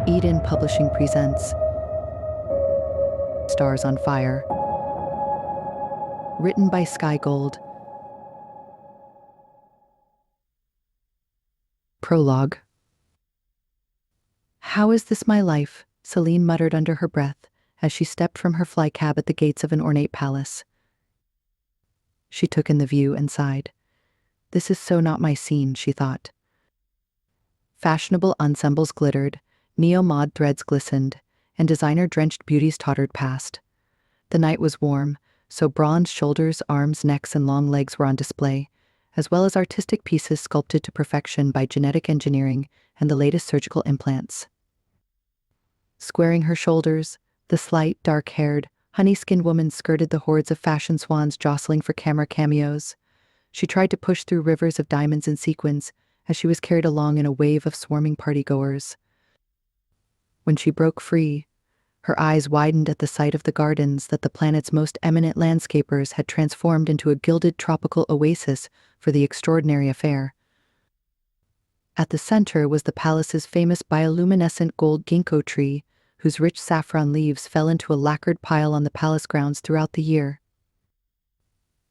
Eden Publishing presents Stars on Fire, written by Sky Gold. Prologue. "How is this my life?" Celine muttered under her breath as she stepped from her fly cab at the gates of an ornate palace. She took in the view and sighed. This is so not my scene, she thought. Fashionable ensembles glittered, neo-mod threads glistened, and designer-drenched beauties tottered past. The night was warm, so bronze shoulders, arms, necks, and long legs were on display, as well as artistic pieces sculpted to perfection by genetic engineering and the latest surgical implants. Squaring her shoulders, the slight, dark-haired, honey-skinned woman skirted the hordes of fashion swans jostling for camera cameos. She tried to push through rivers of diamonds and sequins as she was carried along in a wave of swarming partygoers. When she broke free, her eyes widened at the sight of the gardens that the planet's most eminent landscapers had transformed into a gilded tropical oasis for the extraordinary affair. At the center was the palace's famous bioluminescent gold ginkgo tree, whose rich saffron leaves fell into a lacquered pile on the palace grounds throughout the year.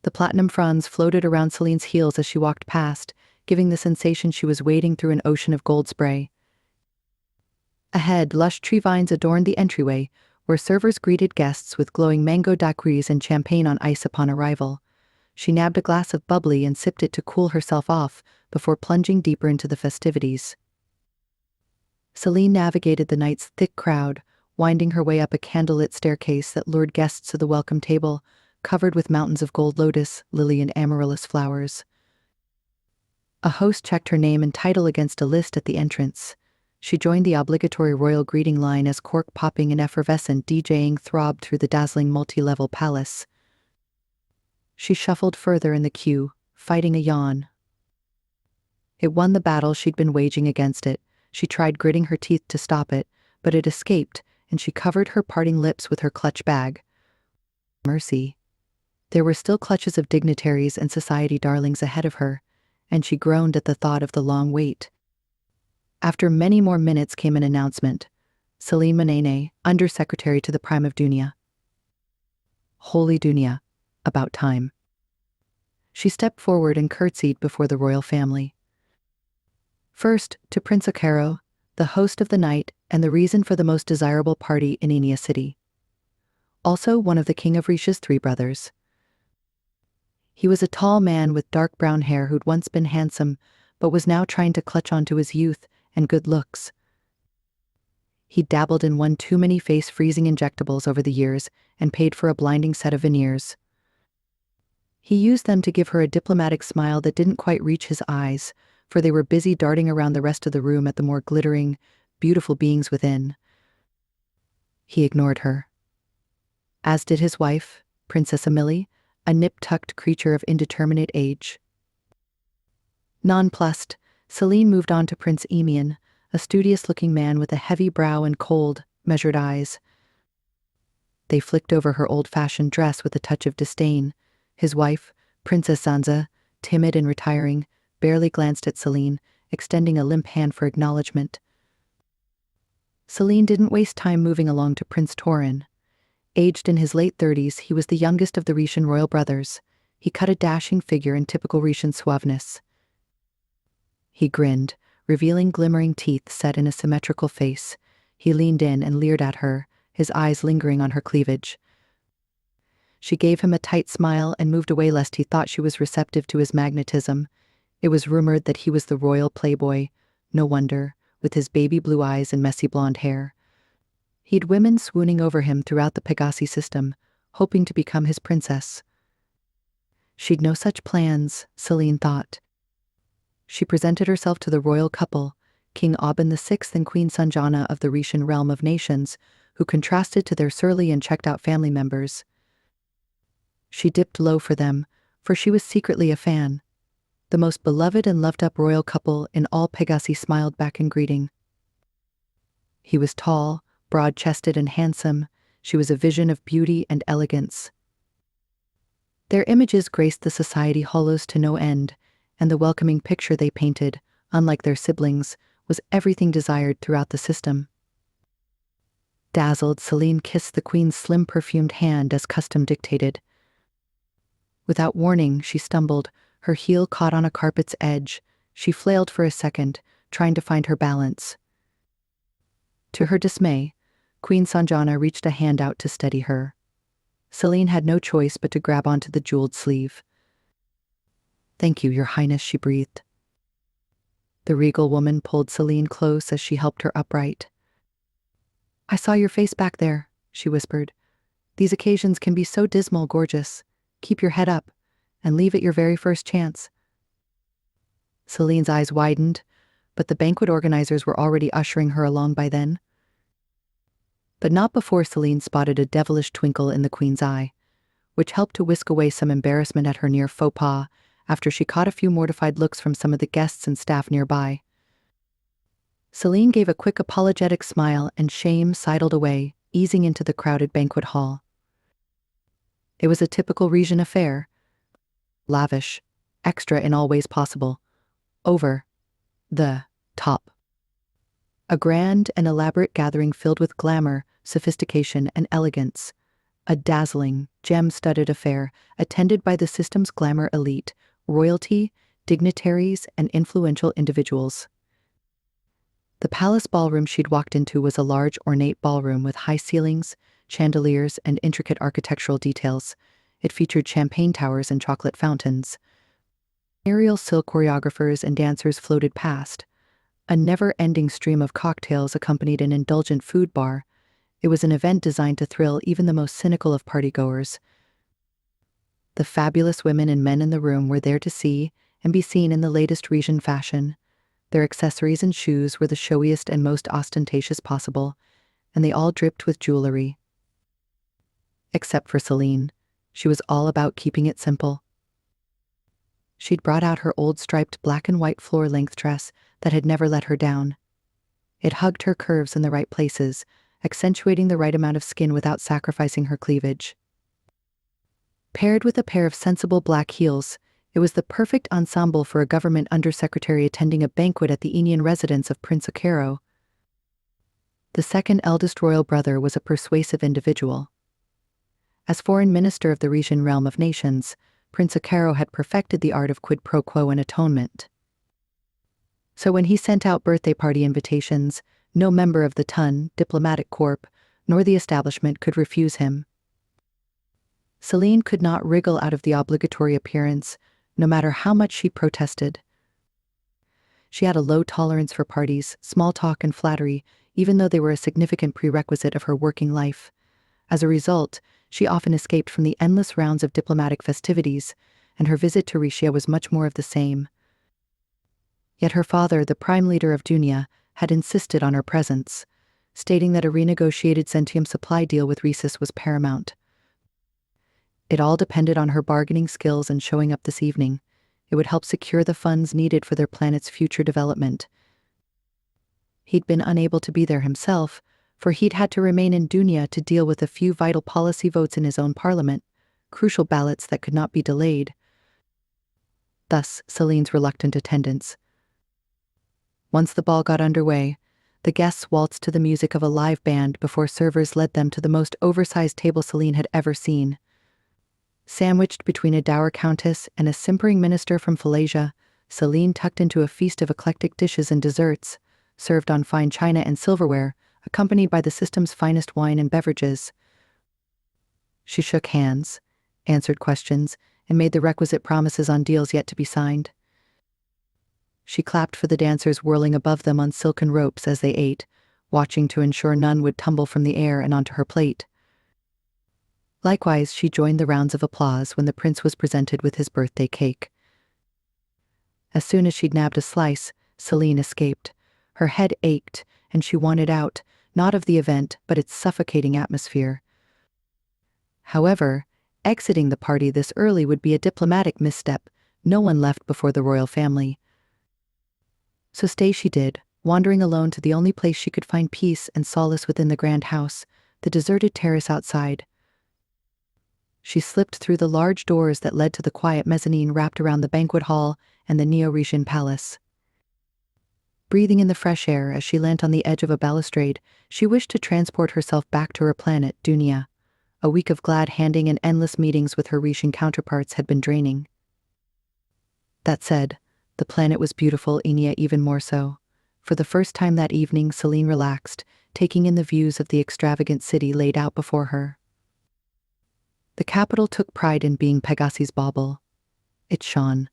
The platinum fronds floated around Celine's heels as she walked past, giving the sensation she was wading through an ocean of gold spray. Ahead, lush tree vines adorned the entryway, where servers greeted guests with glowing mango daiquiris and champagne on ice upon arrival. She nabbed a glass of bubbly and sipped it to cool herself off before plunging deeper into the festivities. Celine navigated the night's thick crowd, winding her way up a candlelit staircase that lured guests to the welcome table, covered with mountains of gold lotus, lily, and amaryllis flowers. A host checked her name and title against a list at the entrance. She joined the obligatory royal greeting line as cork-popping and effervescent DJing throbbed through the dazzling multi-level palace. She shuffled further in the queue, fighting a yawn. It won the battle she'd been waging against it. She tried gritting her teeth to stop it, but it escaped, and she covered her parting lips with her clutch bag. Mercy. There were still clutches of dignitaries and society darlings ahead of her, and she groaned at the thought of the long wait. After many more minutes came an announcement. Celine Manene, Undersecretary to the Prime of Dunia. Holy Dunia, about time. She stepped forward and curtsied before the royal family. First, to Prince Akaro, the host of the night and the reason for the most desirable party in Enia City. Also one of the King of Risha's three brothers. He was a tall man with dark brown hair who'd once been handsome, but was now trying to clutch onto his youth and good looks. He dabbled in one too many face-freezing injectables over the years and paid for a blinding set of veneers. He used them to give her a diplomatic smile that didn't quite reach his eyes, for they were busy darting around the rest of the room at the more glittering, beautiful beings within. He ignored her. As did his wife, Princess Emily, a nip-tucked creature of indeterminate age. Nonplussed, Celine moved on to Prince Emian, a studious-looking man with a heavy brow and cold, measured eyes. They flicked over her old-fashioned dress with a touch of disdain. His wife, Princess Zanza, timid and retiring, barely glanced at Celine, extending a limp hand for acknowledgement. Celine didn't waste time moving along to Prince Torin. Aged in his late 30s, he was the youngest of the Rishan royal brothers. He cut a dashing figure in typical Rishan suaveness. He grinned, revealing glimmering teeth set in a symmetrical face. He leaned in and leered at her, his eyes lingering on her cleavage. She gave him a tight smile and moved away lest he thought she was receptive to his magnetism. It was rumored that he was the royal playboy, no wonder, with his baby blue eyes and messy blonde hair. He'd women swooning over him throughout the Pegasi system, hoping to become his princess. She'd no such plans, Celine thought. She presented herself to the royal couple, King Aubin VI and Queen Sanjana of the Rishan realm of nations, who contrasted to their surly and checked-out family members. She dipped low for them, for she was secretly a fan. The most beloved and loved-up royal couple in all Pegasi smiled back in greeting. He was tall, broad-chested and handsome. She was a vision of beauty and elegance. Their images graced the society hollows to no end, and the welcoming picture they painted, unlike their siblings, was everything desired throughout the system. Dazzled, Celine kissed the queen's slim perfumed hand as custom dictated. Without warning, she stumbled, her heel caught on a carpet's edge. She flailed for a second, trying to find her balance. To her dismay, Queen Sanjana reached a hand out to steady her. Celine had no choice but to grab onto the jeweled sleeve. "Thank you, Your Highness," she breathed. The regal woman pulled Celine close as she helped her upright. "I saw your face back there," she whispered. "These occasions can be so dismal gorgeous. Keep your head up, and leave at your very first chance." Celine's eyes widened, but the banquet organizers were already ushering her along by then. But not before Celine spotted a devilish twinkle in the queen's eye, which helped to whisk away some embarrassment at her near faux pas after she caught a few mortified looks from some of the guests and staff nearby. Celine gave a quick apologetic smile and shame sidled away, easing into the crowded banquet hall. It was a typical Regent affair. Lavish, extra in all ways possible. Over the top. A grand and elaborate gathering filled with glamour, sophistication, and elegance. A dazzling, gem-studded affair attended by the system's glamour elite, royalty, dignitaries, and influential individuals. The palace ballroom she'd walked into was a large, ornate ballroom with high ceilings, chandeliers, and intricate architectural details. It featured champagne towers and chocolate fountains. Aerial silk choreographers and dancers floated past. A never-ending stream of cocktails accompanied an indulgent food bar. It was an event designed to thrill even the most cynical of partygoers. The fabulous women and men in the room were there to see and be seen in the latest Regent fashion. Their accessories and shoes were the showiest and most ostentatious possible, and they all dripped with jewelry. Except for Celine. She was all about keeping it simple. She'd brought out her old striped black and white floor-length dress that had never let her down. It hugged her curves in the right places, accentuating the right amount of skin without sacrificing her cleavage. Paired with a pair of sensible black heels, it was the perfect ensemble for a government undersecretary attending a banquet at the Indian residence of Prince Akero. The second eldest royal brother was a persuasive individual. As foreign minister of the Regent realm of nations, Prince Akero had perfected the art of quid pro quo and atonement. So when he sent out birthday party invitations, no member of the TUN, diplomatic corps, nor the establishment could refuse him. Celine could not wriggle out of the obligatory appearance, no matter how much she protested. She had a low tolerance for parties, small talk, and flattery, even though they were a significant prerequisite of her working life. As a result, she often escaped from the endless rounds of diplomatic festivities, and her visit to Rishia was much more of the same. Yet her father, the prime leader of Dunia, had insisted on her presence, stating that a renegotiated centium supply deal with Rhesus was paramount. It all depended on her bargaining skills and showing up this evening. It would help secure the funds needed for their planet's future development. He'd been unable to be there himself, for he'd had to remain in Dunia to deal with a few vital policy votes in his own parliament, crucial ballots that could not be delayed. Thus, Celine's reluctant attendance. Once the ball got underway, the guests waltzed to the music of a live band before servers led them to the most oversized table Celine had ever seen. Sandwiched between a dour countess and a simpering minister from Falasia, Celine tucked into a feast of eclectic dishes and desserts, served on fine china and silverware, accompanied by the system's finest wine and beverages. She shook hands, answered questions, and made the requisite promises on deals yet to be signed. She clapped for the dancers whirling above them on silken ropes as they ate, watching to ensure none would tumble from the air and onto her plate. Likewise, she joined the rounds of applause when the prince was presented with his birthday cake. As soon as she'd nabbed a slice, Celine escaped. Her head ached, and she wanted out, not of the event, but its suffocating atmosphere. However, exiting the party this early would be a diplomatic misstep. No one left before the royal family. So stay she did, wandering alone to the only place she could find peace and solace within the grand house, the deserted terrace outside. She slipped through the large doors that led to the quiet mezzanine wrapped around the banquet hall and the Neo-Regent palace. Breathing in the fresh air as she leant on the edge of a balustrade, she wished to transport herself back to her planet, Dunia. A week of glad handing and endless meetings with her Rishan counterparts had been draining. That said, the planet was beautiful, Enia even more so. For the first time that evening, Celine relaxed, taking in the views of the extravagant city laid out before her. The capital took pride in being Pegasi's bauble. It shone.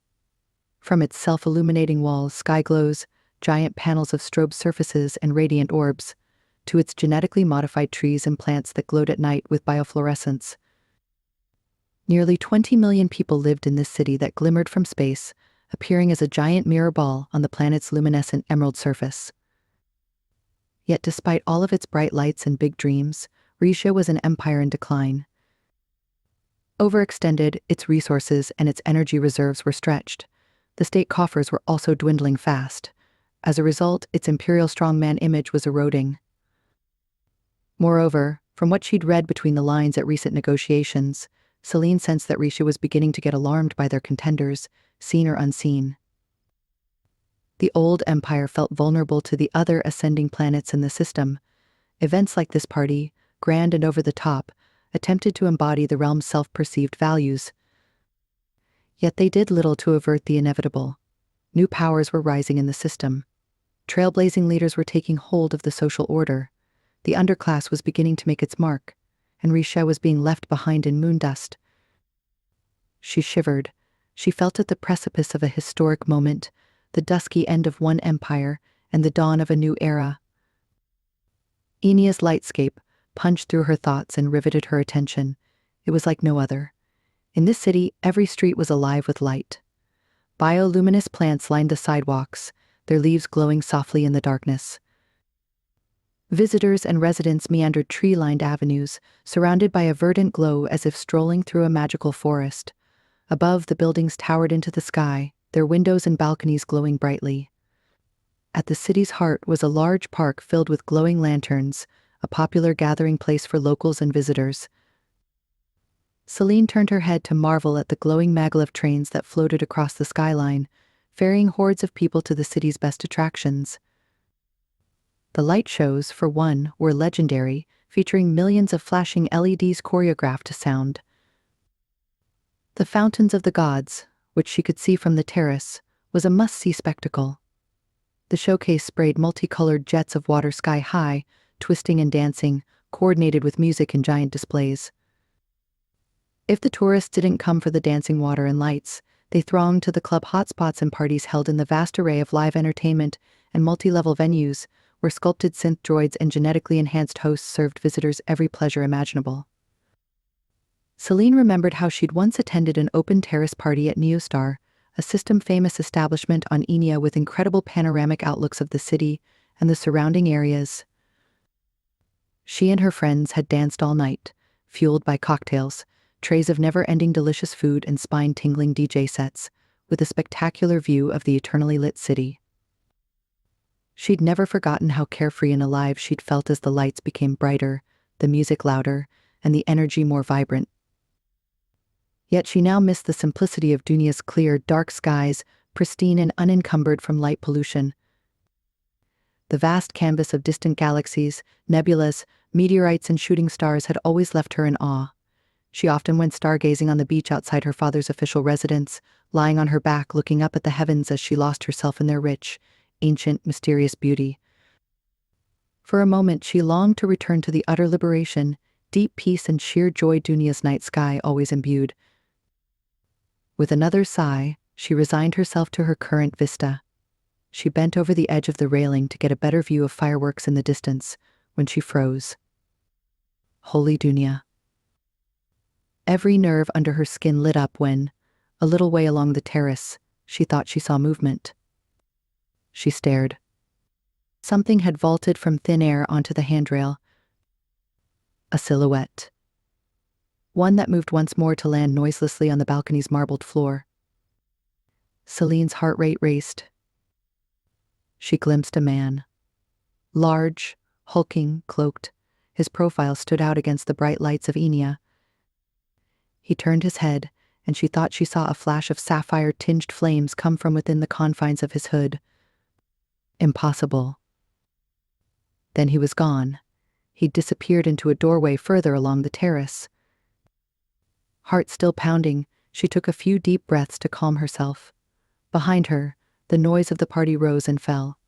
From its self-illuminating walls, sky glows, giant panels of strobe surfaces and radiant orbs, to its genetically modified trees and plants that glowed at night with biofluorescence. Nearly 20 million people lived in this city that glimmered from space, appearing as a giant mirror ball on the planet's luminescent emerald surface. Yet despite all of its bright lights and big dreams, Risha was an empire in decline. Overextended, its resources and its energy reserves were stretched. The state coffers were also dwindling fast. As a result, its imperial strongman image was eroding. Moreover, from what she'd read between the lines at recent negotiations, Celine sensed that Risha was beginning to get alarmed by their contenders, seen or unseen. The old empire felt vulnerable to the other ascending planets in the system. Events like this party, grand and over the top, attempted to embody the realm's self-perceived values. Yet they did little to avert the inevitable. New powers were rising in the system. Trailblazing leaders were taking hold of the social order. The underclass was beginning to make its mark, and Risha was being left behind in moondust. She shivered. She felt at the precipice of a historic moment, the dusky end of one empire and the dawn of a new era. Enia's lightscape punched through her thoughts and riveted her attention. It was like no other. In this city, every street was alive with light. Bioluminescent plants lined the sidewalks, their leaves glowing softly in the darkness. Visitors and residents meandered tree-lined avenues, surrounded by a verdant glow as if strolling through a magical forest. Above, the buildings towered into the sky, their windows and balconies glowing brightly. At the city's heart was a large park filled with glowing lanterns, a popular gathering place for locals and visitors. Celine turned her head to marvel at the glowing maglev trains that floated across the skyline, ferrying hordes of people to the city's best attractions. The light shows, for one, were legendary, featuring millions of flashing LEDs choreographed to sound. The Fountains of the Gods, which she could see from the terrace, was a must-see spectacle. The showcase sprayed multicolored jets of water sky-high, twisting and dancing, coordinated with music and giant displays. If the tourists didn't come for the dancing water and lights, they thronged to the club hotspots and parties held in the vast array of live entertainment and multi-level venues, where sculpted synth droids and genetically enhanced hosts served visitors every pleasure imaginable. Celine remembered how she'd once attended an open terrace party at Neostar, a system-famous establishment on Enia with incredible panoramic outlooks of the city and the surrounding areas. She and her friends had danced all night, fueled by cocktails, trays of never-ending delicious food and spine-tingling DJ sets, with a spectacular view of the eternally lit city. She'd never forgotten how carefree and alive she'd felt as the lights became brighter, the music louder, and the energy more vibrant. Yet she now missed the simplicity of Dunia's clear, dark skies, pristine and unencumbered from light pollution. The vast canvas of distant galaxies, nebulas, meteorites and shooting stars had always left her in awe. She often went stargazing on the beach outside her father's official residence, lying on her back looking up at the heavens as she lost herself in their rich, ancient, mysterious beauty. For a moment she longed to return to the utter liberation, deep peace and sheer joy Dunia's night sky always imbued. With another sigh, she resigned herself to her current vista. She bent over the edge of the railing to get a better view of fireworks in the distance, when she froze. Holy Dunia. Every nerve under her skin lit up when, a little way along the terrace, she thought she saw movement. She stared. Something had vaulted from thin air onto the handrail. A silhouette. One that moved once more to land noiselessly on the balcony's marbled floor. Celine's heart rate raced. She glimpsed a man. Large, hulking, cloaked, his profile stood out against the bright lights of Enia. He turned his head, and she thought she saw a flash of sapphire-tinged flames come from within the confines of his hood. Impossible. Then he was gone. He'd disappeared into a doorway further along the terrace. Heart still pounding, she took a few deep breaths to calm herself. Behind her, the noise of the party rose and fell.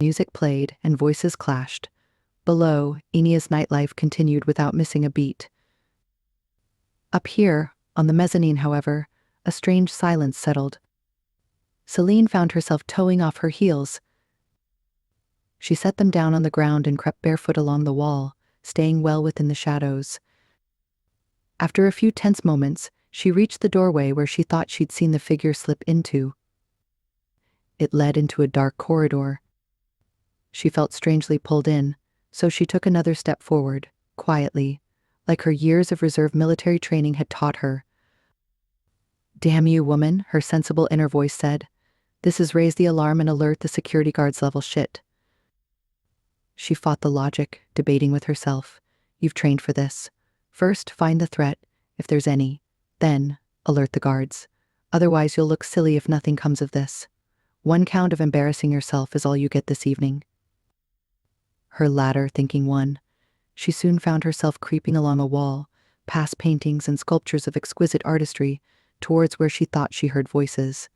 Music played and voices clashed. Below, Enia's nightlife continued without missing a beat. Up here, on the mezzanine, however, a strange silence settled. Celine found herself toeing off her heels. She set them down on the ground and crept barefoot along the wall, staying well within the shadows. After a few tense moments, she reached the doorway where she thought she'd seen the figure slip into. It led into a dark corridor. She felt strangely pulled in, so she took another step forward, quietly, like her years of reserve military training had taught her. "Damn you, woman," her sensible inner voice said. "This is raise the alarm and alert the security guards level shit." She fought the logic, debating with herself. You've trained for this. First, find the threat, if there's any. Then, alert the guards. Otherwise, you'll look silly if nothing comes of this. One count of embarrassing yourself is all you get this evening. Her latter thinking won. She soon found herself creeping along a wall, past paintings and sculptures of exquisite artistry, towards where she thought she heard voices.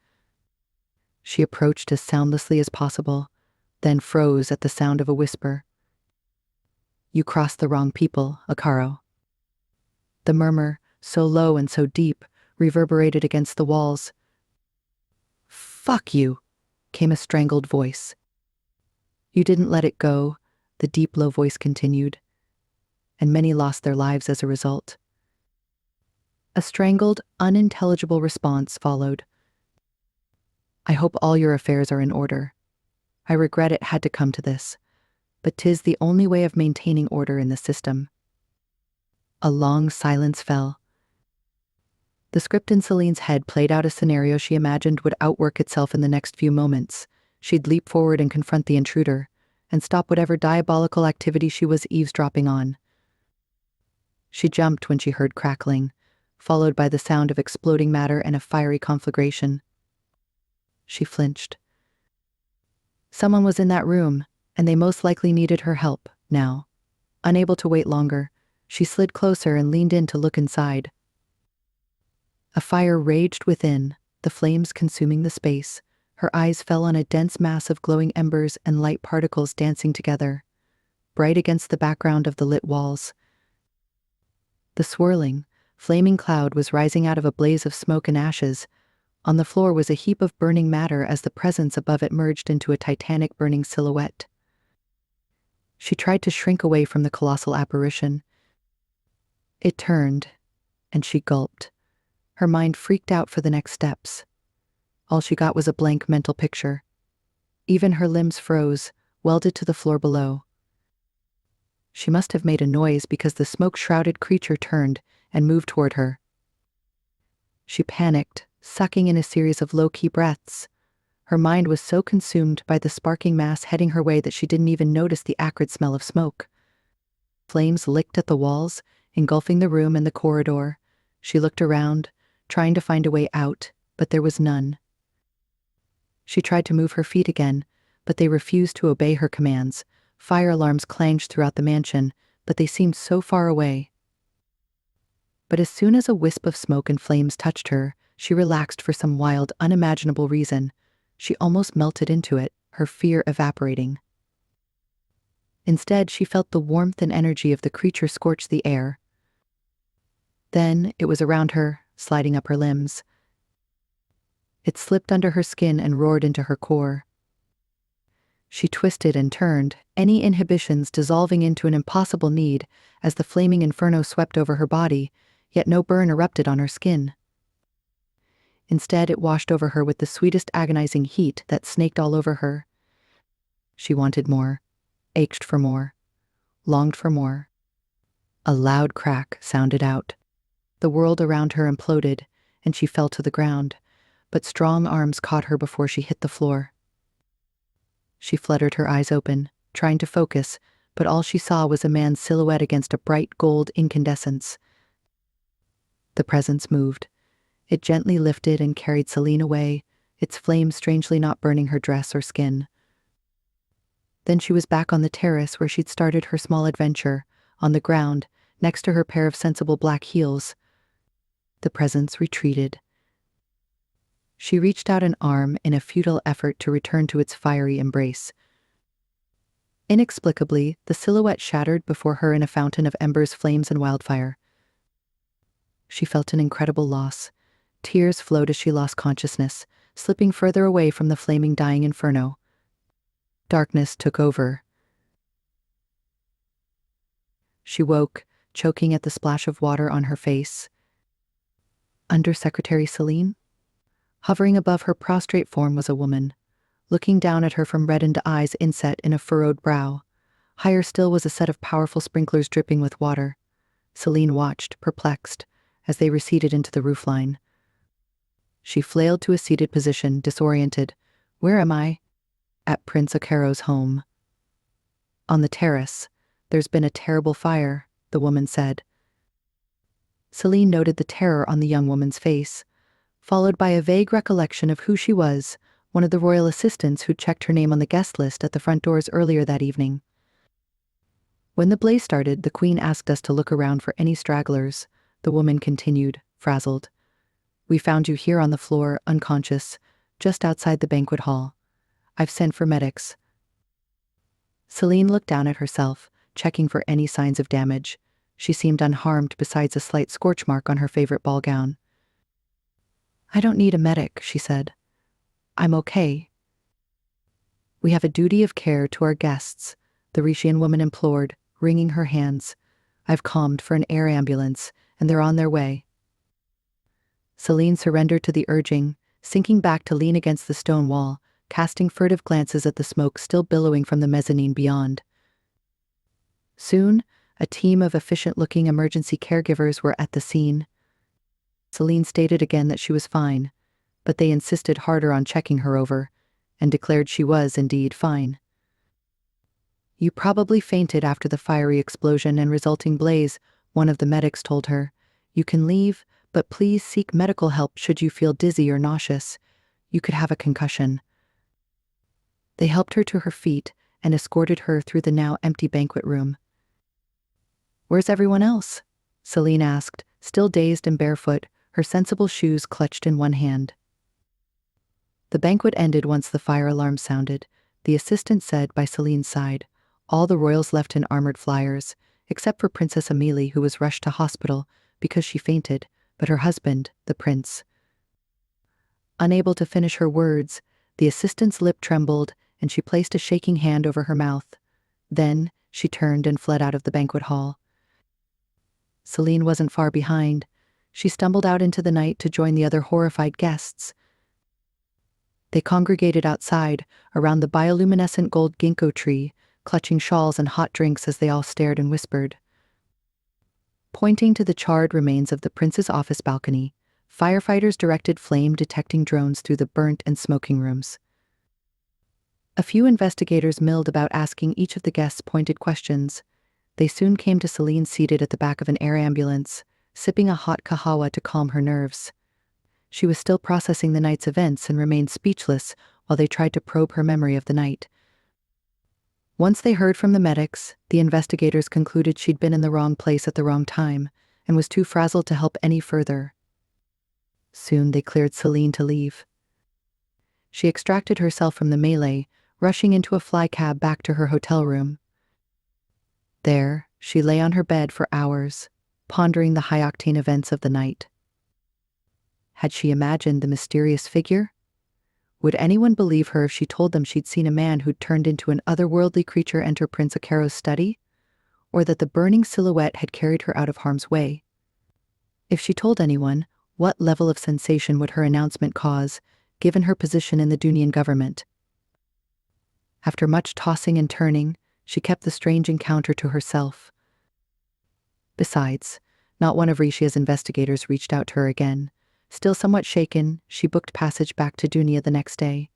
She approached as soundlessly as possible, then froze at the sound of a whisper. "You crossed the wrong people, Akaro." The murmur, so low and so deep, reverberated against the walls. "Fuck you," came a strangled voice. "You didn't let it go," the deep, low voice continued, "and many lost their lives as a result." A strangled, unintelligible response followed. "I hope all your affairs are in order. I regret it had to come to this, but 'tis the only way of maintaining order in the system." A long silence fell. The script in Celine's head played out a scenario she imagined would outwork itself in the next few moments. She'd leap forward and confront the intruder, and stop whatever diabolical activity she was eavesdropping on. She jumped when she heard crackling, followed by the sound of exploding matter and a fiery conflagration. She flinched. Someone was in that room, and they most likely needed her help, now. Unable to wait longer, she slid closer and leaned in to look inside. A fire raged within, the flames consuming the space. Her eyes fell on a dense mass of glowing embers and light particles dancing together, bright against the background of the lit walls. The swirling, flaming cloud was rising out of a blaze of smoke and ashes. On the floor was a heap of burning matter as the presence above it merged into a titanic burning silhouette. She tried to shrink away from the colossal apparition. It turned, and she gulped. Her mind freaked out for the next steps. All she got was a blank mental picture. Even her limbs froze, welded to the floor below. She must have made a noise because the smoke-shrouded creature turned and moved toward her. She panicked, sucking in a series of low-key breaths. Her mind was so consumed by the sparking mass heading her way that she didn't even notice the acrid smell of smoke. Flames licked at the walls, engulfing the room and the corridor. She looked around, trying to find a way out, but there was none. She tried to move her feet again, but they refused to obey her commands. Fire alarms clanged throughout the mansion, but they seemed so far away. But as soon as a wisp of smoke and flames touched her, she relaxed for some wild, unimaginable reason. She almost melted into it, her fear evaporating. Instead, she felt the warmth and energy of the creature scorch the air. Then it was around her, sliding up her limbs. It slipped under her skin and roared into her core. She twisted and turned, any inhibitions dissolving into an impossible need as the flaming inferno swept over her body, yet no burn erupted on her skin. Instead, it washed over her with the sweetest agonizing heat that snaked all over her. She wanted more, ached for more, longed for more. A loud crack sounded out. The world around her imploded, and she fell to the ground, but strong arms caught her before she hit the floor. She fluttered her eyes open, trying to focus, but all she saw was a man's silhouette against a bright gold incandescence. The presence moved. It gently lifted and carried Celine away, its flames strangely not burning her dress or skin. Then she was back on the terrace where she'd started her small adventure, on the ground, next to her pair of sensible black heels. The presence retreated. She reached out an arm in a futile effort to return to its fiery embrace. Inexplicably, the silhouette shattered before her in a fountain of embers, flames, and wildfire. She felt an incredible loss. Tears flowed as she lost consciousness, slipping further away from the flaming, dying inferno. Darkness took over. She woke, choking at the splash of water on her face. Undersecretary Celine? Hovering above her prostrate form was a woman, looking down at her from reddened eyes inset in a furrowed brow. Higher still was a set of powerful sprinklers dripping with water. Celine watched, perplexed, as they receded into the roofline. She flailed to a seated position, disoriented. Where am I? At Prince Akaro's home. On the terrace. There's been a terrible fire, the woman said. Celine noted the terror on the young woman's face, followed by a vague recollection of who she was, one of the royal assistants who'd checked her name on the guest list at the front doors earlier that evening. When the blaze started, the queen asked us to look around for any stragglers, the woman continued, frazzled. We found you here on the floor, unconscious, just outside the banquet hall. I've sent for medics. Celine looked down at herself, checking for any signs of damage. She seemed unharmed besides a slight scorch mark on her favorite ball gown. I don't need a medic, she said. I'm okay. We have a duty of care to our guests, the Rishian woman implored, wringing her hands. I've calmed for an air ambulance, and they're on their way. Celine surrendered to the urging, sinking back to lean against the stone wall, casting furtive glances at the smoke still billowing from the mezzanine beyond. Soon, a team of efficient-looking emergency caregivers were at the scene. Celine stated again that she was fine, but they insisted harder on checking her over, and declared she was indeed fine. You probably fainted after the fiery explosion and resulting blaze, one of the medics told her. You can leave, but please seek medical help should you feel dizzy or nauseous. You could have a concussion. They helped her to her feet and escorted her through the now empty banquet room. Where's everyone else? Celine asked, still dazed and barefoot, her sensible shoes clutched in one hand. The banquet ended once the fire alarm sounded, the assistant said by Celine's side. All the royals left in armored flyers, except for Princess Amelie, who was rushed to hospital because she fainted, but her husband, the prince. Unable to finish her words, the assistant's lip trembled, and she placed a shaking hand over her mouth. Then, she turned and fled out of the banquet hall. Celine wasn't far behind. She stumbled out into the night to join the other horrified guests. They congregated outside, around the bioluminescent gold ginkgo tree, clutching shawls and hot drinks as they all stared and whispered. Pointing to the charred remains of the prince's office balcony, firefighters directed flame-detecting drones through the burnt and smoking rooms. A few investigators milled about asking each of the guests pointed questions. They soon came to Celine seated at the back of an air ambulance, sipping a hot kahawa to calm her nerves. She was still processing the night's events and remained speechless while they tried to probe her memory of the night. Once they heard from the medics, the investigators concluded she'd been in the wrong place at the wrong time and was too frazzled to help any further. Soon they cleared Celine to leave. She extracted herself from the melee, rushing into a fly cab back to her hotel room. There, she lay on her bed for hours, pondering the high-octane events of the night. Had she imagined the mysterious figure? Would anyone believe her if she told them she'd seen a man who'd turned into an otherworldly creature enter Prince Akaro's study? Or that the burning silhouette had carried her out of harm's way? If she told anyone, what level of sensation would her announcement cause, given her position in the Dunian government? After much tossing and turning, she kept the strange encounter to herself. Besides, not one of Rishia's investigators reached out to her again. Still somewhat shaken, she booked passage back to Dunia the next day.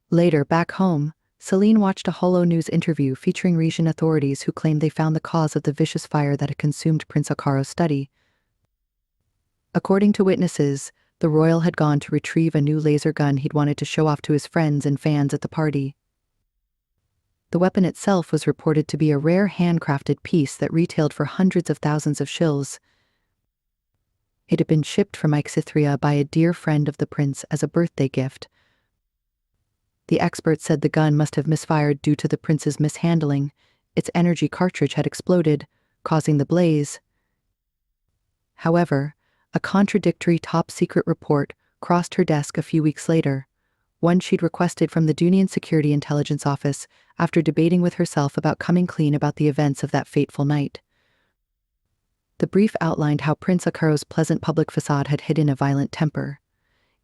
Later, back home, Celine watched a Holo News interview featuring Rishian authorities who claimed they found the cause of the vicious fire that had consumed Prince Akaro's study. According to witnesses, the royal had gone to retrieve a new laser gun he'd wanted to show off to his friends and fans at the party. The weapon itself was reported to be a rare handcrafted piece that retailed for hundreds of thousands of shills. It had been shipped from Ixithria by a dear friend of the prince as a birthday gift. The experts said the gun must have misfired due to the prince's mishandling. Its energy cartridge had exploded, causing the blaze. However, a contradictory top-secret report crossed her desk a few weeks later, one she'd requested from the Dunian Security Intelligence Office after debating with herself about coming clean about the events of that fateful night. The brief outlined how Prince Akaro's pleasant public facade had hidden a violent temper.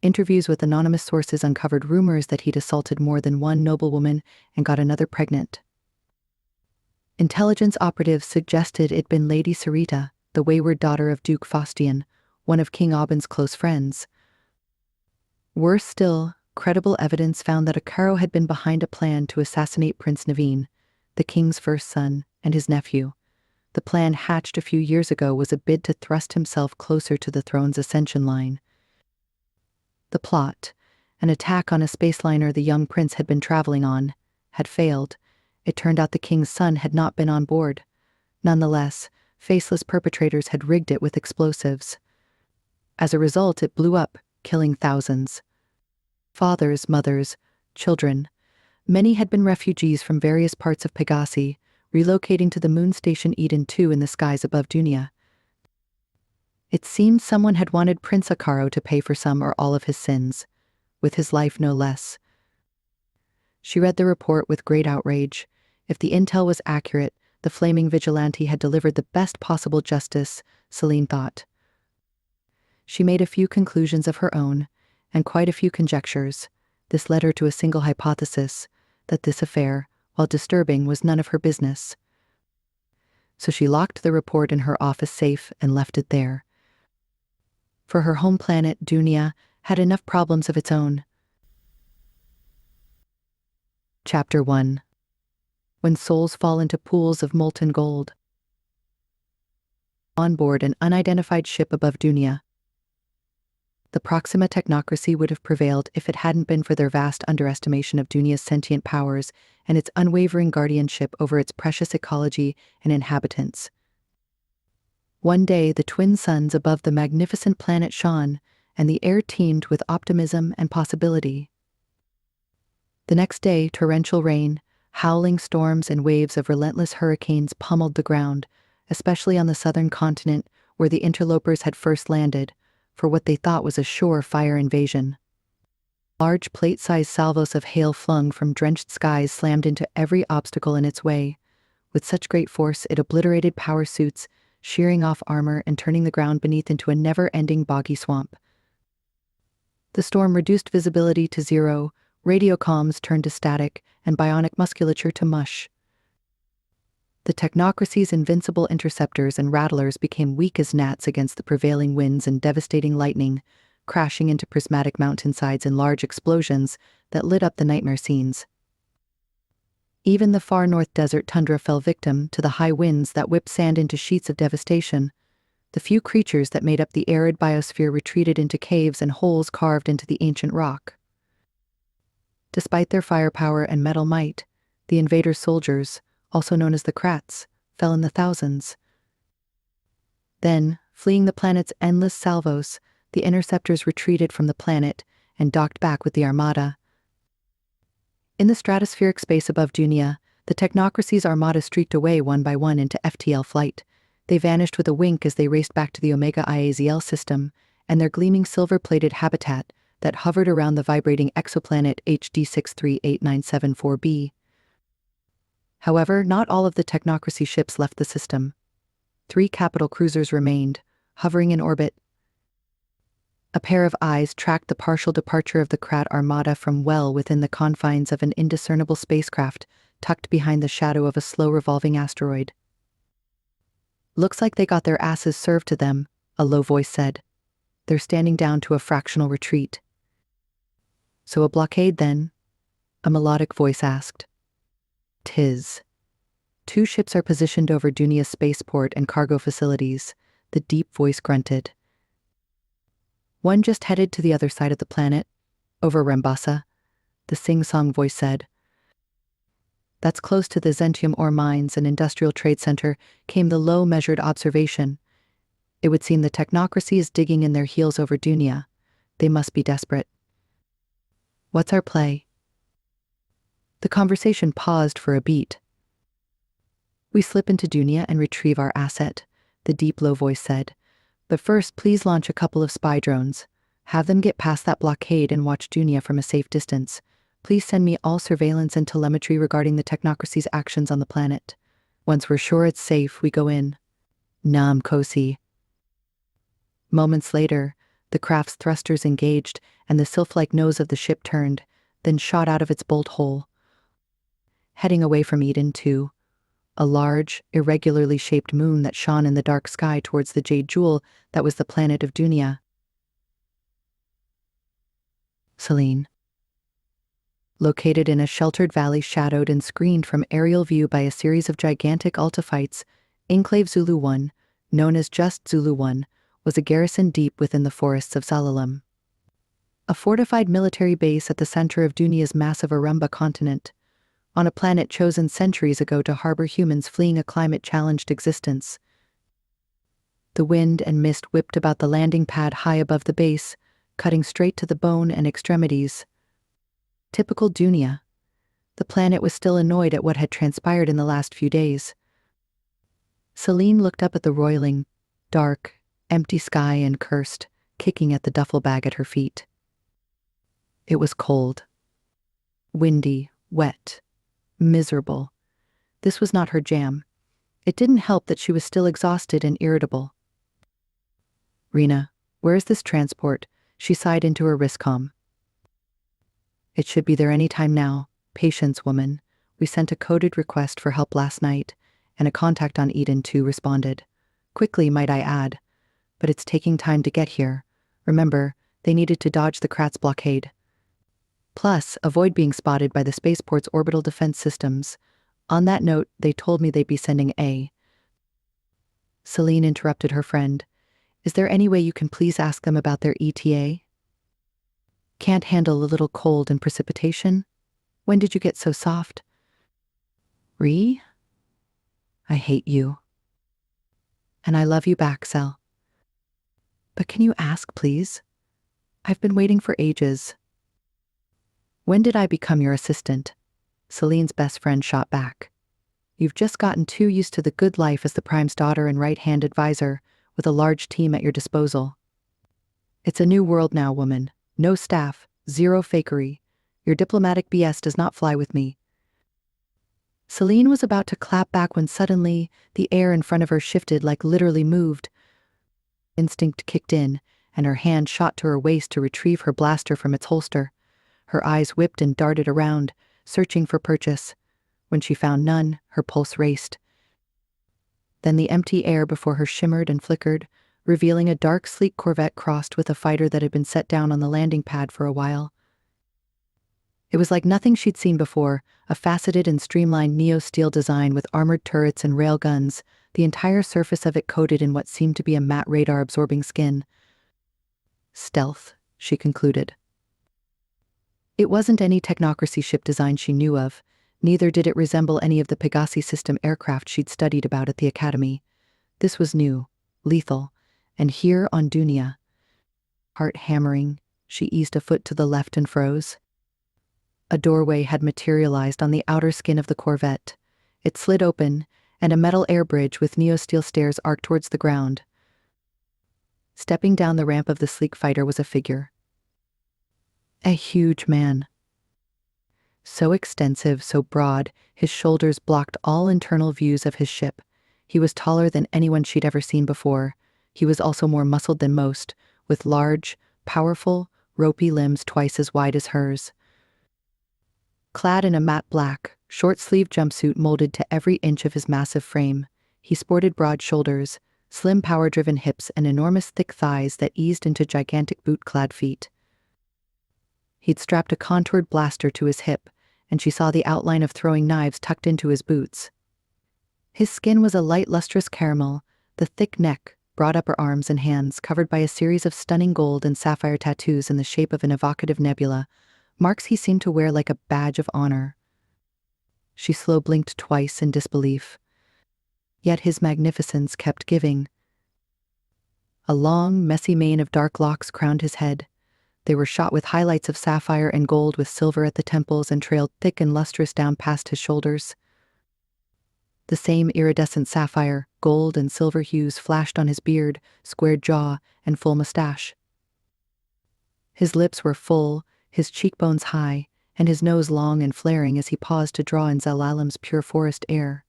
Interviews with anonymous sources uncovered rumors that he'd assaulted more than one noblewoman and got another pregnant. Intelligence operatives suggested it'd been Lady Sarita, the wayward daughter of Duke Faustian, one of King Aubyn's close friends. Worse still, credible evidence found that Akaro had been behind a plan to assassinate Prince Naveen, the king's first son, and his nephew. The plan hatched a few years ago was a bid to thrust himself closer to the throne's ascension line. The plot, an attack on a spaceliner the young prince had been traveling on, had failed. It turned out the king's son had not been on board. Nonetheless, faceless perpetrators had rigged it with explosives. As a result, it blew up, killing thousands. Fathers, mothers, children. Many had been refugees from various parts of Pegasi, relocating to the moon station Eden II in the skies above Dunia. It seemed someone had wanted Prince Akaro to pay for some or all of his sins, with his life no less. She read the report with great outrage. If the intel was accurate, the flaming vigilante had delivered the best possible justice, Celine thought. She made a few conclusions of her own, and quite a few conjectures. This led her to a single hypothesis, that this affair, while disturbing, was none of her business. So she locked the report in her office safe and left it there. For her home planet, Dunia, had enough problems of its own. Chapter 1. When souls fall into pools of molten gold. On board an unidentified ship above Dunia. The Proxima technocracy would have prevailed if it hadn't been for their vast underestimation of Dunia's sentient powers and its unwavering guardianship over its precious ecology and inhabitants. One day, the twin suns above the magnificent planet shone, and the air teemed with optimism and possibility. The next day, torrential rain, howling storms, and waves of relentless hurricanes pummeled the ground, especially on the southern continent where the interlopers had first landed, for what they thought was a sure-fire invasion. Large plate-sized salvos of hail flung from drenched skies slammed into every obstacle in its way. With such great force, it obliterated power suits, shearing off armor and turning the ground beneath into a never-ending boggy swamp. The storm reduced visibility to zero, radio comms turned to static, and bionic musculature to mush. The technocracy's invincible interceptors and rattlers became weak as gnats against the prevailing winds and devastating lightning, crashing into prismatic mountainsides in large explosions that lit up the nightmare scenes. Even the far north desert tundra fell victim to the high winds that whipped sand into sheets of devastation. The few creatures that made up the arid biosphere retreated into caves and holes carved into the ancient rock. Despite their firepower and metal might, the invader soldiers, also known as the Krats, fell in the thousands. Then, fleeing the planet's endless salvos, the interceptors retreated from the planet and docked back with the Armada. In the stratospheric space above Dunia, the technocracy's Armada streaked away one by one into FTL flight. They vanished with a wink as they raced back to the Omega IAZL system and their gleaming silver-plated habitat that hovered around the vibrating exoplanet HD 638974b. However, not all of the technocracy ships left the system. 3 capital cruisers remained, hovering in orbit. A pair of eyes tracked the partial departure of the Krat Armada from well within the confines of an indiscernible spacecraft tucked behind the shadow of a slow-revolving asteroid. "Looks like they got their asses served to them," a low voice said. "They're standing down to a fractional retreat." "So a blockade, then?" a melodic voice asked. "'Tis. 2 ships are positioned over Dunia's spaceport and cargo facilities," the deep voice grunted. "One just headed to the other side of the planet, over Rambasa," the sing-song voice said. That's close to the Zentium ore mines and industrial trade center, came the low, measured observation. It would seem the technocracy is digging in their heels over Dunia. They must be desperate. What's our play? The conversation paused for a beat. We slip into Dunia and retrieve our asset, the deep, low voice said. But first, please launch a couple of spy drones. Have them get past that blockade and watch Dunia from a safe distance. Please send me all surveillance and telemetry regarding the technocracy's actions on the planet. Once we're sure it's safe, we go in. Nam Kosi. Moments later, the craft's thrusters engaged, and the sylph-like nose of the ship turned, then shot out of its bolt hole. Heading away from Eden to a large, irregularly shaped moon that shone in the dark sky towards the jade jewel that was the planet of Dunia. Selene. Located in a sheltered valley shadowed and screened from aerial view by a series of gigantic altophytes, Enclave Zulu 1, known as just Zulu 1, was a garrison deep within the forests of Zalalam. A fortified military base at the center of Dunia's massive Arumba continent, on a planet chosen centuries ago to harbor humans fleeing a climate-challenged existence. The wind and mist whipped about the landing pad high above the base, cutting straight to the bone and extremities. Typical Dunia. The planet was still annoyed at what had transpired in the last few days. Selene looked up at the roiling, dark, empty sky and cursed, kicking at the duffel bag at her feet. It was cold. Windy, wet, miserable. This was not her jam. It didn't help that she was still exhausted and irritable. Rena, where is this transport? She sighed into her wristcom. It should be there any time now. Patience, woman. We sent a coded request for help last night, and a contact on Eden 2 responded. Quickly, might I add. But it's taking time to get here. Remember, they needed to dodge the Kratz blockade. Plus, avoid being spotted by the spaceport's orbital defense systems. On that note, they told me they'd be sending a... Selene interrupted her friend. Is there any way you can please ask them about their ETA? Can't handle a little cold and precipitation? When did you get so soft? Ree? I hate you. And I love you back, Sel. But can you ask, please? I've been waiting for ages. When did I become your assistant? Selene's best friend shot back. You've just gotten too used to the good life as the Prime's daughter and right-hand advisor, with a large team at your disposal. It's a new world now, woman. No staff, zero fakery. Your diplomatic BS does not fly with me. Selene was about to clap back when suddenly, the air in front of her shifted like literally moved. Instinct kicked in, and her hand shot to her waist to retrieve her blaster from its holster. Her eyes whipped and darted around, searching for purchase. When she found none, her pulse raced. Then the empty air before her shimmered and flickered, revealing a dark, sleek Corvette crossed with a fighter that had been set down on the landing pad for a while. It was like nothing she'd seen before, a faceted and streamlined neo-steel design with armored turrets and railguns, the entire surface of it coated in what seemed to be a matte radar-absorbing skin. Stealth, she concluded. It wasn't any technocracy ship design she knew of, neither did it resemble any of the Pegasi system aircraft she'd studied about at the academy. This was new, lethal, and here on Dunia. Heart hammering, she eased a foot to the left and froze. A doorway had materialized on the outer skin of the Corvette. It slid open, and a metal air bridge with neo-steel stairs arced towards the ground. Stepping down the ramp of the sleek fighter was a figure. A huge man. So extensive, so broad, his shoulders blocked all internal views of his ship. He was taller than anyone she'd ever seen before. He was also more muscled than most, with large, powerful, ropey limbs twice as wide as hers. Clad in a matte black, short-sleeved jumpsuit molded to every inch of his massive frame, he sported broad shoulders, slim power-driven hips and enormous thick thighs that eased into gigantic boot-clad feet. He'd strapped a contoured blaster to his hip, and she saw the outline of throwing knives tucked into his boots. His skin was a light lustrous caramel, the thick neck, broad upper arms and hands covered by a series of stunning gold and sapphire tattoos in the shape of an evocative nebula, marks he seemed to wear like a badge of honor. She slow blinked twice in disbelief. Yet his magnificence kept giving. A long, messy mane of dark locks crowned his head. They were shot with highlights of sapphire and gold with silver at the temples and trailed thick and lustrous down past his shoulders. The same iridescent sapphire, gold and silver hues flashed on his beard, squared jaw, and full mustache. His lips were full, his cheekbones high, and his nose long and flaring as he paused to draw in Zalalam's pure forest air.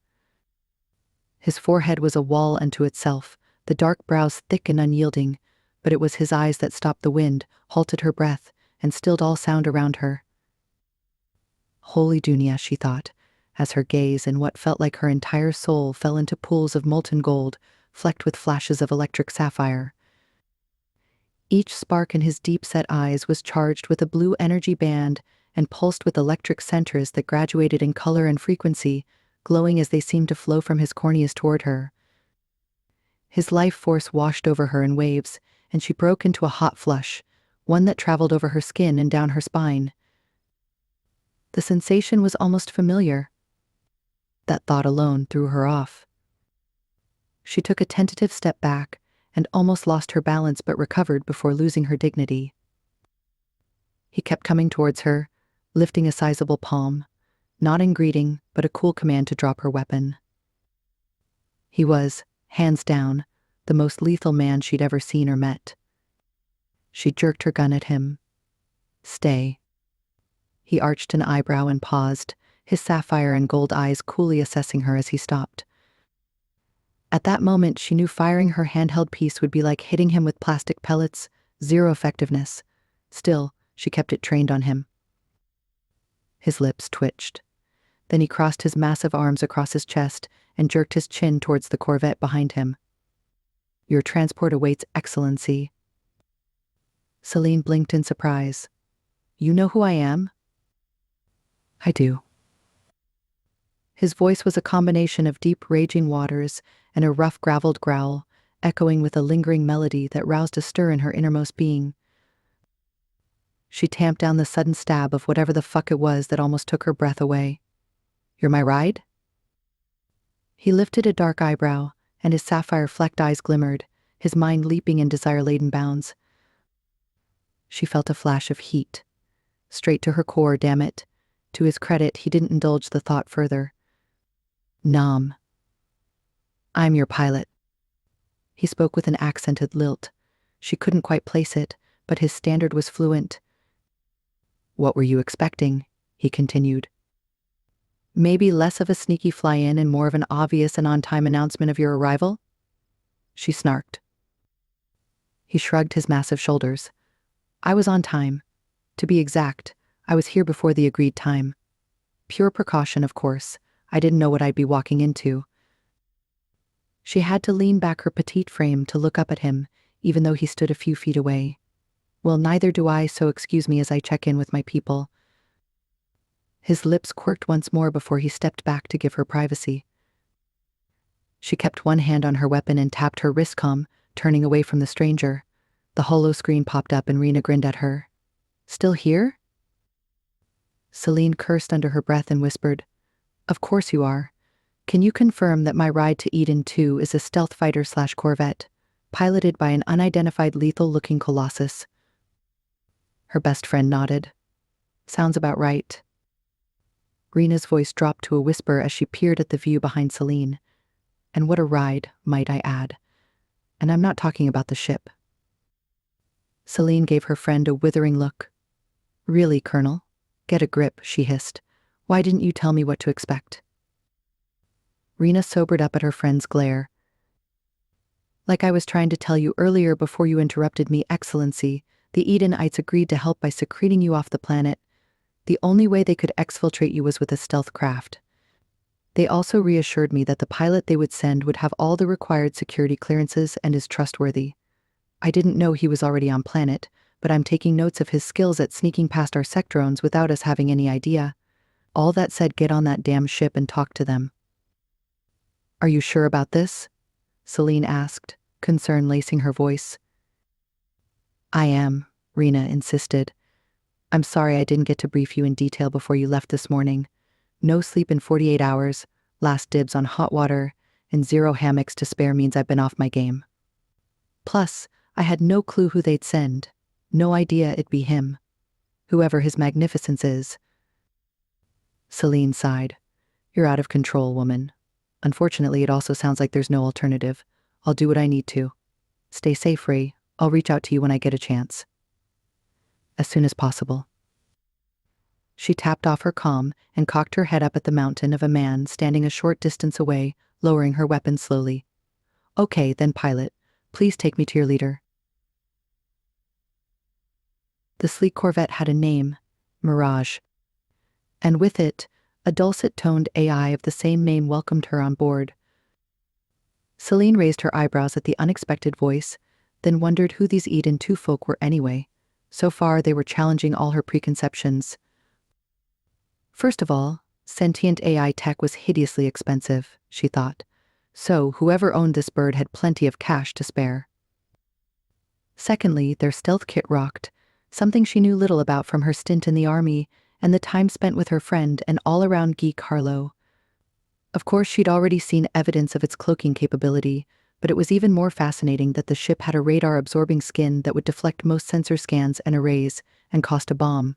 His forehead was a wall unto itself, the dark brows thick and unyielding, but it was his eyes that stopped the wind, halted her breath, and stilled all sound around her. Holy Dunya, she thought, as her gaze and what felt like her entire soul fell into pools of molten gold, flecked with flashes of electric sapphire. Each spark in his deep-set eyes was charged with a blue energy band and pulsed with electric centers that graduated in color and frequency, glowing as they seemed to flow from his corneas toward her. His life force washed over her in waves, and she broke into a hot flush, one that traveled over her skin and down her spine. The sensation was almost familiar. That thought alone threw her off. She took a tentative step back and almost lost her balance but recovered before losing her dignity. He kept coming towards her, lifting a sizable palm, not in greeting, but a cool command to drop her weapon. He was, hands down, the most lethal man she'd ever seen or met. She jerked her gun at him. Stay. He arched an eyebrow and paused, his sapphire and gold eyes coolly assessing her as he stopped. At that moment, she knew firing her handheld piece would be like hitting him with plastic pellets, zero effectiveness. Still, she kept it trained on him. His lips twitched. Then he crossed his massive arms across his chest and jerked his chin towards the Corvette behind him. Your transport awaits, Excellency. Celine blinked in surprise. You know who I am? I do. His voice was a combination of deep raging waters and a rough graveled growl, echoing with a lingering melody that roused a stir in her innermost being. She tamped down the sudden stab of whatever the fuck it was that almost took her breath away. You're my ride? He lifted a dark eyebrow, and his sapphire-flecked eyes glimmered, his mind leaping in desire-laden bounds. She felt a flash of heat. Straight to her core, damn it. To his credit, he didn't indulge the thought further. Nom. I'm your pilot. He spoke with an accented lilt. She couldn't quite place it, but his standard was fluent. What were you expecting? He continued. Maybe less of a sneaky fly-in and more of an obvious and on-time announcement of your arrival? She snarked. He shrugged his massive shoulders. I was on time. To be exact, I was here before the agreed time. Pure precaution, of course. I didn't know what I'd be walking into. She had to lean back her petite frame to look up at him, even though he stood a few feet away. Well, neither do I, so excuse me as I check in with my people. His lips quirked once more before he stepped back to give her privacy. She kept one hand on her weapon and tapped her wristcom, turning away from the stranger. The holo screen popped up and Rena grinned at her. Still here? Celine cursed under her breath and whispered, Of course you are. Can you confirm that my ride to Eden 2 is a stealth fighter/corvette, piloted by an unidentified lethal-looking colossus? Her best friend nodded. Sounds about right. Rena's voice dropped to a whisper as she peered at the view behind Celine. And what a ride, might I add. And I'm not talking about the ship. Celine gave her friend a withering look. Really, Colonel? Get a grip, she hissed. Why didn't you tell me what to expect? Rena sobered up at her friend's glare. Like I was trying to tell you earlier before you interrupted me, Excellency, the Edenites agreed to help by secreting you off the planet. The only way they could exfiltrate you was with a stealth craft. They also reassured me that the pilot they would send would have all the required security clearances and is trustworthy. I didn't know he was already on planet, but I'm taking notes of his skills at sneaking past our sectrons without us having any idea. All that said, get on that damn ship and talk to them. Are you sure about this? Celine asked, concern lacing her voice. I am, Rena insisted. I'm sorry I didn't get to brief you in detail before you left this morning. No sleep in 48 hours, last dibs on hot water, and 0 hammocks to spare means I've been off my game. Plus, I had no clue who they'd send. No idea it'd be him. Whoever his magnificence is. Celine sighed. You're out of control, woman. Unfortunately, it also sounds like there's no alternative. I'll do what I need to. Stay safe, Ray. I'll reach out to you when I get a chance. As soon as possible. She tapped off her comm and cocked her head up at the mountain of a man standing a short distance away, lowering her weapon slowly. Okay, then pilot. Please take me to your leader. The sleek Corvette had a name, Mirage. And with it, a dulcet-toned AI of the same name welcomed her on board. Celine raised her eyebrows at the unexpected voice, then wondered who these Eden 2 folk were anyway. So far, they were challenging all her preconceptions. First of all, sentient AI tech was hideously expensive, she thought. So, whoever owned this bird had plenty of cash to spare. Secondly, their stealth kit rocked, something she knew little about from her stint in the army and the time spent with her friend and all-around geek Harlow. Of course, she'd already seen evidence of its cloaking capability, but it was even more fascinating that the ship had a radar-absorbing skin that would deflect most sensor scans and arrays and cost a bomb.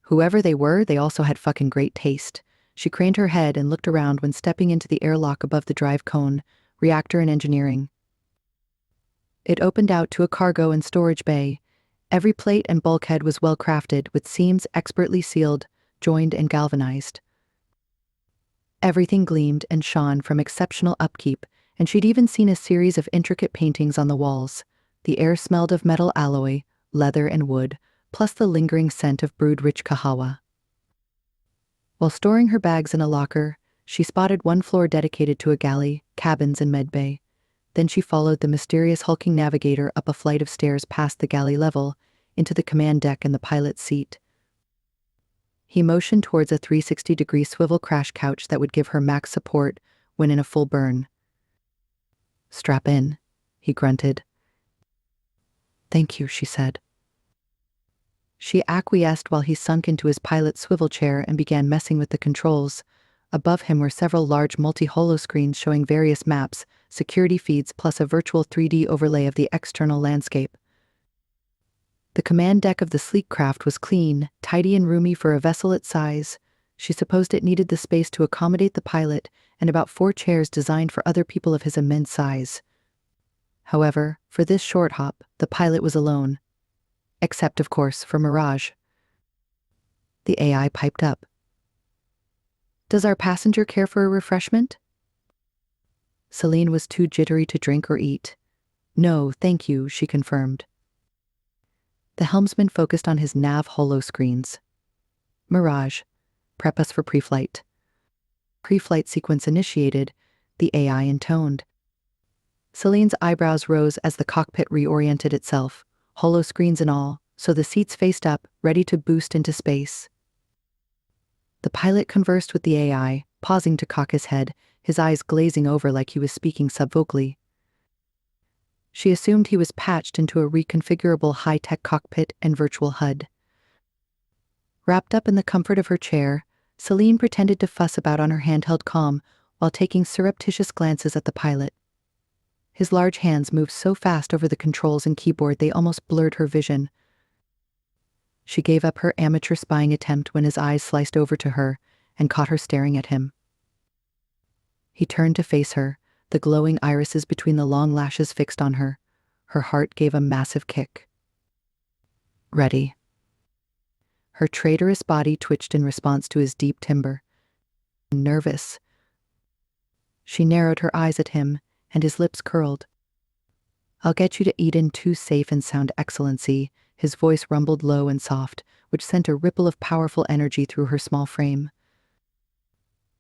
Whoever they were, they also had fucking great taste. She craned her head and looked around when stepping into the airlock above the drive cone, reactor and engineering. It opened out to a cargo and storage bay. Every plate and bulkhead was well crafted, with seams expertly sealed, joined and galvanized. Everything gleamed and shone from exceptional upkeep, and she'd even seen a series of intricate paintings on the walls. The air smelled of metal alloy, leather and wood, plus the lingering scent of brewed rich kahawa. While storing her bags in a locker, she spotted one floor dedicated to a galley, cabins and medbay. Then she followed the mysterious hulking navigator up a flight of stairs past the galley level, into the command deck and the pilot's seat. He motioned towards a 360-degree swivel crash couch that would give her max support when in a full burn. Strap in, he grunted. Thank you, she said. She acquiesced while he sunk into his pilot's swivel chair and began messing with the controls. Above him were several large multi-holo screens showing various maps, security feeds plus a virtual 3D overlay of the external landscape. The command deck of the sleek craft was clean, tidy and roomy for a vessel its size. She supposed it needed the space to accommodate the pilot and about 4 chairs designed for other people of his immense size. However, for this short hop, the pilot was alone. Except, of course, for Mirage. The AI piped up. Does our passenger care for a refreshment? Celine was too jittery to drink or eat. No, thank you, she confirmed. The helmsman focused on his nav holo screens. Mirage, prep us for pre-flight. Pre-flight sequence initiated, the AI intoned. Celine's eyebrows rose as the cockpit reoriented itself, holo screens and all, so the seats faced up, ready to boost into space. The pilot conversed with the AI, pausing to cock his head, his eyes glazing over like he was speaking subvocally. She assumed he was patched into a reconfigurable high-tech cockpit and virtual HUD. Wrapped up in the comfort of her chair, Celine pretended to fuss about on her handheld comm while taking surreptitious glances at the pilot. His large hands moved so fast over the controls and keyboard they almost blurred her vision. She gave up her amateur spying attempt when his eyes sliced over to her and caught her staring at him. He turned to face her, the glowing irises between the long lashes fixed on her. Her heart gave a massive kick. Ready. Her traitorous body twitched in response to his deep timbre. Nervous. She narrowed her eyes at him, and his lips curled. I'll get you to Eden 2 safe and sound, Excellency. His voice rumbled low and soft, which sent a ripple of powerful energy through her small frame.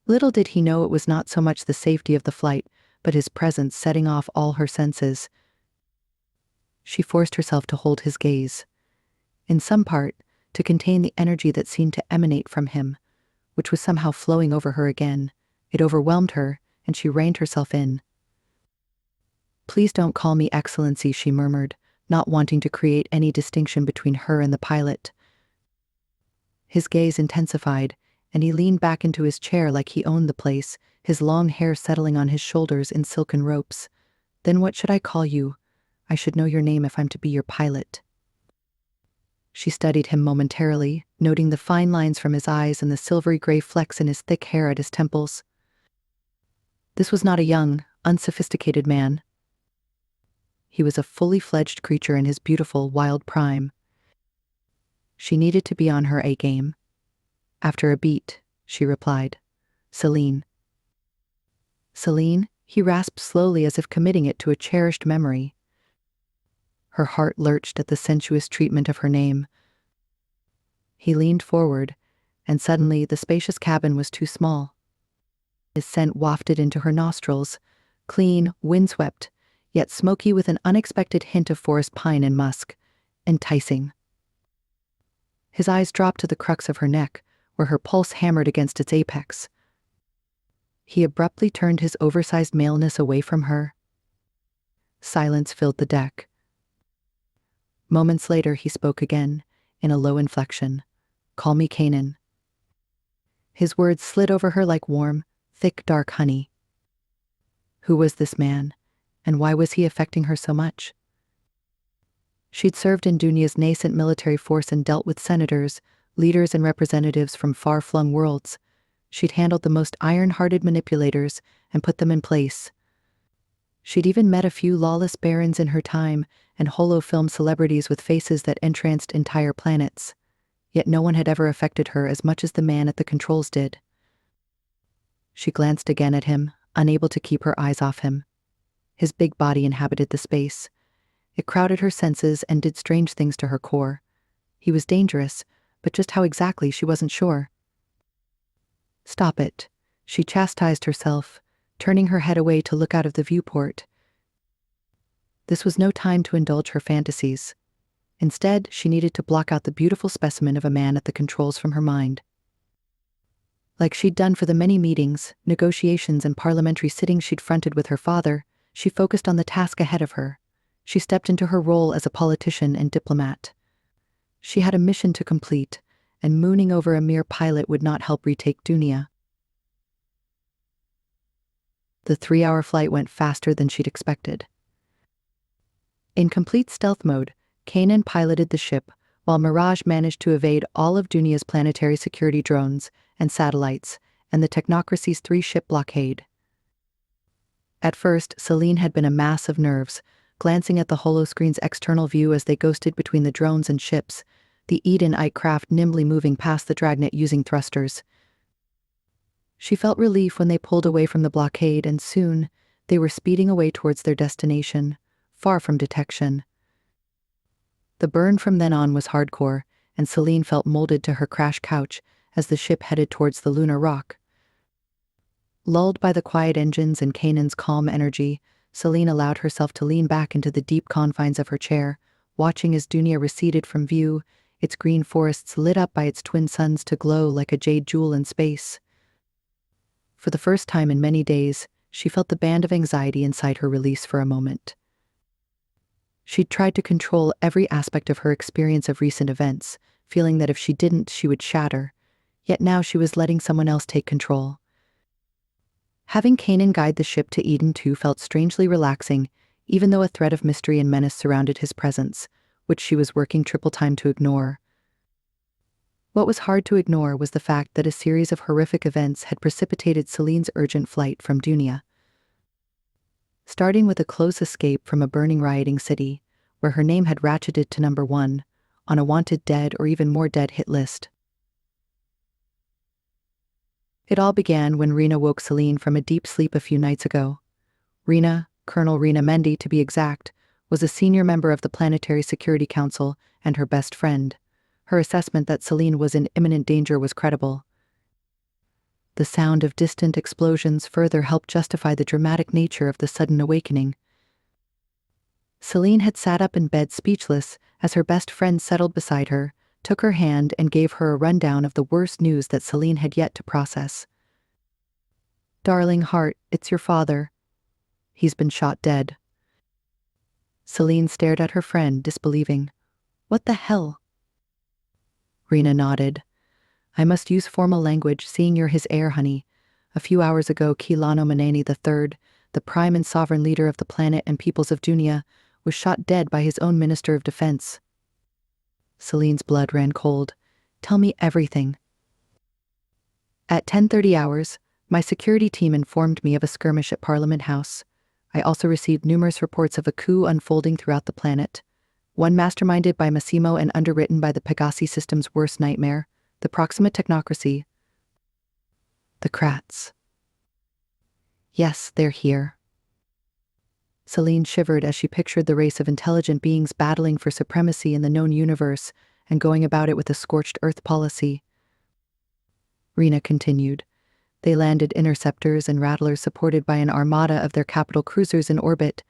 Little did he know it was not so much the safety of the flight, but his presence setting off all her senses. She forced herself to hold his gaze. In some part, to contain the energy that seemed to emanate from him, which was somehow flowing over her again. It overwhelmed her, and she reined herself in. Please don't call me Excellency, she murmured, not wanting to create any distinction between her and the pilot. His gaze intensified, and he leaned back into his chair like he owned the place, his long hair settling on his shoulders in silken ropes. "Then what should I call you? I should know your name if I'm to be your pilot." She studied him momentarily, noting the fine lines from his eyes and the silvery gray flecks in his thick hair at his temples. This was not a young, unsophisticated man. He was a fully fledged creature in his beautiful, wild prime. She needed to be on her A-game. After a beat, she replied, "Celine." "Celine?" he rasped slowly as if committing it to a cherished memory. Her heart lurched at the sensuous treatment of her name. He leaned forward, and suddenly the spacious cabin was too small. His scent wafted into her nostrils, clean, windswept, yet smoky with an unexpected hint of forest pine and musk, enticing. His eyes dropped to the crux of her neck, where her pulse hammered against its apex. He abruptly turned his oversized maleness away from her. Silence filled the deck. Moments later he spoke again, in a low inflection. "Call me Kanan." His words slid over her like warm, thick, dark honey. Who was this man, and why was he affecting her so much? She'd served in Dunia's nascent military force and dealt with senators, leaders and representatives from far-flung worlds. She'd handled the most iron-hearted manipulators and put them in place. She'd even met a few lawless barons in her time and holo-film celebrities with faces that entranced entire planets. Yet no one had ever affected her as much as the man at the controls did. She glanced again at him, unable to keep her eyes off him. His big body inhabited the space. It crowded her senses and did strange things to her core. He was dangerous, but just how exactly she wasn't sure. "Stop it," she chastised herself, turning her head away to look out of the viewport. This was no time to indulge her fantasies. Instead, she needed to block out the beautiful specimen of a man at the controls from her mind. Like she'd done for the many meetings, negotiations, and parliamentary sittings she'd fronted with her father, she focused on the task ahead of her. She stepped into her role as a politician and diplomat. She had a mission to complete, and mooning over a mere pilot would not help retake Dunia. The 3-hour flight went faster than she'd expected. In complete stealth mode, Kanan piloted the ship, while Mirage managed to evade all of Dunia's planetary security drones and satellites, and the technocracy's 3-ship blockade. At first, Celine had been a mass of nerves, glancing at the holoscreen's external view as they ghosted between the drones and ships, the Edenite craft nimbly moving past the dragnet using thrusters. She felt relief when they pulled away from the blockade, and soon, they were speeding away towards their destination, far from detection. The burn from then on was hardcore, and Celine felt molded to her crash couch as the ship headed towards the lunar rock. Lulled by the quiet engines and Kanan's calm energy, Celine allowed herself to lean back into the deep confines of her chair, watching as Dunia receded from view, its green forests lit up by its twin suns to glow like a jade jewel in space. For the first time in many days, she felt the band of anxiety inside her release for a moment. She'd tried to control every aspect of her experience of recent events, feeling that if she didn't, she would shatter. Yet now she was letting someone else take control. Having Kanan guide the ship to Eden 2 felt strangely relaxing, even though a threat of mystery and menace surrounded his presence, which she was working triple time to ignore. What was hard to ignore was the fact that a series of horrific events had precipitated Celine's urgent flight from Dunia. Starting with a close escape from a burning rioting city, where her name had ratcheted to number 1, on a wanted dead or even more dead hit list. It all began when Rena woke Celine from a deep sleep a few nights ago. Rena, Colonel Rena Mendy to be exact, was a senior member of the Planetary Security Council and her best friend. Her assessment that Celine was in imminent danger was credible. The sound of distant explosions further helped justify the dramatic nature of the sudden awakening. Celine had sat up in bed speechless as her best friend settled beside her, took her hand and gave her a rundown of the worst news that Celine had yet to process. "Darling heart, it's your father. He's been shot dead." Celine stared at her friend, disbelieving. "What the hell?" Rena nodded. I must use formal language, seeing you're his heir, honey. A few hours ago, Kilano Manani III, the prime and sovereign leader of the planet and peoples of Dunia, was shot dead by his own Minister of Defense. Celine's blood ran cold. Tell me everything. At 10:30 hours, my security team informed me of a skirmish at Parliament House. I also received numerous reports of a coup unfolding throughout the planet. One masterminded by Massimo and underwritten by the Pegasi system's worst nightmare, the Proxima technocracy. The Krats. Yes, they're here. Celine shivered as she pictured the race of intelligent beings battling for supremacy in the known universe and going about it with a scorched earth policy. Rena continued. They landed interceptors and rattlers supported by an armada of their capital cruisers in orbit.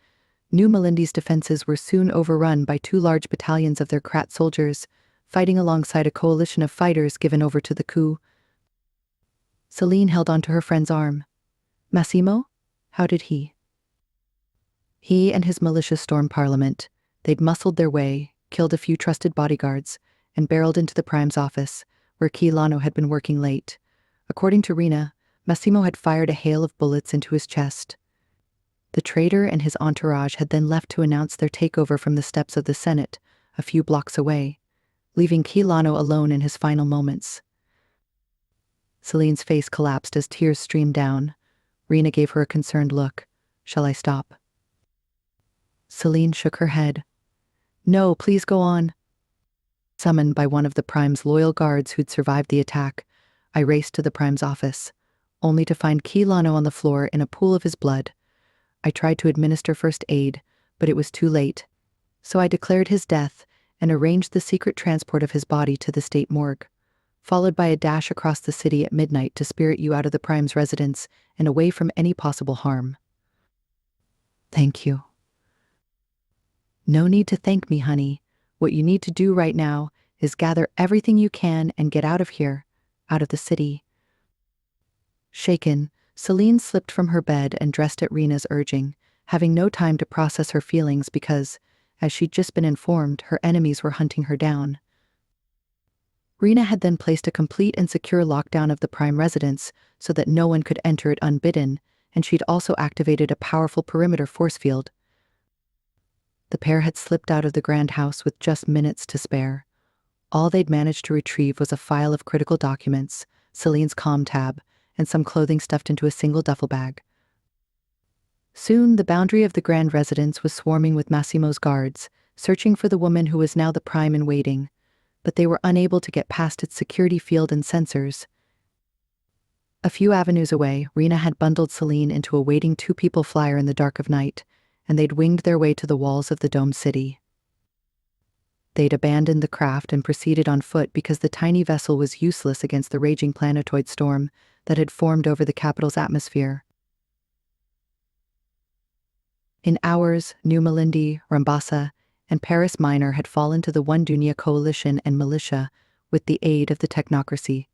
New Melindi's defenses were soon overrun by 2 large battalions of their Krat soldiers, fighting alongside a coalition of fighters given over to the coup. Celine held onto her friend's arm. Massimo? How did he? He and his militia stormed Parliament. They'd muscled their way, killed a few trusted bodyguards, and barreled into the Prime's office, where Kilano had been working late. According to Rena, Massimo had fired a hail of bullets into his chest. The traitor and his entourage had then left to announce their takeover from the steps of the Senate, a few blocks away, leaving Kilano alone in his final moments. Celine's face collapsed as tears streamed down. Rena gave her a concerned look. Shall I stop? Celine shook her head. No, please go on. Summoned by one of the Prime's loyal guards who'd survived the attack, I raced to the Prime's office, only to find Kilano on the floor in a pool of his blood. I tried to administer first aid, but it was too late, so I declared his death and arranged the secret transport of his body to the state morgue, followed by a dash across the city at midnight to spirit you out of the Prime's residence and away from any possible harm. Thank you. No need to thank me, honey. What you need to do right now is gather everything you can and get out of here, out of the city. Shaken, Celine slipped from her bed and dressed at Rena's urging, having no time to process her feelings because, as she'd just been informed, her enemies were hunting her down. Rena had then placed a complete and secure lockdown of the Prime residence so that no one could enter it unbidden, and she'd also activated a powerful perimeter force field. The pair had slipped out of the grand house with just minutes to spare. All they'd managed to retrieve was a file of critical documents, Celine's comm tab, and some clothing stuffed into a single duffel bag. Soon, the boundary of the grand residence was swarming with Massimo's guards, searching for the woman who was now the Prime in waiting, but they were unable to get past its security field and sensors. A few avenues away, Rena had bundled Celine into a waiting 2-people flyer in the dark of night, and they'd winged their way to the walls of the domed city. They'd abandoned the craft and proceeded on foot because the tiny vessel was useless against the raging planetoid storm that had formed over the capital's atmosphere. In hours, New Malindi, Rambasa, and Paris Minor had fallen to the One Dunia coalition and militia with the aid of the technocracy.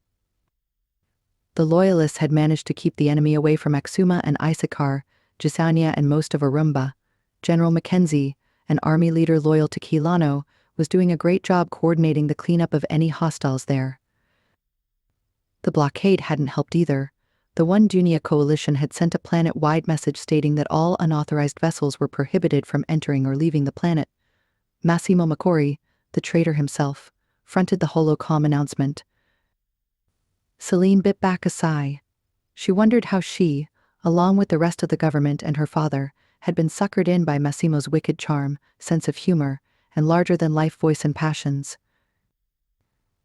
The Loyalists had managed to keep the enemy away from Axuma and Issacar, Gisania and most of Arumba. General Mackenzie, an army leader loyal to Kilano, was doing a great job coordinating the cleanup of any hostiles there. The blockade hadn't helped either. The One Dunia coalition had sent a planet-wide message stating that all unauthorized vessels were prohibited from entering or leaving the planet. Massimo Macori, the traitor himself, fronted the holocom announcement. Celine bit back a sigh. She wondered how she, along with the rest of the government and her father, had been suckered in by Massimo's wicked charm, sense of humor, and larger-than-life voice and passions.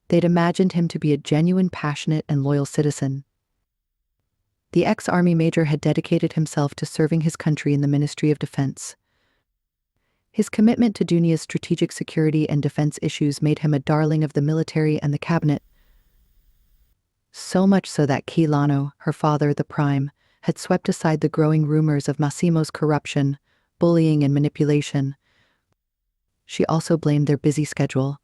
They'd imagined him to be a genuine, passionate, and loyal citizen. The ex-army major had dedicated himself to serving his country in the Ministry of Defense. His commitment to Dunia's strategic security and defense issues made him a darling of the military and the cabinet. So much so that Kilano, her father, the Prime, had swept aside the growing rumors of Massimo's corruption, bullying, and manipulation. She also blamed their busy schedule.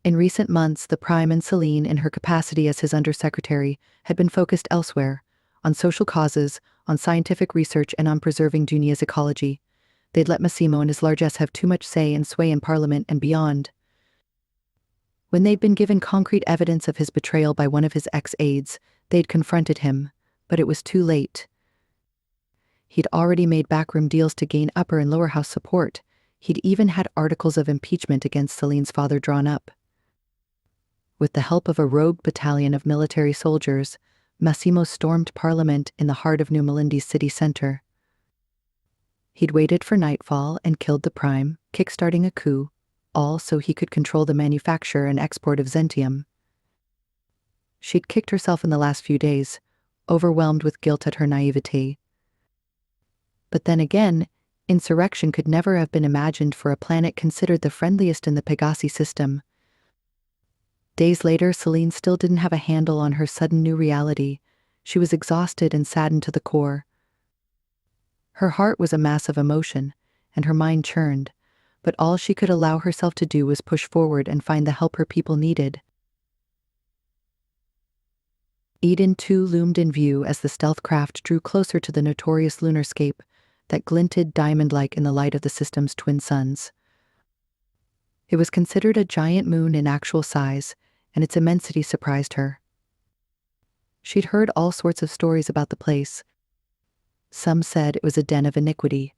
In recent months, the Prime and Celine, in her capacity as his undersecretary, had been focused elsewhere, on social causes, on scientific research, and on preserving Dunia's ecology. They'd let Massimo and his largesse have too much say and sway in Parliament and beyond. When they'd been given concrete evidence of his betrayal by one of his ex-aides, they'd confronted him, but it was too late. He'd already made backroom deals to gain upper and lower house support. He'd even had articles of impeachment against Celine's father drawn up. With the help of a rogue battalion of military soldiers, Massimo stormed Parliament in the heart of New Melindi's city center. He'd waited for nightfall and killed the Prime, kickstarting a coup, all so he could control the manufacture and export of Zentium. She'd kicked herself in the last few days, overwhelmed with guilt at her naivete. But then again, insurrection could never have been imagined for a planet considered the friendliest in the Pegasi system. Days later, Celine still didn't have a handle on her sudden new reality. She was exhausted and saddened to the core. Her heart was a mass of emotion, and her mind churned, but all she could allow herself to do was push forward and find the help her people needed. Eden 2 loomed in view as the stealth craft drew closer to the notorious lunarscape that glinted diamond-like in the light of the system's twin suns. It was considered a giant moon in actual size, and its immensity surprised her. She'd heard all sorts of stories about the place. Some said it was a den of iniquity,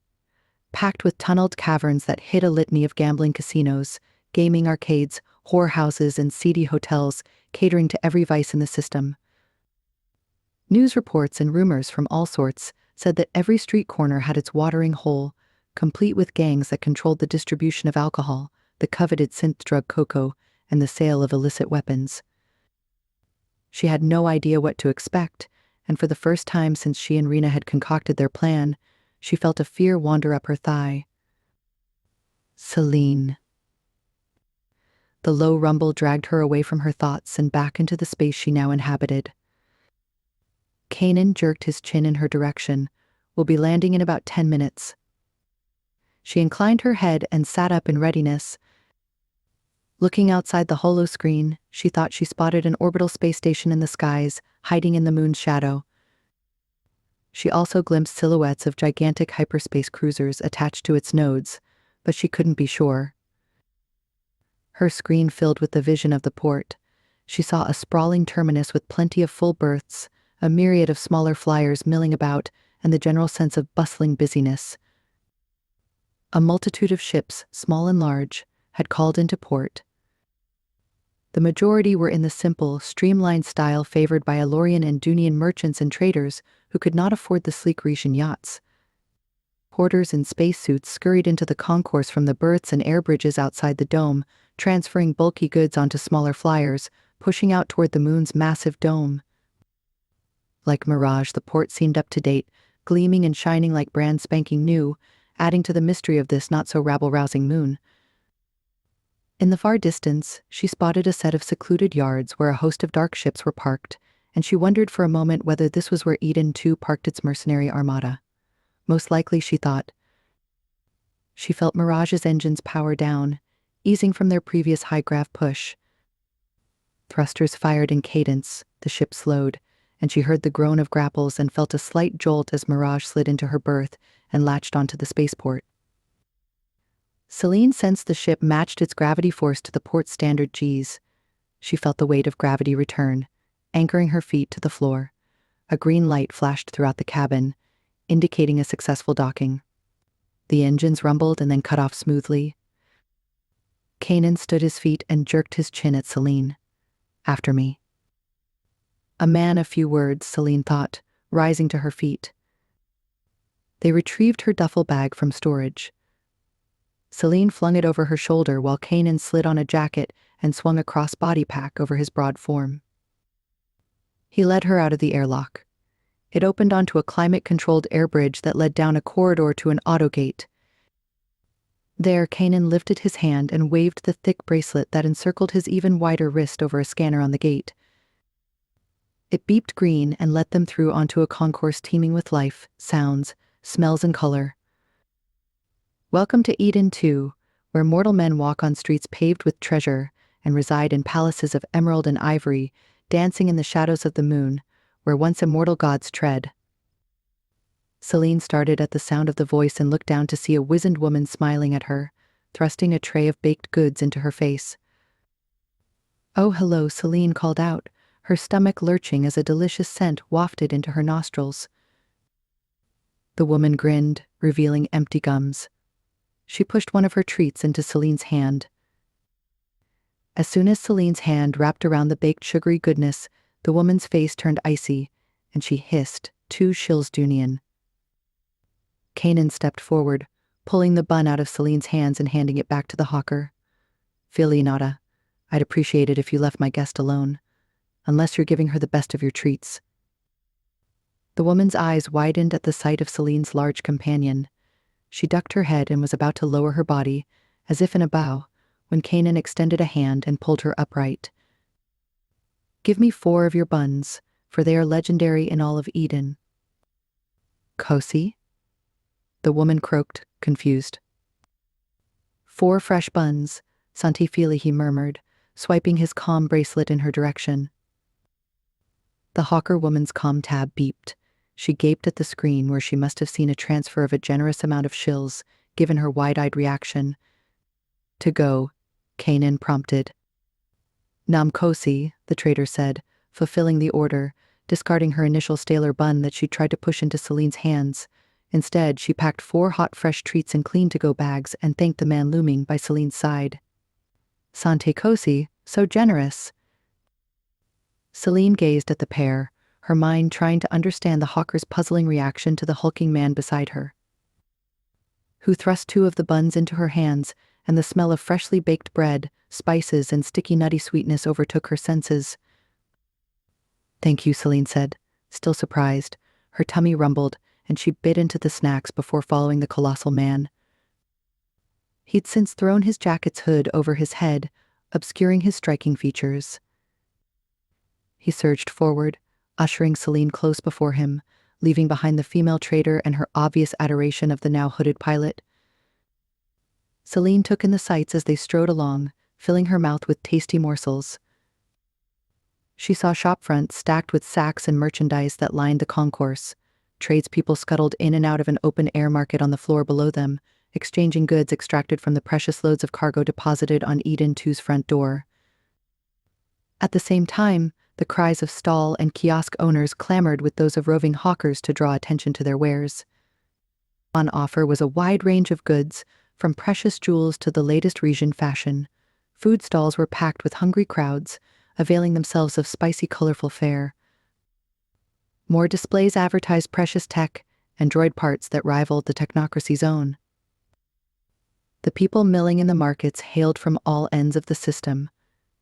packed with tunneled caverns that hid a litany of gambling casinos, gaming arcades, whorehouses, and seedy hotels catering to every vice in the system. News reports and rumors from all sorts said that every street corner had its watering hole, complete with gangs that controlled the distribution of alcohol, the coveted synth drug cocoa, and the sale of illicit weapons. She had no idea what to expect, and for the first time since she and Rena had concocted their plan, she felt a fear wander up her thigh. Celine. The low rumble dragged her away from her thoughts and back into the space she now inhabited. Kanan jerked his chin in her direction. "We'll be landing in about 10 minutes. She inclined her head and sat up in readiness. Looking outside the holo screen, she thought she spotted an orbital space station in the skies, hiding in the moon's shadow. She also glimpsed silhouettes of gigantic hyperspace cruisers attached to its nodes, but she couldn't be sure. Her screen filled with the vision of the port. She saw a sprawling terminus with plenty of full berths, a myriad of smaller flyers milling about, and the general sense of bustling busyness. A multitude of ships, small and large, had called into port. The majority were in the simple, streamlined style favored by Alurian and Dunian merchants and traders who could not afford the sleek Grecian yachts. Porters in spacesuits scurried into the concourse from the berths and air bridges outside the dome, transferring bulky goods onto smaller flyers, pushing out toward the moon's massive dome. Like Mirage, the port seemed up to date, gleaming and shining like brand spanking new, adding to the mystery of this not-so-rabble-rousing moon. In the far distance, she spotted a set of secluded yards where a host of dark ships were parked, and she wondered for a moment whether this was where Eden 2 parked its mercenary armada. Most likely, she thought. She felt Mirage's engines power down, easing from their previous high-grav push. Thrusters fired in cadence, the ship slowed, and she heard the groan of grapples and felt a slight jolt as Mirage slid into her berth and latched onto the spaceport. Celine sensed the ship matched its gravity force to the port's standard Gs. She felt the weight of gravity return, anchoring her feet to the floor. A green light flashed throughout the cabin, indicating a successful docking. The engines rumbled and then cut off smoothly. Kanan stood his feet and jerked his chin at Celine. "After me." A man of few words, Celine thought, rising to her feet. They retrieved her duffel bag from storage. Celine flung it over her shoulder while Kanan slid on a jacket and swung a cross-body pack over his broad form. He led her out of the airlock. It opened onto a climate-controlled air bridge that led down a corridor to an autogate. There, Kanan lifted his hand and waved the thick bracelet that encircled his even wider wrist over a scanner on the gate. It beeped green and let them through onto a concourse teeming with life, sounds, smells, and color. Welcome to Eden 2, where mortal men walk on streets paved with treasure and reside in palaces of emerald and ivory, dancing in the shadows of the moon, where once immortal gods tread. Celine started at the sound of the voice and looked down to see a wizened woman smiling at her, thrusting a tray of baked goods into her face. Oh, hello, Celine called out, her stomach lurching as a delicious scent wafted into her nostrils. The woman grinned, revealing empty gums. She pushed one of her treats into Celine's hand. As soon as Celine's hand wrapped around the baked sugary goodness, the woman's face turned icy, and she hissed, 2 shills Dunian. Kanan stepped forward, pulling the bun out of Celine's hands and handing it back to the hawker. Filianata, I'd appreciate it if you left my guest alone, unless you're giving her the best of your treats. The woman's eyes widened at the sight of Celine's large companion. She ducked her head and was about to lower her body, as if in a bow, when Kanan extended a hand and pulled her upright. Give me 4 of your buns, for they are legendary in all of Eden. Kosi? The woman croaked, confused. 4 fresh buns, Santifili, he murmured, swiping his comm bracelet in her direction. The hawker woman's comm tab beeped. She gaped at the screen where she must have seen a transfer of a generous amount of shills, given her wide-eyed reaction. To go, Kanan prompted. Namkosi, the trader said, fulfilling the order, discarding her initial staler bun that she'd tried to push into Celine's hands. Instead, she packed 4 hot fresh treats in clean-to-go bags and thanked the man looming by Celine's side. Sante Kosi, so generous. Celine gazed at the pair, her mind trying to understand the hawker's puzzling reaction to the hulking man beside her, who thrust 2 of the buns into her hands, and the smell of freshly baked bread, spices, and sticky nutty sweetness overtook her senses. Thank you, Celine said, still surprised. Her tummy rumbled, and she bit into the snacks before following the colossal man. He'd since thrown his jacket's hood over his head, obscuring his striking features. He surged forward, ushering Celine close before him, leaving behind the female trader and her obvious adoration of the now hooded pilot. Celine took in the sights as they strode along, filling her mouth with tasty morsels. She saw shopfronts stacked with sacks and merchandise that lined the concourse. Tradespeople scuttled in and out of an open-air market on the floor below them, exchanging goods extracted from the precious loads of cargo deposited on Eden 2's front door. At the same time, the cries of stall and kiosk owners clamored with those of roving hawkers to draw attention to their wares. On offer was a wide range of goods, from precious jewels to the latest Regent fashion. Food stalls were packed with hungry crowds, availing themselves of spicy, colorful fare. More displays advertised precious tech and droid parts that rivaled the technocracy's own. The people milling in the markets hailed from all ends of the system.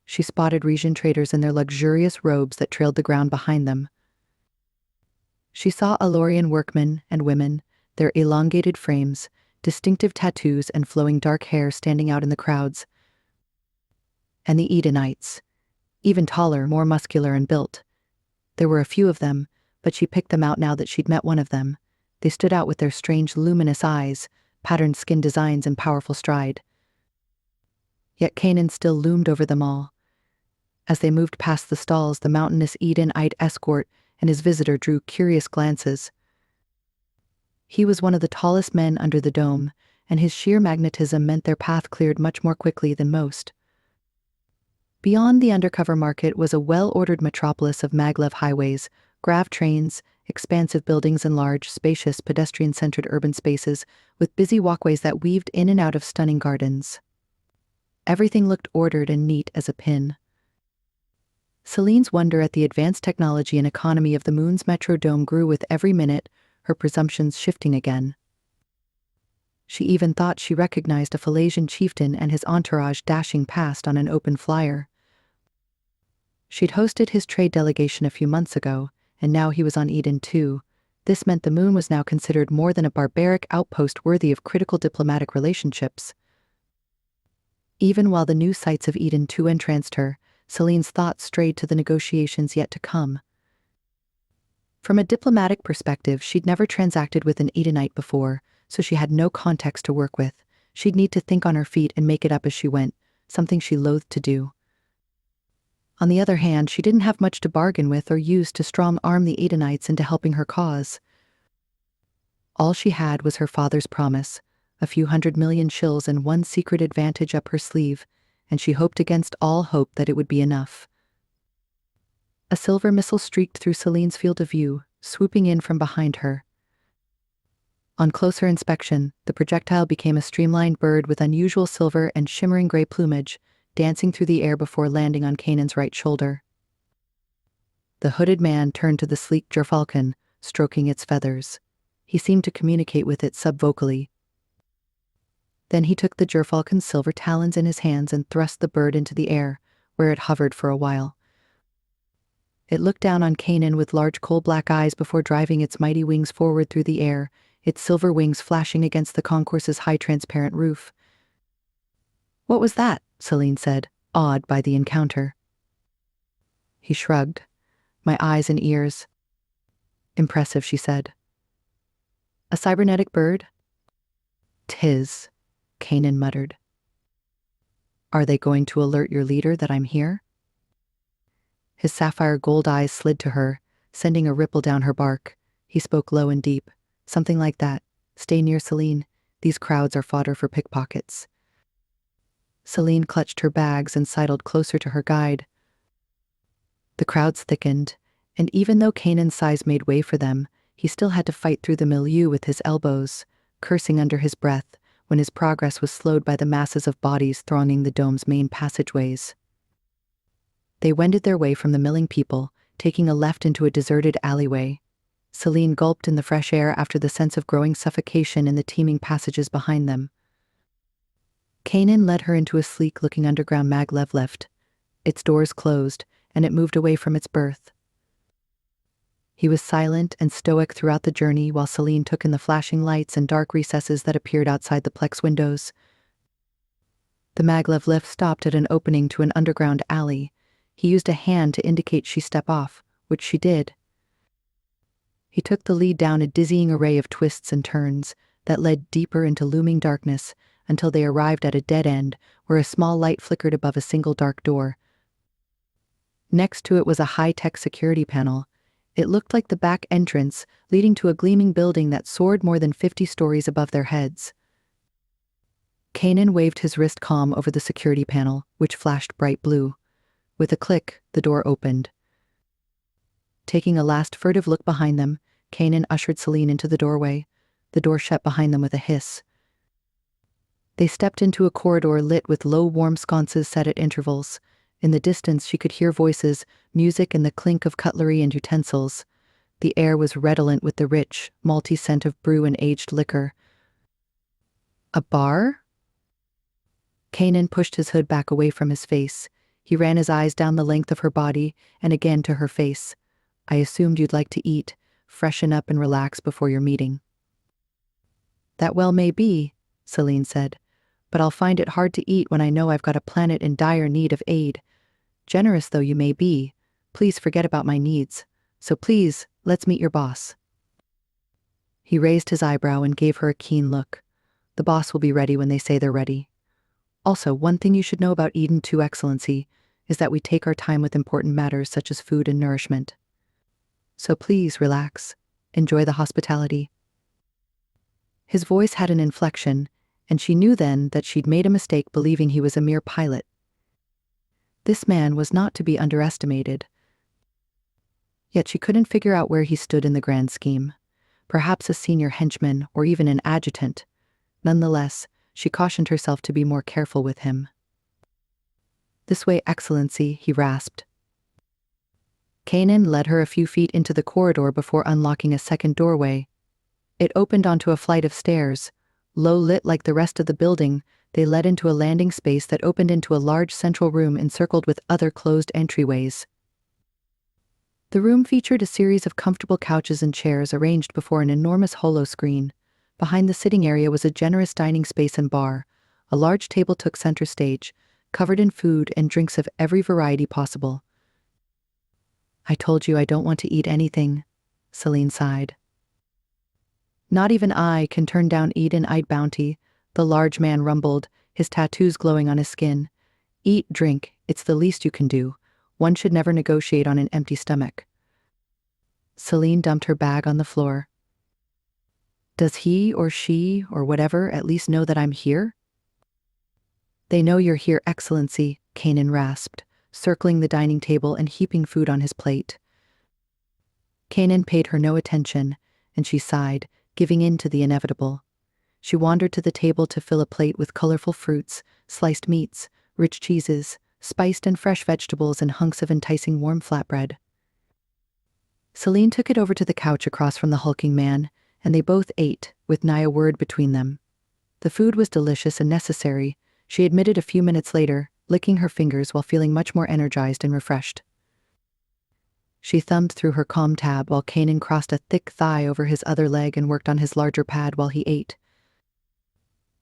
She spotted Regent traders in their luxurious robes that trailed the ground behind them. She saw Allurian workmen and women, their elongated frames, distinctive tattoos and flowing dark hair standing out in the crowds. And the Edenites, even taller, more muscular and built. There were a few of them, but she picked them out now that she'd met one of them. They stood out with their strange, luminous eyes, patterned skin designs and powerful stride. Yet Kanan still loomed over them all. As they moved past the stalls, the mountainous Eden-eyed escort and his visitor drew curious glances. He was one of the tallest men under the dome, and his sheer magnetism meant their path cleared much more quickly than most. Beyond the undercover market was a well-ordered metropolis of maglev highways, grav trains, expansive buildings and large, spacious, pedestrian-centered urban spaces with busy walkways that weaved in and out of stunning gardens. Everything looked ordered and neat as a pin. Celine's wonder at the advanced technology and economy of the moon's metro dome grew with every minute, her presumptions shifting again. She even thought she recognized a Phalasian chieftain and his entourage dashing past on an open flyer. She'd hosted his trade delegation a few months ago, and now he was on Eden too. This meant the moon was now considered more than a barbaric outpost worthy of critical diplomatic relationships. Even while the new sights of Eden 2 entranced her, Celine's thoughts strayed to the negotiations yet to come. From a diplomatic perspective, she'd never transacted with an Edenite before, so she had no context to work with. She'd need to think on her feet and make it up as she went, something she loathed to do. On the other hand, she didn't have much to bargain with or use to strong-arm the Edenites into helping her cause. All she had was her father's promise, a few 100 million shills and one secret advantage up her sleeve, and she hoped against all hope that it would be enough. A silver missile streaked through Celine's field of view, swooping in from behind her. On closer inspection, the projectile became a streamlined bird with unusual silver and shimmering gray plumage, dancing through the air before landing on Kanan's right shoulder. The hooded man turned to the sleek gerfalcon, stroking its feathers. He seemed to communicate with it subvocally. Then he took the gerfalcon's silver talons in his hands and thrust the bird into the air, where it hovered for a while. It looked down on Kanan with large coal-black eyes before driving its mighty wings forward through the air, its silver wings flashing against the concourse's high transparent roof. "What was that?" Celine said, awed by the encounter. He shrugged. "My eyes and ears." "Impressive," she said. "A cybernetic bird?" "'Tis," Kanan muttered. "Are they going to alert your leader that I'm here?" His sapphire gold eyes slid to her, sending a ripple down her bark. He spoke low and deep, something like that. "Stay near Celine. These crowds are fodder for pickpockets." Celine clutched her bags and sidled closer to her guide. The crowds thickened, and even though Kanan's size made way for them, he still had to fight through the milieu with his elbows, cursing under his breath when his progress was slowed by the masses of bodies thronging the dome's main passageways. They wended their way from the milling people, taking a left into a deserted alleyway. Celine gulped in the fresh air after the sense of growing suffocation in the teeming passages behind them. Kanan led her into a sleek-looking underground maglev lift. Its doors closed, and it moved away from its berth. He was silent and stoic throughout the journey while Celine took in the flashing lights and dark recesses that appeared outside the plex windows. The maglev lift stopped at an opening to an underground alley. He used a hand to indicate she step off, which she did. He took the lead down a dizzying array of twists and turns that led deeper into looming darkness until they arrived at a dead end where a small light flickered above a single dark door. Next to it was a high-tech security panel. It looked like the back entrance leading to a gleaming building that soared more than 50 stories above their heads. Kanan waved his wrist calm over the security panel, which flashed bright blue. With a click, the door opened. Taking a last furtive look behind them, Kanan ushered Celine into the doorway. The door shut behind them with a hiss. They stepped into a corridor lit with low, warm sconces set at intervals. In the distance, she could hear voices, music, and the clink of cutlery and utensils. The air was redolent with the rich, malty scent of brew and aged liquor. "A bar?" Kanan pushed his hood back away from his face. He ran his eyes down the length of her body and again to her face. "I assumed you'd like to eat, freshen up and relax before your meeting." "That well may be," Celine said, "but I'll find it hard to eat when I know I've got a planet in dire need of aid. Generous though you may be, please forget about my needs. So please, let's meet your boss." He raised his eyebrow and gave her a keen look. "The boss will be ready when they say they're ready. Also, one thing you should know about Eden 2 Excellency is that we take our time with important matters such as food and nourishment. So please relax. Enjoy the hospitality." His voice had an inflection, and she knew then that she'd made a mistake believing he was a mere pilot. This man was not to be underestimated. Yet she couldn't figure out where he stood in the grand scheme. Perhaps a senior henchman or even an adjutant. Nonetheless, she cautioned herself to be more careful with him. "This way, Excellency," he rasped. Kanan led her a few feet into the corridor before unlocking a second doorway. It opened onto a flight of stairs. Low lit like the rest of the building, they led into a landing space that opened into a large central room encircled with other closed entryways. The room featured a series of comfortable couches and chairs arranged before an enormous holo screen. Behind the sitting area was a generous dining space and bar. A large table took center stage, covered in food and drinks of every variety possible. "I told you I don't want to eat anything," Celine sighed. "Not even I can turn down Eden-eyed bounty," the large man rumbled, his tattoos glowing on his skin. "Eat, drink, it's the least you can do. One should never negotiate on an empty stomach." Celine dumped her bag on the floor. "Does he or she or whatever at least know that I'm here?" They know you're here, Excellency, Kanan rasped, circling the dining table and heaping food on his plate. Kanan paid her no attention, and she sighed, giving in to the inevitable. She wandered to the table to fill a plate with colorful fruits, sliced meats, rich cheeses, spiced and fresh vegetables, and hunks of enticing warm flatbread. Celine took it over to the couch across from the hulking man, and they both ate, with nigh a word between them. The food was delicious and necessary, she admitted a few minutes later, licking her fingers while feeling much more energized and refreshed. She thumbed through her calm tab while Kanan crossed a thick thigh over his other leg and worked on his larger pad while he ate.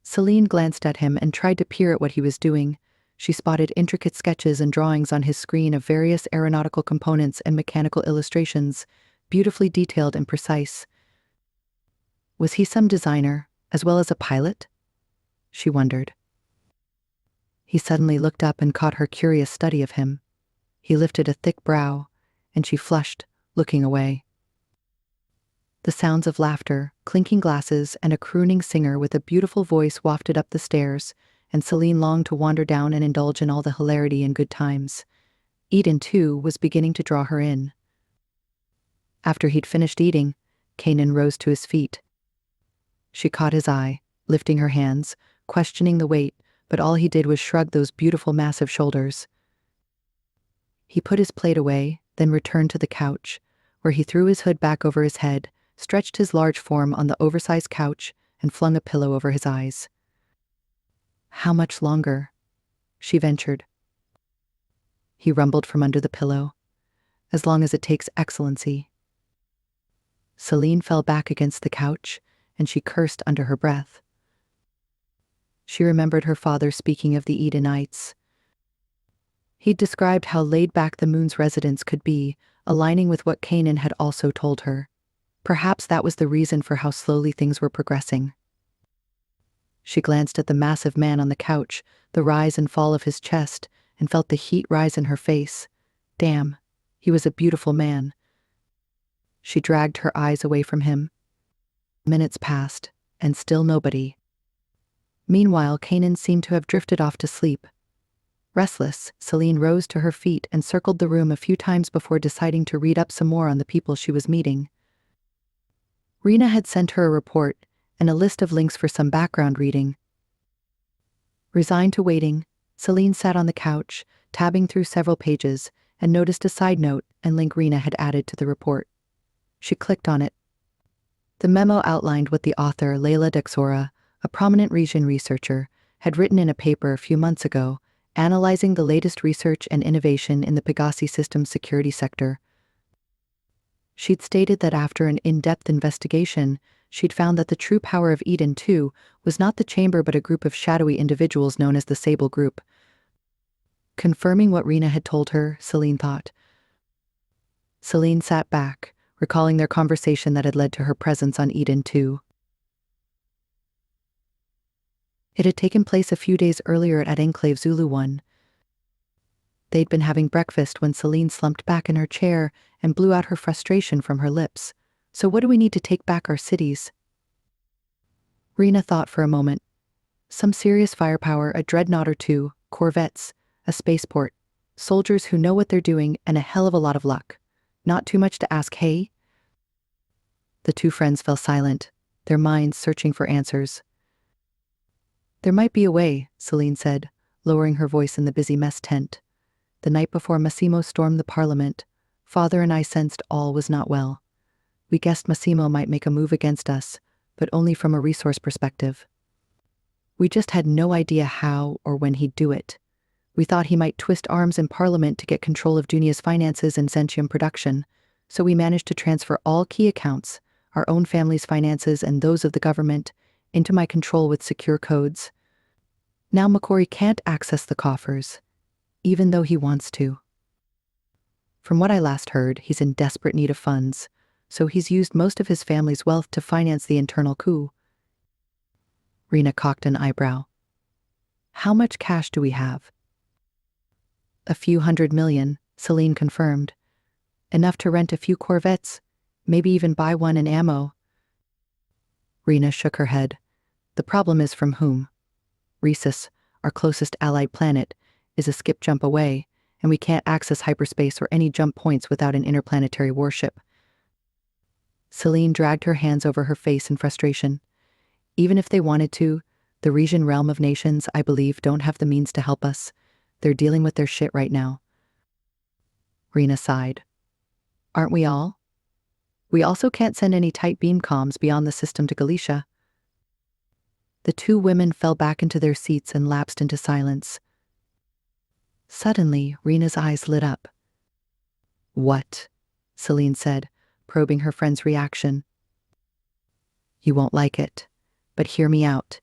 Celine glanced at him and tried to peer at what he was doing. She spotted intricate sketches and drawings on his screen of various aeronautical components and mechanical illustrations, beautifully detailed and precise. Was he some designer, as well as a pilot? She wondered. He suddenly looked up and caught her curious study of him. He lifted a thick brow, and she flushed, looking away. The sounds of laughter, clinking glasses, and a crooning singer with a beautiful voice wafted up the stairs, and Celine longed to wander down and indulge in all the hilarity and good times. Eden, too, was beginning to draw her in. After he'd finished eating, Kanan rose to his feet. She caught his eye, lifting her hands, questioning the weight, but all he did was shrug those beautiful massive shoulders. He put his plate away, then returned to the couch, where he threw his hood back over his head, stretched his large form on the oversized couch, and flung a pillow over his eyes. "How much longer?" she ventured. He rumbled from under the pillow. "As long as it takes, Excellency." Celine fell back against the couch, and she cursed under her breath. She remembered her father speaking of the Edenites. He'd described how laid back the moon's residents could be, aligning with what Kanan had also told her. Perhaps that was the reason for how slowly things were progressing. She glanced at the massive man on the couch, the rise and fall of his chest, and felt the heat rise in her face. Damn, he was a beautiful man. She dragged her eyes away from him. Minutes passed, and still nobody. Meanwhile, Kanan seemed to have drifted off to sleep. Restless, Celine rose to her feet and circled the room a few times before deciding to read up some more on the people she was meeting. Rena had sent her a report and a list of links for some background reading. Resigned to waiting, Celine sat on the couch, tabbing through several pages, and noticed a side note and link Rena had added to the report. She clicked on it. The memo outlined what the author, Leila Dexora, a prominent region researcher, had written in a paper a few months ago, analyzing the latest research and innovation in the Pegasi systems security sector. She'd stated that after an in-depth investigation, she'd found that the true power of Eden 2 was not the chamber but a group of shadowy individuals known as the Sable Group. Confirming what Rena had told her, Celine thought. Celine sat back, recalling their conversation that had led to her presence on Eden 2. It had taken place a few days earlier at Enclave Zulu 1. They'd been having breakfast when Celine slumped back in her chair and blew out her frustration from her lips. "So what do we need to take back our cities?" Rena thought for a moment. Some serious firepower, a dreadnought or two, corvettes, a spaceport, soldiers who know what they're doing, and a hell of a lot of luck. Not too much to ask, hey? The two friends fell silent, their minds searching for answers. "There might be a way," Celine said, lowering her voice in the busy mess tent. "The night before Massimo stormed the parliament, Father and I sensed all was not well. We guessed Massimo might make a move against us, but only from a resource perspective. We just had no idea how or when he'd do it. We thought he might twist arms in Parliament to get control of Dunia's finances and Sentium production, so we managed to transfer all key accounts, our own family's finances and those of the government, into my control with secure codes. Now Makori can't access the coffers, even though he wants to. From what I last heard, he's in desperate need of funds, so he's used most of his family's wealth to finance the internal coup." Rena cocked an eyebrow. "How much cash do we have?" "A few $100 million, Celine confirmed. "Enough to rent a few corvettes, maybe even buy one and ammo." Rena shook her head. "The problem is from whom? Rhesus, our closest allied planet, is a skip-jump away, and we can't access hyperspace or any jump points without an interplanetary warship. Celine dragged her hands over her face in frustration. Even if they wanted to, the region realm of nations, I believe, don't have the means to help us. They're dealing with their shit right now. Rena sighed. Aren't we all? We also can't send any tight beam comms beyond the system to Galicia. The two women fell back into their seats and lapsed into silence. Suddenly, Rena's eyes lit up. What? Celine said, probing her friend's reaction. You won't like it, but hear me out.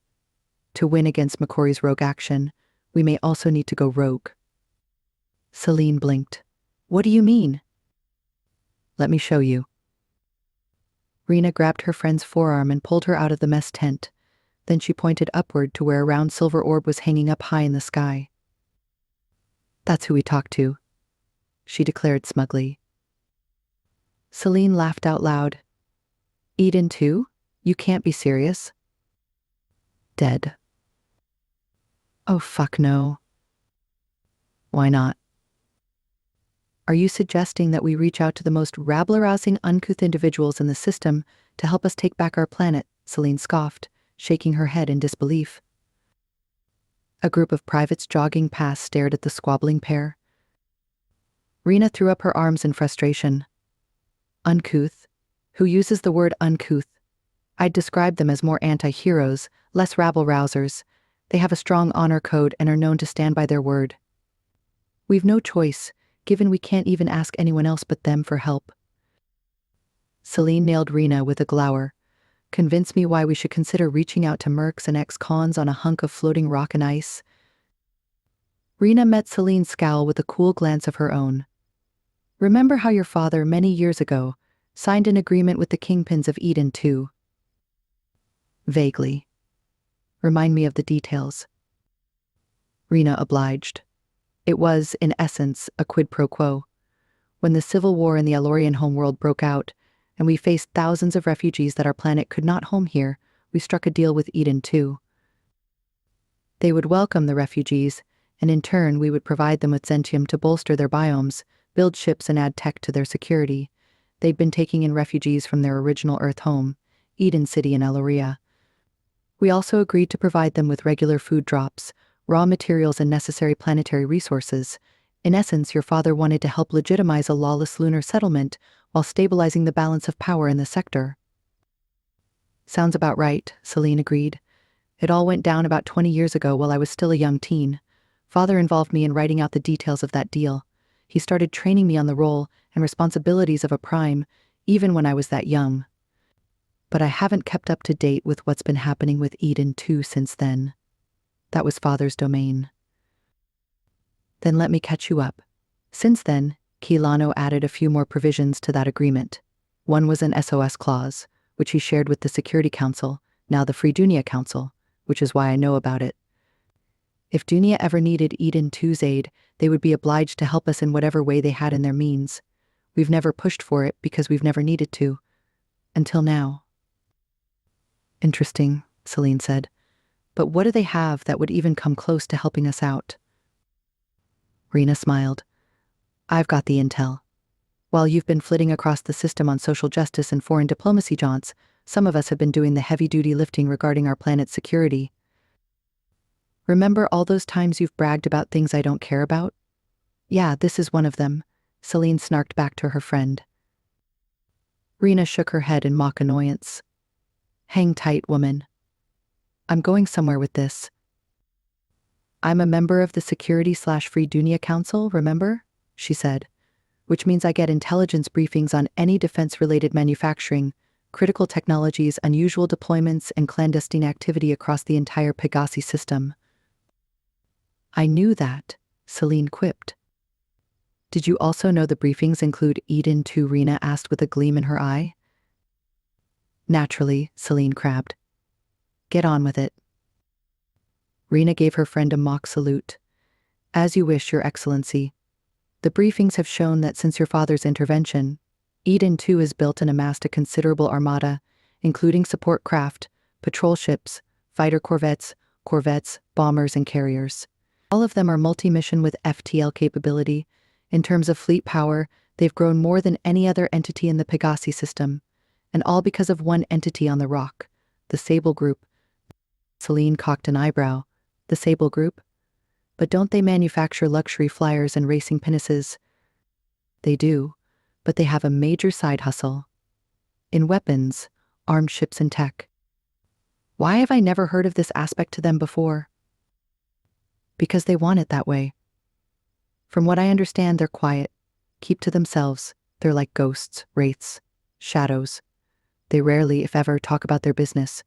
To win against McCory's rogue action, we may also need to go rogue. Celine blinked. What do you mean? Let me show you. Rena grabbed her friend's forearm and pulled her out of the mess tent. Then she pointed upward to where a round silver orb was hanging up high in the sky. That's who we talked to, she declared smugly. Celine laughed out loud. Eden too? You can't be serious. Dead. Oh fuck no. Why not? Are you suggesting that we reach out to the most rabble-rousing, uncouth individuals in the system to help us take back our planet? Celine scoffed, shaking her head in disbelief. A group of privates jogging past stared at the squabbling pair. Rena threw up her arms in frustration. Uncouth? Who uses the word uncouth? I'd describe them as more anti-heroes, less rabble-rousers. They have a strong honor code and are known to stand by their word. We've no choice, given we can't even ask anyone else but them for help. Celine nailed Rena with a glower. Convince me why we should consider reaching out to mercs and ex-cons on a hunk of floating rock and ice. Rena met Celine's scowl with a cool glance of her own. Remember how your father, many years ago, signed an agreement with the kingpins of Eden too? Vaguely. Remind me of the details. Rena obliged. It was, in essence, a quid pro quo. When the civil war in the Allurian homeworld broke out, and we faced thousands of refugees that our planet could not home here, we struck a deal with Eden too. They would welcome the refugees, and in turn we would provide them with Zentium to bolster their biomes, build ships and add tech to their security. They'd been taking in refugees from their original Earth home, Eden City in Alluria. We also agreed to provide them with regular food drops, raw materials and necessary planetary resources. In essence, your father wanted to help legitimize a lawless lunar settlement while stabilizing the balance of power in the sector. Sounds about right, Celine agreed. It all went down about 20 years ago while I was still a young teen. Father involved me in writing out the details of that deal. He started training me on the role and responsibilities of a prime, even when I was that young. But I haven't kept up to date with what's been happening with Eden too since then. That was Father's domain. Then let me catch you up. Since then, Quilano added a few more provisions to that agreement. One was an SOS clause, which he shared with the Security Council, now the Free Dunia Council, which is why I know about it. If Dunia ever needed Eden 2's aid, they would be obliged to help us in whatever way they had in their means. We've never pushed for it because we've never needed to. Until now. Interesting, Celine said. But what do they have that would even come close to helping us out? Rena smiled. I've got the intel. While you've been flitting across the system on social justice and foreign diplomacy jaunts, some of us have been doing the heavy-duty lifting regarding our planet's security. Remember all those times you've bragged about things I don't care about? Yeah, this is one of them, Celine snarked back to her friend. Rena shook her head in mock annoyance. Hang tight, woman. I'm going somewhere with this. I'm a member of the Security/Free Dunia Council, remember? She said. Which means I get intelligence briefings on any defense-related manufacturing, critical technologies, unusual deployments, and clandestine activity across the entire Pegasi system. I knew that, Celine quipped. Did you also know the briefings include Eden 2? Rena asked with a gleam in her eye. Naturally, Celine crabbed. Get on with it. Rena gave her friend a mock salute. As you wish, Your Excellency. The briefings have shown that since your father's intervention, Eden 2 has built and amassed a considerable armada, including support craft, patrol ships, fighter corvettes, corvettes, bombers, and carriers. All of them are multi-mission with FTL capability. In terms of fleet power, they've grown more than any other entity in the Pegasi system, and all because of one entity on the rock, the Sable Group. Celine cocked an eyebrow. The Sable Group? But don't they manufacture luxury flyers and racing pinnaces? They do, but they have a major side hustle. In weapons, armed ships and tech. Why have I never heard of this aspect to them before? Because they want it that way. From what I understand, they're quiet, keep to themselves. They're like ghosts, wraiths, shadows. They rarely, if ever, talk about their business.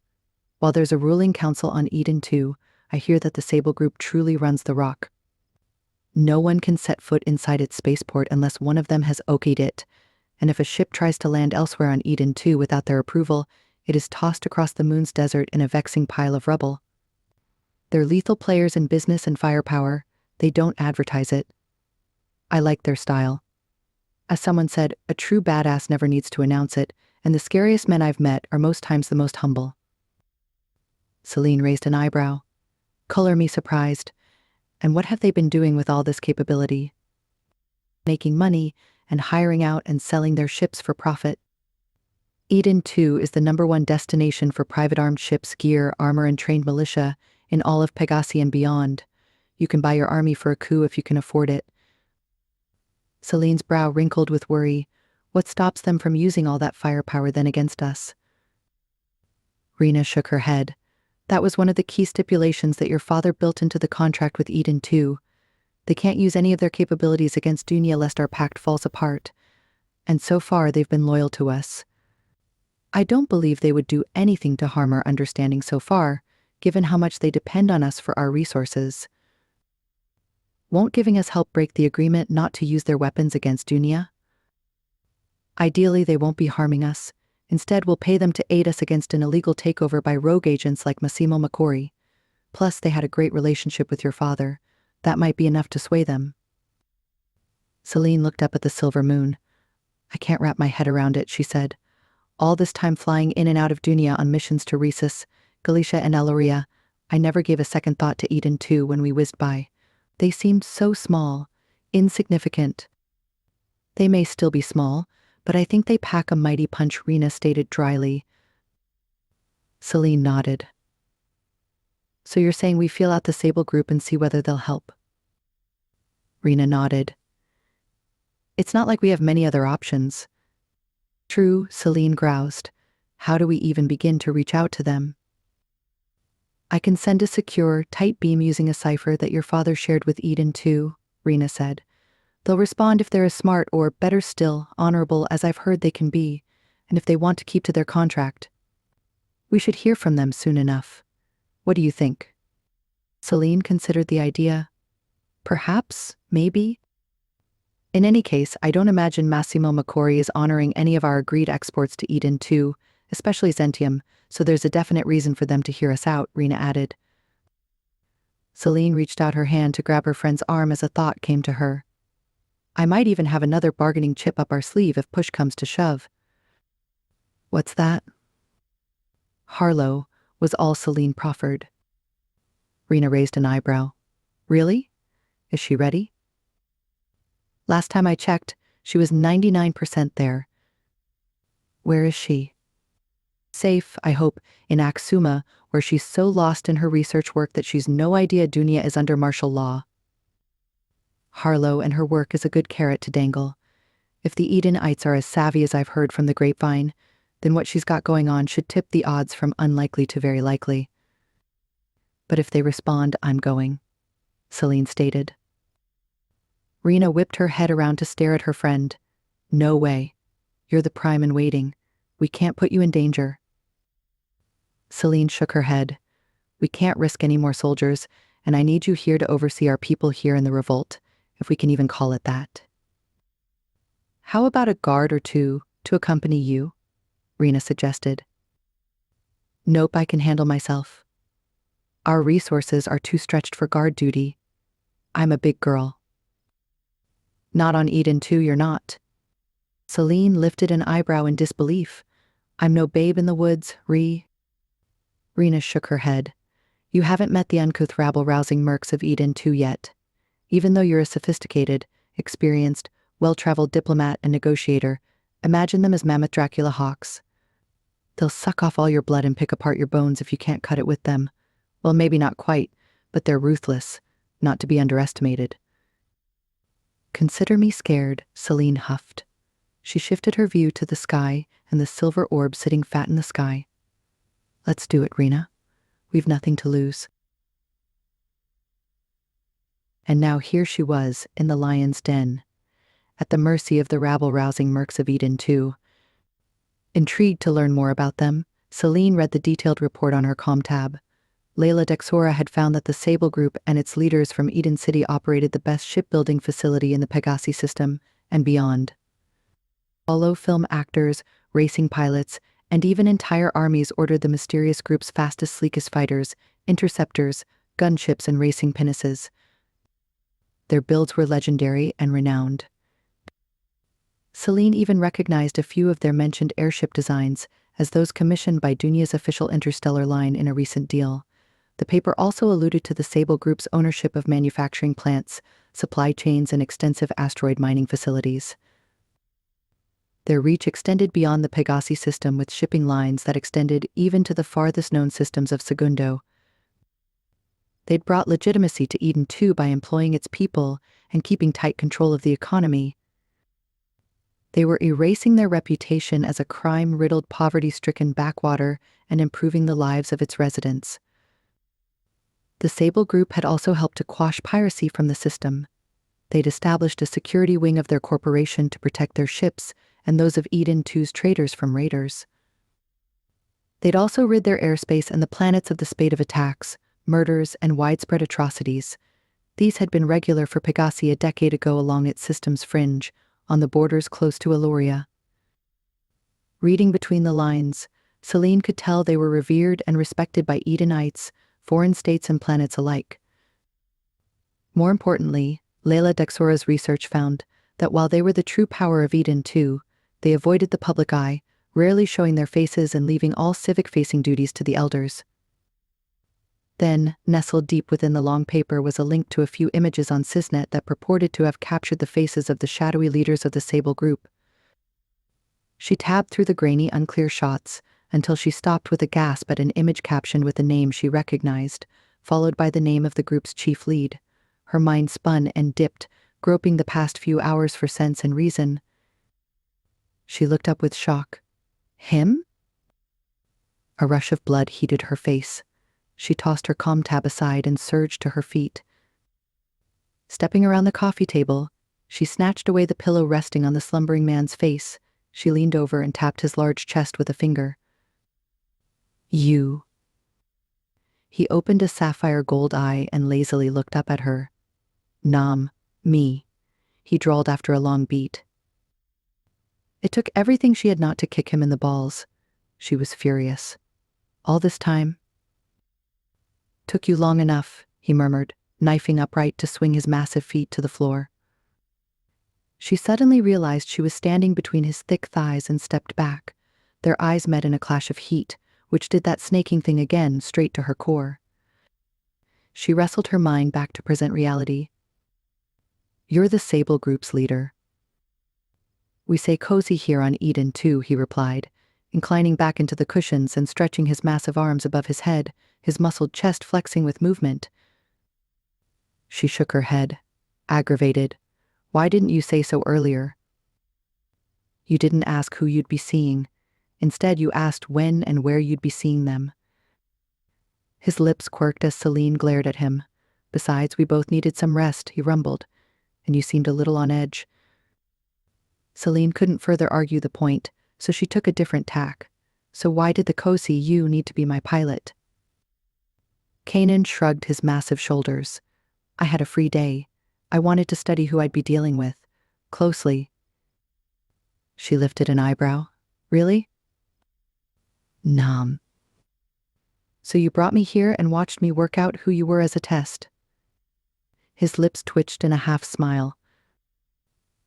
While there's a ruling council on Eden too, I hear that the Sable Group truly runs the rock. No one can set foot inside its spaceport unless one of them has okayed it, and if a ship tries to land elsewhere on Eden 2 without their approval, it is tossed across the moon's desert in a vexing pile of rubble. They're lethal players in business and firepower. They don't advertise it. I like their style. As someone said, a true badass never needs to announce it, and the scariest men I've met are most times the most humble. Celine raised an eyebrow. Color me surprised. And what have they been doing with all this capability? Making money and hiring out and selling their ships for profit. Eden 2 is the #1 destination for private armed ships, gear, armor, and trained militia in all of Pegasi and beyond. You can buy your army for a coup if you can afford it. Celine's brow wrinkled with worry. What stops them from using all that firepower then against us? Rena shook her head. That was one of the key stipulations that your father built into the contract with Eden 2. They can't use any of their capabilities against Dunya lest our pact falls apart. And so far they've been loyal to us. I don't believe they would do anything to harm our understanding so far, given how much they depend on us for our resources. Won't giving us help break the agreement not to use their weapons against Dunya? Ideally, they won't be harming us. Instead, we'll pay them to aid us against an illegal takeover by rogue agents like Massimo Macori. Plus, they had a great relationship with your father. That might be enough to sway them. Celine looked up at the silver moon. I can't wrap my head around it, she said. All this time flying in and out of Dunya on missions to Rhesus, Galicia, and Alluring, I never gave a second thought to Eden 2 when we whizzed by. They seemed so small, insignificant. They may still be small, but I think they pack a mighty punch, Rena stated dryly. Celine nodded. So you're saying we feel out the Sable Group and see whether they'll help? Rena nodded. It's not like we have many other options. True, Celine groused. How do we even begin to reach out to them? I can send a secure, tight beam using a cipher that your father shared with Eden 2, Rena said. They'll respond if they're as smart or, better still, honorable as I've heard they can be, and if they want to keep to their contract. We should hear from them soon enough. What do you think? Celine considered the idea. Perhaps, maybe. In any case, I don't imagine Massimo Macori is honoring any of our agreed exports to Eden 2, especially Zentium, so there's a definite reason for them to hear us out, Rena added. Celine reached out her hand to grab her friend's arm as a thought came to her. I might even have another bargaining chip up our sleeve if push comes to shove. What's that? Harlow, was all Celine proffered. Rena raised an eyebrow. Really? Is she ready? Last time I checked, she was 99% there. Where is she? Safe, I hope, in Axuma, where she's so lost in her research work that she's no idea Dunya is under martial law. Harlow and her work is a good carrot to dangle. If the Edenites are as savvy as I've heard from the grapevine, then what she's got going on should tip the odds from unlikely to very likely. But if they respond, I'm going, Celine stated. Rena whipped her head around to stare at her friend. No way. You're the prime in waiting. We can't put you in danger. Celine shook her head. We can't risk any more soldiers, and I need you here to oversee our people here in the revolt, if we can even call it that. How about a guard or two to accompany you? Rena suggested. Nope, I can handle myself. Our resources are too stretched for guard duty. I'm a big girl. Not on Eden 2, you're not. Celine lifted an eyebrow in disbelief. I'm no babe in the woods, Rena shook her head. You haven't met the uncouth rabble-rousing mercs of Eden 2 yet. Even though you're a sophisticated, experienced, well-traveled diplomat and negotiator, imagine them as mammoth Dracula hawks. They'll suck off all your blood and pick apart your bones if you can't cut it with them. Well, maybe not quite, but they're ruthless, not to be underestimated. Consider me scared, Celine huffed. She shifted her view to the sky and the silver orb sitting fat in the sky. Let's do it, Rena. We've nothing to lose. And now here she was, in the lion's den, at the mercy of the rabble-rousing mercs of Eden 2. Intrigued to learn more about them, Celine read the detailed report on her comm tab. Layla Dexora had found that the Sable Group and its leaders from Eden City operated the best shipbuilding facility in the Pegasi system and beyond. Hollow film actors, racing pilots, and even entire armies ordered the mysterious group's fastest, sleekest fighters, interceptors, gunships, and racing pinnaces. Their builds were legendary and renowned. Celine even recognized a few of their mentioned airship designs as those commissioned by Dunia's official interstellar line in a recent deal. The paper also alluded to the Sable Group's ownership of manufacturing plants, supply chains, and extensive asteroid mining facilities. Their reach extended beyond the Pegasi system, with shipping lines that extended even to the farthest known systems of Segundo. They'd brought legitimacy to Eden 2 by employing its people and keeping tight control of the economy. They were erasing their reputation as a crime-riddled, poverty-stricken backwater and improving the lives of its residents. The Sable Group had also helped to quash piracy from the system. They'd established a security wing of their corporation to protect their ships and those of Eden 2's traders from raiders. They'd also rid their airspace and the planets of the spate of attacks, murders, and widespread atrocities. These had been regular for Pegasi a decade ago along its system's fringe, on the borders close to Alluria. Reading between the lines, Celine could tell they were revered and respected by Edenites, foreign states, and planets alike. More importantly, Layla Dexora's research found that while they were the true power of Eden 2, they avoided the public eye, rarely showing their faces and leaving all civic-facing duties to the elders. Then, nestled deep within the long paper was a link to a few images on Sysnet that purported to have captured the faces of the shadowy leaders of the Sable Group. She tabbed through the grainy, unclear shots until she stopped with a gasp at an image captioned with a name she recognized, followed by the name of the group's chief lead. Her mind spun and dipped, groping the past few hours for sense and reason. She looked up with shock. Him? A rush of blood heated her face. She tossed her comm tab aside and surged to her feet. Stepping around the coffee table, she snatched away the pillow resting on the slumbering man's face. She leaned over and tapped his large chest with a finger. You. He opened a sapphire gold eye and lazily looked up at her. Nam, me, he drawled after a long beat. It took everything she had not to kick him in the balls. She was furious. All this time? Took you long enough, he murmured, knifing upright to swing his massive feet to the floor. She suddenly realized she was standing between his thick thighs and stepped back. Their eyes met in a clash of heat, which did that snaking thing again, straight to her core. She wrestled her mind back to present reality. You're the Sable Group's leader. We say cozy here on Eden 2, he replied, inclining back into the cushions and stretching his massive arms above his head, his muscled chest flexing with movement. She shook her head, aggravated. Why didn't you say so earlier? You didn't ask who you'd be seeing. Instead, you asked when and where you'd be seeing them. His lips quirked as Celine glared at him. Besides, we both needed some rest, he rumbled, and you seemed a little on edge. Celine couldn't further argue the point, so she took a different tack. So why did the cozy you need to be my pilot? Kanan shrugged his massive shoulders. I had a free day. I wanted to study who I'd be dealing with. Closely. She lifted an eyebrow. Really? Nom. So you brought me here and watched me work out who you were as a test. His lips twitched in a half smile.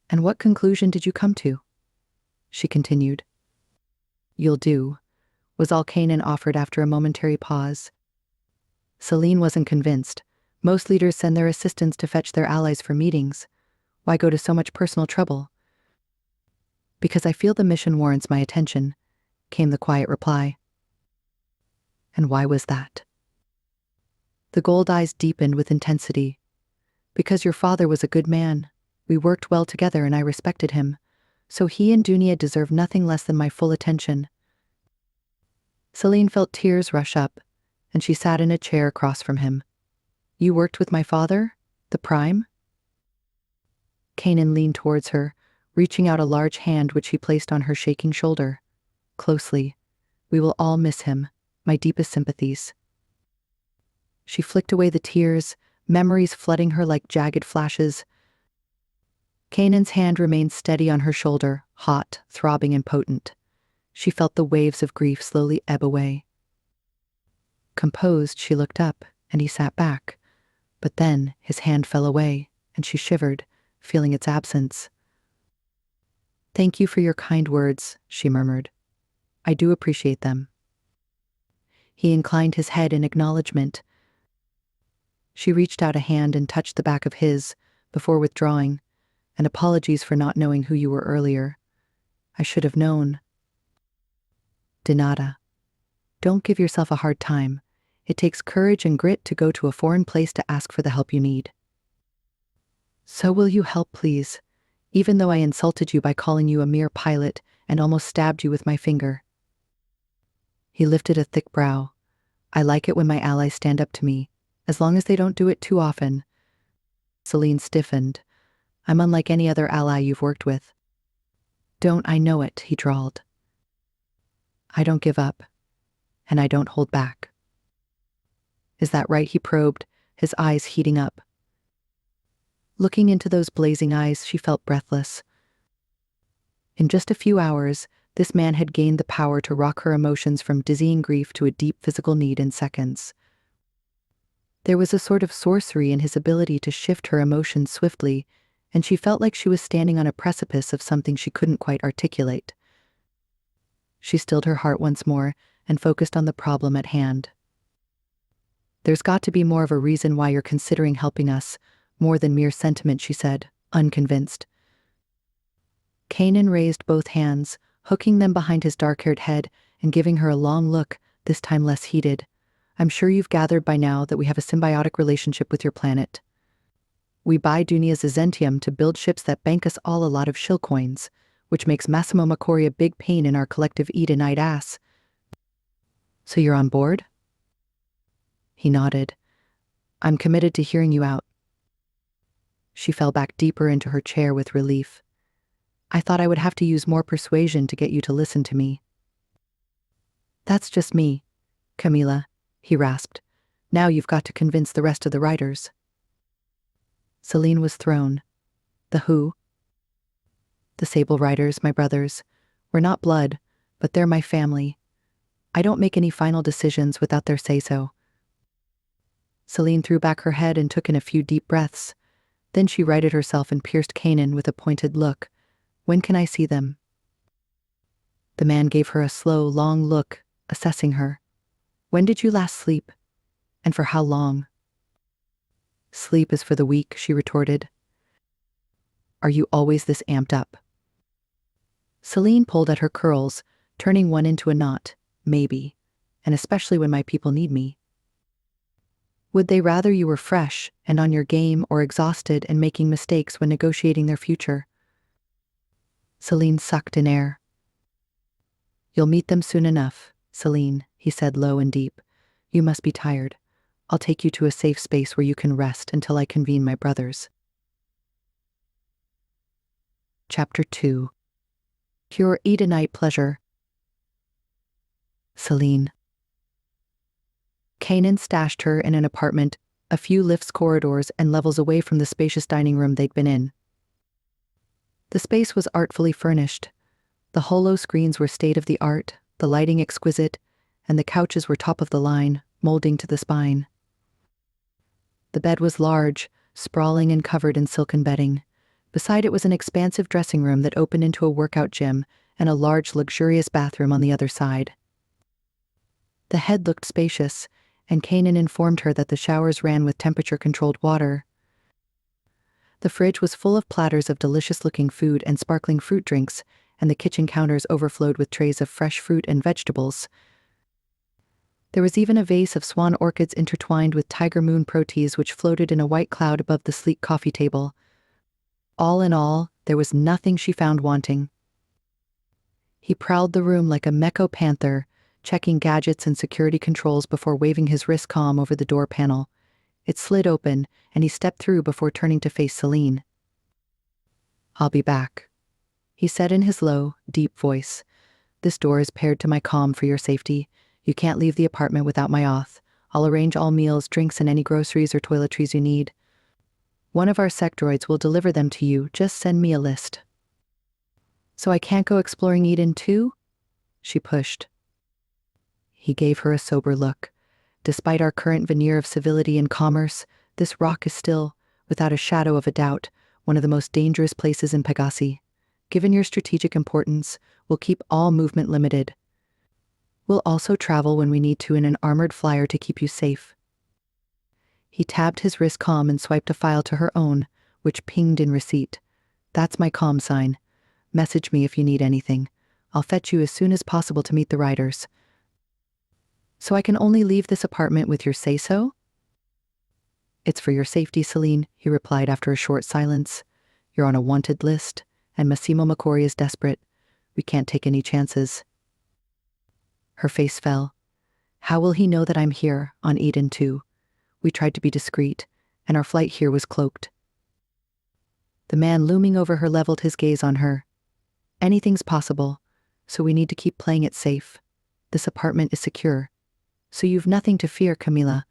And what conclusion did you come to? She continued. You'll do, was all Kanan offered after a momentary pause. Celine wasn't convinced. Most leaders send their assistants to fetch their allies for meetings. Why go to so much personal trouble? Because I feel the mission warrants my attention, came the quiet reply. And why was that? The gold eyes deepened with intensity. Because your father was a good man. We worked well together and I respected him. So he and Dunia deserve nothing less than my full attention. Celine felt tears rush up, and she sat in a chair across from him. You worked with my father? The Prime? Kanan leaned towards her, reaching out a large hand which he placed on her shaking shoulder. Closely. We will all miss him. My deepest sympathies. She flicked away the tears, memories flooding her like jagged flashes. Kanan's hand remained steady on her shoulder, hot, throbbing and potent. She felt the waves of grief slowly ebb away. Composed, she looked up, and he sat back. But then his hand fell away, and she shivered, feeling its absence. Thank you for your kind words, she murmured. I do appreciate them. He inclined his head in acknowledgement. She reached out a hand and touched the back of his, before withdrawing. And apologies for not knowing who you were earlier. I should have known. De nada. Don't give yourself a hard time. It takes courage and grit to go to a foreign place to ask for the help you need. So will you help, please? Even though I insulted you by calling you a mere pilot and almost stabbed you with my finger. He lifted a thick brow. I like it when my allies stand up to me, as long as they don't do it too often. Celine stiffened. I'm unlike any other ally you've worked with. Don't I know it, he drawled. I don't give up, and I don't hold back. Is that right, he probed, his eyes heating up. Looking into those blazing eyes, she felt breathless. In just a few hours, this man had gained the power to rock her emotions from dizzying grief to a deep physical need in seconds. There was a sort of sorcery in his ability to shift her emotions swiftly, and she felt like she was standing on a precipice of something she couldn't quite articulate. She stilled her heart once more and focused on the problem at hand. There's got to be more of a reason why you're considering helping us, more than mere sentiment, she said, unconvinced. Kanan raised both hands, hooking them behind his dark-haired head and giving her a long look, this time less heated. I'm sure you've gathered by now that we have a symbiotic relationship with your planet. We buy Dunia's Zentium to build ships that bank us all a lot of shill coins, which makes Massimo Macori a big pain in our collective Edenite ass. So you're on board? He nodded. I'm committed to hearing you out. She fell back deeper into her chair with relief. I thought I would have to use more persuasion to get you to listen to me. That's just me, Camila, he rasped. Now you've got to convince the rest of the writers. Celine was thrown. The who? The Sable Riders, my brothers. We're not blood, but they're my family. I don't make any final decisions without their say-so. Celine threw back her head and took in a few deep breaths. Then she righted herself and pierced Kanan with a pointed look. When can I see them? The man gave her a slow, long look, assessing her. When did you last sleep? And for how long? Sleep is for the weak, she retorted. Are you always this amped up? Celine pulled at her curls, turning one into a knot. Maybe. And especially when my people need me. Would they rather you were fresh and on your game or exhausted and making mistakes when negotiating their future? Celine sucked in air. You'll meet them soon enough, Celine, he said low and deep. You must be tired. I'll take you to a safe space where you can rest until I convene my brothers. Chapter 2. Pure Edenite Pleasure. Celine. Kanan stashed her in an apartment, a few lifts, corridors, and levels away from the spacious dining room they'd been in. The space was artfully furnished. The holo screens were state-of-the-art, the lighting exquisite, and the couches were top of the line, molding to the spine. The bed was large, sprawling and covered in silken bedding. Beside it was an expansive dressing room that opened into a workout gym and a large, luxurious bathroom on the other side. The head looked spacious, and Kanan informed her that the showers ran with temperature-controlled water. The fridge was full of platters of delicious-looking food and sparkling fruit drinks, and the kitchen counters overflowed with trays of fresh fruit and vegetables. There was even a vase of swan orchids intertwined with tiger moon proteas which floated in a white cloud above the sleek coffee table. All in all, there was nothing she found wanting. He prowled the room like a Mecco panther, checking gadgets and security controls before waving his wrist comm over the door panel. It slid open, and he stepped through before turning to face Celine. "I'll be back," he said in his low, deep voice. "This door is paired to my comm for your safety. You can't leave the apartment without my auth. I'll arrange all meals, drinks, and any groceries or toiletries you need. One of our sectoids will deliver them to you. Just send me a list." "So I can't go exploring Eden too?" she pushed. He gave her a sober look. "Despite our current veneer of civility and commerce, this rock is still, without a shadow of a doubt, one of the most dangerous places in Pegasi. Given your strategic importance, we'll keep all movement limited. We'll also travel when we need to in an armored flyer to keep you safe." He tabbed his wrist comm and swiped a file to her own, which pinged in receipt. "That's my comm sign. Message me if you need anything. I'll fetch you as soon as possible to meet the Riders." "So I can only leave this apartment with your say-so?" "It's for your safety, Celine," he replied after a short silence. "You're on a wanted list, and Massimo Macori is desperate. We can't take any chances." Her face fell. "How will he know that I'm here, on Eden too? We tried to be discreet, and our flight here was cloaked." The man looming over her leveled his gaze on her. "Anything's possible, so we need to keep playing it safe. This apartment is secure, so you've nothing to fear, Camila."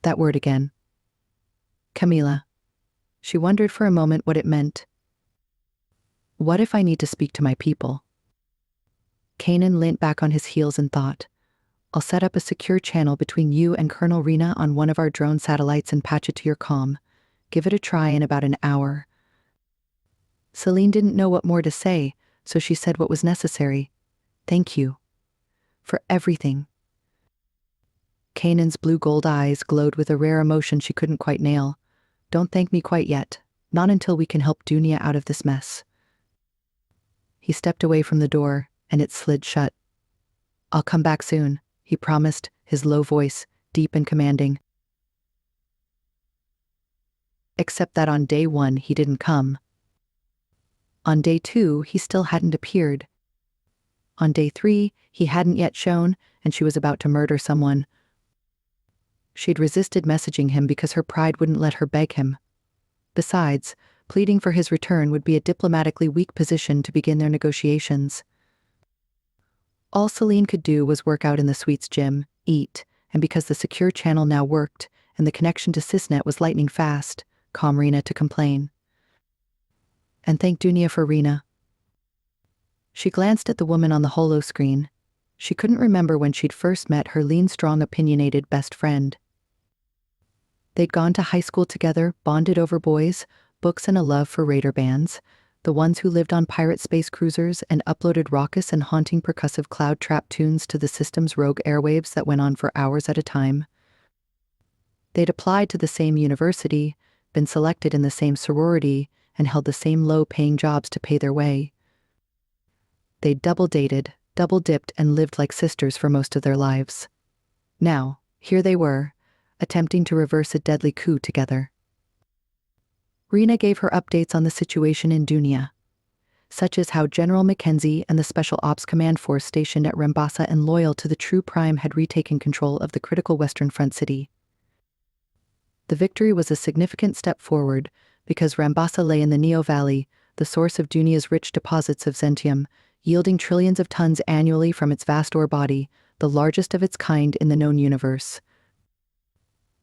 That word again. Camila. She wondered for a moment what it meant. What if I need to speak to my people? Kanan leant back on his heels and thought, "I'll set up a secure channel between you and Colonel Rena on one of our drone satellites and patch it to your comm. Give it a try in about an hour." Celine didn't know what more to say, so she said what was necessary. "Thank you. For everything." Kanan's blue-gold eyes glowed with a rare emotion she couldn't quite nail. "Don't thank me quite yet. Not until we can help Dunia out of this mess." He stepped away from the door, and it slid shut. "I'll come back soon," he promised, his low voice, deep and commanding. Except that on day 1 he didn't come. On day 2 he still hadn't appeared. On day 3 he hadn't yet shown, and she was about to murder someone. She'd resisted messaging him because her pride wouldn't let her beg him. Besides, pleading for his return would be a diplomatically weak position to begin their negotiations. All Celine could do was work out in the suite's gym, eat, and because the secure channel now worked, and the connection to Sysnet was lightning fast, calm Rena to complain. And thank Dunia for Rena. She glanced at the woman on the holo screen. She couldn't remember when she'd first met her lean, strong, opinionated best friend. They'd gone to high school together, bonded over boys, books, and a love for raider bands, the ones who lived on pirate space cruisers and uploaded raucous and haunting percussive cloud trap tunes to the system's rogue airwaves that went on for hours at a time. They'd applied to the same university, been selected in the same sorority, and held the same low-paying jobs to pay their way. They'd double-dated, double-dipped, and lived like sisters for most of their lives. Now, here they were, attempting to reverse a deadly coup together. Rena gave her updates on the situation in Dunia, such as how General Mackenzie and the Special Ops Command Force stationed at Rambasa and loyal to the True Prime had retaken control of the critical Western Front city. The victory was a significant step forward because Rambasa lay in the Neo Valley, the source of Dunia's rich deposits of Zentium, yielding trillions of tons annually from its vast ore body, the largest of its kind in the known universe.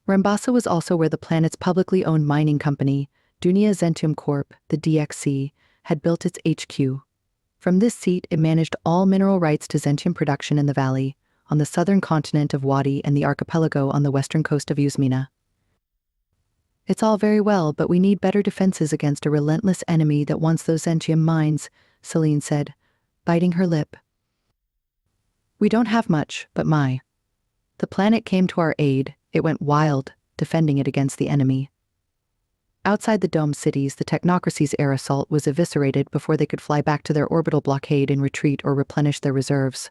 Rambasa was also where the planet's publicly owned mining company, Dunia Zentium Corp., the DXC, had built its HQ. From this seat, it managed all mineral rights to Zentium production in the valley, on the southern continent of Wadi and the archipelago on the western coast of Yuzmina. "It's all very well, but we need better defenses against a relentless enemy that wants those Zentium mines," Celine said, biting her lip. "We don't have much, but The planet came to our aid. It went wild, defending it against the enemy. Outside the dome cities, the technocracy's air assault was eviscerated before they could fly back to their orbital blockade in retreat or replenish their reserves.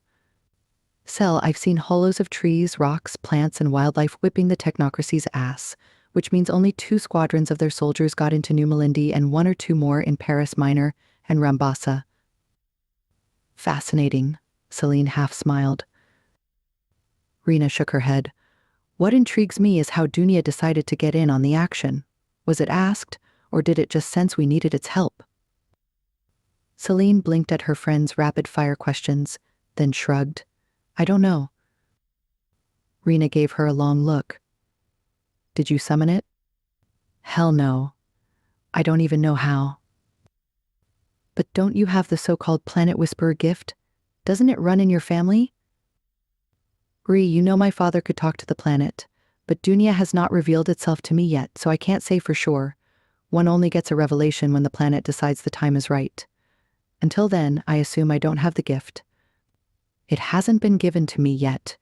Cell, I've seen hollows of trees, rocks, plants, and wildlife whipping the technocracy's ass, which means only 2 squadrons of their soldiers got into New Malindi and 1 or 2 more in Paris Minor and Rambasa. Fascinating, Celine half smiled. Rena shook her head. What intrigues me is how Dunia decided to get in on the action. Was it asked, or did it just sense we needed its help? Celine blinked at her friend's rapid-fire questions, then shrugged. I don't know. Rena gave her a long look. Did you summon it? Hell no. I don't even know how. But don't you have the so-called Planet Whisperer gift? Doesn't it run in your family? Ree, you know my father could talk to the planet, but Dunia has not revealed itself to me yet, so I can't say for sure. One only gets a revelation when the planet decides the time is right. Until then, I assume I don't have the gift. It hasn't been given to me yet.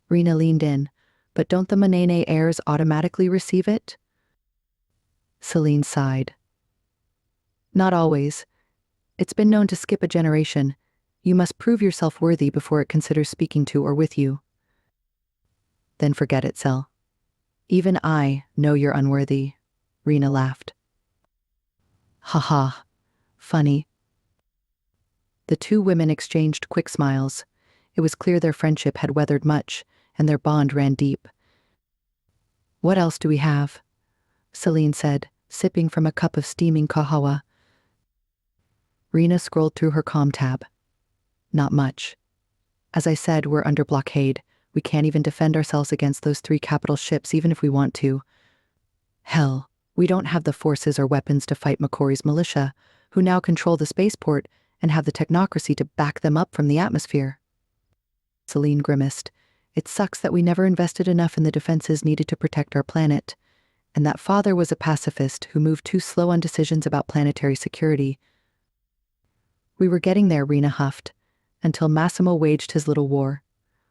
Rena leaned in. But don't the Manene heirs automatically receive it? Celine sighed. Not always. It's been known to skip a generation. You must prove yourself worthy before it considers speaking to or with you. Then forget it, Cell. Even I know you're unworthy, Rena laughed. Ha ha. Funny. The 2 women exchanged quick smiles. It was clear their friendship had weathered much, and their bond ran deep. What else do we have? Celine said, sipping from a cup of steaming kahawa. Rena scrolled through her comm tab. Not much. As I said, we're under blockade. We can't even defend ourselves against those 3 capital ships even if we want to. Hell, we don't have the forces or weapons to fight Makori's militia, who now control the spaceport and have the technocracy to back them up from the atmosphere. Celine grimaced. It sucks that we never invested enough in the defenses needed to protect our planet, and that father was a pacifist who moved too slow on decisions about planetary security. We were getting there, Rena huffed, until Massimo waged his little war.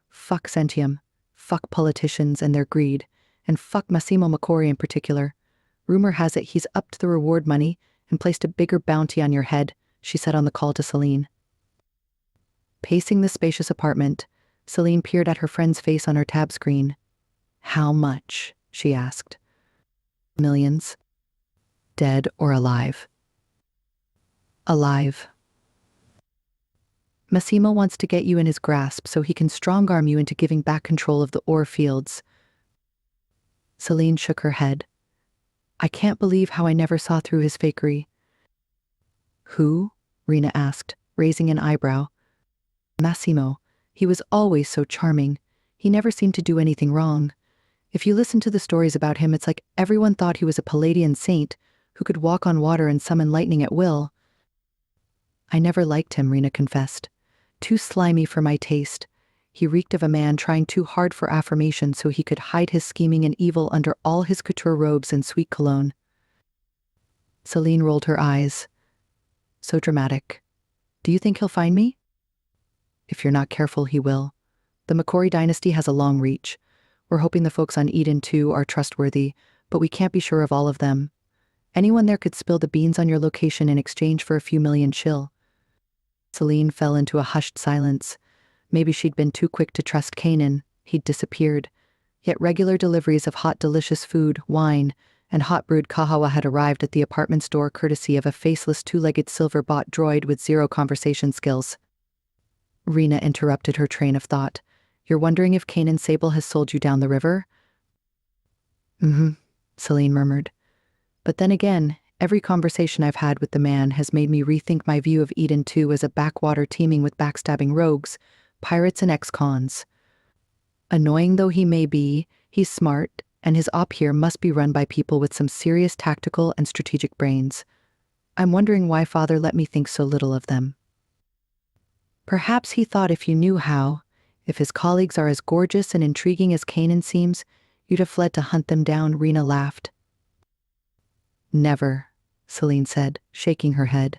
Fuck Sentium, fuck politicians and their greed, and fuck Massimo Makori in particular. Rumor has it he's upped the reward money and placed a bigger bounty on your head, she said on the call to Celine. Pacing the spacious apartment, Celine peered at her friend's face on her tab screen. How much? She asked. Millions. Dead or alive? Alive. Massimo wants to get you in his grasp so he can strong-arm you into giving back control of the ore fields. Celine shook her head. I can't believe how I never saw through his fakery. Who? Rena asked, raising an eyebrow. Massimo. He was always so charming. He never seemed to do anything wrong. If you listen to the stories about him, it's like everyone thought he was a Palladian saint who could walk on water and summon lightning at will. I never liked him, Rena confessed. Too slimy for my taste. He reeked of a man trying too hard for affirmation so he could hide his scheming and evil under all his couture robes and sweet cologne. Celine rolled her eyes. So dramatic. Do you think he'll find me? If you're not careful, he will. The Makori dynasty has a long reach. We're hoping the folks on Eden, too, are trustworthy, but we can't be sure of all of them. Anyone there could spill the beans on your location in exchange for a few million chill. Celine fell into a hushed silence. Maybe she'd been too quick to trust Kanan. He'd disappeared. Yet regular deliveries of hot, delicious food, wine, and hot-brewed kahawa had arrived at the apartment's door courtesy of a faceless 2-legged silver-bought droid with 0 conversation skills. Rena interrupted her train of thought. You're wondering if Kanan Sable has sold you down the river? Celine murmured. But then again, every conversation I've had with the man has made me rethink my view of Eden 2 as a backwater teeming with backstabbing rogues, pirates and ex-cons. Annoying though he may be, he's smart, and his op here must be run by people with some serious tactical and strategic brains. I'm wondering why Father let me think so little of them. Perhaps he thought if you knew how, if his colleagues are as gorgeous and intriguing as Kanan seems, you'd have fled to hunt them down, Rena laughed. Never, Celine said, shaking her head.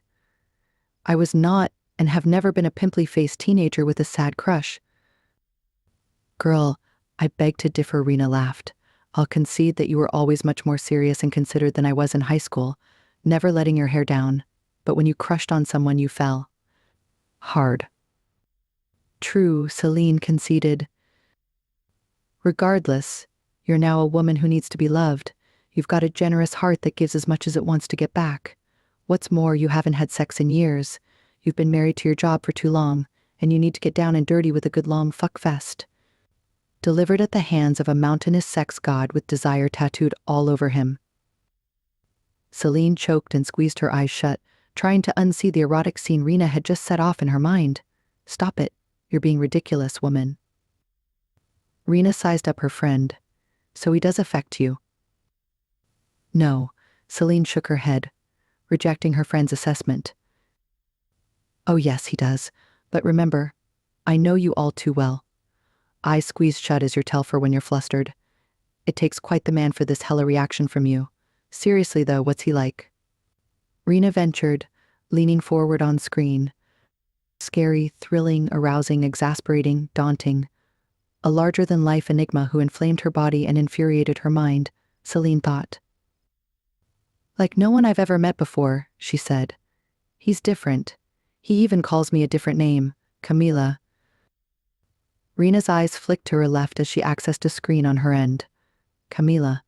I was not, and have never been a pimply-faced teenager with a sad crush. Girl, I beg to differ, Rena laughed. I'll concede that you were always much more serious and considered than I was in high school, never letting your hair down. But when you crushed on someone, you fell. Hard. True, Celine conceded. Regardless, you're now a woman who needs to be loved. You've got a generous heart that gives as much as it wants to get back. What's more, you haven't had sex in years. You've been married to your job for too long, and you need to get down and dirty with a good long fuck fest. Delivered at the hands of a mountainous sex god with desire tattooed all over him. Celine choked and squeezed her eyes shut, trying to unsee the erotic scene Rena had just set off in her mind. Stop it. You're being ridiculous, woman. Rena sized up her friend. So he does affect you? No, Celine shook her head, rejecting her friend's assessment. Oh yes, he does. But remember, I know you all too well. Eyes squeezed shut as your telfer when you're flustered. It takes quite the man for this hella reaction from you. Seriously though, what's he like? Rena ventured, leaning forward on screen. Scary, thrilling, arousing, exasperating, daunting. A larger-than-life enigma who inflamed her body and infuriated her mind, Celine thought. Like no one I've ever met before, she said. He's different. He even calls me a different name, Camila. Rena's eyes flicked to her left as she accessed a screen on her end. Camila.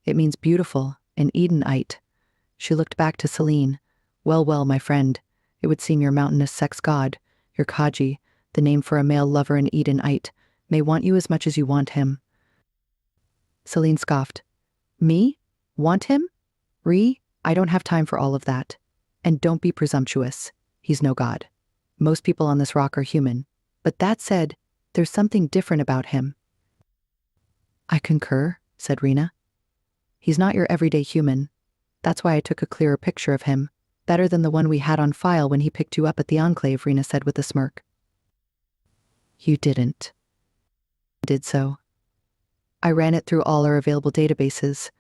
It means beautiful, an Edenite. She looked back to Celine. Well, my friend. It would seem your mountainous sex god, your Kaji, the name for a male lover in Edenite, may want you as much as you want him. Celine scoffed. Me? Want him? I don't have time for all of that. And don't be presumptuous. He's no god. Most people on this rock are human. But that said, there's something different about him. I concur, said Rena. He's not your everyday human. That's why I took a clearer picture of him. Better than the one we had on file when he picked you up at the Enclave, Rena said with a smirk. You didn't. Did so. I ran it through all our available databases,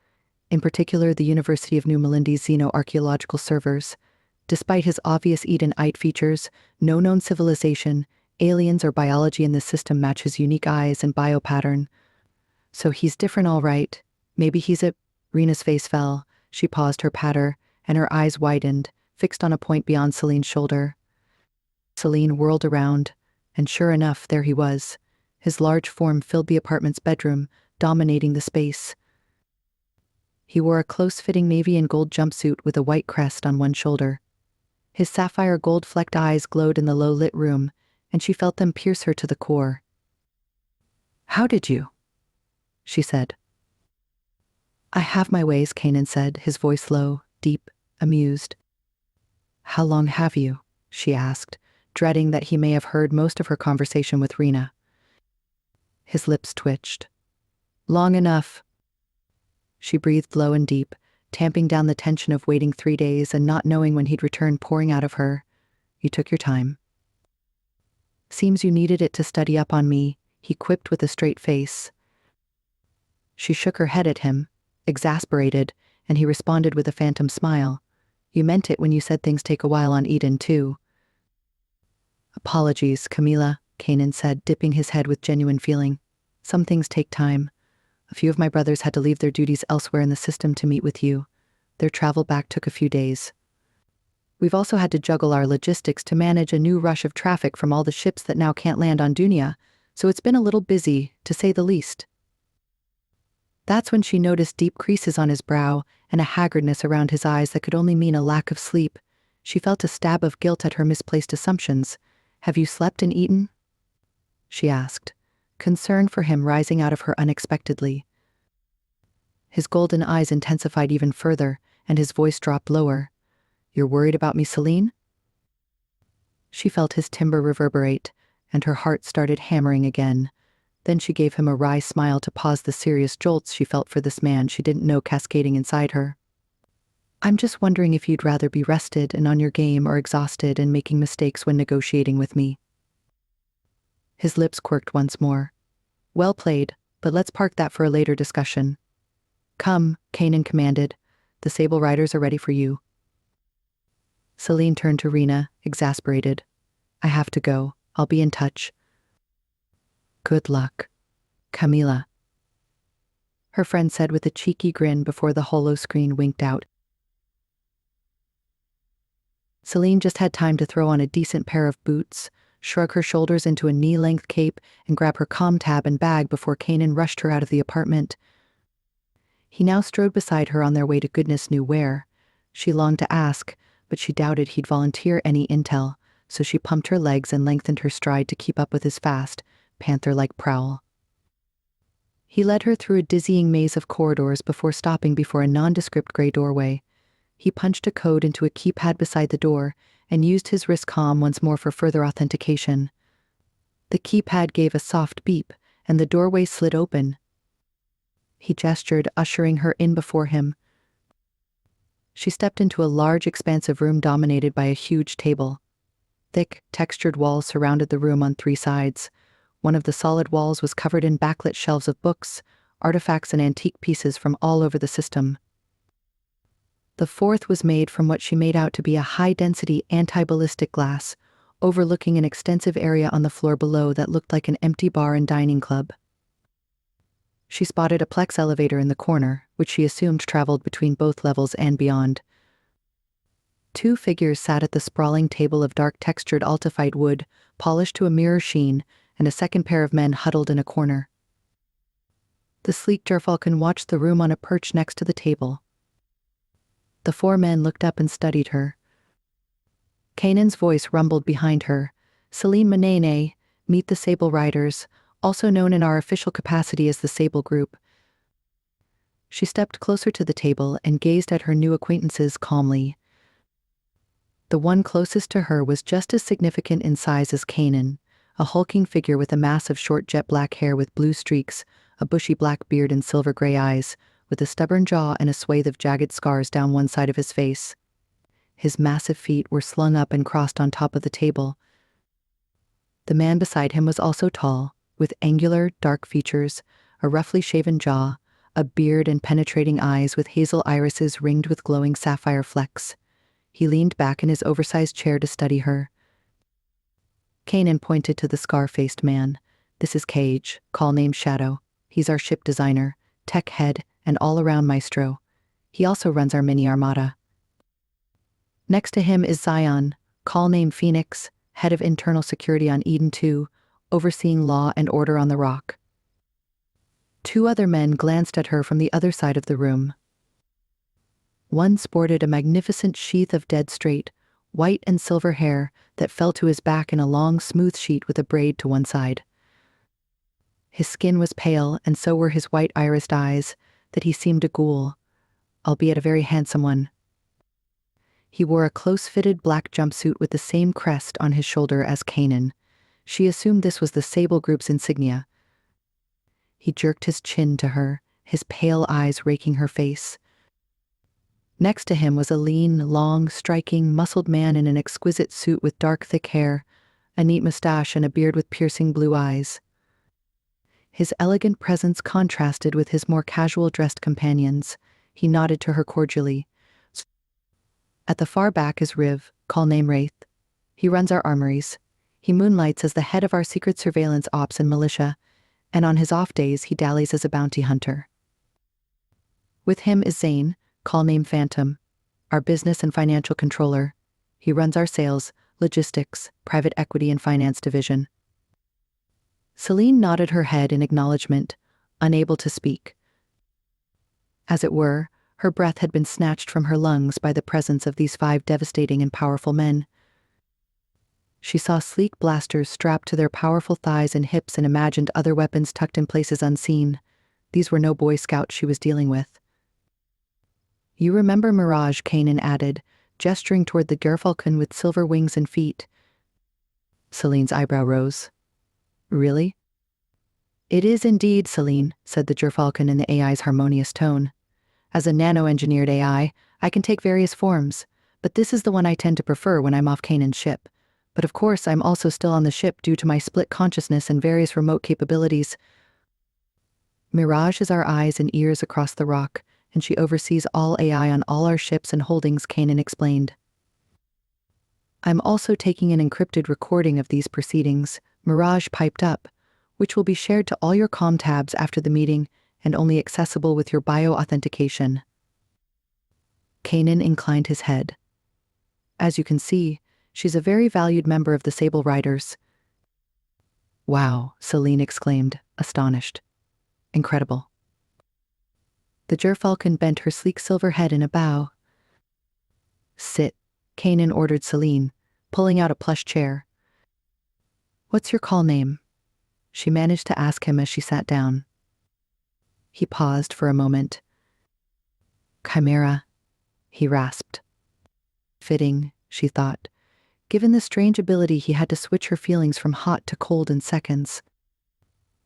in particular the University of New Melindy's xenoarchaeological servers. Despite his obvious Edenite features, no known civilization, aliens or biology in this system match his unique eyes and biopattern. So he's different all right. Maybe he's a... Rena's face fell. She paused her patter, and her eyes widened, fixed on a point beyond Celine's shoulder. Celine whirled around, and sure enough, there he was. His large form filled the apartment's bedroom, dominating the space. He wore a close-fitting navy and gold jumpsuit with a white crest on one shoulder. His sapphire gold-flecked eyes glowed in the low-lit room, and she felt them pierce her to the core. How did you? She said. I have my ways, Kanan said, his voice low, deep, amused. How long have you? She asked, dreading that he may have heard most of her conversation with Rena. His lips twitched. Long enough. She breathed low and deep, tamping down the tension of waiting 3 days and not knowing when he'd return pouring out of her. You took your time. Seems you needed it to study up on me, he quipped with a straight face. She shook her head at him, exasperated, and he responded with a phantom smile. You meant it when you said things take a while on Eden, too. Apologies, Camila, Kanan said, dipping his head with genuine feeling. Some things take time. A few of my brothers had to leave their duties elsewhere in the system to meet with you. Their travel back took a few days. We've also had to juggle our logistics to manage a new rush of traffic from all the ships that now can't land on Dunia, so it's been a little busy, to say the least. That's when she noticed deep creases on his brow and a haggardness around his eyes that could only mean a lack of sleep. She felt a stab of guilt at her misplaced assumptions. Have you slept and eaten? She asked, concern for him rising out of her unexpectedly. His golden eyes intensified even further, and his voice dropped lower. You're worried about me, Celine? She felt his timbre reverberate, and her heart started hammering again. Then she gave him a wry smile to pause the serious jolts she felt for this man she didn't know cascading inside her. I'm just wondering if you'd rather be rested and on your game or exhausted and making mistakes when negotiating with me. His lips quirked once more. Well played, but let's park that for a later discussion. Come, Kanan commanded. The Sable Riders are ready for you. Celine turned to Rena, exasperated. I have to go. I'll be in touch. Good luck. Camila, her friend said with a cheeky grin before the holo screen winked out. Celine just had time to throw on a decent pair of boots, shrug her shoulders into a knee-length cape, and grab her comm tab and bag before Kanan rushed her out of the apartment. He now strode beside her on their way to goodness knew where. She longed to ask, but she doubted he'd volunteer any intel, so she pumped her legs and lengthened her stride to keep up with his fast, panther-like prowl. He led her through a dizzying maze of corridors before stopping before a nondescript gray doorway. He punched a code into a keypad beside the door and used his wrist comm once more for further authentication. The keypad gave a soft beep, and the doorway slid open. He gestured, ushering her in before him. She stepped into a large, expansive room dominated by a huge table. Thick, textured walls surrounded the room on 3 sides. One of the solid walls was covered in backlit shelves of books, artifacts, and antique pieces from all over the system. The fourth was made from what she made out to be a high-density anti-ballistic glass, overlooking an extensive area on the floor below that looked like an empty bar and dining club. She spotted a Plex elevator in the corner, which she assumed traveled between both levels and beyond. 2 figures sat at the sprawling table of dark textured altifite wood, polished to a mirror sheen, and a second pair of men huddled in a corner. The sleek gerfalcon watched the room on a perch next to the table. The 4 men looked up and studied her. Kanan's voice rumbled behind her. "Celine Manene, meet the Sable Riders, also known in our official capacity as the Sable Group." She stepped closer to the table and gazed at her new acquaintances calmly. The one closest to her was just as significant in size as Kanan, a hulking figure with a mass of short jet black hair with blue streaks, a bushy black beard and silver gray eyes, with a stubborn jaw and a swathe of jagged scars down one side of his face. His massive feet were slung up and crossed on top of the table. The man beside him was also tall, with angular, dark features, a roughly shaven jaw, a beard and penetrating eyes with hazel irises ringed with glowing sapphire flecks. He leaned back in his oversized chair to study her. Kanan pointed to the scar-faced man. "This is Cage, call name Shadow. He's our ship designer, tech head, and all-around maestro. He also runs our mini armada." Next to him is Zion, call name Phoenix, head of internal security on Eden 2, overseeing law and order on the Rock. 2 other men glanced at her from the other side of the room. One sported a magnificent sheath of dead straight, white and silver hair that fell to his back in a long, smooth sheet with a braid to one side. His skin was pale, and so were his white irised eyes, that he seemed a ghoul, albeit a very handsome one. He wore a close-fitted black jumpsuit with the same crest on his shoulder as Kanan. She assumed this was the Sable Group's insignia. He jerked his chin to her, his pale eyes raking her face. Next to him was a lean, long, striking, muscled man in an exquisite suit with dark, thick hair, a neat mustache, and a beard with piercing blue eyes. His elegant presence contrasted with his more casual-dressed companions. He nodded to her cordially. At the far back is Riv, call name Wraith. He runs our armories. He moonlights as the head of our secret surveillance ops and militia, and on his off days he dallies as a bounty hunter. With him is Zane, call name Phantom, our business and financial controller. He runs our sales, logistics, private equity, and finance division. Celine nodded her head in acknowledgement, unable to speak. As it were, her breath had been snatched from her lungs by the presence of these 5 devastating and powerful men. She saw sleek blasters strapped to their powerful thighs and hips and imagined other weapons tucked in places unseen. These were no Boy Scouts she was dealing with. "You remember Mirage," Kanan added, gesturing toward the gerfalcon with silver wings and feet. Celine's eyebrow rose. "Really?" "It is indeed, Celine," said the gerfalcon in the AI's harmonious tone. "As a nano-engineered AI, I can take various forms, but this is the one I tend to prefer when I'm off Kanan's ship. But of course, I'm also still on the ship due to my split consciousness and various remote capabilities. Mirage is our eyes and ears across the Rock, and she oversees all AI on all our ships and holdings," Kanan explained. "I'm also taking an encrypted recording of these proceedings," Mirage piped up. which will be shared to all your comm tabs after the meeting and only accessible with your bio-authentication. Kanan inclined his head. As you can see, she's a very valued member of the Sable Riders. Wow, Celine exclaimed, astonished. Incredible. The gerfalcon bent her sleek silver head in a bow. Sit, Kanan ordered Celine, pulling out a plush chair. What's your call name? She managed to ask him as she sat down. He paused for a moment. Chimera, he rasped. Fitting, she thought, given the strange ability he had to switch her feelings from hot to cold in seconds.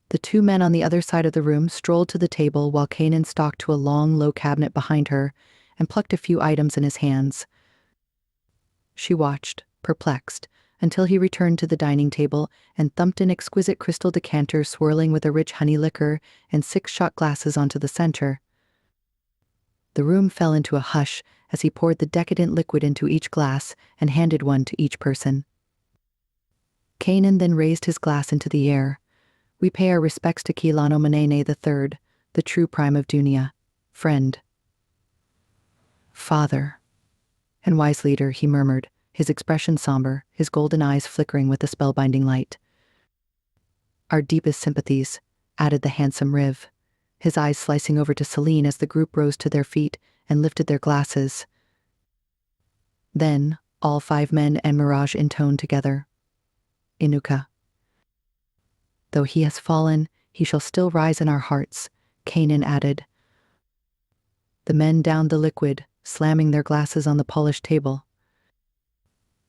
The two men on the other side of the room strolled to the table while Kanan stalked to a long, low cabinet behind her and plucked a few items in his hands. She watched, perplexed, until he returned to the dining table and thumped an exquisite crystal decanter swirling with a rich honey liquor and 6 shot glasses onto the center. The room fell into a hush as he poured the decadent liquid into each glass and handed one to each person. Kanan then raised his glass into the air. We pay our respects to Kilano Manene III, the true prime of Dunia. Friend. Father. And wise leader, he murmured, his expression somber, his golden eyes flickering with a spellbinding light. Our deepest sympathies, added the handsome Riv, his eyes slicing over to Celine as the group rose to their feet and lifted their glasses. Then, all 5 men and Mirage intoned together. Inuka. Though he has fallen, he shall still rise in our hearts, Kanan added. The men downed the liquid, slamming their glasses on the polished table.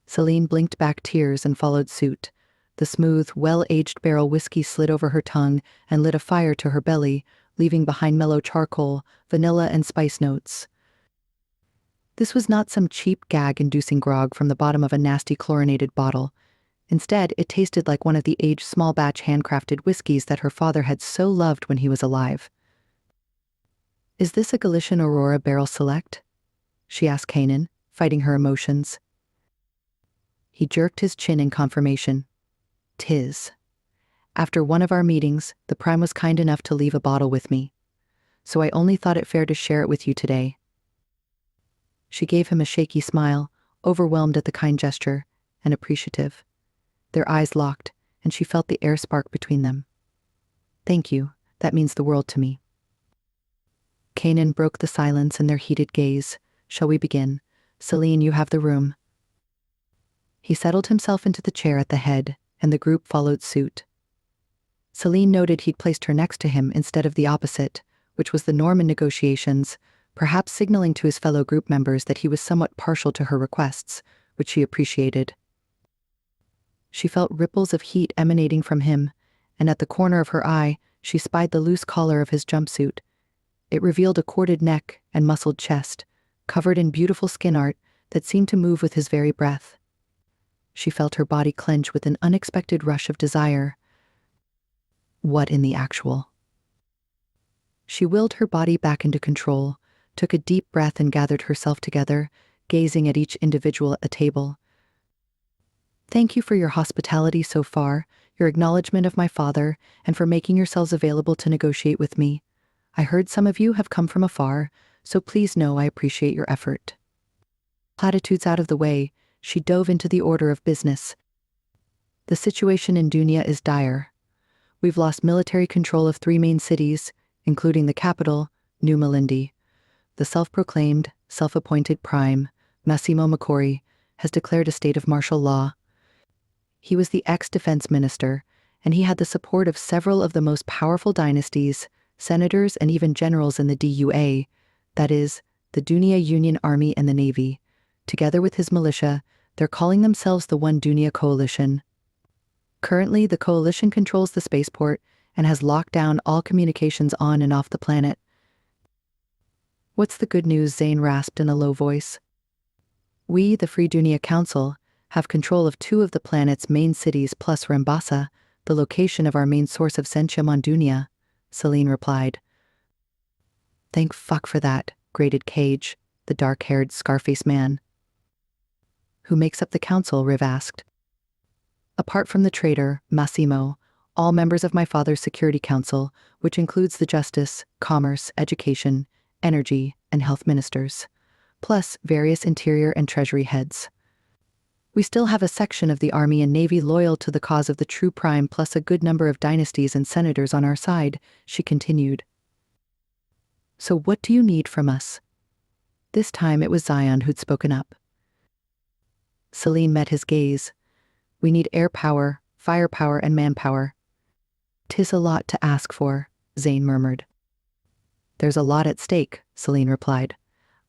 Celine blinked back tears and followed suit. The smooth, well-aged barrel whiskey slid over her tongue and lit a fire to her belly, leaving behind mellow charcoal, vanilla, and spice notes. This was not some cheap gag-inducing grog from the bottom of a nasty chlorinated bottle. Instead, it tasted like one of the aged small-batch handcrafted whiskeys that her father had so loved when he was alive. Is this a Galician Aurora Barrel Select? She asked Kanan, fighting her emotions. He jerked his chin in confirmation. 'Tis. After one of our meetings, the Prime was kind enough to leave a bottle with me, so I only thought it fair to share it with you today. She gave him a shaky smile, overwhelmed at the kind gesture, and appreciative. Their eyes locked, and she felt the air spark between them. Thank you, that means the world to me. Kanan broke the silence in their heated gaze. Shall we begin? Celine, you have the room. He settled himself into the chair at the head, and the group followed suit. Celine noted he'd placed her next to him instead of the opposite, which was the norm in negotiations, perhaps signaling to his fellow group members that he was somewhat partial to her requests, which she appreciated. She felt ripples of heat emanating from him, and at the corner of her eye, she spied the loose collar of his jumpsuit. It revealed a corded neck and muscled chest, covered in beautiful skin art that seemed to move with his very breath. She felt her body clench with an unexpected rush of desire. What in the actual? She willed her body back into control, took a deep breath and gathered herself together, gazing at each individual at the table. Thank you for your hospitality so far, your acknowledgement of my father, and for making yourselves available to negotiate with me. I heard some of you have come from afar, so please know I appreciate your effort. Platitudes out of the way, she dove into the order of business. The situation in Dunia is dire. We've lost military control of 3 main cities, including the capital, New Malindi. The self-proclaimed, self-appointed prime, Massimo Macori, has declared a state of martial law. He was the ex-defense minister, and he had the support of several of the most powerful dynasties, senators, and even generals in the DUA, that is, the Dunia Union Army and the Navy. Together with his militia, they're calling themselves the One Dunia Coalition. Currently, the coalition controls the spaceport and has locked down all communications on and off the planet. What's the good news? Zane rasped in a low voice. We, the Free Dunia Council, have control of 2 of the planet's main cities plus Rambasa, the location of our main source of sentium on Dunia, Celine replied. Thank fuck for that, grated Cage, the dark-haired, scar-faced man. Who makes up the council? Riv asked. Apart from the traitor, Massimo, all members of my father's security council, which includes the justice, commerce, education, energy, and health ministers, plus various interior and treasury heads. We still have a section of the army and navy loyal to the cause of the true prime, plus a good number of dynasties and senators on our side, she continued. So what do you need from us? This time it was Zion who'd spoken up. Celine met his gaze. We need air power, firepower, and manpower. 'Tis a lot to ask for, Zane murmured. There's a lot at stake, Celine replied.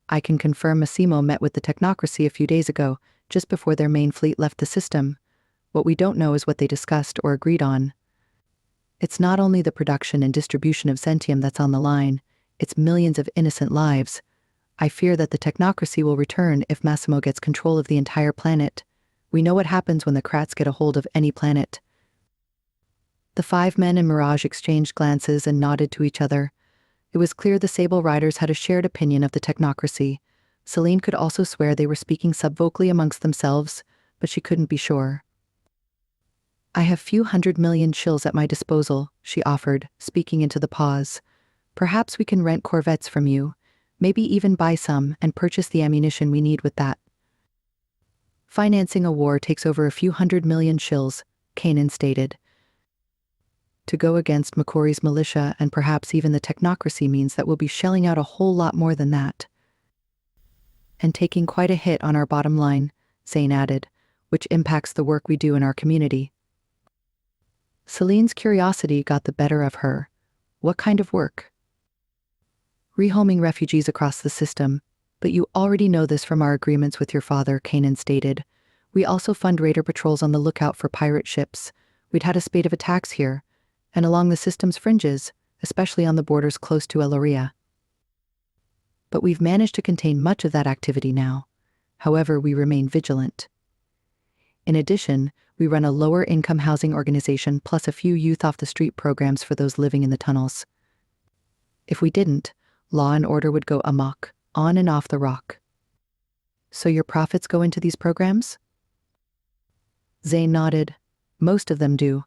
I can confirm Massimo met with the technocracy a few days ago, just before their main fleet left the system. What we don't know is what they discussed or agreed on. It's not only the production and distribution of Sentium that's on the line, it's millions of innocent lives. I fear that the technocracy will return if Massimo gets control of the entire planet. We know what happens when the Krats get a hold of any planet. The 5 men and Mirage exchanged glances and nodded to each other. It was clear the Sable Riders had a shared opinion of the technocracy. Celine could also swear they were speaking subvocally amongst themselves, but she couldn't be sure. I have few 100 million shills at my disposal, she offered, speaking into the pause. Perhaps we can rent corvettes from you, maybe even buy some and purchase the ammunition we need with that. Financing a war takes over a few 100 million shills, Kanan stated. To go against Makori's militia and perhaps even the technocracy means that we'll be shelling out a whole lot more than that. And taking quite a hit on our bottom line, Zane added, which impacts the work we do in our community. Celine's curiosity got the better of her. What kind of work? Rehoming refugees across the system, but you already know this from our agreements with your father, Kanan stated. We also fund raider patrols on the lookout for pirate ships. We'd had a spate of attacks here, and along the system's fringes, especially on the borders close to Eloria. But we've managed to contain much of that activity now. However, we remain vigilant. In addition, we run a lower-income housing organization plus a few youth-off-the-street programs for those living in the tunnels. If we didn't, law and order would go amok, on and off the rock. So your profits go into these programs? Zane nodded. Most of them do.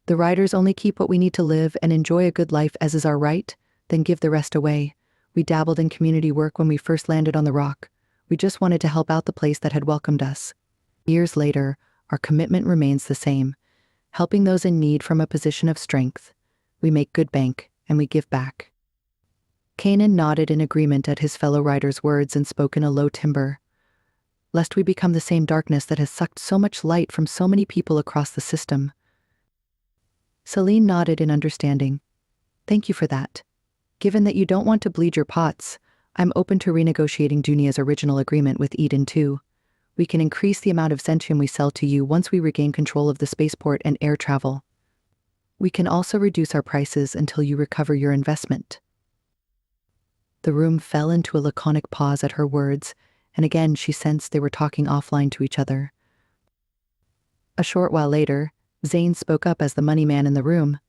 The riders only keep what we need to live and enjoy a good life as is our right, then give the rest away. We dabbled in community work when we first landed on the rock. We just wanted to help out the place that had welcomed us. Years later, our commitment remains the same, helping those in need from a position of strength. We make good bank, and we give back. Kanan nodded in agreement at his fellow rider's words and spoke in a low timbre. Lest we become the same darkness that has sucked so much light from so many people across the system. Celine nodded in understanding. Thank you for that. Given that you don't want to bleed your pots, I'm open to renegotiating Dunia's original agreement with Eden too. We can increase the amount of Sentium we sell to you once we regain control of the spaceport and air travel. We can also reduce our prices until you recover your investment. The room fell into a laconic pause at her words, and again she sensed they were talking offline to each other. A short while later, Zane spoke up as the money man in the room.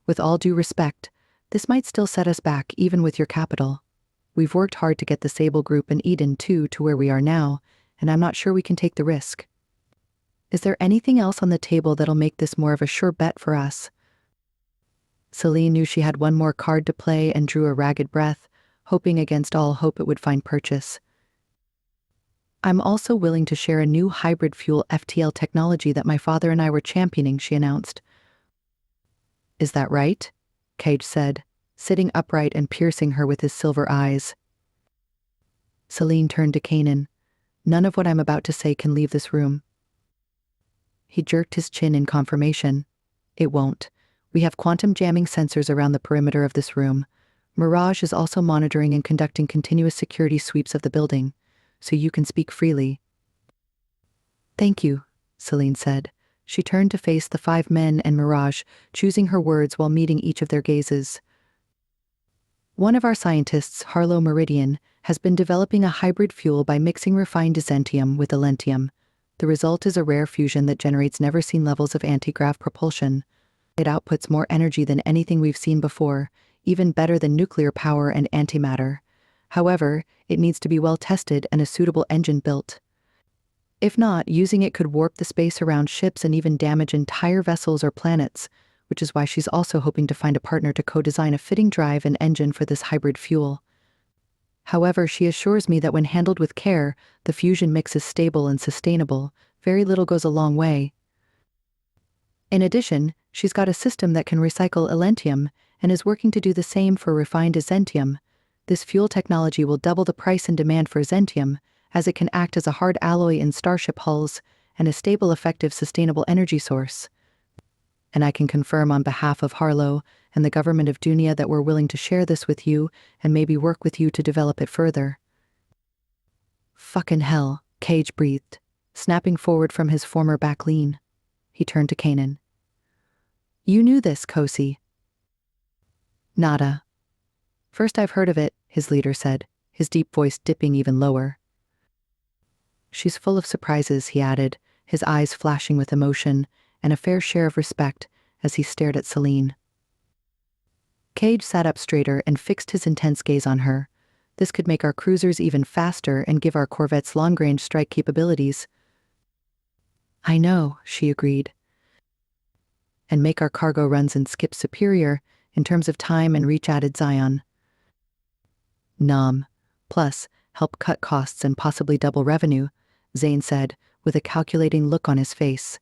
With all due respect, this might still set us back even with your capital. We've worked hard to get the Sable Group and Eden too to where we are now, and I'm not sure we can take the risk. Is there anything else on the table that'll make this more of a sure bet for us? Celine knew she had one more card to play and drew a ragged breath, hoping against all hope it would find purchase. I'm also willing to share a new hybrid fuel FTL technology that my father and I were championing, she announced. Is that right? Cage said, sitting upright and piercing her with his silver eyes. Celine turned to Kanan. None of what I'm about to say can leave this room. He jerked his chin in confirmation. It won't. We have quantum jamming sensors around the perimeter of this room. Mirage is also monitoring and conducting continuous security sweeps of the building, so you can speak freely. Thank you, Celine said. She turned to face the 5 men and Mirage, choosing her words while meeting each of their gazes. One of our scientists, Harlow Meridian, has been developing a hybrid fuel by mixing refined Sentium with alentium. The result is a rare fusion that generates never-seen levels of anti-grav propulsion. It outputs more energy than anything we've seen before, even better than nuclear power and antimatter. However, it needs to be well tested and a suitable engine built. If not, using it could warp the space around ships and even damage entire vessels or planets, which is why she's also hoping to find a partner to co-design a fitting drive and engine for this hybrid fuel. However, she assures me that when handled with care, the fusion mix is stable and sustainable. Very little goes a long way. In addition, she's got a system that can recycle allantium and is working to do the same for refined azentium. This fuel technology will double the price and demand for azentium, as it can act as a hard alloy in starship hulls and a stable, effective, sustainable energy source. And I can confirm on behalf of Harlow and the government of Dunia that we're willing to share this with you and maybe work with you to develop it further. Fucking hell, Cage breathed, snapping forward from his former back lean. He turned to Kanan. You knew this, Kosi. Nada. First I've heard of it, his leader said, his deep voice dipping even lower. She's full of surprises, he added, his eyes flashing with emotion and a fair share of respect as he stared at Celine. Cage sat up straighter and fixed his intense gaze on her. This could make our cruisers even faster and give our corvettes long-range strike capabilities. I know, she agreed. And make our cargo runs and skips superior in terms of time and reach, added Zion. Plus, help cut costs and possibly double revenue, Zane said, with a calculating look on his face.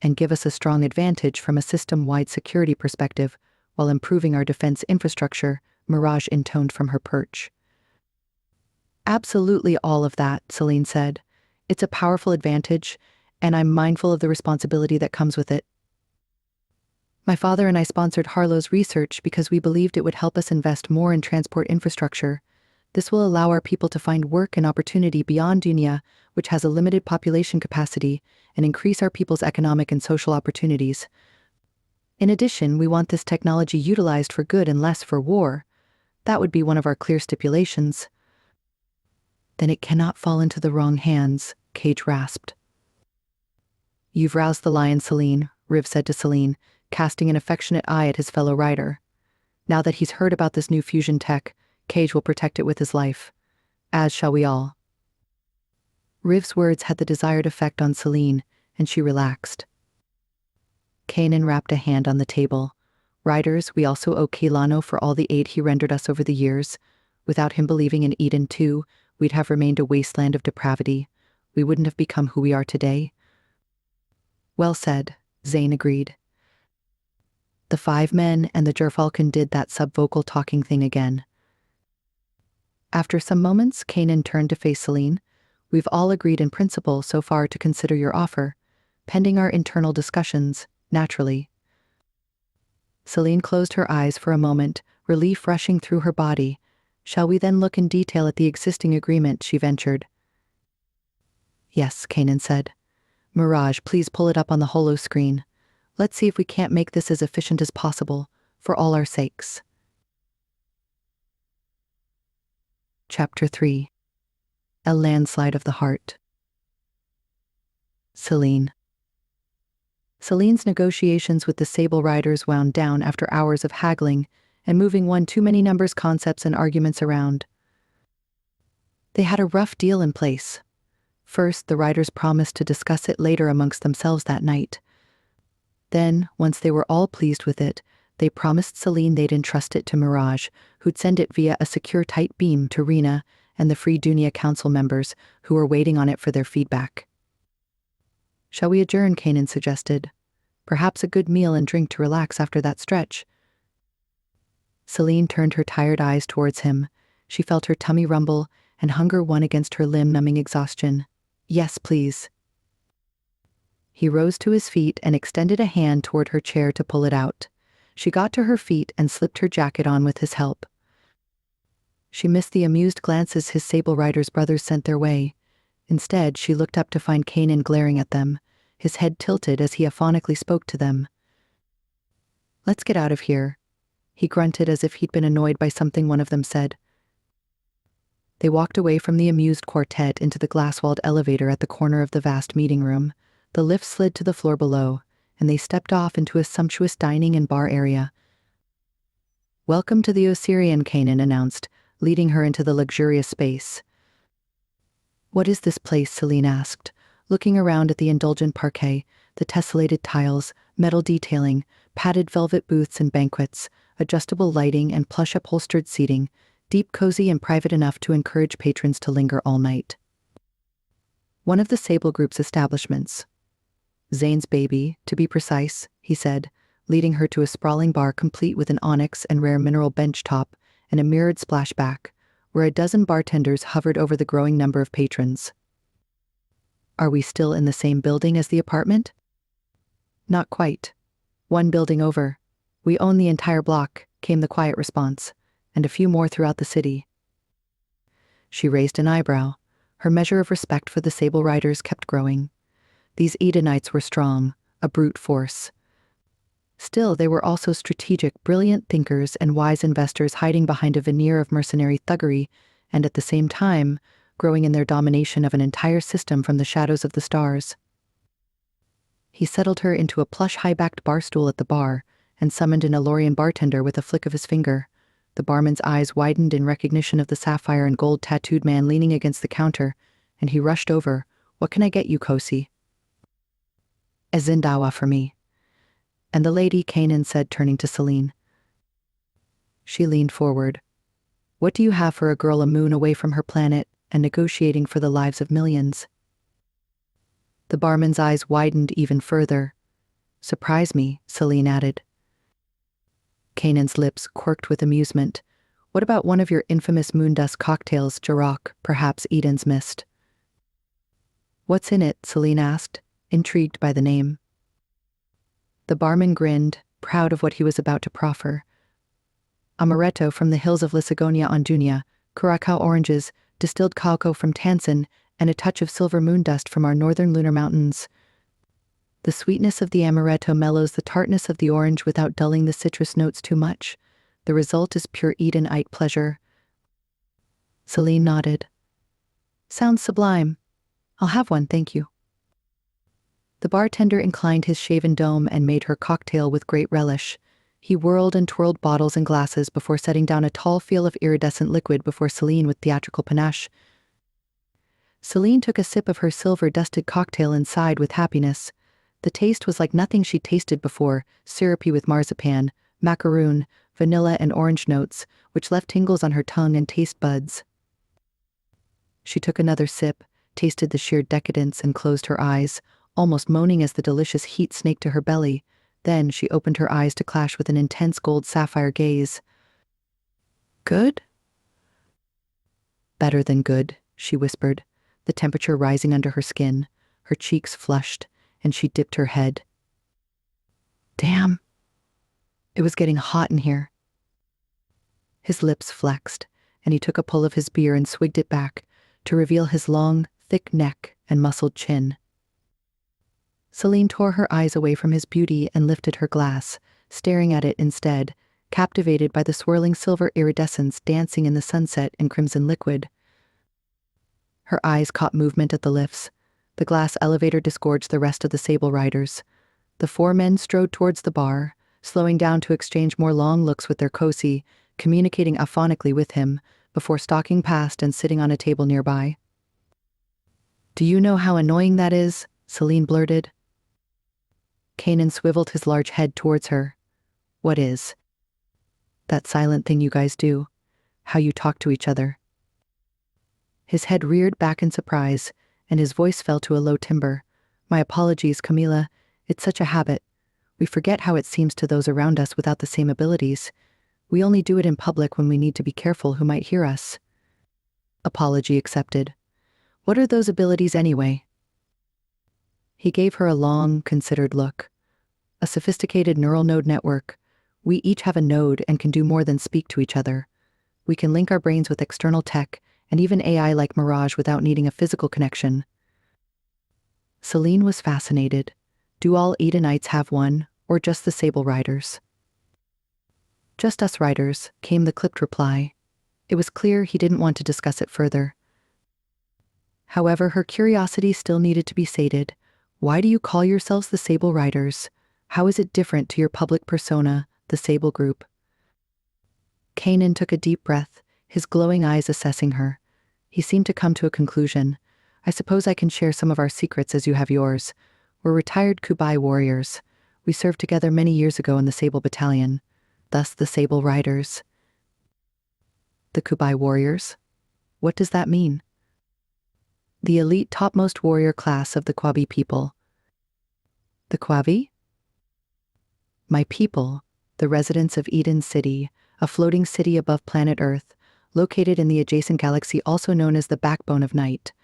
And give us a strong advantage from a system-wide security perspective while improving our defense infrastructure, Mirage intoned from her perch. Absolutely all of that, Celine said. It's a powerful advantage, and I'm mindful of the responsibility that comes with it. My father and I sponsored Harlow's research because we believed it would help us invest more in transport infrastructure. This will allow our people to find work and opportunity beyond Dunia, which has a limited population capacity, and increase our people's economic and social opportunities. In addition, we want this technology utilized for good and less for war. That would be one of our clear stipulations. Then it cannot fall into the wrong hands, Cage rasped. You've roused the lion, Celine, Riv said to Celine, casting an affectionate eye at his fellow rider. Now that he's heard about this new fusion tech, Cage will protect it with his life. As shall we all. Riv's words had the desired effect on Celine, and she relaxed. Kanan rapped a hand on the table. Riders, we also owe Keilano for all the aid he rendered us over the years. Without him believing in Eden too, we'd have remained a wasteland of depravity. We wouldn't have become who we are today. Well said, Zane agreed. The 5 men and the Gerfalcon did that subvocal talking thing again. After some moments, Kanan turned to face Celine. We've all agreed in principle so far to consider your offer, pending our internal discussions, naturally. Celine closed her eyes for a moment, relief rushing through her body. Shall we then look in detail at the existing agreement, she ventured. Yes, Kanan said. Mirage, please pull it up on the holo screen. Let's see if we can't make this as efficient as possible, for all our sakes. Chapter 3. A Landslide of the Heart. Celine. Celine's negotiations with the Sable Riders wound down after hours of haggling and moving one too many numbers, concepts, and arguments around. They had a rough deal in place. First, the riders promised to discuss it later amongst themselves that night. Then, once they were all pleased with it, they promised Celine they'd entrust it to Mirage, who'd send it via a secure tight beam to Rena and the Free Dunia Council members, who were waiting on it for their feedback. Shall we adjourn, Kanan suggested. Perhaps a good meal and drink to relax after that stretch. Celine turned her tired eyes towards him. She felt her tummy rumble, and hunger won against her limb-numbing exhaustion. Yes, please. He rose to his feet and extended a hand toward her chair to pull it out. She got to her feet and slipped her jacket on with his help. She missed the amused glances his Sable Riders brothers sent their way. Instead, she looked up to find Kanan glaring at them, his head tilted as he aphonically spoke to them. Let's get out of here. He grunted as if he'd been annoyed by something one of them said. They walked away from the amused quartet into the glass-walled elevator at the corner of the vast meeting room. The lift slid to the floor below, and they stepped off into a sumptuous dining and bar area. Welcome to the Osirian, Kanan announced, leading her into the luxurious space. What is this place? Celine asked, looking around at the indulgent parquet, the tessellated tiles, metal detailing, padded velvet booths and banquets, adjustable lighting and plush upholstered seating, deep, cozy, and private enough to encourage patrons to linger all night. One of the Sable Group's establishments. Zane's Baby, to be precise, he said, leading her to a sprawling bar complete with an onyx and rare mineral bench top and a mirrored splashback, where a dozen bartenders hovered over the growing number of patrons. Are we still in the same building as the apartment? Not quite. One building over. We own the entire block, came the quiet response, and a few more throughout the city. She raised an eyebrow. Her measure of respect for the Sable Riders kept growing. These Edenites were strong, a brute force. Still, they were also strategic, brilliant thinkers and wise investors hiding behind a veneer of mercenary thuggery and at the same time, growing in their domination of an entire system from the shadows of the stars. He settled her into a plush high-backed bar stool at the bar and summoned an alluring bartender with a flick of his finger. The barman's eyes widened in recognition of the sapphire and gold tattooed man leaning against the counter, and he rushed over. "What can I get you, Kosi?" "A zindawa for me." And the lady, Kanan said, turning to Celine. She leaned forward. "What do you have for a girl a moon away from her planet and negotiating for the lives of millions?" The barman's eyes widened even further. "Surprise me," Celine added. Kanan's lips quirked with amusement. "What about one of your infamous moondust cocktails, Jarok, perhaps Eden's Mist?" "What's in it?" Celine asked, intrigued by the name. The barman grinned, proud of what he was about to proffer. "Amaretto from the hills of Lisagonia on Dunia, Curacao oranges, distilled cacao from Tansin, and a touch of silver moon dust from our northern lunar mountains. The sweetness of the amaretto mellows the tartness of the orange without dulling the citrus notes too much. The result is pure Edenite pleasure." Celine nodded. "Sounds sublime. I'll have one, thank you." The bartender inclined his shaven dome and made her cocktail with great relish. He whirled and twirled bottles and glasses before setting down a tall phial of iridescent liquid before Celine with theatrical panache. Celine took a sip of her silver-dusted cocktail and sighed with happiness. The taste was like nothing she'd tasted before, syrupy with marzipan, macaroon, vanilla and orange notes, which left tingles on her tongue and taste buds. She took another sip, tasted the sheer decadence and closed her eyes, almost moaning as the delicious heat snaked to her belly. Then she opened her eyes to clash with an intense gold sapphire gaze. "Good?" "Better than good," she whispered, the temperature rising under her skin. Her cheeks flushed, and she dipped her head. "Damn. It was getting hot in here." His lips flexed, and he took a pull of his beer and swigged it back to reveal his long, thick neck and muscled chin. Celine tore her eyes away from his beauty and lifted her glass, staring at it instead, captivated by the swirling silver iridescence dancing in the sunset and crimson liquid. Her eyes caught movement at the lifts. The glass elevator disgorged the rest of the Sable Riders. The four men strode towards the bar, slowing down to exchange more long looks with their Kosi, communicating aphonically with him, before stalking past and sitting on a table nearby. "Do you know how annoying that is?" Celine blurted. Kanan swiveled his large head towards her. "What is?" "That silent thing you guys do. How you talk to each other." His head reared back in surprise, and his voice fell to a low timbre. "My apologies, Camila. It's such a habit. We forget how it seems to those around us without the same abilities. We only do it in public when we need to be careful who might hear us." Apology accepted. "What are those abilities anyway?" He gave her a long, considered look. "A sophisticated neural node network. We each have a node and can do more than speak to each other. We can link our brains with external tech and even AI like Mirage without needing a physical connection." Celine was fascinated. Do all Edenites have one, or just the Sable Riders? "Just us Riders," came the clipped reply. It was clear he didn't want to discuss it further. However, her curiosity still needed to be sated. "Why do you call yourselves the Sable Riders? How is it different to your public persona, the Sable Group?" Kanan took a deep breath, his glowing eyes assessing her. He seemed to come to a conclusion. "I suppose I can share some of our secrets as you have yours. We're retired Kubai warriors. We served together many years ago in the Sable Battalion, thus the Sable Riders. The Kubai warriors? What does that mean? The elite topmost warrior class of the Kwabi people. The Kwabi? My people, the residents of Eden City, a floating city above planet Earth, located in the adjacent galaxy also known as the backbone of night.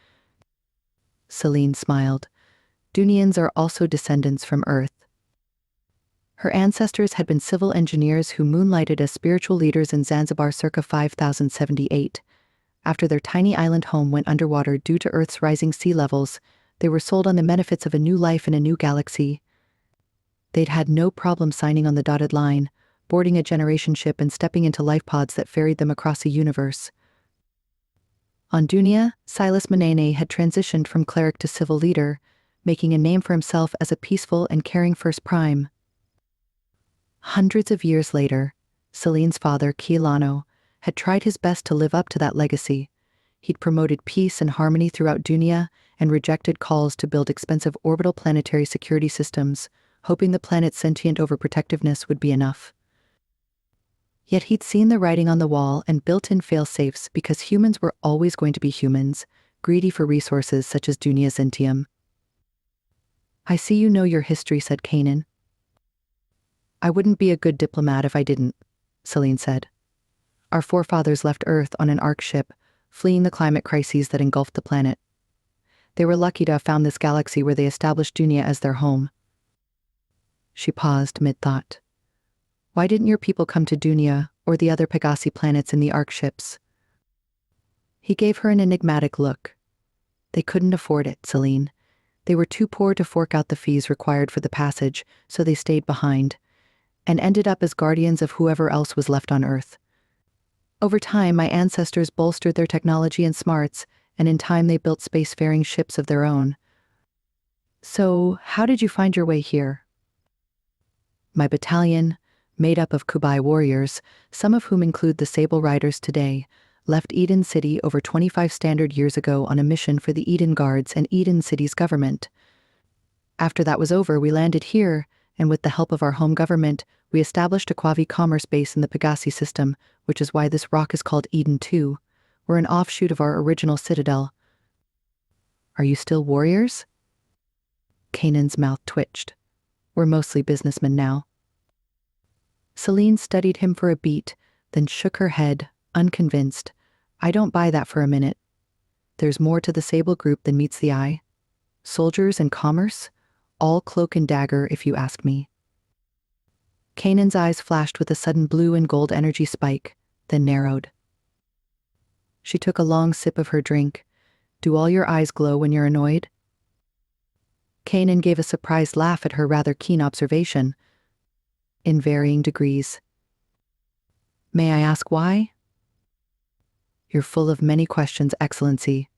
Celine smiled. Dunians are also descendants from Earth. Her ancestors had been civil engineers who moonlighted as spiritual leaders in Zanzibar circa 5078. After their tiny island home went underwater due to Earth's rising sea levels, they were sold on the benefits of a new life in a new galaxy. They'd had no problem signing on the dotted line, boarding a generation ship and stepping into life pods that ferried them across a universe. On Dunia, Silas Manene had transitioned from cleric to civil leader, making a name for himself as a peaceful and caring first prime. Hundreds of years later, Celine's father, Keelano, had tried his best to live up to that legacy. He'd promoted peace and harmony throughout Dunia and rejected calls to build expensive orbital planetary security systems, hoping the planet's sentient overprotectiveness would be enough. Yet he'd seen the writing on the wall and built-in fail-safes because humans were always going to be humans, greedy for resources such as Dunia Zentium. I see you know your history, said Kanan. I wouldn't be a good diplomat if I didn't, Celine said. Our forefathers left Earth on an ark ship, fleeing the climate crises that engulfed the planet. They were lucky to have found this galaxy where they established Dunia as their home. She paused mid-thought. Why didn't your people come to Dunia or the other Pegasi planets in the ark ships? He gave her an enigmatic look. They couldn't afford it, Celine. They were too poor to fork out the fees required for the passage, so they stayed behind, and ended up as guardians of whoever else was left on Earth. Over time, my ancestors bolstered their technology and smarts, and in time they built spacefaring ships of their own. So, how did you find your way here? My battalion, made up of Kubai warriors, some of whom include the Sable Riders today, left Eden City over 25 standard years ago on a mission for the Eden Guards and Eden City's government. After that was over, we landed here, and with the help of our home government, we established a Kwavi commerce base in the Pegasi system, which is why this rock is called Eden 2. We're an offshoot of our original citadel. Are you still warriors? Kanan's mouth twitched. We're mostly businessmen now. Celine studied him for a beat, then shook her head, unconvinced. I don't buy that for a minute. There's more to the Sable group than meets the eye. Soldiers and commerce? All cloak and dagger, if you ask me. Kanan's eyes flashed with a sudden blue and gold energy spike, then narrowed. She took a long sip of her drink. Do all your eyes glow when you're annoyed? Kanan gave a surprised laugh at her rather keen observation. In varying degrees. May I ask why? You're full of many questions, Excellency.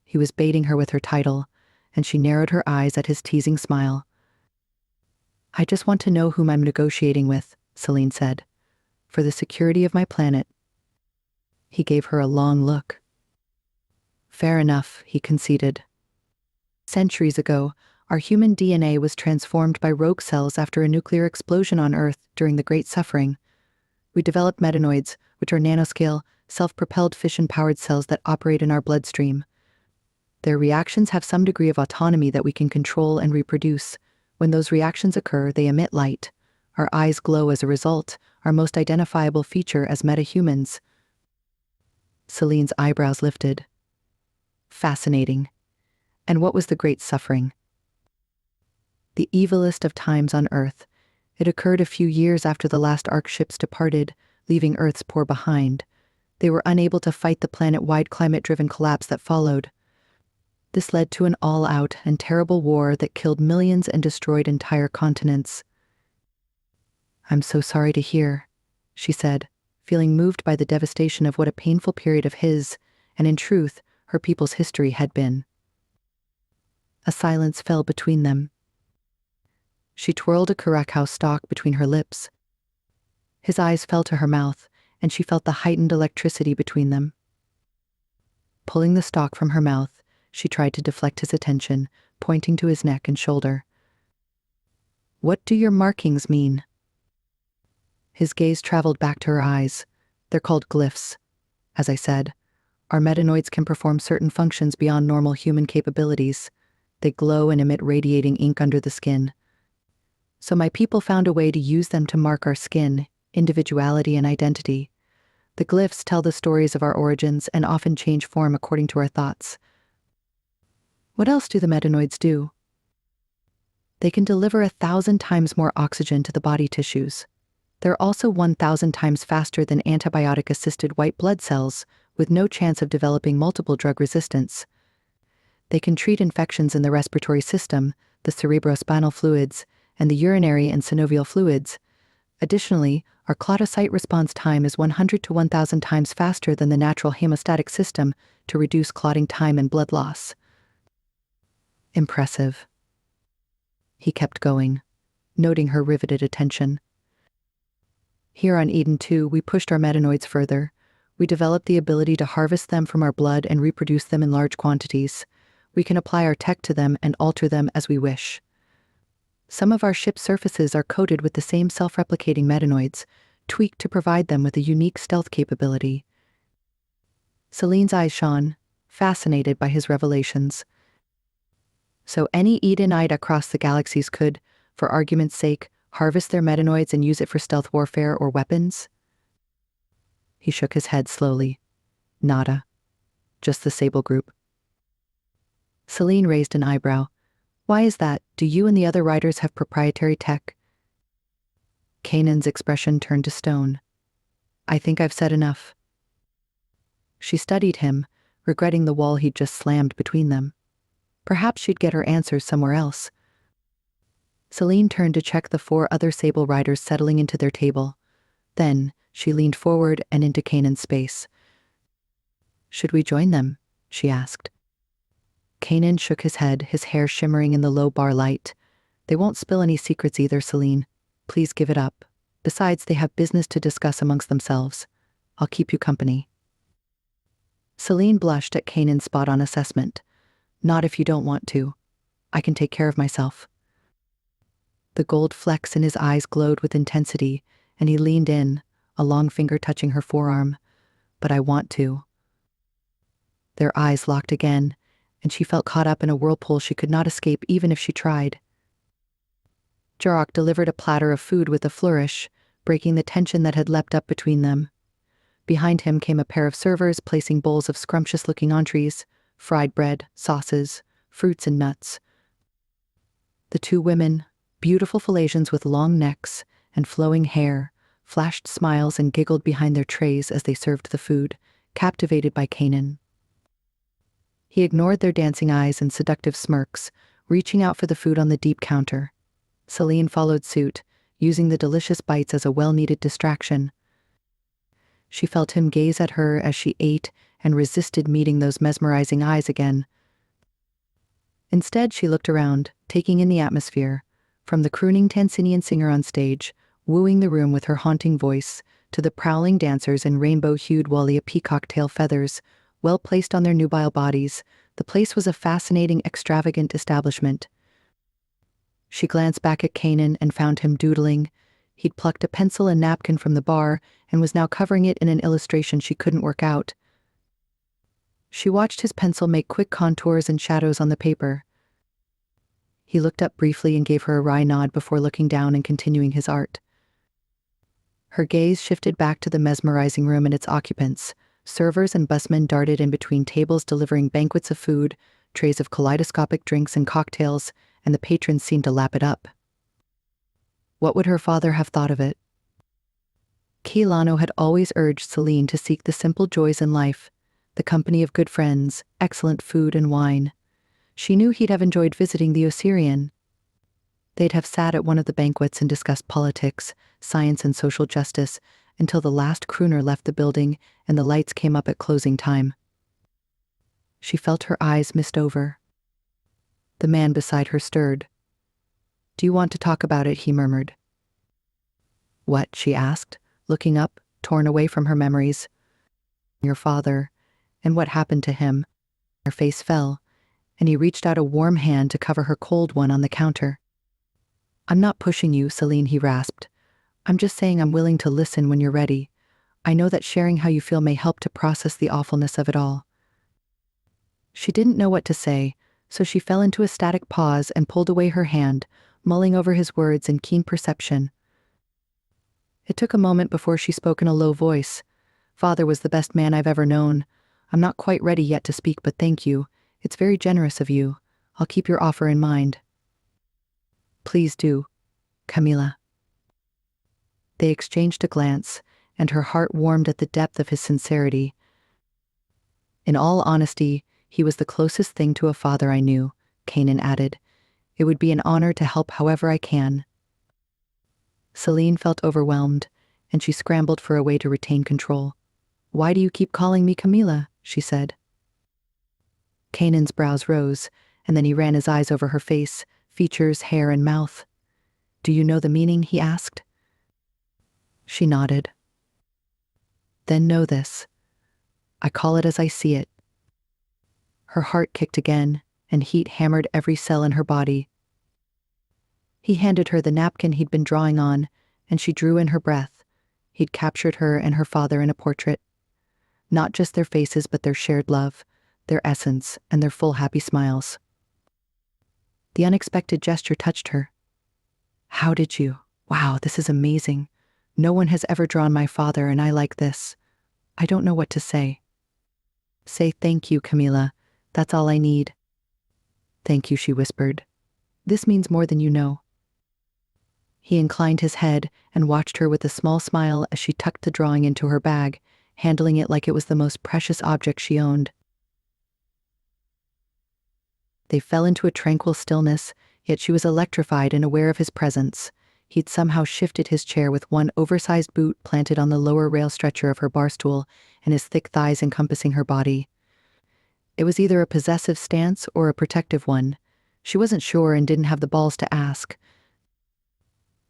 He was baiting her with her title, and she narrowed her eyes at his teasing smile. I just want to know whom I'm negotiating with, Celine said, for the security of my planet. He gave her a long look. Fair enough, he conceded. Centuries ago, our human DNA was transformed by rogue cells after a nuclear explosion on Earth during the Great Suffering. We developed metanoids, which are nanoscale, self-propelled fission-powered cells that operate in our bloodstream. Their reactions have some degree of autonomy that we can control and reproduce. When those reactions occur, they emit light. Our eyes glow as a result, our most identifiable feature as metahumans. Celine's eyebrows lifted. Fascinating. And what was the Great Suffering? The evilest of times on Earth. It occurred a few years after the last Ark ships departed, leaving Earth's poor behind. They were unable to fight the planet-wide climate-driven collapse that followed. This led to an all-out and terrible war that killed millions and destroyed entire continents. I'm so sorry to hear, she said, feeling moved by the devastation of what a painful period of his, and in truth, her people's history had been. A silence fell between them. She twirled a curacao stalk between her lips. His eyes fell to her mouth, and she felt the heightened electricity between them. Pulling the stalk from her mouth, she tried to deflect his attention, pointing to his neck and shoulder. "What do your markings mean?" His gaze traveled back to her eyes. "They're called glyphs. As I said, our metanoids can perform certain functions beyond normal human capabilities. They glow and emit radiating ink under the skin. So my people found a way to use them to mark our skin, individuality, and identity. The glyphs tell the stories of our origins and often change form according to our thoughts." "What else do the metanoids do?" "They can deliver 1,000 times more oxygen to the body tissues. They're also 1,000 times faster than antibiotic-assisted white blood cells, with no chance of developing multiple drug resistance. They can treat infections in the respiratory system, the cerebrospinal fluids, and the urinary and synovial fluids. Additionally, our cladocyte response time is 100 to 1,000 times faster than the natural hemostatic system to reduce clotting time and blood loss." "Impressive." He kept going, noting her riveted attention. "Here on Eden 2, we pushed our metanoids further. We developed the ability to harvest them from our blood and reproduce them in large quantities. We can apply our tech to them and alter them as we wish. Some of our ship's surfaces are coated with the same self-replicating metanoids, tweaked to provide them with a unique stealth capability." Celine's eyes shone, fascinated by his revelations. "So any Edenite across the galaxies could, for argument's sake, harvest their metanoids and use it for stealth warfare or weapons?" He shook his head slowly. "Nada. Just the Sable Group." Celine raised an eyebrow. "Why is that? Do you and the other riders have proprietary tech?" Kanan's expression turned to stone. "I think I've said enough." She studied him, regretting the wall he'd just slammed between them. Perhaps she'd get her answers somewhere else. Celine turned to check the 4 other Sable Riders settling into their table. Then, she leaned forward and into Kanan's space. "Should we join them?" she asked. Kanan shook his head, his hair shimmering in the low bar light. "They won't spill any secrets either, Celine. Please give it up. Besides, they have business to discuss amongst themselves. I'll keep you company." Celine blushed at Kanan's spot-on assessment. "Not if you don't want to. I can take care of myself." The gold flecks in his eyes glowed with intensity, and he leaned in, a long finger touching her forearm. "But I want to." Their eyes locked again, and she felt caught up in a whirlpool she could not escape even if she tried. Jarok delivered a platter of food with a flourish, breaking the tension that had leapt up between them. Behind him came a pair of servers placing bowls of scrumptious-looking entrees, fried bread, sauces, fruits and nuts. The 2 women, beautiful Philasians with long necks and flowing hair, flashed smiles and giggled behind their trays as they served the food, captivated by Kanan. He ignored their dancing eyes and seductive smirks, reaching out for the food on the deep counter. Celine followed suit, using the delicious bites as a well-needed distraction. She felt him gaze at her as she ate and resisted meeting those mesmerizing eyes again. Instead, she looked around, taking in the atmosphere, from the crooning Tansinian singer on stage, wooing the room with her haunting voice, to the prowling dancers in rainbow-hued Walia peacock tail feathers, well placed on their nubile bodies. The place was a fascinating, extravagant establishment. She glanced back at Kanan and found him doodling. He'd plucked a pencil and napkin from the bar and was now covering it in an illustration she couldn't work out. She watched his pencil make quick contours and shadows on the paper. He looked up briefly and gave her a wry nod before looking down and continuing his art. Her gaze shifted back to the mesmerizing room and its occupants. Servers and busmen darted in between tables delivering banquets of food, trays of kaleidoscopic drinks and cocktails, and the patrons seemed to lap it up. What would her father have thought of it? Keilano had always urged Celine to seek the simple joys in life, the company of good friends, excellent food and wine. She knew he'd have enjoyed visiting the Osirian. They'd have sat at one of the banquets and discussed politics, science and social justice, until the last crooner left the building and the lights came up at closing time. She felt her eyes mist over. The man beside her stirred. "Do you want to talk about it?" he murmured. "What?" she asked, looking up, torn away from her memories. "Your father, and what happened to him." Her face fell, and he reached out a warm hand to cover her cold one on the counter. "I'm not pushing you, Celine," he rasped. "I'm just saying I'm willing to listen when you're ready. I know that sharing how you feel may help to process the awfulness of it all." She didn't know what to say, so she fell into a static pause and pulled away her hand, mulling over his words in keen perception. It took a moment before she spoke in a low voice. "Father was the best man I've ever known. I'm not quite ready yet to speak, but thank you. It's very generous of you. I'll keep your offer in mind." "Please do, Camila." They exchanged a glance, and her heart warmed at the depth of his sincerity. "In all honesty, he was the closest thing to a father I knew," Kanan added. "It would be an honor to help however I can." Celine felt overwhelmed, and she scrambled for a way to retain control. "Why do you keep calling me Camila?" she said. Kanan's brows rose, and then he ran his eyes over her face, features, hair, and mouth. "Do you know the meaning?" he asked. She nodded. "Then know this. I call it as I see it." Her heart kicked again, and heat hammered every cell in her body. He handed her the napkin he'd been drawing on, and she drew in her breath. He'd captured her and her father in a portrait. Not just their faces, but their shared love, their essence, and their full happy smiles. The unexpected gesture touched her. "How did you? Wow, this is amazing. No one has ever drawn my father, and I like this. I don't know what to say." "Say thank you, Camila. That's all I need." "Thank you," she whispered. "This means more than you know." He inclined his head and watched her with a small smile as she tucked the drawing into her bag, handling it like it was the most precious object she owned. They fell into a tranquil stillness, yet she was electrified and aware of his presence. He'd somehow shifted his chair with one oversized boot planted on the lower rail stretcher of her bar stool, and his thick thighs encompassing her body. It was either a possessive stance or a protective one. She wasn't sure and didn't have the balls to ask.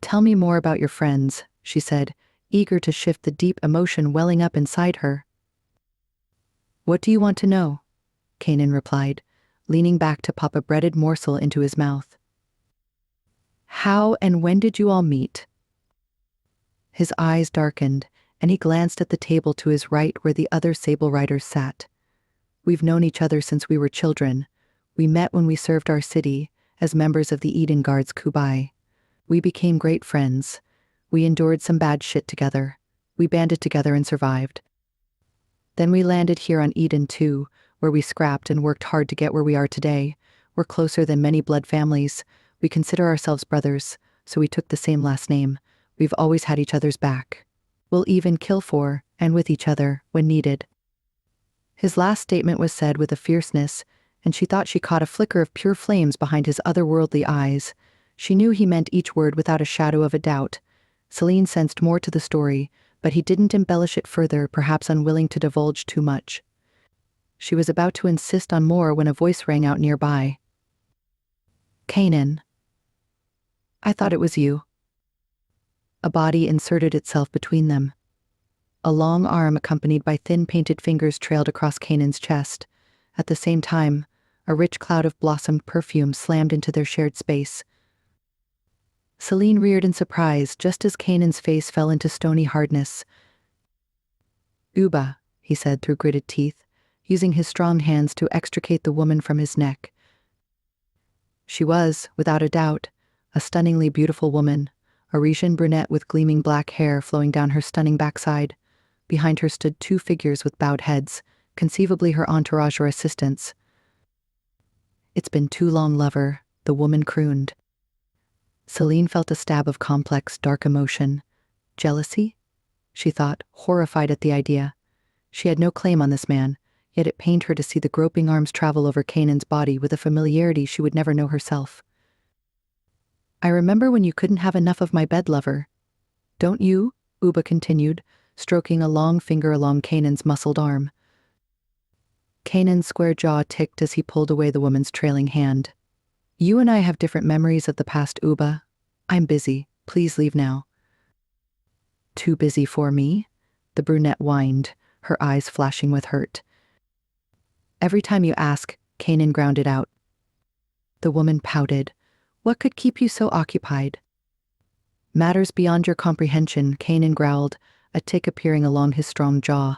"Tell me more about your friends," she said, eager to shift the deep emotion welling up inside her. "What do you want to know?" Kanan replied, leaning back to pop a breaded morsel into his mouth. "How and when did you all meet?" His eyes darkened, and he glanced at the table to his right where the other Sable Riders sat. "We've known each other since we were children. We met when we served our city, as members of the Eden Guard's Kubai. We became great friends. We endured some bad shit together. We banded together and survived. Then we landed here on Eden too, where we scrapped and worked hard to get where we are today. We're closer than many blood families. We consider ourselves brothers, so we took the same last name. We've always had each other's back. We'll even kill for and with each other when needed." His last statement was said with a fierceness, and she thought she caught a flicker of pure flames behind his otherworldly eyes. She knew he meant each word without a shadow of a doubt. Celine sensed more to the story, but he didn't embellish it further, perhaps unwilling to divulge too much. She was about to insist on more when a voice rang out nearby. "Kanan." "I thought it was you." A body inserted itself between them. A long arm accompanied by thin painted fingers trailed across Kanan's chest. At the same time, a rich cloud of blossomed perfume slammed into their shared space. Celine reared in surprise just as Kanan's face fell into stony hardness. "Uba," he said through gritted teeth, using his strong hands to extricate the woman from his neck. She was, without a doubt, a stunningly beautiful woman, a Retian brunette with gleaming black hair flowing down her stunning backside. Behind her stood two figures with bowed heads, conceivably her entourage or assistants. "It's been too long, lover," the woman crooned. Celine felt a stab of complex, dark emotion. Jealousy? She thought, horrified at the idea. She had no claim on this man, yet it pained her to see the groping arms travel over Kanan's body with a familiarity she would never know herself. "I remember when you couldn't have enough of my bed, lover. Don't you?" Uba continued, stroking a long finger along Kanan's muscled arm. Kanan's square jaw ticked as he pulled away the woman's trailing hand. "You and I have different memories of the past, Uba. I'm busy. Please leave now." "Too busy for me?" The brunette whined, her eyes flashing with hurt. "Every time you ask," Kanan grounded out, The woman pouted. What could keep you so occupied? Matters beyond your comprehension, Kanan growled, a tick appearing along his strong jaw.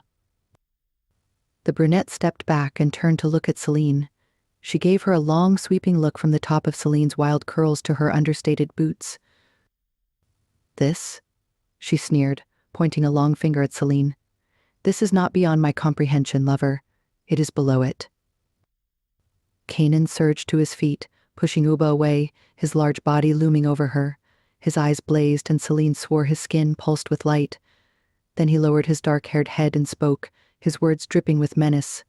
The brunette stepped back and turned to look at Celine. She gave her a long, sweeping look from the top of Celine's wild curls to her understated boots. This? She sneered, pointing a long finger at Celine. This is not beyond my comprehension, lover. It is below it. Kanan surged to his feet, pushing Uba away, his large body looming over her. His eyes blazed and Celine swore his skin pulsed with light. Then he lowered his dark-haired head and spoke, his words dripping with menace.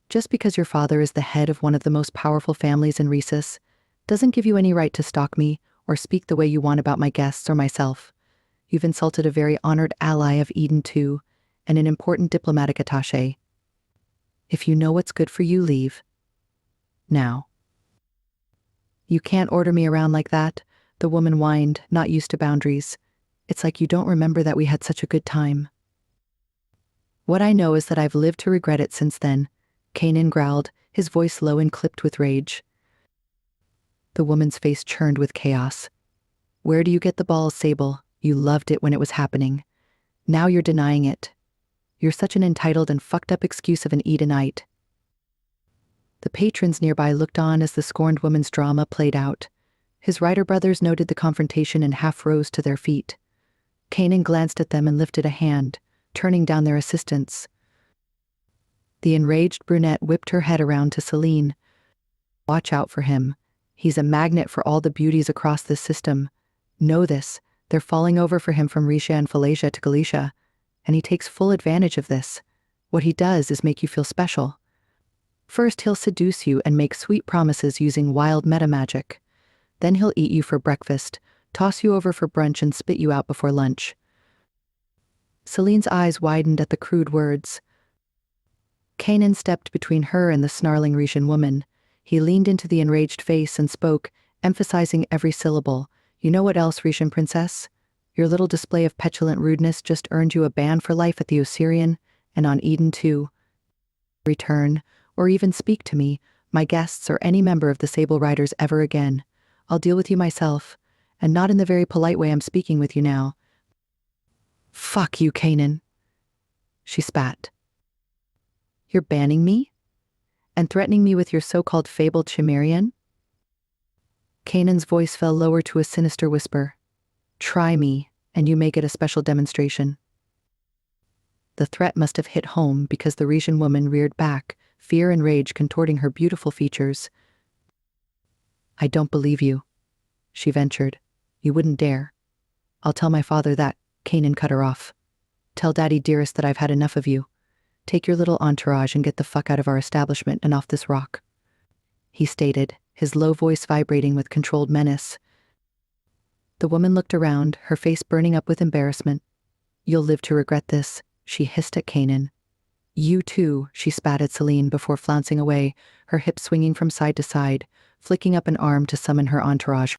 Just because your father is the head of one of the most powerful families in Rhesus doesn't give you any right to stalk me or speak the way you want about my guests or myself. You've insulted a very honored ally of Eden too, and an important diplomatic attaché. If you know what's good for you, leave. Now. You can't order me around like that, the woman whined, not used to boundaries. It's like you don't remember that we had such a good time. What I know is that I've lived to regret it since then, Kanan growled, his voice low and clipped with rage. The woman's face churned with chaos. Where do you get the balls, Sable? You loved it when it was happening. Now you're denying it. You're such an entitled and fucked up excuse of an Edenite. The patrons nearby looked on as the scorned woman's drama played out. His rider brothers noted the confrontation and half rose to their feet. Kanan glanced at them and lifted a hand, turning down their assistance. The enraged brunette whipped her head around to Celine. Watch out for him. He's a magnet for all the beauties across this system. Know this, they're falling over for him from Risha and Phalasia to Galicia, and he takes full advantage of this. What he does is make you feel special. First, he'll seduce you and make sweet promises using wild metamagic. Then he'll eat you for breakfast, toss you over for brunch and spit you out before lunch. Celine's eyes widened at the crude words. Kanan stepped between her and the snarling Rishan woman. He leaned into the enraged face and spoke, emphasizing every syllable. You know what else, Rishan princess? Your little display of petulant rudeness just earned you a ban for life at the Osirian, and on Eden too. Return, or even speak to me, my guests or any member of the Sable Riders ever again. I'll deal with you myself, and not in the very polite way I'm speaking with you now. Fuck you, Kanan. She spat. You're banning me? And threatening me with your so-called fabled Cimmerian? Kanan's voice fell lower to a sinister whisper. Try me, and you may get a special demonstration. The threat must have hit home because the Rishan woman reared back, fear and rage contorting her beautiful features. I don't believe you, she ventured. You wouldn't dare. I'll tell my father that, Kanan cut her off. Tell Daddy dearest that I've had enough of you. Take your little entourage and get the fuck out of our establishment and off this rock. He stated, his low voice vibrating with controlled menace. The woman looked around, her face burning up with embarrassment. You'll live to regret this, she hissed at Kanan. You too, she spat at Celine before flouncing away, her hips swinging from side to side, flicking up an arm to summon her entourage.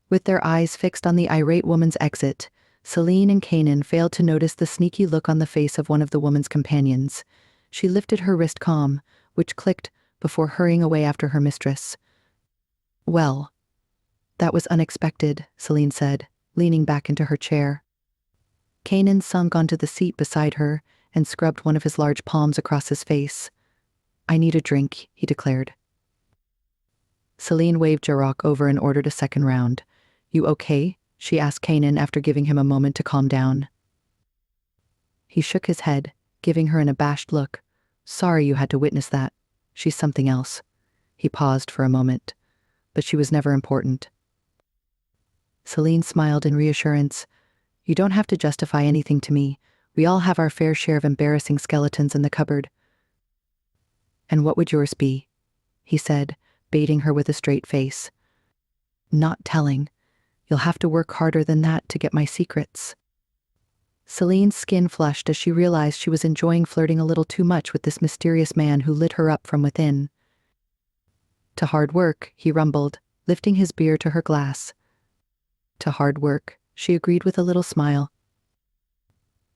With their eyes fixed on the irate woman's exit, Celine and Kanan failed to notice the sneaky look on the face of one of the woman's companions. She lifted her wrist calm, which clicked before hurrying away after her mistress. Well, that was unexpected, Celine said, leaning back into her chair. Kanan sunk onto the seat beside her and scrubbed one of his large palms across his face. I need a drink, he declared. Celine waved Jarok over and ordered a second round. You okay? She asked Kanan after giving him a moment to calm down. He shook his head, giving her an abashed look. Sorry you had to witness that. She's something else. He paused for a moment. But she was never important. Celine smiled in reassurance. You don't have to justify anything to me. We all have our fair share of embarrassing skeletons in the cupboard. And what would yours be? He said, baiting her with a straight face. Not telling. You'll have to work harder than that to get my secrets. Celine's skin flushed as she realized she was enjoying flirting a little too much with this mysterious man who lit her up from within. To hard work, he rumbled, lifting his beer to her glass. To hard work, she agreed with a little smile.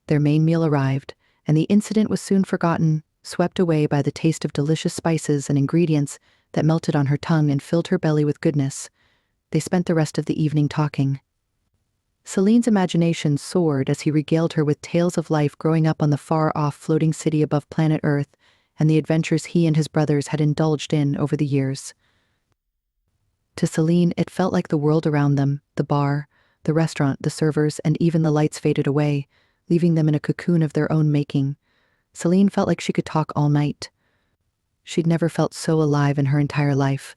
Their main meal arrived, and the incident was soon forgotten, swept away by the taste of delicious spices and ingredients that melted on her tongue and filled her belly with goodness. They spent the rest of the evening talking. Celine's imagination soared as he regaled her with tales of life growing up on the far-off floating city above planet Earth and the adventures he and his brothers had indulged in over the years. To Celine, it felt like the world around them, the bar, the restaurant, the servers, and even the lights faded away, leaving them in a cocoon of their own making. Celine felt like she could talk all night. She'd never felt so alive in her entire life.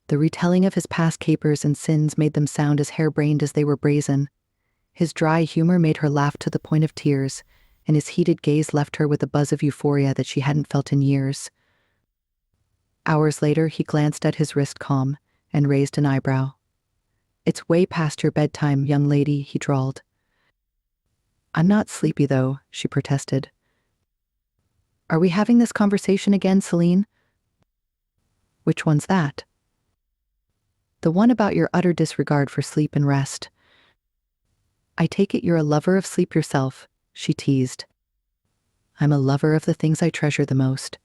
The retelling of his past capers and sins made them sound as harebrained as they were brazen. His dry humor made her laugh to the point of tears, and his heated gaze left her with a buzz of euphoria that she hadn't felt in years. Hours later, he glanced at his wrist calm and raised an eyebrow. "It's way past your bedtime, young lady," he drawled. "I'm not sleepy, though," she protested. "Are we having this conversation again, Celine?" "Which one's that?" "The one about your utter disregard for sleep and rest." "I take it you're a lover of sleep yourself," she teased. "I'm a lover of the things I treasure the most."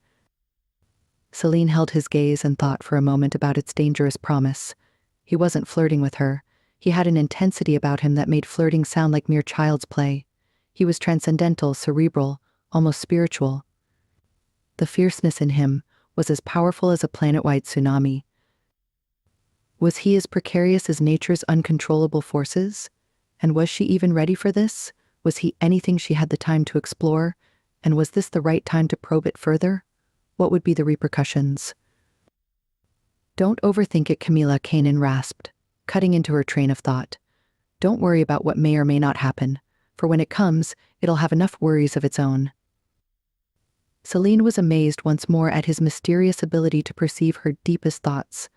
Celine held his gaze and thought for a moment about its dangerous promise. He wasn't flirting with her. He had an intensity about him that made flirting sound like mere child's play. He was transcendental, cerebral, almost spiritual. The fierceness in him was as powerful as a planet-wide tsunami. Was he as precarious as nature's uncontrollable forces? And was she even ready for this? Was he anything she had the time to explore? And was this the right time to probe it further? What would be the repercussions? "Don't overthink it, Camilla," Kanan rasped, cutting into her train of thought. "Don't worry about what may or may not happen, for when it comes, it'll have enough worries of its own." Celine was amazed once more at his mysterious ability to perceive her deepest thoughts.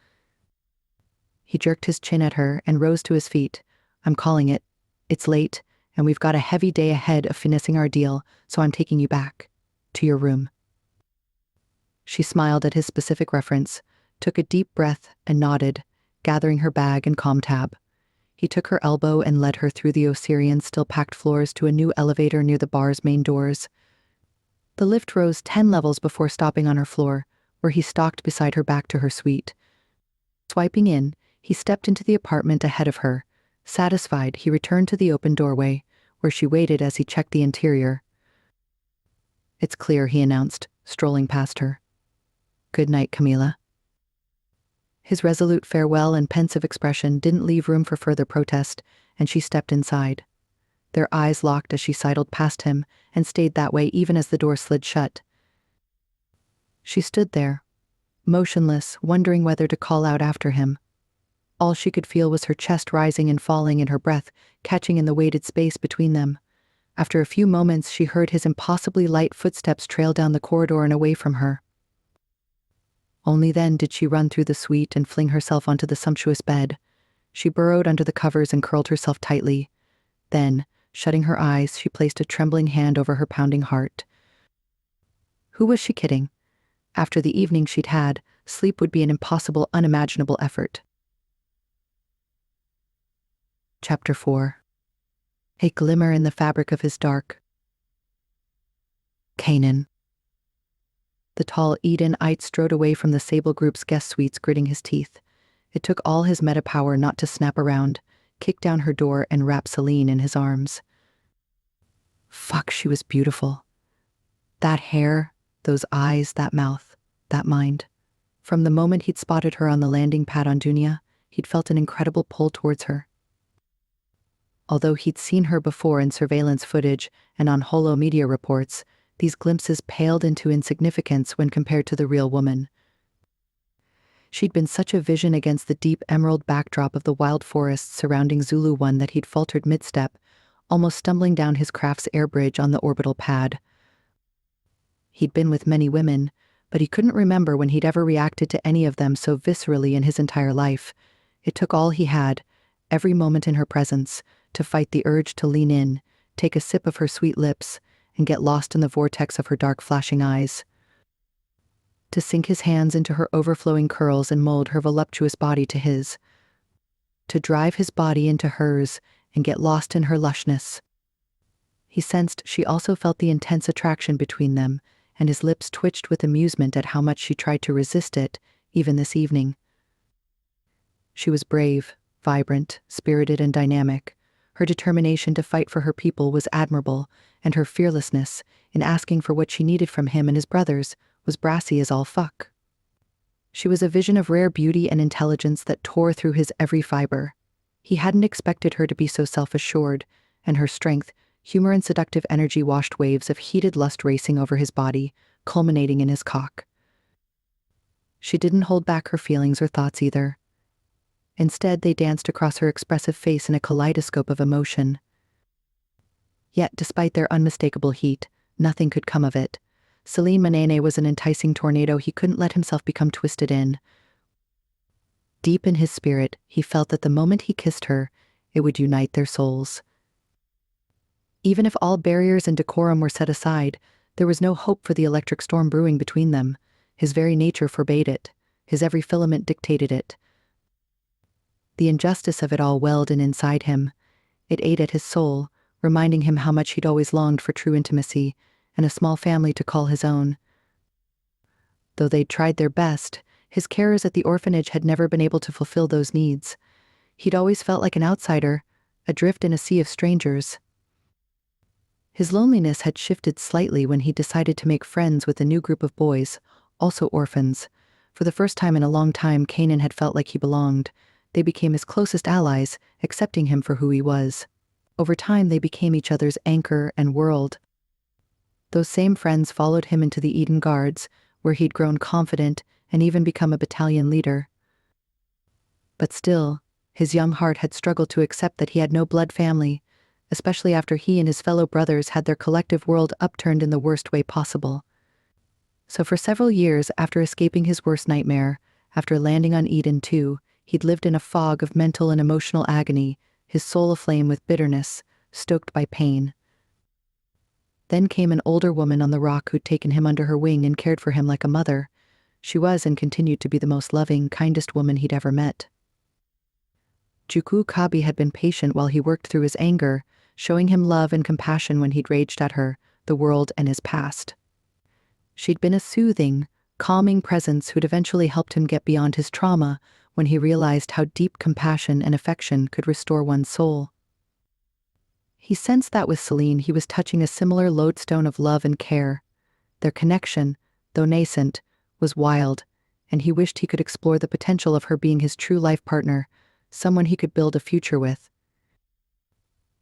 He jerked his chin at her and rose to his feet. "I'm calling it. It's late, and we've got a heavy day ahead of finessing our deal, so I'm taking you back. To your room." She smiled at his specific reference, took a deep breath, and nodded, gathering her bag and comm tab. He took her elbow and led her through the Osirian's still-packed floors to a new elevator near the bar's main doors. The lift rose 10 levels before stopping on her floor, where he stalked beside her back to her suite. Swiping in, he stepped into the apartment ahead of her. Satisfied, he returned to the open doorway, where she waited as he checked the interior. "It's clear," he announced, strolling past her. "Good night, Camilla." His resolute farewell and pensive expression didn't leave room for further protest, and she stepped inside. Their eyes locked as she sidled past him, and stayed that way even as the door slid shut. She stood there, motionless, wondering whether to call out after him. All she could feel was her chest rising and falling and her breath catching in the weighted space between them. After a few moments, she heard his impossibly light footsteps trail down the corridor and away from her. Only then did she run through the suite and fling herself onto the sumptuous bed. She burrowed under the covers and curled herself tightly. Then, shutting her eyes, she placed a trembling hand over her pounding heart. Who was she kidding? After the evening she'd had, sleep would be an impossible, unimaginable effort. Chapter 4. A glimmer in the fabric of his dark. Kanan. The tall Edenite strode away from the Sable Group's guest suites, gritting his teeth. It took all his meta-power not to snap around, kick down her door, and wrap Celine in his arms. Fuck, she was beautiful. That hair, those eyes, that mouth, that mind. From the moment he'd spotted her on the landing pad on Dunia, he'd felt an incredible pull towards her. Although he'd seen her before in surveillance footage and on holo media reports, these glimpses paled into insignificance when compared to the real woman. She'd been such a vision against the deep emerald backdrop of the wild forests surrounding Zulu 1 that he'd faltered mid-step, almost stumbling down his craft's air bridge on the orbital pad. He'd been with many women, but he couldn't remember when he'd ever reacted to any of them so viscerally in his entire life. It took all he had, every moment in her presence, to fight the urge to lean in, take a sip of her sweet lips, and get lost in the vortex of her dark flashing eyes. To sink his hands into her overflowing curls and mold her voluptuous body to his. To drive his body into hers and get lost in her lushness. He sensed she also felt the intense attraction between them, and his lips twitched with amusement at how much she tried to resist it, even this evening. She was brave, vibrant, spirited, and dynamic. Her determination to fight for her people was admirable, and her fearlessness, in asking for what she needed from him and his brothers, was brassy as all fuck. She was a vision of rare beauty and intelligence that tore through his every fiber. He hadn't expected her to be so self-assured, and her strength, humor, and seductive energy washed waves of heated lust racing over his body, culminating in his cock. She didn't hold back her feelings or thoughts either. Instead, they danced across her expressive face in a kaleidoscope of emotion. Yet, despite their unmistakable heat, nothing could come of it. Celine Manene was an enticing tornado he couldn't let himself become twisted in. Deep in his spirit, he felt that the moment he kissed her, it would unite their souls. Even if all barriers and decorum were set aside, there was no hope for the electric storm brewing between them. His very nature forbade it. His every filament dictated it. The injustice of it all welled in inside him. It ate at his soul, reminding him how much he'd always longed for true intimacy, and a small family to call his own. Though they'd tried their best, his carers at the orphanage had never been able to fulfill those needs. He'd always felt like an outsider, adrift in a sea of strangers. His loneliness had shifted slightly when he decided to make friends with a new group of boys, also orphans. For the first time in a long time, Kanan had felt like he belonged. They became his closest allies, accepting him for who he was. Over time, they became each other's anchor and world. Those same friends followed him into the Eden Guards, where he'd grown confident and even become a battalion leader. But still, his young heart had struggled to accept that he had no blood family, especially after he and his fellow brothers had their collective world upturned in the worst way possible. So for several years after escaping his worst nightmare, after landing on Eden 2, he'd lived in a fog of mental and emotional agony, his soul aflame with bitterness, stoked by pain. Then came an older woman on the rock who'd taken him under her wing and cared for him like a mother. She was and continued to be the most loving, kindest woman he'd ever met. Juku Kabi had been patient while he worked through his anger, showing him love and compassion when he'd raged at her, the world, and his past. She'd been a soothing, calming presence who'd eventually helped him get beyond his trauma when he realized how deep compassion and affection could restore one's soul. He sensed that with Celine he was touching a similar lodestone of love and care. Their connection, though nascent, was wild, and he wished he could explore the potential of her being his true life partner, someone he could build a future with.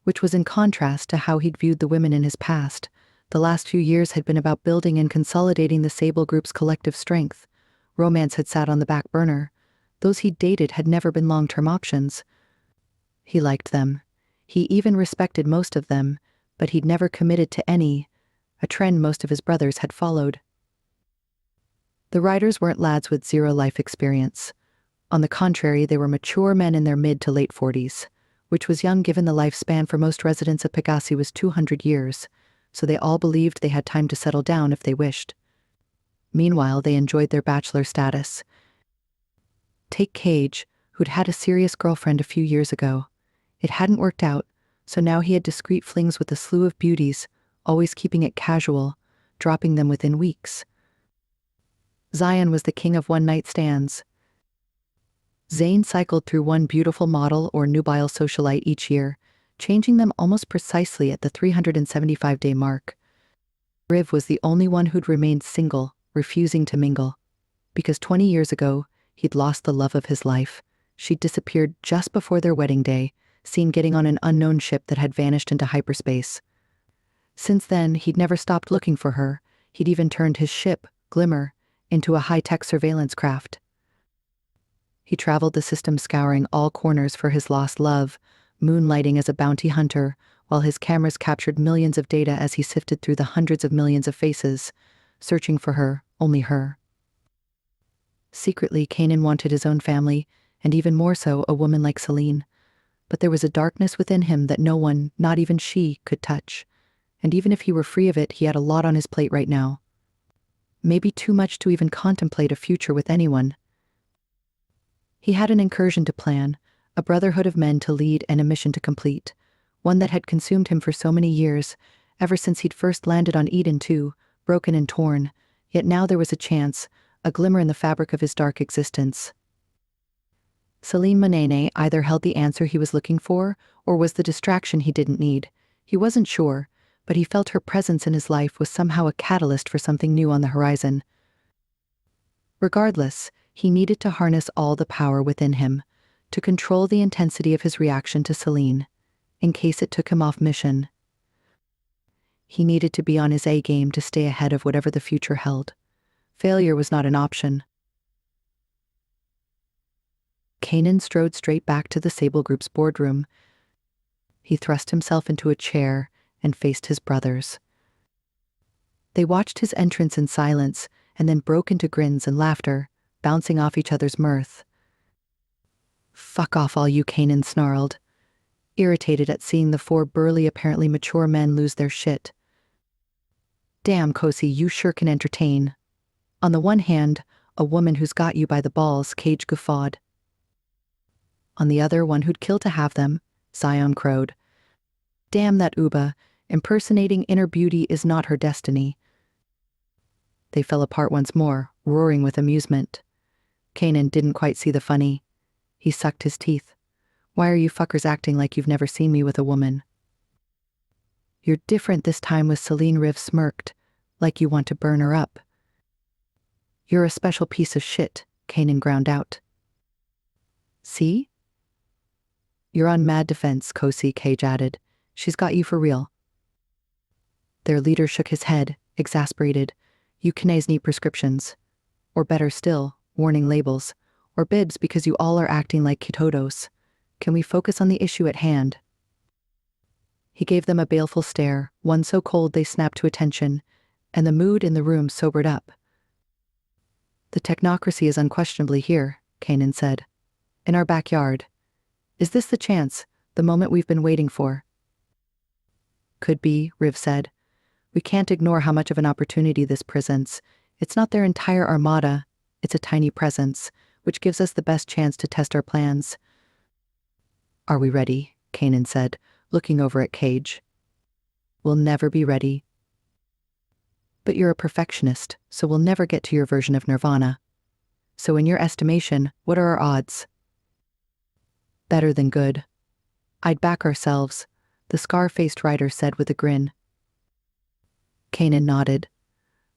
Which was in contrast to how he'd viewed the women in his past. The last few years had been about building and consolidating the Sable Group's collective strength. Romance had sat on the back burner. Those he'd dated had never been long-term options. He liked them. He even respected most of them, but he'd never committed to any, a trend most of his brothers had followed. The Riders weren't lads with zero life experience. On the contrary, they were mature men in their mid to late 40s, which was young given the lifespan for most residents of Pegasi was 200 years, so they all believed they had time to settle down if they wished. Meanwhile, they enjoyed their bachelor status. Take Cage, who'd had a serious girlfriend a few years ago. It hadn't worked out, so now he had discreet flings with a slew of beauties, always keeping it casual, dropping them within weeks. Zion was the king of one-night stands. Zayn cycled through one beautiful model or nubile socialite each year, changing them almost precisely at the 375-day mark. Riv was the only one who'd remained single, refusing to mingle. Because 20 years ago, he'd lost the love of his life. She'd disappeared just before their wedding day, seen getting on an unknown ship that had vanished into hyperspace. Since then, he'd never stopped looking for her. He'd even turned his ship, Glimmer, into a high-tech surveillance craft. He traveled the system scouring all corners for his lost love, moonlighting as a bounty hunter, while his cameras captured millions of data as he sifted through the hundreds of millions of faces, searching for her, only her. Secretly, Kanan wanted his own family, and even more so, a woman like Celine. But there was a darkness within him that no one, not even she, could touch. And even if he were free of it, he had a lot on his plate right now. Maybe too much to even contemplate a future with anyone. He had an incursion to plan, a brotherhood of men to lead and a mission to complete, one that had consumed him for so many years, ever since he'd first landed on Eden 2, broken and torn, yet now there was a chance, a glimmer in the fabric of his dark existence. Celine Manene either held the answer he was looking for, or was the distraction he didn't need. He wasn't sure, but he felt her presence in his life was somehow a catalyst for something new on the horizon. Regardless, he needed to harness all the power within him, to control the intensity of his reaction to Celine, in case it took him off mission. He needed to be on his A-game to stay ahead of whatever the future held. Failure was not an option. Kanan strode straight back to the Sable Group's boardroom. He thrust himself into a chair and faced his brothers. They watched his entrance in silence and then broke into grins and laughter, bouncing off each other's mirth. "Fuck off, all you," Kanan snarled, irritated at seeing the four burly, apparently mature men lose their shit. "Damn, Kosi, you sure can entertain." "On the one hand, a woman who's got you by the balls," Cage guffawed. "On the other, one who'd kill to have them," Zion crowed. "Damn that Uba, impersonating inner beauty is not her destiny." They fell apart once more, roaring with amusement. Kanan didn't quite see the funny. He sucked his teeth. "Why are you fuckers acting like you've never seen me with a woman?" "You're different this time," with Celine. Riv smirked, "like you want to burn her up." "You're a special piece of shit," Kanan ground out. "See? You're on mad defense," Kosi, Cage added. "She's got you for real." Their leader shook his head, exasperated. "You Kines need prescriptions. Or better still, warning labels. Or bibs because you all are acting like Kitodos. Can we focus on the issue at hand?" He gave them a baleful stare, one so cold they snapped to attention, and the mood in the room sobered up. "The technocracy is unquestionably here," Kanan said. "In our backyard. Is this the chance, the moment we've been waiting for?" "Could be," Riv said. "We can't ignore how much of an opportunity this presents. It's not their entire armada, it's a tiny presence, which gives us the best chance to test our plans." "Are we ready?" Kanan said, looking over at Cage. "We'll never be ready." "But you're a perfectionist, so we'll never get to your version of nirvana. So in your estimation, what are our odds?" "Better than good. I'd back ourselves," the scar-faced rider said with a grin. Kanan nodded.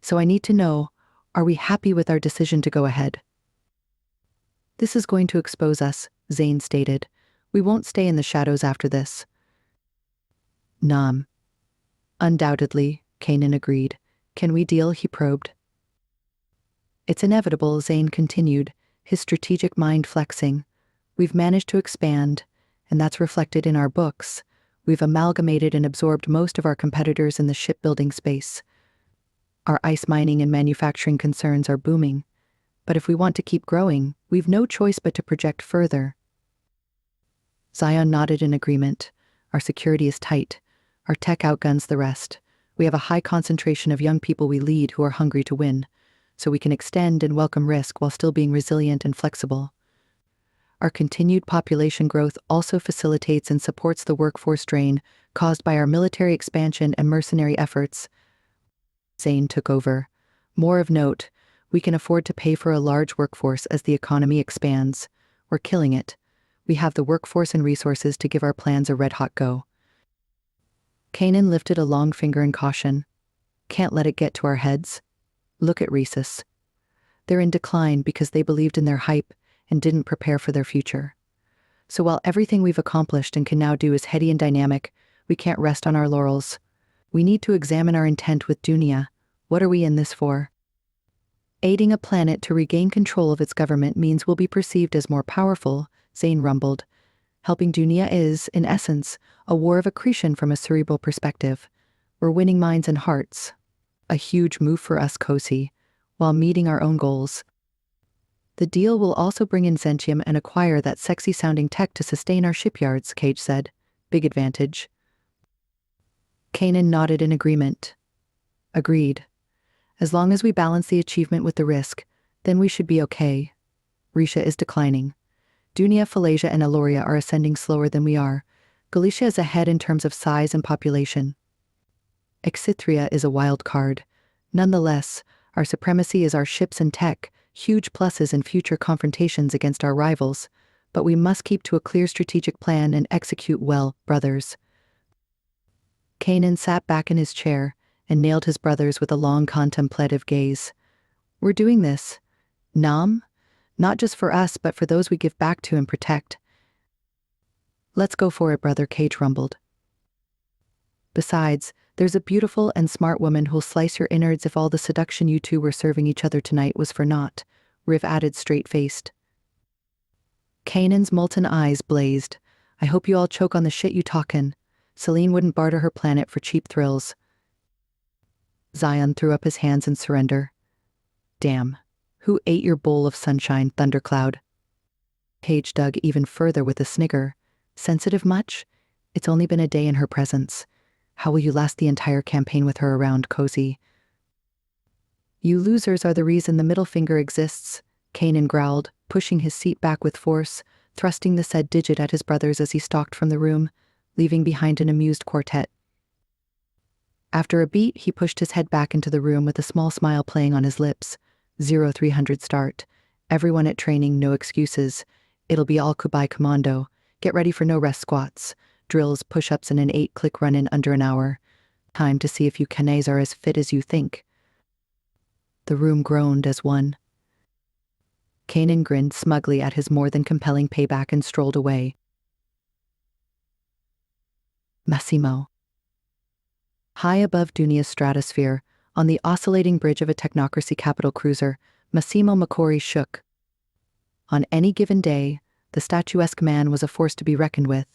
"So I need to know, are we happy with our decision to go ahead?" "This is going to expose us," Zane stated. "We won't stay in the shadows after this." "Nam." "Undoubtedly," Kanan agreed. "Can we deal?" he probed. "It's inevitable," Zane continued, his strategic mind flexing. "We've managed to expand, and that's reflected in our books. We've amalgamated and absorbed most of our competitors in the shipbuilding space. Our ice mining and manufacturing concerns are booming. But if we want to keep growing, we've no choice but to project further." Zion nodded in agreement. "Our security is tight. Our tech outguns the rest. We have a high concentration of young people we lead who are hungry to win, so we can extend and welcome risk while still being resilient and flexible. Our continued population growth also facilitates and supports the workforce drain caused by our military expansion and mercenary efforts." Zane took over. "More of note, we can afford to pay for a large workforce as the economy expands. We're killing it. We have the workforce and resources to give our plans a red-hot go." Kanan lifted a long finger in caution. "Can't let it get to our heads. Look at Rhesus. They're in decline because they believed in their hype and didn't prepare for their future. So while everything we've accomplished and can now do is heady and dynamic, we can't rest on our laurels. We need to examine our intent with Dunia. What are we in this for? Aiding a planet to regain control of its government means we'll be perceived as more powerful," Zane rumbled. "Helping Dunia is, in essence, a war of accretion from a cerebral perspective. We're winning minds and hearts. A huge move for us, Kosi, while meeting our own goals. The deal will also bring in Zentium and acquire that sexy-sounding tech to sustain our shipyards," Cage said. "Big advantage." Kanan nodded in agreement. "Agreed. As long as we balance the achievement with the risk, then we should be okay. Risha is declining. Dunia, Falasia, and Eloria are ascending slower than we are. Galicia is ahead in terms of size and population. Exithria is a wild card. Nonetheless, our supremacy is our ships and tech, huge pluses in future confrontations against our rivals, but we must keep to a clear strategic plan and execute well, brothers. Kanan sat back in his chair and nailed his brothers with a long contemplative gaze. We're doing this, Nam? Not just for us, but for those we give back to and protect. Let's go for it, brother, Cage rumbled. Besides, there's a beautiful and smart woman who'll slice your innards if all the seduction you two were serving each other tonight was for naught, Riv added straight-faced. Kanan's molten eyes blazed. I hope you all choke on the shit you talkin'. Celine wouldn't barter her planet for cheap thrills. Zion threw up his hands in surrender. Damn. Who ate your bowl of sunshine, Thundercloud? Cage dug even further with a snigger. Sensitive much? It's only been a day in her presence. How will you last the entire campaign with her around, Cozy? You losers are the reason the middle finger exists, Kanan growled, pushing his seat back with force, thrusting the said digit at his brothers as he stalked from the room, leaving behind an amused quartet. After a beat, he pushed his head back into the room with a small smile playing on his lips. 0300 start. Everyone at training, no excuses. It'll be all Kubai commando. Get ready for no rest squats, drills, push-ups, and an 8-click run in under an hour. Time to see if you Kanais are as fit as you think. The room groaned as one. Kanan grinned smugly at his more than compelling payback and strolled away. Massimo. High above Dunia's stratosphere, on the oscillating bridge of a technocracy capital cruiser, Massimo Macori shook. On any given day, the statuesque man was a force to be reckoned with.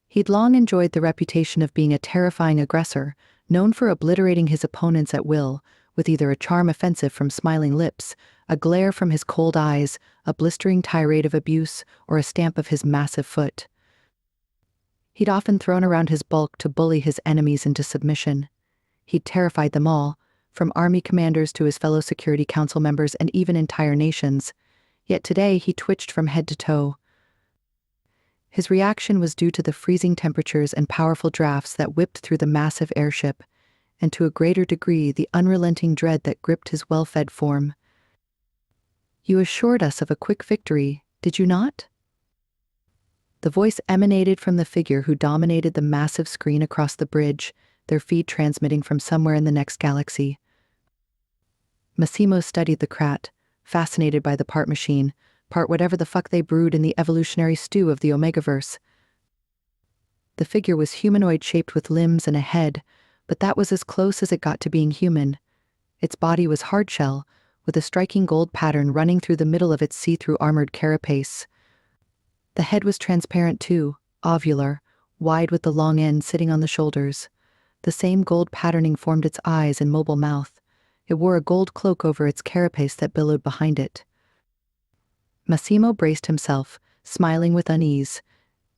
He'd long enjoyed the reputation of being a terrifying aggressor, known for obliterating his opponents at will, with either a charm offensive from smiling lips, a glare from his cold eyes, a blistering tirade of abuse, or a stamp of his massive foot. He'd often thrown around his bulk to bully his enemies into submission. He'd terrified them all, from army commanders to his fellow Security Council members and even entire nations. Yet today he twitched from head to toe. His reaction was due to the freezing temperatures and powerful drafts that whipped through the massive airship, and to a greater degree the unrelenting dread that gripped his well-fed form. You assured us of a quick victory, did you not? The voice emanated from the figure who dominated the massive screen across the bridge, their feed transmitting from somewhere in the next galaxy. Massimo studied the Krat, fascinated by the part machine, part whatever the fuck they brewed in the evolutionary stew of the Omegaverse. The figure was humanoid-shaped with limbs and a head, but that was as close as it got to being human. Its body was hardshell, with a striking gold pattern running through the middle of its see-through armored carapace. The head was transparent too, ovular, wide with the long end sitting on the shoulders. The same gold patterning formed its eyes and mobile mouth. It wore a gold cloak over its carapace that billowed behind it. Massimo braced himself, smiling with unease.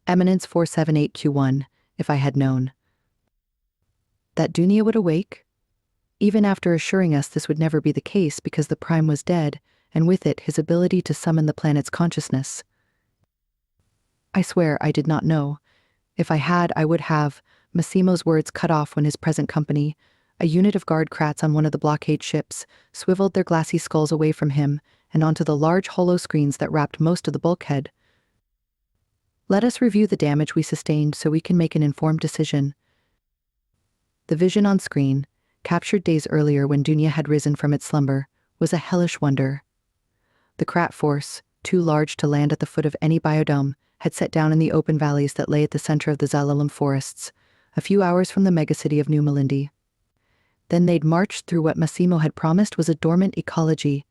Eminence 478Q1, if I had known. That Dunia would awake? Even after assuring us this would never be the case because the Prime was dead, and with it his ability to summon the planet's consciousness. I swear I did not know. If I had, I would have. Massimo's words cut off when his present company, a unit of guard Krats on one of the blockade ships, swiveled their glassy skulls away from him and onto the large hollow screens that wrapped most of the bulkhead. Let us review the damage we sustained so we can make an informed decision. The vision on screen, captured days earlier when Dunia had risen from its slumber, was a hellish wonder. The Krat force, too large to land at the foot of any biodome, had set down in the open valleys that lay at the center of the Zalalum forests, a few hours from the megacity of New Malindi. Then they'd marched through what Massimo had promised was a dormant ecology.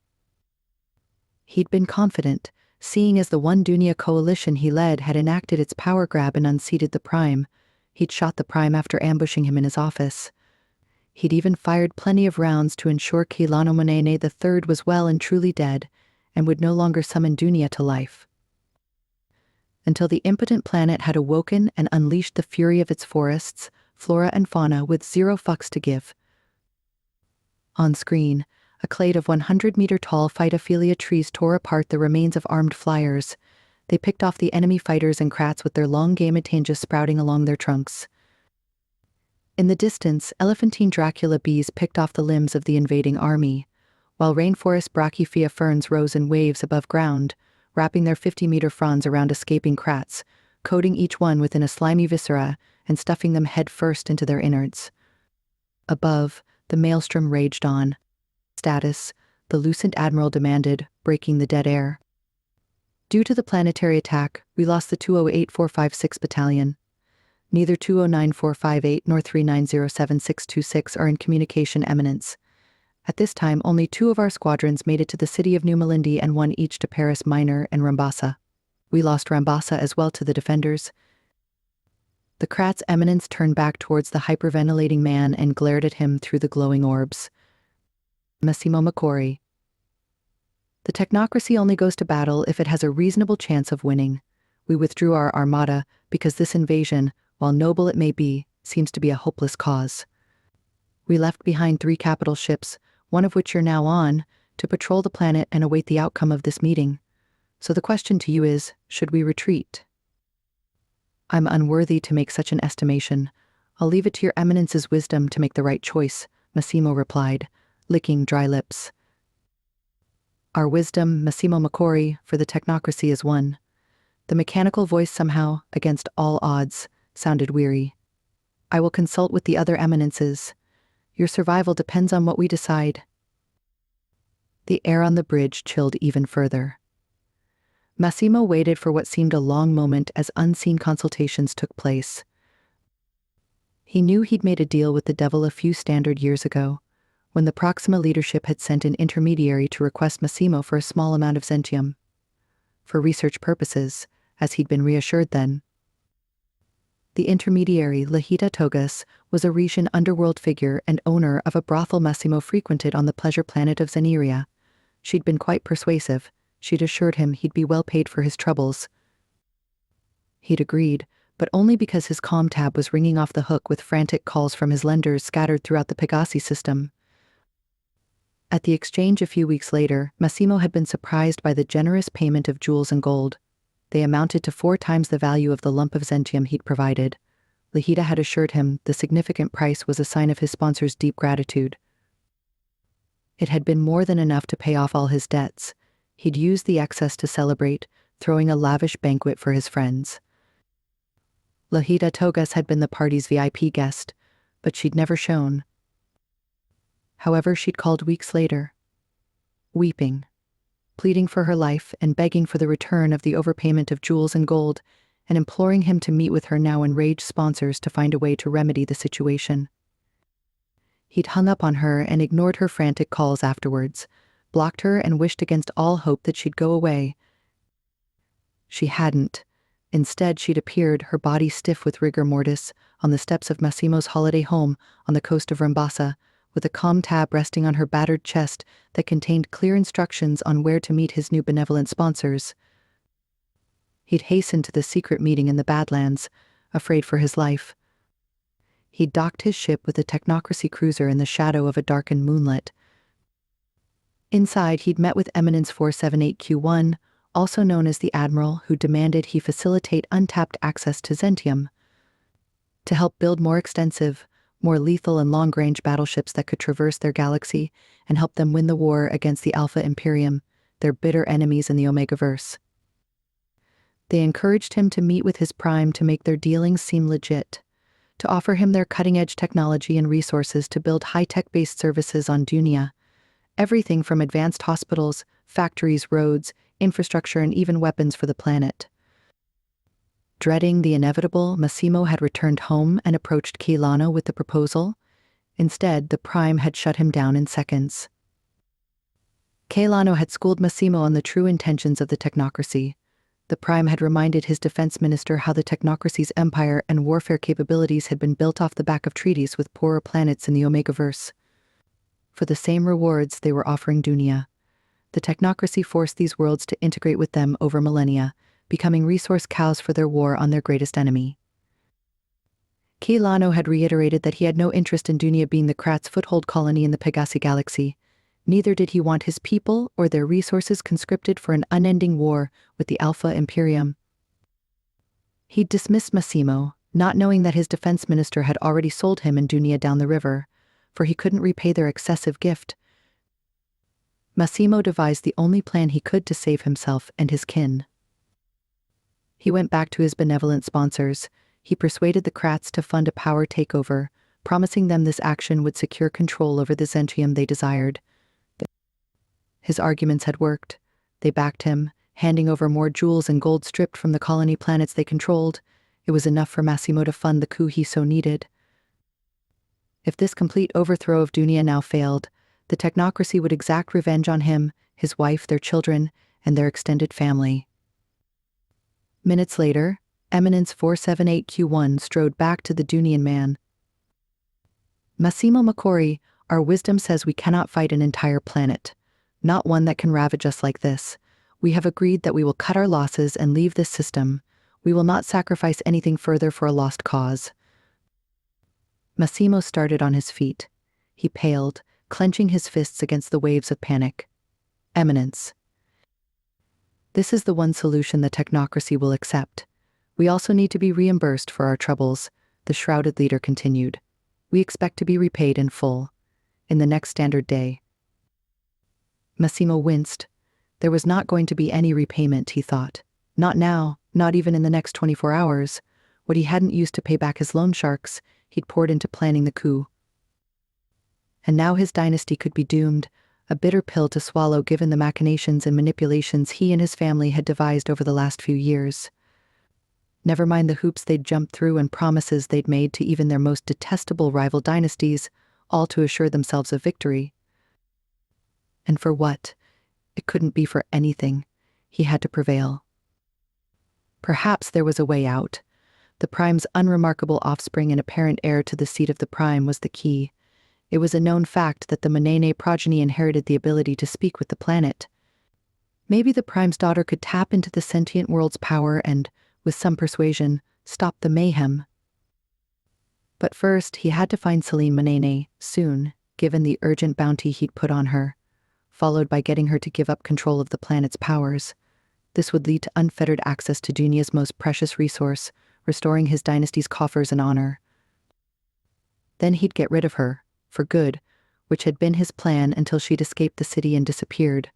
He'd been confident, seeing as the one Dunia coalition he led had enacted its power grab and unseated the Prime. He'd shot the Prime after ambushing him in his office. He'd even fired plenty of rounds to ensure Keilano Monene III was well and truly dead, and would no longer summon Dunia to life. Until the impotent planet had awoken and unleashed the fury of its forests, flora and fauna with zero fucks to give. On screen, a clade of 100-meter-tall phytophilia trees tore apart the remains of armed flyers. They picked off the enemy fighters and Krats with their long gamatangia sprouting along their trunks. In the distance, elephantine Dracula bees picked off the limbs of the invading army, while rainforest brachyphaea ferns rose in waves above ground, wrapping their 50-meter fronds around escaping krats, coating each one within a slimy viscera and stuffing them head first into their innards. Above, the maelstrom raged on. Status, the Lucent Admiral demanded, breaking the dead air. Due to the planetary attack, we lost the 208456 Battalion. Neither 209458 nor 3907-626 are in communication eminence. At this time, only 2 of our squadrons made it to the city of New Malindi and 1 each to Paris Minor and Rambasa. We lost Rambasa as well to the defenders. The Krat's eminence turned back towards the hyperventilating man and glared at him through the glowing orbs. Massimo Macori. The technocracy only goes to battle if it has a reasonable chance of winning. We withdrew our armada because this invasion, while noble it may be, seems to be a hopeless cause. We left behind 3 capital ships, one of which you're now on, to patrol the planet and await the outcome of this meeting. So the question to you is, should we retreat? I'm unworthy to make such an estimation. I'll leave it to your eminence's wisdom to make the right choice, Massimo replied, licking dry lips. Our wisdom, Massimo Macori, for the technocracy is one. The mechanical voice somehow, against all odds, sounded weary. I will consult with the other eminences. Your survival depends on what we decide. The air on the bridge chilled even further. Massimo waited for what seemed a long moment as unseen consultations took place. He knew he'd made a deal with the devil a few standard years ago, when the Proxima leadership had sent an intermediary to request Massimo for a small amount of Zentium. For research purposes, as he'd been reassured then. The intermediary, Lahita Togas, was a Retian underworld figure and owner of a brothel Massimo frequented on the pleasure planet of Zeneria. She'd been quite persuasive. She'd assured him he'd be well paid for his troubles. He'd agreed, but only because his comm tab was ringing off the hook with frantic calls from his lenders scattered throughout the Pegasi system. At the exchange a few weeks later, Massimo had been surprised by the generous payment of jewels and gold. They amounted to 4 times the value of the lump of Zentium he'd provided. Lahita had assured him the significant price was a sign of his sponsor's deep gratitude. It had been more than enough to pay off all his debts. He'd used the excess to celebrate, throwing a lavish banquet for his friends. Lahita Togas had been the party's VIP guest, but she'd never shown. However, she'd called weeks later, weeping, pleading for her life and begging for the return of the overpayment of jewels and gold, and imploring him to meet with her now enraged sponsors to find a way to remedy the situation. He'd hung up on her and ignored her frantic calls afterwards, blocked her and wished against all hope that she'd go away. She hadn't. Instead, she'd appeared, her body stiff with rigor mortis, on the steps of Massimo's holiday home on the coast of Rambasa, with a comm tab resting on her battered chest that contained clear instructions on where to meet his new benevolent sponsors. He'd hastened to the secret meeting in the Badlands, afraid for his life. He'd docked his ship with a technocracy cruiser in the shadow of a darkened moonlit. Inside, he'd met with Eminence 478Q1, also known as the Admiral, who demanded he facilitate untapped access to Zentium to help build more extensive, more lethal and long-range battleships that could traverse their galaxy and help them win the war against the Alpha Imperium, their bitter enemies in the Omegaverse. They encouraged him to meet with his prime to make their dealings seem legit, to offer him their cutting-edge technology and resources to build high-tech-based services on Dunia, everything from advanced hospitals, factories, roads, infrastructure, and even weapons for the planet. Dreading the inevitable, Massimo had returned home and approached Keilano with the proposal. Instead, the Prime had shut him down in seconds. Keilano had schooled Massimo on the true intentions of the technocracy. The Prime had reminded his defense minister how the technocracy's empire and warfare capabilities had been built off the back of treaties with poorer planets in the Omegaverse. For the same rewards, they were offering Dunia. The technocracy forced these worlds to integrate with them over millennia, becoming resource cows for their war on their greatest enemy. Keilano had reiterated that he had no interest in Dunia being the Krat's foothold colony in the Pegasi galaxy. Neither did he want his people or their resources conscripted for an unending war with the Alpha Imperium. He'd dismissed Massimo, not knowing that his defense minister had already sold him and Dunia down the river, for he couldn't repay their excessive gift. Massimo devised the only plan he could to save himself and his kin. He went back to his benevolent sponsors. He persuaded the Krats to fund a power takeover, promising them this action would secure control over the Zentium they desired. His arguments had worked. They backed him, handing over more jewels and gold stripped from the colony planets they controlled. It was enough for Massimo to fund the coup he so needed. If this complete overthrow of Dunia now failed, the technocracy would exact revenge on him, his wife, their children, and their extended family. Minutes later, Eminence 478Q1 strode back to the Dunian man. Massimo Macori, our wisdom says we cannot fight an entire planet, not one that can ravage us like this. We have agreed that we will cut our losses and leave this system. We will not sacrifice anything further for a lost cause. Massimo started on his feet. He paled, clenching his fists against the waves of panic. Eminence. This is the one solution the technocracy will accept. We also need to be reimbursed for our troubles, the shrouded leader continued. We expect to be repaid in full, in the next standard day. Massimo winced. There was not going to be any repayment, he thought. Not now, not even in the next 24 hours. What he hadn't used to pay back his loan sharks, he'd poured into planning the coup. And now his dynasty could be doomed, a bitter pill to swallow given the machinations and manipulations he and his family had devised over the last few years. Never mind the hoops they'd jumped through and promises they'd made to even their most detestable rival dynasties, all to assure themselves of victory. And for what? It couldn't be for anything. He had to prevail. Perhaps there was a way out. The Prime's unremarkable offspring and apparent heir to the seat of the Prime was the key. It was a known fact that the Manene progeny inherited the ability to speak with the planet. Maybe the Prime's daughter could tap into the sentient world's power and, with some persuasion, stop the mayhem. But first, he had to find Celine Manene, soon, given the urgent bounty he'd put on her, followed by getting her to give up control of the planet's powers. This would lead to unfettered access to Dunia's most precious resource, restoring his dynasty's coffers and honor. Then he'd get rid of her, for good, which had been his plan until she'd escaped the city and disappeared.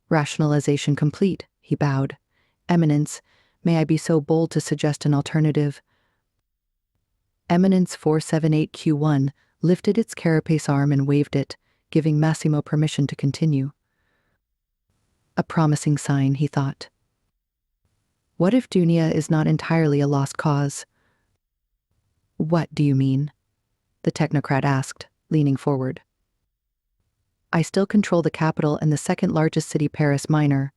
Rationalization complete, he bowed. Eminence, may I be so bold to suggest an alternative? Eminence 478Q1 lifted its carapace arm and waved it, giving Massimo permission to continue. A promising sign, he thought. What if Dunia is not entirely a lost cause? What do you mean? The technocrat asked, leaning forward. I still control the capital and the second largest city, Paris Minor.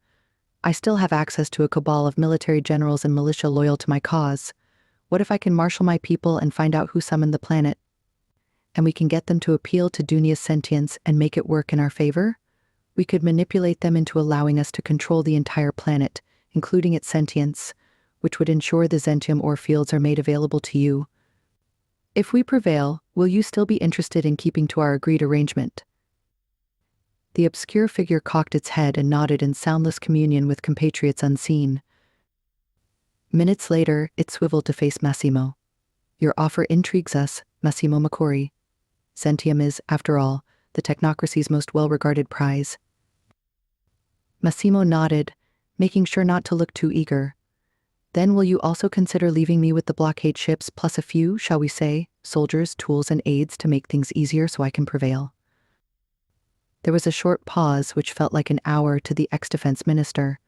I still have access to a cabal of military generals and militia loyal to my cause. What if I can marshal my people and find out who summoned the planet? And we can get them to appeal to Dunia's sentience and make it work in our favor? We could manipulate them into allowing us to control the entire planet, including its sentience, which would ensure the Zentium ore fields are made available to you. If we prevail, will you still be interested in keeping to our agreed arrangement? The obscure figure cocked its head and nodded in soundless communion with compatriots unseen. Minutes later, it swiveled to face Massimo. Your offer intrigues us, Massimo Macori. Zentium is, after all, the technocracy's most well-regarded prize. Massimo nodded, making sure not to look too eager. Then will you also consider leaving me with the blockade ships plus a few, shall we say, soldiers, tools, and aids to make things easier so I can prevail? There was a short pause which felt like an hour to the ex-defense minister.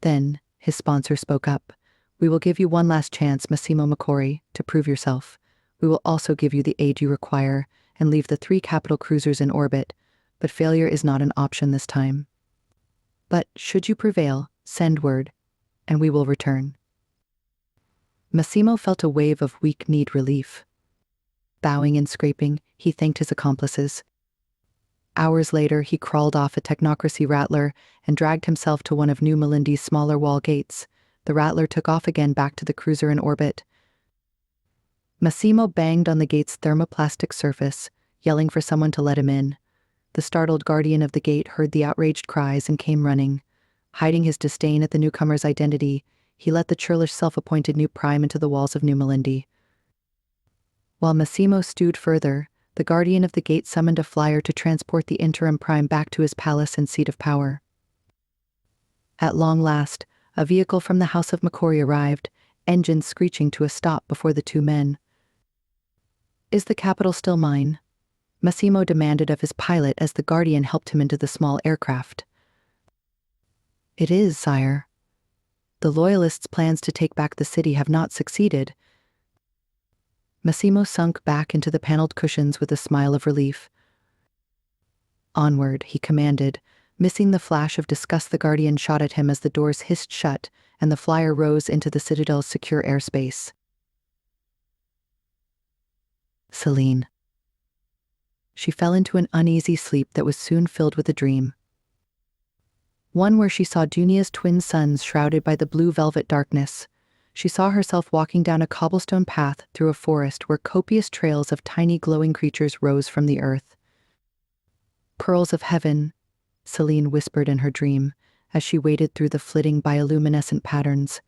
Then, his sponsor spoke up. We will give you one last chance, Massimo Macori, to prove yourself. We will also give you the aid you require and leave the 3 capital cruisers in orbit, but failure is not an option this time. But, should you prevail, send word, and we will return. Massimo felt a wave of weak-kneed relief. Bowing and scraping, he thanked his accomplices. Hours later, he crawled off a technocracy rattler and dragged himself to one of New Melindy's smaller wall gates. The rattler took off again back to the cruiser in orbit. Massimo banged on the gate's thermoplastic surface, yelling for someone to let him in. The startled guardian of the gate heard the outraged cries and came running. Hiding his disdain at the newcomer's identity, he let the churlish self-appointed new prime into the walls of New Melindi. While Massimo stewed further, the guardian of the gate summoned a flyer to transport the interim prime back to his palace and seat of power. At long last, a vehicle from the house of McCory arrived, engines screeching to a stop before the two men. "Is the capital still mine?" Massimo demanded of his pilot as the guardian helped him into the small aircraft. "It is, sire. The Loyalists' plans to take back the city have not succeeded." Massimo sunk back into the paneled cushions with a smile of relief. "Onward," he commanded, missing the flash of disgust the guardian shot at him as the doors hissed shut and the flyer rose into the citadel's secure airspace. Celine. She fell into an uneasy sleep that was soon filled with a dream. One where she saw Dunia's twin sons shrouded by the blue velvet darkness. She saw herself walking down a cobblestone path through a forest where copious trails of tiny glowing creatures rose from the earth. "Pearls of heaven," Celine whispered in her dream, as she waded through the flitting bioluminescent patterns.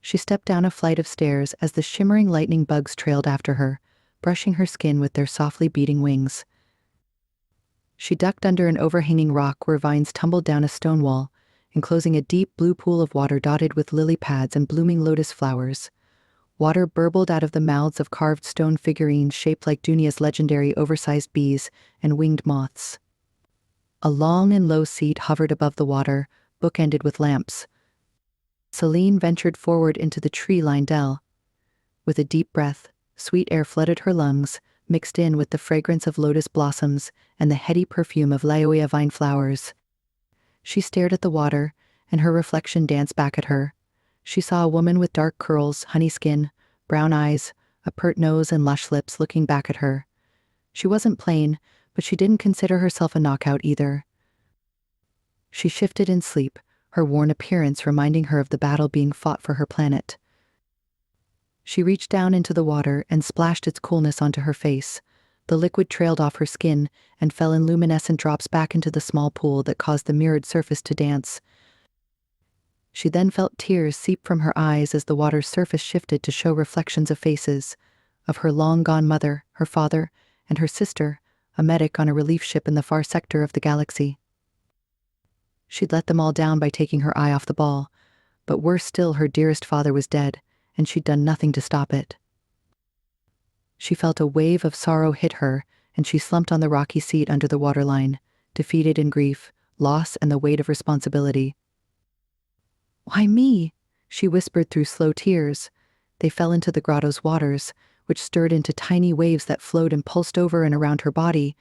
She stepped down a flight of stairs as the shimmering lightning bugs trailed after her, brushing her skin with their softly beating wings. She ducked under an overhanging rock where vines tumbled down a stone wall, enclosing a deep blue pool of water dotted with lily pads and blooming lotus flowers. Water burbled out of the mouths of carved stone figurines shaped like Dunia's legendary oversized bees and winged moths. A long and low seat hovered above the water, bookended with lamps. Celine ventured forward into the tree-lined dell. With a deep breath, sweet air flooded her lungs, mixed in with the fragrance of lotus blossoms and the heady perfume of Lioia vine flowers. She stared at the water, and her reflection danced back at her. She saw a woman with dark curls, honey skin, brown eyes, a pert nose, and lush lips looking back at her. She wasn't plain, but she didn't consider herself a knockout either. She shifted in sleep, her worn appearance reminding her of the battle being fought for her planet. She reached down into the water and splashed its coolness onto her face. The liquid trailed off her skin and fell in luminescent drops back into the small pool that caused the mirrored surface to dance. She then felt tears seep from her eyes as the water's surface shifted to show reflections of faces, of her long-gone mother, her father, and her sister, a medic on a relief ship in the far sector of the galaxy. She'd let them all down by taking her eye off the ball, but worse still, her dearest father was dead, and she'd done nothing to stop it. She felt a wave of sorrow hit her, and she slumped on the rocky seat under the waterline, defeated in grief, loss, and the weight of responsibility. "Why me?" she whispered through slow tears. They fell into the grotto's waters, which stirred into tiny waves that flowed and pulsed over and around her body.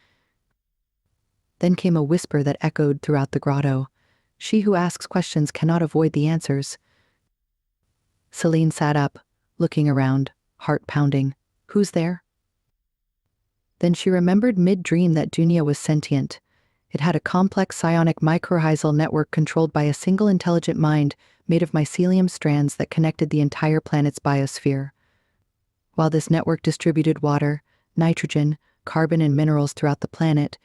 Then came a whisper that echoed throughout the grotto. She who asks questions cannot avoid the answers. Celine sat up, looking around, heart pounding. "Who's there?" Then she remembered mid-dream that Dunia was sentient. It had a complex psionic mycorrhizal network controlled by a single intelligent mind made of mycelium strands that connected the entire planet's biosphere. While this network distributed water, nitrogen, carbon, and minerals throughout the planet,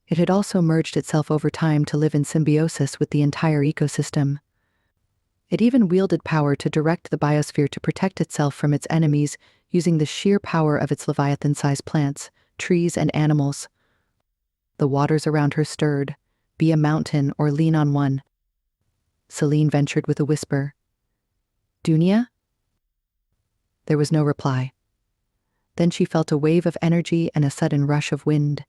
it had also merged itself over time to live in symbiosis with the entire ecosystem. It even wielded power to direct the biosphere to protect itself from its enemies using the sheer power of its leviathan-sized plants, trees, and animals. The waters around her stirred. Be a mountain or lean on one. Celine ventured with a whisper. "Dunia?" There was no reply. Then she felt a wave of energy and a sudden rush of wind.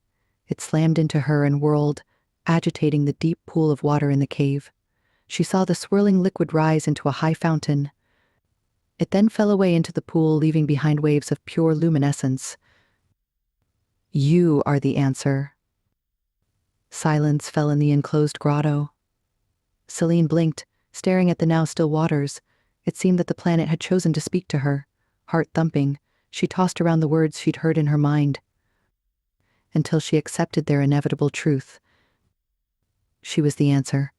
It slammed into her and whirled, agitating the deep pool of water in the cave. She saw the swirling liquid rise into a high fountain. It then fell away into the pool, leaving behind waves of pure luminescence. "You are the answer." Silence fell in the enclosed grotto. Celine blinked, staring at the now still waters. It seemed that the planet had chosen to speak to her. Heart thumping, she tossed around the words she'd heard in her mind, until she accepted their inevitable truth. She was the answer.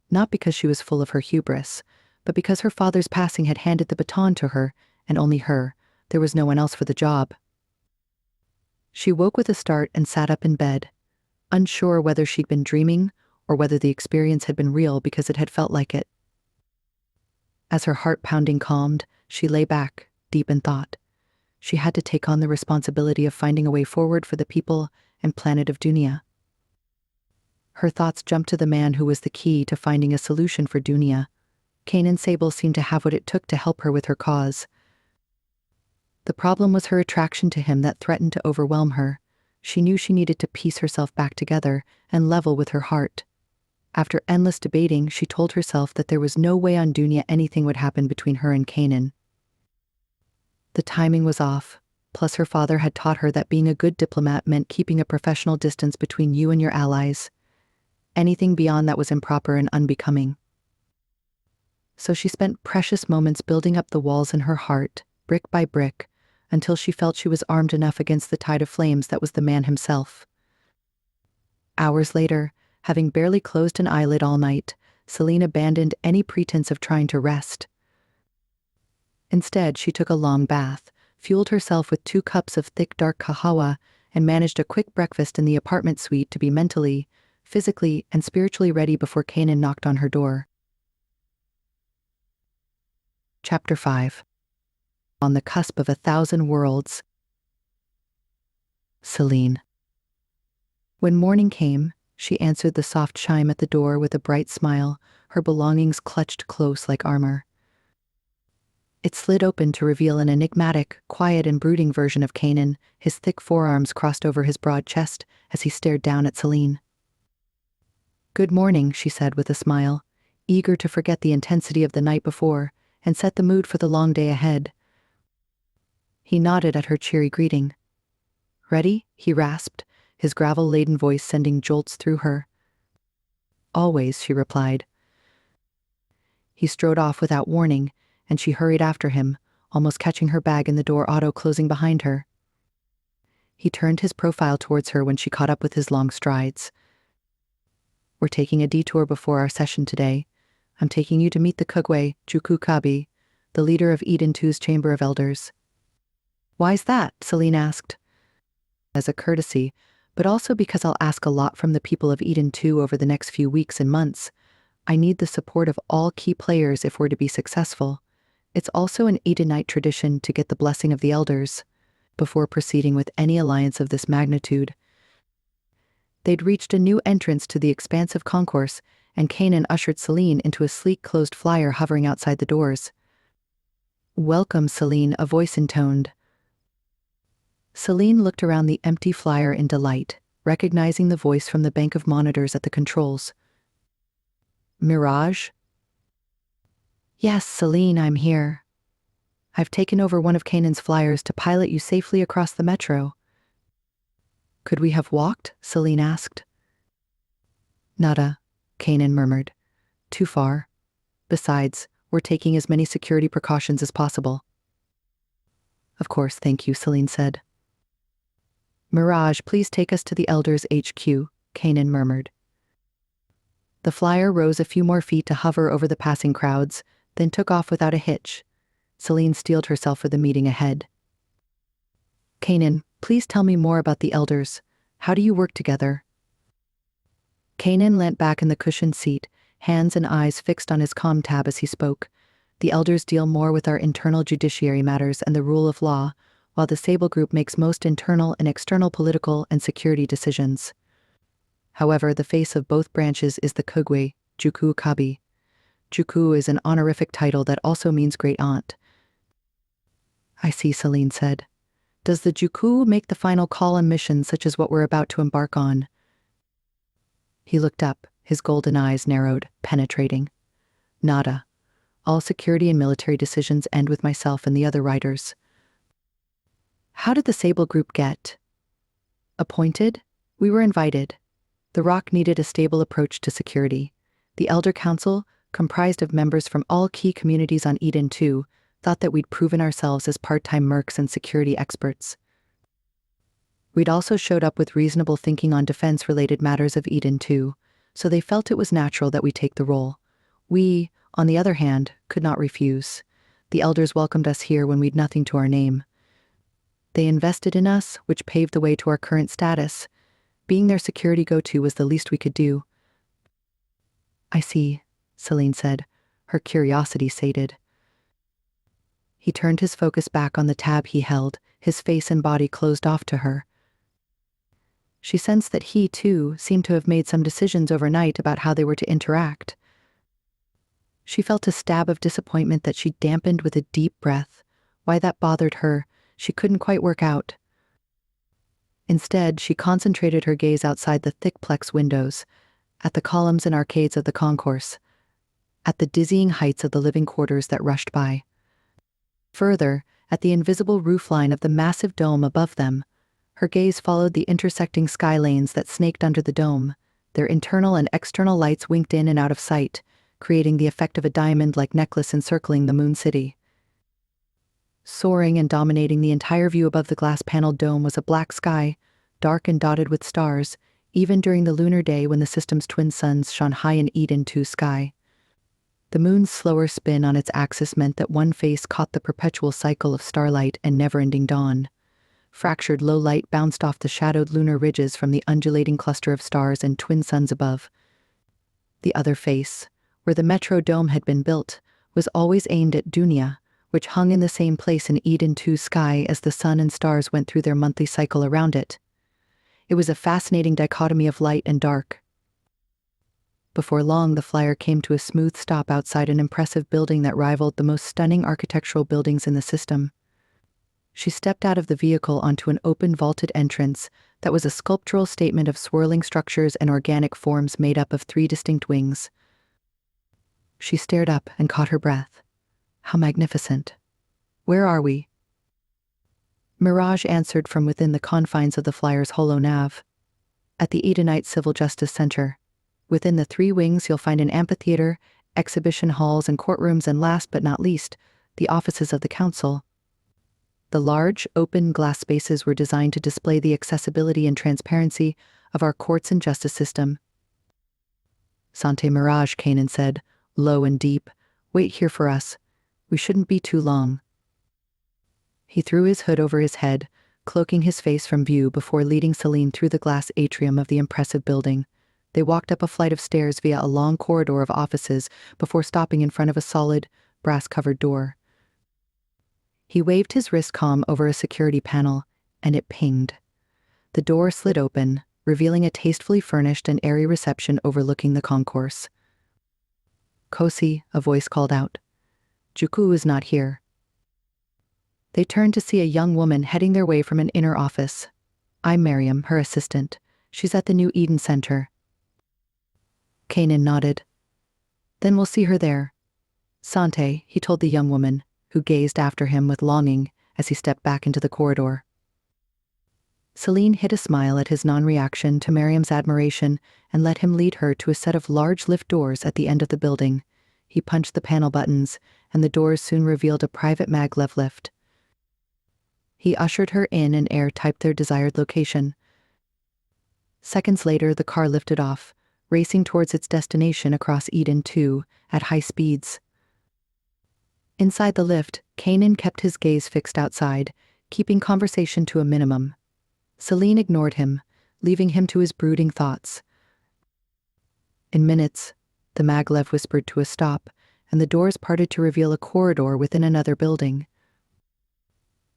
Not because she was full of her hubris, but because her father's passing had handed the baton to her, and only her. There was no one else for the job. She woke with a start and sat up in bed, unsure whether she'd been dreaming or whether the experience had been real because it had felt like it. As her heart pounding calmed, she lay back, deep in thought. She had to take on the responsibility of finding a way forward for the people and planet of Dunia. Her thoughts jumped to the man who was the key to finding a solution for Dunia. Kanan Sable seemed to have what it took to help her with her cause. The problem was her attraction to him that threatened to overwhelm her. She knew she needed to piece herself back together and level with her heart. After endless debating, she told herself that there was no way on Dunia anything would happen between her and Kanan. The timing was off, plus her father had taught her that being a good diplomat meant keeping a professional distance between you and your allies. Anything beyond that was improper and unbecoming. So she spent precious moments building up the walls in her heart, brick by brick, until she felt she was armed enough against the tide of flames that was the man himself. Hours later, having barely closed an eyelid all night, Celine abandoned any pretense of trying to rest. Instead, she took a long bath, fueled herself with 2 cups of thick dark kahawa, and managed a quick breakfast in the apartment suite to be mentally, physically, and spiritually ready before Kanan knocked on her door. Chapter 5. On the Cusp of 1,000 Worlds. Celine. When morning came, she answered the soft chime at the door with a bright smile, her belongings clutched close like armor. It slid open to reveal an enigmatic, quiet and brooding version of Kanan, his thick forearms crossed over his broad chest as he stared down at Celine. "Good morning," she said with a smile, eager to forget the intensity of the night before and set the mood for the long day ahead. He nodded at her cheery greeting. "Ready?" he rasped, his gravel-laden voice sending jolts through her. "Always," she replied. He strode off without warning, and she hurried after him, almost catching her bag in the door auto closing behind her. He turned his profile towards her when she caught up with his long strides. "We're taking a detour before our session today. I'm taking you to meet the Kugwe, Juku Kabi, the leader of Eden II's Chamber of Elders." "Why's that?" Celine asked. "As a courtesy, but also because I'll ask a lot from the people of Eden II over the next few weeks and months. I need the support of all key players if we're to be successful. It's also an Edenite tradition to get the blessing of the elders before proceeding with any alliance of this magnitude." They'd reached a new entrance to the expansive concourse, and Kanan ushered Celine into a sleek closed flyer hovering outside the doors. "Welcome, Celine," a voice intoned. Celine looked around the empty flyer in delight, recognizing the voice from the bank of monitors at the controls. "Mirage?" "Yes, Celine, I'm here. I've taken over one of Kanan's flyers to pilot you safely across the metro." "Could we have walked?" Celine asked. "Nada," Kanan murmured. "Too far. Besides, we're taking as many security precautions as possible." "Of course, thank you," Celine said. "Mirage, please take us to the Elders HQ," Kanan murmured. The flyer rose a few more feet to hover over the passing crowds, then took off without a hitch. Celine steeled herself for the meeting ahead. "Kanan, please tell me more about the Elders. How do you work together?" Kanan leant back in the cushioned seat, hands and eyes fixed on his comm tab as he spoke. "The Elders deal more with our internal judiciary matters and the rule of law, while the Sable Group makes most internal and external political and security decisions. However, the face of both branches is the Kugwe, Juku Kabi. Juku is an honorific title that also means great aunt." "I see," Celine said. "Does the Juku make the final call on missions such as what we're about to embark on?" He looked up, his golden eyes narrowed, penetrating. "Nada. All security and military decisions end with myself and the other riders." "How did the Sable Group get appointed?" "We were invited. The Rock needed a stable approach to security. The Elder Council, comprised of members from all key communities on Eden II, thought that we'd proven ourselves as part-time mercs and security experts. We'd also showed up with reasonable thinking on defense-related matters of Eden II, so they felt it was natural that we take the role. We, on the other hand, could not refuse. The Elders welcomed us here when we'd nothing to our name. They invested in us, which paved the way to our current status. Being their security go-to was the least we could do." "I see," Celine said. her curiosity sated. He turned his focus back on the tab he held, his face and body closed off to her. She sensed that he, too, seemed to have made some decisions overnight about how they were to interact. She felt a stab of disappointment that she dampened with a deep breath. Why that bothered her, she couldn't quite work out. Instead, she concentrated her gaze outside the thick plex windows, at the columns and arcades of the concourse, at the dizzying heights of the living quarters that rushed by. Further, at the invisible roofline of the massive dome above them. Her gaze followed the intersecting sky lanes that snaked under the dome. Their internal and external lights winked in and out of sight, creating the effect of a diamond-like necklace encircling the moon city. Soaring and dominating the entire view above the glass-paneled dome was a black sky, dark and dotted with stars, even during the lunar day when the system's twin suns shone high in Eden II sky. The moon's slower spin on its axis meant that one face caught the perpetual cycle of starlight and never-ending dawn. Fractured low light bounced off the shadowed lunar ridges from the undulating cluster of stars and twin suns above. The other face, where the metro dome had been built, was always aimed at Dunia, which hung in the same place in Eden II sky as the sun and stars went through their monthly cycle around it. It was a fascinating dichotomy of light and dark. Before long, the flyer came to a smooth stop outside an impressive building that rivaled the most stunning architectural buildings in the system. She stepped out of the vehicle onto an open vaulted entrance that was a sculptural statement of swirling structures and organic forms made up of 3 distinct wings. She stared up and caught her breath. How magnificent. Where are we? Mirage answered from within the confines of the flyer's holo nav. At the Edenite Civil Justice Center. Within the 3 wings you'll find an amphitheater, exhibition halls and courtrooms, and last but not least, the offices of the council. The large, open glass spaces were designed to display the accessibility and transparency of our courts and justice system. Sante Mirage, Kanan said, low and deep. Wait here for us. We shouldn't be too long. He threw his hood over his head, cloaking his face from view before leading Celine through the glass atrium of the impressive building. They walked up a flight of stairs via a long corridor of offices before stopping in front of a solid, brass-covered door. He waved his wrist comm over a security panel, and it pinged. The door slid open, revealing a tastefully furnished and airy reception overlooking the concourse. Kosi, a voice called out. Juku is not here. They turned to see a young woman heading their way from an inner office. I'm Miriam, her assistant. She's at the new Eden Center. Kanan nodded. Then we'll see her there. Sante, he told the young woman, who gazed after him with longing as he stepped back into the corridor. Celine hid a smile at his non-reaction to Miriam's admiration and let him lead her to a set of large lift doors at the end of the building. He punched the panel buttons, and the doors soon revealed a private maglev lift. He ushered her in and typed their desired location. Seconds later, the car lifted off, racing towards its destination across Eden II at high speeds. Inside the lift, Kanan kept his gaze fixed outside, keeping conversation to a minimum. Celine ignored him, leaving him to his brooding thoughts. In minutes, the maglev whispered to a stop, and the doors parted to reveal a corridor within another building.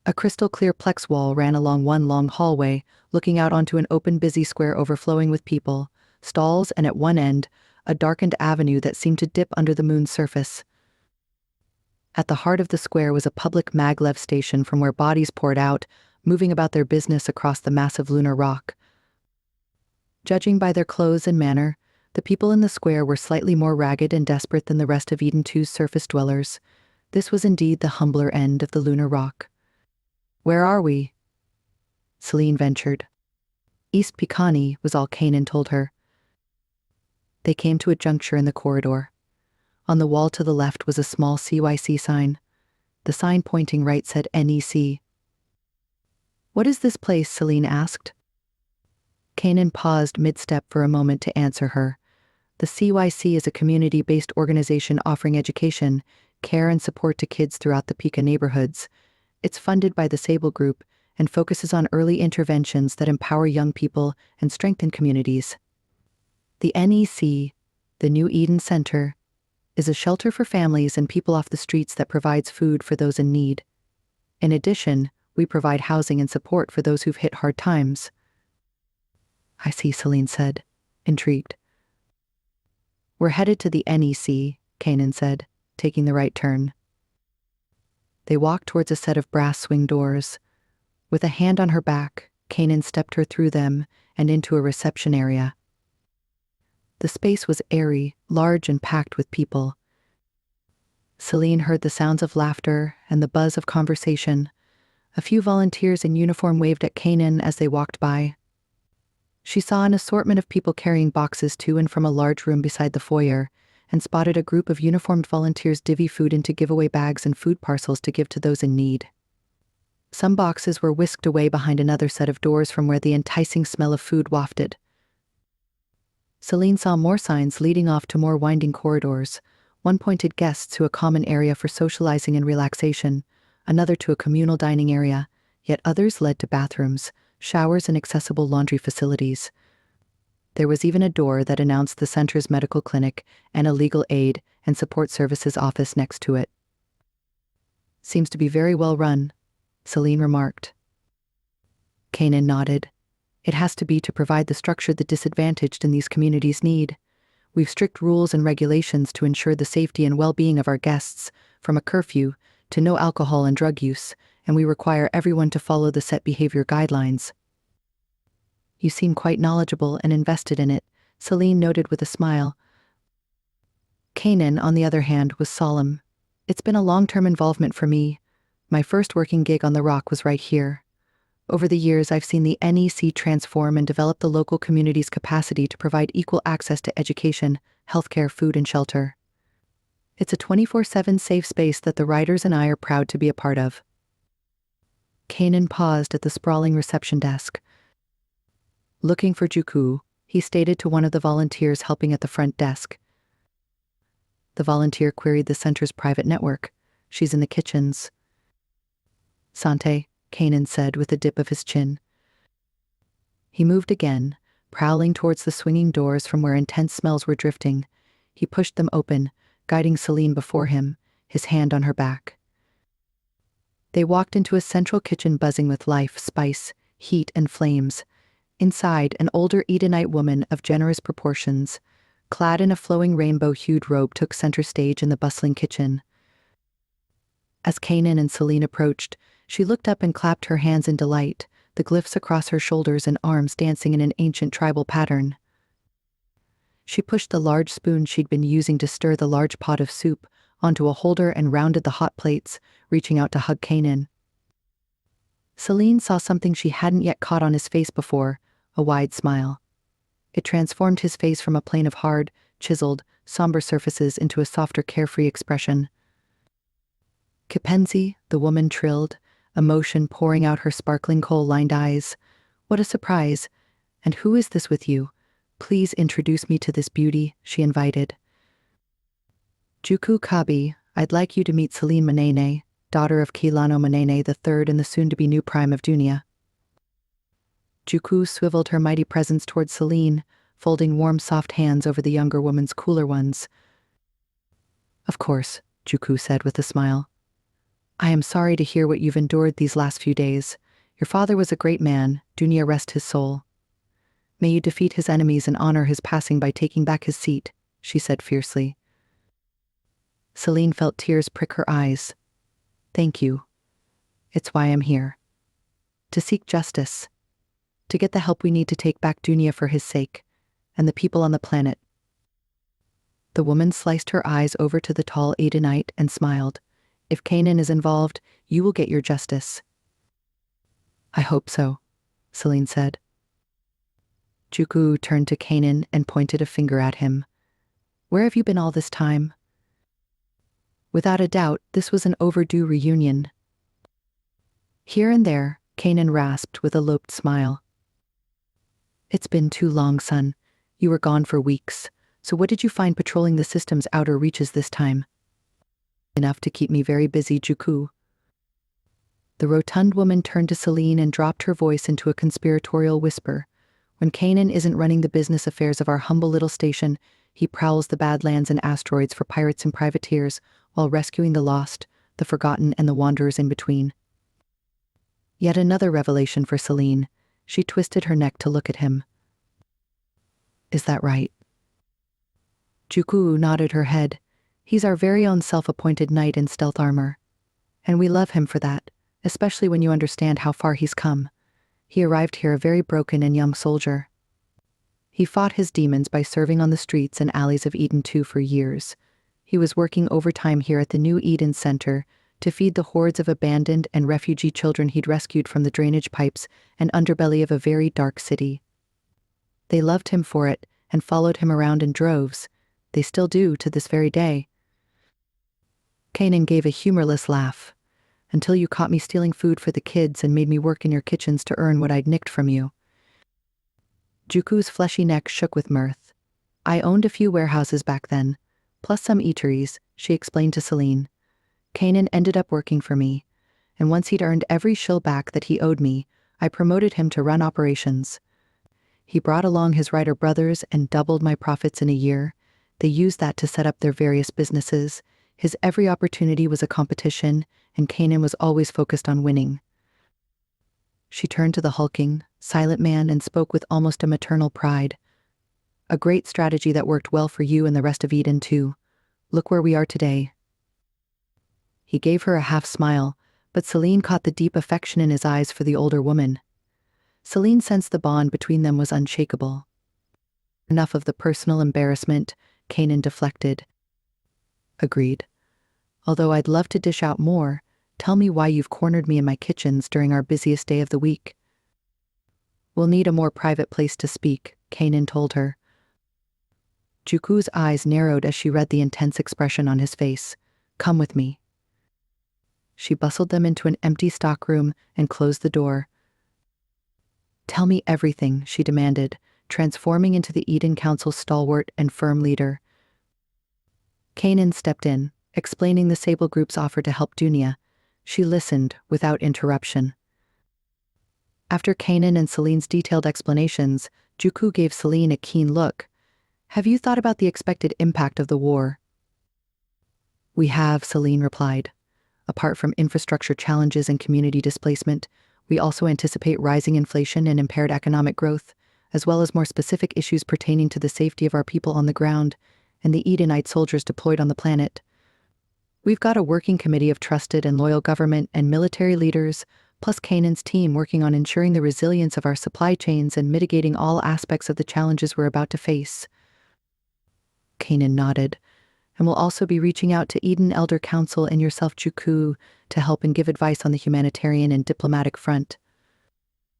A crystal-clear plex wall ran along one long hallway, looking out onto an open busy square overflowing with people, stalls, and at one end, a darkened avenue that seemed to dip under the moon's surface. At the heart of the square was a public maglev station from where bodies poured out, moving about their business across the massive lunar rock. Judging by their clothes and manner, the people in the square were slightly more ragged and desperate than the rest of Eden II's surface dwellers. This was indeed the humbler end of the lunar rock. Where are we? Celine ventured. East Picani, was all Kanan told her. They came to a juncture in the corridor. On the wall to the left was a small CYC sign. The sign pointing right said NEC. What is this place? Celine asked. Kanan paused mid-step for a moment to answer her. The CYC is a community-based organization offering education, care and support to kids throughout the Pika neighborhoods. It's funded by the Sable Group and focuses on early interventions that empower young people and strengthen communities. The NEC, the New Eden Center, is a shelter for families and people off the streets that provides food for those in need. In addition, we provide housing and support for those who've hit hard times. I see, Celine said, intrigued. We're headed to the NEC, Kanan said, taking the right turn. They walked towards a set of brass swing doors. With a hand on her back, Kanan stepped her through them and into a reception area. The space was airy, large, and packed with people. Celine heard the sounds of laughter and the buzz of conversation. A few volunteers in uniform waved at Kanan as they walked by. She saw an assortment of people carrying boxes to and from a large room beside the foyer, and spotted a group of uniformed volunteers divvy food into giveaway bags and food parcels to give to those in need. Some boxes were whisked away behind another set of doors from where the enticing smell of food wafted. Celine saw more signs leading off to more winding corridors. One pointed guests to a common area for socializing and relaxation, another to a communal dining area, yet others led to bathrooms, showers, and accessible laundry facilities. There was even a door that announced the center's medical clinic and a legal aid and support services office next to it. Seems to be very well run, Celine remarked. Kanan nodded. It has to be to provide the structure the disadvantaged in these communities need. We've strict rules and regulations to ensure the safety and well-being of our guests, from a curfew to no alcohol and drug use, and we require everyone to follow the set behavior guidelines. You seem quite knowledgeable and invested in it, Celine noted with a smile. Kanan, on the other hand, was solemn. It's been a long-term involvement for me. My first working gig on the Rock was right here. Over the years, I've seen the NEC transform and develop the local community's capacity to provide equal access to education, healthcare, food, and shelter. It's a 24/7 safe space that the Riders and I are proud to be a part of. Kanan paused at the sprawling reception desk. Looking for Juku, he stated to one of the volunteers helping at the front desk. The volunteer queried the center's private network. She's in the kitchens. Sante, Kanan said with a dip of his chin. He moved again, prowling towards the swinging doors from where intense smells were drifting. He pushed them open, guiding Celine before him, his hand on her back. They walked into a central kitchen buzzing with life, spice, heat, and flames. Inside, an older Edenite woman of generous proportions, clad in a flowing rainbow-hued robe, took center stage in the bustling kitchen. As Kanan and Celine approached, she looked up and clapped her hands in delight, the glyphs across her shoulders and arms dancing in an ancient tribal pattern. She pushed the large spoon she'd been using to stir the large pot of soup onto a holder and rounded the hot plates, reaching out to hug Kanan. Celine saw something she hadn't yet caught on his face before, a wide smile. It transformed his face from a plane of hard, chiseled, somber surfaces into a softer, carefree expression. Kipenzi, the woman trilled, emotion pouring out her sparkling coal-lined eyes. What a surprise! And who is this with you? Please introduce me to this beauty, she invited. Juku Kabi, I'd like you to meet Celine Manene, daughter of Kilano Manene III and the soon-to-be new prime of Dunia. Juku swiveled her mighty presence towards Celine, folding warm, soft hands over the younger woman's cooler ones. Of course, Juku said with a smile. I am sorry to hear what you've endured these last few days. Your father was a great man, Dunia rest his soul. May you defeat his enemies and honor his passing by taking back his seat, she said fiercely. Celine felt tears prick her eyes. Thank you. It's why I'm here. To seek justice. To get the help we need to take back Dunia for his sake, and the people on the planet. The woman sliced her eyes over to the tall Edenite and smiled. If Kanan is involved, you will get your justice. I hope so, Celine said. Juku turned to Kanan and pointed a finger at him. Where have you been all this time? Without a doubt, this was an overdue reunion. Here and there, Kanan rasped with a loped smile. It's been too long, son. You were gone for weeks. So what did you find patrolling the system's outer reaches this time? Enough to keep me very busy, Juku. The rotund woman turned to Celine and dropped her voice into a conspiratorial whisper. When Kanan isn't running the business affairs of our humble little station, He prowls the Badlands and asteroids for pirates and privateers, while rescuing the lost, the forgotten, and the wanderers in between. Yet another revelation for Celine. She twisted her neck to look at him. Is that right? Juku nodded her head. He's our very own self-appointed knight in stealth armor. And we love him for that, especially when you understand how far he's come. He arrived here a very broken and young soldier. He fought his demons by serving on the streets and alleys of Eden 2 for years. He was working overtime here at the new Eden Center to feed the hordes of abandoned and refugee children he'd rescued from the drainage pipes and underbelly of a very dark city. They loved him for it and followed him around in droves. They still do to this very day. Kanan gave a humorless laugh. Until you caught me stealing food for the kids and made me work in your kitchens to earn what I'd nicked from you. Juku's fleshy neck shook with mirth. I owned a few warehouses back then, plus some eateries, she explained to Celine. Kanan ended up working for me, and once he'd earned every shill back that he owed me, I promoted him to run operations. He brought along his writer brothers and doubled my profits in a year. They used that to set up their various businesses. His every opportunity was a competition, and Kanan was always focused on winning. She turned to the hulking, silent man and spoke with almost a maternal pride. A great strategy that worked well for you and the rest of Eden too. Look where we are today. He gave her a half smile, but Celine caught the deep affection in his eyes for the older woman. Celine sensed the bond between them was unshakable. Enough of the personal embarrassment, Kanan deflected. Agreed. Although I'd love to dish out more, tell me why you've cornered me in my kitchens during our busiest day of the week. We'll need a more private place to speak, Kanan told her. Juku's eyes narrowed as she read the intense expression on his face. Come with me. She bustled them into an empty stockroom and closed the door. Tell me everything, she demanded, transforming into the Eden Council's stalwart and firm leader. Kanan stepped in, explaining the Sable Group's offer to help Dunia. She listened, without interruption. After Kanan and Celine's detailed explanations, Juku gave Celine a keen look. Have you thought about the expected impact of the war? We have, Celine replied. Apart from infrastructure challenges and community displacement, we also anticipate rising inflation and impaired economic growth, as well as more specific issues pertaining to the safety of our people on the ground and the Edenite soldiers deployed on the planet. We've got a working committee of trusted and loyal government and military leaders, plus Kanan's team working on ensuring the resilience of our supply chains and mitigating all aspects of the challenges we're about to face. Kanan nodded, and we'll also be reaching out to Eden Elder Council and yourself, Juku, to help and give advice on the humanitarian and diplomatic front.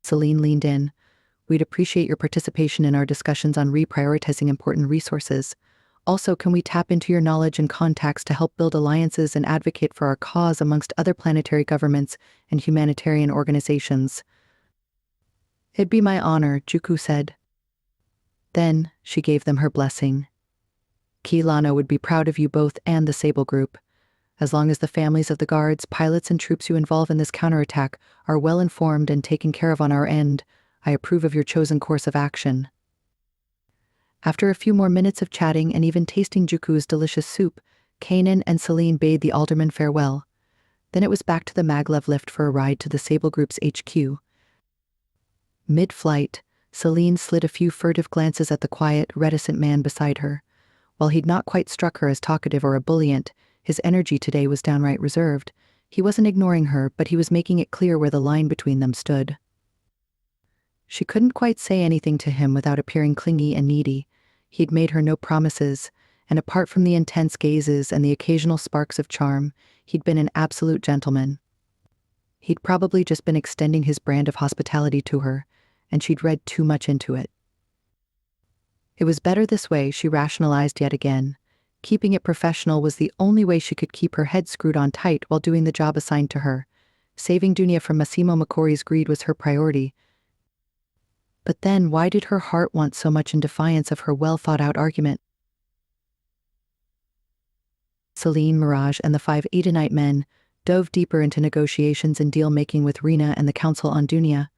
Celine leaned in. We'd appreciate your participation in our discussions on reprioritizing important resources. Also, can we tap into your knowledge and contacts to help build alliances and advocate for our cause amongst other planetary governments and humanitarian organizations? It'd be my honor, Juku said. Then, she gave them her blessing. Kilana would be proud of you both and the Sable Group. As long as the families of the guards, pilots, and troops you involve in this counterattack are well informed and taken care of on our end, I approve of your chosen course of action. After a few more minutes of chatting and even tasting Juku's delicious soup, Kanan and Celine bade the alderman farewell. Then it was back to the maglev lift for a ride to the Sable Group's HQ. Mid-flight, Celine slid a few furtive glances at the quiet, reticent man beside her. While he'd not quite struck her as talkative or ebullient, his energy today was downright reserved. He wasn't ignoring her, but he was making it clear where the line between them stood. She couldn't quite say anything to him without appearing clingy and needy. He'd made her no promises, and apart from the intense gazes and the occasional sparks of charm, he'd been an absolute gentleman. He'd probably just been extending his brand of hospitality to her, and she'd read too much into it. It was better this way, she rationalized yet again. Keeping it professional was the only way she could keep her head screwed on tight while doing the job assigned to her. Saving Dunia from Massimo Makori's greed was her priority. But then why did her heart want so much in defiance of her well-thought-out argument? Celine, Mirage, and the 5 Edenite men dove deeper into negotiations and deal-making with Rena and the Council on Dunia.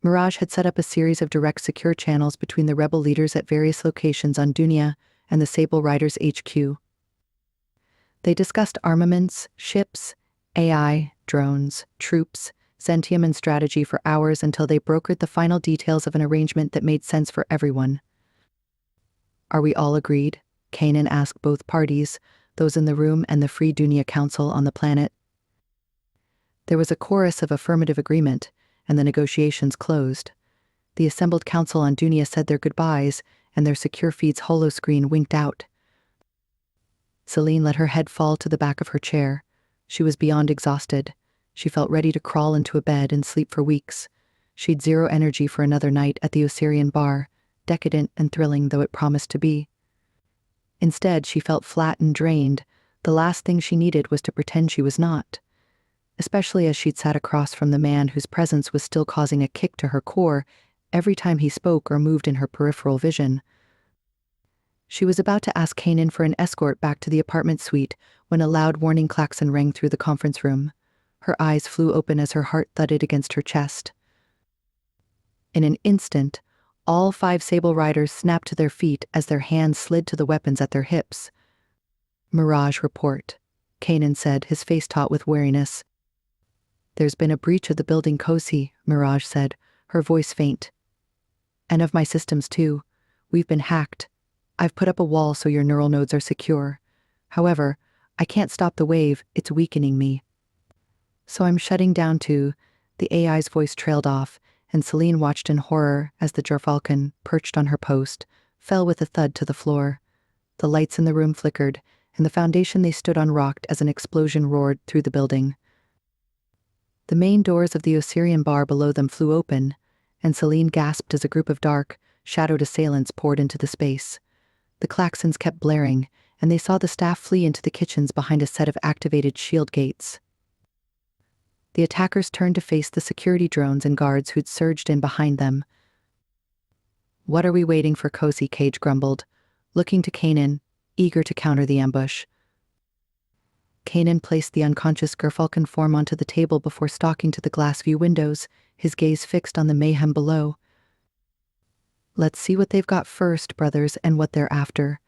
Mirage had set up a series of direct secure channels between the rebel leaders at various locations on Dunia, and the Sable Riders HQ. They discussed armaments, ships, AI, drones, troops, Zentium and strategy for hours until they brokered the final details of an arrangement that made sense for everyone. "Are we all agreed?" Kanan asked both parties, those in the room and the Free Dunia Council on the planet. There was a chorus of affirmative agreement, and the negotiations closed. The assembled council on Dunia said their goodbyes, and their secure feed's holoscreen winked out. Celine let her head fall to the back of her chair. She was beyond exhausted. She felt ready to crawl into a bed and sleep for weeks. She'd zero energy for another night at the Osirian bar, decadent and thrilling though it promised to be. Instead, she felt flat and drained. The last thing she needed was to pretend she was not. Especially as she'd sat across from the man whose presence was still causing a kick to her core every time he spoke or moved in her peripheral vision. She was about to ask Kanan for an escort back to the apartment suite when a loud warning klaxon rang through the conference room. Her eyes flew open as her heart thudded against her chest. In an instant, all 5 Sable Riders snapped to their feet as their hands slid to the weapons at their hips. "Mirage report," Kanan said, his face taut with weariness. "There's been a breach of the building Kosi," Mirage said, her voice faint. "And of my systems too. We've been hacked. I've put up a wall so your neural nodes are secure. However, I can't stop the wave, it's weakening me. So I'm shutting down too." The AI's voice trailed off, and Celine watched in horror as the Gerfalcon, perched on her post, fell with a thud to the floor. The lights in the room flickered, and the foundation they stood on rocked as an explosion roared through the building. The main doors of the Osirian bar below them flew open, and Celine gasped as a group of dark, shadowed assailants poured into the space. The klaxons kept blaring, and they saw the staff flee into the kitchens behind a set of activated shield gates. The attackers turned to face the security drones and guards who'd surged in behind them. "What are we waiting for?" Kosi Cage grumbled, looking to Kanan, eager to counter the ambush. Kanan placed the unconscious Gerfalcon form onto the table before stalking to the glass view windows, his gaze fixed on the mayhem below. "Let's see what they've got first, brothers, and what they're after.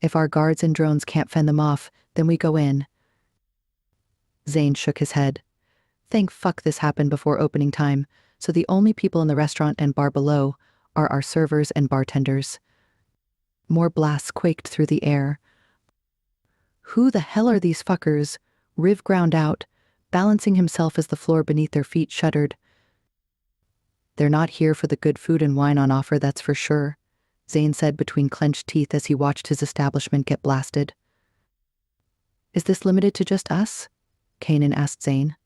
If our guards and drones can't fend them off, then we go in." Zane shook his head. "Thank fuck this happened before opening time, so the only people in the restaurant and bar below are our servers and bartenders." More blasts quaked through the air. "Who the hell are these fuckers?" Riv ground out, balancing himself as the floor beneath their feet shuddered. "They're not here for the good food and wine on offer, that's for sure," Zane said between clenched teeth as he watched his establishment get blasted. "Is this limited to just us?" Kanan asked Zane.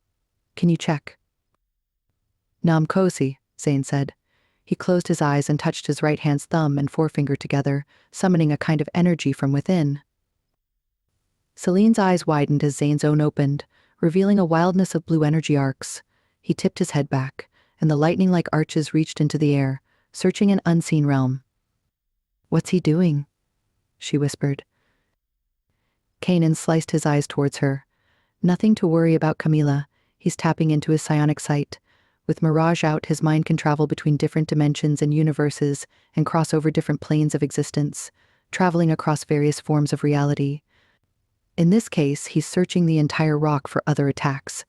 "Can you check?" "Nam Kosi," Zane said. He closed his eyes and touched his right hand's thumb and forefinger together, summoning a kind of energy from within. Celine's eyes widened as Zane's own opened, revealing a wildness of blue energy arcs. He tipped his head back, and the lightning-like arches reached into the air, searching an unseen realm. "What's he doing?" she whispered. Kanan sliced his eyes towards her. "Nothing to worry about, Camila. He's tapping into his psionic sight. With Mirage out, his mind can travel between different dimensions and universes and cross over different planes of existence, traveling across various forms of reality. In this case, he's searching the entire rock for other attacks."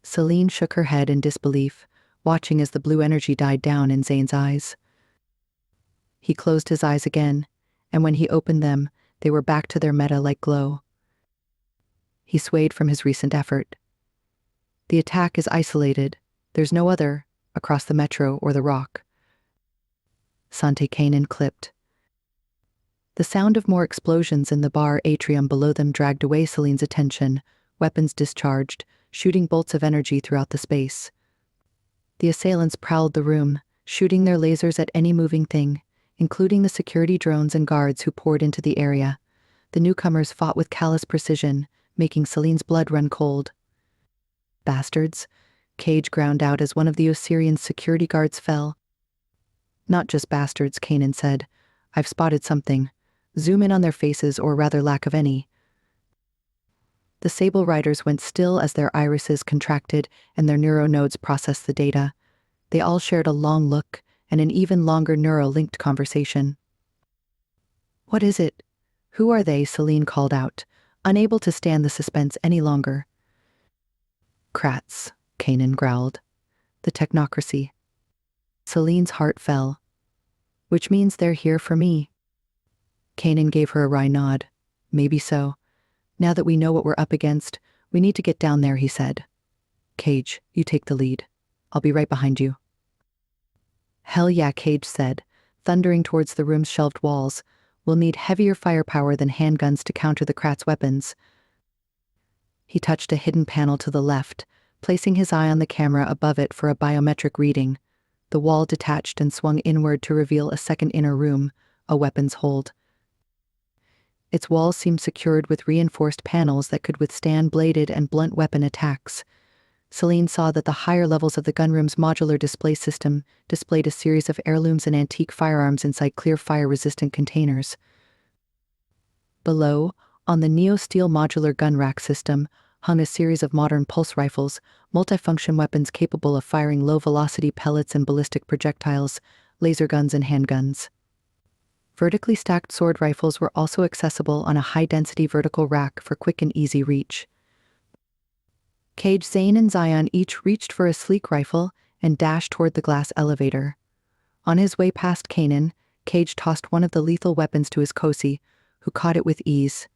Celine shook her head in disbelief, watching as the blue energy died down in Zane's eyes. He closed his eyes again, and when he opened them, they were back to their meta-like glow. He swayed from his recent effort. "The attack is isolated. There's no other, across the metro or the rock." Sante Kanan clipped. The sound of more explosions in the bar atrium below them dragged away Celine's attention, weapons discharged, shooting bolts of energy throughout the space. The assailants prowled the room, shooting their lasers at any moving thing, including the security drones and guards who poured into the area. The newcomers fought with callous precision, making Celine's blood run cold. "Bastards," Cage ground out as one of the Osirian's security guards fell. "Not just bastards," Kanan said. "I've spotted something. Zoom in on their faces, or rather lack of any." The Sable Riders went still as their irises contracted and their neuronodes processed the data. They all shared a long look and an even longer neuro-linked conversation. What is it? Who are they? Celine called out, unable to stand the suspense any longer. Krats, Kanan growled. The technocracy. Celine's heart fell. Which means they're here for me. Kanan gave her a wry nod. Maybe so. Now that we know what we're up against, we need to get down there, he said. Cage, you take the lead. I'll be right behind you. Hell yeah, Cage said, thundering towards the room's shelved walls. We'll need heavier firepower than handguns to counter the Krat's weapons. He touched a hidden panel to the left, placing his eye on the camera above it for a biometric reading. The wall detached and swung inward to reveal a second inner room, a weapons hold. Its walls seemed secured with reinforced panels that could withstand bladed and blunt weapon attacks. Celine saw that the higher levels of the gunroom's modular display system displayed a series of heirlooms and antique firearms inside clear fire-resistant containers. Below, on the neo-steel modular gun rack system, hung a series of modern pulse rifles, multifunction weapons capable of firing low-velocity pellets and ballistic projectiles, laser guns and handguns. Vertically stacked sword rifles were also accessible on a high-density vertical rack for quick and easy reach. Cage, Zane, and Zion each reached for a sleek rifle and dashed toward the glass elevator. On his way past Kanan, Cage tossed one of the lethal weapons to his Kosi, who caught it with ease.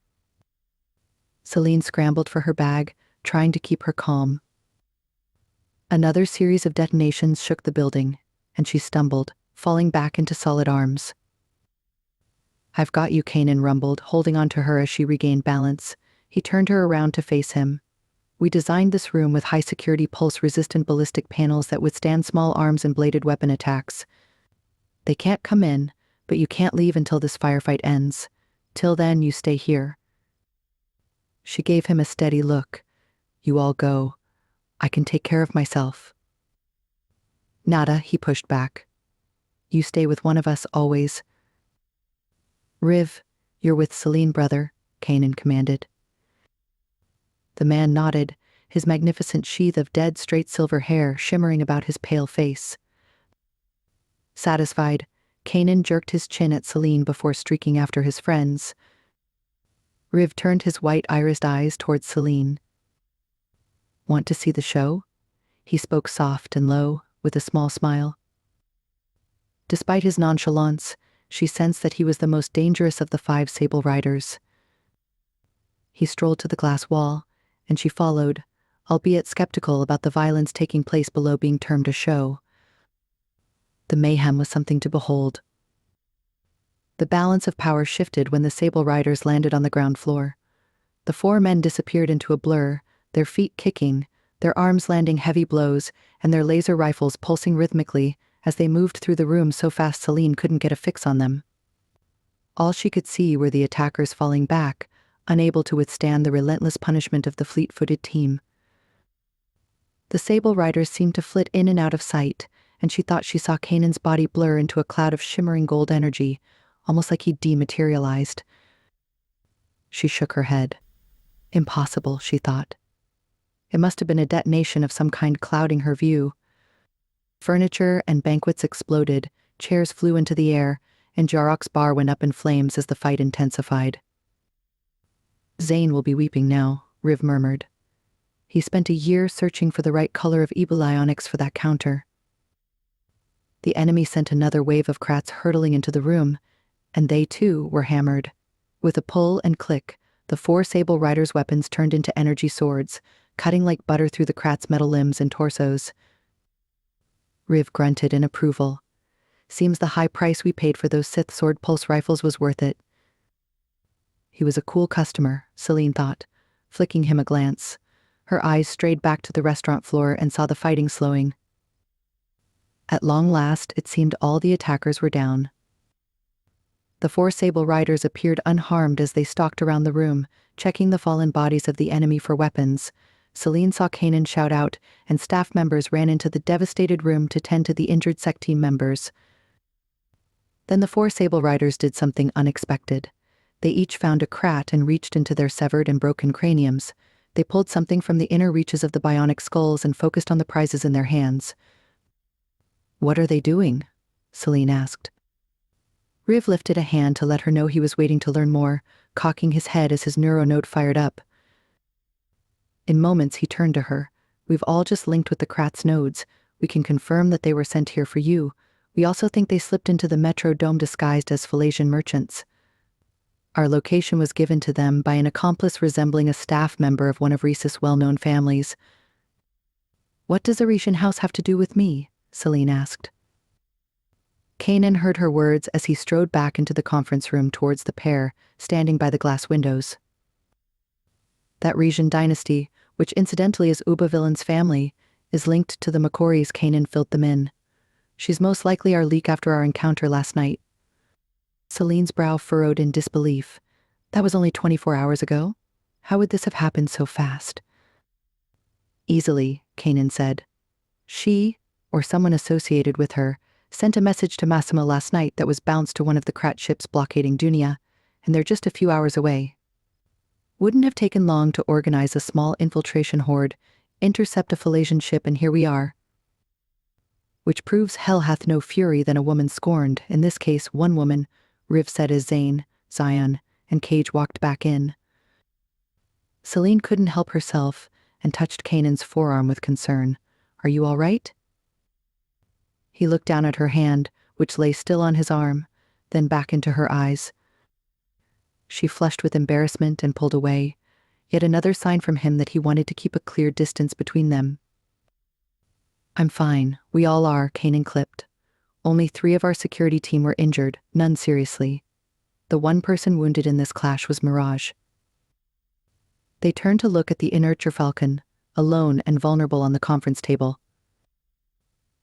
Celine scrambled for her bag, trying to keep her calm. Another series of detonations shook the building, and she stumbled, falling back into solid arms. I've got you, Kanan rumbled, holding on to her as she regained balance. He turned her around to face him. We designed this room with high-security pulse-resistant ballistic panels that withstand small arms and bladed weapon attacks. They can't come in, but you can't leave until this firefight ends. Till then, you stay here. She gave him a steady look. You all go. I can take care of myself. Nada, he pushed back. You stay with one of us always. Riv, you're with Celine, brother, Kanan commanded. The man nodded, his magnificent sheath of dead straight silver hair shimmering about his pale face. Satisfied, Kanan jerked his chin at Celine before streaking after his friends. Riv turned his white irised eyes towards Celine. Want to see the show? He spoke soft and low, with a small smile. Despite his nonchalance, she sensed that he was the most dangerous of the 5 Sable Riders. He strolled to the glass wall, and she followed, albeit skeptical about the violence taking place below being termed a show. The mayhem was something to behold. The balance of power shifted when the Sable Riders landed on the ground floor. The 4 men disappeared into a blur, their feet kicking, their arms landing heavy blows, and their laser rifles pulsing rhythmically as they moved through the room so fast Celine couldn't get a fix on them. All she could see were the attackers falling back, unable to withstand the relentless punishment of the fleet-footed team. The Sable Riders seemed to flit in and out of sight, and she thought she saw Kanan's body blur into a cloud of shimmering gold energy, almost like he dematerialized. She shook her head. Impossible, she thought. It must have been a detonation of some kind clouding her view. Furniture and banquets exploded, chairs flew into the air, and Jarok's bar went up in flames as the fight intensified. Zane will be weeping now, Riv murmured. He spent a year searching for the right color of Ebolionics for that counter. The enemy sent another wave of Krats hurtling into the room, and they too were hammered. With a pull and click, the 4 Sable Riders' weapons turned into energy swords, cutting like butter through the Krats' metal limbs and torsos. Riv grunted in approval. Seems the high price we paid for those Sith sword pulse rifles was worth it. He was a cool customer, Celine thought, flicking him a glance. Her eyes strayed back to the restaurant floor and saw the fighting slowing. At long last, it seemed all the attackers were down. The 4 Sable Riders appeared unharmed as they stalked around the room, checking the fallen bodies of the enemy for weapons. Celine saw Kanan shout out, and staff members ran into the devastated room to tend to the injured SEC team members. Then the 4 Sable Riders did something unexpected. They each found a Krat and reached into their severed and broken craniums. They pulled something from the inner reaches of the bionic skulls and focused on the prizes in their hands. What are they doing? Celine asked. Riv lifted a hand to let her know he was waiting to learn more, cocking his head as his neuronode fired up. In moments he turned to her. We've all just linked with the Kratz nodes. We can confirm that they were sent here for you. We also think they slipped into the Metro Dome disguised as Phalasian merchants. Our location was given to them by an accomplice resembling a staff member of one of Rhesus' well-known families. What does a Rhetian house have to do with me? Celine asked. Kanan heard her words as he strode back into the conference room towards the pair, standing by the glass windows. That Rhetian dynasty, which incidentally is Uba Villain's family, is linked to the Macories Kanan filled them in. She's most likely our leak after our encounter last night. Celine's brow furrowed in disbelief. That was only 24 hours ago? How would this have happened so fast? Easily, Kanan said. She, or someone associated with her, sent a message to Massimo last night that was bounced to one of the Krat ships blockading Dunia, and they're just a few hours away. Wouldn't have taken long to organize a small infiltration horde, intercept a Phalasian ship, and here we are. Which proves hell hath no fury than a woman scorned, in this case one woman, Riv said as Zion, and Cage walked back in. Celine couldn't help herself and touched Kanan's forearm with concern. Are you all right? He looked down at her hand, which lay still on his arm, then back into her eyes. She flushed with embarrassment and pulled away, yet another sign from him that he wanted to keep a clear distance between them. I'm fine, we all are, Kanan clipped. Only 3 of our security team were injured, none seriously. The one person wounded in this clash was Mirage. They turned to look at the inert Falcon, alone and vulnerable on the conference table.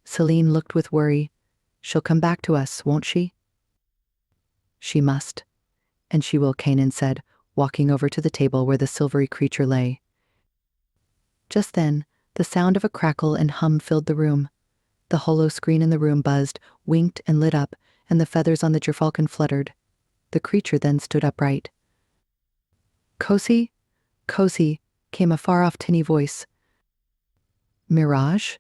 Celine looked with worry. She'll come back to us, won't she? She must. And she will, Kanan said, walking over to the table where the silvery creature lay. Just then, the sound of a crackle and hum filled the room. The holo screen in the room buzzed, winked, and lit up, and the feathers on the gerfalcon fluttered. The creature then stood upright. Cozy? Cozy, came a far-off tinny voice. Mirage?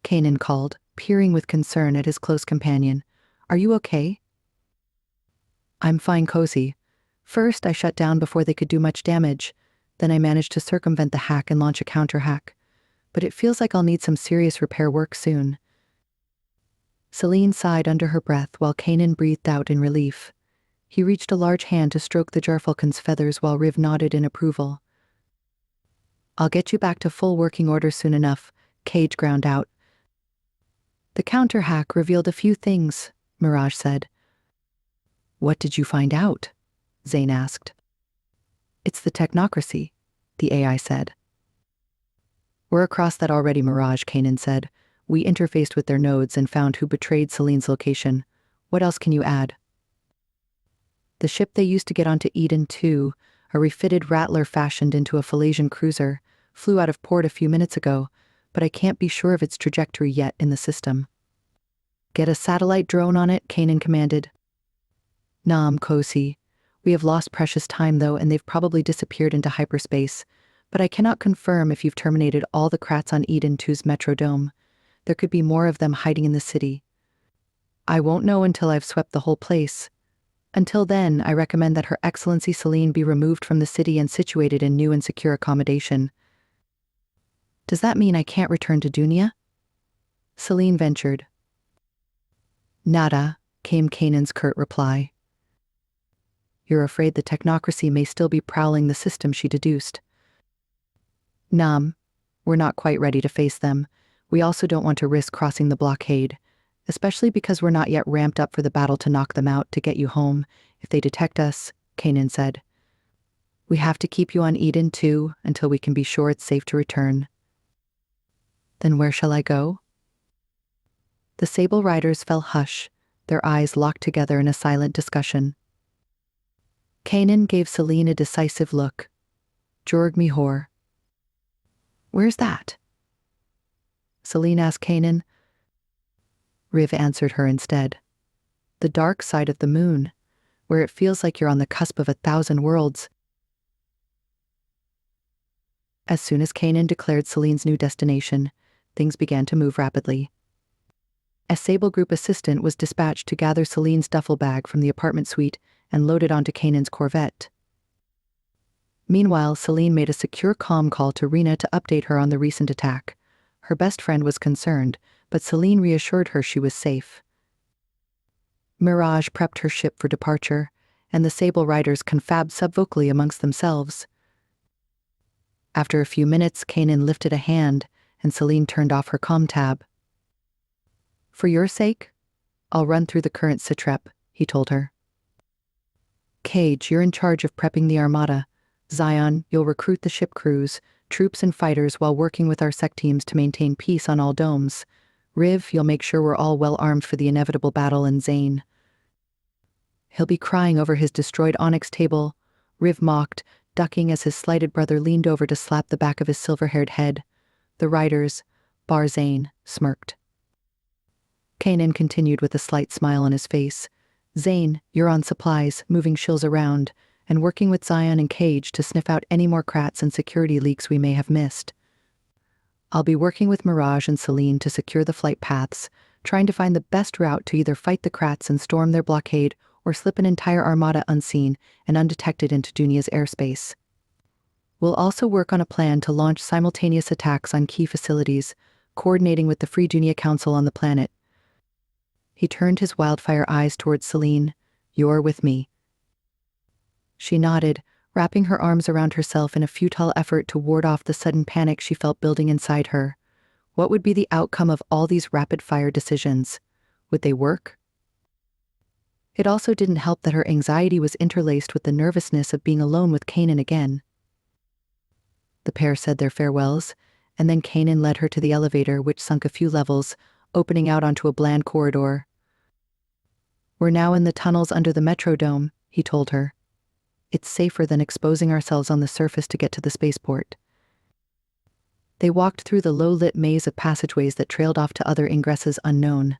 Kanan called, peering with concern at his close companion. Are you okay? I'm fine, Cozy. First, I shut down before they could do much damage. Then I managed to circumvent the hack and launch a counter-hack. But it feels like I'll need some serious repair work soon. Celine sighed under her breath while Kanan breathed out in relief. He reached a large hand to stroke the gerfalcon's feathers while Riv nodded in approval. I'll get you back to full working order soon enough, Cage ground out. The counter-hack revealed a few things, Mirage said. What did you find out? Zane asked. It's the technocracy, the AI said. We're across that already, Mirage, Kanan said. We interfaced with their nodes and found who betrayed Celine's location. What else can you add? The ship they used to get onto Eden 2, a refitted Rattler fashioned into a Phalasian cruiser, flew out of port a few minutes ago, but I can't be sure of its trajectory yet in the system. Get a satellite drone on it, Kanan commanded. Nam, Cozy. We have lost precious time, though, and they've probably disappeared into hyperspace. But I cannot confirm if you've terminated all the Kratz on Eden 2's Metrodome. There could be more of them hiding in the city. I won't know until I've swept the whole place. Until then, I recommend that Her Excellency Celine be removed from the city and situated in new and secure accommodation. Does that mean I can't return to Dunia? Celine ventured. Nada, came Kanan's curt reply. You're afraid the technocracy may still be prowling the system, she deduced. Nam, we're not quite ready to face them. We also don't want to risk crossing the blockade, especially because we're not yet ramped up for the battle to knock them out to get you home. If they detect us, Kanan said. We have to keep you on Eden 2 until we can be sure it's safe to return. Then where shall I go? The Sable Riders fell hush, their eyes locked together in a silent discussion. Kanan gave Celine a decisive look. Jorg Mihor. Where's that? Celine asked Kanan. Riv answered her instead. The dark side of the moon, where it feels like you're on the cusp of 1,000 worlds. As soon as Kanan declared Celine's new destination, things began to move rapidly. A Sable Group assistant was dispatched to gather Celine's duffel bag from the apartment suite and load it onto Kanan's Corvette. Meanwhile, Celine made a secure comm call to Rena to update her on the recent attack. Her best friend was concerned, but Celine reassured her she was safe. Mirage prepped her ship for departure, and the Sable Riders confabbed subvocally amongst themselves. After a few minutes, Kanan lifted a hand, and Celine turned off her comm tab. "For your sake, I'll run through the current sitrep," he told her. "Cage, you're in charge of prepping the armada. Zion, you'll recruit the ship crews, troops and fighters while working with our sec teams to maintain peace on all domes. Riv, you'll make sure we're all well armed for the inevitable battle, and Zane. He'll be crying over his destroyed onyx table," Riv mocked, ducking as his slighted brother leaned over to slap the back of his silver-haired head. The riders, bar Zane, smirked. Kanan continued with a slight smile on his face. "Zane, you're on supplies, moving shills around, and working with Zion and Cage to sniff out any more crats and security leaks we may have missed. I'll be working with Mirage and Celine to secure the flight paths, trying to find the best route to either fight the crats and storm their blockade or slip an entire armada unseen and undetected into Dunia's airspace. We'll also work on a plan to launch simultaneous attacks on key facilities, coordinating with the Free Dunia Council on the planet." He turned his wildfire eyes towards Celine. "You're with me." She nodded, wrapping her arms around herself in a futile effort to ward off the sudden panic she felt building inside her. What would be the outcome of all these rapid-fire decisions? Would they work? It also didn't help that her anxiety was interlaced with the nervousness of being alone with Kanan again. The pair said their farewells, and then Kanan led her to the elevator, which sunk a few levels, opening out onto a bland corridor. "We're now in the tunnels under the Metrodome," he told her. "It's safer than exposing ourselves on the surface to get to the spaceport." They walked through the low-lit maze of passageways that trailed off to other ingresses unknown.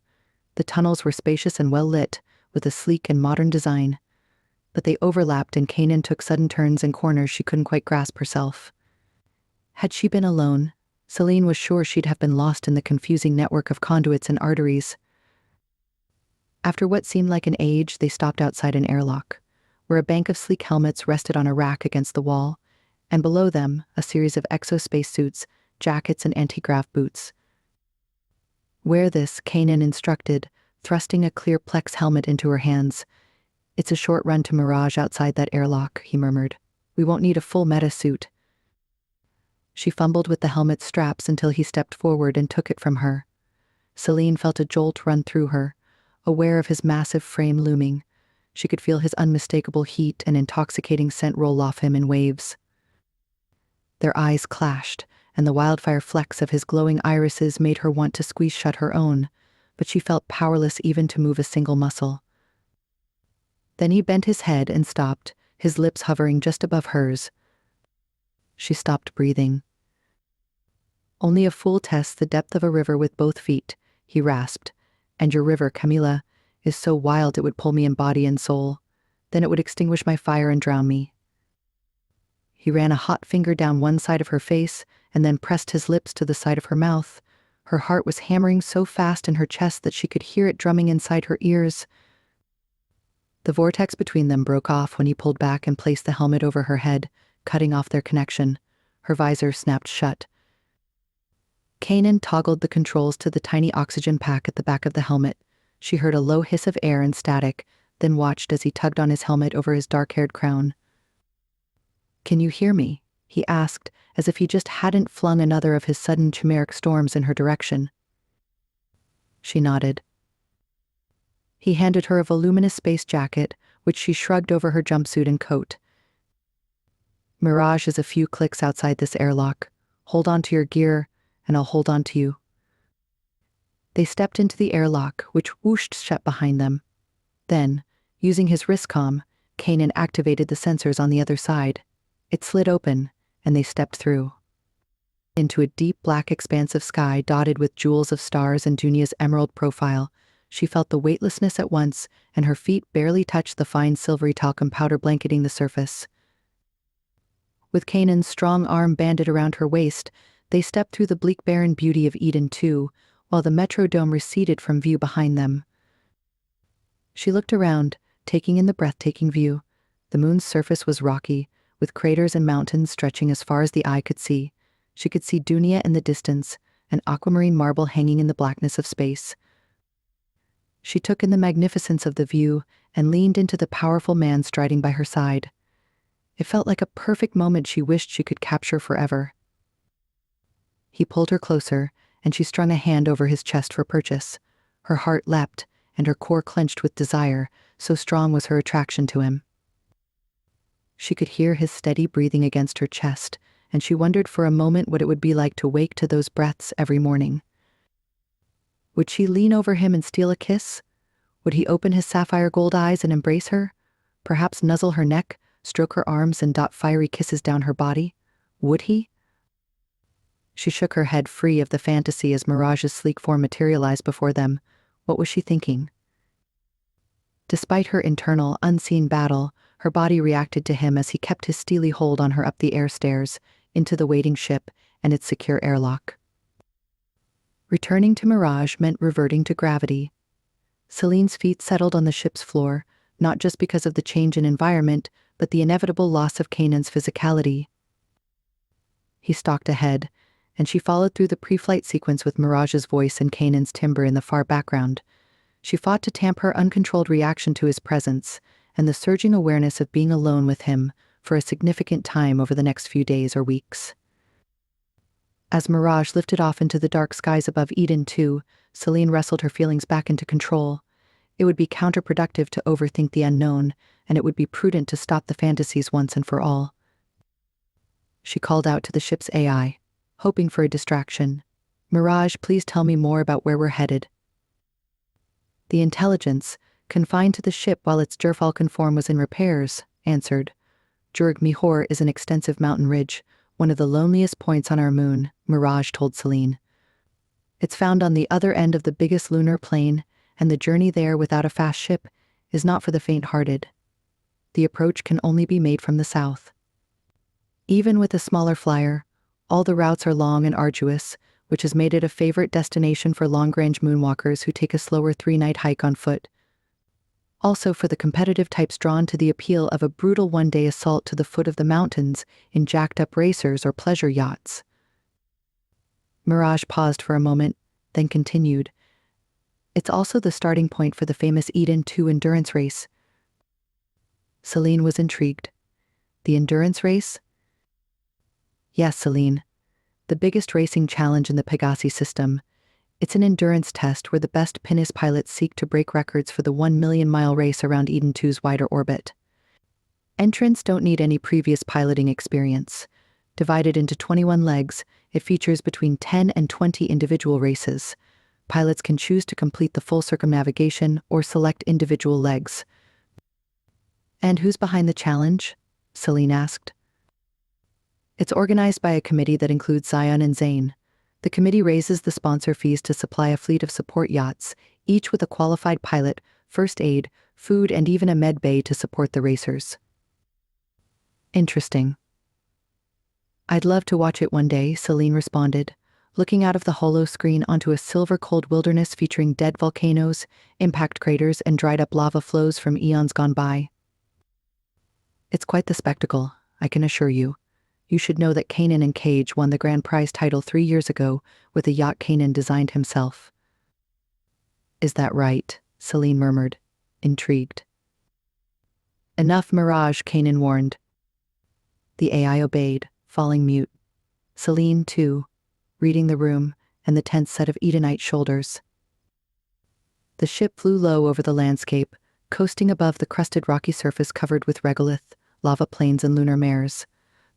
The tunnels were spacious and well-lit, with a sleek and modern design. But they overlapped, and Kanan took sudden turns and corners she couldn't quite grasp herself. Had she been alone, Celine was sure she'd have been lost in the confusing network of conduits and arteries. After what seemed like an age, they stopped outside an airlock, where a bank of sleek helmets rested on a rack against the wall, and below them, a series of exospace suits, jackets, and anti-grav boots. "Wear this," Kanan instructed, thrusting a clear Plex helmet into her hands. "It's a short run to Mirage outside that airlock," he murmured. "We won't need a full meta suit." She fumbled with the helmet straps until he stepped forward and took it from her. Celine felt a jolt run through her, aware of his massive frame looming. She could feel his unmistakable heat and intoxicating scent roll off him in waves. Their eyes clashed, and the wildfire flecks of his glowing irises made her want to squeeze shut her own, but she felt powerless even to move a single muscle. Then he bent his head and stopped, his lips hovering just above hers. She stopped breathing. "Only a fool tests the depth of a river with both feet," he rasped. "And your river, Camila, is so wild it would pull me in body and soul. Then it would extinguish my fire and drown me." He ran a hot finger down one side of her face and then pressed his lips to the side of her mouth. Her heart was hammering so fast in her chest that she could hear it drumming inside her ears. The vortex between them broke off when he pulled back and placed the helmet over her head, cutting off their connection. Her visor snapped shut. Kanan toggled the controls to the tiny oxygen pack at the back of the helmet. She heard a low hiss of air and static, then watched as he tugged on his helmet over his dark-haired crown. "Can you hear me?" he asked, as if he just hadn't flung another of his sudden chimeric storms in her direction. She nodded. He handed her a voluminous space jacket, which she shrugged over her jumpsuit and coat. "Mirage is a few clicks outside this airlock. Hold on to your gear, and I'll hold on to you." They stepped into the airlock, which whooshed shut behind them. Then, using his wristcom, Kanan activated the sensors on the other side. It slid open, and they stepped through. Into a deep black expanse of sky dotted with jewels of stars and Dunia's emerald profile. She felt the weightlessness at once, and her feet barely touched the fine silvery talcum powder blanketing the surface. With Kanan's strong arm banded around her waist, they stepped through the bleak barren beauty of Eden 2, while the metro dome receded from view behind them. She looked around, taking in the breathtaking view. The moon's surface was rocky, with craters and mountains stretching as far as the eye could see. She could see Dunia in the distance, an aquamarine marble hanging in the blackness of space. She took in the magnificence of the view and leaned into the powerful man striding by her side. It felt like a perfect moment she wished she could capture forever. He pulled her closer, and she strung a hand over his chest for purchase. Her heart leapt, and her core clenched with desire, so strong was her attraction to him. She could hear his steady breathing against her chest, and she wondered for a moment what it would be like to wake to those breaths every morning. Would she lean over him and steal a kiss? Would he open his sapphire gold eyes and embrace her? Perhaps nuzzle her neck, stroke her arms, and dot fiery kisses down her body? Would he? She shook her head free of the fantasy as Mirage's sleek form materialized before them. What was she thinking? Despite her internal, unseen battle, her body reacted to him as he kept his steely hold on her up the air stairs, into the waiting ship and its secure airlock. Returning to Mirage meant reverting to gravity. Celine's feet settled on the ship's floor, not just because of the change in environment, but the inevitable loss of Kanan's physicality. He stalked ahead, and she followed through the pre-flight sequence with Mirage's voice and Kanan's timbre in the far background. She fought to tamp her uncontrolled reaction to his presence and the surging awareness of being alone with him for a significant time over the next few days or weeks. As Mirage lifted off into the dark skies above Eden 2, Celine wrestled her feelings back into control. It would be counterproductive to overthink the unknown, and it would be prudent to stop the fantasies once and for all. She called out to the ship's AI, hoping for a distraction. "Mirage, please tell me more about where we're headed." The intelligence, confined to the ship while its Gerfalcon form was in repairs, answered. "Jurg Mihor is an extensive mountain ridge, one of the loneliest points on our moon," Mirage told Celine. "It's found on the other end of the biggest lunar plain, and the journey there without a fast ship is not for the faint-hearted. The approach can only be made from the south. Even with a smaller flyer, all the routes are long and arduous, which has made it a favorite destination for long-range moonwalkers who take a slower 3-night hike on foot. Also for the competitive types drawn to the appeal of a brutal one-day assault to the foot of the mountains in jacked-up racers or pleasure yachts." Mirage paused for a moment, then continued. "It's also the starting point for the famous Eden 2 endurance race." Celine was intrigued. "The endurance race?" "Yes, Celine. The biggest racing challenge in the Pegasi system. It's an endurance test where the best pinnace pilots seek to break records for the 1 million-mile race around Eden 2's wider orbit. Entrants don't need any previous piloting experience. Divided into 21 legs, it features between 10 and 20 individual races. Pilots can choose to complete the full circumnavigation or select individual legs." "And who's behind the challenge?" Celine asked. "It's organized by a committee that includes Zion and Zane. The committee raises the sponsor fees to supply a fleet of support yachts, each with a qualified pilot, first aid, food, and even a med bay to support the racers." "Interesting. I'd love to watch it one day," Celine responded, looking out of the holo screen onto a silver-cold wilderness featuring dead volcanoes, impact craters, and dried-up lava flows from eons gone by. "It's quite the spectacle, I can assure you. You should know that Kanan and Cage won the grand prize title 3 years ago with a yacht Kanan designed himself." "Is that right?" Celine murmured, intrigued. "Enough, Mirage," Kanan warned. The AI obeyed, falling mute. Celine, too, reading the room and the tense set of Edenite shoulders. The ship flew low over the landscape, coasting above the crusted rocky surface covered with regolith, lava plains, and lunar mares.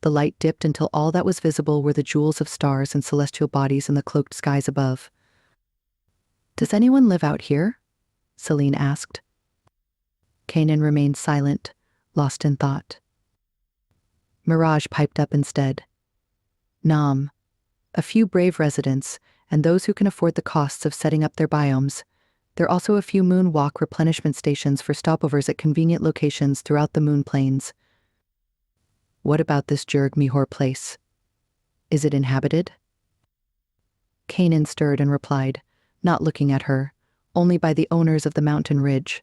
The light dipped until all that was visible were the jewels of stars and celestial bodies in the cloaked skies above. "Does anyone live out here?" Celine asked. Kanan remained silent, lost in thought. Mirage piped up instead. "Nam. A few brave residents, and those who can afford the costs of setting up their biomes. There are also a few moonwalk replenishment stations for stopovers at convenient locations throughout the moon plains." "What about this Jurg Mihor place? Is it inhabited?" Kanan stirred and replied, not looking at her, only by the owners of the mountain ridge.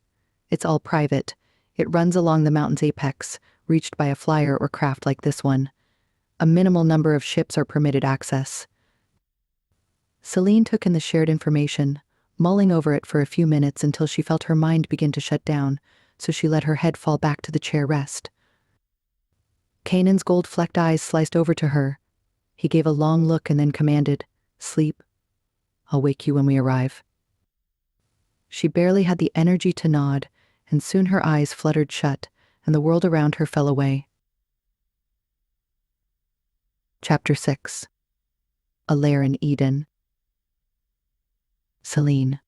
It's all private. It runs along the mountain's apex, reached by a flyer or craft like this one. A minimal number of ships are permitted access. Celine took in the shared information, mulling over it for a few minutes until she felt her mind begin to shut down, so she let her head fall back to the chair rest. Kanan's gold-flecked eyes sliced over to her. He gave a long look and then commanded, "Sleep. I'll wake you when we arrive." She barely had the energy to nod, and soon her eyes fluttered shut, and the world around her fell away. Chapter 6. A Lair in Eden. Celine.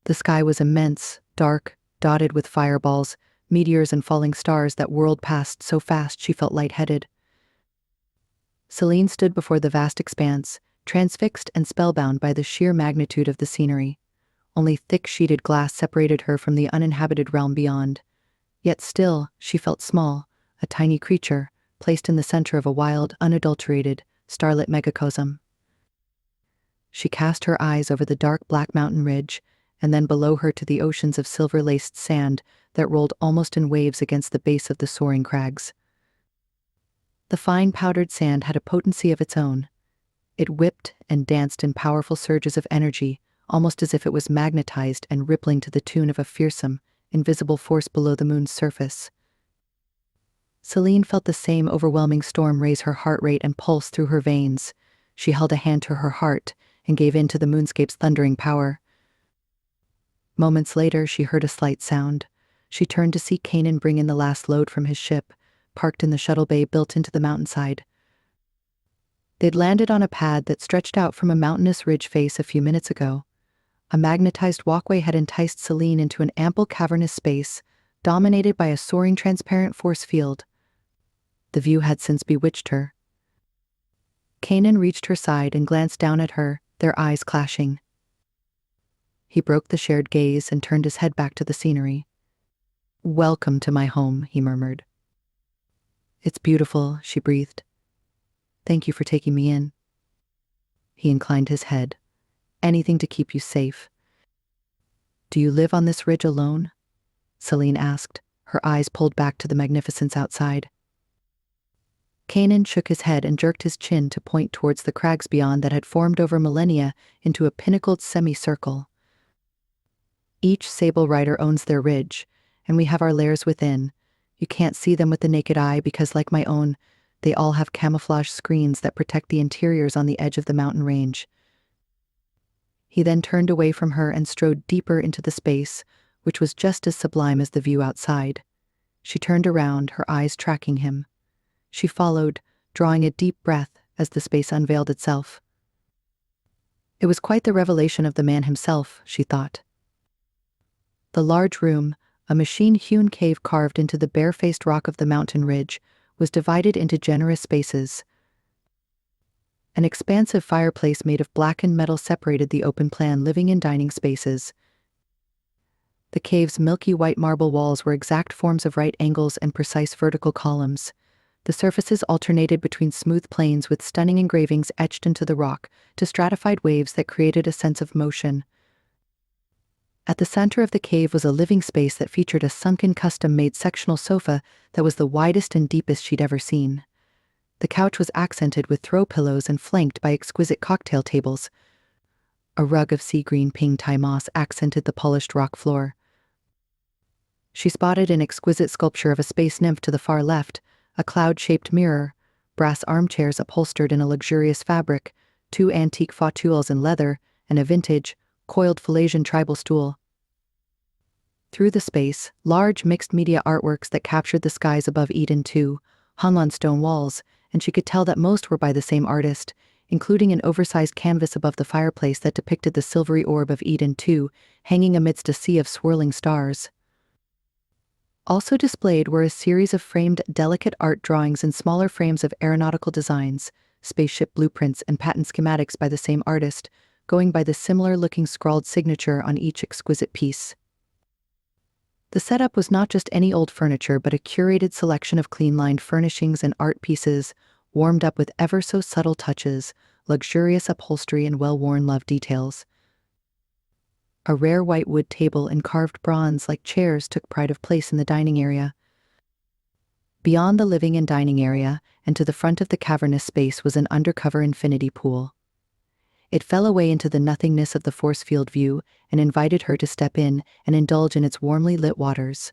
The sky was immense, dark, dotted with fireballs, meteors and falling stars that whirled past so fast she felt lightheaded. Celine stood before the vast expanse, transfixed and spellbound by the sheer magnitude of the scenery. Only thick-sheeted glass separated her from the uninhabited realm beyond. Yet still, she felt small, a tiny creature, placed in the center of a wild, unadulterated, starlit megacosm. She cast her eyes over the dark black mountain ridge, and then below her to the oceans of silver-laced sand that rolled almost in waves against the base of the soaring crags. The fine powdered sand had a potency of its own. It whipped and danced in powerful surges of energy, almost as if it was magnetized and rippling to the tune of a fearsome, invisible force below the moon's surface. Celine felt the same overwhelming storm raise her heart rate and pulse through her veins. She held a hand to her heart and gave in to the moonscape's thundering power. Moments later, she heard a slight sound. She turned to see Kanan bring in the last load from his ship, parked in the shuttle bay built into the mountainside. They'd landed on a pad that stretched out from a mountainous ridge face a few minutes ago. A magnetized walkway had enticed Celine into an ample cavernous space, dominated by a soaring transparent force field. The view had since bewitched her. Kanan reached her side and glanced down at her, their eyes clashing. He broke the shared gaze and turned his head back to the scenery. "Welcome to my home," he murmured. "It's beautiful," she breathed. "Thank you for taking me in." He inclined his head. "Anything to keep you safe." "Do you live on this ridge alone?" Celine asked, her eyes pulled back to the magnificence outside. Kanan shook his head and jerked his chin to point towards the crags beyond that had formed over millennia into a pinnacled semicircle. "Each Sable Rider owns their ridge, and we have our lairs within. You can't see them with the naked eye because, like my own, they all have camouflage screens that protect the interiors on the edge of the mountain range." He then turned away from her and strode deeper into the space, which was just as sublime as the view outside. She turned around, her eyes tracking him. She followed, drawing a deep breath as the space unveiled itself. It was quite the revelation of the man himself, she thought. The large room, a machine-hewn cave carved into the bare-faced rock of the mountain ridge, was divided into generous spaces. An expansive fireplace made of blackened metal separated the open-plan living and dining spaces. The cave's milky white marble walls were exact forms of right angles and precise vertical columns. The surfaces alternated between smooth planes with stunning engravings etched into the rock to stratified waves that created a sense of motion. At the center of the cave was a living space that featured a sunken custom-made sectional sofa that was the widest and deepest she'd ever seen. The couch was accented with throw pillows and flanked by exquisite cocktail tables. A rug of sea-green ping tai moss accented the polished rock floor. She spotted an exquisite sculpture of a space nymph to the far left, a cloud-shaped mirror, brass armchairs upholstered in a luxurious fabric, 2 antique fauteuils in leather, and a vintage, coiled Philasian tribal stool. Through the space, large mixed-media artworks that captured the skies above Eden 2 hung on stone walls, and she could tell that most were by the same artist, including an oversized canvas above the fireplace that depicted the silvery orb of Eden 2 hanging amidst a sea of swirling stars. Also displayed were a series of framed delicate art drawings in smaller frames of aeronautical designs, spaceship blueprints, and patent schematics by the same artist, going by the similar-looking scrawled signature on each exquisite piece. The setup was not just any old furniture but a curated selection of clean-lined furnishings and art pieces, warmed up with ever-so-subtle touches, luxurious upholstery, and well-worn love details. A rare white wood table and carved bronze like chairs took pride of place in the dining area. Beyond the living and dining area, and to the front of the cavernous space, was an undercover infinity pool. It fell away into the nothingness of the force field view and invited her to step in and indulge in its warmly lit waters.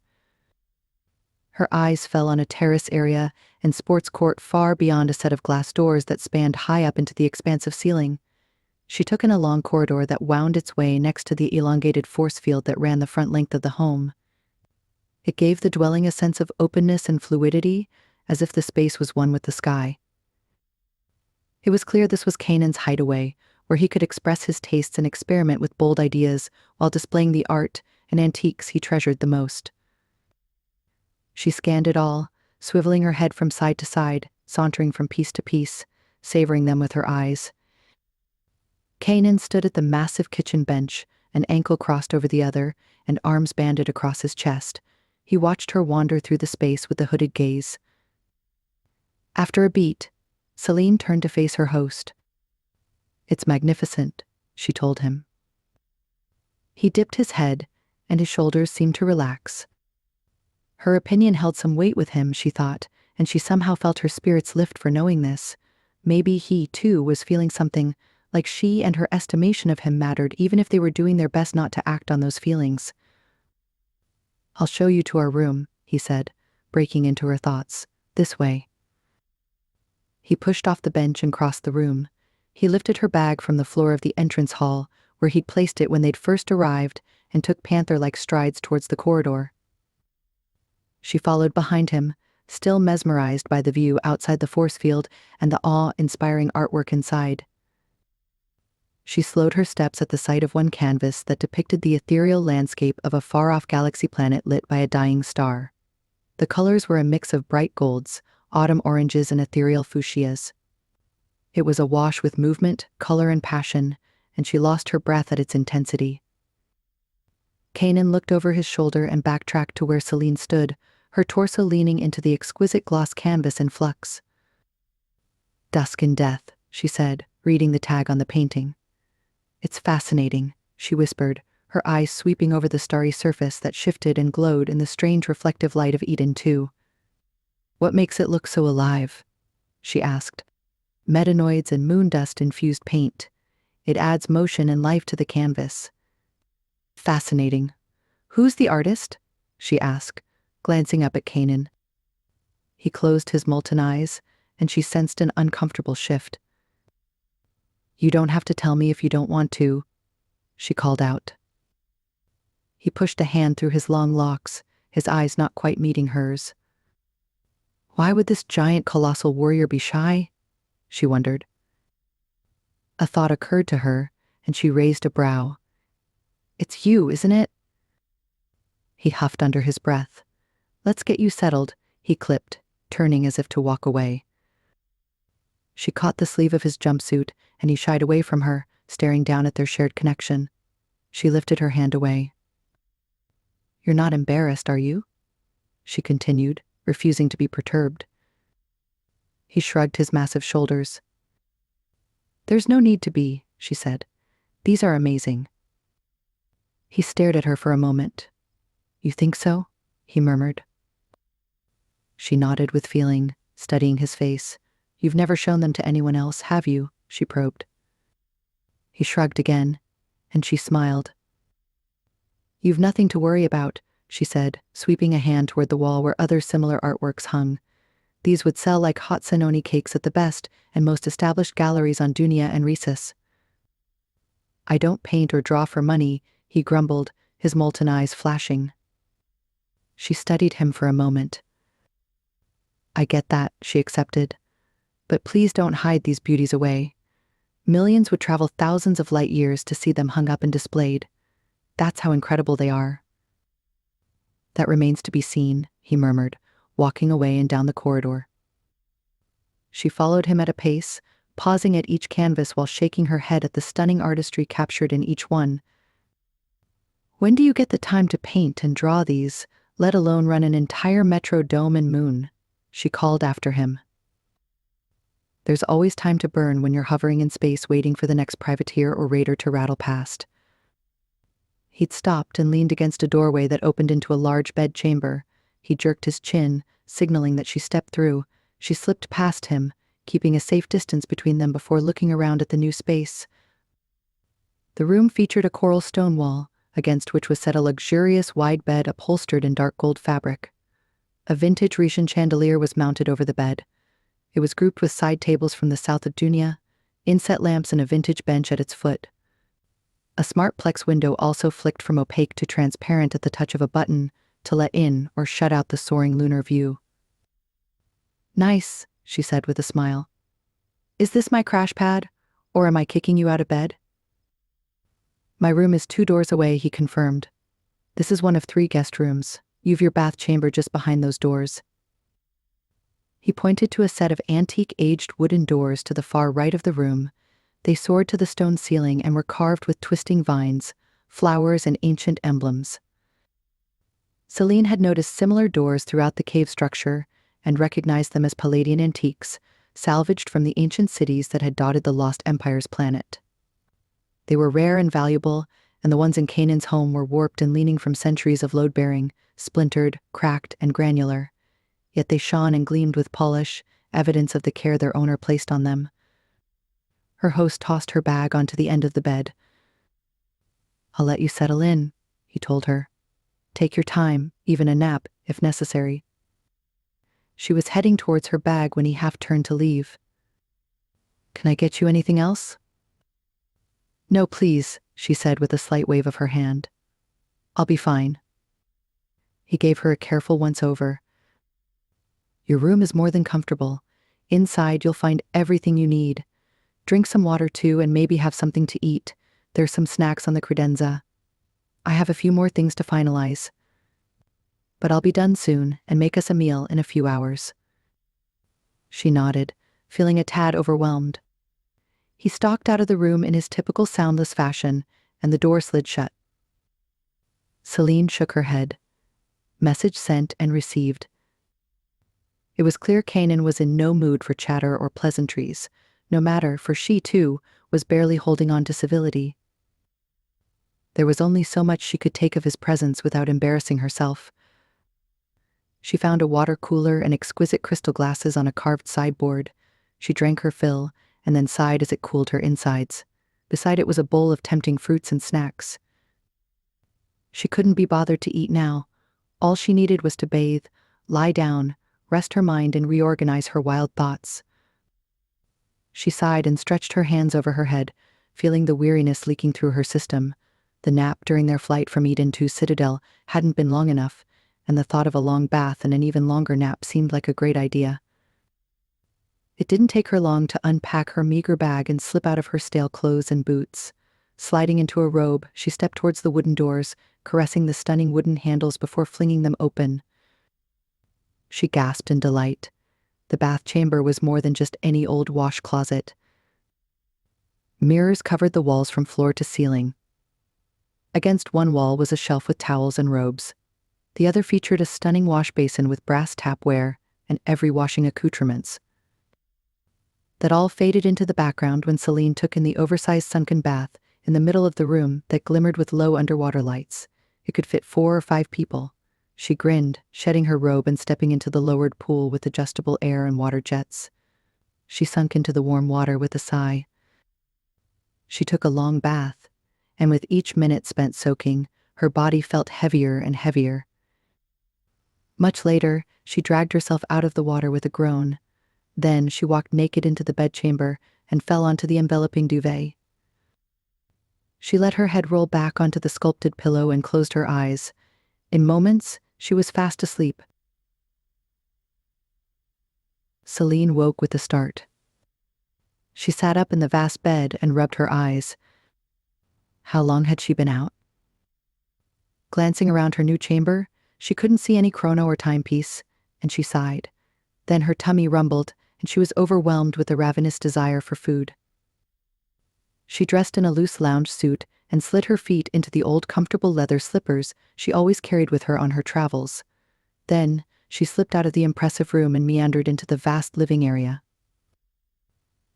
Her eyes fell on a terrace area and sports court far beyond a set of glass doors that spanned high up into the expansive ceiling. She took in a long corridor that wound its way next to the elongated force field that ran the front length of the home. It gave the dwelling a sense of openness and fluidity, as if the space was one with the sky. It was clear this was Kanan's hideaway, where he could express his tastes and experiment with bold ideas while displaying the art and antiques he treasured the most. She scanned it all, swiveling her head from side to side, sauntering from piece to piece, savoring them with her eyes. Kanan stood at the massive kitchen bench, an ankle crossed over the other, and arms banded across his chest. He watched her wander through the space with a hooded gaze. After a beat, Celine turned to face her host. "It's magnificent," she told him. He dipped his head, and his shoulders seemed to relax. Her opinion held some weight with him, she thought, and she somehow felt her spirits lift for knowing this. Maybe he, too, was feeling something, like she and her estimation of him mattered, even if they were doing their best not to act on those feelings. "I'll show you to our room," he said, breaking into her thoughts. "This way." He pushed off the bench and crossed the room. He lifted her bag from the floor of the entrance hall, where he'd placed it when they'd first arrived, and took panther-like strides towards the corridor. She followed behind him, still mesmerized by the view outside the force field and the awe-inspiring artwork inside. She slowed her steps at the sight of one canvas that depicted the ethereal landscape of a far-off galaxy planet lit by a dying star. The colors were a mix of bright golds, autumn oranges, and ethereal fuchsias. It was awash with movement, color, and passion, and she lost her breath at its intensity. Kanan looked over his shoulder and backtracked to where Celine stood, her torso leaning into the exquisite gloss canvas in flux. "Dusk and Death," she said, reading the tag on the painting. "It's fascinating," she whispered, her eyes sweeping over the starry surface that shifted and glowed in the strange reflective light of Eden too. "What makes it look so alive?" she asked. "Metanoids and moon dust-infused paint. It adds motion and life to the canvas." "Fascinating. Who's the artist?" she asked, glancing up at Kanan. He closed his molten eyes, and she sensed an uncomfortable shift. "You don't have to tell me if you don't want to," she called out. He pushed a hand through his long locks, his eyes not quite meeting hers. Why would this giant colossal warrior be shy? She wondered. A thought occurred to her, and she raised a brow. "It's you, isn't it?" He huffed under his breath. "Let's get you settled," he clipped, turning as if to walk away. She caught the sleeve of his jumpsuit, and he shied away from her, staring down at their shared connection. She lifted her hand away. "You're not embarrassed, are you?" she continued, refusing to be perturbed. He shrugged his massive shoulders. "There's no need to be," she said. "These are amazing." He stared at her for a moment. "You think so?" he murmured. She nodded with feeling, studying his face. "You've never shown them to anyone else, have you?" she probed. He shrugged again, and she smiled. "You've nothing to worry about," she said, sweeping a hand toward the wall where other similar artworks hung. "These would sell like hot Sanoni cakes at the best and most established galleries on Dunia and Rhesus." "I don't paint or draw for money," he grumbled, his molten eyes flashing. She studied him for a moment. "I get that," she accepted. "But please don't hide these beauties away. Millions would travel thousands of light years to see them hung up and displayed. That's how incredible they are." "That remains to be seen," he murmured, walking away and down the corridor. She followed him at a pace, pausing at each canvas while shaking her head at the stunning artistry captured in each one. "When do you get the time to paint and draw these, let alone run an entire metro dome and moon?" she called after him. "There's always time to burn when you're hovering in space waiting for the next privateer or raider to rattle past." He'd stopped and leaned against a doorway that opened into a large bedchamber. He jerked his chin, signaling that she stepped through. She slipped past him, keeping a safe distance between them before looking around at the new space. The room featured a coral stone wall, against which was set a luxurious wide bed upholstered in dark gold fabric. A vintage Grecian chandelier was mounted over the bed. It was grouped with side tables from the south of Dunia, inset lamps and a vintage bench at its foot. A smart plex window also flicked from opaque to transparent at the touch of a button to let in or shut out the soaring lunar view. "Nice," she said with a smile. "Is this my crash pad, or am I kicking you out of bed?" "My room is 2 doors away," he confirmed. "This is one of 3 guest rooms. You've your bath chamber just behind those doors." He pointed to a set of antique aged wooden doors to the far right of the room. They soared to the stone ceiling and were carved with twisting vines, flowers, and ancient emblems. Celine had noticed similar doors throughout the cave structure and recognized them as Palladian antiques, salvaged from the ancient cities that had dotted the Lost Empire's planet. They were rare and valuable, and the ones in Canaan's home were warped and leaning from centuries of load-bearing, splintered, cracked, and granular. Yet they shone and gleamed with polish, evidence of the care their owner placed on them. Her host tossed her bag onto the end of the bed. "I'll let you settle in," he told her. "Take your time, even a nap, if necessary." She was heading towards her bag when he half turned to leave. "Can I get you anything else?" "No, please," she said with a slight wave of her hand. "I'll be fine." He gave her a careful once-over. "Your room is more than comfortable. Inside, you'll find everything you need. Drink some water too, and maybe have something to eat. There's some snacks on the credenza. I have a few more things to finalize. But I'll be done soon and make us a meal in a few hours." She nodded, feeling a tad overwhelmed. He stalked out of the room in his typical soundless fashion, and the door slid shut. Celine shook her head. Message sent and received. It was clear Kanan was in no mood for chatter or pleasantries, no matter, for she, too, was barely holding on to civility. There was only so much she could take of his presence without embarrassing herself. She found a water cooler and exquisite crystal glasses on a carved sideboard. She drank her fill, and then sighed as it cooled her insides. Beside it was a bowl of tempting fruits and snacks. She couldn't be bothered to eat now. All she needed was to bathe, lie down, rest her mind, and reorganize her wild thoughts. She sighed and stretched her hands over her head, feeling the weariness leaking through her system. The nap during their flight from Eden to Citadel hadn't been long enough, and the thought of a long bath and an even longer nap seemed like a great idea. It didn't take her long to unpack her meager bag and slip out of her stale clothes and boots. Sliding into a robe, she stepped towards the wooden doors, caressing the stunning wooden handles before flinging them open. She gasped in delight. The bath chamber was more than just any old wash closet. Mirrors covered the walls from floor to ceiling. Against one wall was a shelf with towels and robes. The other featured a stunning wash basin with brass tapware and every washing accoutrements. That all faded into the background when Celine took in the oversized sunken bath in the middle of the room that glimmered with low underwater lights. It could fit 4 or 5 people. She grinned, shedding her robe and stepping into the lowered pool with adjustable air and water jets. She sunk into the warm water with a sigh. She took a long bath, and with each minute spent soaking, her body felt heavier and heavier. Much later, she dragged herself out of the water with a groan. Then she walked naked into the bedchamber and fell onto the enveloping duvet. She let her head roll back onto the sculpted pillow and closed her eyes. In moments, she was fast asleep. Celine woke with a start. She sat up in the vast bed and rubbed her eyes. How long had she been out? Glancing around her new chamber, she couldn't see any chrono or timepiece, and she sighed. Then her tummy rumbled, and she was overwhelmed with a ravenous desire for food. She dressed in a loose lounge suit and slid her feet into the old comfortable leather slippers she always carried with her on her travels. Then, she slipped out of the impressive room and meandered into the vast living area.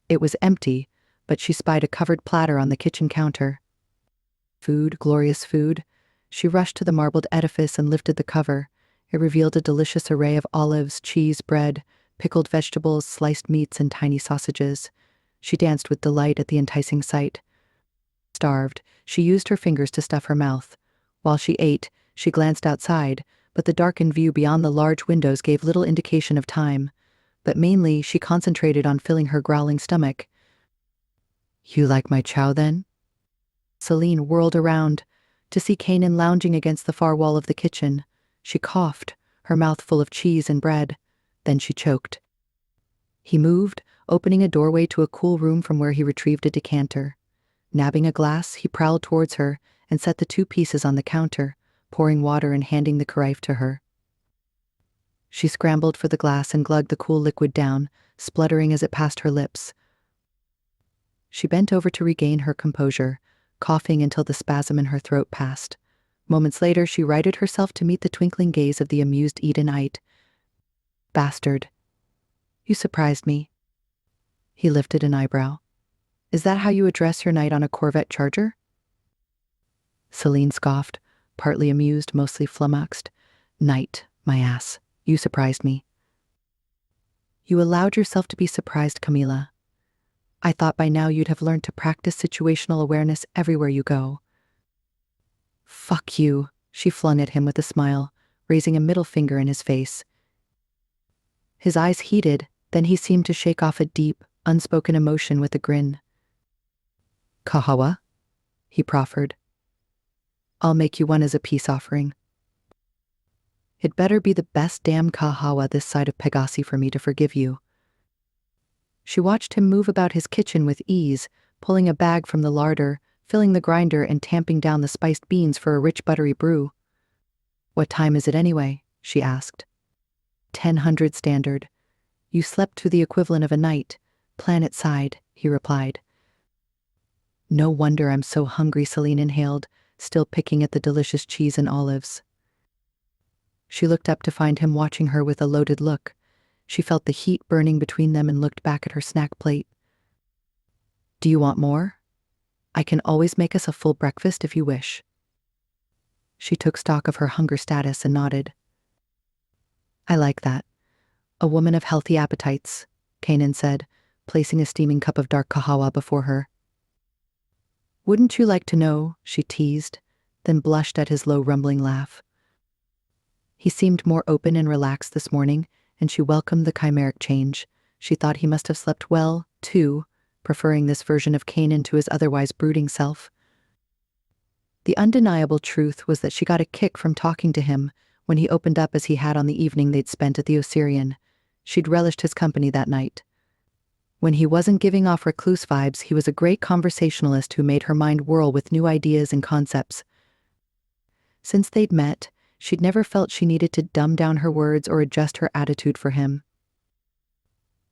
It was empty, but she spied a covered platter on the kitchen counter. Food, glorious food, She rushed to the marbled edifice and lifted the cover. It revealed a delicious array of olives, cheese, bread, pickled vegetables, sliced meats, and tiny sausages. She danced with delight at the enticing sight. Starved, she used her fingers to stuff her mouth. While she ate, she glanced outside, but the darkened view beyond the large windows gave little indication of time. But mainly, she concentrated on filling her growling stomach. "You like my chow, then?" Celine whirled around to see Kanan lounging against the far wall of the kitchen. She coughed, her mouth full of cheese and bread. Then she choked. He moved, opening a doorway to a cool room from where he retrieved a decanter. Nabbing a glass, he prowled towards her and set the 2 pieces on the counter, pouring water and handing the carafe to her. She scrambled for the glass and glugged the cool liquid down, spluttering as it passed her lips. She bent over to regain her composure, coughing until the spasm in her throat passed. Moments later, she righted herself to meet the twinkling gaze of the amused Edenite. "Bastard. You surprised me." He lifted an eyebrow. "Is that how you address your knight on a Corvette Charger?" Celine scoffed, partly amused, mostly flummoxed. "Knight, my ass. You surprised me." "You allowed yourself to be surprised, Camila. I thought by now you'd have learned to practice situational awareness everywhere you go." "Fuck you," she flung at him with a smile, raising a middle finger in his face. His eyes heated, then he seemed to shake off a deep, unspoken emotion with a grin. "Kahawa?" he proffered. "I'll make you one as a peace offering." "It better be the best damn kahawa this side of Pegasi for me to forgive you." She watched him move about his kitchen with ease, pulling a bag from the larder, filling the grinder and tamping down the spiced beans for a rich buttery brew. "What time is it anyway?" she asked. 1000 standard. You slept through the equivalent of a night. Planet side, he replied. "No wonder I'm so hungry," Celine inhaled, still picking at the delicious cheese and olives. She looked up to find him watching her with a loaded look. She felt the heat burning between them and looked back at her snack plate. "Do you want more? I can always make us a full breakfast if you wish." She took stock of her hunger status and nodded. "I like that. A woman of healthy appetites," Kanan said, placing a steaming cup of dark kahawa before her. "Wouldn't you like to know?" she teased, then blushed at his low rumbling laugh. He seemed more open and relaxed this morning, and she welcomed the chimeric change. She thought he must have slept well, too, preferring this version of Kanan to his otherwise brooding self. The undeniable truth was that she got a kick from talking to him when he opened up as he had on the evening they'd spent at the Osirian. She'd relished his company that night. When he wasn't giving off recluse vibes, he was a great conversationalist who made her mind whirl with new ideas and concepts. Since they'd met, she'd never felt she needed to dumb down her words or adjust her attitude for him.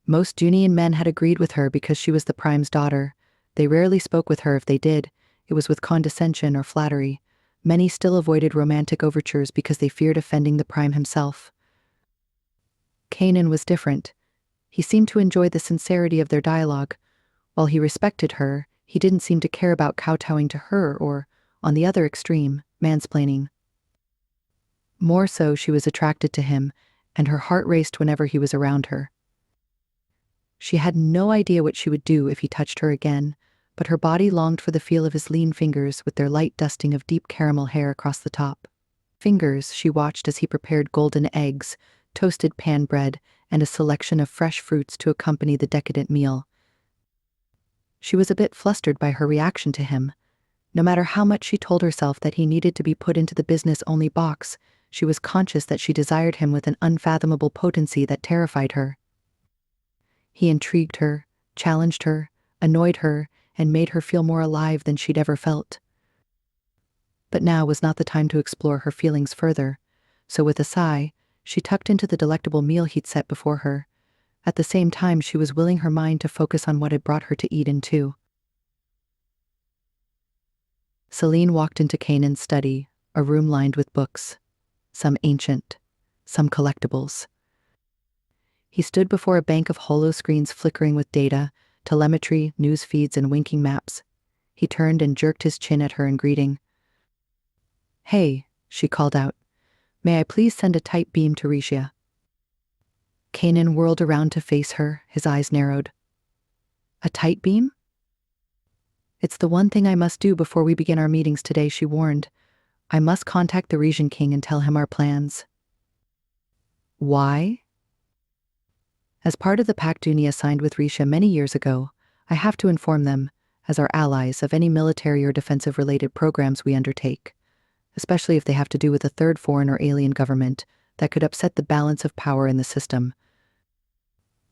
Most Junian men had agreed with her because she was the Prime's daughter. They rarely spoke with her if they did. It was with condescension or flattery. Many still avoided romantic overtures because they feared offending the Prime himself. Kanan was different. He seemed to enjoy the sincerity of their dialogue. While he respected her, he didn't seem to care about kowtowing to her or, on the other extreme, mansplaining. More so, she was attracted to him, and her heart raced whenever he was around her. She had no idea what she would do if he touched her again, but her body longed for the feel of his lean fingers with their light dusting of deep caramel hair across the top. Fingers she watched as he prepared golden eggs, toasted pan bread, and a selection of fresh fruits to accompany the decadent meal. She was a bit flustered by her reaction to him. No matter how much she told herself that he needed to be put into the business-only box, she was conscious that she desired him with an unfathomable potency that terrified her. He intrigued her, challenged her, annoyed her, and made her feel more alive than she'd ever felt. But now was not the time to explore her feelings further, so with a sigh, she tucked into the delectable meal he'd set before her. At the same time, she was willing her mind to focus on what had brought her to Eden too. Celine walked into Kanan's study, a room lined with books, some ancient, some collectibles. He stood before a bank of holo screens flickering with data, telemetry, news feeds, and winking maps. He turned and jerked his chin at her in greeting. Hey, she called out. May I please send a tight beam to Risha? Kanan whirled around to face her, his eyes narrowed. A tight beam? It's the one thing I must do before we begin our meetings today, she warned. I must contact the Region King and tell him our plans. Why? As part of the pact Dunia signed with Risha many years ago, I have to inform them, as our allies, of any military or defensive-related programs we undertake, especially if they have to do with a third foreign or alien government that could upset the balance of power in the system.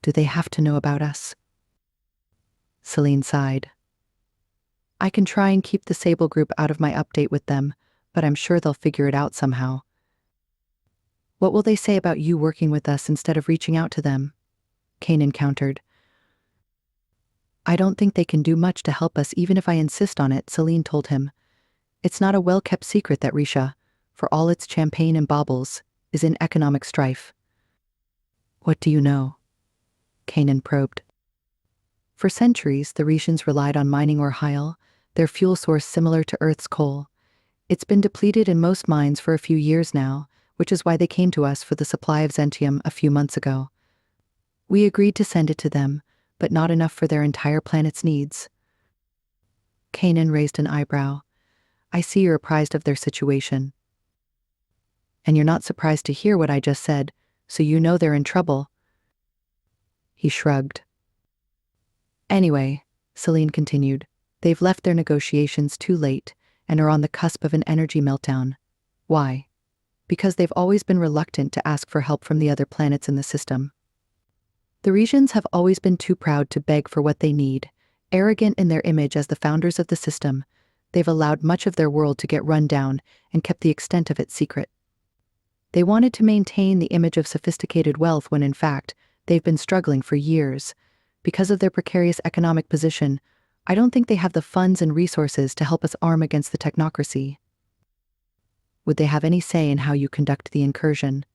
Do they have to know about us? Celine sighed. I can try and keep the Sable group out of my update with them, but I'm sure they'll figure it out somehow. What will they say about you working with us instead of reaching out to them? Kanan countered. I don't think they can do much to help us even if I insist on it, Celine told him. It's not a well-kept secret that Risha, for all its champagne and baubles, is in economic strife. What do you know? Kanan probed. For centuries, the Rishans relied on mining ore hyle, their fuel source similar to Earth's coal. It's been depleted in most mines for a few years now, which is why they came to us for the supply of xentium a few months ago. We agreed to send it to them, but not enough for their entire planet's needs. Kanan raised an eyebrow. I see you're apprised of their situation. And you're not surprised to hear what I just said, so you know they're in trouble. He shrugged. Anyway, Celine continued, they've left their negotiations too late and are on the cusp of an energy meltdown. Why? Because they've always been reluctant to ask for help from the other planets in the system. The Resians have always been too proud to beg for what they need. Arrogant in their image as the founders of the system, they've allowed much of their world to get run down and kept the extent of it secret. They wanted to maintain the image of sophisticated wealth when in fact, they've been struggling for years. Because of their precarious economic position, I don't think they have the funds and resources to help us arm against the technocracy. Would they have any say in how you conduct the incursion?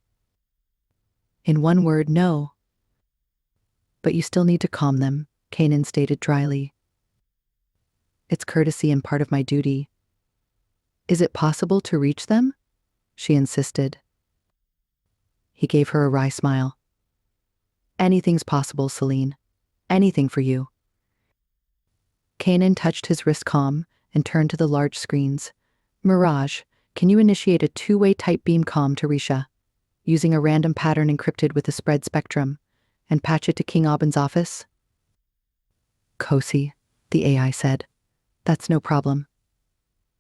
In one word, no. But you still need to calm them, Kanan stated dryly. It's courtesy and part of my duty. Is it possible to reach them? She insisted. He gave her a wry smile. Anything's possible, Celine. Anything for you. Kanan touched his wrist comm and turned to the large screens. Mirage, can you initiate a two-way type beam comm to Risha, using a random pattern encrypted with a spread spectrum, and patch it to King Aubin's office? Kosi, the AI said. That's no problem.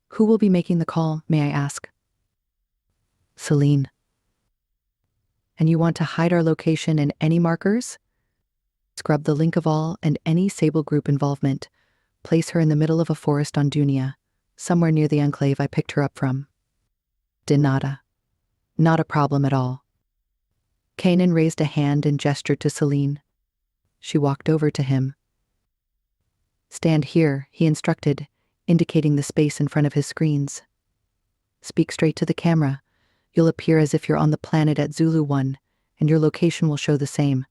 Who will be making the call, may I ask? Celine. And you want to hide our location and any markers? Scrub the link of all and any Sable group involvement. Place her in the middle of a forest on Dunia, somewhere near the enclave I picked her up from. De nada. Not a problem at all. Kanan raised a hand and gestured to Celine. She walked over to him. Stand here, he instructed, indicating the space in front of his screens. Speak straight to the camera. You'll appear as if you're on the planet at Zulu 1, and your location will show the same.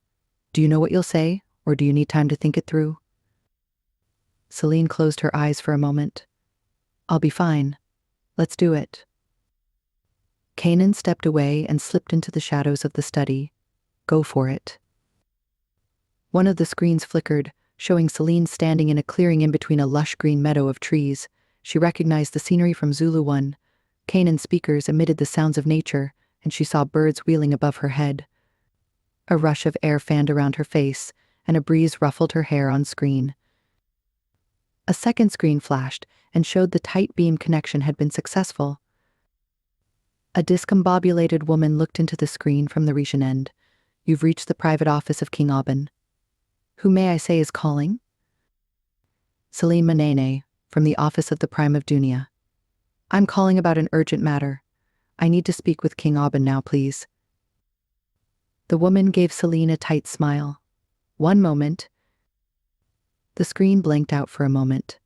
Do you know what you'll say, or do you need time to think it through? Celine closed her eyes for a moment. I'll be fine. Let's do it. Kanan stepped away and slipped into the shadows of the study. Go for it. One of the screens flickered, showing Celine standing in a clearing in between a lush green meadow of trees. She recognized the scenery from Zulu 1. Kanan's speakers emitted the sounds of nature, and she saw birds wheeling above her head. A rush of air fanned around her face, and a breeze ruffled her hair on screen. A second screen flashed and showed the tight beam connection had been successful. A discombobulated woman looked into the screen from the Rishan end. You've reached the private office of King Aubin. Who may I say is calling? Celine Manene, from the office of the Prime of Dunia. I'm calling about an urgent matter. I need to speak with King Aubin now, please. The woman gave Celine a tight smile. One moment. The screen blanked out for a moment.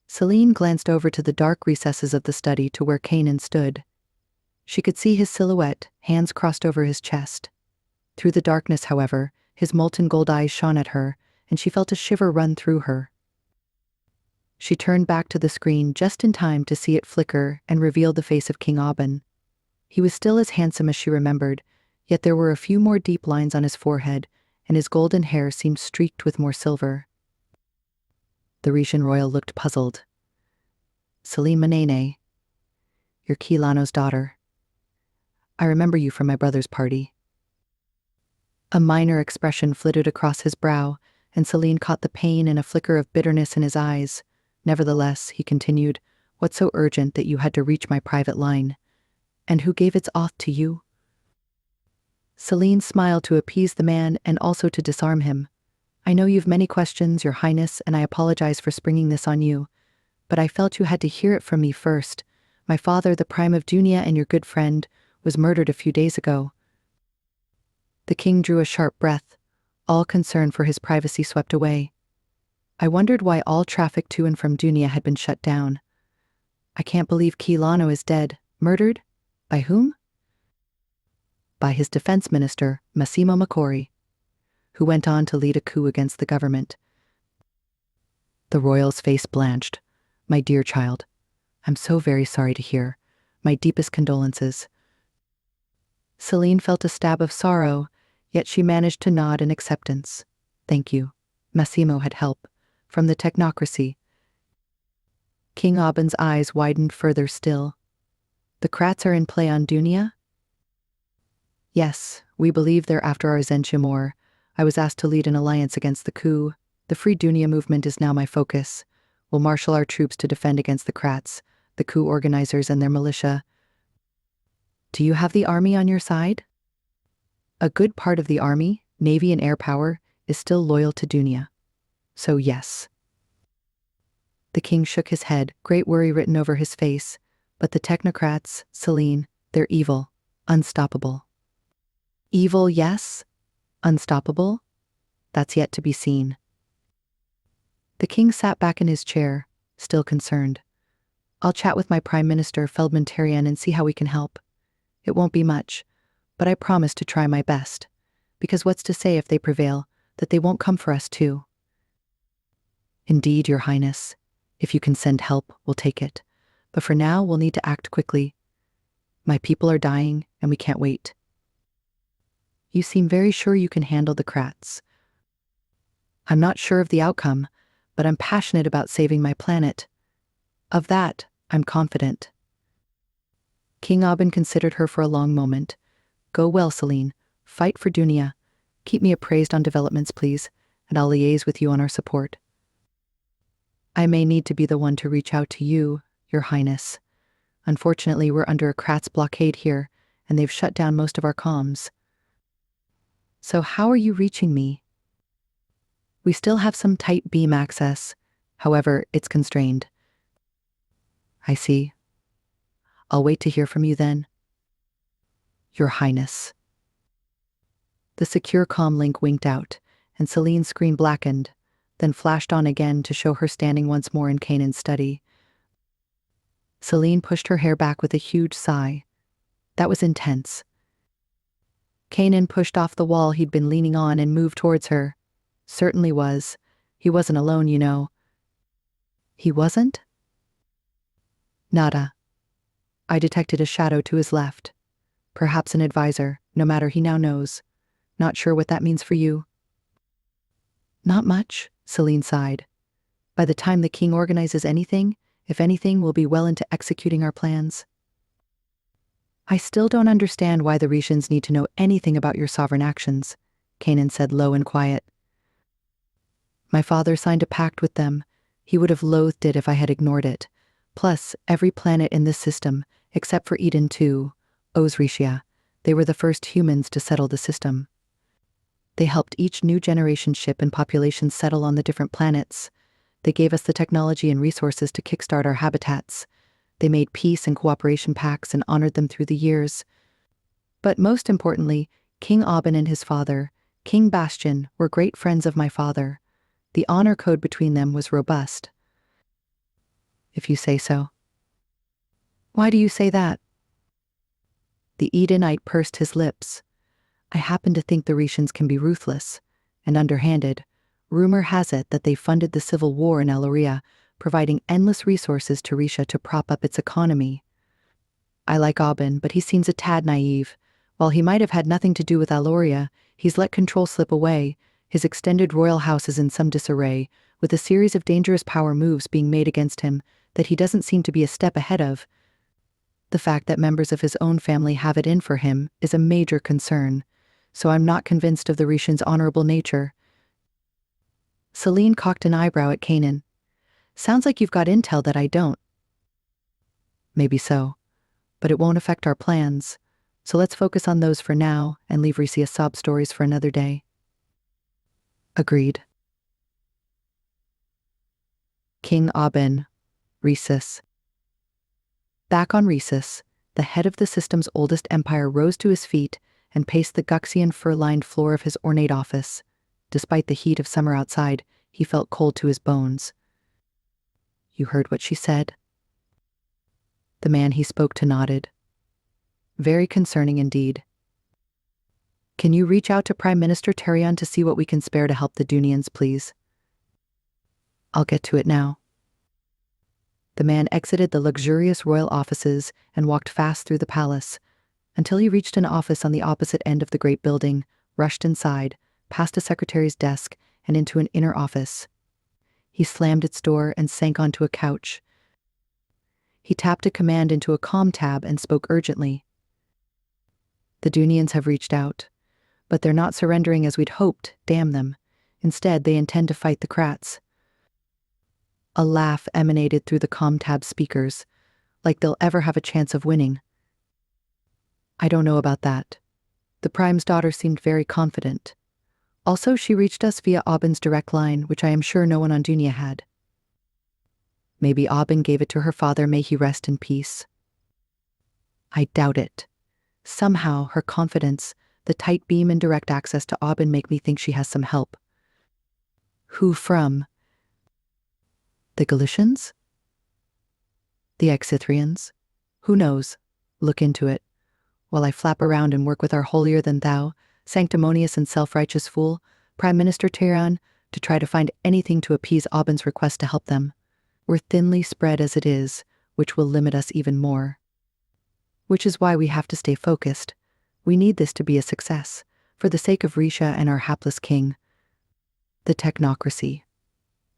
Celine glanced over to the dark recesses of the study to where Kanan stood. She could see his silhouette, hands crossed over his chest. Through the darkness, however, his molten gold eyes shone at her, and she felt a shiver run through her. She turned back to the screen just in time to see it flicker and reveal the face of King Aubin. He was still as handsome as she remembered, yet there were a few more deep lines on his forehead, and his golden hair seemed streaked with more silver. The Retian royal looked puzzled. Celine Manene, you're Kilano's daughter. I remember you from my brother's party. A minor expression flitted across his brow, and Celine caught the pain and a flicker of bitterness in his eyes. Nevertheless, he continued, what's so urgent that you had to reach my private line? And who gave its oath to you? Celine smiled to appease the man and also to disarm him. I know you've many questions, Your Highness, and I apologize for springing this on you, but I felt you had to hear it from me first. My father, the Prime of Dunia and your good friend, was murdered a few days ago. The king drew a sharp breath, all concern for his privacy swept away. I wondered why all traffic to and from Dunia had been shut down. I can't believe Kilano is dead. Murdered? By whom? By his defense minister, Massimo Macori, who went on to lead a coup against the government. The royal's face blanched. My dear child, I'm so very sorry to hear. My deepest condolences. Celine felt a stab of sorrow, yet she managed to nod in acceptance. Thank you. Massimo had help. From the technocracy. King Aubin's eyes widened further still. The Krats are in play on Dunia? Yes, we believe they're after our Zenchimor. I was asked to lead an alliance against the coup. The Free Dunia movement is now my focus. We'll marshal our troops to defend against the Krats, the coup organizers and their militia. Do you have the army on your side? A good part of the army, navy and air power, is still loyal to Dunia. So yes. The king shook his head, great worry written over his face. But the technocrats, Celine, they're evil, unstoppable. Evil, yes? Unstoppable? That's yet to be seen. The king sat back in his chair, still concerned. I'll chat with my Prime Minister, Feldman Terrien, and see how we can help. It won't be much, but I promise to try my best. Because what's to say if they prevail, that they won't come for us too? Indeed, Your Highness. If you can send help, we'll take it. But for now, we'll need to act quickly. My people are dying, and we can't wait. You seem very sure you can handle the Krats. I'm not sure of the outcome, but I'm passionate about saving my planet. Of that, I'm confident. King Aubin considered her for a long moment. Go well, Celine. Fight for Dunia. Keep me appraised on developments, please, and I'll liaise with you on our support. I may need to be the one to reach out to you, Your Highness. Unfortunately, we're under a Kratz blockade here, and they've shut down most of our comms. So how are you reaching me? We still have some tight beam access. However, it's constrained. I see. I'll wait to hear from you then. Your Highness. The secure comm link winked out, and Celine's screen blackened, then flashed on again to show her standing once more in Kanan's study. Celine pushed her hair back with a huge sigh. That was intense. Kanan pushed off the wall he'd been leaning on and moved towards her. Certainly was. He wasn't alone, you know. He wasn't? Nada. I detected a shadow to his left. Perhaps an advisor, no matter, he now knows. Not sure what that means for you. Not much, Celine sighed. By the time the king organizes anything, if anything, we'll be well into executing our plans. I still don't understand why the Retians need to know anything about your sovereign actions, Kanan said low and quiet. My father signed a pact with them. He would have loathed it if I had ignored it. Plus, every planet in this system, except for Eden II, owes Retian. They were the first humans to settle the system. They helped each new generation ship and population settle on the different planets. They gave us the technology and resources to kickstart our habitats. They made peace and cooperation pacts and honored them through the years. But most importantly, King Aubin and his father, King Bastian, were great friends of my father. The honor code between them was robust. If you say so. Why do you say that? The Edenite pursed his lips. I happen to think the Retians can be ruthless and underhanded. Rumor has it that they funded the civil war in Alluring, providing endless resources to Risha to prop up its economy. I like Aubin, but he seems a tad naive. While he might have had nothing to do with Alluria, he's let control slip away. His extended royal house is in some disarray, with a series of dangerous power moves being made against him that he doesn't seem to be a step ahead of. The fact that members of his own family have it in for him is a major concern, so I'm not convinced of the Rishan's honorable nature. Celine cocked an eyebrow at Kanan. Sounds like you've got intel that I don't. Maybe so, but it won't affect our plans, so let's focus on those for now and leave Risia's sob stories for another day. Agreed. King Aubin, Rhesus. Back on Rhesus, the head of the system's oldest empire rose to his feet and paced the Guxian fur-lined floor of his ornate office. Despite the heat of summer outside, he felt cold to his bones. You heard what she said? The man he spoke to nodded. Very concerning indeed. Can you reach out to Prime Minister Terion to see what we can spare to help the Dunians, please? I'll get to it now. The man exited the luxurious royal offices and walked fast through the palace, until he reached an office on the opposite end of the great building, rushed inside, past a secretary's desk, and into an inner office. He slammed its door and sank onto a couch. He tapped a command into a comm tab and spoke urgently. The Dunians have reached out, but they're not surrendering as we'd hoped, damn them. Instead, they intend to fight the Krats. A laugh emanated through the comm tab speakers, like they'll ever have a chance of winning. I don't know about that. The Prime's daughter seemed very confident. Also, she reached us via Aubin's direct line, which I am sure no one on Dunia had. Maybe Aubin gave it to her father, may he rest in peace. I doubt it. Somehow, her confidence, the tight beam and direct access to Aubin make me think she has some help. Who from? The Galicians? The Exithrians? Who knows? Look into it. While I flap around and work with our holier-than-thou, sanctimonious and self-righteous fool, Prime Minister Terion, to try to find anything to appease Aubin's request to help them. We're thinly spread as it is, which will limit us even more. Which is why we have to stay focused. We need this to be a success, for the sake of Risha and our hapless king. The technocracy.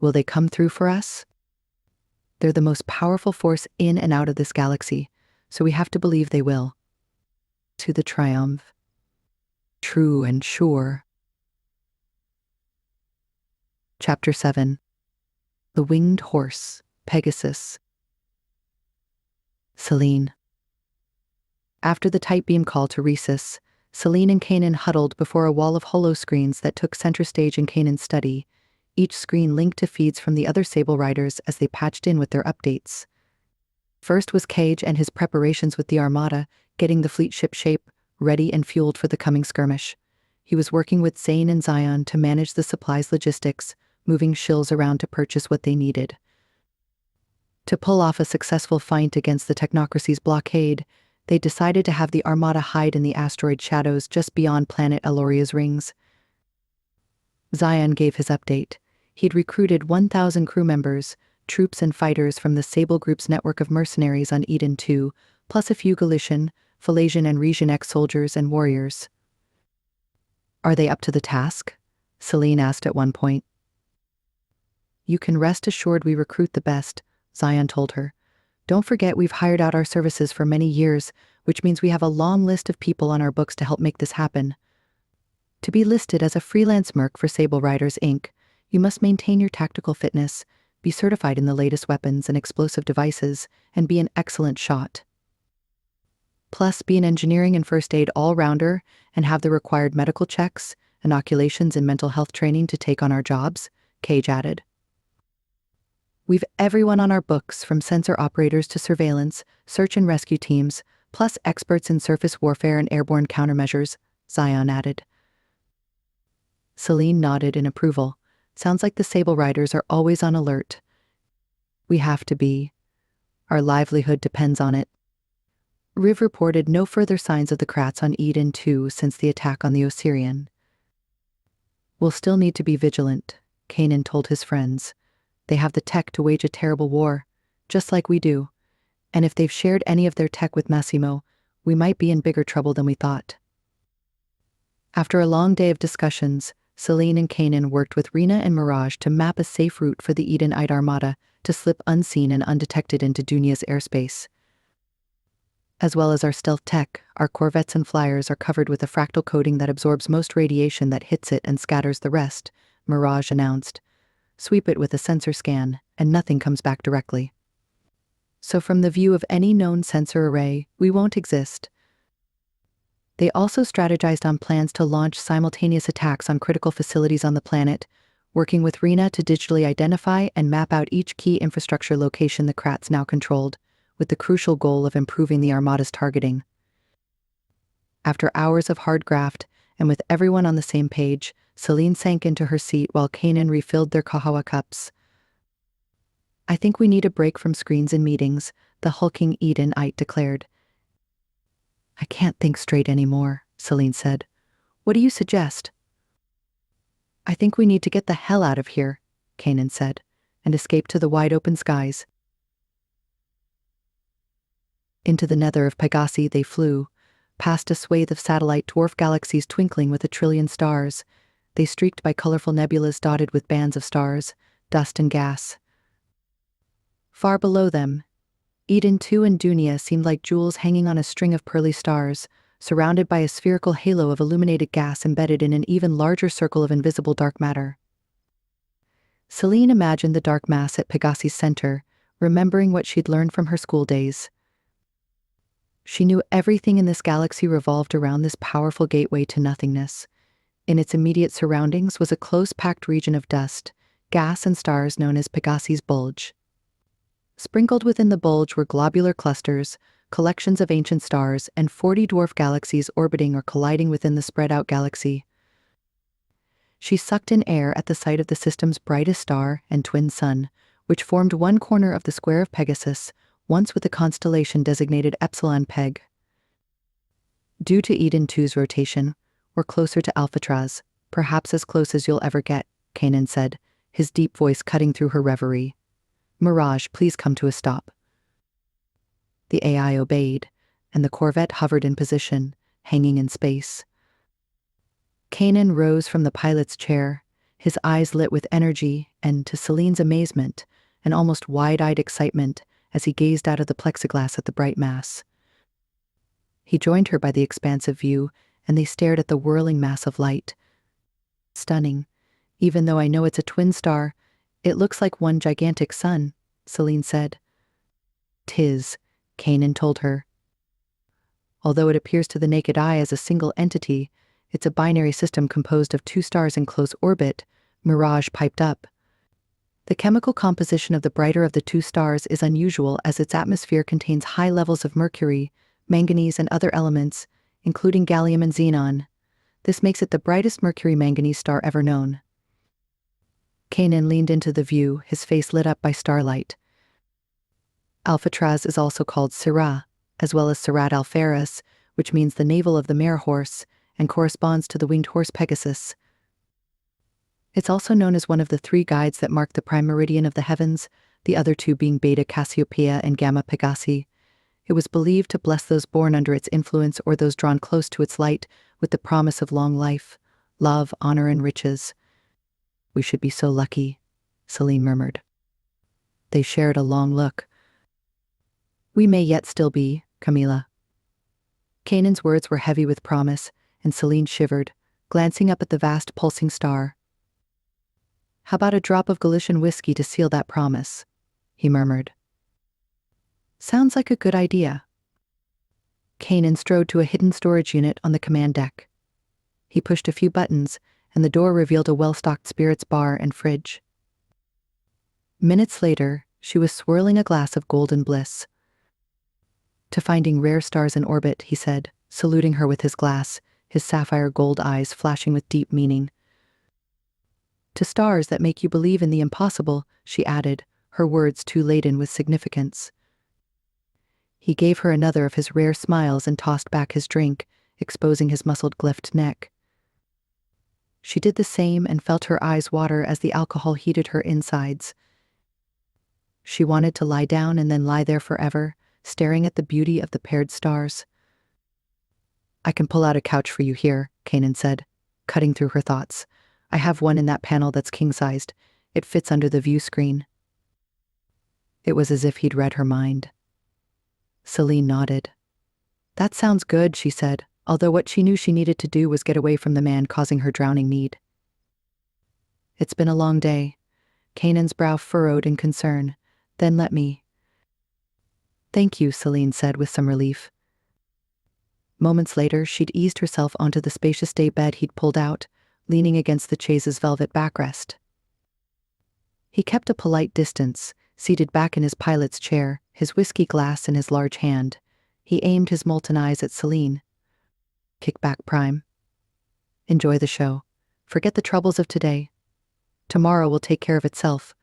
Will they come through for us? They're the most powerful force in and out of this galaxy, so we have to believe they will. To the triumph. True and sure. Chapter 7. The Winged Horse, Pegasus. Celine. After the tight beam call to Rhesus, Celine and Kanan huddled before a wall of holoscreens that took center stage in Kanan's study, each screen linked to feeds from the other Sable Riders as they patched in with their updates. First was Cage and his preparations with the Armada, getting the fleet ship shape, ready and fueled for the coming skirmish. He was working with Zane and Zion to manage the supplies logistics, moving shills around to purchase what they needed. To pull off a successful fight against the technocracy's blockade, they decided to have the Armada hide in the asteroid shadows just beyond planet Alluria's rings. Zion gave his update. He'd recruited 1,000 crew members, troops and fighters from the Sable Group's network of mercenaries on Eden 2, plus a few Galician, Philasian and Region X soldiers and warriors. Are they up to the task? Celine asked at one point. You can rest assured we recruit the best, Zion told her. Don't forget we've hired out our services for many years, which means we have a long list of people on our books to help make this happen. To be listed as a freelance merc for Sable Riders, Inc., you must maintain your tactical fitness, be certified in the latest weapons and explosive devices, and be an excellent shot. Plus, be an engineering and first aid all-rounder and have the required medical checks, inoculations, and mental health training to take on our jobs, Cage added. We've everyone on our books, from sensor operators to surveillance, search and rescue teams, plus experts in surface warfare and airborne countermeasures, Zion added. Celine nodded in approval. Sounds like the Sable Riders are always on alert. We have to be. Our livelihood depends on it. Riv reported no further signs of the Krats on Eden 2 since the attack on the Osirian. We'll still need to be vigilant, Kanan told his friends. They have the tech to wage a terrible war, just like we do. And if they've shared any of their tech with Massimo, we might be in bigger trouble than we thought. After a long day of discussions, Celine and Kanan worked with Rena and Mirage to map a safe route for the Edenite Armada to slip unseen and undetected into Dunia's airspace. As well as our stealth tech, our corvettes and flyers are covered with a fractal coating that absorbs most radiation that hits it and scatters the rest, Mirage announced. Sweep it with a sensor scan, and nothing comes back directly. So from the view of any known sensor array, we won't exist. They also strategized on plans to launch simultaneous attacks on critical facilities on the planet, working with Rena to digitally identify and map out each key infrastructure location the Krats now controlled, with the crucial goal of improving the Armada's targeting. After hours of hard graft, and with everyone on the same page, Celine sank into her seat while Kanan refilled their kahawa cups. I think we need a break from screens and meetings, the hulking Edenite declared. I can't think straight anymore, Celine said. What do you suggest? I think we need to get the hell out of here, Kanan said, and escape to the wide-open skies. Into the nether of Pegasi they flew, past a swathe of satellite dwarf galaxies twinkling with 1 trillion stars. They streaked by colorful nebulas dotted with bands of stars, dust and gas. Far below them, Eden 2 and Dunia seemed like jewels hanging on a string of pearly stars, surrounded by a spherical halo of illuminated gas embedded in an even larger circle of invisible dark matter. Celine imagined the dark mass at Pegasi's center, remembering what she'd learned from her school days. She knew everything in this galaxy revolved around this powerful gateway to nothingness. In its immediate surroundings was a close-packed region of dust, gas and stars known as Pegasi's bulge. Sprinkled within the bulge were globular clusters, collections of ancient stars, and 40 dwarf galaxies orbiting or colliding within the spread-out galaxy. She sucked in air at the sight of the system's brightest star and twin sun, which formed one corner of the square of Pegasus, once with the constellation designated Epsilon Peg. Due to Eden 2's rotation, we're closer to Alphatraz, perhaps as close as you'll ever get, Kanan said, his deep voice cutting through her reverie. Mirage, please come to a stop. The AI obeyed, and the Corvette hovered in position, hanging in space. Kanan rose from the pilot's chair, his eyes lit with energy and, to Celine's amazement, an almost wide-eyed excitement as he gazed out of the plexiglass at the bright mass. He joined her by the expansive view, and they stared at the whirling mass of light. Stunning. Even though I know it's a twin star, it looks like one gigantic sun, Celine said. 'Tis, Kanan told her. Although it appears to the naked eye as a single entity, it's a binary system composed of 2 stars in close orbit, Mirage piped up. The chemical composition of the brighter of the 2 stars is unusual as its atmosphere contains high levels of mercury, manganese, and other elements, including gallium and xenon. This makes it the brightest mercury-manganese star ever known. Kanan leaned into the view, his face lit up by starlight. Alphatraz is also called Syrah, as well as Surat Alpharis, which means the navel of the mare horse, and corresponds to the winged horse Pegasus. It's also known as one of the 3 guides that mark the prime meridian of the heavens, the other 2 being Beta Cassiopeia and Gamma Pegasi. It was believed to bless those born under its influence or those drawn close to its light with the promise of long life, love, honor, and riches. We should be so lucky, Celine murmured. They shared a long look. We may yet still be, Camila. Kanan's words were heavy with promise, and Celine shivered, glancing up at the vast pulsing star. How about a drop of Galician whiskey to seal that promise? He murmured. Sounds like a good idea. Kanan strode to a hidden storage unit on the command deck. He pushed a few buttons, and the door revealed a well-stocked spirits bar and fridge. Minutes later, she was swirling a glass of golden bliss. To finding rare stars in orbit, he said, saluting her with his glass, his sapphire gold eyes flashing with deep meaning. To stars that make you believe in the impossible, she added, her words too laden with significance. He gave her another of his rare smiles and tossed back his drink, exposing his muscled glyphed neck. She did the same and felt her eyes water as the alcohol heated her insides. She wanted to lie down and then lie there forever, staring at the beauty of the paired stars. "I can pull out a couch for you here," Kanan said, cutting through her thoughts. "I have one in that panel that's king-sized. It fits under the view screen." It was as if he'd read her mind. Celine nodded. "That sounds good," she said, although what she knew she needed to do was get away from the man causing her drowning need. "It's been a long day." Kanan's brow furrowed in concern. "Then let me." "Thank you," Celine said with some relief. Moments later, she'd eased herself onto the spacious day bed he'd pulled out, leaning against the chaise's velvet backrest. He kept a polite distance, seated back in his pilot's chair, his whiskey glass in his large hand. He aimed his molten eyes at Celine. "Kick back, Prime. Enjoy the show. Forget the troubles of today. Tomorrow will take care of itself."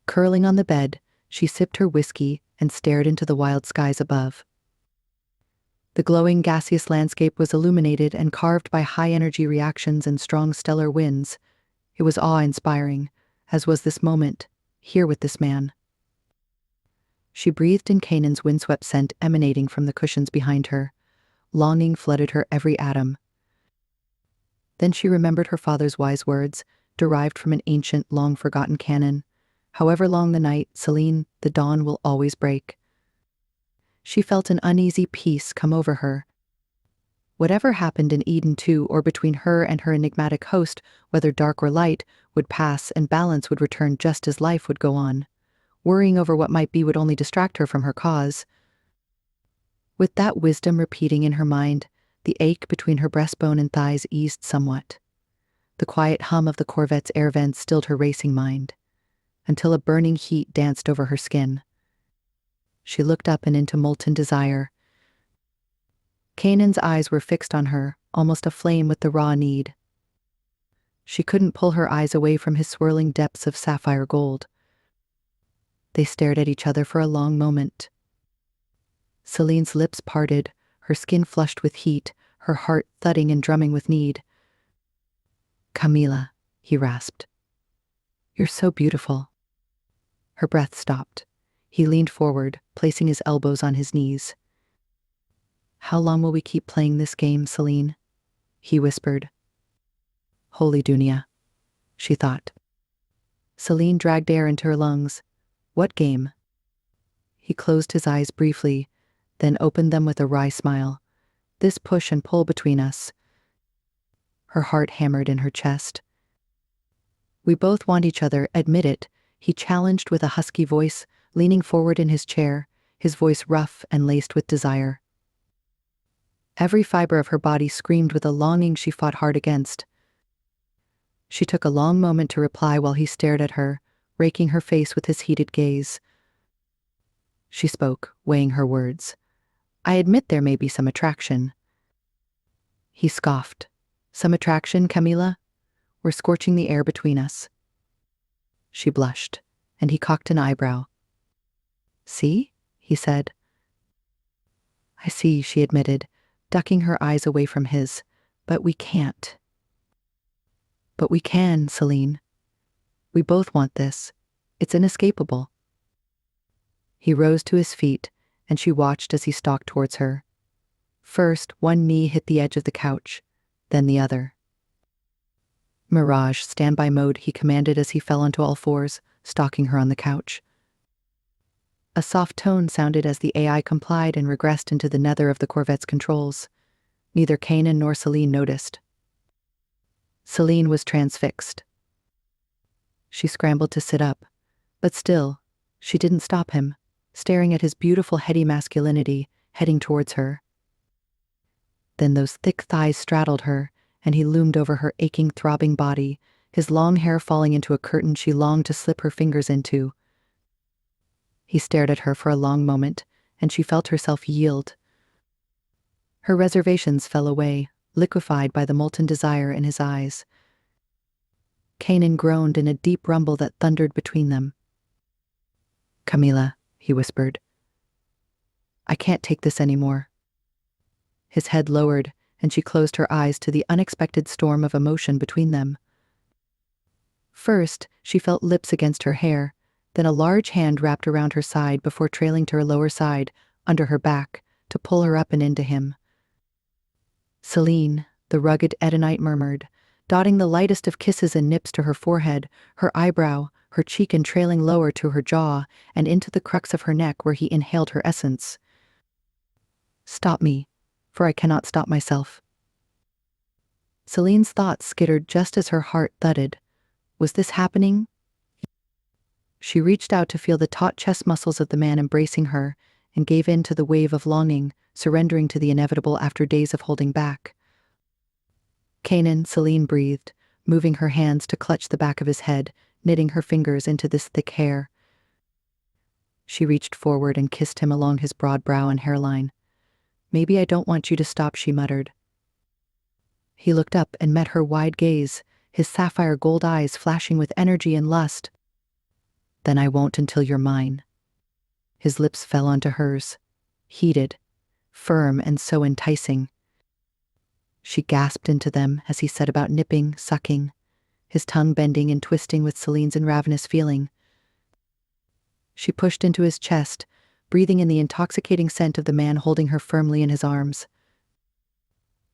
Curling on the bed, she sipped her whiskey and stared into the wild skies above. The glowing gaseous landscape was illuminated and carved by high-energy reactions and strong stellar winds. It was awe-inspiring, as was this moment, here with this man. She breathed in Kanan's windswept scent emanating from the cushions behind her. Longing flooded her every atom. Then she remembered her father's wise words, derived from an ancient, long-forgotten canon. "However long the night, Celine, the dawn will always break." She felt an uneasy peace come over her. Whatever happened in Eden to or between her and her enigmatic host, whether dark or light, would pass and balance would return just as life would go on. Worrying over what might be would only distract her from her cause. With that wisdom repeating in her mind, the ache between her breastbone and thighs eased somewhat. The quiet hum of the Corvette's air vents stilled her racing mind, until a burning heat danced over her skin. She looked up and into molten desire. Kanan's eyes were fixed on her, almost aflame with the raw need. She couldn't pull her eyes away from his swirling depths of sapphire gold. They stared at each other for a long moment. Celine's lips parted, her skin flushed with heat, her heart thudding and drumming with need. "Camila," he rasped. "You're so beautiful." Her breath stopped. He leaned forward, placing his elbows on his knees. "How long will we keep playing this game, Celine?" he whispered. "Holy Dunia," she thought. Celine dragged air into her lungs. "What game?" He closed his eyes briefly, then opened them with a wry smile. "This push and pull between us." Her heart hammered in her chest. "We both want each other, admit it," he challenged with a husky voice, leaning forward in his chair, his voice rough and laced with desire. Every fiber of her body screamed with a longing she fought hard against. She took a long moment to reply while he stared at her, raking her face with his heated gaze. She spoke, weighing her words. "I admit there may be some attraction." He scoffed. "Some attraction, Camila? We're scorching the air between us." She blushed, and he cocked an eyebrow. "See?" he said. "I see," she admitted, ducking her eyes away from his. "But we can't." "But we can, Celine. We both want this. It's inescapable." He rose to his feet, and she watched as he stalked towards her. First, one knee hit the edge of the couch, then the other. "Mirage, standby mode," he commanded as he fell onto all fours, stalking her on the couch. A soft tone sounded as the AI complied and regressed into the nether of the Corvette's controls. Neither Kanan nor Celine noticed. Celine was transfixed. She scrambled to sit up, but still, she didn't stop him, staring at his beautiful heady masculinity, heading towards her. Then those thick thighs straddled her, and he loomed over her aching, throbbing body, his long hair falling into a curtain she longed to slip her fingers into. He stared at her for a long moment, and she felt herself yield. Her reservations fell away, liquefied by the molten desire in his eyes. Kanan groaned in a deep rumble that thundered between them. "Camila," he whispered. "I can't take this anymore." His head lowered, and she closed her eyes to the unexpected storm of emotion between them. First, she felt lips against her hair, Then a large hand wrapped around her side before trailing to her lower side, under her back, to pull her up and into him. "Celine," the rugged Edenite murmured, dotting the lightest of kisses and nips to her forehead, her eyebrow, her cheek and trailing lower to her jaw and into the crux of her neck where he inhaled her essence. "Stop me, for I cannot stop myself." Celine's thoughts skittered just as her heart thudded. Was this happening? She reached out to feel the taut chest muscles of the man embracing her and gave in to the wave of longing, surrendering to the inevitable after days of holding back. "Kanan," Celine breathed, moving her hands to clutch the back of his head, knitting her fingers into this thick hair. She reached forward and kissed him along his broad brow and hairline. "Maybe I don't want you to stop," she muttered. He looked up and met her wide gaze, his sapphire gold eyes flashing with energy and lust. "Then I won't until you're mine." His lips fell onto hers, heated, firm, and so enticing. She gasped into them as he set about nipping, sucking, his tongue bending and twisting with Celine's ravenous feeling. She pushed into his chest, breathing in the intoxicating scent of the man holding her firmly in his arms.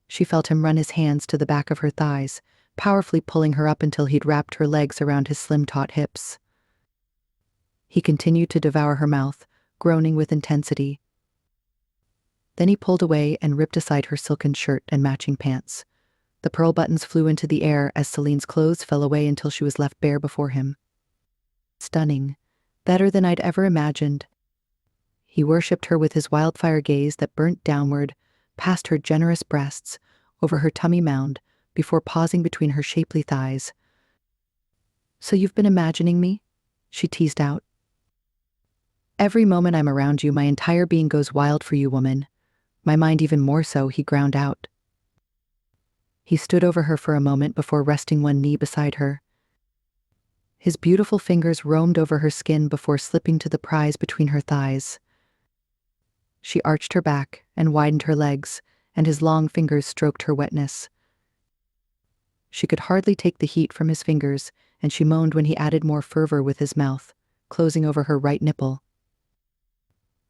She felt him run his hands to the back of her thighs, powerfully pulling her up until he'd wrapped her legs around his slim taut hips. He continued to devour her mouth, groaning with intensity. Then he pulled away and ripped aside her silken shirt and matching pants. The pearl buttons flew into the air as Celine's clothes fell away until she was left bare before him. Stunning, better than I'd ever imagined. He worshipped her with his wildfire gaze that burnt downward, past her generous breasts, over her tummy mound, before pausing between her shapely thighs. "So you've been imagining me?" she teased out. "Every moment I'm around you, my entire being goes wild for you, woman. My mind even more so," he ground out. He stood over her for a moment before resting one knee beside her. His beautiful fingers roamed over her skin before slipping to the prize between her thighs. She arched her back and widened her legs, and his long fingers stroked her wetness. She could hardly take the heat from his fingers, and she moaned when he added more fervor with his mouth, closing over her right nipple.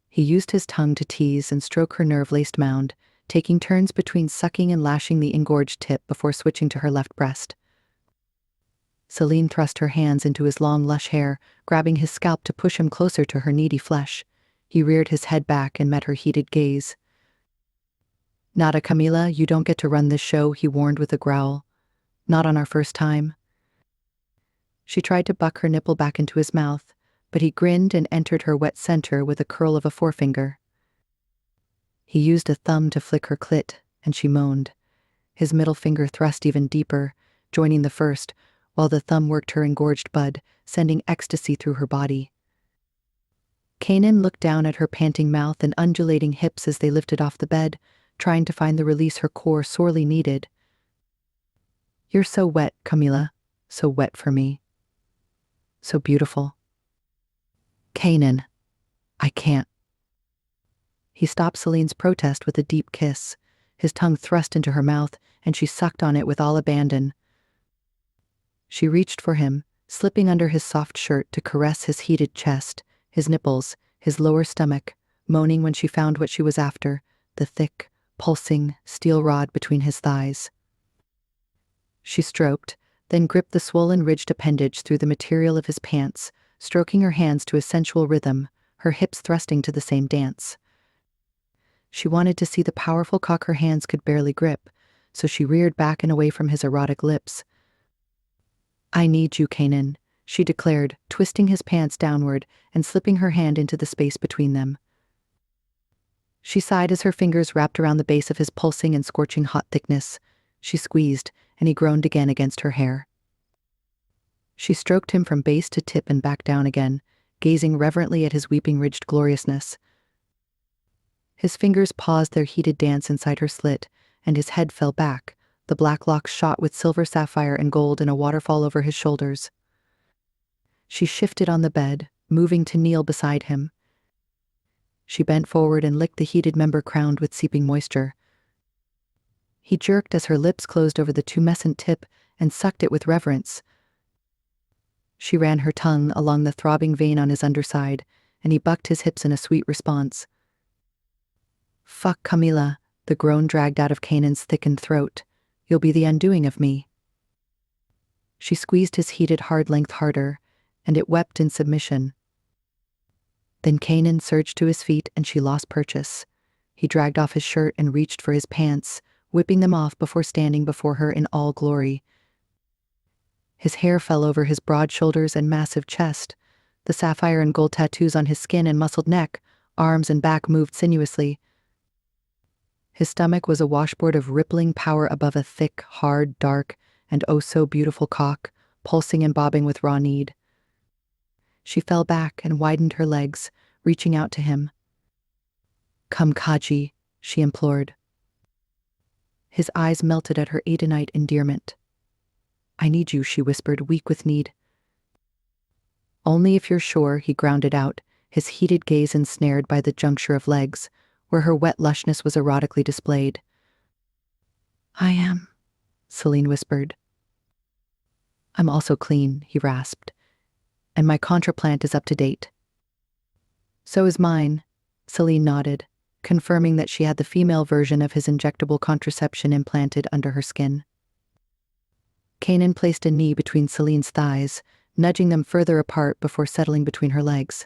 He used his tongue to tease and stroke her nerve-laced mound, taking turns between sucking and lashing the engorged tip before switching to her left breast. Celine thrust her hands into his long, lush hair, grabbing his scalp to push him closer to her needy flesh. He reared his head back and met her heated gaze. "Nada, Camila, you don't get to run this show," he warned with a growl. "Not on our first time." She tried to buck her nipple back into his mouth, but he grinned and entered her wet center with a curl of a forefinger. He used a thumb to flick her clit, and she moaned. His middle finger thrust even deeper, joining the first, while the thumb worked her engorged bud, sending ecstasy through her body. Kanan looked down at her panting mouth and undulating hips as they lifted off the bed, trying to find the release her core sorely needed. "You're so wet, Camila, so wet for me. So beautiful." "Kanan, I can't." He stopped Celine's protest with a deep kiss, his tongue thrust into her mouth, and she sucked on it with all abandon. She reached for him, slipping under his soft shirt to caress his heated chest, his nipples, his lower stomach, moaning when she found what she was after, the thick, pulsing steel rod between his thighs. She stroked, then gripped the swollen ridged appendage through the material of his pants, stroking her hands to a sensual rhythm, her hips thrusting to the same dance. She wanted to see the powerful cock her hands could barely grip, so she reared back and away from his erotic lips. "I need you, Kanan," she declared, twisting his pants downward and slipping her hand into the space between them. She sighed as her fingers wrapped around the base of his pulsing and scorching hot thickness. She squeezed, and he groaned again against her hair. She stroked him from base to tip and back down again, gazing reverently at his weeping ridged gloriousness. His fingers paused their heated dance inside her slit, and his head fell back, the black locks shot with silver sapphire and gold in a waterfall over his shoulders. She shifted on the bed, moving to kneel beside him. She bent forward and licked the heated member crowned with seeping moisture. He jerked as her lips closed over the tumescent tip and sucked it with reverence. She ran her tongue along the throbbing vein on his underside, and he bucked his hips in a sweet response. "Fuck, Camila," the groan dragged out of Kanan's thickened throat. "You'll be the undoing of me." She squeezed his heated hard length harder, and it wept in submission. Then Kanan surged to his feet and she lost purchase. He dragged off his shirt and reached for his pants, whipping them off before standing before her in all glory. His hair fell over his broad shoulders and massive chest. The sapphire and gold tattoos on his skin and muscled neck, arms and back moved sinuously. His stomach was a washboard of rippling power above a thick, hard, dark, and oh so beautiful cock, pulsing and bobbing with raw need. She fell back and widened her legs, reaching out to him. "Come, Kaji," she implored. His eyes melted at her Adenite endearment. "I need you," she whispered, weak with need. "Only if you're sure," he grounded out, his heated gaze ensnared by the juncture of legs, where her wet lushness was erotically displayed. "I am," Celine whispered. "I'm also clean," he rasped, "and my contraplant is up to date." "So is mine," Celine nodded, confirming that she had the female version of his injectable contraception implanted under her skin. Kanan placed a knee between Celine's thighs, nudging them further apart before settling between her legs.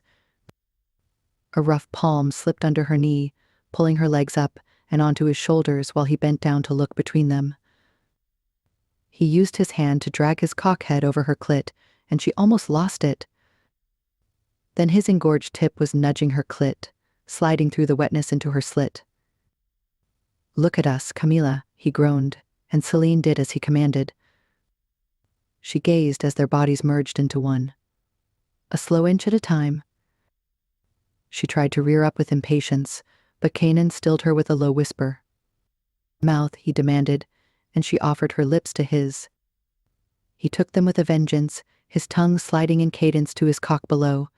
A rough palm slipped under her knee, pulling her legs up and onto his shoulders while he bent down to look between them. He used his hand to drag his cockhead over her clit, and she almost lost it. Then his engorged tip was nudging her clit, sliding through the wetness into her slit. "Look at us, Camila," he groaned, and Celine did as he commanded. She gazed as their bodies merged into one. A slow inch at a time. She tried to rear up with impatience, but Kanan stilled her with a low whisper. "Mouth," he demanded, and she offered her lips to his. He took them with a vengeance, his tongue sliding in cadence to his cock below.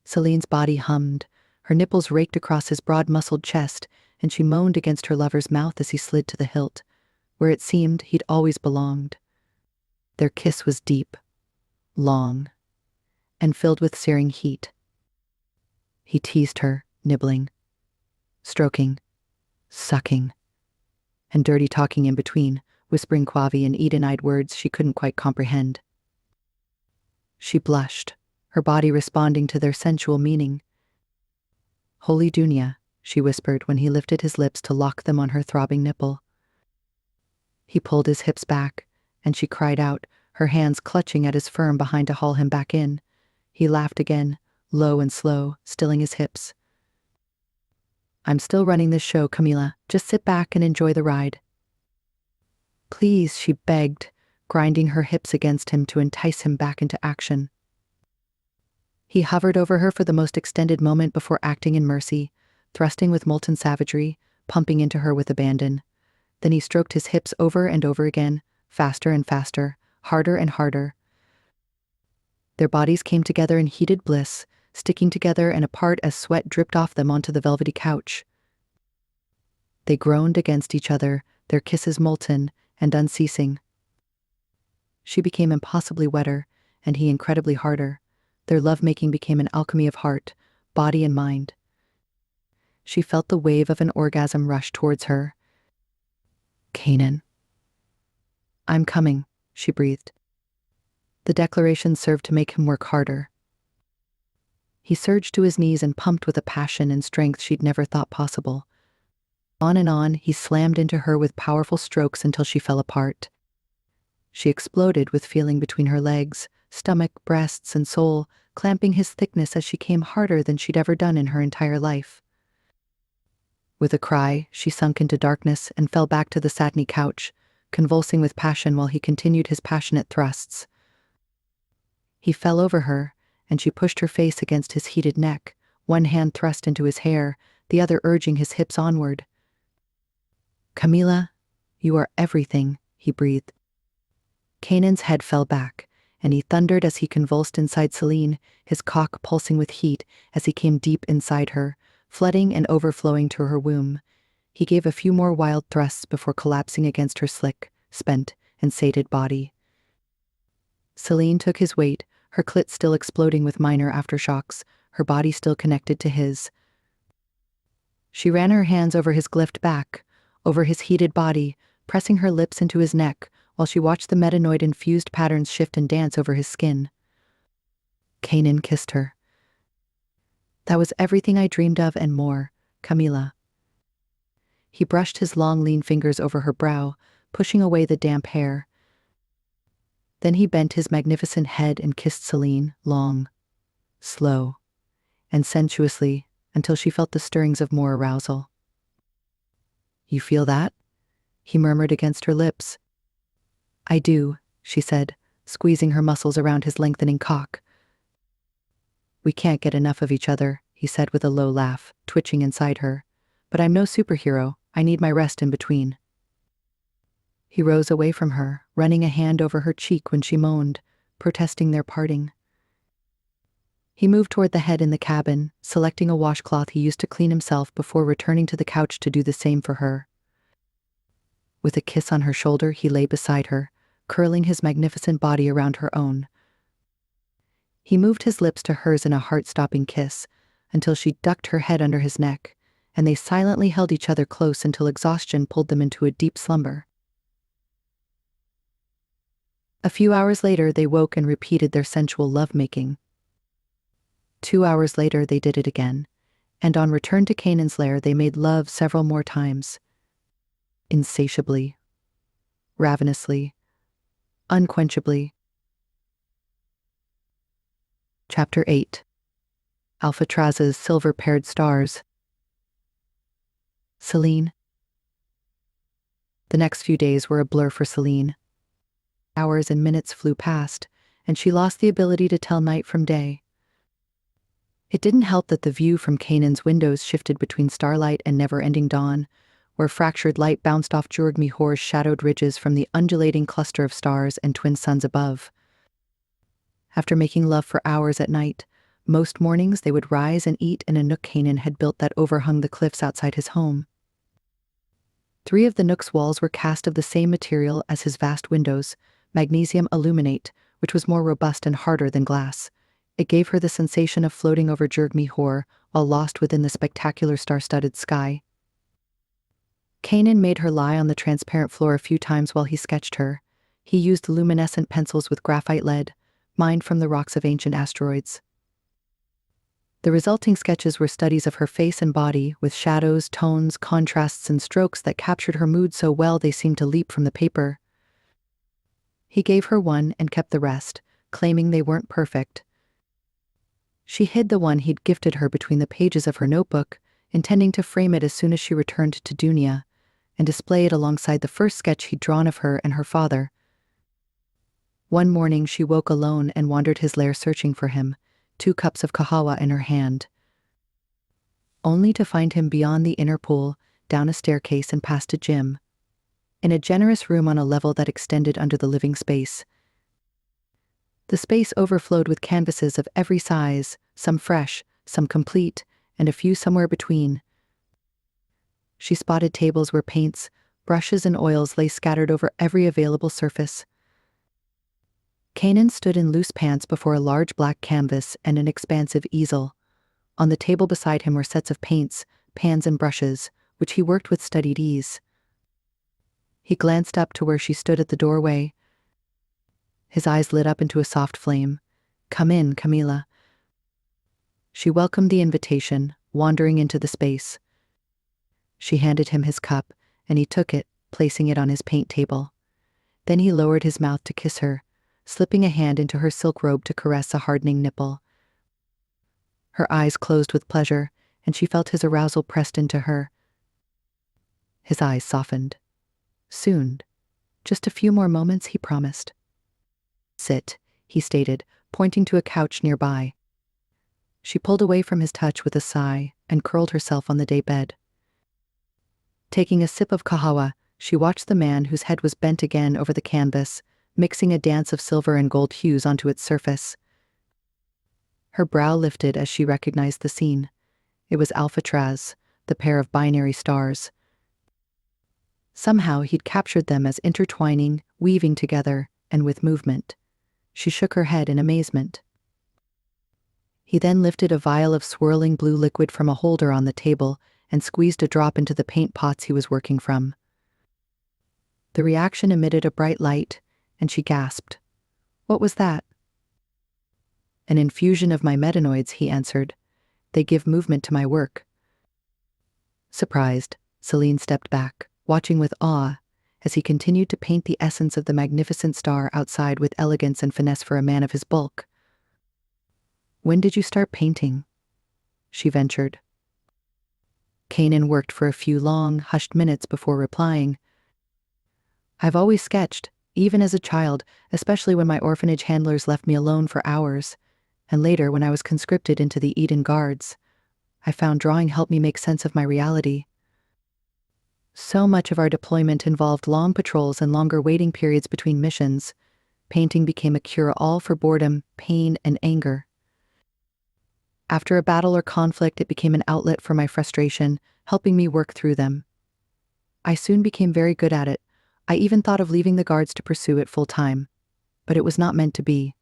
Celine's body hummed, her nipples raked across his broad-muscled chest, and she moaned against her lover's mouth as he slid to the hilt, where it seemed he'd always belonged. Their kiss was deep, long, and filled with searing heat. He teased her, nibbling, stroking, sucking, and dirty talking in between, whispering Quavi and Edenite words she couldn't quite comprehend. She blushed, her body responding to their sensual meaning. "Holy Dunya," she whispered when he lifted his lips to lock them on her throbbing nipple. He pulled his hips back, and she cried out, her hands clutching at his firm behind to haul him back in. He laughed again, low and slow, stilling his hips. "I'm still running this show, Camila. Just sit back and enjoy the ride." "Please," she begged, grinding her hips against him to entice him back into action. He hovered over her for the most extended moment before acting in mercy, thrusting with molten savagery, pumping into her with abandon. Then he stroked his hips over and over again, faster and faster, harder and harder. Their bodies came together in heated bliss, sticking together and apart as sweat dripped off them onto the velvety couch. They groaned against each other, their kisses molten and unceasing. She became impossibly wetter, and he incredibly harder. Their lovemaking became an alchemy of heart, body and mind. She felt the wave of an orgasm rush towards her. "Kanan." "I'm coming," she breathed. The declaration served to make him work harder. He surged to his knees and pumped with a passion and strength she'd never thought possible. On and on, he slammed into her with powerful strokes until she fell apart. She exploded with feeling between her legs, stomach, breasts, and soul, clamping his thickness as she came harder than she'd ever done in her entire life. With a cry, she sunk into darkness and fell back to the satiny couch, convulsing with passion while he continued his passionate thrusts. He fell over her, and she pushed her face against his heated neck, one hand thrust into his hair, the other urging his hips onward. "Camila, you are everything," he breathed. Kanan's head fell back, and he thundered as he convulsed inside Celine, his cock pulsing with heat as he came deep inside her, flooding and overflowing to her womb. He gave a few more wild thrusts before collapsing against her slick, spent, and sated body. Celine took his weight, her clit still exploding with minor aftershocks, her body still connected to his. She ran her hands over his glyphed back, over his heated body, pressing her lips into his neck, while she watched the metanoid-infused patterns shift and dance over his skin. Kanan kissed her. That was everything I dreamed of and more, Camila. He brushed his long, lean fingers over her brow, pushing away the damp hair. Then he bent his magnificent head and kissed Celine, long, slow, and sensuously, until she felt the stirrings of more arousal. You feel that? He murmured against her lips. I do, she said, squeezing her muscles around his lengthening cock. We can't get enough of each other, he said with a low laugh, twitching inside her. But I'm no superhero, I need my rest in between. He rose away from her, running a hand over her cheek when she moaned, protesting their parting. He moved toward the head in the cabin, selecting a washcloth he used to clean himself before returning to the couch to do the same for her. With a kiss on her shoulder, he lay beside her, curling his magnificent body around her own. He moved his lips to hers in a heart-stopping kiss, until she ducked her head under his neck, and they silently held each other close until exhaustion pulled them into a deep slumber. A few hours later, they woke and repeated their sensual lovemaking. 2 hours later, they did it again, and on return to Kanan's lair, they made love several more times. Insatiably, ravenously, unquenchably. Chapter 8. Alcatraz's silver-paired stars. Celine. The next few days were a blur for Celine. Hours and minutes flew past, and she lost the ability to tell night from day. It didn't help that the view from Kanan's windows shifted between starlight and never-ending dawn, where fractured light bounced off Jurg-Mihor's shadowed ridges from the undulating cluster of stars and twin suns above. After making love for hours at night, most mornings they would rise and eat in a nook Kanan had built that overhung the cliffs outside his home. 3 of the nook's walls were cast of the same material as his vast windows, magnesium aluminate, which was more robust and harder than glass. It gave her the sensation of floating over Jurg-Mihor while lost within the spectacular star-studded sky. Kanan made her lie on the transparent floor a few times while he sketched her. He used luminescent pencils with graphite lead, mined from the rocks of ancient asteroids. The resulting sketches were studies of her face and body, with shadows, tones, contrasts, and strokes that captured her mood so well they seemed to leap from the paper. He gave her one and kept the rest, claiming they weren't perfect. She hid the one he'd gifted her between the pages of her notebook, intending to frame it as soon as she returned to Dunia, and display it alongside the first sketch he'd drawn of her and her father. One morning she woke alone and wandered his lair searching for him, 2 cups of kahawa in her hand, only to find him beyond the inner pool, down a staircase and past a gym, in a generous room on a level that extended under the living space. The space overflowed with canvases of every size, some fresh, some complete, and a few somewhere between. She spotted tables where paints, brushes, and oils lay scattered over every available surface. Kanan stood in loose pants before a large black canvas and an expansive easel. On the table beside him were sets of paints, pans, and brushes, which he worked with studied ease. He glanced up to where she stood at the doorway. His eyes lit up into a soft flame. "Come in, Camila." She welcomed the invitation, wandering into the space. She handed him his cup, and he took it, placing it on his paint table. Then he lowered his mouth to kiss her, slipping a hand into her silk robe to caress a hardening nipple. Her eyes closed with pleasure, and she felt his arousal pressed into her. His eyes softened. Soon. Just a few more moments, he promised. "Sit," he stated, pointing to a couch nearby. She pulled away from his touch with a sigh and curled herself on the daybed. Taking a sip of kahawa, she watched the man whose head was bent again over the canvas, mixing a dance of silver and gold hues onto its surface. Her brow lifted as she recognized the scene. It was Alcatraz, the pair of binary stars. Somehow he'd captured them as intertwining, weaving together, and with movement. She shook her head in amazement. He then lifted a vial of swirling blue liquid from a holder on the table and squeezed a drop into the paint pots he was working from. The reaction emitted a bright light, and she gasped. "What was that?" "An infusion of my metanoids," he answered. "They give movement to my work." Surprised, Celine stepped back, watching with awe as he continued to paint the essence of the magnificent star outside with elegance and finesse for a man of his bulk. "When did you start painting?" she ventured. Kanan worked for a few long, hushed minutes before replying. "I've always sketched, even as a child, especially when my orphanage handlers left me alone for hours, and later when I was conscripted into the Eden Guards. I found drawing helped me make sense of my reality. So much of our deployment involved long patrols and longer waiting periods between missions. Painting became a cure-all for boredom, pain, and anger. After a battle or conflict, it became an outlet for my frustration, helping me work through them. I soon became very good at it. I even thought of leaving the guards to pursue it full-time. But it was not meant to be.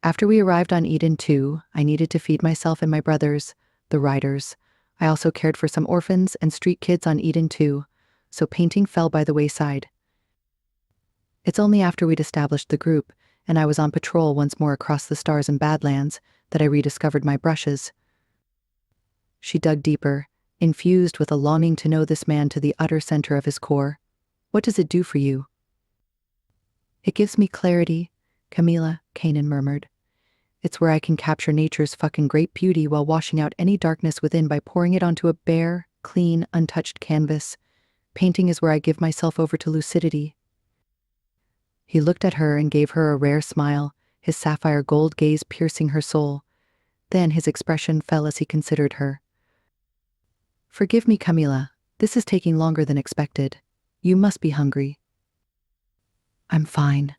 After we arrived on Eden 2, I needed to feed myself and my brothers, the Riders. I also cared for some orphans and street kids on Eden 2, so painting fell by the wayside. It's only after we'd established the group, and I was on patrol once more across the stars and Badlands, that I rediscovered my brushes. She dug deeper, infused with a longing to know this man to the utter center of his core. "What does it do for you?" "It gives me clarity, Camila," Kanan murmured. "It's where I can capture nature's fucking great beauty while washing out any darkness within by pouring it onto a bare, clean, untouched canvas. Painting is where I give myself over to lucidity." He looked at her and gave her a rare smile, his sapphire gold gaze piercing her soul. Then his expression fell as he considered her. "Forgive me, Camila. This is taking longer than expected. You must be hungry." "I'm fine,"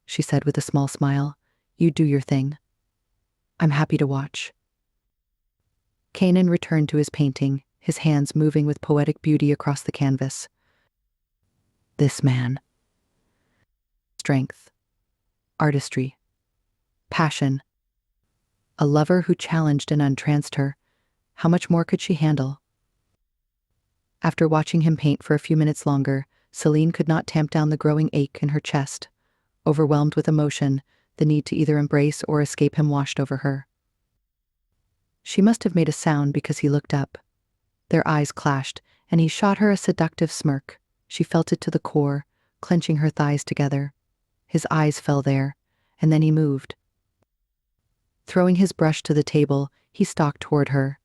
she said with a small smile. "You do your thing. I'm happy to watch." Kanan returned to his painting, his hands moving with poetic beauty across the canvas. This man. Strength. Artistry. Passion. A lover who challenged and untranced her. How much more could she handle? After watching him paint for a few minutes longer, Celine could not tamp down the growing ache in her chest. Overwhelmed with emotion, the need to either embrace or escape him washed over her. She must have made a sound because he looked up. Their eyes clashed, and he shot her a seductive smirk. She felt it to the core, clenching her thighs together. His eyes fell there, and then he moved. Throwing his brush to the table, he stalked toward her.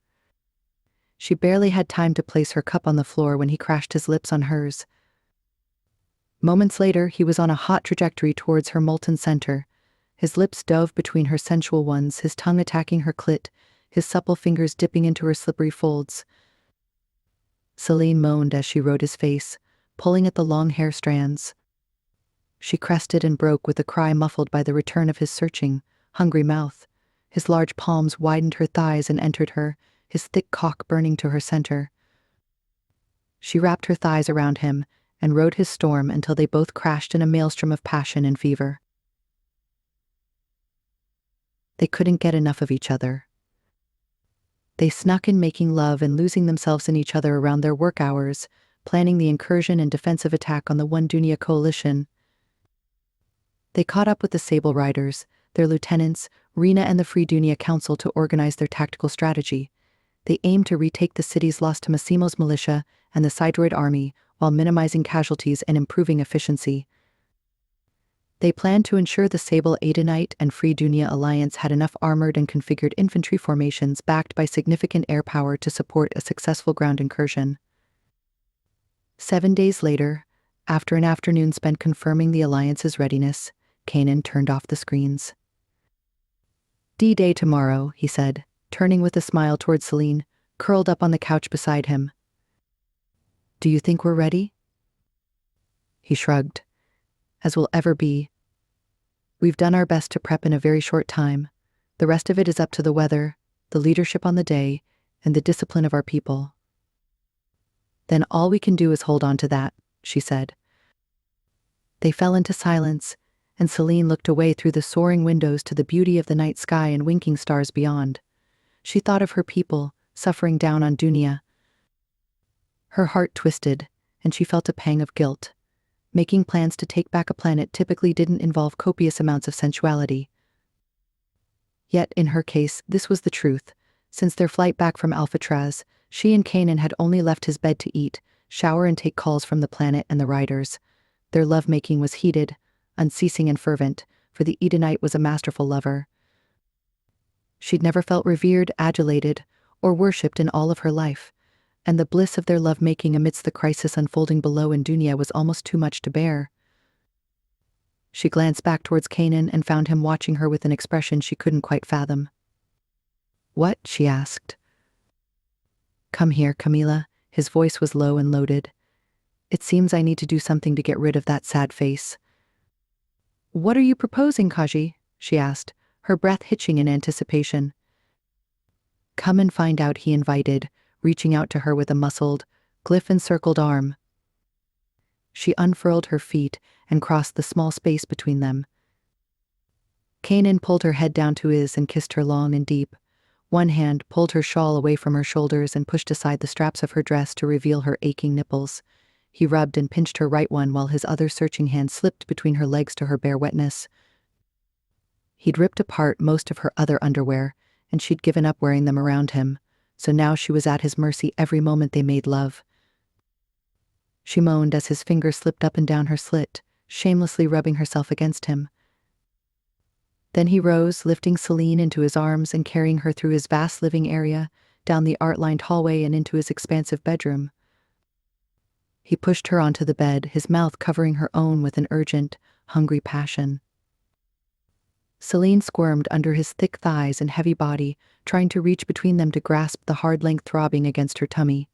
She barely had time to place her cup on the floor when he crashed his lips on hers. Moments later, he was on a hot trajectory towards her molten center. His lips dove between her sensual ones, his tongue attacking her clit, his supple fingers dipping into her slippery folds. Celine moaned as she rode his face, pulling at the long hair strands. She crested and broke with a cry muffled by the return of his searching, hungry mouth. His large palms widened her thighs and entered her, his thick cock burning to her center. She wrapped her thighs around him and rode his storm until they both crashed in a maelstrom of passion and fever. They couldn't get enough of each other. They snuck in making love and losing themselves in each other around their work hours, planning the incursion and defensive attack on the One Dunya coalition. They caught up with the Sable Riders, their lieutenants, Rena and the Free Dunya Council to organize their tactical strategy. They aimed to retake the cities lost to Massimo's militia and the Sidroid army while minimizing casualties and improving efficiency. They planned to ensure the Sable Adenite and Free Dunya alliance had enough armored and configured infantry formations backed by significant air power to support a successful ground incursion. 7 days later, after an afternoon spent confirming the alliance's readiness, Kanan turned off the screens. "D-Day tomorrow," he said, turning with a smile toward Celine, curled up on the couch beside him. "Do you think we're ready?" He shrugged. "As we'll ever be. We've done our best to prep in a very short time. The rest of it is up to the weather, the leadership on the day, and the discipline of our people." "Then all we can do is hold on to that," she said. They fell into silence, and Celine looked away through the soaring windows to the beauty of the night sky and winking stars beyond. She thought of her people, suffering down on Dunia. Her heart twisted, and she felt a pang of guilt. Making plans to take back a planet typically didn't involve copious amounts of sensuality. Yet, in her case, this was the truth. Since their flight back from Alcatraz, she and Kanan had only left his bed to eat, shower and take calls from the planet and the riders. Their lovemaking was heated, unceasing and fervent, for the Edenite was a masterful lover. She'd never felt revered, adulated, or worshipped in all of her life, and the bliss of their lovemaking amidst the crisis unfolding below in Dunia was almost too much to bear. She glanced back towards Kanan and found him watching her with an expression she couldn't quite fathom. "What?" she asked. "Come here, Camila." His voice was low and loaded. "It seems I need to do something to get rid of that sad face." "What are you proposing, Kaji?" she asked, her breath hitching in anticipation. "Come and find out," he invited, reaching out to her with a muscled, glyph-encircled arm. She unfurled her feet and crossed the small space between them. Kanan pulled her head down to his and kissed her long and deep. One hand pulled her shawl away from her shoulders and pushed aside the straps of her dress to reveal her aching nipples. He rubbed and pinched her right one while his other searching hand slipped between her legs to her bare wetness. He'd ripped apart most of her other underwear, and she'd given up wearing them around him, so now she was at his mercy every moment they made love. She moaned as his fingers slipped up and down her slit, shamelessly rubbing herself against him. Then he rose, lifting Celine into his arms and carrying her through his vast living area, down the art-lined hallway and into his expansive bedroom. He pushed her onto the bed, his mouth covering her own with an urgent, hungry passion. Celine squirmed under his thick thighs and heavy body, trying to reach between them to grasp the hard length throbbing against her tummy.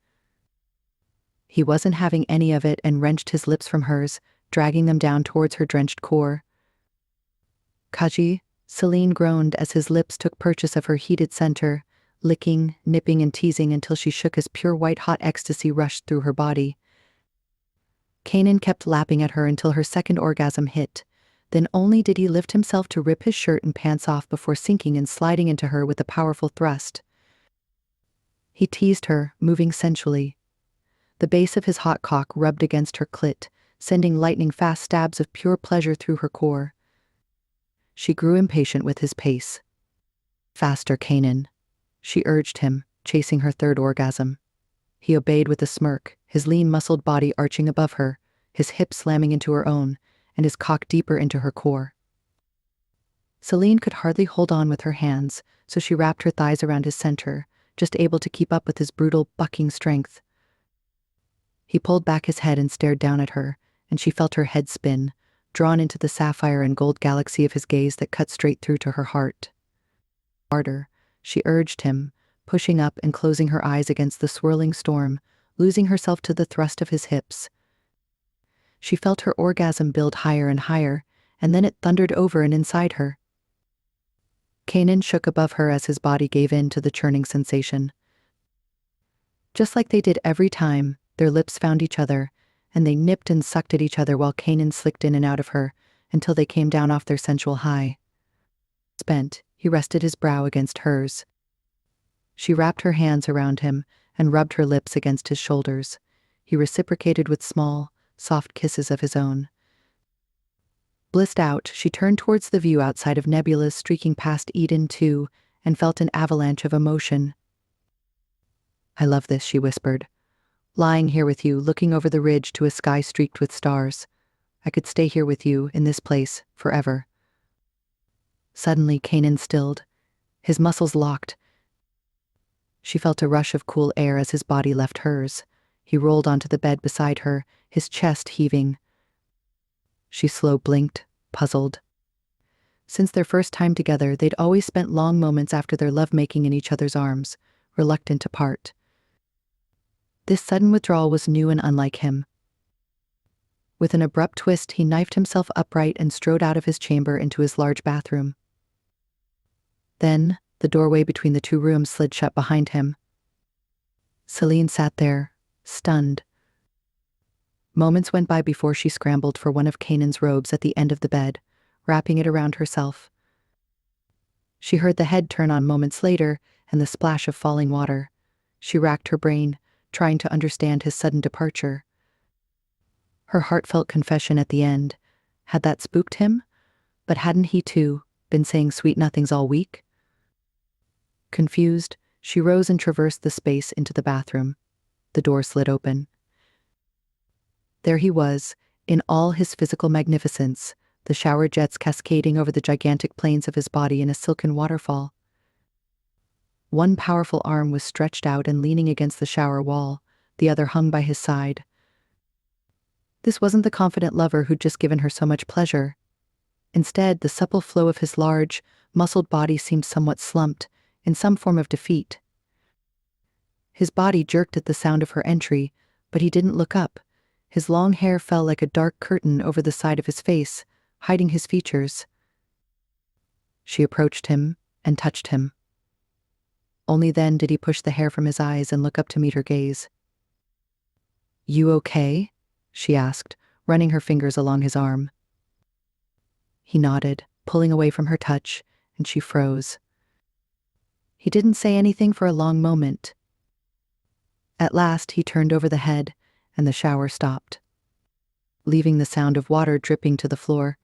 He wasn't having any of it and wrenched his lips from hers, dragging them down towards her drenched core. "Kaji," Celine groaned as his lips took purchase of her heated center, licking, nipping and teasing until she shook as pure white-hot ecstasy rushed through her body. Kanan kept lapping at her until her second orgasm hit. Then only did he lift himself to rip his shirt and pants off before sinking and sliding into her with a powerful thrust. He teased her, moving sensually. The base of his hot cock rubbed against her clit, sending lightning-fast stabs of pure pleasure through her core. She grew impatient with his pace. "Faster, Kanan," she urged him, chasing her third orgasm. He obeyed with a smirk, his lean muscled body arching above her, his hips slamming into her own, and his cock deeper into her core. Celine could hardly hold on with her hands, so she wrapped her thighs around his center, just able to keep up with his brutal, bucking strength. He pulled back his head and stared down at her, and she felt her head spin, drawn into the sapphire and gold galaxy of his gaze that cut straight through to her heart. "Harder," she urged him, pushing up and closing her eyes against the swirling storm, losing herself to the thrust of his hips. She felt her orgasm build higher and higher, and then it thundered over and inside her. Kanan shook above her as his body gave in to the churning sensation. Just like they did every time, their lips found each other, and they nipped and sucked at each other while Kanan slicked in and out of her, until they came down off their sensual high. Spent, he rested his brow against hers. She wrapped her hands around him and rubbed her lips against his shoulders. He reciprocated with small, soft kisses of his own. Blissed out, she turned towards the view outside of Nebula's streaking past Eden too, and felt an avalanche of emotion. "I love this," she whispered. "Lying here with you, looking over the ridge to a sky streaked with stars. I could stay here with you, in this place, forever." Suddenly, Kanan stilled. His muscles locked. She felt a rush of cool air as his body left hers. He rolled onto the bed beside her, his chest heaving. She slow blinked, puzzled. Since their first time together, they'd always spent long moments after their lovemaking in each other's arms, reluctant to part. This sudden withdrawal was new and unlike him. With an abrupt twist, he knifed himself upright and strode out of his chamber into his large bathroom. Then, the doorway between the two rooms slid shut behind him. Celine sat there, stunned. Moments went by before she scrambled for one of Kanan's robes at the end of the bed, wrapping it around herself. She heard the head turn on moments later and the splash of falling water. She racked her brain, trying to understand his sudden departure. Her heartfelt confession at the end, had that spooked him? But hadn't he, too, been saying sweet nothings all week? Confused, she rose and traversed the space into the bathroom. The door slid open. There he was, in all his physical magnificence, the shower jets cascading over the gigantic planes of his body in a silken waterfall. One powerful arm was stretched out and leaning against the shower wall, the other hung by his side. This wasn't the confident lover who'd just given her so much pleasure. Instead, the supple flow of his large, muscled body seemed somewhat slumped, in some form of defeat. His body jerked at the sound of her entry, but he didn't look up. His long hair fell like a dark curtain over the side of his face, hiding his features. She approached him and touched him. Only then did he push the hair from his eyes and look up to meet her gaze. "You okay?" she asked, running her fingers along his arm. He nodded, pulling away from her touch, and she froze. He didn't say anything for a long moment. At last, he turned over the head, and the shower stopped, leaving the sound of water dripping to the floor.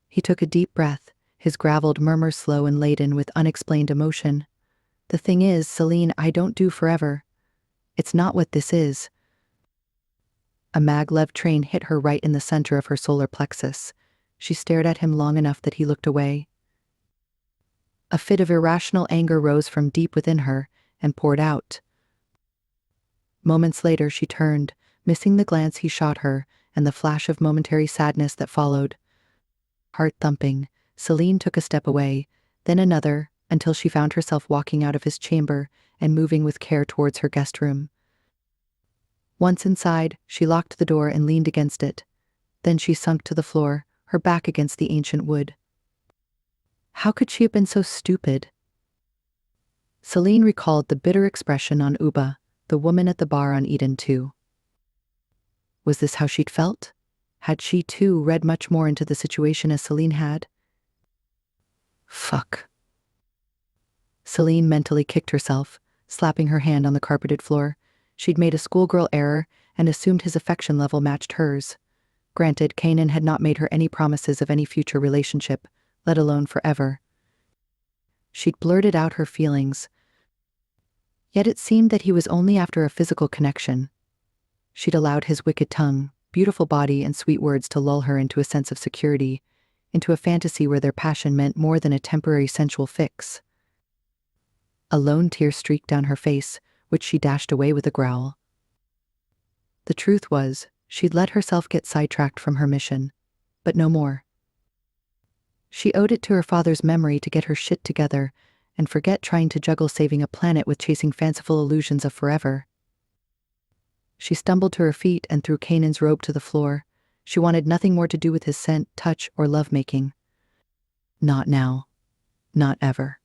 He took a deep breath, his graveled murmur slow and laden with unexplained emotion. "The thing is, Celine, I don't do forever. It's not what this is." A maglev train hit her right in the center of her solar plexus. She stared at him long enough that he looked away. A fit of irrational anger rose from deep within her and poured out. Moments later, she turned, missing the glance he shot her and the flash of momentary sadness that followed. Heart thumping, Celine took a step away, then another, until she found herself walking out of his chamber and moving with care towards her guest room. Once inside, she locked the door and leaned against it. Then she sunk to the floor, her back against the ancient wood. How could she have been so stupid? Celine recalled the bitter expression on Uba, the woman at the bar on Eden 2. Was this how she'd felt? Had she, too, read much more into the situation as Celine had? Fuck. Celine mentally kicked herself, slapping her hand on the carpeted floor. She'd made a schoolgirl error and assumed his affection level matched hers. Granted, Kanan had not made her any promises of any future relationship, let alone forever. She'd blurted out her feelings. Yet it seemed that he was only after a physical connection. She'd allowed his wicked tongue, beautiful body, and sweet words to lull her into a sense of security, into a fantasy where their passion meant more than a temporary sensual fix. A lone tear streaked down her face, which she dashed away with a growl. The truth was, she'd let herself get sidetracked from her mission, but no more. She owed it to her father's memory to get her shit together and forget trying to juggle saving a planet with chasing fanciful illusions of forever. She stumbled to her feet and threw Kanan's robe to the floor. She wanted nothing more to do with his scent, touch, or lovemaking. Not now. Not ever.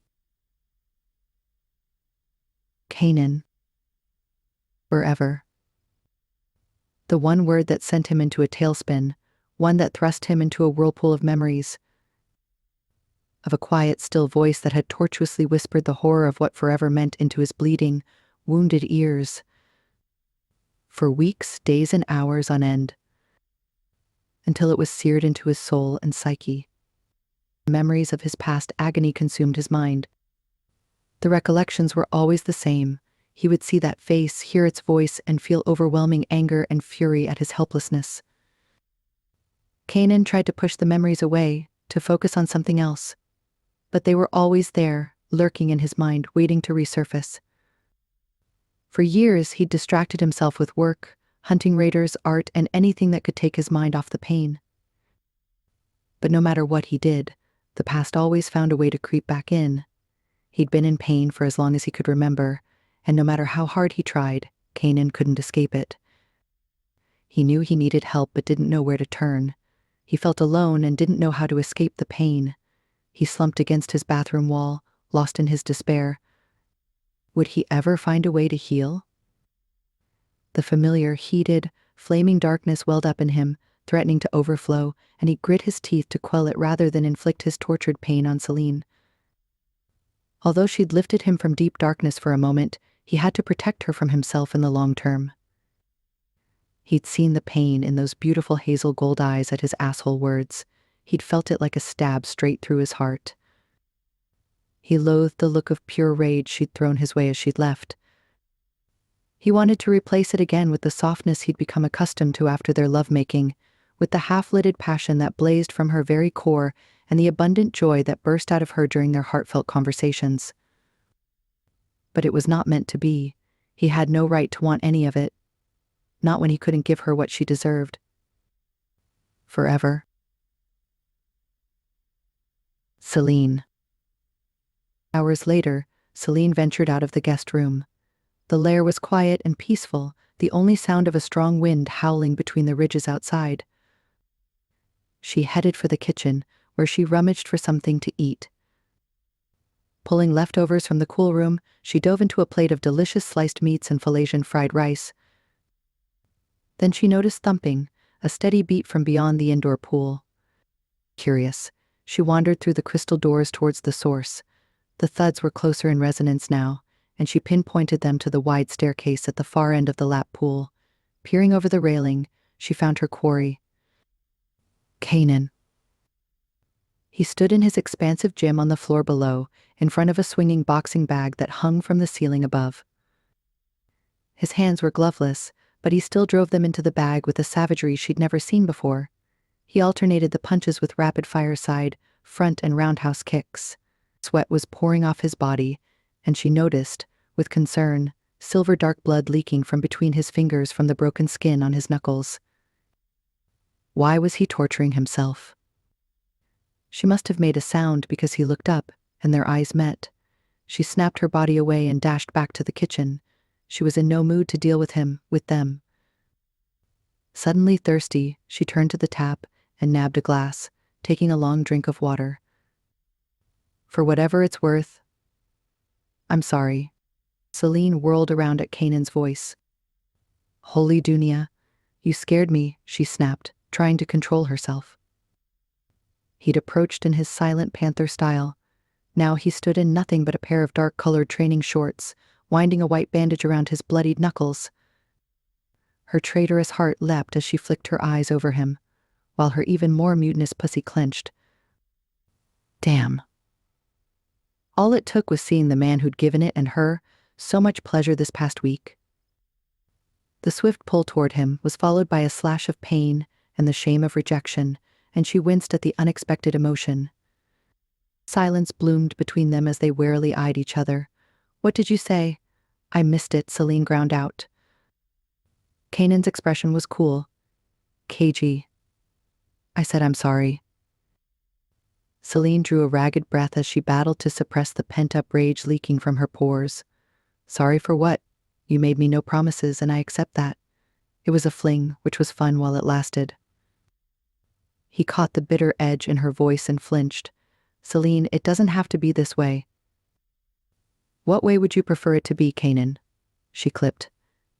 Kanan. Forever. The one word that sent him into a tailspin, one that thrust him into a whirlpool of memories, of a quiet, still voice that had tortuously whispered the horror of what forever meant into his bleeding, wounded ears. For weeks, days, and hours on end, until it was seared into his soul and psyche. Memories of his past agony consumed his mind. The recollections were always the same. He would see that face, hear its voice, and feel overwhelming anger and fury at his helplessness. Kanan tried to push the memories away, to focus on something else. But they were always there, lurking in his mind, waiting to resurface. For years, he'd distracted himself with work, hunting raiders, art, and anything that could take his mind off the pain. But no matter what he did, the past always found a way to creep back in. He'd been in pain for as long as he could remember, and no matter how hard he tried, Kanan couldn't escape it. He knew he needed help but didn't know where to turn. He felt alone and didn't know how to escape the pain. He slumped against his bathroom wall, lost in his despair. Would he ever find a way to heal? The familiar, heated, flaming darkness welled up in him, threatening to overflow, and he grit his teeth to quell it rather than inflict his tortured pain on Celine. Although she'd lifted him from deep darkness for a moment, he had to protect her from himself in the long term. He'd seen the pain in those beautiful hazel gold eyes at his asshole words. He'd felt it like a stab straight through his heart. He loathed the look of pure rage she'd thrown his way as she'd left. He wanted to replace it again with the softness he'd become accustomed to after their lovemaking, with the half-lidded passion that blazed from her very core and the abundant joy that burst out of her during their heartfelt conversations. But it was not meant to be. He had no right to want any of it. Not when he couldn't give her what she deserved. Forever. Celine. Hours later, Celine ventured out of the guest room. The lair was quiet and peaceful, the only sound of a strong wind howling between the ridges outside. She headed for the kitchen, where she rummaged for something to eat. Pulling leftovers from the cool room, she dove into a plate of delicious sliced meats and Malaysian fried rice. Then she noticed thumping, a steady beat from beyond the indoor pool. Curious, she wandered through the crystal doors towards the source. The thuds were closer in resonance now, and she pinpointed them to the wide staircase at the far end of the lap pool. Peering over the railing, she found her quarry. Kanan. He stood in his expansive gym on the floor below, in front of a swinging boxing bag that hung from the ceiling above. His hands were gloveless, but he still drove them into the bag with a savagery she'd never seen before. He alternated the punches with rapid-fire side, front, and roundhouse kicks. Sweat was pouring off his body, and she noticed, with concern, silver dark blood leaking from between his fingers from the broken skin on his knuckles. Why was he torturing himself? She must have made a sound because he looked up, and their eyes met. She snapped her body away and dashed back to the kitchen. She was in no mood to deal with them. Suddenly thirsty, she turned to the tap and nabbed a glass, taking a long drink of water. For whatever it's worth. I'm sorry. Celine whirled around at Kanan's voice. Holy Dunya, you scared me, she snapped, trying to control herself. He'd approached in his silent panther style. Now he stood in nothing but a pair of dark-colored training shorts, winding a white bandage around his bloodied knuckles. Her traitorous heart leapt as she flicked her eyes over him, while her even more mutinous pussy clenched. Damn. All it took was seeing the man who'd given it and her so much pleasure this past week. The swift pull toward him was followed by a slash of pain and the shame of rejection, and she winced at the unexpected emotion. Silence bloomed between them as they warily eyed each other. What did you say? I missed it, Celine ground out. Kanan's expression was cool. Cagey. I said I'm sorry. Celine drew a ragged breath as she battled to suppress the pent-up rage leaking from her pores. Sorry for what? You made me no promises, and I accept that. It was a fling, which was fun while it lasted. He caught the bitter edge in her voice and flinched. Celine, it doesn't have to be this way. What way would you prefer it to be, Kanan? She clipped.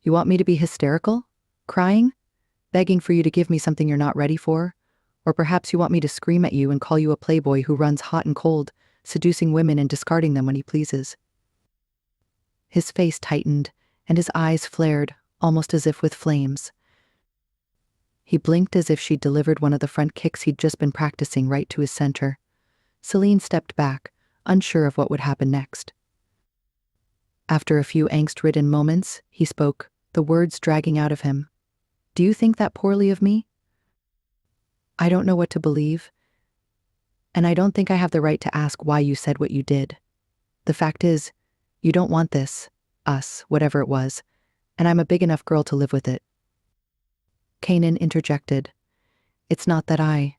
You want me to be hysterical? Crying? Begging for you to give me something you're not ready for? Or perhaps you want me to scream at you and call you a playboy who runs hot and cold, seducing women and discarding them when he pleases. His face tightened, and his eyes flared, almost as if with flames. He blinked as if she'd delivered one of the front kicks he'd just been practicing right to his center. Celine stepped back, unsure of what would happen next. After a few angst-ridden moments, he spoke, the words dragging out of him. Do you think that poorly of me? I don't know what to believe, and I don't think I have the right to ask why you said what you did. The fact is, you don't want this, us, whatever it was, and I'm a big enough girl to live with it. Kanan interjected. It's not that I.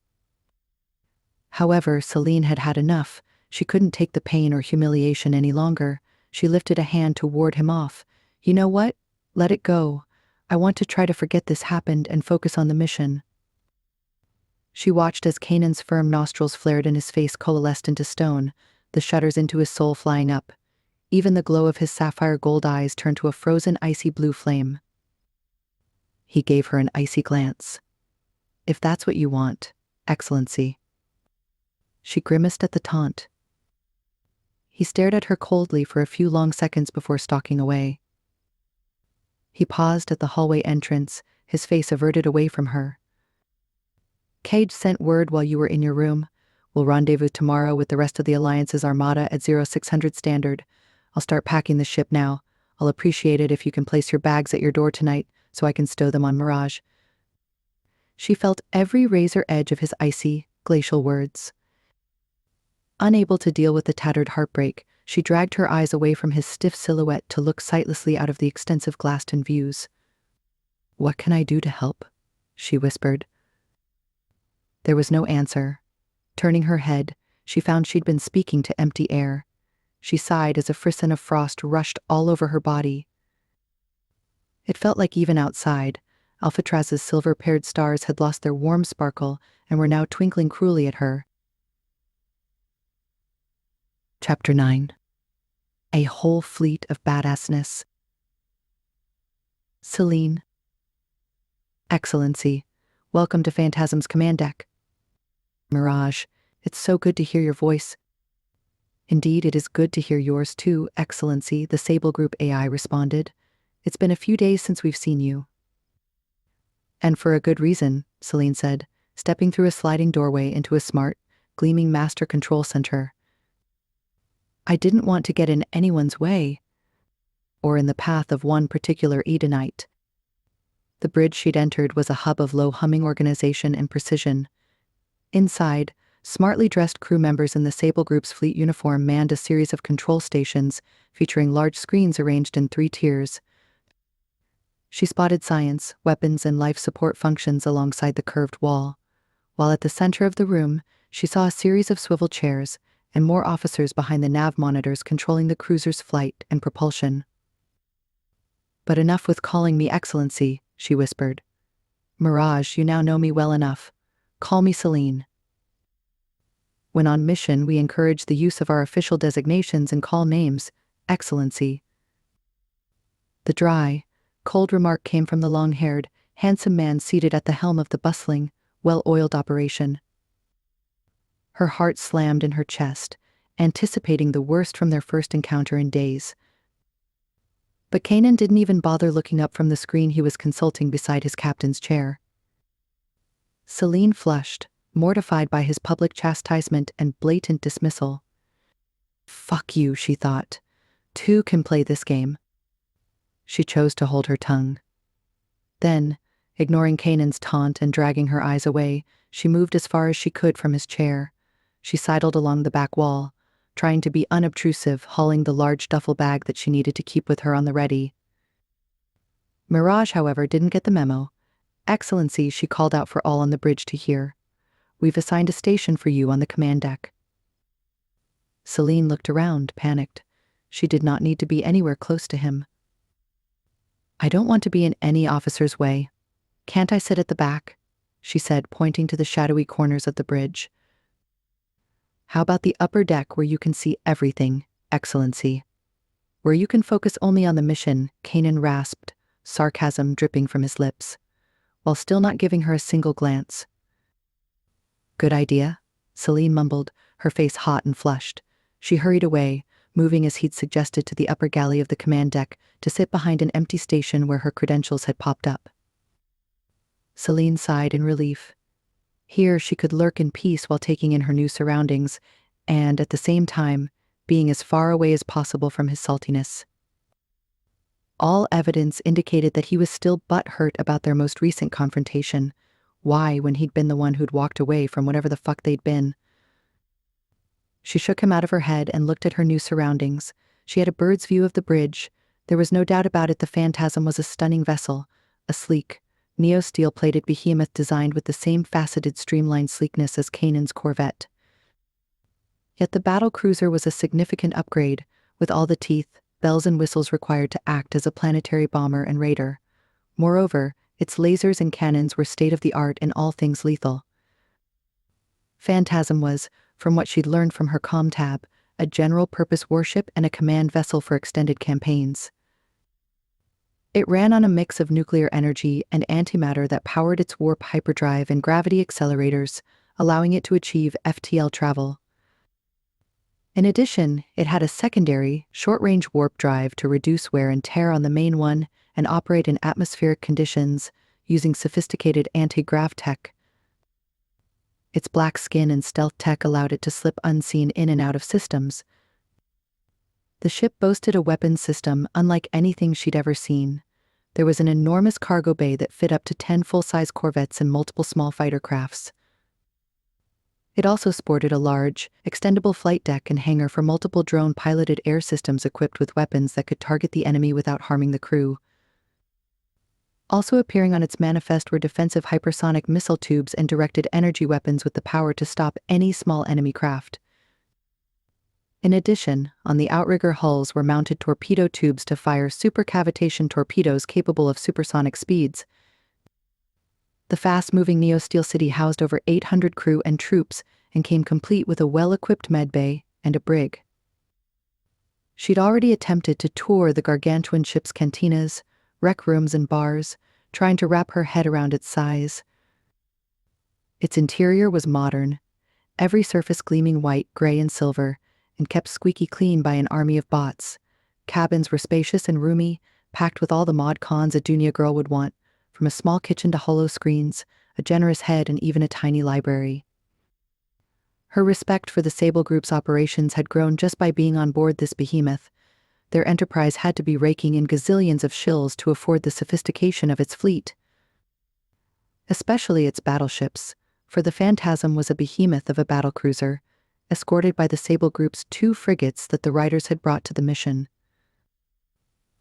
However, Celine had had enough. She couldn't take the pain or humiliation any longer. She lifted a hand to ward him off. You know what? Let it go. I want to try to forget this happened and focus on the mission. She watched as Kanan's firm nostrils flared and his face coalesced into stone, the shudders into his soul flying up. Even the glow of his sapphire gold eyes turned to a frozen icy blue flame. He gave her an icy glance. If that's what you want, Excellency. She grimaced at the taunt. He stared at her coldly for a few long seconds before stalking away. He paused at the hallway entrance, his face averted away from her. Cage sent word while you were in your room. We'll rendezvous tomorrow with the rest of the Alliance's armada at 0600 Standard. I'll start packing the ship now. I'll appreciate it if you can place your bags at your door tonight so I can stow them on Mirage. She felt every razor edge of his icy, glacial words. Unable to deal with the tattered heartbreak, she dragged her eyes away from his stiff silhouette to look sightlessly out of the extensive glassed-in views. "What can I do to help?" she whispered. There was no answer. Turning her head, she found she'd been speaking to empty air. She sighed as a frisson of frost rushed all over her body. It felt like even outside, Alcatraz's silver-paired stars had lost their warm sparkle and were now twinkling cruelly at her. Chapter 9. A whole fleet of badassness. Celine. Excellency, welcome to Phantasm's command deck. Mirage, it's so good to hear your voice. Indeed, it is good to hear yours too, Excellency, the Sable Group AI responded. It's been a few days since we've seen you. And for a good reason, Celine said, stepping through a sliding doorway into a smart, gleaming master control center. I didn't want to get in anyone's way, or in the path of one particular Edenite. The bridge she'd entered was a hub of low-humming organization and precision. Inside, smartly dressed crew members in the Sable Group's fleet uniform manned a series of control stations featuring large screens arranged in 3 tiers. She spotted science, weapons, and life support functions alongside the curved wall, while at the center of the room, she saw a series of swivel chairs and more officers behind the nav monitors controlling the cruiser's flight and propulsion. But enough with calling me Excellency, she whispered. Mirage, you now know me well enough. Call me Celine. When on mission, we encourage the use of our official designations and call names, Excellency. The dry, cold remark came from the long-haired, handsome man seated at the helm of the bustling, well-oiled operation. Her heart slammed in her chest, anticipating the worst from their first encounter in days. But Kanan didn't even bother looking up from the screen he was consulting beside his captain's chair. Celine flushed, mortified by his public chastisement and blatant dismissal. Fuck you, she thought. 2 can play this game. She chose to hold her tongue. Then, ignoring Kanan's taunt and dragging her eyes away, she moved as far as she could from his chair. She sidled along the back wall, trying to be unobtrusive, hauling the large duffel bag that she needed to keep with her on the ready. Mirage, however, didn't get the memo. Excellency, she called out for all on the bridge to hear. We've assigned a station for you on the command deck. Celine looked around, panicked. She did not need to be anywhere close to him. I don't want to be in any officer's way. Can't I sit at the back? She said, pointing to the shadowy corners of the bridge. How about the upper deck where you can see everything, Excellency? Where you can focus only on the mission, Kanan rasped, sarcasm dripping from his lips, while still not giving her a single glance. Good idea, Celine mumbled, her face hot and flushed. She hurried away, moving as he'd suggested to the upper galley of the command deck to sit behind an empty station where her credentials had popped up. Celine sighed in relief. Here she could lurk in peace while taking in her new surroundings, and, at the same time, being as far away as possible from his saltiness. All evidence indicated that he was still butthurt about their most recent confrontation. Why, when he'd been the one who'd walked away from whatever the fuck they'd been? She shook him out of her head and looked at her new surroundings. She had a bird's view of the bridge. There was no doubt about it, the Phantasm was a stunning vessel, a sleek, neo-steel-plated behemoth designed with the same faceted streamlined sleekness as Kanan's Corvette. Yet the battle cruiser was a significant upgrade, with all the teeth, bells and whistles required to act as a planetary bomber and raider. Moreover, its lasers and cannons were state-of-the-art in all things lethal. Phantasm was, from what she'd learned from her comm-tab, a general-purpose warship and a command vessel for extended campaigns. It ran on a mix of nuclear energy and antimatter that powered its warp hyperdrive and gravity accelerators, allowing it to achieve FTL travel. In addition, it had a secondary, short-range warp drive to reduce wear and tear on the main one and operate in atmospheric conditions using sophisticated anti-grav tech. Its black skin and stealth tech allowed it to slip unseen in and out of systems. The ship boasted a weapons system unlike anything she'd ever seen. There was an enormous cargo bay that fit up to 10 full-size corvettes and multiple small fighter crafts. It also sported a large, extendable flight deck and hangar for multiple drone-piloted air systems equipped with weapons that could target the enemy without harming the crew. Also appearing on its manifest were defensive hypersonic missile tubes and directed energy weapons with the power to stop any small enemy craft. In addition, on the outrigger hulls were mounted torpedo tubes to fire supercavitation torpedoes capable of supersonic speeds. The fast-moving Neo-Steel City housed over 800 crew and troops and came complete with a well-equipped medbay and a brig. She'd already attempted to tour the gargantuan ship's cantinas, rec rooms and bars, trying to wrap her head around its size. Its interior was modern, every surface gleaming white, gray, and silver, and kept squeaky clean by an army of bots. Cabins were spacious and roomy, packed with all the mod cons a Dunia girl would want, from a small kitchen to holo screens, a generous head, and even a tiny library. Her respect for the Sable Group's operations had grown just by being on board this behemoth. Their enterprise had to be raking in gazillions of shills to afford the sophistication of its fleet. Especially its battleships, for the Phantasm was a behemoth of a battlecruiser, escorted by the Sable Group's 2 frigates that the Riders had brought to the mission.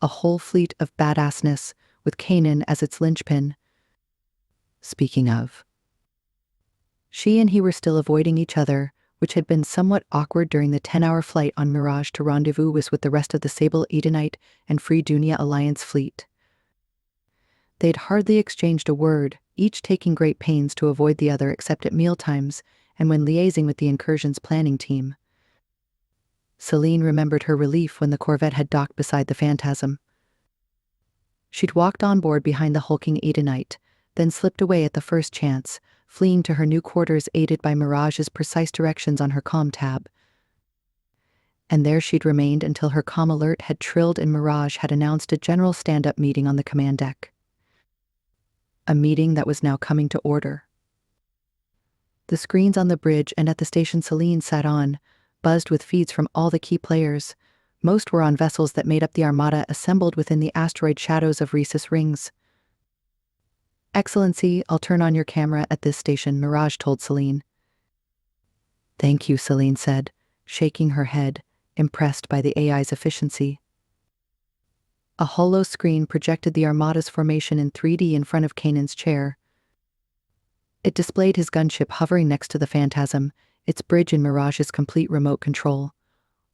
A whole fleet of badassness, with Kanan as its linchpin. Speaking of, she and he were still avoiding each other, which had been somewhat awkward during the 10-hour flight on Mirage to rendezvous with the rest of the Sable Edenite and Free Dunia Alliance fleet. They'd hardly exchanged a word, each taking great pains to avoid the other except at mealtimes and when liaising with the incursion's planning team. Celine remembered her relief when the Corvette had docked beside the Phantasm. She'd walked on board behind the hulking Edenite, then slipped away at the first chance, fleeing to her new quarters aided by Mirage's precise directions on her comm tab. And there she'd remained until her comm alert had trilled and Mirage had announced a general stand-up meeting on the command deck. A meeting that was now coming to order. The screens on the bridge and at the station Celine sat on, buzzed with feeds from all the key players. Most were on vessels that made up the armada assembled within the asteroid shadows of Rhesus rings. "Excellency, I'll turn on your camera at this station," Mirage told Celine. "Thank you," Celine said, shaking her head, impressed by the AI's efficiency. A holo screen projected the armada's formation in 3D in front of Kanan's chair. It displayed his gunship hovering next to the Phantasm, its bridge in Mirage's complete remote control.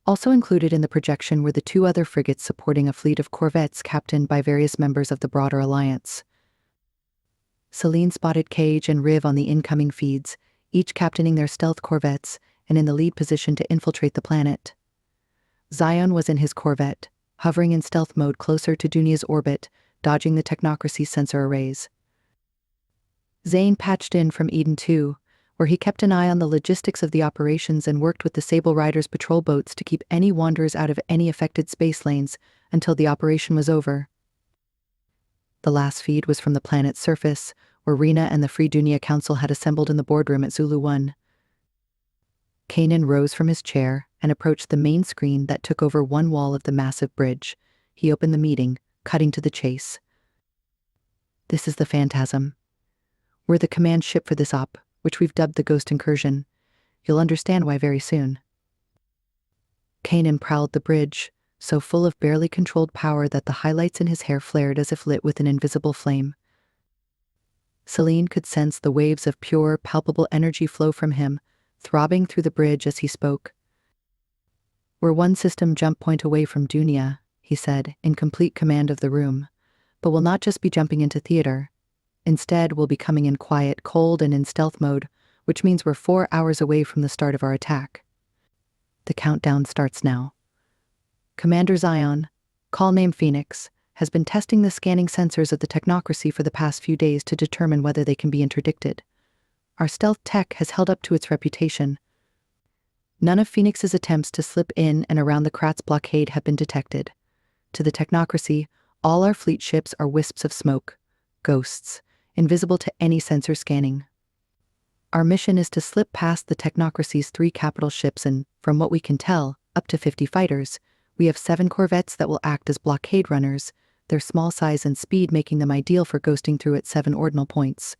Also included in the projection were the 2 other frigates supporting a fleet of corvettes captained by various members of the broader alliance. Celine spotted Cage and Riv on the incoming feeds, each captaining their stealth corvettes and in the lead position to infiltrate the planet. Zion was in his corvette, hovering in stealth mode closer to Dunia's orbit, dodging the technocracy's sensor arrays. Zane patched in from Eden 2, where he kept an eye on the logistics of the operations and worked with the Sable Riders patrol boats to keep any wanderers out of any affected space lanes until the operation was over. The last feed was from the planet's surface, where Rena and the Free Dunia Council had assembled in the boardroom at Zulu 1. Kanan rose from his chair and approached the main screen that took over one wall of the massive bridge. He opened the meeting, cutting to the chase. "This is the Phantasm. We're the command ship for this op, which we've dubbed the Ghost Incursion. You'll understand why very soon." Kanan prowled the bridge, so full of barely controlled power that the highlights in his hair flared as if lit with an invisible flame. Celine could sense the waves of pure, palpable energy flow from him, throbbing through the bridge as he spoke. "We're one system jump point away from Dunia," he said, in complete command of the room. "But we'll not just be jumping into theater. Instead, we'll be coming in quiet, cold, and in stealth mode, which means we're 4 hours away from the start of our attack. The countdown starts now. Commander Zion, call name Phoenix, has been testing the scanning sensors of the technocracy for the past few days to determine whether they can be interdicted. Our stealth tech has held up to its reputation. None of Phoenix's attempts to slip in and around the Kratz blockade have been detected. To the technocracy, all our fleet ships are wisps of smoke, ghosts, invisible to any sensor scanning. Our mission is to slip past the technocracy's 3 capital ships and, from what we can tell, up to 50 fighters. We have 7 corvettes that will act as blockade runners, their small size and speed making them ideal for ghosting through at 7 ordinal points.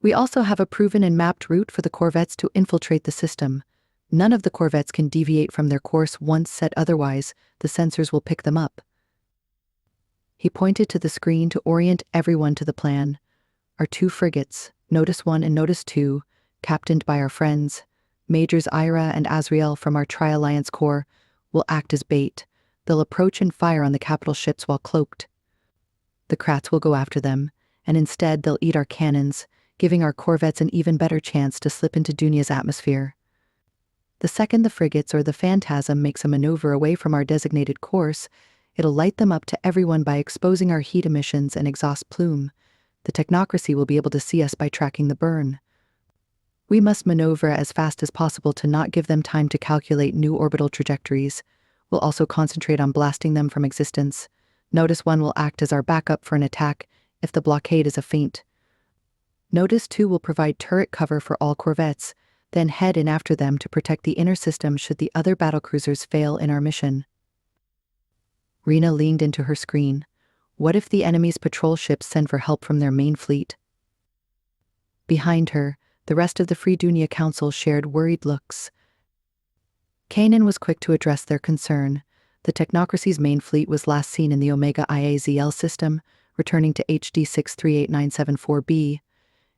We also have a proven and mapped route for the corvettes to infiltrate the system. None of the corvettes can deviate from their course once set, otherwise the sensors will pick them up. He pointed to the screen to orient everyone to the plan. Our 2 frigates, Notice 1 and Notice 2, captained by our friends, Majors Ira and Azrael from our Tri-Alliance Corps, will act as bait. They'll approach and fire on the capital ships while cloaked. The Kratz will go after them, and instead they'll eat our cannons, giving our corvettes an even better chance to slip into Dunia's atmosphere. The second the frigates or the Phantasm makes a maneuver away from our designated course, it'll light them up to everyone by exposing our heat emissions and exhaust plume. The technocracy will be able to see us by tracking the burn. We must maneuver as fast as possible to not give them time to calculate new orbital trajectories. We'll also concentrate on blasting them from existence. Notice 1 will act as our backup for an attack if the blockade is a feint. Notice 2 will provide turret cover for all corvettes, then head in after them to protect the inner system should the other battlecruisers fail in our mission. Rena leaned into her screen. What if the enemy's patrol ships send for help from their main fleet? Behind her, the rest of the Free Dunia Council shared worried looks. Kanan was quick to address their concern. The technocracy's main fleet was last seen in the Omega IAZL system, returning to HD 638974b.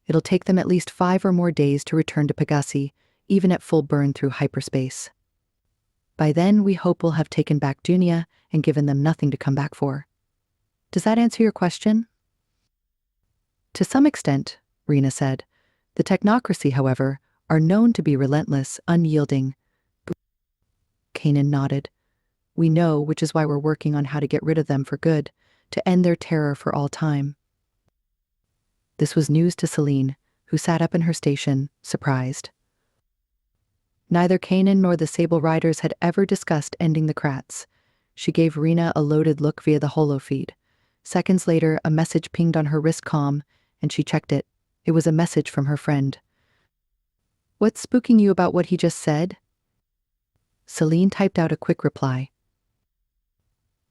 It'll take them at least 5 or more days to return to Pegasi, even at full burn through hyperspace. By then, we hope we'll have taken back Dunia and given them nothing to come back for. Does that answer your question? To some extent, Rena said. The technocracy, however, are known to be relentless, unyielding. Kanan nodded. We know, which is why we're working on how to get rid of them for good, to end their terror for all time. This was news to Celine, who sat up in her station, surprised. Neither Kanan nor the Sable Riders had ever discussed ending the Kratz. She gave Rena a loaded look via the holofeed. Seconds later, a message pinged on her wrist comm, and she checked it. It was a message from her friend. What's spooking you about what he just said? Celine typed out a quick reply.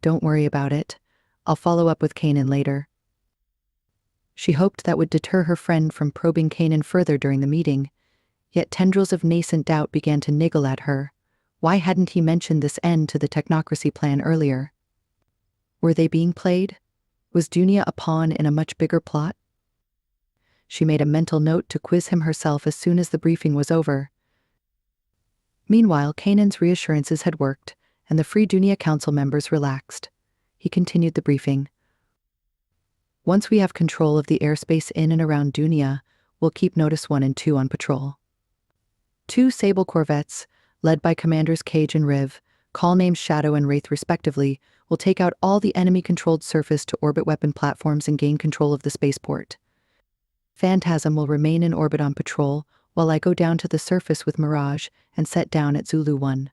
Don't worry about it. I'll follow up with Kanan later. She hoped that would deter her friend from probing Kanan further during the meeting, yet tendrils of nascent doubt began to niggle at her. Why hadn't he mentioned this end to the technocracy plan earlier? Were they being played? Was Dunia a pawn in a much bigger plot? She made a mental note to quiz him herself as soon as the briefing was over. Meanwhile, Kanan's reassurances had worked, and the Free Dunia Council members relaxed. He continued the briefing. Once we have control of the airspace in and around Dunia, we'll keep Notice 1 and 2 on patrol. 2 Sable corvettes, led by Commanders Cage and Riv, call names Shadow and Wraith respectively, will take out all the enemy-controlled surface-to-orbit weapon platforms and gain control of the spaceport. Phantasm will remain in orbit on patrol, while I go down to the surface with Mirage and set down at Zulu 1.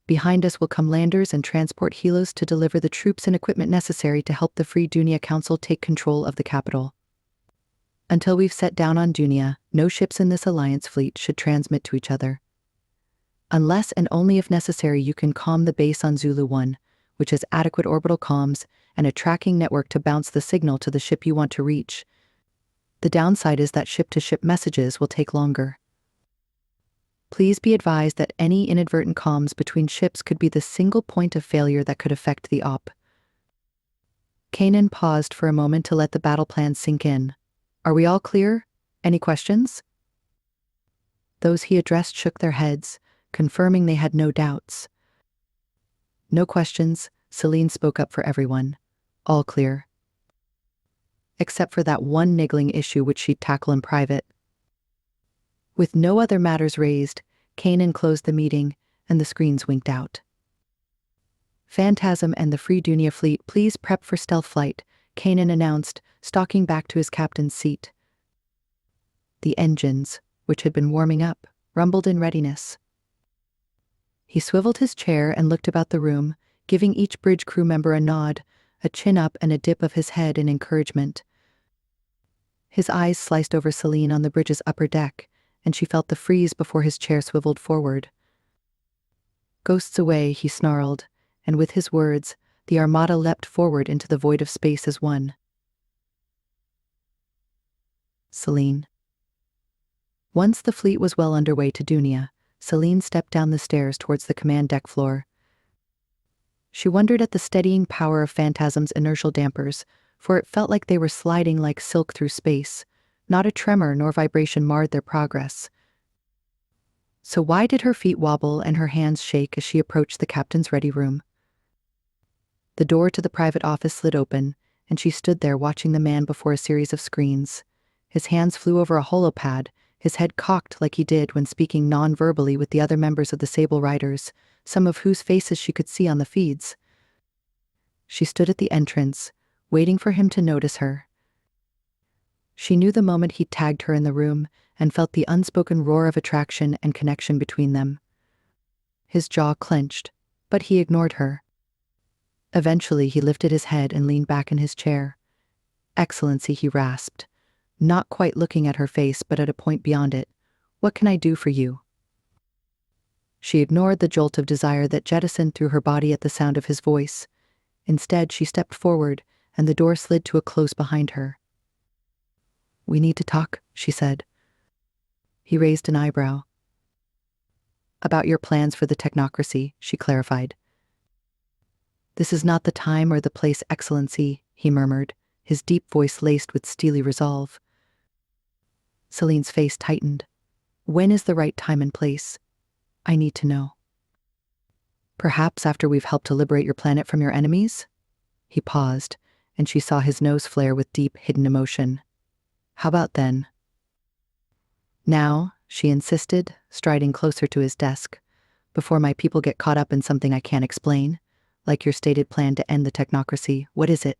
Behind us will come landers and transport helos to deliver the troops and equipment necessary to help the Free Dunia Council take control of the capital. Until we've set down on Dunia, no ships in this Alliance fleet should transmit to each other. Unless and only if necessary, you can comm the base on Zulu 1, which has adequate orbital comms and a tracking network to bounce the signal to the ship you want to reach. The downside is that ship-to-ship messages will take longer. Please be advised that any inadvertent comms between ships could be the single point of failure that could affect the op. Kanan paused for a moment to let the battle plan sink in. Are we all clear? Any questions? Those he addressed shook their heads, confirming they had no doubts. No questions, Celine spoke up for everyone. All clear. Except for that one niggling issue which she'd tackle in private. With no other matters raised, Kanan closed the meeting, and the screens winked out. Phantasm and the Free Dunia fleet, please prep for stealth flight, Kanan announced, stalking back to his captain's seat. The engines, which had been warming up, rumbled in readiness. He swiveled his chair and looked about the room, giving each bridge crew member a nod, a chin up and a dip of his head in encouragement. His eyes sliced over Celine on the bridge's upper deck, and she felt the freeze before his chair swiveled forward. Ghosts away, he snarled, and with his words, the armada leapt forward into the void of space as one. Celine. Once the fleet was well underway to Dunia, Celine stepped down the stairs towards the command deck floor. She wondered at the steadying power of Phantasm's inertial dampers, for it felt like they were sliding like silk through space. Not a tremor nor vibration marred their progress. So why did her feet wobble and her hands shake as she approached the captain's ready room? The door to the private office slid open, and she stood there watching the man before a series of screens. His hands flew over a holopad, his head cocked like he did when speaking non-verbally with the other members of the Sable Riders, some of whose faces she could see on the feeds. She stood at the entrance, waiting for him to notice her. She knew the moment he tagged her in the room and felt the unspoken roar of attraction and connection between them. His jaw clenched, but he ignored her. Eventually, he lifted his head and leaned back in his chair. "Excellency," he rasped, not quite looking at her face but at a point beyond it. "What can I do for you?" She ignored the jolt of desire that jettisoned through her body at the sound of his voice. Instead, she stepped forward, and the door slid to a close behind her. "We need to talk," she said. He raised an eyebrow. "About your plans for the technocracy," she clarified. "This is not the time or the place, Excellency," he murmured, his deep voice laced with steely resolve. Celine's face tightened. "When is the right time and place? I need to know." "Perhaps after we've helped to liberate your planet from your enemies?" He paused, and she saw his nose flare with deep, hidden emotion. "How about then?" "Now," she insisted, striding closer to his desk, "before my people get caught up in something I can't explain, like your stated plan to end the technocracy. What is it?"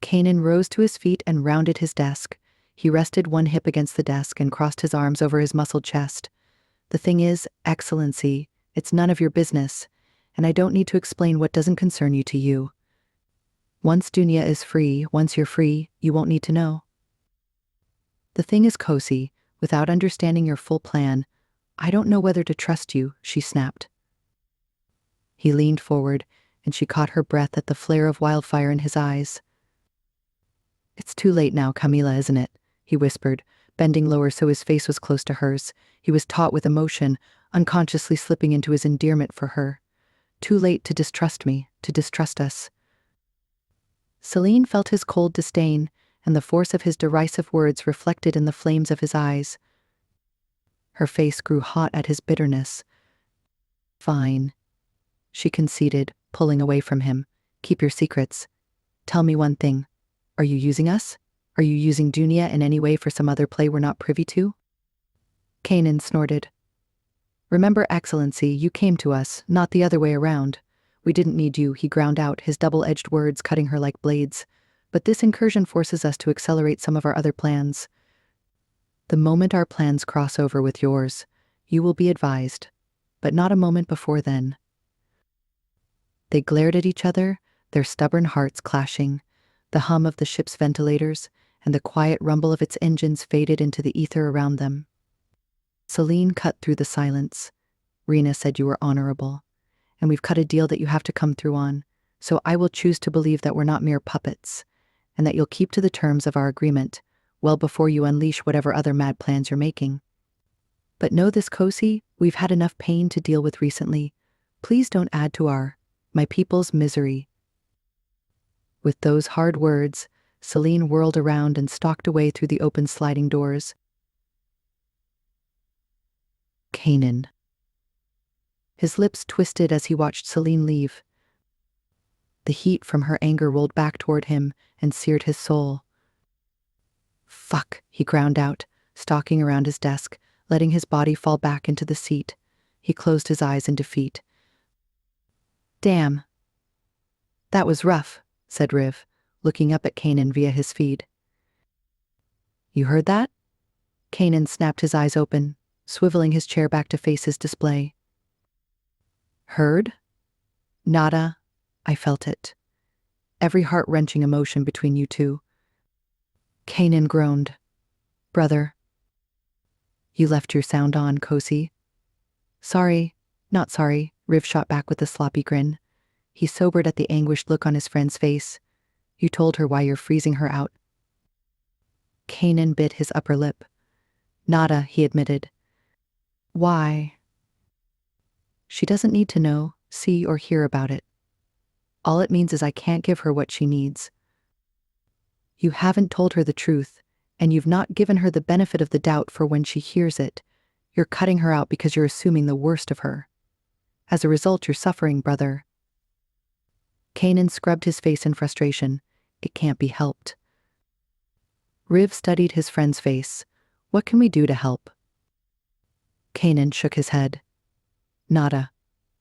Kanan rose to his feet and rounded his desk. He rested one hip against the desk and crossed his arms over his muscled chest. "The thing is, Excellency, it's none of your business, and I don't need to explain what doesn't concern you to you. Once Dunia is free, once you're free, you won't need to know. The thing is, Kosi, without understanding your full plan, I don't know whether to trust you," she snapped. He leaned forward, and she caught her breath at the flare of wildfire in his eyes. "It's too late now, Camila, isn't it?" he whispered, bending lower so his face was close to hers. He was taut with emotion, unconsciously slipping into his endearment for her. "Too late to distrust me, to distrust us." Celine felt his cold disdain, and the force of his derisive words reflected in the flames of his eyes. Her face grew hot at his bitterness. "Fine," she conceded, pulling away from him. "Keep your secrets. Tell me one thing. Are you using us? Are you using Dunia in any way for some other play we're not privy to?" Kanan snorted. "Remember, Excellency, you came to us, not the other way around. We didn't need you," he ground out, his double-edged words cutting her like blades. "But this incursion forces us to accelerate some of our other plans. The moment our plans cross over with yours, you will be advised, but not a moment before then." They glared at each other, their stubborn hearts clashing. The hum of the ship's ventilators and the quiet rumble of its engines faded into the ether around them. Celine cut through the silence. "Rena said you were honorable, and we've cut a deal that you have to come through on, so I will choose to believe that we're not mere puppets, and that you'll keep to the terms of our agreement, well before you unleash whatever other mad plans you're making. But know this, Kosi, we've had enough pain to deal with recently. Please don't add to my people's misery." With those hard words, Celine whirled around and stalked away through the open sliding doors. Kanan. His lips twisted as he watched Celine leave. The heat from her anger rolled back toward him and seared his soul. "Fuck," he ground out, stalking around his desk, letting his body fall back into the seat. He closed his eyes in defeat. Damn. That was rough, said Riv, looking up at Kanan via his feed. You heard that? Kanan snapped his eyes open, swiveling his chair back to face his display. Heard? Nada. I felt it. Every heart-wrenching emotion between you two. Kanan groaned. Brother. You left your sound on, Kosi. Sorry, not sorry, Riv shot back with a sloppy grin. He sobered at the anguished look on his friend's face. You told her why you're freezing her out. Kanan bit his upper lip. Nada, he admitted. Why? She doesn't need to know, see, or hear about it. All it means is I can't give her what she needs. You haven't told her the truth, and you've not given her the benefit of the doubt for when she hears it. You're cutting her out because you're assuming the worst of her. As a result, you're suffering, brother. Kanan scrubbed his face in frustration. It can't be helped. Riv studied his friend's face. What can we do to help? Kanan shook his head. Nada.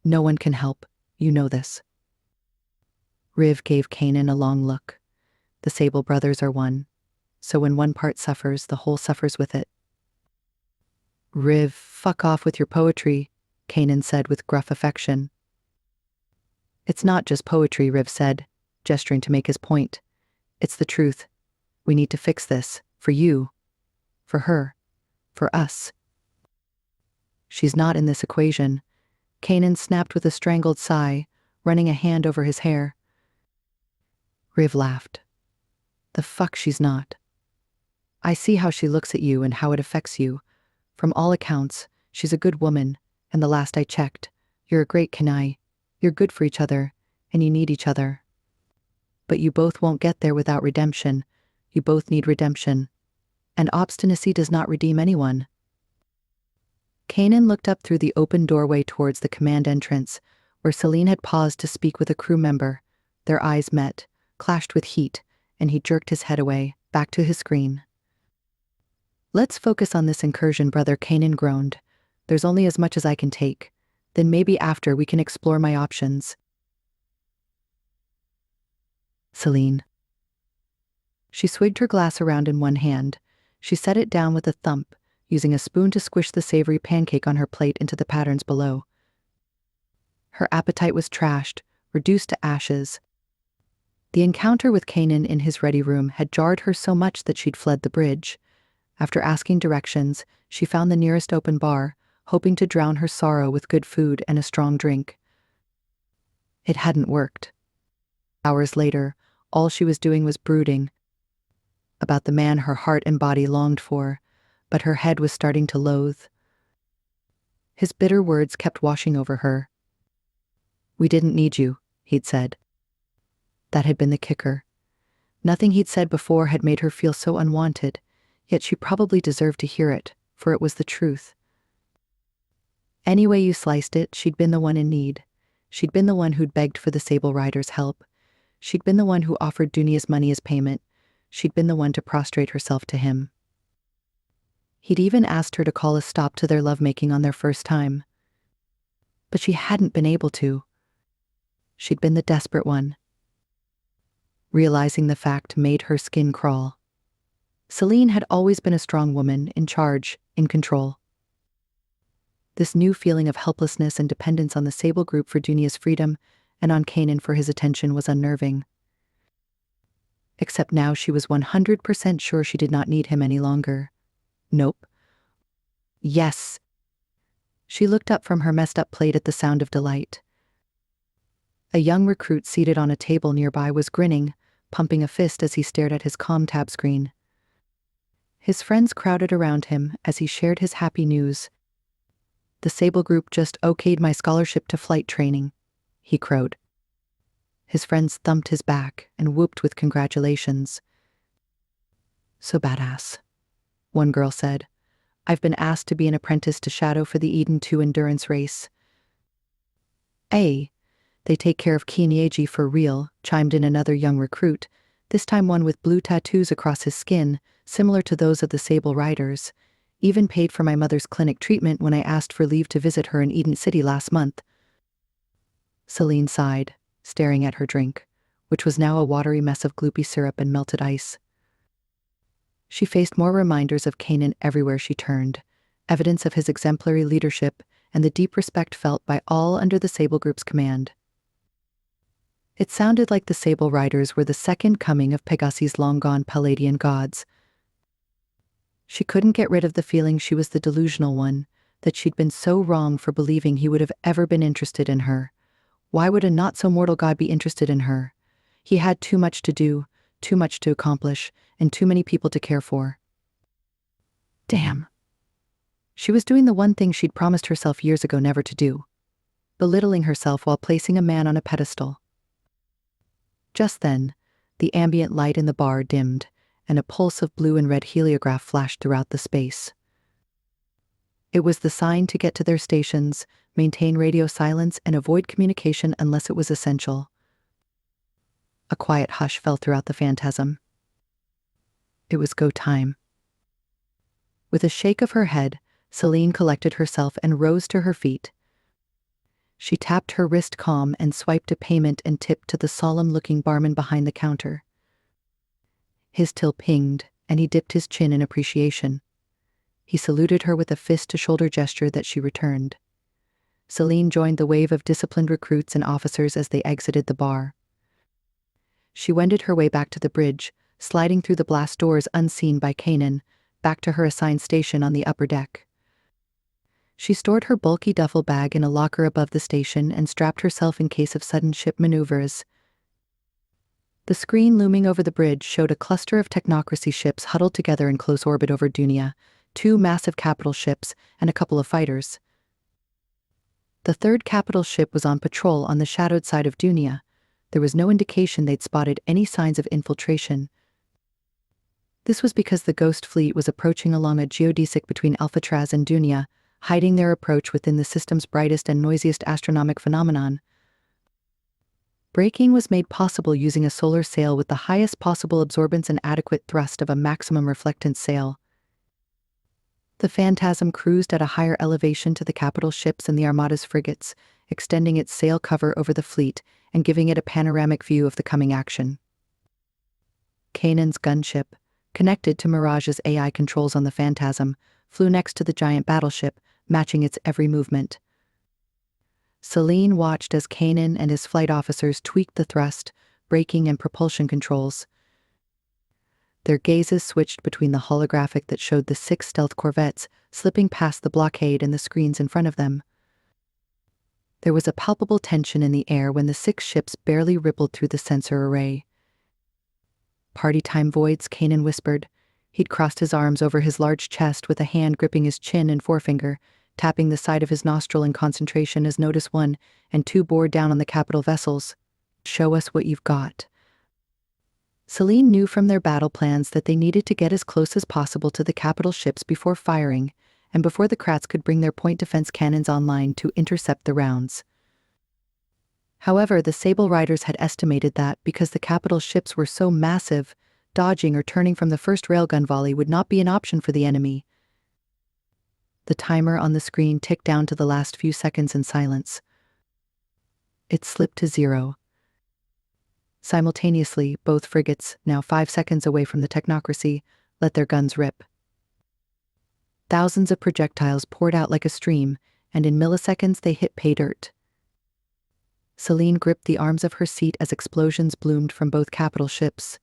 No one can help. You know this. Riv gave Kanan a long look. The Sable brothers are one. So when one part suffers, the whole suffers with it. Riv, fuck off with your poetry, Kanan said with gruff affection. It's not just poetry, Riv said, gesturing to make his point. It's the truth. We need to fix this. For you. For her. For us. She's not in this equation. Kanan snapped with a strangled sigh, running a hand over his hair. Riv laughed. The fuck she's not. I see how she looks at you and how it affects you. From all accounts, she's a good woman, and the last I checked, you're a great Kenai. You're good for each other, and you need each other. But you both won't get there without redemption. You both need redemption. And obstinacy does not redeem anyone. Kanan looked up through the open doorway towards the command entrance, where Celine had paused to speak with a crew member. Their eyes met, clashed with heat, and he jerked his head away, back to his screen. Let's focus on this incursion, brother, Kanan groaned. There's only as much as I can take. Then maybe after we can explore my options. Celine. She swigged her glass around in one hand. She set it down with a thump, using a spoon to squish the savory pancake on her plate into the patterns below. Her appetite was trashed, reduced to ashes. The encounter with Kanan in his ready room had jarred her so much that she'd fled the bridge. After asking directions, she found the nearest open bar, hoping to drown her sorrow with good food and a strong drink. It hadn't worked. Hours later, all she was doing was brooding about the man her heart and body longed for, but her head was starting to loathe. His bitter words kept washing over her. We didn't need you, he'd said. That had been the kicker. Nothing he'd said before had made her feel so unwanted, yet she probably deserved to hear it, for it was the truth. Any way you sliced it, she'd been the one in need. She'd been the one who'd begged for the Sable Riders' help. She'd been the one who offered Dunia's money as payment. She'd been the one to prostrate herself to him. He'd even asked her to call a stop to their lovemaking on their first time. But she hadn't been able to. She'd been the desperate one. Realizing the fact made her skin crawl. Celine had always been a strong woman, in charge, in control. This new feeling of helplessness and dependence on the Sable group for Dunia's freedom and on Kanan for his attention was unnerving. Except now she was 100% sure she did not need him any longer. Nope. Yes. She looked up from her messed-up plate at the sound of delight. A young recruit seated on a table nearby was grinning, pumping a fist as he stared at his comm tab screen. His friends crowded around him as he shared his happy news. The Sable group just okayed my scholarship to flight training, he crowed. His friends thumped his back and whooped with congratulations. So badass, one girl said. I've been asked to be an apprentice to Shadow for the Eden 2 endurance race. They take care of Kinieji for real, chimed in another young recruit, this time one with blue tattoos across his skin, similar to those of the Sable Riders. Even paid for my mother's clinic treatment when I asked for leave to visit her in Eden City last month. Celine sighed, staring at her drink, which was now a watery mess of gloopy syrup and melted ice. She faced more reminders of Kanan everywhere she turned, evidence of his exemplary leadership and the deep respect felt by all under the Sable Group's command. It sounded like the Sable Riders were the second coming of Pegasi's long-gone Palladian gods. She couldn't get rid of the feeling she was the delusional one, that she'd been so wrong for believing he would have ever been interested in her. Why would a not-so-mortal god be interested in her? He had too much to do, too much to accomplish, and too many people to care for. Damn. She was doing the one thing she'd promised herself years ago never to do, belittling herself while placing a man on a pedestal. Just then, the ambient light in the bar dimmed, and a pulse of blue and red heliograph flashed throughout the space. It was the sign to get to their stations, maintain radio silence, and avoid communication unless it was essential. A quiet hush fell throughout the phantasm. It was go time. With a shake of her head, Celine collected herself and rose to her feet. She tapped her wrist calm and swiped a payment and tip to the solemn-looking barman behind the counter. His till pinged, and he dipped his chin in appreciation. He saluted her with a fist-to-shoulder gesture that she returned. Celine joined the wave of disciplined recruits and officers as they exited the bar. She wended her way back to the bridge, sliding through the blast doors unseen by Kanan, back to her assigned station on the upper deck. She stored her bulky duffel bag in a locker above the station and strapped herself in case of sudden ship maneuvers. The screen looming over the bridge showed a cluster of technocracy ships huddled together in close orbit over Dunia, 2 massive capital ships, and a couple of fighters. The third capital ship was on patrol on the shadowed side of Dunia. There was no indication they'd spotted any signs of infiltration. This was because the Ghost Fleet was approaching along a geodesic between Alcatraz and Dunia, hiding their approach within the system's brightest and noisiest astronomic phenomenon. Braking was made possible using a solar sail with the highest possible absorbance and adequate thrust of a maximum reflectance sail. The Phantasm cruised at a higher elevation to the capital ships and the Armada's frigates, extending its sail cover over the fleet and giving it a panoramic view of the coming action. Kanan's gunship, connected to Mirage's AI controls on the Phantasm, flew next to the giant battleship, matching its every movement. Celine watched as Kanan and his flight officers tweaked the thrust, braking, and propulsion controls. Their gazes switched between the holographic that showed the 6 stealth corvettes slipping past the blockade and the screens in front of them. There was a palpable tension in the air when the 6 ships barely rippled through the sensor array. "Party time, Voids," Kanan whispered. He'd crossed his arms over his large chest with a hand gripping his chin and forefinger, tapping the side of his nostril in concentration as Notice 1 and 2 bore down on the capital vessels. "Show us what you've got." Celine knew from their battle plans that they needed to get as close as possible to the capital ships before firing, and before the Krats could bring their point defense cannons online to intercept the rounds. However, the Sable Riders had estimated that, because the capital ships were so massive, dodging or turning from the first railgun volley would not be an option for the enemy. The timer on the screen ticked down to the last few seconds in silence. It slipped to 0. Simultaneously, both frigates, now 5 seconds away from the technocracy, let their guns rip. Thousands of projectiles poured out like a stream, and in milliseconds they hit pay dirt. Celine gripped the arms of her seat as explosions bloomed from both capital ships.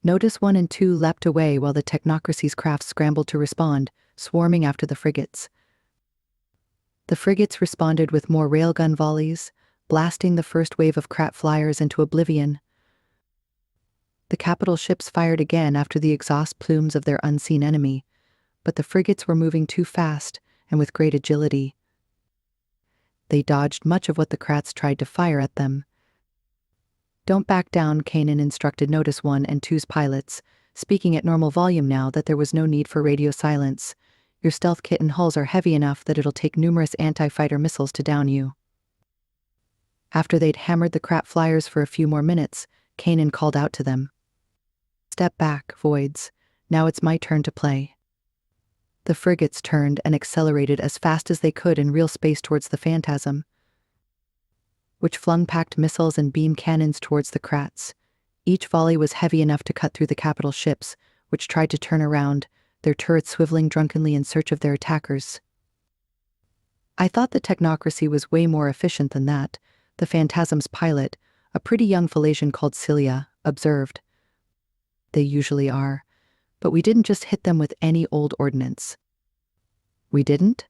Notice 1 and 2 leapt away while the technocracy's crafts scrambled to respond, swarming after the frigates. The frigates responded with more railgun volleys, blasting the first wave of Krat flyers into oblivion. The capital ships fired again after the exhaust plumes of their unseen enemy, but the frigates were moving too fast and with great agility. They dodged much of what the Krats tried to fire at them. "Don't back down," Kanan instructed Notice 1 and 2's pilots, speaking at normal volume now that there was no need for radio silence. "Your stealth kit and hulls are heavy enough that it'll take numerous anti-fighter missiles to down you." After they'd hammered the Krat flyers for a few more minutes, Kanan called out to them. "Step back, Voids. Now it's my turn to play." The frigates turned and accelerated as fast as they could in real space towards the Phantasm. which flung packed missiles and beam cannons towards the Kratts. Each volley was heavy enough to cut through the capital ships, which tried to turn around, their turrets swiveling drunkenly in search of their attackers. I thought the technocracy was way more efficient than that, the Phantasm's pilot, a pretty young Phalasian called Celia, observed. They usually are, but we didn't just hit them with any old ordnance. We didn't?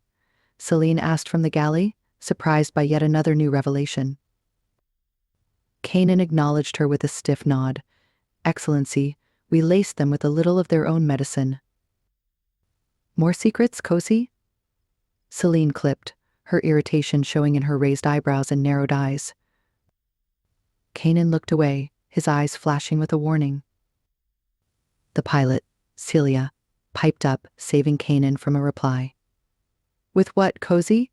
Celine asked from the galley, surprised by yet another new revelation. Kanan acknowledged her with a stiff nod. Excellency, we laced them with a little of their own medicine. More secrets, Cozy? Celine clipped, her irritation showing in her raised eyebrows and narrowed eyes. Kanan looked away, his eyes flashing with a warning. The pilot, Celia, piped up, saving Kanan from a reply. With what, Cozy?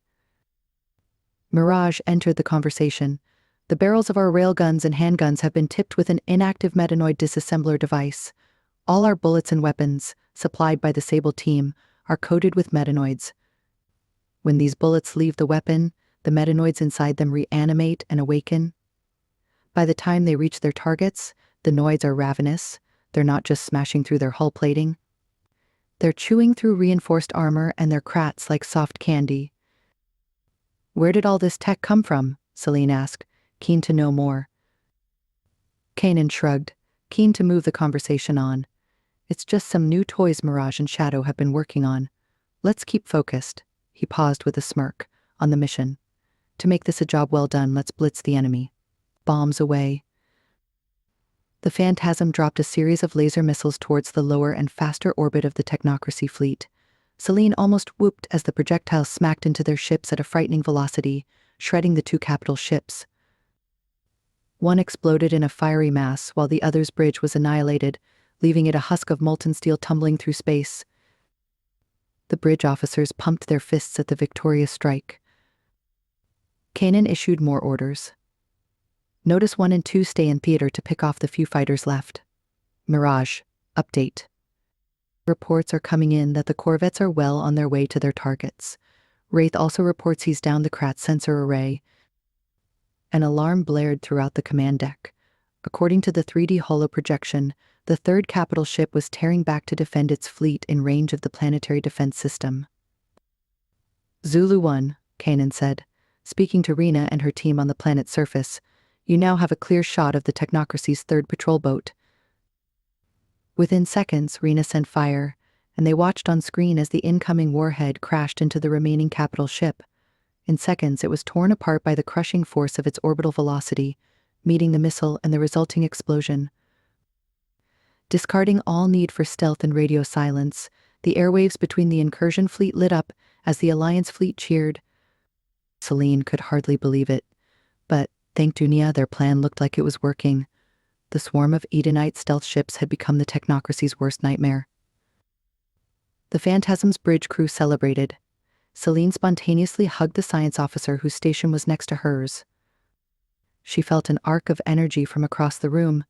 Mirage entered the conversation. The barrels of our railguns and handguns have been tipped with an inactive metanoid disassembler device. All our bullets and weapons, supplied by the Sable team, are coated with metanoids. When these bullets leave the weapon, the metanoids inside them reanimate and awaken. By the time they reach their targets, the noids are ravenous. They're not just smashing through their hull plating. They're chewing through reinforced armor and their Kratts like soft candy. Where did all this tech come from? Celine asked, keen to know more. Kanan shrugged, keen to move the conversation on. It's just some new toys Mirage and Shadow have been working on. Let's keep focused. He paused with a smirk, on the mission. To make this a job well done, let's blitz the enemy. Bombs away. The Phantasm dropped a series of laser missiles towards the lower and faster orbit of the technocracy fleet. Celine almost whooped as the projectiles smacked into their ships at a frightening velocity, shredding the two capital ships. One exploded in a fiery mass while the other's bridge was annihilated, leaving it a husk of molten steel tumbling through space. The bridge officers pumped their fists at the victorious strike. Kanan issued more orders. Notice 1 and 2 stay in theater to pick off the few fighters left. Mirage, update. Reports are coming in that the corvettes are well on their way to their targets. Wraith also reports he's down the Kratts sensor array. An alarm blared throughout the command deck. According to the 3D holo projection, the third capital ship was tearing back to defend its fleet in range of the planetary defense system. Zulu 1, Kanan said, speaking to Rena and her team on the planet's surface. You now have a clear shot of the technocracy's third patrol boat. Within seconds, Rena sent fire, and they watched on screen as the incoming warhead crashed into the remaining capital ship. In seconds, it was torn apart by the crushing force of its orbital velocity, meeting the missile and the resulting explosion. Discarding all need for stealth and radio silence, the airwaves between the incursion fleet lit up as the Alliance fleet cheered. Celine could hardly believe it, but thank Dunia, their plan looked like it was working. The swarm of Edenite stealth ships had become the technocracy's worst nightmare. The Phantasm's bridge crew celebrated. Celine spontaneously hugged the science officer whose station was next to hers. She felt an arc of energy from across the room.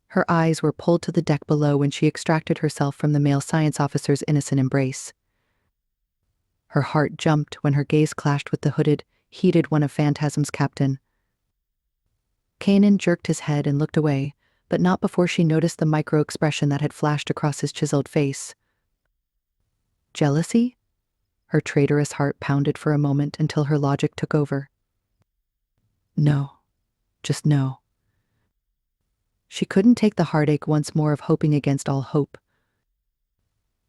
Her eyes were pulled to the deck below when she extracted herself from the male science officer's innocent embrace. Her heart jumped when her gaze clashed with the hooded, heated one of Phantasm's captain. Kanan jerked his head and looked away, but not before she noticed the micro-expression that had flashed across his chiseled face. Jealousy? Her traitorous heart pounded for a moment until her logic took over. No. Just no. She couldn't take the heartache once more of hoping against all hope.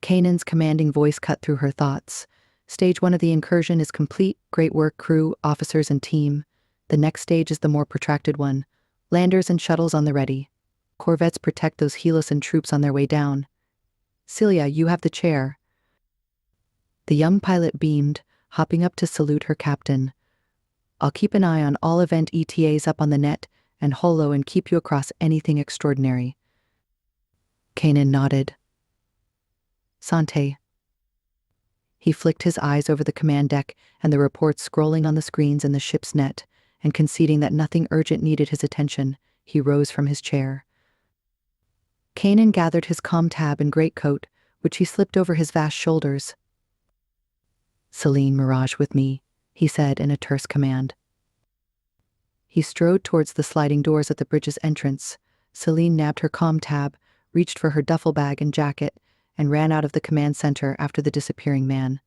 Kanan's commanding voice cut through her thoughts. Stage 1 of the incursion is complete. Great work, crew, officers, and team. The next stage is the more protracted one. Landers and shuttles on the ready. Corvettes protect those Helisan troops on their way down. Celia, you have the chair. The young pilot beamed, hopping up to salute her captain. I'll keep an eye on all event ETAs up on the net and holo and keep you across anything extraordinary. Kanan nodded. Sante. He flicked his eyes over the command deck and the reports scrolling on the screens in the ship's net, and conceding that nothing urgent needed his attention, he rose from his chair. Kanan gathered his comm tab and greatcoat, which he slipped over his vast shoulders. Celine, Mirage with me, he said in a terse command. He strode towards the sliding doors at the bridge's entrance. Celine nabbed her comm tab, reached for her duffel bag and jacket, and ran out of the command center after the disappearing man.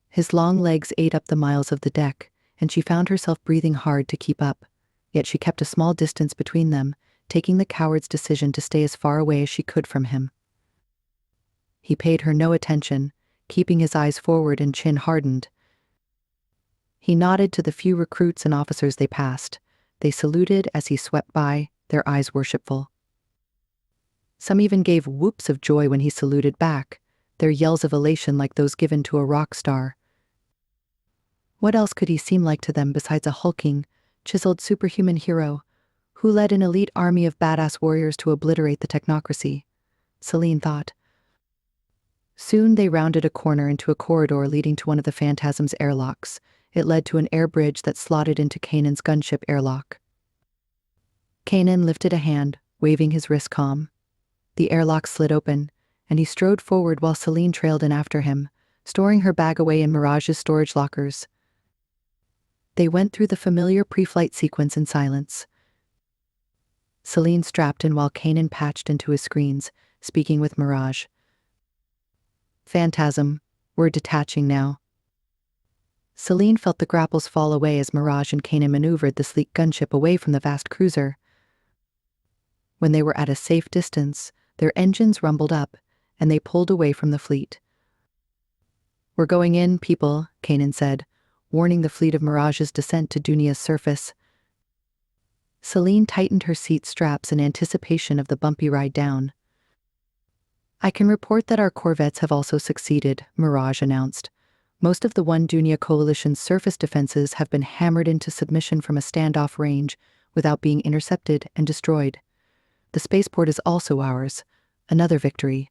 His long legs ate up the miles of the deck, and she found herself breathing hard to keep up. Yet she kept a small distance between them, taking the coward's decision to stay as far away as she could from him. He paid her no attention, keeping his eyes forward and chin hardened. He nodded to the few recruits and officers they passed. They saluted as he swept by, their eyes worshipful. Some even gave whoops of joy when he saluted back, their yells of elation like those given to a rock star. What else could he seem like to them besides a hulking, chiseled superhuman hero who led an elite army of badass warriors to obliterate the technocracy? Celine thought. Soon they rounded a corner into a corridor leading to one of the Phantasm's airlocks. It led to an air bridge that slotted into Kanan's gunship airlock. Kanan lifted a hand, waving his wrist calm. The airlock slid open, and he strode forward while Celine trailed in after him, storing her bag away in Mirage's storage lockers. They went through the familiar pre-flight sequence in silence. Celine strapped in while Kanan patched into his screens, speaking with Mirage. Phantasm, we're detaching now. Celine felt the grapples fall away as Mirage and Kanan maneuvered the sleek gunship away from the vast cruiser. When they were at a safe distance, their engines rumbled up, and they pulled away from the fleet. We're going in, people, Kanan said, warning the fleet of Mirage's descent to Dunia's surface. Celine tightened her seat straps in anticipation of the bumpy ride down. I can report that our corvettes have also succeeded, Mirage announced. Most of the One Dunia Coalition's surface defenses have been hammered into submission from a standoff range without being intercepted and destroyed. The spaceport is also ours. Another victory.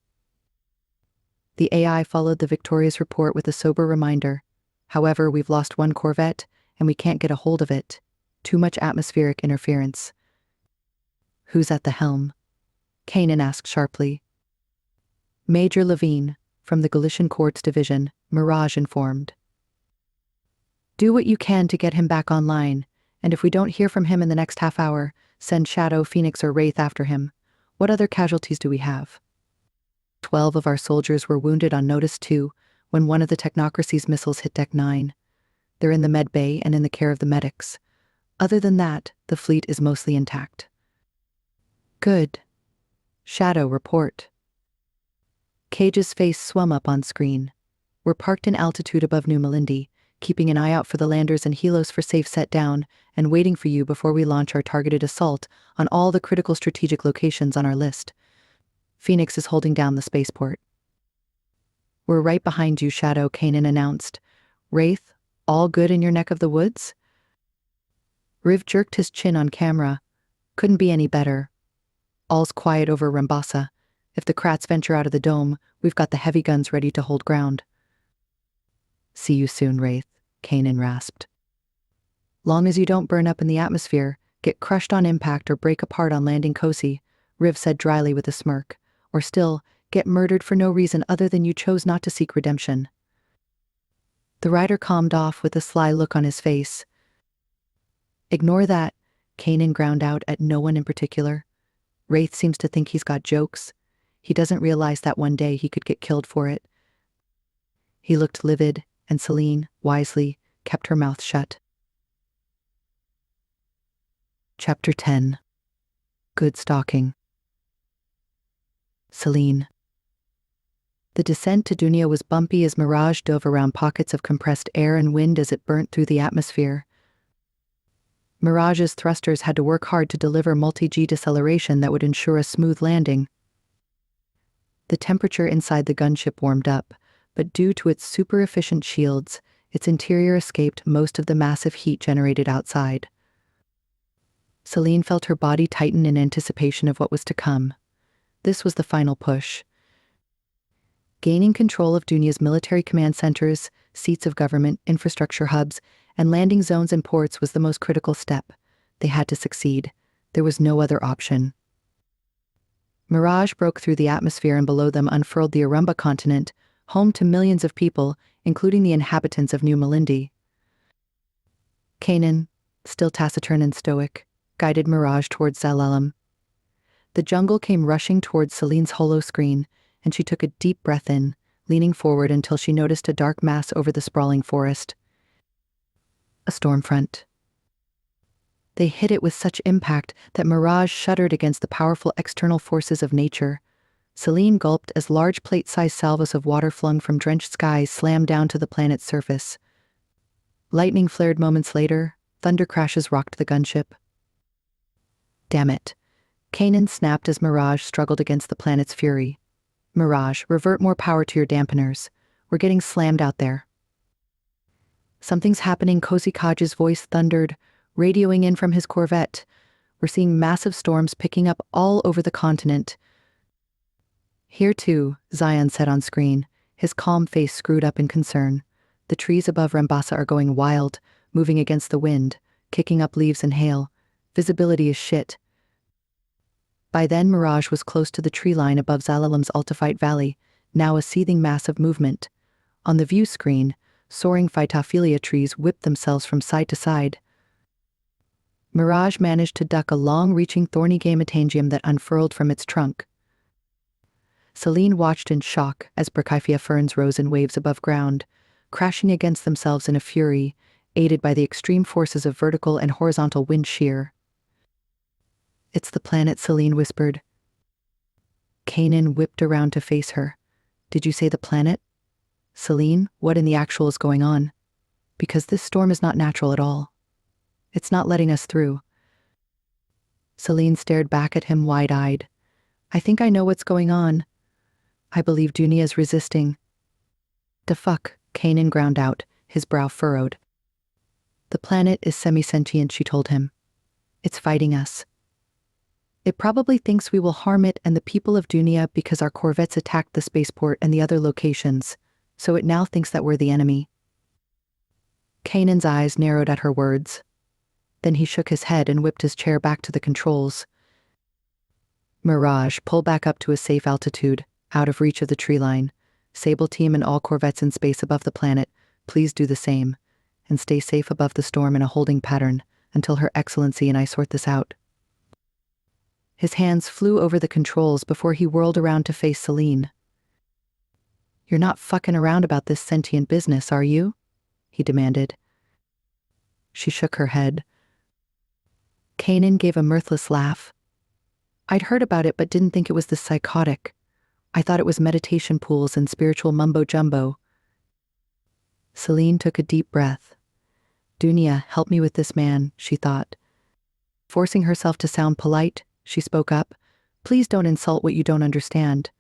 The AI followed the victorious report with a sober reminder. However, we've lost one corvette, and we can't get a hold of it. Too much atmospheric interference. Who's at the helm? Kanan asked sharply. Major Levine, from the Galician Courts Division, Mirage informed. Do what you can to get him back online, and if we don't hear from him in the next half hour, send Shadow, Phoenix, or Wraith after him. What other casualties do we have? 12 of our soldiers were wounded on Notice 2 when one of the Technocracy's missiles hit Deck 9. They're in the med bay and in the care of the medics. Other than that, the fleet is mostly intact. Good. Shadow, report. Cage's face swam up on screen. We're parked in altitude above New Malindi, keeping an eye out for the landers and helos for safe set down, and waiting for you before we launch our targeted assault on all the critical strategic locations on our list. Phoenix is holding down the spaceport. We're right behind you, Shadow, Kanan announced. Wraith, all good in your neck of the woods? Riv jerked his chin on camera. Couldn't be any better. All's quiet over Rambasa. If the Krats venture out of the dome, we've got the heavy guns ready to hold ground. See you soon, Wraith, Kanan rasped. Long as you don't burn up in the atmosphere, get crushed on impact or break apart on landing Kosi, Riv said dryly with a smirk. Or still, get murdered for no reason other than you chose not to seek redemption. The rider calmed off with a sly look on his face. Ignore that, Kanan ground out at no one in particular. Wraith seems to think he's got jokes. He doesn't realize that one day he could get killed for it. He looked livid, and Celine, wisely, kept her mouth shut. Chapter 10. Good stalking. Celine. The descent to Dunia was bumpy as Mirage dove around pockets of compressed air and wind as it burnt through the atmosphere. Mirage's thrusters had to work hard to deliver multi-G deceleration that would ensure a smooth landing. The temperature inside the gunship warmed up, but due to its super-efficient shields, its interior escaped most of the massive heat generated outside. Celine felt her body tighten in anticipation of what was to come. This was the final push. Gaining control of Dunia's military command centers, seats of government, infrastructure hubs, and landing zones and ports was the most critical step. They had to succeed. There was no other option. Mirage broke through the atmosphere and below them unfurled the Arumba continent, home to millions of people, including the inhabitants of New Malindi. Kanan, still taciturn and stoic, guided Mirage towards Zalalam. The jungle came rushing towards Celine's holo screen, and she took a deep breath in, leaning forward until she noticed a dark mass over the sprawling forest. A storm front. They hit it with such impact that Mirage shuddered against the powerful external forces of nature. Celine gulped as large plate-sized salvos of water flung from drenched skies slammed down to the planet's surface. Lightning flared moments later, thunder crashes rocked the gunship. Damn it. Kanan snapped as Mirage struggled against the planet's fury. Mirage, revert more power to your dampeners. We're getting slammed out there. Something's happening, Cozy Kaj's voice thundered, radioing in from his Corvette. We're seeing massive storms picking up all over the continent. Here too, Zion said on screen, his calm face screwed up in concern. The trees above Rambasa are going wild, moving against the wind, kicking up leaves and hail. Visibility is shit. By then Mirage was close to the tree line above Zalalam's Altafite Valley, now a seething mass of movement. On the view screen, soaring Phytophilia trees whipped themselves from side to side. Mirage managed to duck a long-reaching thorny gametangium that unfurled from its trunk. Celine watched in shock as Brachyphea ferns rose in waves above ground, crashing against themselves in a fury, aided by the extreme forces of vertical and horizontal wind shear. It's the planet, Celine whispered. Kanan whipped around to face her. Did you say the planet? Celine, what in the actual is going on? Because this storm is not natural at all. It's not letting us through. Celine stared back at him wide-eyed. I think I know what's going on. I believe Dunia's resisting. The fuck, Kanan ground out, his brow furrowed. The planet is semi-sentient, she told him. It's fighting us. It probably thinks we will harm it and the people of Dunia because our corvettes attacked the spaceport and the other locations, so it now thinks that we're the enemy. Kanan's eyes narrowed at her words. Then he shook his head and whipped his chair back to the controls. Mirage, pull back up to a safe altitude, out of reach of the tree line. Sable team and all corvettes in space above the planet, please do the same, and stay safe above the storm in a holding pattern until Her Excellency and I sort this out. His hands flew over the controls before he whirled around to face Celine. You're not fucking around about this sentient business, are you? He demanded. She shook her head. Kanan gave a mirthless laugh. I'd heard about it but didn't think it was this psychotic. I thought it was meditation pools and spiritual mumbo-jumbo. Celine took a deep breath. Dunia, help me with this man, she thought. Forcing herself to sound polite, she spoke up. Please don't insult what you don't understand.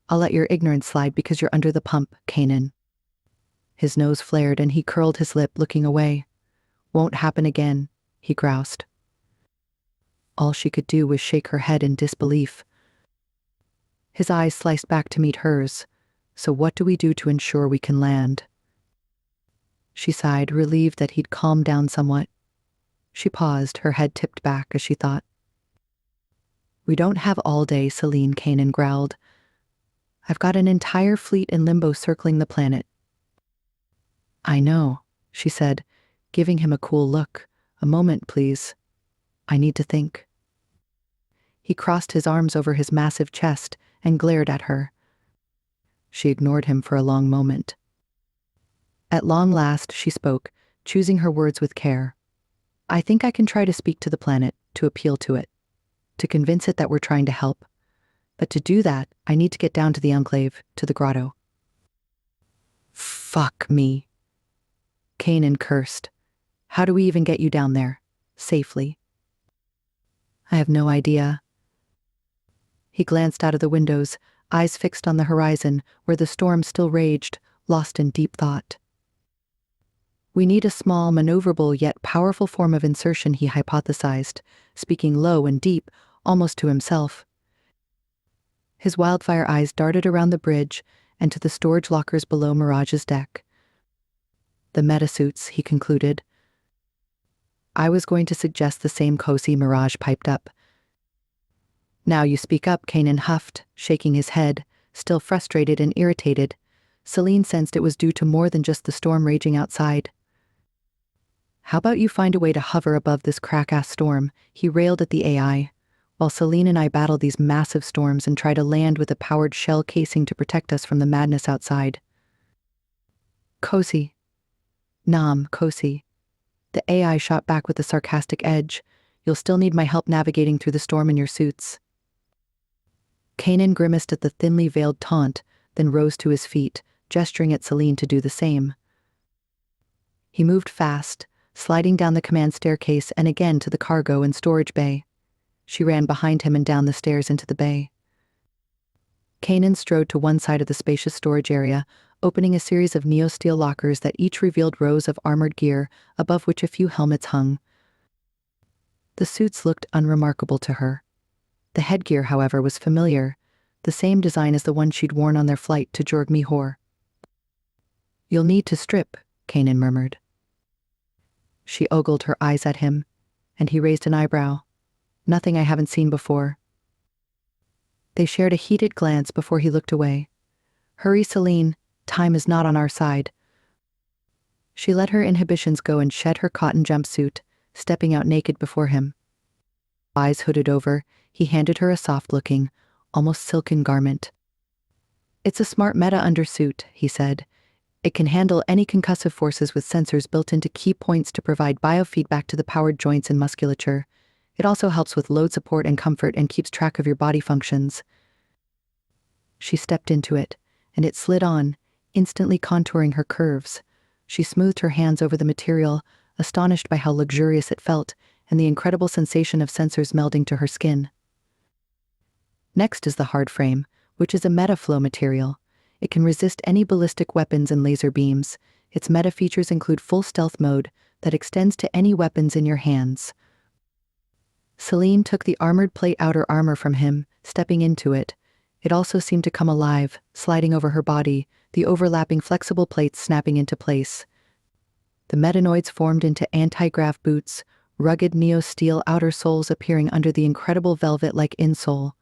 I'll let your ignorance slide because you're under the pump, Kanan. His nose flared and he curled his lip, looking away. Won't happen again, he groused. All she could do was shake her head in disbelief. His eyes sliced back to meet hers. So what do we do to ensure we can land? She sighed, relieved that he'd calmed down somewhat. She paused, her head tipped back as she thought. We don't have all day, Celine, Kanan growled. I've got an entire fleet in limbo circling the planet. I know, she said, giving him a cool look. A moment, please. I need to think. He crossed his arms over his massive chest and glared at her. She ignored him for a long moment. At long last, she spoke, choosing her words with care. I think I can try to speak to the planet, to appeal to it, to convince it that we're trying to help. But to do that, I need to get down to the enclave, to the grotto. Fuck me. Kanan cursed. How do we even get you down there? Safely? I have no idea. He glanced out of the windows, eyes fixed on the horizon, where the storm still raged, lost in deep thought. We need a small, maneuverable yet powerful form of insertion, he hypothesized, speaking low and deep, almost to himself. His wildfire eyes darted around the bridge and to the storage lockers below Mirage's deck. The metasuits, he concluded. I was going to suggest the same, Cozy, Mirage piped up. Now you speak up, Kanan huffed, shaking his head, still frustrated and irritated. Celine sensed it was due to more than just the storm raging outside. How about you find a way to hover above this crack-ass storm? He railed at the AI, while Celine and I battle these massive storms and try to land with a powered shell casing to protect us from the madness outside. Cozy. Nam, Cozy. The AI shot back with a sarcastic edge. You'll still need my help navigating through the storm in your suits. Kanan grimaced at the thinly veiled taunt, then rose to his feet, gesturing at Celine to do the same. He moved fast, sliding down the command staircase and again to the cargo and storage bay. She ran behind him and down the stairs into the bay. Kanan strode to one side of the spacious storage area, opening a series of neo-steel lockers that each revealed rows of armored gear, above which a few helmets hung. The suits looked unremarkable to her. The headgear, however, was familiar, the same design as the one she'd worn on their flight to Jorg-Mihor. You'll need to strip, Kanan murmured. She ogled her eyes at him, and he raised an eyebrow. Nothing I haven't seen before. They shared a heated glance before he looked away. Hurry, Celine, time is not on our side. She let her inhibitions go and shed her cotton jumpsuit, stepping out naked before him. Eyes hooded over, he handed her a soft-looking, almost silken garment. It's a smart meta undersuit, he said. It can handle any concussive forces with sensors built into key points to provide biofeedback to the powered joints and musculature. It also helps with load support and comfort and keeps track of your body functions. She stepped into it, and it slid on, instantly contouring her curves. She smoothed her hands over the material, astonished by how luxurious it felt and the incredible sensation of sensors melding to her skin. Next is the hard frame, which is a metaflow material. It can resist any ballistic weapons and laser beams. Its meta features include full stealth mode that extends to any weapons in your hands. Celine took the armored plate outer armor from him, stepping into it. It also seemed to come alive, sliding over her body, the overlapping flexible plates snapping into place. The metanoids formed into anti-grav boots, rugged neo-steel outer soles appearing under the incredible velvet-like insole.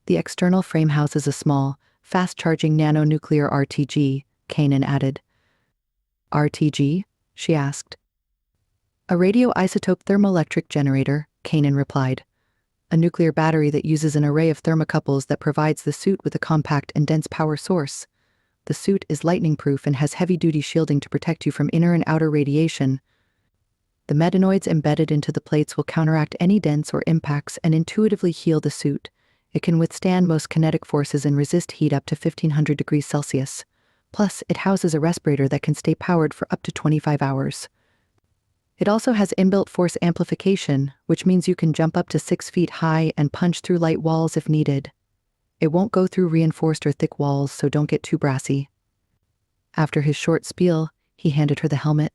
The external frame houses a small, fast-charging nanonuclear RTG, Kanan added. RTG? She asked. A radioisotope thermoelectric generator, Kanan replied. A nuclear battery that uses an array of thermocouples that provides the suit with a compact and dense power source. The suit is lightning-proof and has heavy-duty shielding to protect you from inner and outer radiation. The metanoids embedded into the plates will counteract any dents or impacts and intuitively heal the suit. It can withstand most kinetic forces and resist heat up to 1500 degrees Celsius. Plus, it houses a respirator that can stay powered for up to 25 hours. It also has inbuilt force amplification, which means you can jump up to 6 feet high and punch through light walls if needed. It won't go through reinforced or thick walls, so don't get too brassy. After his short spiel, he handed her the helmet.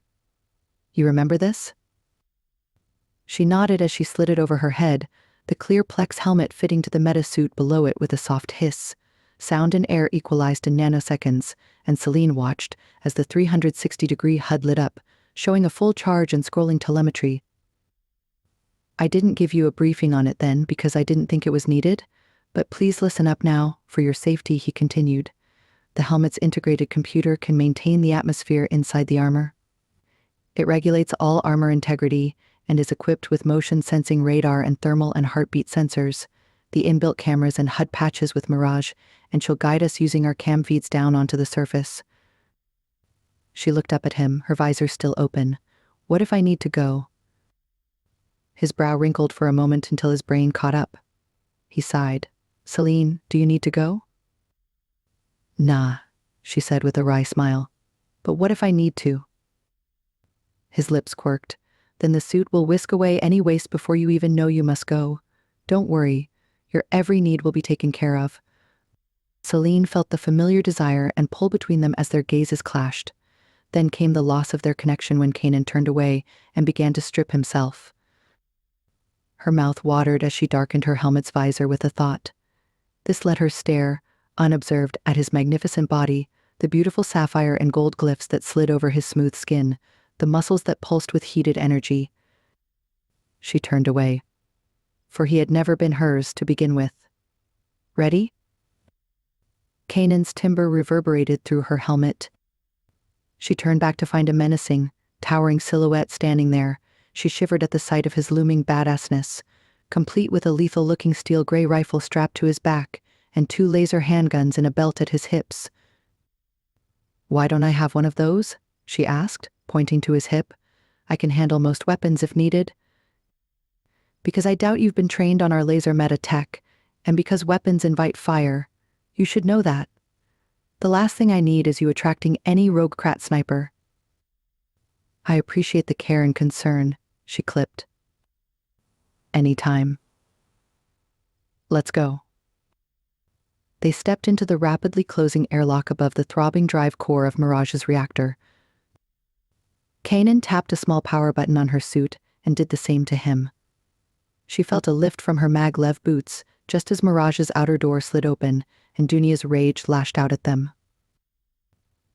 You remember this? She nodded as she slid it over her head, the clear Plex helmet fitting to the meta-suit below it with a soft hiss. Sound and air equalized in nanoseconds, and Celine watched as the 360-degree HUD lit up, showing a full charge and scrolling telemetry. I didn't give you a briefing on it then because I didn't think it was needed, but please listen up now, for your safety, he continued. The helmet's integrated computer can maintain the atmosphere inside the armor. It regulates all armor integrity and is equipped with motion-sensing radar and thermal and heartbeat sensors, the inbuilt cameras and HUD patches with Mirage, and she'll guide us using our cam feeds down onto the surface. She looked up at him, her visor still open. What if I need to go? His brow wrinkled for a moment until his brain caught up. He sighed. Celine, do you need to go? Nah, she said with a wry smile. But what if I need to? His lips quirked. Then the suit will whisk away any waste before you even know you must go. Don't worry, your every need will be taken care of. Celine felt the familiar desire and pull between them as their gazes clashed. Then came the loss of their connection when Kanan turned away and began to strip himself. Her mouth watered as she darkened her helmet's visor with a thought. This let her stare, unobserved, at his magnificent body, the beautiful sapphire and gold glyphs that slid over his smooth skin, the muscles that pulsed with heated energy. She turned away, for he had never been hers to begin with. Ready? Kanan's timbre reverberated through her helmet. She turned back to find a menacing, towering silhouette standing there, she shivered at the sight of his looming badassness, complete with a lethal-looking steel gray rifle strapped to his back and 2 laser handguns in a belt at his hips. "Why don't I have one of those?" she asked, pointing to his hip. "I can handle most weapons if needed." "Because I doubt you've been trained on our laser meta tech, and because weapons invite fire. You should know that. The last thing I need is you attracting any rogue krat sniper." "I appreciate the care and concern," she clipped. "Anytime. Let's go." They stepped into the rapidly closing airlock above the throbbing drive core of Mirage's reactor. Kanan tapped a small power button on her suit and did the same to him. She felt a lift from her maglev boots just as Mirage's outer door slid open and Dunia's rage lashed out at them.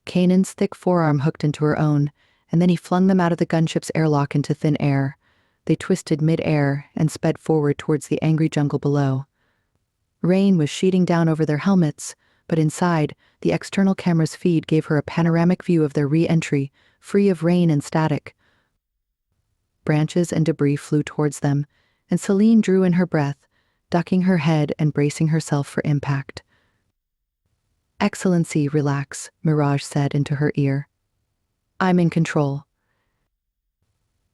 Kanan's thick forearm hooked into her own, and then he flung them out of the gunship's airlock into thin air. They twisted mid-air and sped forward towards the angry jungle below. Rain was sheeting down over their helmets, but inside, the external camera's feed gave her a panoramic view of their re-entry, free of rain and static. Branches and debris flew towards them, and Celine drew in her breath, ducking her head and bracing herself for impact. "Excellency, relax," Mirage said into her ear. "I'm in control."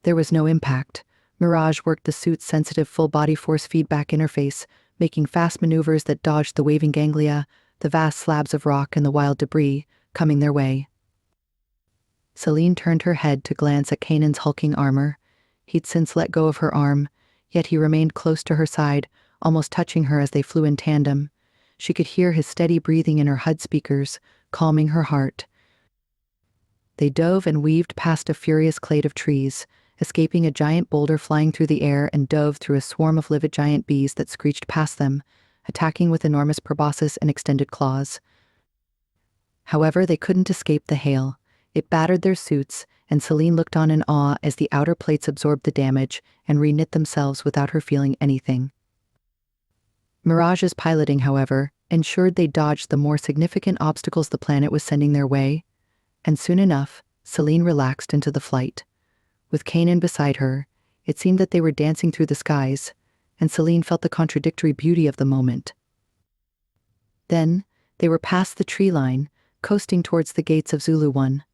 There was no impact. Mirage worked the suit's sensitive full-body force feedback interface, making fast maneuvers that dodged the waving ganglia, the vast slabs of rock and the wild debris coming their way. Celine turned her head to glance at Kanan's hulking armor. He'd since let go of her arm, yet he remained close to her side, almost touching her as they flew in tandem. She could hear his steady breathing in her HUD speakers, calming her heart. They dove and weaved past a furious clade of trees, escaping a giant boulder flying through the air, and dove through a swarm of livid giant bees that screeched past them, attacking with enormous proboscis and extended claws. However, they couldn't escape the hail. It battered their suits, and Celine looked on in awe as the outer plates absorbed the damage and reknit themselves without her feeling anything. Mirage's piloting, however, ensured they dodged the more significant obstacles the planet was sending their way, and soon enough, Celine relaxed into the flight. With Kanan beside her, it seemed that they were dancing through the skies, and Celine felt the contradictory beauty of the moment. Then, they were past the tree line, coasting towards the gates of Zulu 1.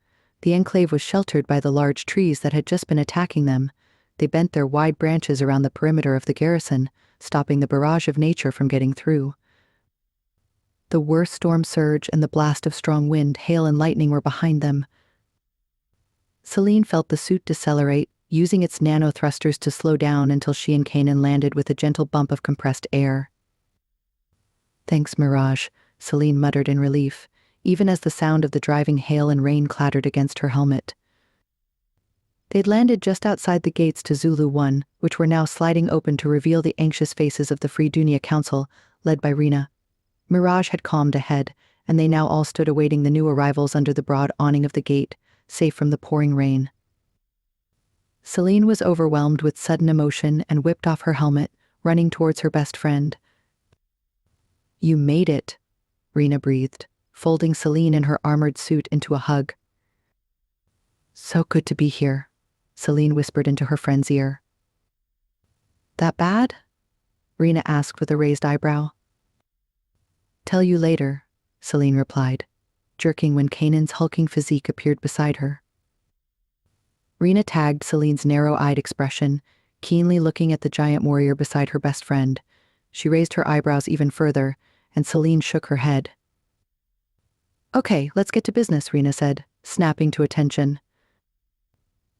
The enclave was sheltered by the large trees that had just been attacking them. They bent their wide branches around the perimeter of the garrison, stopping the barrage of nature from getting through. The worst storm surge and the blast of strong wind, hail and lightning were behind them. Celine felt the suit decelerate, using its nano-thrusters to slow down until she and Kanan landed with a gentle bump of compressed air. "Thanks, Mirage," Celine muttered in relief, even as the sound of the driving hail and rain clattered against her helmet. They'd landed just outside the gates to Zulu 1, which were now sliding open to reveal the anxious faces of the Free Dunia Council, led by Rena. Mirage had calmed ahead, and they now all stood awaiting the new arrivals under the broad awning of the gate, safe from the pouring rain. Celine was overwhelmed with sudden emotion and whipped off her helmet, running towards her best friend. "You made it," Rena breathed, folding Celine in her armored suit into a hug. "So good to be here," Celine whispered into her friend's ear. "That bad?" Rena asked with a raised eyebrow. "Tell you later," Celine replied, jerking when Kanan's hulking physique appeared beside her. Rena tagged Celine's narrow-eyed expression, keenly looking at the giant warrior beside her best friend. She raised her eyebrows even further, and Celine shook her head. "Okay, let's get to business," Rena said, snapping to attention.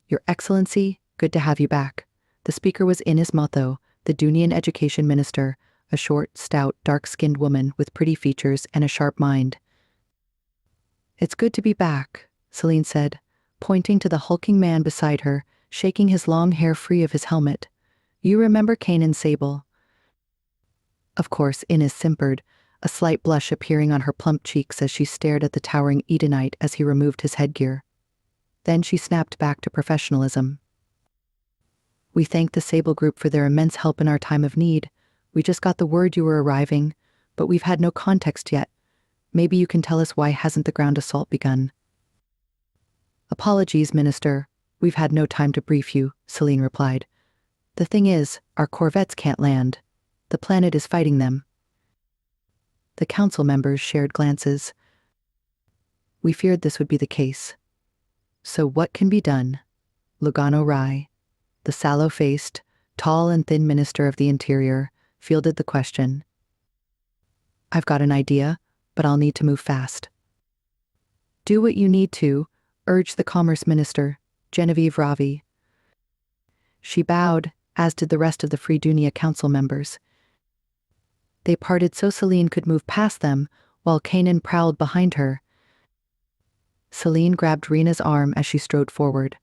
"Your Excellency, good to have you back." The speaker was Ines Motho, the Dunian Education Minister, a short, stout, dark-skinned woman with pretty features and a sharp mind. "It's good to be back," Celine said, pointing to the hulking man beside her, shaking his long hair free of his helmet. "You remember Kanan Sable?" Of course, Ines simpered, a slight blush appearing on her plump cheeks as she stared at the towering Edenite as he removed his headgear. Then she snapped back to professionalism. "We thank the Sable Group for their immense help in our time of need. We just got the word you were arriving, but we've had no context yet. Maybe you can tell us why hasn't the ground assault begun?" "Apologies, Minister. We've had no time to brief you, Celine replied. The thing is, our corvettes can't land. The planet is fighting them. The council members shared glances. We feared this would be the case. So what can be done? Lugano Rai, the sallow-faced, tall and thin Minister of the Interior, fielded the question. I've got an idea, but I'll need to move fast. Do what you need to, urged the Commerce Minister, Genevieve Ravi. She bowed, as did the rest of the Free Dunia council members. They parted so Celine could move past them, while Kanan prowled behind her. Celine grabbed Rena's arm as she strode forward.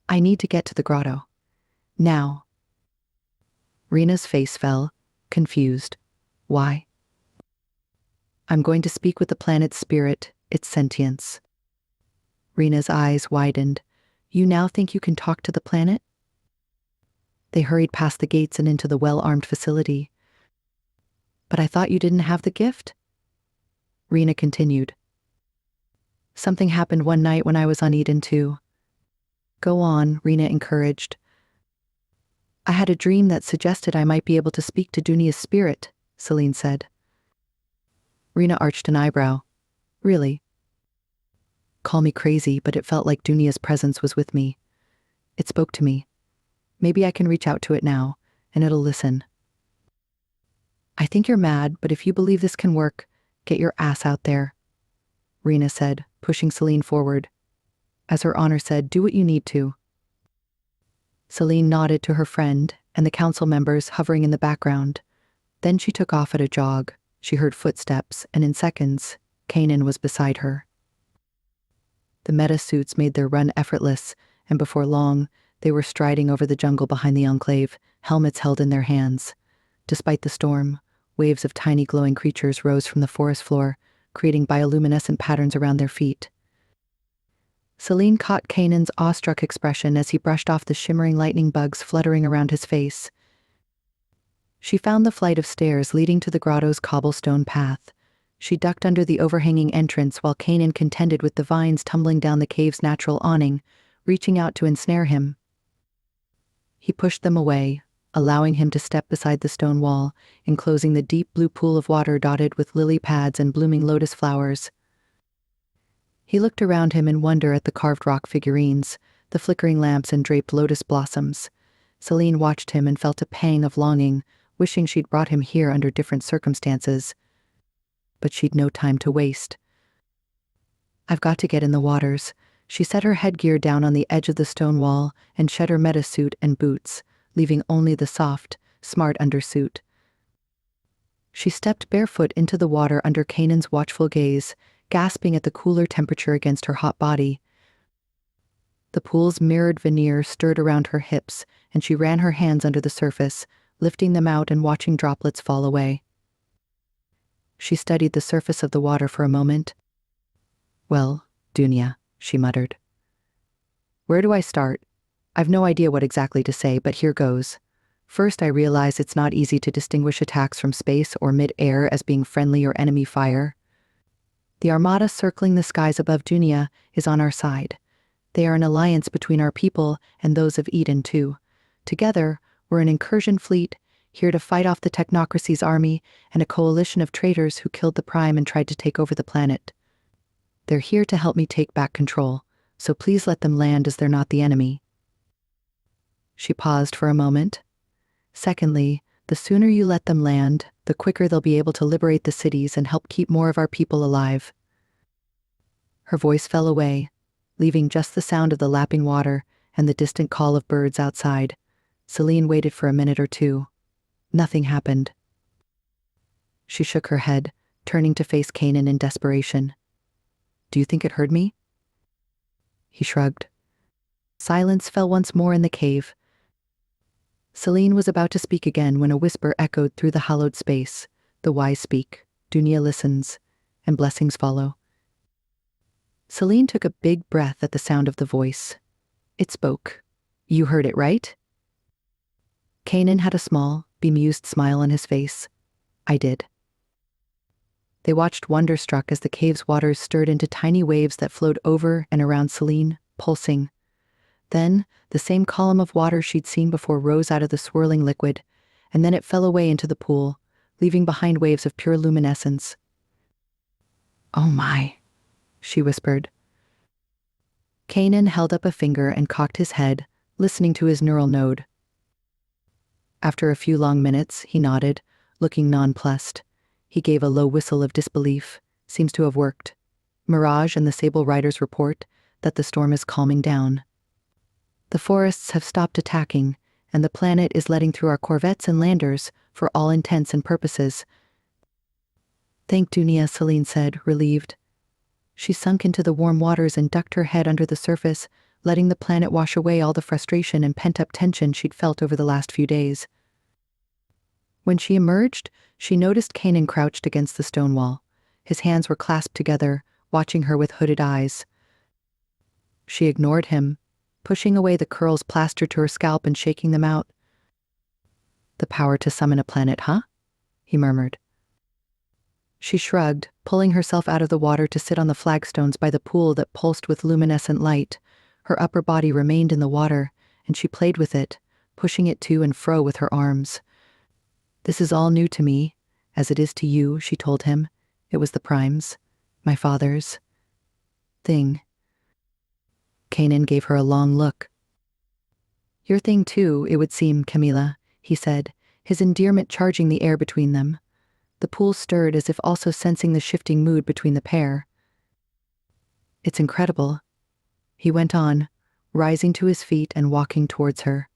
I need to get to the grotto. Now. Rena's face fell, confused. Why? I'm going to speak with the planet's spirit, its sentience. Rena's eyes widened. You now think you can talk to the planet? They hurried past the gates and into the well-armed facility. But I thought you didn't have the gift? Rena continued. Something happened one night when I was on Eden too. Go on, Rena encouraged. I had a dream that suggested I might be able to speak to Dunia's spirit, Celine said. Rena arched an eyebrow. Really? Call me crazy, but it felt like Dunia's presence was with me. It spoke to me. Maybe I can reach out to it now, and it'll listen. I think you're mad, but if you believe this can work, get your ass out there, Rena said, pushing Celine forward. As her honor said, do what you need to. Celine nodded to her friend and the council members hovering in the background. Then she took off at a jog. She heard footsteps, and in seconds, Kanan was beside her. The meta-suits made their run effortless, and before long, they were striding over the jungle behind the enclave, helmets held in their hands. Despite the storm, waves of tiny glowing creatures rose from the forest floor, creating bioluminescent patterns around their feet. Celine caught Kanan's awestruck expression as he brushed off the shimmering lightning bugs fluttering around his face. She found the flight of stairs leading to the grotto's cobblestone path. She ducked under the overhanging entrance while Kanan contended with the vines tumbling down the cave's natural awning, reaching out to ensnare him. He pushed them away, allowing him to step beside the stone wall, enclosing the deep blue pool of water dotted with lily pads and blooming lotus flowers. He looked around him in wonder at the carved rock figurines, the flickering lamps and draped lotus blossoms. Celine watched him and felt a pang of longing, wishing she'd brought him here under different circumstances. But she'd no time to waste. I've got to get in the waters. She set her headgear down on the edge of the stone wall and shed her meta-suit and boots, leaving only the soft, smart undersuit. She stepped barefoot into the water under Kanan's watchful gaze, gasping at the cooler temperature against her hot body. The pool's mirrored veneer stirred around her hips, and she ran her hands under the surface, lifting them out and watching droplets fall away. She studied the surface of the water for a moment. Well, Dunia, she muttered. Where do I start? I've no idea what exactly to say, but here goes. First, I realize it's not easy to distinguish attacks from space or mid-air as being friendly or enemy fire. The armada circling the skies above Dunia is on our side. They are an alliance between our people and those of Eden too. Together, we're an incursion fleet, here to fight off the technocracy's army and a coalition of traitors who killed the Prime and tried to take over the planet. They're here to help me take back control, so please let them land as they're not the enemy. She paused for a moment. Secondly, the sooner you let them land, the quicker they'll be able to liberate the cities and help keep more of our people alive. Her voice fell away, leaving just the sound of the lapping water and the distant call of birds outside. Celine waited for a minute or two. Nothing happened. She shook her head, turning to face Kanan in desperation. Do you think it heard me? He shrugged. Silence fell once more in the cave. Celine was about to speak again when a whisper echoed through the hallowed space. The wise speak, Dunia listens, and blessings follow. Celine took a big breath at the sound of the voice. It spoke. You heard it, right? Kanan had a small, bemused smile on his face. I did. They watched wonderstruck as the cave's waters stirred into tiny waves that flowed over and around Celine, pulsing. Then, the same column of water she'd seen before rose out of the swirling liquid, and then it fell away into the pool, leaving behind waves of pure luminescence. "Oh my," she whispered. Kanan held up a finger and cocked his head, listening to his neural node. After a few long minutes, he nodded, looking nonplussed. He gave a low whistle of disbelief. "Seems to have worked. Mirage and the Sable Riders report that the storm is calming down. The forests have stopped attacking, and the planet is letting through our corvettes and landers for all intents and purposes." "Thank Dunia," Celine said, relieved. She sunk into the warm waters and ducked her head under the surface, letting the planet wash away all the frustration and pent-up tension she'd felt over the last few days. When she emerged, she noticed Kanan crouched against the stone wall. His hands were clasped together, watching her with hooded eyes. She ignored him, pushing away the curls plastered to her scalp and shaking them out. "The power to summon a planet, huh?" he murmured. She shrugged, pulling herself out of the water to sit on the flagstones by the pool that pulsed with luminescent light. Her upper body remained in the water, and she played with it, pushing it to and fro with her arms. "This is all new to me, as it is to you," she told him. "It was the Prime's, my father's thing." Kanan gave her a long look. "Your thing too, it would seem, Camilla," he said, his endearment charging the air between them. The pool stirred as if also sensing the shifting mood between the pair. "It's incredible," he went on, rising to his feet and walking towards her.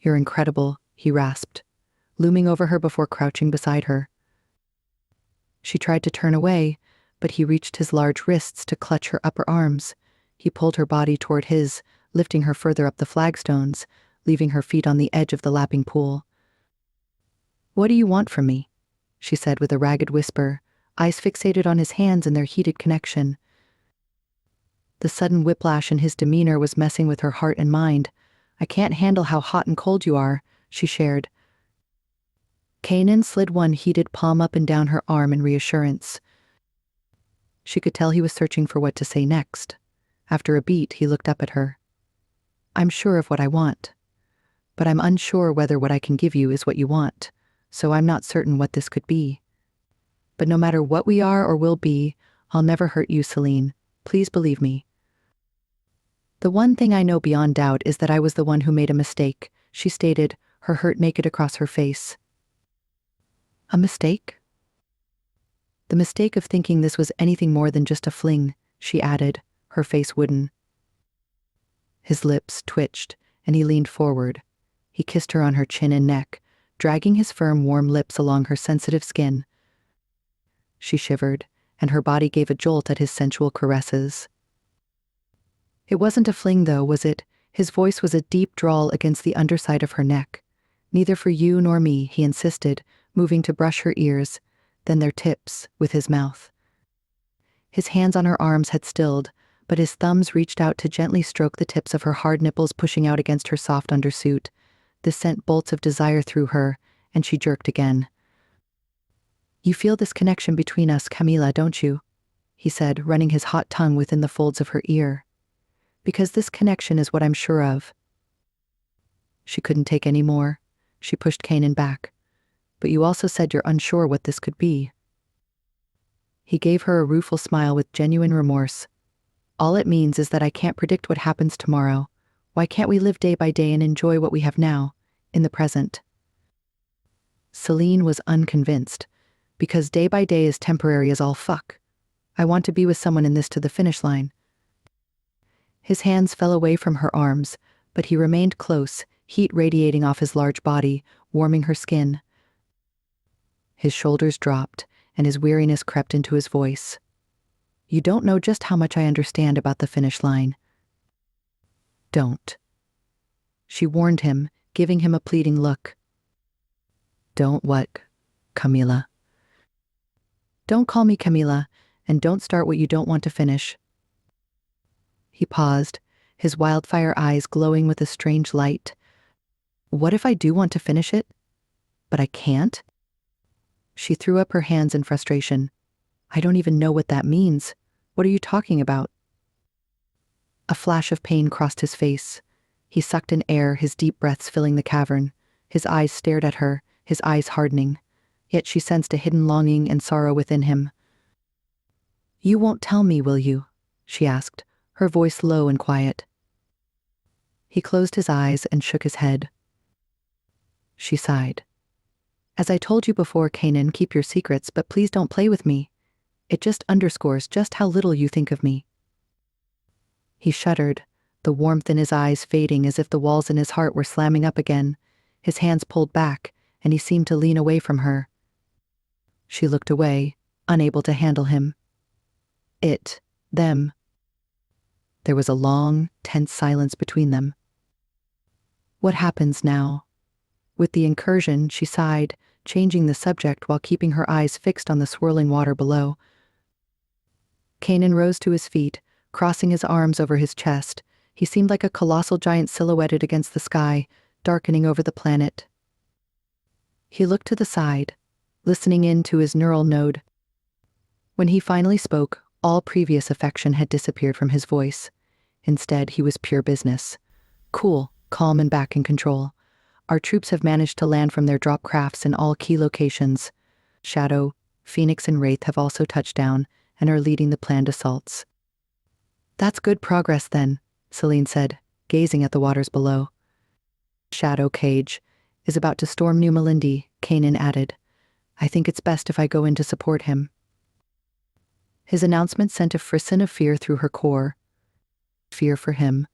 "You're incredible," he rasped, looming over her before crouching beside her. She tried to turn away, but he reached his large wrists to clutch her upper arms. He pulled her body toward his, lifting her further up the flagstones, leaving her feet on the edge of the lapping pool. "What do you want from me?" she said with a ragged whisper, eyes fixated on his hands in their heated connection. The sudden whiplash in his demeanor was messing with her heart and mind. "I can't handle how hot and cold you are," she shared. Kanan slid one heated palm up and down her arm in reassurance. She could tell he was searching for what to say next. After a beat, he looked up at her. "I'm sure of what I want, but I'm unsure whether what I can give you is what you want, so I'm not certain what this could be. But no matter what we are or will be, I'll never hurt you, Celine. Please believe me. The one thing I know beyond doubt is that I was the one who made a mistake," she stated, her hurt naked across her face. "A mistake?" "The mistake of thinking this was anything more than just a fling," she added, her face wooden. His lips twitched, and he leaned forward. He kissed her on her chin and neck, dragging his firm, warm lips along her sensitive skin. She shivered, and her body gave a jolt at his sensual caresses. "It wasn't a fling, though, was it?" His voice was a deep drawl against the underside of her neck. "Neither for you nor me," he insisted, moving to brush her ears, then their tips, with his mouth. His hands on her arms had stilled, but his thumbs reached out to gently stroke the tips of her hard nipples pushing out against her soft undersuit. This sent bolts of desire through her, and she jerked again. "You feel this connection between us, Camilla, don't you?" he said, running his hot tongue within the folds of her ear. "Because this connection is what I'm sure of." She couldn't take any more. She pushed Kanan back. "But you also said you're unsure what this could be." He gave her a rueful smile with genuine remorse. "All it means is that I can't predict what happens tomorrow. Why can't we live day by day and enjoy what we have now, in the present?" Celine was unconvinced. "Because day by day is temporary as all fuck. I want to be with someone in this to the finish line." His hands fell away from her arms, but he remained close, heat radiating off his large body, warming her skin. His shoulders dropped, and his weariness crept into his voice. "You don't know just how much I understand about the finish line." "Don't," she warned him, giving him a pleading look. "Don't what, Camilla?" "Don't call me Camilla, and don't start what you don't want to finish." He paused, his wildfire eyes glowing with a strange light. "What if I do want to finish it? But I can't?" She threw up her hands in frustration. "I don't even know what that means. What are you talking about?" A flash of pain crossed his face. He sucked in air, his deep breaths filling the cavern. His eyes stared at her, his eyes hardening. Yet she sensed a hidden longing and sorrow within him. "You won't tell me, will you?" she asked, her voice low and quiet. He closed his eyes and shook his head. She sighed. "As I told you before, Kanan, keep your secrets, but please don't play with me. It just underscores just how little you think of me." He shuddered, the warmth in his eyes fading as if the walls in his heart were slamming up again. His hands pulled back, and he seemed to lean away from her. She looked away, unable to handle him. Them. There was a long, tense silence between them. "What happens now?" With the incursion, she sighed, changing the subject while keeping her eyes fixed on the swirling water below. Kanan rose to his feet, crossing his arms over his chest. He seemed like a colossal giant silhouetted against the sky, darkening over the planet. He looked to the side, listening in to his neural node. When he finally spoke, all previous affection had disappeared from his voice. Instead, he was pure business. Cool, calm, and back in control. "Our troops have managed to land from their drop crafts in all key locations. Shadow, Phoenix, and Wraith have also touched down and are leading the planned assaults." "That's good progress then," Celine said, gazing at the waters below. "Shadow Cage is about to storm New Melindi," Kanan added. "I think it's best if I go in to support him." His announcement sent a frisson of fear through her core. Fear for him.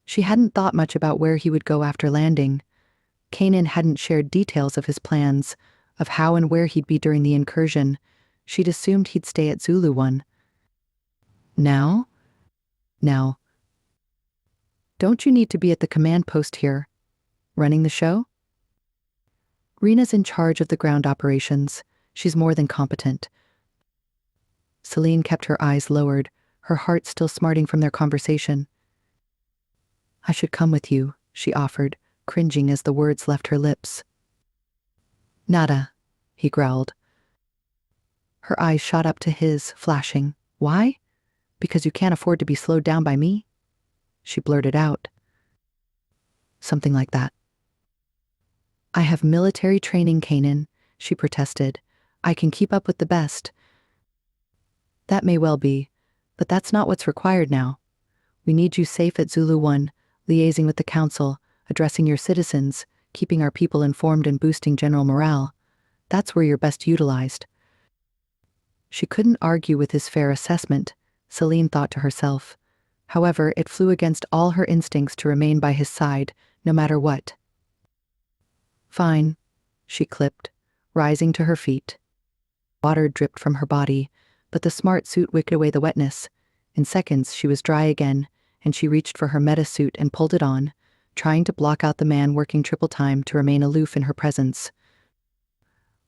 She hadn't thought much about where he would go after landing. Kanan hadn't shared details of his plans, of how and where he'd be during the incursion. She'd assumed he'd stay at Zulu 1. Now? Don't you need to be at the command post here, running the show? Rena's in charge of the ground operations. She's more than competent. Celine kept her eyes lowered, her heart still smarting from their conversation. "I should come with you," she offered, cringing as the words left her lips. "Nada," he growled. Her eyes shot up to his, flashing. "Why? Because you can't afford to be slowed down by me?" She blurted out. "Something like that." "I have military training, Kanan," she protested. "I can keep up with the best." "That may well be, but that's not what's required now. We need you safe at Zulu 1, liaising with the council, addressing your citizens, keeping our people informed and boosting general morale. That's where you're best utilized." She couldn't argue with his fair assessment, Celine thought to herself. However, it flew against all her instincts to remain by his side, no matter what. "Fine," she clipped, rising to her feet. Water dripped from her body, but the smart suit wicked away the wetness. In seconds, she was dry again, and she reached for her meta suit and pulled it on, trying to block out the man working triple time to remain aloof in her presence.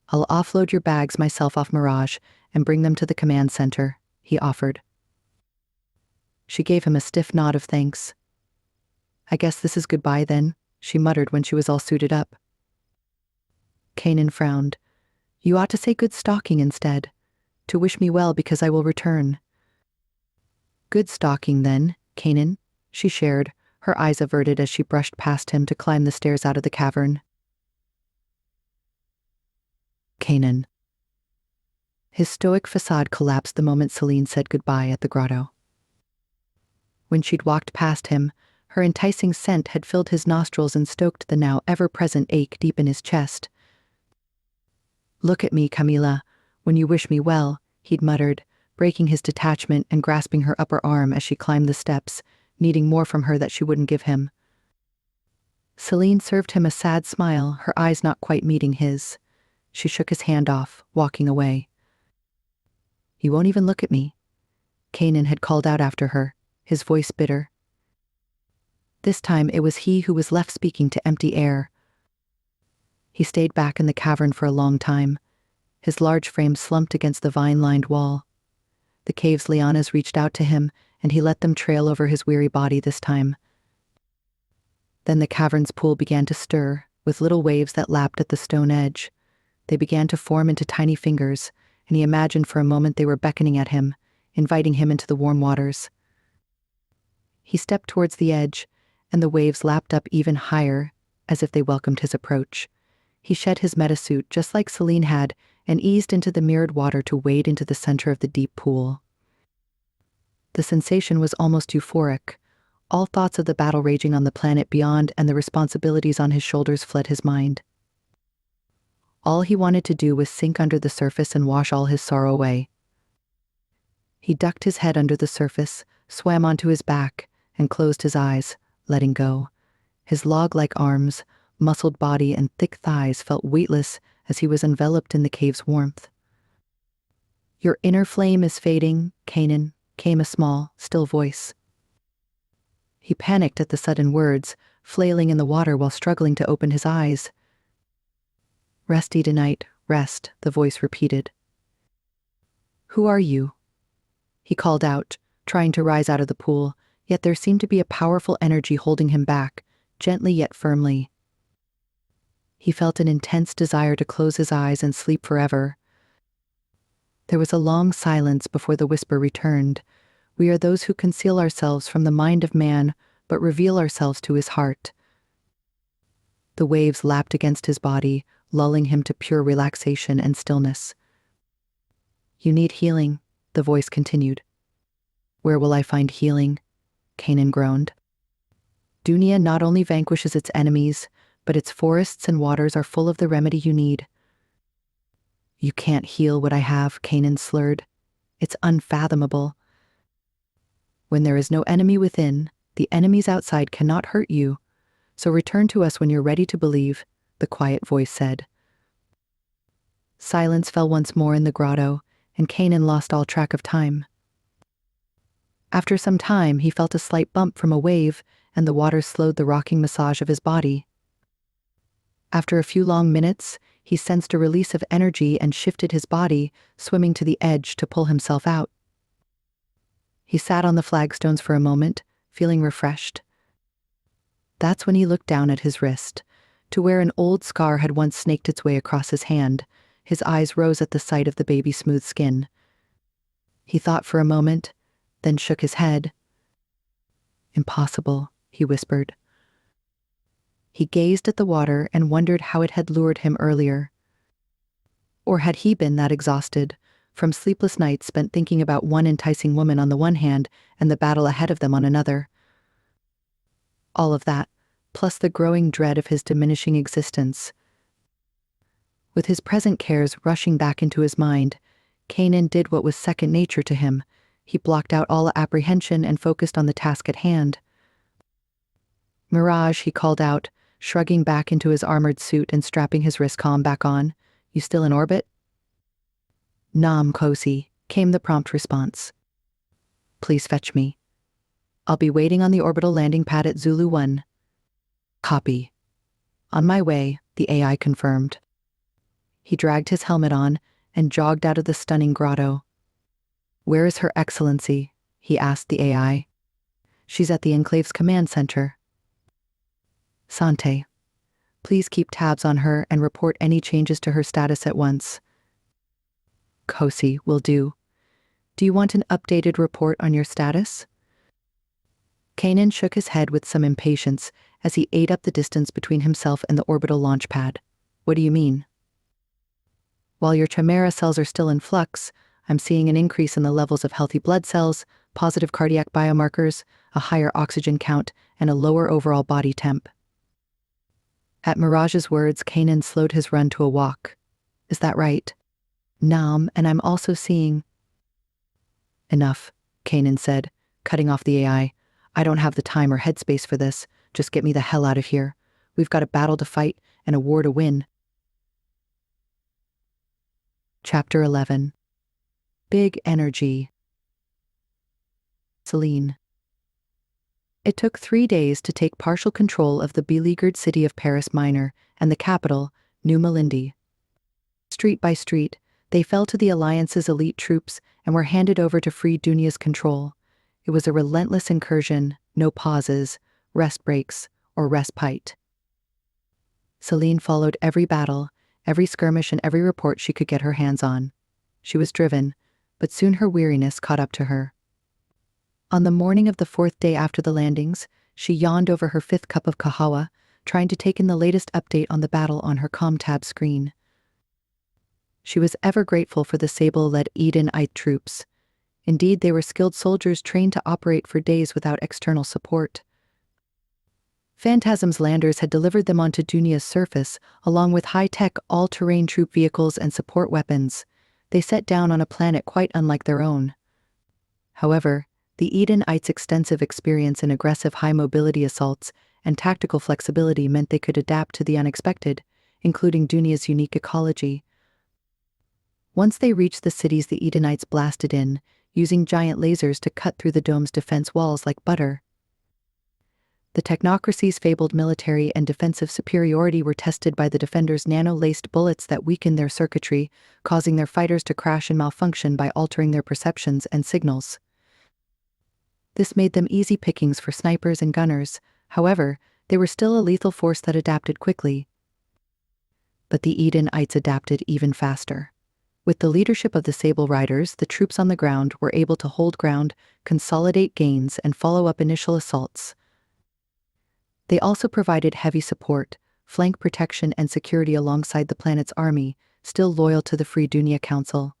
"I'll offload your bags myself off Mirage and bring them to the command center," he offered. She gave him a stiff nod of thanks. "I guess this is goodbye then," she muttered when she was all suited up. Kanan frowned. "You ought to say good stalking instead. To wish me well because I will return." "Good stalking then, Kanan," she shared, her eyes averted as she brushed past him to climb the stairs out of the cavern. Kanan. His stoic facade collapsed the moment Celine said goodbye at the grotto. When she'd walked past him, her enticing scent had filled his nostrils and stoked the now ever-present ache deep in his chest. "Look at me, Camila, when you wish me well," he'd muttered, breaking his detachment and grasping her upper arm as she climbed the steps, needing more from her that she wouldn't give him. Celine served him a sad smile, her eyes not quite meeting his. She shook his hand off, walking away. "You won't even look at me," Kanan had called out after her, his voice bitter. This time it was he who was left speaking to empty air. He stayed back in the cavern for a long time, his large frame slumped against the vine-lined wall. The cave's lianas reached out to him, and he let them trail over his weary body this time. Then the cavern's pool began to stir, with little waves that lapped at the stone edge. They began to form into tiny fingers, and he imagined for a moment they were beckoning at him, inviting him into the warm waters. He stepped towards the edge, and the waves lapped up even higher, as if they welcomed his approach. He shed his metasuit just like Celine had and eased into the mirrored water to wade into the center of the deep pool. The sensation was almost euphoric. All thoughts of the battle raging on the planet beyond and the responsibilities on his shoulders fled his mind. All he wanted to do was sink under the surface and wash all his sorrow away. He ducked his head under the surface, swam onto his back, and closed his eyes, letting go. His log-like arms, muscled body, and thick thighs felt weightless as he was enveloped in the cave's warmth. "Your inner flame is fading, Kanan," came a small, still voice. He panicked at the sudden words, flailing in the water while struggling to open his eyes. "Resty tonight, rest," the voice repeated. "Who are you?" He called out, trying to rise out of the pool, yet there seemed to be a powerful energy holding him back, gently yet firmly. He felt an intense desire to close his eyes and sleep forever. There was a long silence before the whisper returned. "We are those who conceal ourselves from the mind of man, but reveal ourselves to his heart." The waves lapped against his body, lulling him to pure relaxation and stillness. "You need healing," the voice continued. "Where will I find healing?" Kanan groaned. "Dunya not only vanquishes its enemies, but its forests and waters are full of the remedy you need." "You can't heal what I have," Kanan slurred. "It's unfathomable. When there is no enemy within, the enemies outside cannot hurt you. So return to us when you're ready to believe," the quiet voice said. Silence fell once more in the grotto, and Kanan lost all track of time. After some time, he felt a slight bump from a wave, and the water slowed the rocking massage of his body. After a few long minutes, he sensed a release of energy and shifted his body, swimming to the edge to pull himself out. He sat on the flagstones for a moment, feeling refreshed. That's when he looked down at his wrist, to where an old scar had once snaked its way across his hand. His eyes rose at the sight of the baby's smooth skin. He thought for a moment, then shook his head. "Impossible," he whispered. He gazed at the water and wondered how it had lured him earlier. Or had he been that exhausted, from sleepless nights spent thinking about one enticing woman on the one hand and the battle ahead of them on another? All of that, plus the growing dread of his diminishing existence. With his present cares rushing back into his mind, Kanan did what was second nature to him. He blocked out all apprehension and focused on the task at hand. "Mirage," he called out, shrugging back into his armored suit and strapping his wrist comm back on. "You still in orbit?" "Nam, Kosi," came the prompt response. "Please fetch me. I'll be waiting on the orbital landing pad at Zulu 1. "Copy." "On my way," the AI confirmed. He dragged his helmet on and jogged out of the stunning grotto. "Where is Her Excellency?" he asked the AI. "She's at the Enclave's command center." "Sante. Please keep tabs on her and report any changes to her status at once." "Kosi, will do. Do you want an updated report on your status?" Kanan shook his head with some impatience as he ate up the distance between himself and the orbital launch pad. "What do you mean?" "While your chimera cells are still in flux, I'm seeing an increase in the levels of healthy blood cells, positive cardiac biomarkers, a higher oxygen count, and a lower overall body temp." At Mirage's words, Kanan slowed his run to a walk. "Is that right?" "Nam, and I'm also seeing—" "Enough," Kanan said, cutting off the AI. "I don't have the time or headspace for this. Just get me the hell out of here. We've got a battle to fight and a war to win." Chapter 11. Big Energy. Celine. It took 3 days to take partial control of the beleaguered city of Paris Minor and the capital, New Malindi. Street by street, they fell to the Alliance's elite troops and were handed over to Free Dunya's control. It was a relentless incursion, no pauses, rest breaks, or respite. Celine followed every battle, every skirmish, and every report she could get her hands on. She was driven, but soon her weariness caught up to her. On the morning of the fourth day after the landings, she yawned over her fifth cup of kahawa, trying to take in the latest update on the battle on her com-tab screen. She was ever grateful for the Sable-led Edenite troops. Indeed, they were skilled soldiers trained to operate for days without external support. Phantasm's landers had delivered them onto Dunia's surface, along with high-tech, all-terrain troop vehicles and support weapons. They set down on a planet quite unlike their own. However, the Edenites' extensive experience in aggressive high-mobility assaults and tactical flexibility meant they could adapt to the unexpected, including Dunia's unique ecology. Once they reached the cities, the Edenites blasted in, using giant lasers to cut through the dome's defense walls like butter. The technocracy's fabled military and defensive superiority were tested by the defenders' nano-laced bullets that weakened their circuitry, causing their fighters to crash and malfunction by altering their perceptions and signals. This made them easy pickings for snipers and gunners. However, they were still a lethal force that adapted quickly. But the Edenites adapted even faster. With the leadership of the Sable Riders, the troops on the ground were able to hold ground, consolidate gains, and follow up initial assaults. They also provided heavy support, flank protection, and security alongside the planet's army, still loyal to the Free Dunia Council.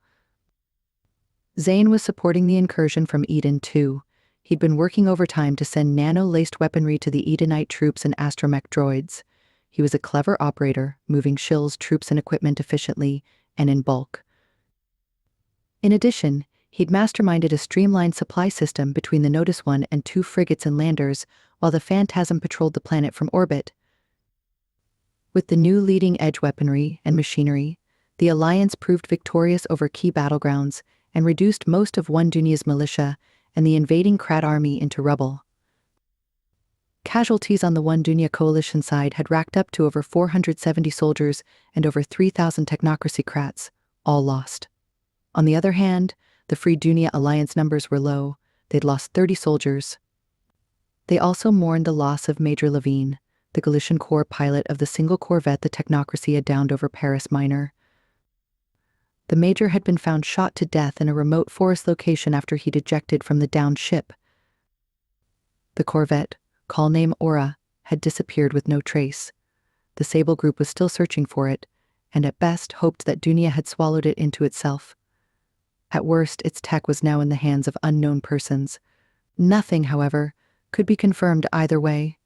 Zane was supporting the incursion from Eden too. He'd been working overtime to send nano-laced weaponry to the Edenite troops and astromech droids. He was a clever operator, moving Shill's troops and equipment efficiently and in bulk. In addition, he'd masterminded a streamlined supply system between the Notice 1 and 2 frigates and landers, while the Phantasm patrolled the planet from orbit. With the new leading-edge weaponry and machinery, the Alliance proved victorious over key battlegrounds and reduced most of One Dunia's militia and the invading Krat army into rubble. Casualties on the One Dunia coalition side had racked up to over 470 soldiers and over 3,000 technocracy Krats, all lost. On the other hand, the Free Dunia Alliance numbers were low. They'd lost 30 soldiers. They also mourned the loss of Major Levine, the Galician Corps pilot of the single corvette the technocracy had downed over Paris Minor. The Major had been found shot to death in a remote forest location after he'd ejected from the downed ship. The corvette, call name Aura, had disappeared with no trace. The Sable group was still searching for it, and at best hoped that Dunia had swallowed it into itself. At worst, its tech was now in the hands of unknown persons. Nothing, however, could be confirmed either way.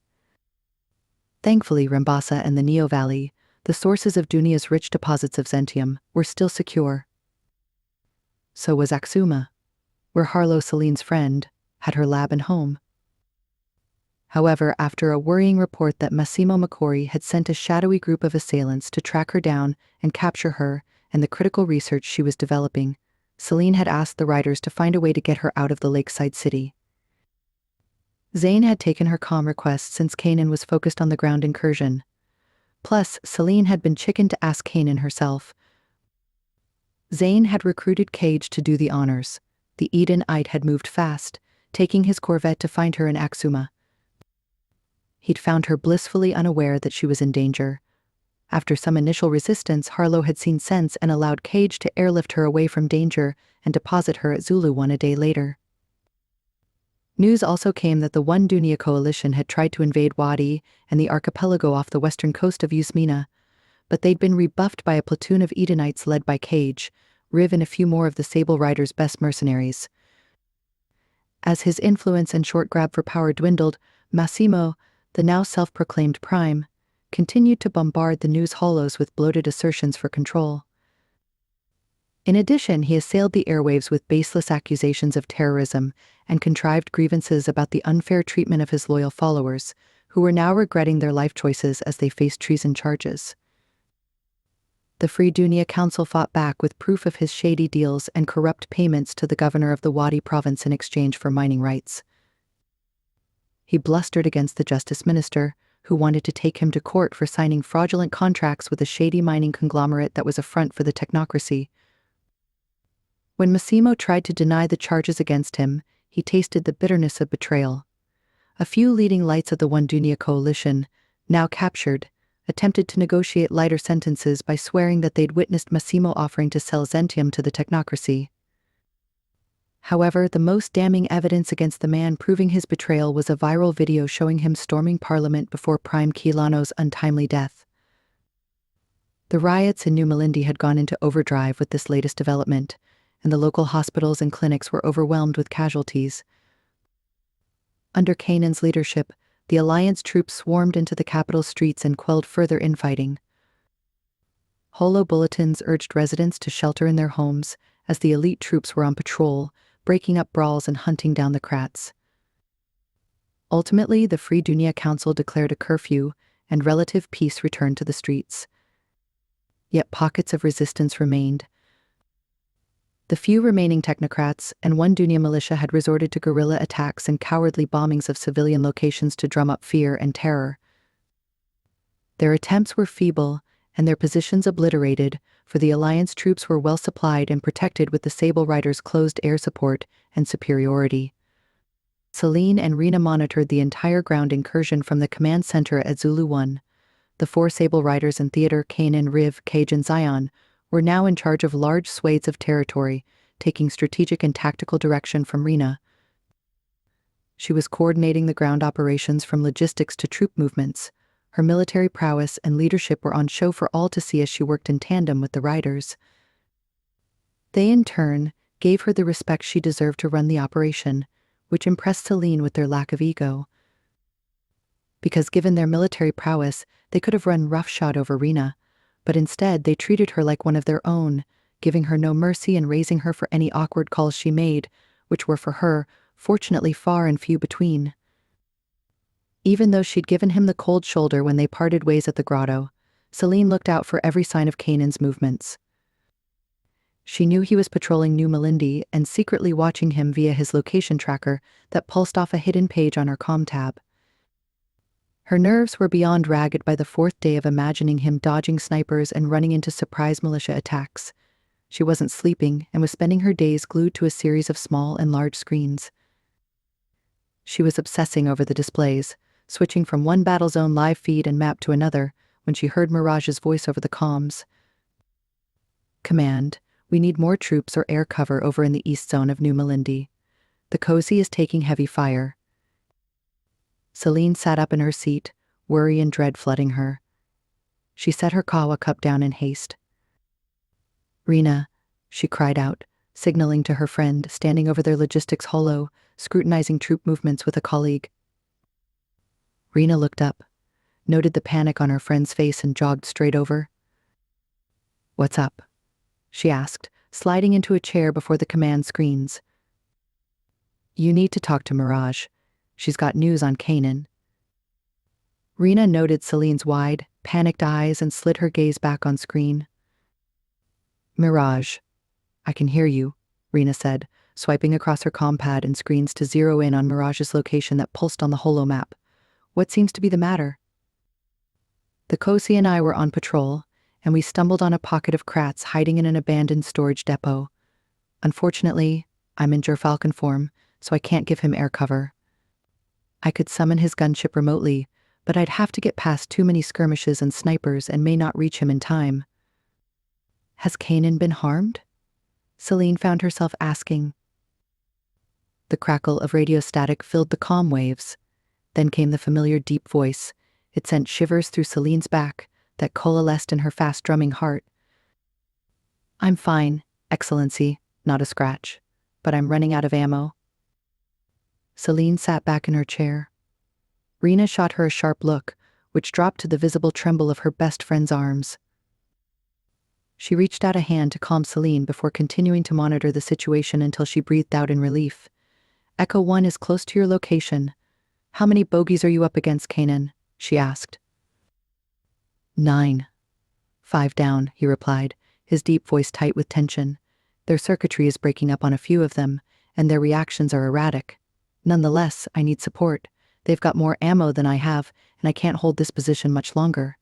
Thankfully, Rambasa and the Neo Valley, the sources of Dunia's rich deposits of Zentium, were still secure. So was Axuma, where Harlow, Celine's friend, had her lab and home. However, after a worrying report that Massimo Macori had sent a shadowy group of assailants to track her down and capture her and the critical research she was developing, Celine had asked the Riders to find a way to get her out of the lakeside city. Zane had taken her calm request since Kanan was focused on the ground incursion. Plus, Celine had been chicken to ask Kanan herself. Zane had recruited Cage to do the honors. The Edenite had moved fast, taking his corvette to find her in Axuma. He'd found her blissfully unaware that she was in danger. After some initial resistance, Harlow had seen sense and allowed Cage to airlift her away from danger and deposit her at Zulu 1 a day later. News also came that the One Dunia coalition had tried to invade Wadi and the archipelago off the western coast of Yusmina, but they'd been rebuffed by a platoon of Edenites led by Cage, Riv and a few more of the Sable Riders' best mercenaries. As his influence and short grab for power dwindled, Massimo, the now self-proclaimed Prime, continued to bombard the news hollows with bloated assertions for control. In addition, he assailed the airwaves with baseless accusations of terrorism and contrived grievances about the unfair treatment of his loyal followers, who were now regretting their life choices as they faced treason charges. The Free Dunia Council fought back with proof of his shady deals and corrupt payments to the governor of the Wadi province in exchange for mining rights. He blustered against the justice minister, who wanted to take him to court for signing fraudulent contracts with a shady mining conglomerate that was a front for the technocracy. When Massimo tried to deny the charges against him, he tasted the bitterness of betrayal. A few leading lights of the One Dunia coalition, now captured, attempted to negotiate lighter sentences by swearing that they'd witnessed Massimo offering to sell Zentium to the technocracy. However, the most damning evidence against the man proving his betrayal was a viral video showing him storming Parliament before Prime Keelano's untimely death. The riots in New Malindi had gone into overdrive with this latest development, and the local hospitals and clinics were overwhelmed with casualties. Under Kanan's leadership, the Alliance troops swarmed into the capital streets and quelled further infighting. Holo bulletins urged residents to shelter in their homes as the elite troops were on patrol, breaking up brawls and hunting down the Krats. Ultimately, the Free Dunia Council declared a curfew, and relative peace returned to the streets. Yet pockets of resistance remained. The few remaining technocrats and one Dunia militia had resorted to guerrilla attacks and cowardly bombings of civilian locations to drum up fear and terror. Their attempts were feeble, and their positions obliterated, for the Alliance troops were well supplied and protected with the Sable Riders' closed air support and superiority. Celine and Rena monitored the entire ground incursion from the command center at Zulu 1. The 4 Sable Riders in Theater Kanan, Riv, Cage, and Zion were now in charge of large swathes of territory, taking strategic and tactical direction from Rena. She was coordinating the ground operations from logistics to troop movements. Her military prowess and leadership were on show for all to see as she worked in tandem with the Riders. They, in turn, gave her the respect she deserved to run the operation, which impressed Celine with their lack of ego. Because given their military prowess, they could have run roughshod over Rena, but instead they treated her like one of their own, giving her no mercy and raising her for any awkward calls she made, which were for her, fortunately far and few between. Even though she'd given him the cold shoulder when they parted ways at the grotto, Celine looked out for every sign of Kanan's movements. She knew he was patrolling New Malindi and secretly watching him via his location tracker that pulsed off a hidden page on her comm tab. Her nerves were beyond ragged by the 4th day of imagining him dodging snipers and running into surprise militia attacks. She wasn't sleeping and was spending her days glued to a series of small and large screens. She was obsessing over the displays, switching from one battle zone live feed and map to another when she heard Mirage's voice over the comms. "Command, we need more troops or air cover over in the east zone of New Malindi. The Cozy is taking heavy fire." Celine sat up in her seat, worry and dread flooding her. She set her kawa cup down in haste. "Rena," she cried out, signaling to her friend, standing over their logistics holo, scrutinizing troop movements with a colleague. Rena looked up, noted the panic on her friend's face and jogged straight over. "What's up?" she asked, sliding into a chair before the command screens. "You need to talk to Mirage. She's got news on Kanan." Rena noted Celine's wide, panicked eyes and slid her gaze back on screen. "Mirage, I can hear you," Rena said, swiping across her comm pad and screens to zero in on Mirage's location that pulsed on the holo map. "What seems to be the matter?" "The Cozy and I were on patrol, and we stumbled on a pocket of Krats hiding in an abandoned storage depot. Unfortunately, I'm in Gerfalcon form, so I can't give him air cover. I could summon his gunship remotely, but I'd have to get past too many skirmishes and snipers and may not reach him in time." "Has Kanan been harmed?" Celine found herself asking. The crackle of radio static filled the comm waves. Then came the familiar deep voice. It sent shivers through Celine's back that coalesced in her fast-drumming heart. "I'm fine, Excellency, not a scratch, but I'm running out of ammo." Celine sat back in her chair. Rena shot her a sharp look, which dropped to the visible tremble of her best friend's arms. She reached out a hand to calm Celine before continuing to monitor the situation until she breathed out in relief. "Echo 1 is close to your location. How many bogeys are you up against, Kanan?" she asked. 9. 5 down, he replied, his deep voice tight with tension. "Their circuitry is breaking up on a few of them, and their reactions are erratic. Nonetheless, I need support. They've got more ammo than I have, and I can't hold this position much longer."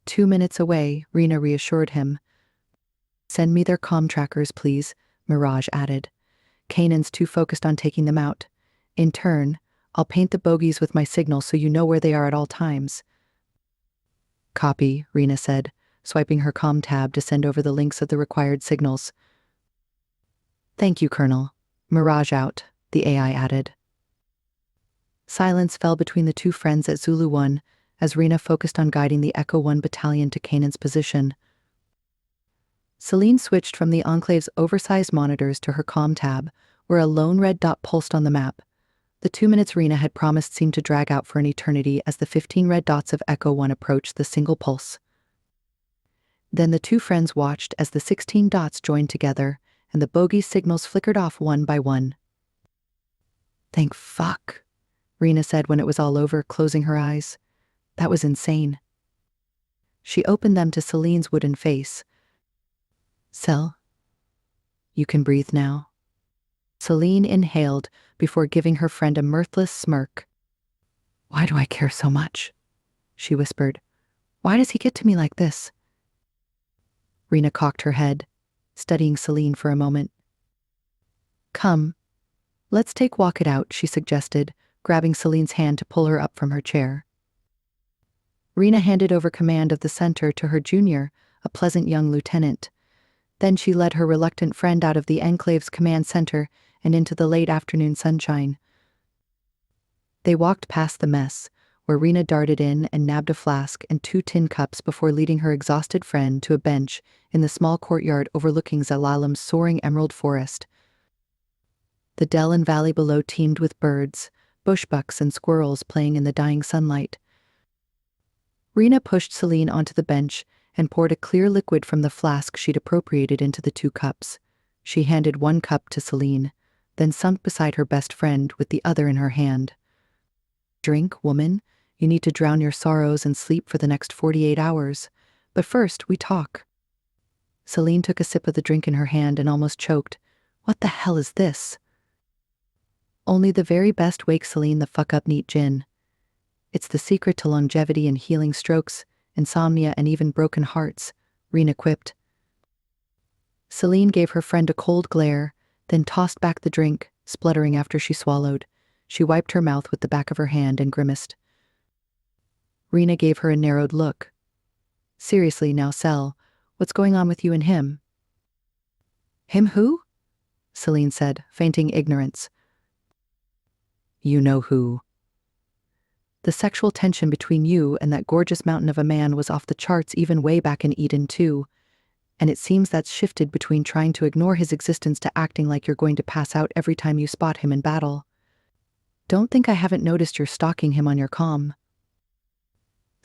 2 minutes away, Rena reassured him. "Send me their comm trackers, please," Mirage added. "Kanan's too focused on taking them out. In turn, I'll paint the bogeys with my signal so you know where they are at all times." "Copy," Rena said, swiping her comm tab to send over the links of the required signals. Thank you, Colonel. Mirage out, the AI added. Silence fell between the two friends at Zulu 1 as Rena focused on guiding the Echo 1 battalion to Kanan's position. Celine switched from the Enclave's oversized monitors to her comm tab, where a lone red dot pulsed on the map. The 2 minutes Rena had promised seemed to drag out for an eternity as the 15 red dots of Echo 1 approached the single pulse. Then the two friends watched as the 16 dots joined together, and the bogey signals flickered off one by one. Thank fuck, Rena said when it was all over, closing her eyes. That was insane. She opened them to Celine's wooden face. Cel, you can breathe now. Celine inhaled before giving her friend a mirthless smirk. Why do I care so much? She whispered. Why does he get to me like this? Rena cocked her head, studying Celine for a moment. Come, let's walk it out, she suggested, grabbing Celine's hand to pull her up from her chair. Rena handed over command of the center to her junior, a pleasant young lieutenant. Then she led her reluctant friend out of the Enclave's command center and into the late afternoon sunshine. They walked past the mess, where Rena darted in and nabbed a flask and 2 tin cups before leading her exhausted friend to a bench in the small courtyard overlooking Zalalam's soaring emerald forest. The dell and valley below teemed with birds, bushbucks and squirrels playing in the dying sunlight. Rena pushed Celine onto the bench and poured a clear liquid from the flask she'd appropriated into the 2 cups. She handed 1 cup to Celine, then sunk beside her best friend with the other in her hand. Drink, woman. You need to drown your sorrows and sleep for the next 48 hours. But first, we talk. Celine took a sip of the drink in her hand and almost choked. What the hell is this? Only the very best wake Celine the fuck up neat gin. It's the secret to longevity and healing strokes, insomnia and even broken hearts, Rena quipped. Celine gave her friend a cold glare, then tossed back the drink, spluttering after she swallowed. She wiped her mouth with the back of her hand and grimaced. Rena gave her a narrowed look. Seriously now, Cel, what's going on with you and him? Him who? Celine said, feigning ignorance. You know who. The sexual tension between you and that gorgeous mountain of a man was off the charts even way back in Eden too, and it seems that's shifted between trying to ignore his existence to acting like you're going to pass out every time you spot him in battle. Don't think I haven't noticed you're stalking him on your comm.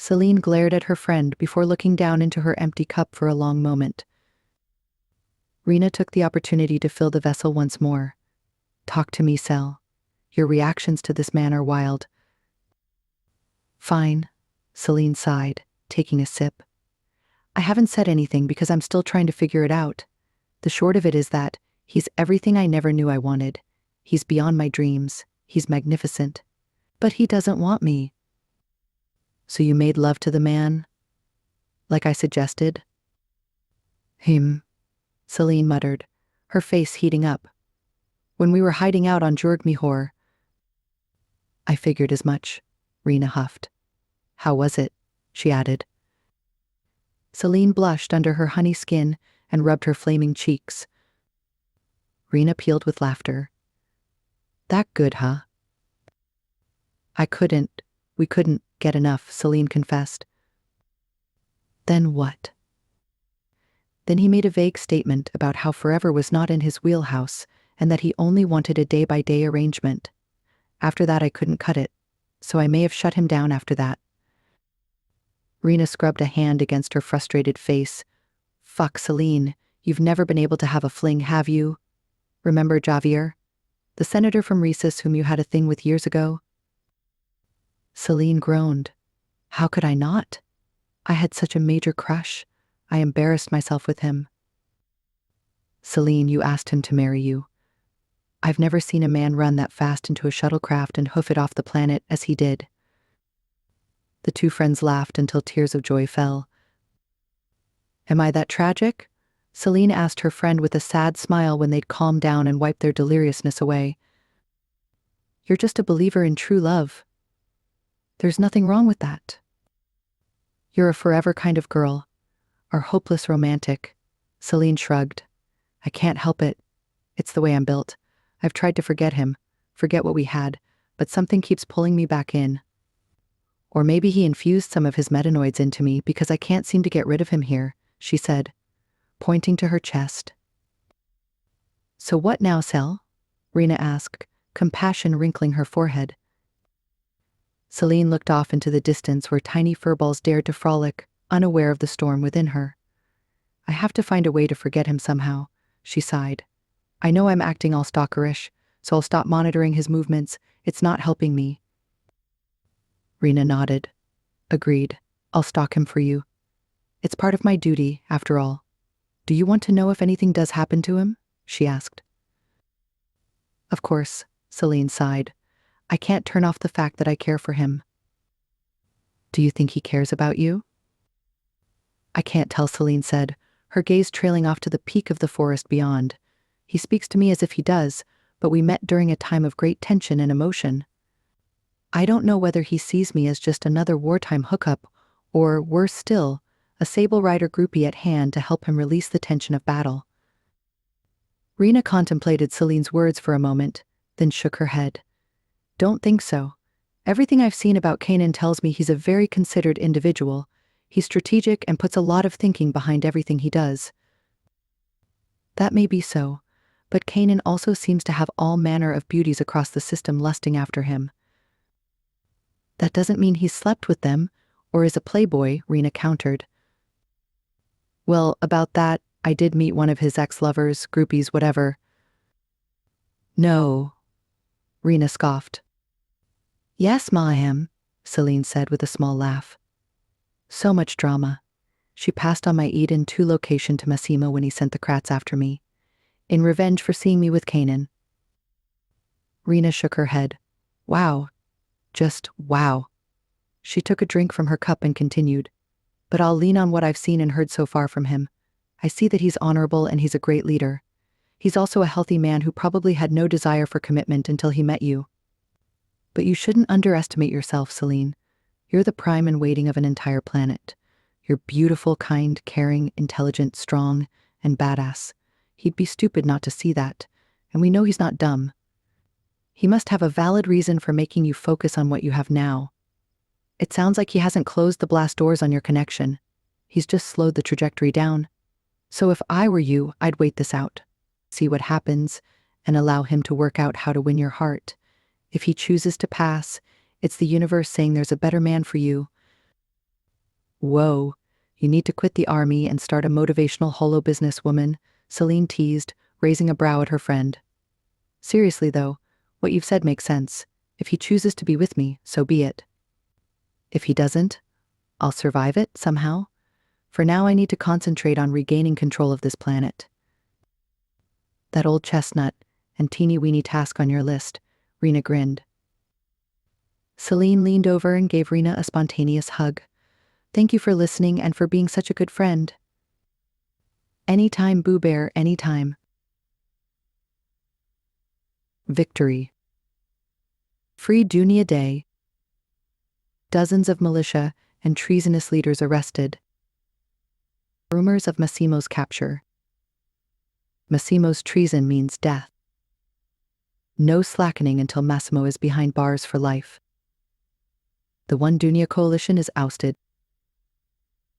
Celine glared at her friend before looking down into her empty cup for a long moment. Rena took the opportunity to fill the vessel once more. Talk to me, Cel. Your reactions to this man are wild. Fine, Celine sighed, taking a sip. I haven't said anything because I'm still trying to figure it out. The short of it is that he's everything I never knew I wanted. He's beyond my dreams. He's magnificent. But he doesn't want me. So you made love to the man? Like I suggested? Him, Celine muttered, her face heating up. When we were hiding out on Jurgmihor. I figured as much, Rena huffed. How was it? She added. Celine blushed under her honey skin and rubbed her flaming cheeks. Rena peeled with laughter. That good, huh? We couldn't get enough, Celine confessed. Then what? Then he made a vague statement about how forever was not in his wheelhouse and that he only wanted a day-by-day arrangement. After that I couldn't cut it, so I may have shut him down after that. Rena scrubbed a hand against her frustrated face. Fuck, Celine, you've never been able to have a fling, have you? Remember Javier? The senator from Rhesus whom you had a thing with years ago? Celine groaned. How could I not? I had such a major crush. I embarrassed myself with him. Celine, you asked him to marry you. I've never seen a man run that fast into a shuttlecraft and hoof it off the planet as he did. The two friends laughed until tears of joy fell. Am I that tragic? Celine asked her friend with a sad smile when they'd calmed down and wiped their deliriousness away. You're just a believer in true love. There's nothing wrong with that. You're a forever kind of girl, or hopeless romantic. Celine shrugged. I can't help it. It's the way I'm built. I've tried to forget him, forget what we had, but something keeps pulling me back in. Or maybe he infused some of his metanoids into me because I can't seem to get rid of him here, she said, pointing to her chest. So what now, Sel? Rena asked, compassion wrinkling her forehead. Celine looked off into the distance where tiny furballs dared to frolic, unaware of the storm within her. I have to find a way to forget him somehow, she sighed. I know I'm acting all stalkerish, so I'll stop monitoring his movements. It's not helping me. Rena nodded. Agreed. I'll stalk him for you. It's part of my duty, after all. Do you want to know if anything does happen to him? She asked. Of course, Celine sighed. I can't turn off the fact that I care for him. Do you think he cares about you? I can't tell, Celine said, her gaze trailing off to the peak of the forest beyond. He speaks to me as if he does, but we met during a time of great tension and emotion. I don't know whether he sees me as just another wartime hookup, or, worse still, a Sable Rider groupie at hand to help him release the tension of battle. Rena contemplated Celine's words for a moment, then shook her head. Don't think so. Everything I've seen about Kanan tells me he's a very considered individual. He's strategic and puts a lot of thinking behind everything he does. That may be so, but Kanan also seems to have all manner of beauties across the system lusting after him. That doesn't mean he's slept with them, or is a playboy, Rena countered. Well, about that, I did meet one of his ex-lovers, groupies, whatever. No, Rena scoffed. Yes, ma, I am, Celine said with a small laugh. So much drama. She passed on my Eden 2 location to Massimo when he sent the Kratts after me, in revenge for seeing me with Kanan. Rena shook her head. Wow. Just wow. She took a drink from her cup and continued. But I'll lean on what I've seen and heard so far from him. I see that he's honorable and he's a great leader. He's also a healthy man who probably had no desire for commitment until he met you. But you shouldn't underestimate yourself, Celine. You're the prime in waiting of an entire planet. You're beautiful, kind, caring, intelligent, strong, and badass. He'd be stupid not to see that, and we know he's not dumb. He must have a valid reason for making you focus on what you have now. It sounds like he hasn't closed the blast doors on your connection. He's just slowed the trajectory down. So if I were you, I'd wait this out. See what happens, and allow him to work out how to win your heart. If he chooses to pass, it's the universe saying there's a better man for you. Whoa, you need to quit the army and start a motivational holo business, woman, Celine teased, raising a brow at her friend. Seriously though, what you've said makes sense. If he chooses to be with me, so be it. If he doesn't, I'll survive it somehow. For now I need to concentrate on regaining control of this planet. That old chestnut and teeny-weeny task on your list, Rena grinned. Celine leaned over and gave Rena a spontaneous hug. Thank you for listening and for being such a good friend. Anytime, Boo Bear, anytime. Victory. Free Dunia Day. Dozens of militia and treasonous leaders arrested. Rumors of Massimo's capture. Massimo's treason means death. No slackening until Massimo is behind bars for life. The One Dunia coalition is ousted.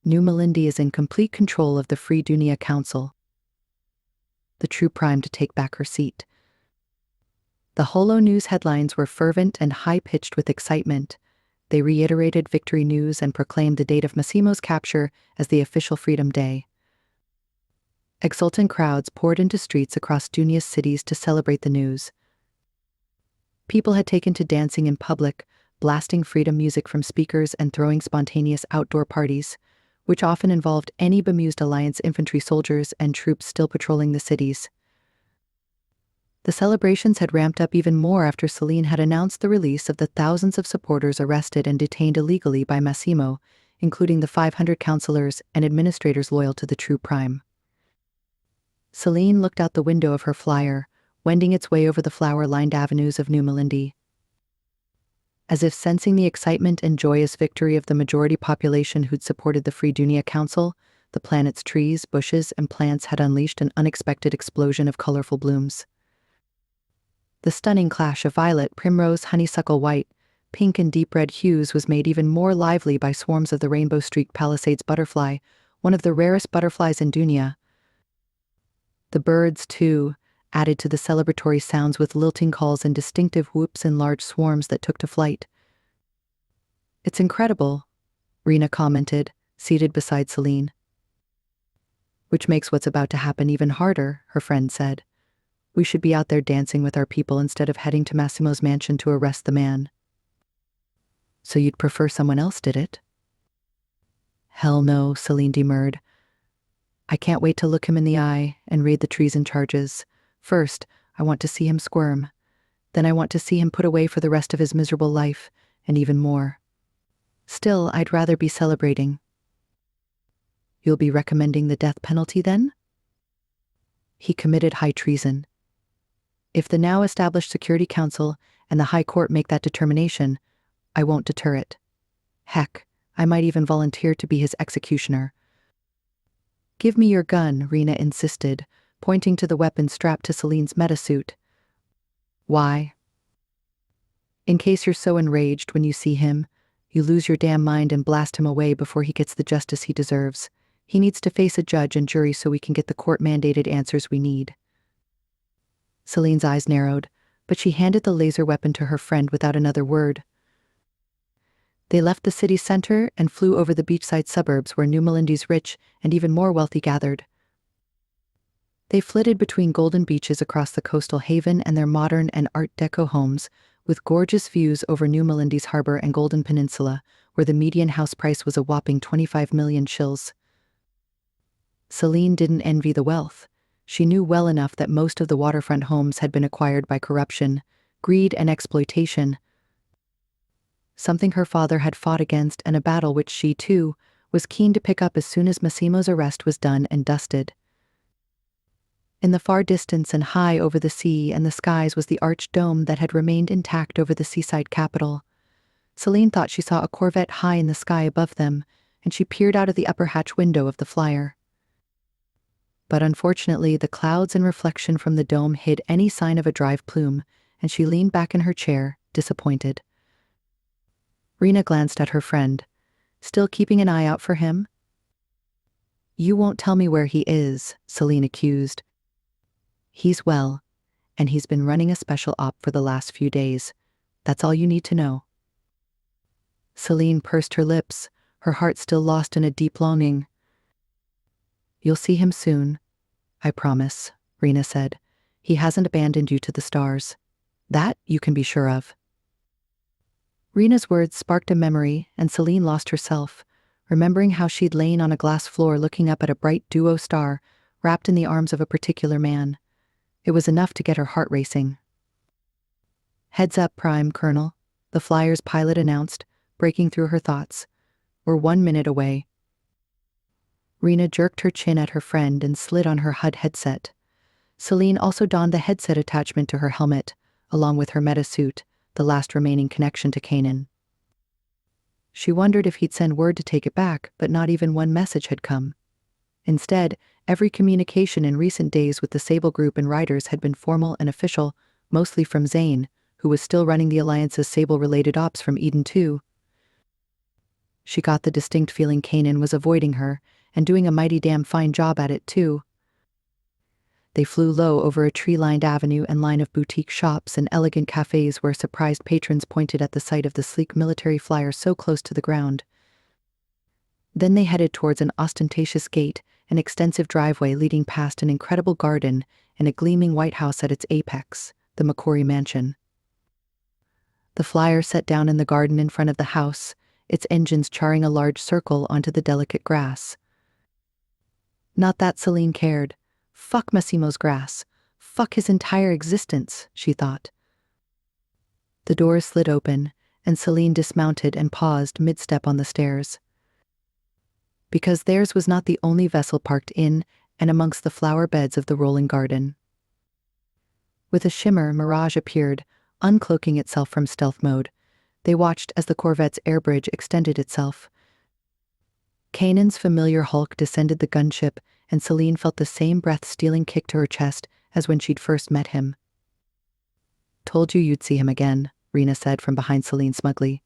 New Malindi is in complete control of the Free Dunia Council. The true prime to take back her seat. The Holo News headlines were fervent and high-pitched with excitement. They reiterated victory news and proclaimed the date of Massimo's capture as the official Freedom Day. Exultant crowds poured into streets across Dunia's cities to celebrate the news. People had taken to dancing in public, blasting freedom music from speakers and throwing spontaneous outdoor parties, which often involved any bemused Alliance infantry soldiers and troops still patrolling the cities. The celebrations had ramped up even more after Celine had announced the release of the thousands of supporters arrested and detained illegally by Massimo, including the 500 counselors and administrators loyal to the true prime. Celine looked out the window of her flyer, wending its way over the flower-lined avenues of New Malindi. As if sensing the excitement and joyous victory of the majority population who'd supported the Free Dunia Council, the planet's trees, bushes, and plants had unleashed an unexpected explosion of colorful blooms. The stunning clash of violet, primrose, honeysuckle white, pink and deep red hues was made even more lively by swarms of the rainbow-streaked Palisades butterfly, one of the rarest butterflies in Dunia. The birds, too, added to the celebratory sounds with lilting calls and distinctive whoops in large swarms that took to flight. "It's incredible," Rena commented, seated beside Celine. "Which makes what's about to happen even harder," her friend said. "We should be out there dancing with our people instead of heading to Massimo's mansion to arrest the man." "So you'd prefer someone else did it?" "Hell no," Celine demurred. "I can't wait to look him in the eye and read the treason charges. First, I want to see him squirm. Then I want to see him put away for the rest of his miserable life, and even more. Still, I'd rather be celebrating." "You'll be recommending the death penalty then?" "He committed high treason. If the now established Security Council and the High Court make that determination, I won't deter it. Heck, I might even volunteer to be his executioner." "Give me your gun," Rena insisted, pointing to the weapon strapped to Celine's metasuit. "Why?" "In case you're so enraged when you see him, you lose your damn mind and blast him away before he gets the justice he deserves. He needs to face a judge and jury so we can get the court-mandated answers we need." Celine's eyes narrowed, but she handed the laser weapon to her friend without another word. They left the city center and flew over the beachside suburbs where New Melindy's rich and even more wealthy gathered. They flitted between golden beaches across the coastal haven and their modern and Art Deco homes, with gorgeous views over New Melindy's harbor and Golden Peninsula, where the median house price was a whopping 25 million shills. Celine didn't envy the wealth. She knew well enough that most of the waterfront homes had been acquired by corruption, greed, and exploitation, something her father had fought against and a battle which she, too, was keen to pick up as soon as Massimo's arrest was done and dusted. In the far distance and high over the sea and the skies was the arched dome that had remained intact over the seaside capital. Celine thought she saw a Corvette high in the sky above them, and she peered out of the upper hatch window of the flyer. But unfortunately, the clouds and reflection from the dome hid any sign of a drive plume, and she leaned back in her chair, disappointed. Rena glanced at her friend. "Still keeping an eye out for him?" "You won't tell me where he is," Celine accused. "He's well, and he's been running a special op for the last few days. That's all you need to know." Celine pursed her lips, her heart still lost in a deep longing. "You'll see him soon, I promise," Rena said. "He hasn't abandoned you to the stars. That you can be sure of." Rena's words sparked a memory, and Celine lost herself, remembering how she'd lain on a glass floor looking up at a bright duo star, wrapped in the arms of a particular man. It was enough to get her heart racing. "Heads up, Prime Colonel," the flyer's pilot announced, breaking through her thoughts. "We're 1 minute away." Rena jerked her chin at her friend and slid on her HUD headset. Celine also donned the headset attachment to her helmet, along with her metasuit, the last remaining connection to Kanan. She wondered if he'd send word to take it back, but not even one message had come. Instead, every communication in recent days with the Sable Group and Riders had been formal and official, mostly from Zane, who was still running the Alliance's Sable-related ops from Eden 2. She got the distinct feeling Kanan was avoiding her, and doing a mighty damn fine job at it, too. They flew low over a tree-lined avenue and line of boutique shops and elegant cafes where surprised patrons pointed at the sight of the sleek military flyer so close to the ground. Then they headed towards an ostentatious gate, an extensive driveway leading past an incredible garden and a gleaming White House at its apex, the McCory Mansion. The flyer set down in the garden in front of the house, its engines charring a large circle onto the delicate grass. Not that Celine cared. Fuck Massimo's grass. Fuck his entire existence, she thought. The doors slid open, and Celine dismounted and paused mid-step on the stairs. Because theirs was not the only vessel parked in and amongst the flower beds of the rolling garden. With a shimmer, Mirage appeared, uncloaking itself from stealth mode. They watched as the Corvette's air bridge extended itself. Kanan's familiar hulk descended the gunship, and Celine felt the same breath-stealing kick to her chest as when she'd first met him. Told you you'd see him again, Rena said from behind Celine smugly.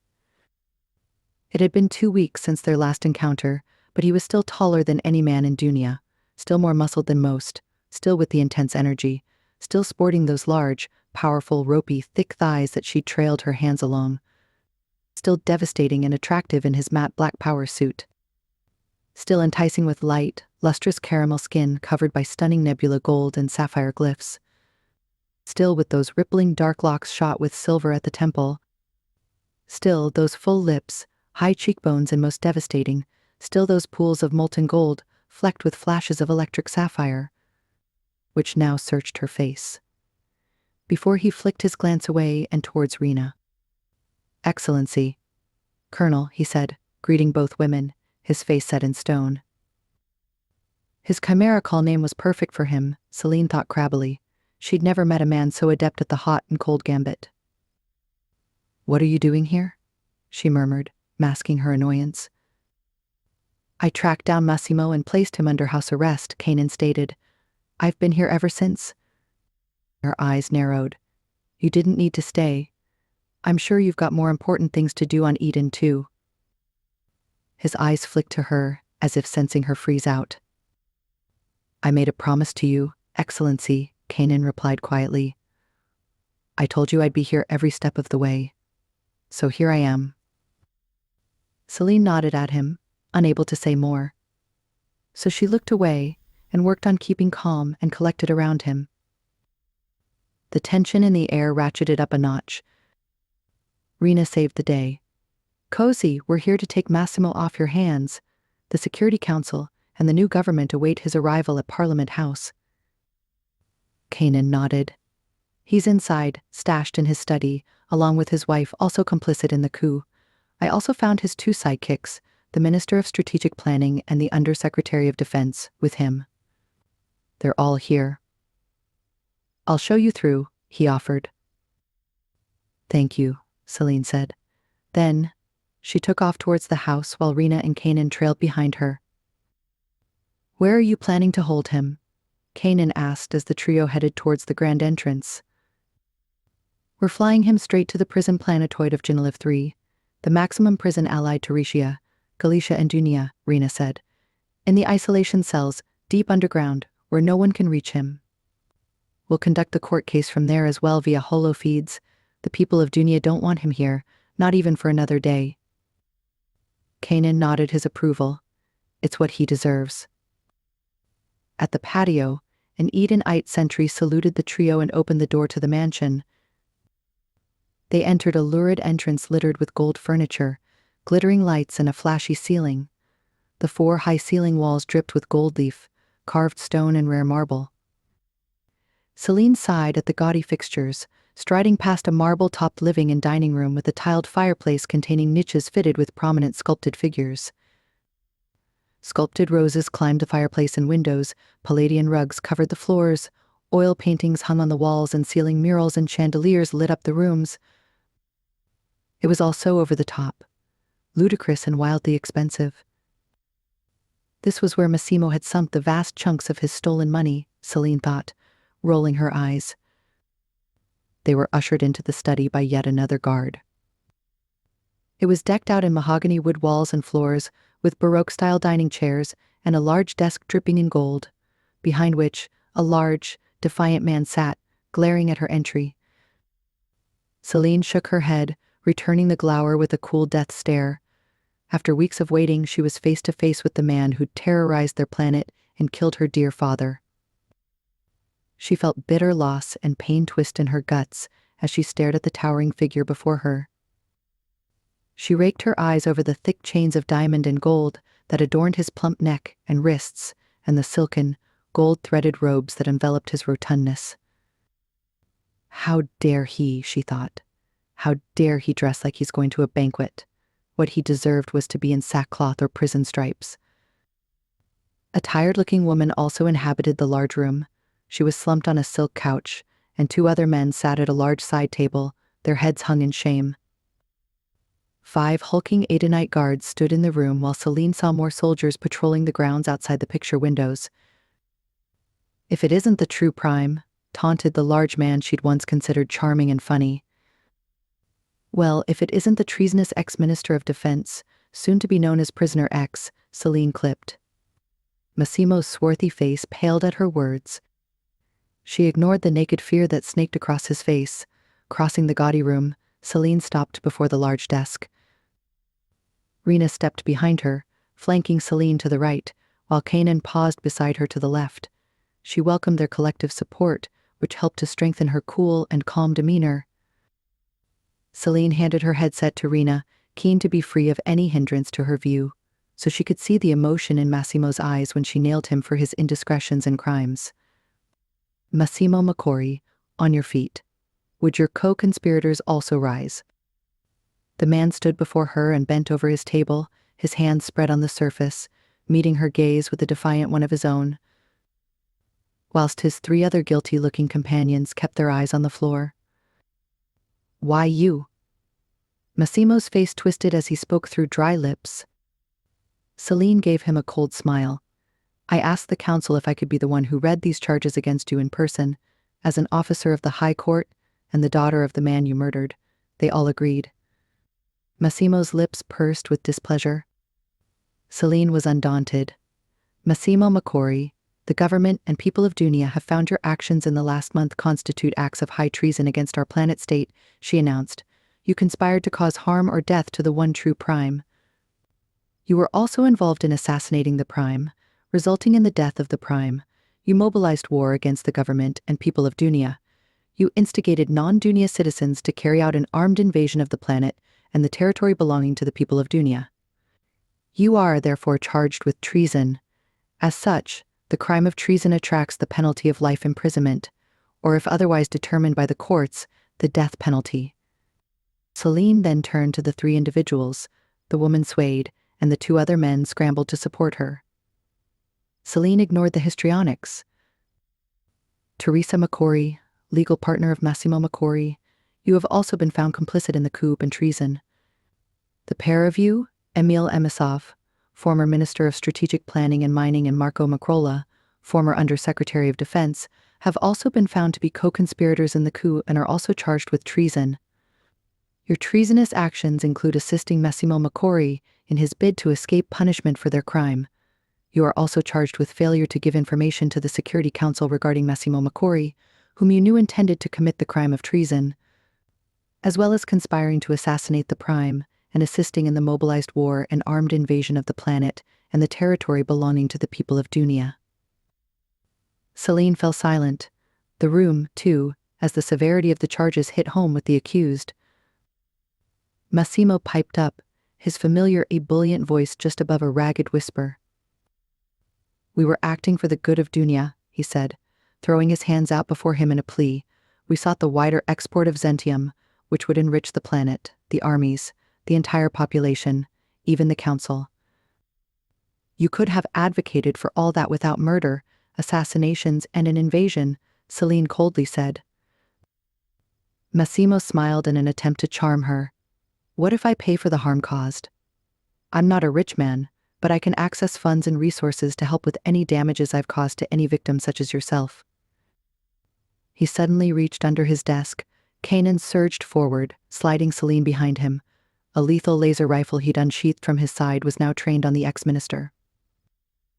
It had been 2 weeks since their last encounter, but he was still taller than any man in Dunia, still more muscled than most, still with the intense energy, still sporting those large, powerful, ropey, thick thighs that she trailed her hands along, still devastating and attractive in his matte black power suit, still enticing with light, lustrous caramel skin covered by stunning nebula gold and sapphire glyphs, still with those rippling dark locks shot with silver at the temple, still those full lips, high cheekbones, and most devastating, still those pools of molten gold, flecked with flashes of electric sapphire, which now searched her face. Before he flicked his glance away and towards Rena. "Excellency." "Colonel," he said, greeting both women, his face set in stone. His chimera call name was perfect for him, Celine thought crabbily. She'd never met a man so adept at the hot and cold gambit. "What are you doing here?" she murmured, masking her annoyance. "I tracked down Massimo and placed him under house arrest," Kanan stated. "I've been here ever since." Her eyes narrowed. "You didn't need to stay. I'm sure you've got more important things to do on Eden, too." His eyes flicked to her, as if sensing her freeze out. "I made a promise to you, Excellency," Kanan replied quietly. "I told you I'd be here every step of the way. So here I am." Celine nodded at him, unable to say more. So she looked away and worked on keeping calm and collected around him. The tension in the air ratcheted up a notch. Rena saved the day. "Cozy, we're here to take Massimo off your hands. The Security Council and the new government await his arrival at Parliament House." Kanan nodded. "He's inside, stashed in his study, along with his wife, also complicit in the coup. I also found his 2 sidekicks, the Minister of Strategic Planning and the Undersecretary of Defense, with him. They're all here." "I'll show you through," he offered. "Thank you," Celine said. Then, she took off towards the house while Rena and Kanan trailed behind her. "Where are you planning to hold him?" Kanan asked as the trio headed towards the grand entrance. "We're flying him straight to the prison planetoid of Genelif 3, the maximum prison allied to Rishia, Galicia and Dunia," Rena said. "In the isolation cells, deep underground, where no one can reach him. We'll conduct the court case from there as well via holo feeds. The people of Dunia don't want him here, not even for another day." Kanan nodded his approval. It's what he deserves. At the patio, an Edenite sentry saluted the trio and opened the door to the mansion. They entered a lurid entrance littered with gold furniture, glittering lights, and a flashy ceiling. The 4 high ceiling walls dripped with gold leaf, carved stone, and rare marble. Celine sighed at the gaudy fixtures, striding past a marble-topped living and dining room with a tiled fireplace containing niches fitted with prominent sculpted figures. Sculpted roses climbed the fireplace and windows, Palladian rugs covered the floors, oil paintings hung on the walls, and ceiling murals and chandeliers lit up the rooms. It was all so over the top, ludicrous and wildly expensive. This was where Massimo had sunk the vast chunks of his stolen money, Celine thought, rolling her eyes. They were ushered into the study by yet another guard. It was decked out in mahogany wood walls and floors, with Baroque-style dining chairs and a large desk dripping in gold, behind which a large, defiant man sat, glaring at her entry. Celine shook her head, returning the glower with a cool death stare. After weeks of waiting, she was face to face with the man who'd terrorized their planet and killed her dear father. She felt bitter loss and pain twist in her guts as she stared at the towering figure before her. She raked her eyes over the thick chains of diamond and gold that adorned his plump neck and wrists, and the silken, gold-threaded robes that enveloped his rotundness. How dare he, she thought. How dare he dress like he's going to a banquet? What he deserved was to be in sackcloth or prison stripes. A tired-looking woman also inhabited the large room. She was slumped on a silk couch, and 2 other men sat at a large side table, their heads hung in shame. 5 hulking Edenite guards stood in the room while Celine saw more soldiers patrolling the grounds outside the picture windows. "If it isn't the true prime," taunted the large man she'd once considered charming and funny. Well, if it isn't the treasonous ex-minister of defense, soon to be known as Prisoner X, Celine clipped. Massimo's swarthy face paled at her words. She ignored the naked fear that snaked across his face. Crossing the gaudy room, Celine stopped before the large desk. Rena stepped behind her, flanking Celine to the right, while Kanan paused beside her to the left. She welcomed their collective support, which helped to strengthen her cool and calm demeanor. Celine handed her headset to Rena, keen to be free of any hindrance to her view, so she could see the emotion in Massimo's eyes when she nailed him for his indiscretions and crimes. Massimo Macori, on your feet. Would your co-conspirators also rise? The man stood before her and bent over his table, his hands spread on the surface, meeting her gaze with a defiant one of his own, whilst his three other guilty-looking companions kept their eyes on the floor. Why you? Massimo's face twisted as he spoke through dry lips. Celine gave him a cold smile. I asked the council if I could be the one who read these charges against you in person, as an officer of the High Court and the daughter of the man you murdered. They all agreed. Massimo's lips pursed with displeasure. Celine was undaunted. Massimo Macori, the government and people of Dunia have found your actions in the last month constitute acts of high treason against our planet state, she announced. You conspired to cause harm or death to the one true Prime. You were also involved in assassinating the Prime, resulting in the death of the Prime. You mobilized war against the government and people of Dunia. You instigated non-Dunia citizens to carry out an armed invasion of the planet and the territory belonging to the people of Dunia. You are, therefore, charged with treason. As such, the crime of treason attracts the penalty of life imprisonment, or if otherwise determined by the courts, the death penalty. Celine then turned to the three individuals. The woman swayed, and the two other men scrambled to support her. Celine ignored the histrionics. Teresa Macori, legal partner of Massimo Macori, you have also been found complicit in the coup and treason. The pair of you, Emil Emisov, former Minister of Strategic Planning and Mining, and Marco Macrola, former Undersecretary of Defense, have also been found to be co-conspirators in the coup and are also charged with treason. Your treasonous actions include assisting Massimo Macori in his bid to escape punishment for their crime. You are also charged with failure to give information to the Security Council regarding Massimo Macori, whom you knew intended to commit the crime of treason, as well as conspiring to assassinate the Prime and assisting in the mobilized war and armed invasion of the planet and the territory belonging to the people of Dunia. Celine fell silent. The room, too, as the severity of the charges hit home with the accused. Massimo piped up, his familiar ebullient voice just above a ragged whisper. We were acting for the good of Dunia, he said, throwing his hands out before him in a plea. We sought the wider export of Zentium, which would enrich the planet, the armies, the entire population, even the council. You could have advocated for all that without murder, assassinations, and an invasion, Celine coldly said. Massimo smiled in an attempt to charm her. What if I pay for the harm caused? I'm not a rich man, but I can access funds and resources to help with any damages I've caused to any victim such as yourself. He suddenly reached under his desk. Kanan surged forward, sliding Celine behind him. A lethal laser rifle he'd unsheathed from his side was now trained on the ex-minister.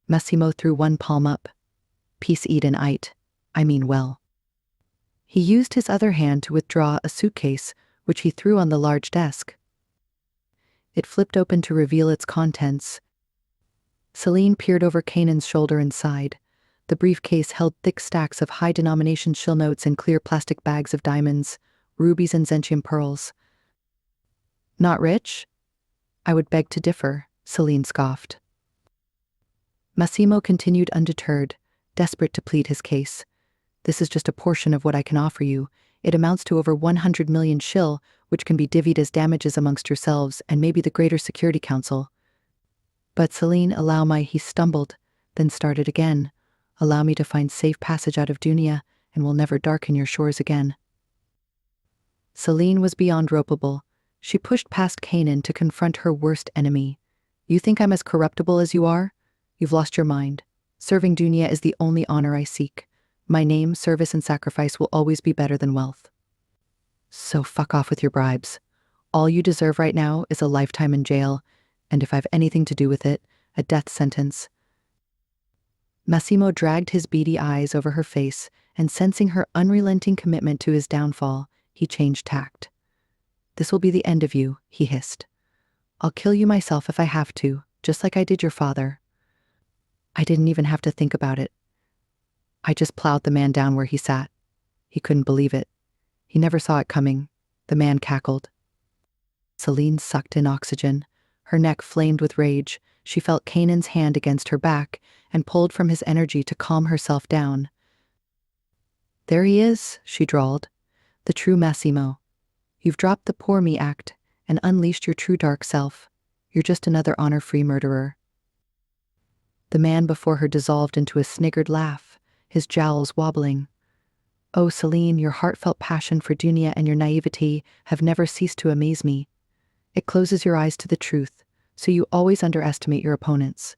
Massimo threw one palm up. Peace Eden ite. I mean well. He used his other hand to withdraw a suitcase, which he threw on the large desk. It flipped open to reveal its contents. Celine peered over Kanan's shoulder and sighed. The briefcase held thick stacks of high-denomination shill notes and clear plastic bags of diamonds, rubies and Zentium pearls. Not rich? I would beg to differ, Celine scoffed. Massimo continued undeterred, desperate to plead his case. This is just a portion of what I can offer you. It amounts to over 100 million shill, which can be divvied as damages amongst yourselves and maybe the Greater Security Council. But Celine, he stumbled, then started again. Allow me to find safe passage out of Dunia, and will never darken your shores again. Celine was beyond ropeable. She pushed past Kanan to confront her worst enemy. You think I'm as corruptible as you are? You've lost your mind. Serving Dunia is the only honor I seek. My name, service, and sacrifice will always be better than wealth. So fuck off with your bribes. All you deserve right now is a lifetime in jail, and if I've anything to do with it, a death sentence. Massimo dragged his beady eyes over her face, and sensing her unrelenting commitment to his downfall, he changed tact. This will be the end of you, he hissed. I'll kill you myself if I have to, just like I did your father. I didn't even have to think about it. I just plowed the man down where he sat. He couldn't believe it. He never saw it coming. The man cackled. Celine sucked in oxygen. Her neck flamed with rage. She felt Kanan's hand against her back and pulled from his energy to calm herself down. There he is, she drawled. The true Massimo. You've dropped the poor me act and unleashed your true dark self. You're just another honor-free murderer. The man before her dissolved into a sniggered laugh, his jowls wobbling. Oh, Celine, your heartfelt passion for Dunia and your naivety have never ceased to amaze me. It closes your eyes to the truth, so you always underestimate your opponents.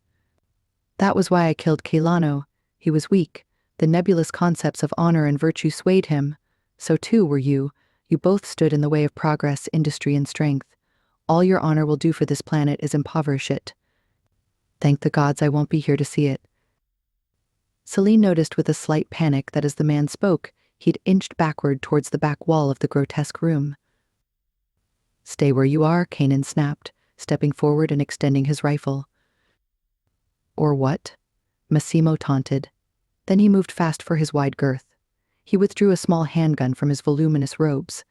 That was why I killed Keilano. He was weak. The nebulous concepts of honor and virtue swayed him. So too were you. You both stood in the way of progress, industry, and strength. All your honor will do for this planet is impoverish it. Thank the gods I won't be here to see it. Celine noticed with a slight panic that as the man spoke, he'd inched backward towards the back wall of the grotesque room. Stay where you are, Kanan snapped, stepping forward and extending his rifle. Or what? Massimo taunted. Then he moved fast for his wide girth. He withdrew a small handgun from his voluminous robes.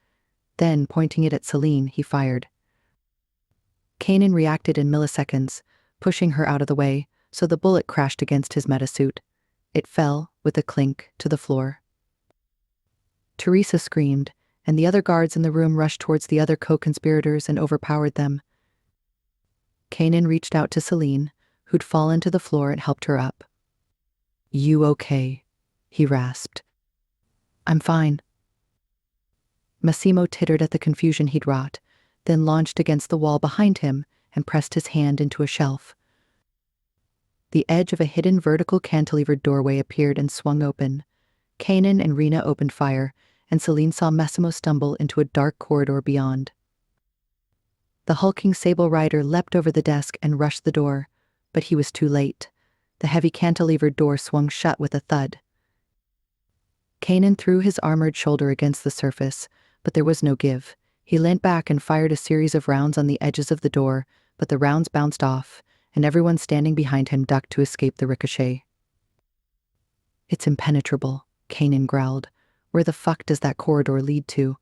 Then, pointing it at Celine, he fired. Kanan reacted in milliseconds, pushing her out of the way, so the bullet crashed against his metasuit. It fell, with a clink, to the floor. Teresa screamed, and the other guards in the room rushed towards the other co-conspirators and overpowered them. Kanan reached out to Celine, who'd fallen to the floor, and helped her up. You okay? He rasped. I'm fine. Massimo tittered at the confusion he'd wrought, then launched against the wall behind him and pressed his hand into a shelf. The edge of a hidden vertical cantilevered doorway appeared and swung open. Kanan and Rena opened fire, and Celine saw Massimo stumble into a dark corridor beyond. The hulking Sable Rider leapt over the desk and rushed the door, but he was too late. The heavy cantilevered door swung shut with a thud. Kanan threw his armored shoulder against the surface, but there was no give. He leant back and fired a series of rounds on the edges of the door, but the rounds bounced off, and everyone standing behind him ducked to escape the ricochet. It's impenetrable, Kanan growled. Where the fuck does that corridor lead to?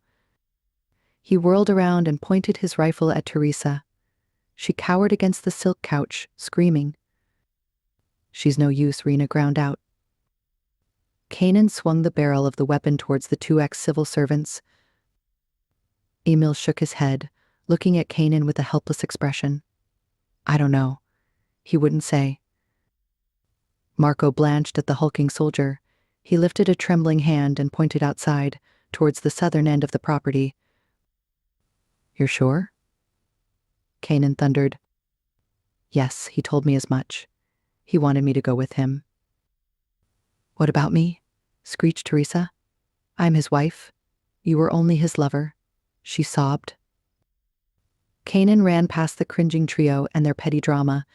He whirled around and pointed his rifle at Teresa. She cowered against the silk couch, screaming. She's no use, Rena ground out. Kanan swung the barrel of the weapon towards the two ex-civil servants. Emil shook his head, looking at Kanan with a helpless expression. I don't know. He wouldn't say. Marco blanched at the hulking soldier. He lifted a trembling hand and pointed outside, towards the southern end of the property. You're sure? Kanan thundered. Yes, he told me as much. He wanted me to go with him. What about me? Screeched Teresa. I'm his wife. You were only his lover. She sobbed. Kanan ran past the cringing trio and their petty drama.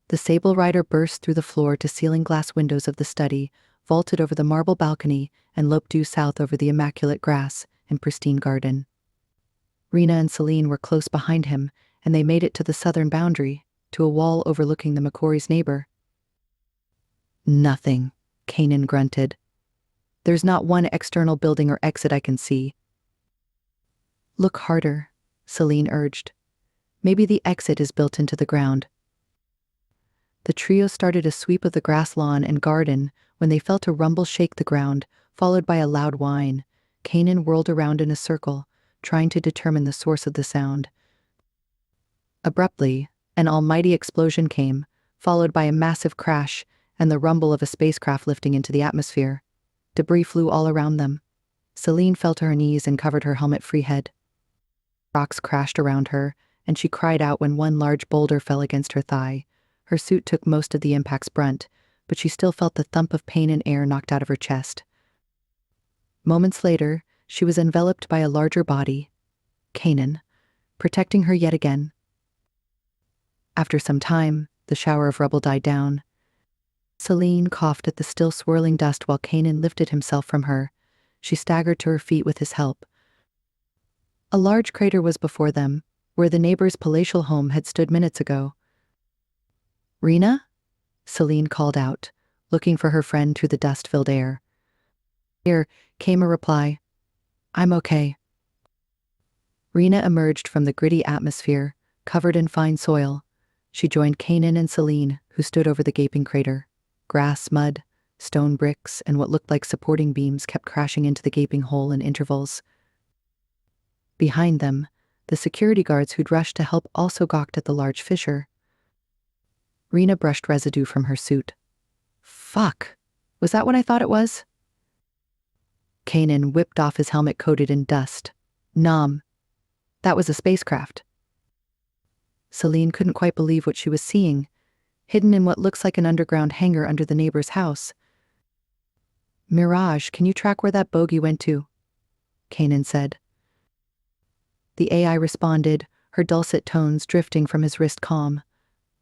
The Sable Rider burst through the floor-to-ceiling glass windows of the study, vaulted over the marble balcony, and loped due south over the immaculate grass and pristine garden. Rena and Celine were close behind him, and they made it to the southern boundary, to a wall overlooking the McCory's neighbor. Nothing, Kanan grunted. There's not one external building or exit I can see. Look harder, Celine urged. Maybe the exit is built into the ground. The trio started a sweep of the grass lawn and garden when they felt a rumble shake the ground, followed by a loud whine. Kanan whirled around in a circle, trying to determine the source of the sound. Abruptly, an almighty explosion came, followed by a massive crash and the rumble of a spacecraft lifting into the atmosphere. Debris flew all around them. Celine fell to her knees and covered her helmet-free head. Rocks crashed around her, and she cried out when one large boulder fell against her thigh. Her suit took most of the impact's brunt, but she still felt the thump of pain and air knocked out of her chest. Moments later, she was enveloped by a larger body, Kanan, protecting her yet again. After some time, the shower of rubble died down. Celine coughed at the still swirling dust while Kanan lifted himself from her. She staggered to her feet with his help. A large crater was before them, where the neighbor's palatial home had stood minutes ago. "Rena?" Celine called out, looking for her friend through the dust-filled air. Here came a reply. "I'm okay." Rena emerged from the gritty atmosphere, covered in fine soil. She joined Kanan and Celine, who stood over the gaping crater. Grass, mud, stone bricks, and what looked like supporting beams kept crashing into the gaping hole in intervals. Behind them, the security guards who'd rushed to help also gawked at the large fissure. Rena brushed residue from her suit. "Fuck! Was that what I thought it was?" Kanan whipped off his helmet coated in dust. "Nom. That was a spacecraft." Celine couldn't quite believe what she was seeing, hidden in what looks like an underground hangar under the neighbor's house. "Mirage, can you track where that bogey went to?" Kanan said. The AI responded, her dulcet tones drifting from his wrist calm.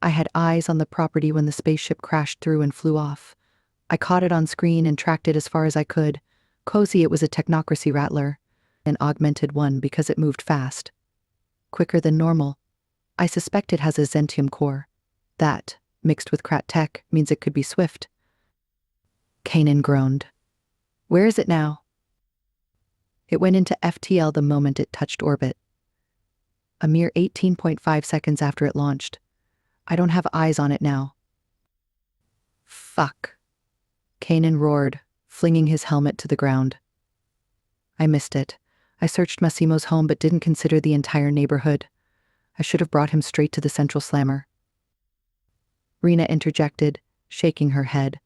"I had eyes on the property when the spaceship crashed through and flew off. I caught it on screen and tracked it as far as I could. Cozy, it was a technocracy rattler. An augmented one because it moved fast. Quicker than normal. I suspect it has a Zentium core. That, mixed with Krat tech, means it could be swift." Kanan groaned. "Where is it now?" "It went into FTL the moment it touched orbit. A mere 18.5 seconds after it launched. I don't have eyes on it now." "Fuck," Kanan roared, flinging his helmet to the ground. "I missed it. I searched Massimo's home but didn't consider the entire neighborhood. I should have brought him straight to the central slammer." Rena interjected, shaking her head.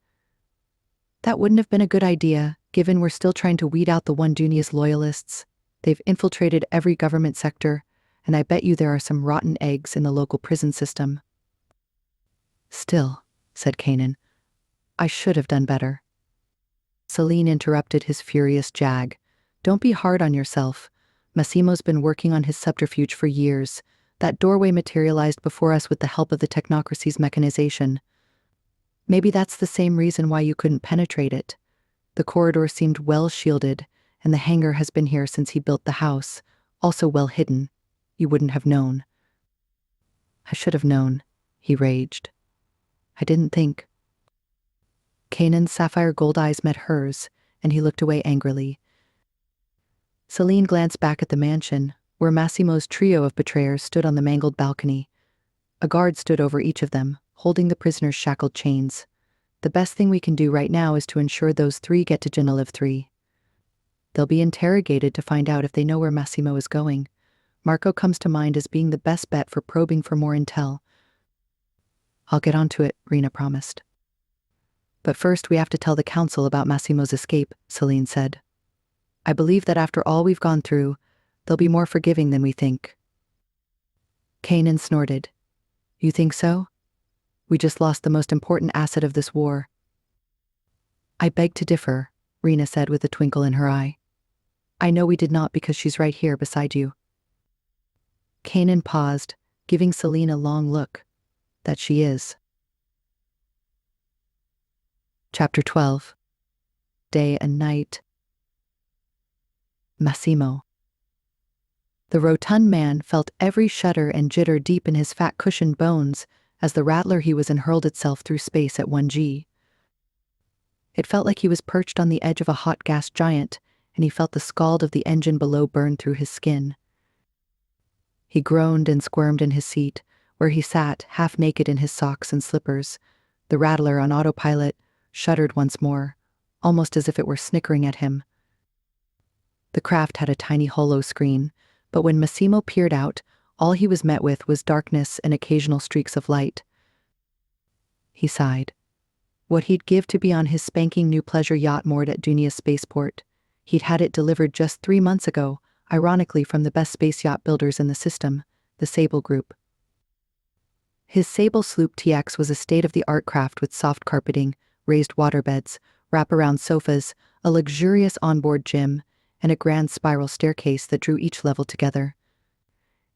"That wouldn't have been a good idea, given we're still trying to weed out the One Dunia's loyalists. They've infiltrated every government sector, and I bet you there are some rotten eggs in the local prison system." "Still," said Kanan, "I should have done better." Celine interrupted his furious jag. "Don't be hard on yourself. Massimo's been working on his subterfuge for years. That doorway materialized before us with the help of the technocracy's mechanization. Maybe that's the same reason why you couldn't penetrate it. The corridor seemed well shielded, and the hangar has been here since he built the house, also well hidden. You wouldn't have known." "I should have known," he raged. "I didn't think." Kanan's sapphire gold eyes met hers, and he looked away angrily. Celine glanced back at the mansion, where Massimo's trio of betrayers stood on the mangled balcony. A guard stood over each of them, holding the prisoners' shackled chains. "The best thing we can do right now is to ensure those three get to Genevieve 3. They'll be interrogated to find out if they know where Massimo is going. Marco comes to mind as being the best bet for probing for more intel." "I'll get onto it," Rena promised. "But first we have to tell the council about Massimo's escape," Celine said. "I believe that after all we've gone through, they'll be more forgiving than we think." Kanan snorted. "You think so? We just lost the most important asset of this war." "I beg to differ," Rena said with a twinkle in her eye. "I know we did not because she's right here beside you." Kanan paused, giving Celine a long look. "That she is." Chapter 12. Day and Night. Massimo. The rotund man felt every shudder and jitter deep in his fat cushioned bones as the rattler he was in hurled itself through space at 1G. It felt like he was perched on the edge of a hot gas giant, and he felt the scald of the engine below burn through his skin. He groaned and squirmed in his seat, where he sat, half naked in his socks and slippers. The rattler on autopilot shuddered once more, almost as if it were snickering at him. The craft had a tiny holo screen, but when Massimo peered out, all he was met with was darkness and occasional streaks of light. He sighed. What he'd give to be on his spanking new pleasure yacht moored at Dunia's spaceport. He'd had it delivered just 3 months ago, ironically from the best space yacht builders in the system, the Sable Group. His Sable sloop TX was a state-of-the-art craft with soft carpeting, raised waterbeds, wraparound sofas, a luxurious onboard gym, and a grand spiral staircase that drew each level together.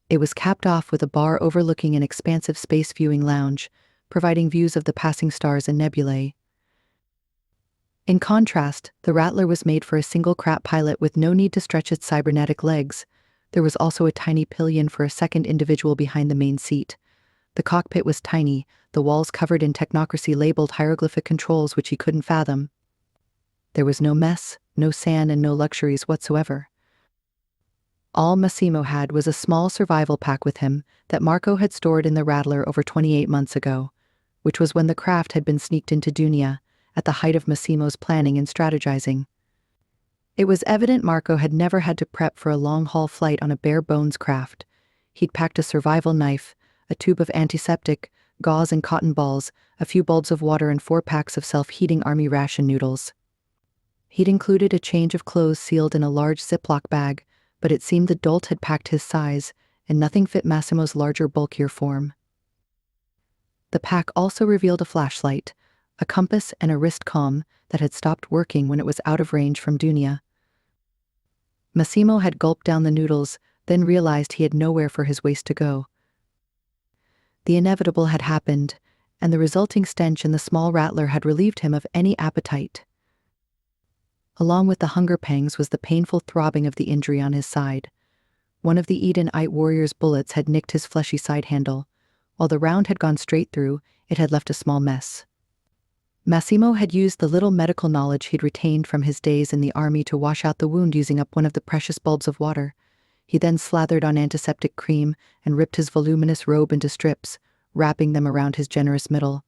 It was capped off with a bar overlooking an expansive space viewing lounge, providing views of the passing stars and nebulae. In contrast, the Rattler was made for a single crap pilot with no need to stretch its cybernetic legs. There was also a tiny pillion for a second individual behind the main seat. The cockpit was tiny, the walls covered in technocracy-labeled hieroglyphic controls which he couldn't fathom. There was no mess, no sand, and no luxuries whatsoever. All Massimo had was a small survival pack with him that Marco had stored in the Rattler over 28 months ago, which was when the craft had been sneaked into Dunia, at the height of Massimo's planning and strategizing. It was evident Marco had never had to prep for a long-haul flight on a bare-bones craft. He'd packed a survival knife, a tube of antiseptic, gauze and cotton balls, a few bulbs of water, and 4 packs of self-heating army ration noodles. He'd included a change of clothes sealed in a large Ziploc bag, but it seemed the dolt had packed his size, and nothing fit Massimo's larger, bulkier form. The pack also revealed a flashlight, a compass, and a wrist comm that had stopped working when it was out of range from Dunia. Massimo had gulped down the noodles, then realized he had nowhere for his waste to go. The inevitable had happened, and the resulting stench in the small Rattler had relieved him of any appetite. Along with the hunger pangs was the painful throbbing of the injury on his side. One of the Edenite warrior's bullets had nicked his fleshy side handle. While the round had gone straight through, it had left a small mess. Massimo had used the little medical knowledge he'd retained from his days in the army to wash out the wound using up one of the precious bulbs of water. He then slathered on antiseptic cream and ripped his voluminous robe into strips, wrapping them around his generous middle.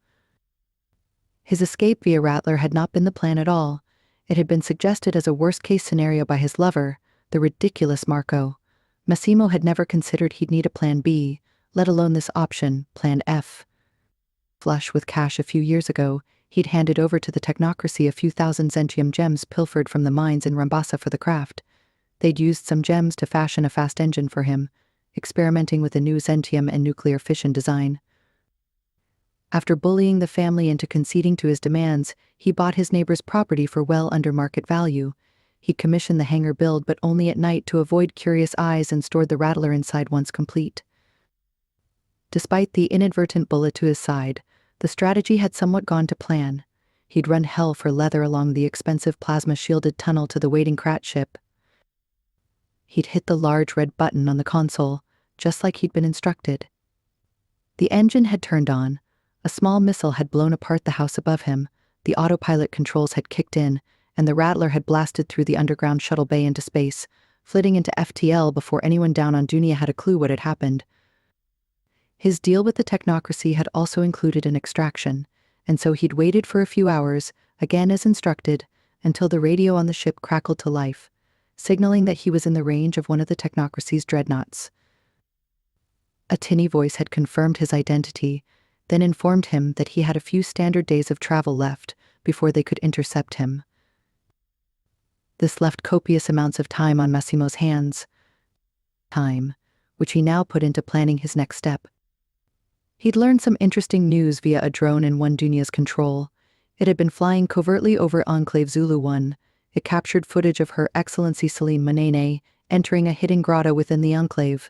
His escape via Rattler had not been the plan at all. It had been suggested as a worst-case scenario by his lover, the ridiculous Marco. Massimo had never considered he'd need a plan B, let alone this option, plan F. Flush with cash a few years ago, he'd handed over to the technocracy a few thousand Zentium gems pilfered from the mines in Rambassa for the craft. They'd used some gems to fashion a fast engine for him, experimenting with a new Zentium and nuclear fission design. After bullying the family into conceding to his demands, he bought his neighbor's property for well under market value. He'd commissioned the hangar build, but only at night to avoid curious eyes, and stored the Rattler inside once complete. Despite the inadvertent bullet to his side, the strategy had somewhat gone to plan. He'd run hell for leather along the expensive plasma-shielded tunnel to the waiting Krat ship. He'd hit the large red button on the console, just like he'd been instructed. The engine had turned on. A small missile had blown apart the house above him, the autopilot controls had kicked in, and the Rattler had blasted through the underground shuttle bay into space, flitting into FTL before anyone down on Dunia had a clue what had happened. His deal with the technocracy had also included an extraction, and so he'd waited for a few hours, again as instructed, until the radio on the ship crackled to life, signaling that he was in the range of one of the technocracy's dreadnoughts. A tinny voice had confirmed his identity, then informed him that he had a few standard days of travel left before they could intercept him. This left copious amounts of time on Massimo's hands. Time, which he now put into planning his next step. He'd learned some interesting news via a drone in One Dunia's control. It had been flying covertly over Enclave Zulu 1. It captured footage of Her Excellency Salim Manene entering a hidden grotto within the Enclave.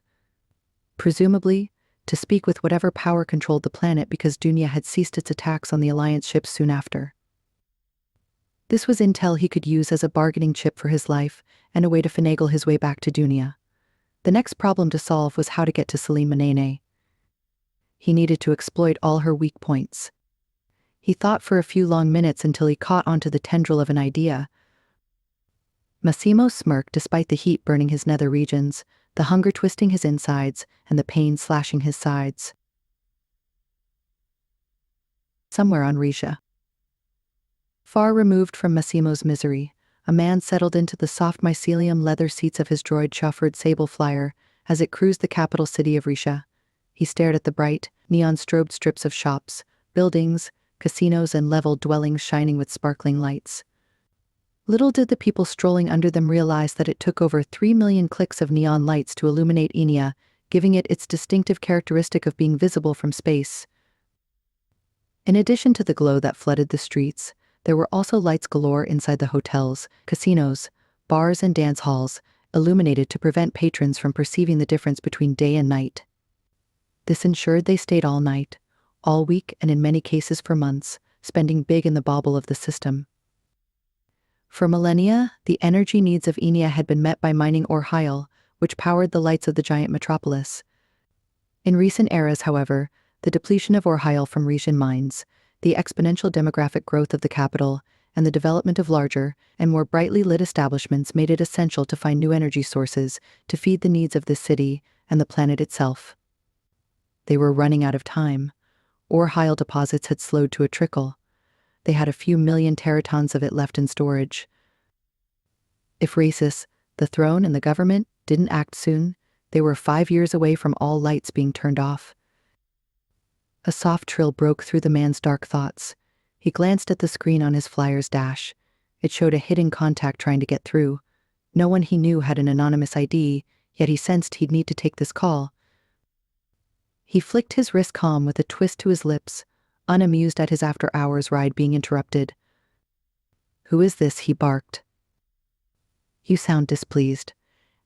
Presumably, to speak with whatever power controlled the planet, because Dunia had ceased its attacks on the Alliance ships soon after. This was intel he could use as a bargaining chip for his life, and a way to finagle his way back to Dunia. The next problem to solve was how to get to Salim Manene. He needed to exploit all her weak points. He thought for a few long minutes until he caught onto the tendril of an idea. Massimo smirked despite the heat burning his nether regions, the hunger twisting his insides, and the pain slashing his sides. Somewhere on Risha, far removed from Massimo's misery, a man settled into the soft mycelium leather seats of his droid-chauffeured Sable Flyer as it cruised the capital city of Risha. He stared at the bright, neon-strobed strips of shops, buildings, casinos, and leveled dwellings shining with sparkling lights. Little did the people strolling under them realize that it took over 3 million clicks of neon lights to illuminate Enia, giving it its distinctive characteristic of being visible from space. In addition to the glow that flooded the streets, There were also lights galore inside the hotels, casinos, bars and dance halls, illuminated to prevent patrons from perceiving the difference between day and night. This ensured they stayed all night, all week, and in many cases for months, spending big in the bauble of the system. For millennia, the energy needs of Enia had been met by mining ore Hyal, which powered the lights of the giant metropolis. In recent eras, however, the depletion of ore Hyal from region mines, the exponential demographic growth of the capital, and the development of larger and more brightly lit establishments made it essential to find new energy sources to feed the needs of this city and the planet itself. They were running out of time. Ore Hyal deposits had slowed to a trickle. They had a few million teratons of it left in storage. If Races, the throne, and the government didn't act soon, they were 5 years away from all lights being turned off. A soft trill broke through the man's dark thoughts. He glanced at the screen on his flyer's dash. It showed a hidden contact trying to get through. No one he knew had an anonymous ID, yet he sensed he'd need to take this call. He flicked his wrist calm with a twist to his lips, unamused at his after-hours ride being interrupted. "Who is this?" he barked. "You sound displeased,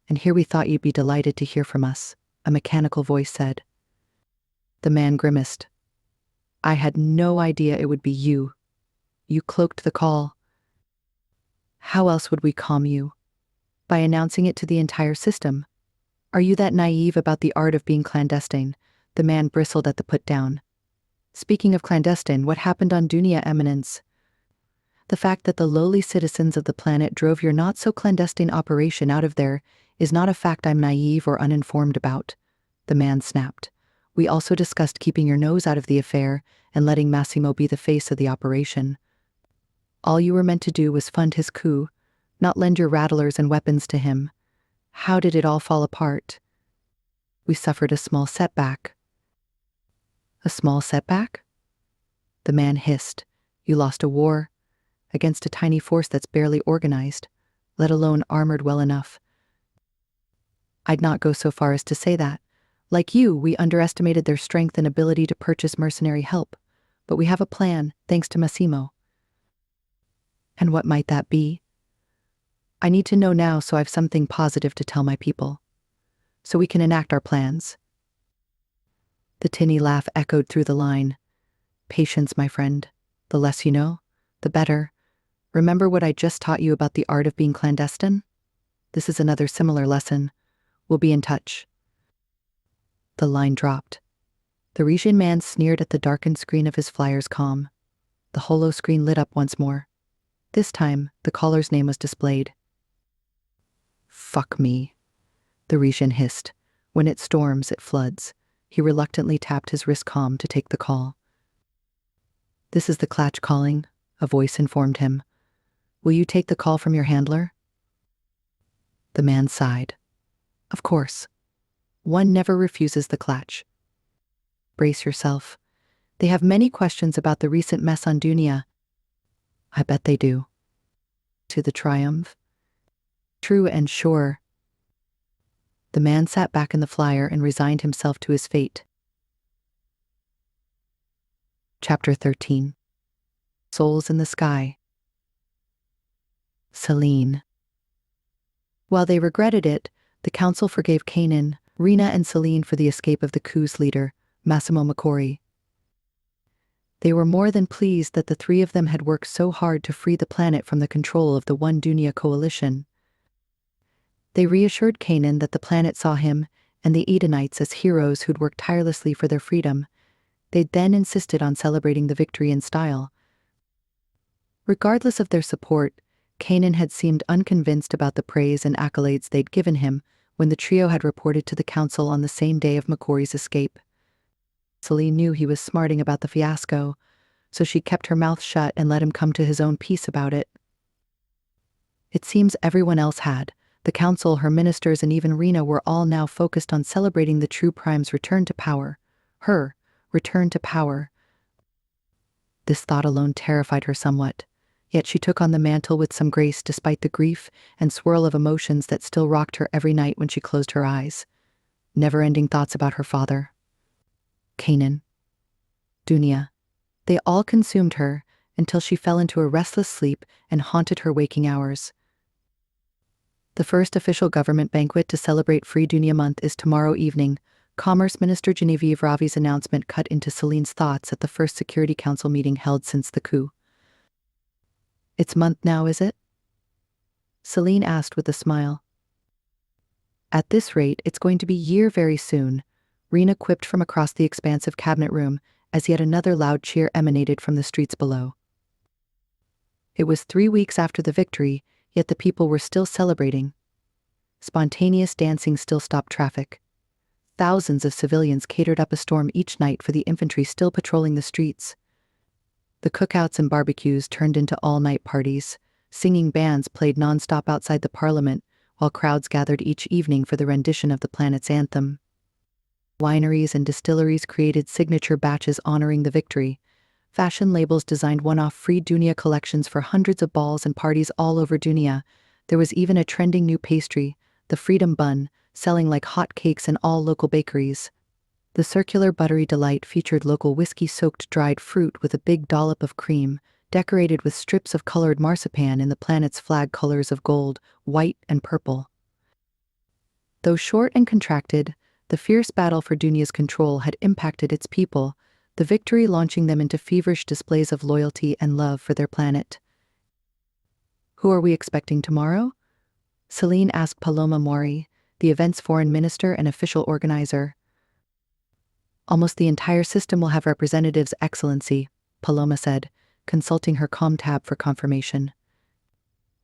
and here we thought you'd be delighted to hear from us," a mechanical voice said. The man grimaced. "I had no idea it would be you. You cloaked the call. How else would we calm you? By announcing it to the entire system. Are you that naive about the art of being clandestine?" The man bristled at the put-down. "Speaking of clandestine, what happened on Dunia, Eminence? The fact that the lowly citizens of the planet drove your not-so-clandestine operation out of there is not a fact I'm naive or uninformed about," the man snapped. "We also discussed keeping your nose out of the affair and letting Massimo be the face of the operation. All you were meant to do was fund his coup, not lend your rattlers and weapons to him. How did it all fall apart?" "We suffered a small setback." "A small setback?" The man hissed. "You lost a war against a tiny force that's barely organized, let alone armored well enough." "I'd not go so far as to say that. Like you, we underestimated their strength and ability to purchase mercenary help, but we have a plan, thanks to Massimo." "And what might that be?" "I need to know now so I've something positive to tell my people, so we can enact our plans." The tinny laugh echoed through the line. "Patience, my friend. The less you know, the better. Remember what I just taught you about the art of being clandestine? This is another similar lesson. We'll be in touch." The line dropped. The Retian man sneered at the darkened screen of his flyer's comm. The holo screen lit up once more. This time, the caller's name was displayed. "Fuck me," the Retian hissed. "When it storms, it floods." He reluctantly tapped his wrist comm to take the call. "This is the Clatch calling," a voice informed him. "Will you take the call from your handler?" The man sighed. "Of course. One never refuses the Clatch. Brace yourself. They have many questions about the recent mess on Dunia." "I bet they do." "To the Triumph?" "True and sure." The man sat back in the flyer and resigned himself to his fate. Chapter 13. Souls in the Sky. Celine. While they regretted it, the council forgave Kanan, Rena, and Celine for the escape of the coup's leader, Massimo Macori. They were more than pleased that the three of them had worked so hard to free the planet from the control of the One Dunia coalition. They reassured Kanan that the planet saw him and the Edenites as heroes who'd worked tirelessly for their freedom. They then insisted on celebrating the victory in style. Regardless of their support, Kanan had seemed unconvinced about the praise and accolades they'd given him when the trio had reported to the council on the same day of Macori's escape. Celine knew he was smarting about the fiasco, so she kept her mouth shut and let him come to his own peace about it. It seems everyone else had. The council, her ministers, and even Rena were all now focused on celebrating the True Prime's return to power. Her return to power. This thought alone terrified her somewhat, yet she took on the mantle with some grace despite the grief and swirl of emotions that still rocked her every night when she closed her eyes. Never-ending thoughts about her father, Kanan, Dunia. They all consumed her, until she fell into a restless sleep and haunted her waking hours. The first official government banquet to celebrate Free Dunia Month is tomorrow evening. Commerce Minister Genevieve Ravi's announcement cut into Celine's thoughts at the first Security Council meeting held since the coup. "It's month now, is it?" Celine asked with a smile. "At this rate, it's going to be year very soon," Rena quipped from across the expansive cabinet room, as yet another loud cheer emanated from the streets below. It was 3 weeks after the victory, yet the people were still celebrating. Spontaneous dancing still stopped traffic. Thousands of civilians catered up a storm each night for the infantry still patrolling the streets. The cookouts and barbecues turned into all-night parties. Singing bands played non-stop outside the parliament, while crowds gathered each evening for the rendition of the planet's anthem. Wineries and distilleries created signature batches honoring the victory. Fashion labels designed one-off free Dunia collections for hundreds of balls and parties all over Dunia. There was even a trending new pastry, the Freedom Bun, selling like hot cakes in all local bakeries. The circular buttery delight featured local whiskey-soaked dried fruit with a big dollop of cream, decorated with strips of colored marzipan in the planet's flag colors of gold, white, and purple. Though short and contracted, the fierce battle for Dunia's control had impacted its people, the victory launching them into feverish displays of loyalty and love for their planet. "Who are we expecting tomorrow?" Celine asked Paloma Mori, the event's foreign minister and official organizer. "Almost the entire system will have representatives, Excellency," Paloma said, consulting her com tab for confirmation.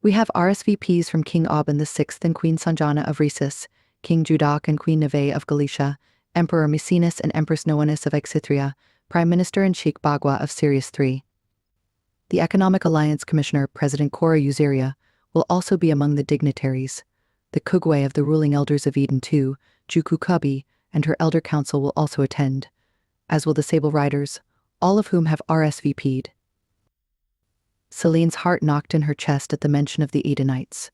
"We have RSVPs from King Aubin VI and Queen Sanjana of Rhesus, King Judak and Queen Neve of Galicia, Emperor Maecenas and Empress Noanus of Exithria, Prime Minister and Sheikh Bagua of Sirius III. The Economic Alliance Commissioner, President Cora Uziria, will also be among the dignitaries. The Kugwe of the ruling elders of Eden II, Juku Kabi, and her elder council will also attend, as will the Sable Riders, all of whom have RSVP'd. Celine's heart knocked in her chest at the mention of the Edenites.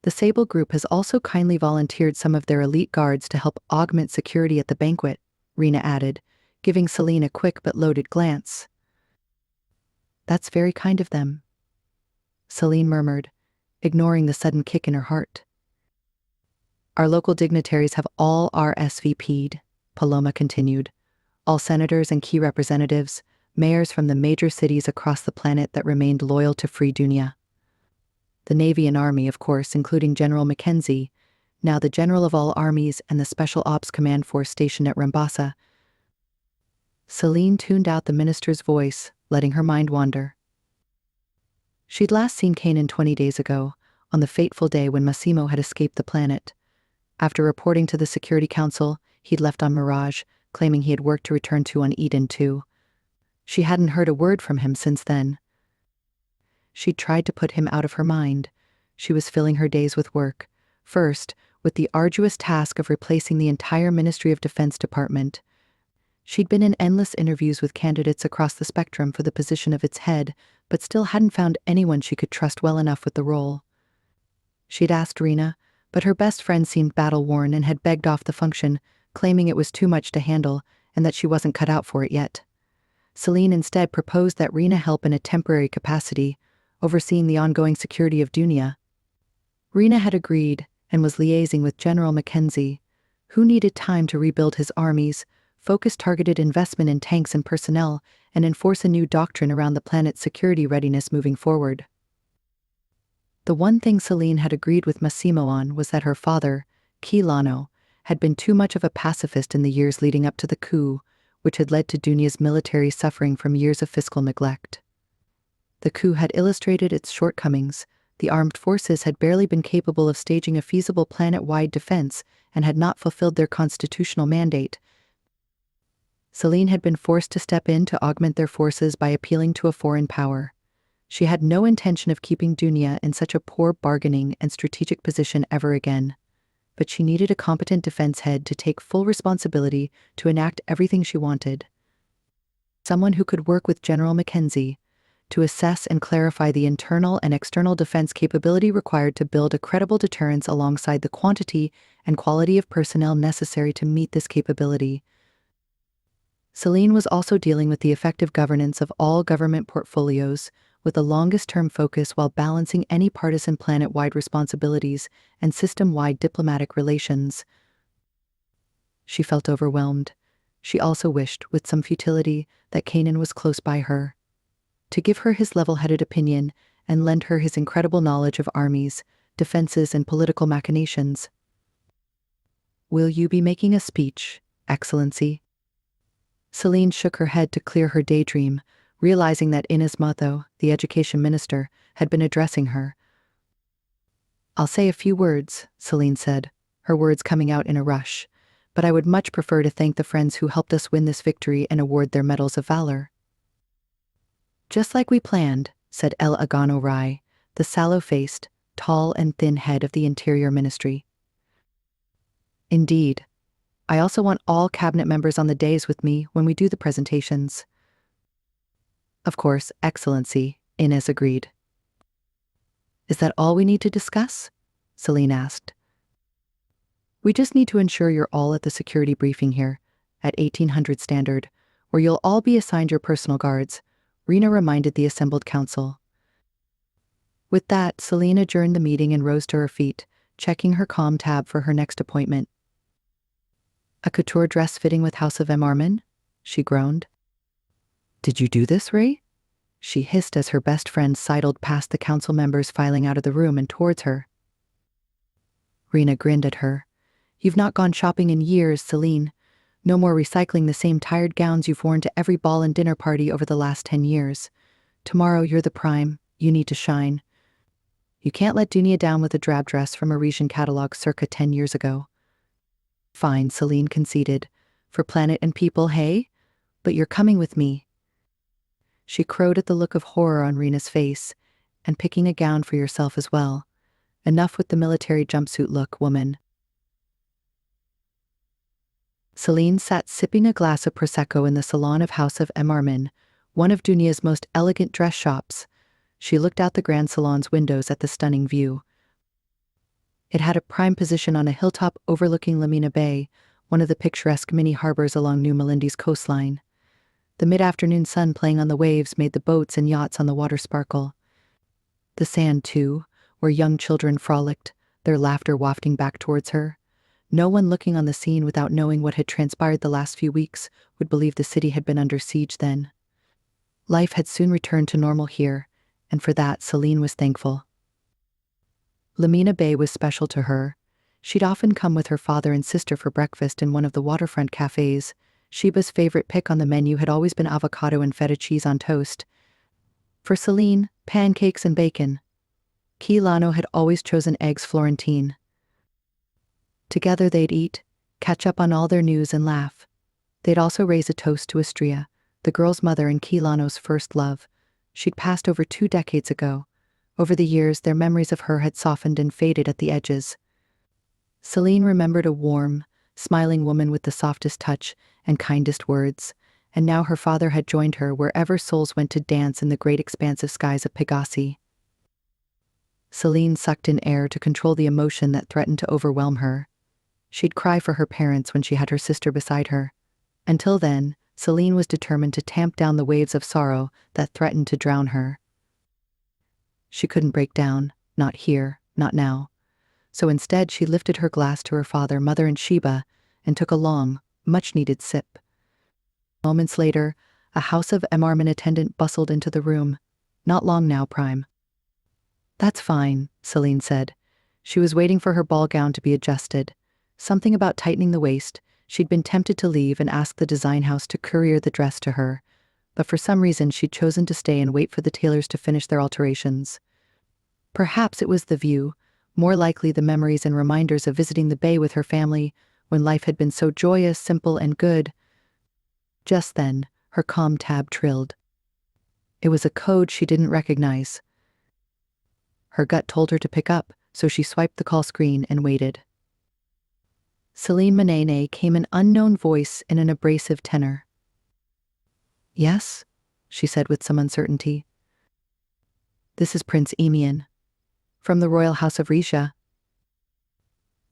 The Sable Group has also kindly volunteered some of their elite guards to help augment security at the banquet, Rena added, giving Celine a quick but loaded glance. "That's very kind of them," Celine murmured, ignoring the sudden kick in her heart. "Our local dignitaries have all RSVP'd," Paloma continued. "All senators and key representatives, mayors from the major cities across the planet that remained loyal to Free Dunia. The Navy and Army, of course, including General Mackenzie, now the General of all armies and the Special Ops Command Force stationed at Rambasa." Celine tuned out the minister's voice, letting her mind wander. She'd last seen Kanan 20 days ago, on the fateful day when Massimo had escaped the planet. After reporting to the Security Council, he'd left on Mirage, claiming he had work to return to on Eden II. She hadn't heard a word from him since then. She'd tried to put him out of her mind. She was filling her days with work. First, with the arduous task of replacing the entire Ministry of Defense department. She'd been in endless interviews with candidates across the spectrum for the position of its head, but still hadn't found anyone she could trust well enough with the role. She'd asked Rena, but her best friend seemed battle-worn and had begged off the function, claiming it was too much to handle and that she wasn't cut out for it yet. Celine instead proposed that Rena help in a temporary capacity, overseeing the ongoing security of Dunia. Rena had agreed and was liaising with General Mackenzie, who needed time to rebuild his armies, focus targeted investment in tanks and personnel, and enforce a new doctrine around the planet's security readiness moving forward. The one thing Celine had agreed with Massimo on was that her father, Quilano, had been too much of a pacifist in the years leading up to the coup, which had led to Dunia's military suffering from years of fiscal neglect. The coup had illustrated its shortcomings. The armed forces had barely been capable of staging a feasible planet-wide defense and had not fulfilled their constitutional mandate. Celine had been forced to step in to augment their forces by appealing to a foreign power. She had no intention of keeping Dunia in such a poor bargaining and strategic position ever again. But she needed a competent defense head to take full responsibility to enact everything she wanted. Someone who could work with General Mackenzie to assess and clarify the internal and external defense capability required to build a credible deterrence alongside the quantity and quality of personnel necessary to meet this capability. Celine was also dealing with the effective governance of all government portfolios, with the longest-term focus while balancing any partisan planet-wide responsibilities and system-wide diplomatic relations. She felt overwhelmed. She also wished, with some futility, that Kanan was close by her, to give her his level-headed opinion and lend her his incredible knowledge of armies, defenses, and political machinations. "Will you be making a speech, Excellency?" Celine shook her head to clear her daydream, realizing that Inez Matho, the education minister, had been addressing her. "I'll say a few words," Celine said, her words coming out in a rush, "but I would much prefer to thank the friends who helped us win this victory and award their medals of valor." "Just like we planned," said El Agano Rai, the sallow-faced, tall and thin head of the Interior Ministry. "Indeed. I also want all cabinet members on the dais with me when we do the presentations." "Of course, Excellency," Inez agreed. "Is that all we need to discuss?" Celine asked. "We just need to ensure you're all at the security briefing here, at 1800 Standard, where you'll all be assigned your personal guards," Rena reminded the assembled council. With that, Celine adjourned the meeting and rose to her feet, checking her comm tab for her next appointment. "A couture dress fitting with House of Emarman?" she groaned. "Did you do this, Ray?" she hissed as her best friend sidled past the council members filing out of the room and towards her. Rena grinned at her. "You've not gone shopping in years, Celine. No more recycling the same tired gowns you've worn to every ball and dinner party over the last 10 years. Tomorrow you're the prime, you need to shine. You can't let Dunia down with a drab dress from a Parisian catalog circa 10 years ago." "Fine," Celine conceded. "For planet and people, hey? But you're coming with me." She crowed at the look of horror on Rena's face, "and picking a gown for yourself as well. Enough with the military jumpsuit look, woman." Celine sat sipping a glass of Prosecco in the salon of House of Emarman, one of Dunia's most elegant dress shops. She looked out the Grand Salon's windows at the stunning view. It had a prime position on a hilltop overlooking Lamina Bay, one of the picturesque mini-harbors along New Melindy's coastline. The mid-afternoon sun playing on the waves made the boats and yachts on the water sparkle. The sand, too, where young children frolicked, their laughter wafting back towards her. No one looking on the scene without knowing what had transpired the last few weeks would believe the city had been under siege then. Life had soon returned to normal here, and for that Celine was thankful. Lamina Bay was special to her. She'd often come with her father and sister for breakfast in one of the waterfront cafes. Sheba's favorite pick on the menu had always been avocado and feta cheese on toast. For Celine, pancakes and bacon. Quilano had always chosen eggs Florentine. Together they'd eat, catch up on all their news and laugh. They'd also raise a toast to Estrella, the girl's mother and Quilano's first love. She'd passed over 2 decades ago. Over the years, their memories of her had softened and faded at the edges. Celine remembered a warm, smiling woman with the softest touch and kindest words, and now her father had joined her wherever souls went to dance in the great expansive skies of Pegassi. Celine sucked in air to control the emotion that threatened to overwhelm her. She'd cry for her parents when she had her sister beside her. Until then, Celine was determined to tamp down the waves of sorrow that threatened to drown her. She couldn't break down, not here, not now. So instead she lifted her glass to her father, mother, and Sheba, and took a long, much-needed sip. Moments later, a House of Emarman attendant bustled into the room. "Not long now, Prime." "That's fine," Celine said. She was waiting for her ball gown to be adjusted. Something about tightening the waist. She'd been tempted to leave and ask the design house to courier the dress to her, but for some reason she'd chosen to stay and wait for the tailors to finish their alterations. Perhaps it was the view, more likely the memories and reminders of visiting the bay with her family when life had been so joyous, simple, and good. Just then, her comm tab trilled. It was a code she didn't recognize. Her gut told her to pick up, so she swiped the call screen and waited. Celine Manene came an unknown voice in an abrasive tenor. "Yes?" she said with some uncertainty. "This is Prince Emian. From the Royal House of Risha."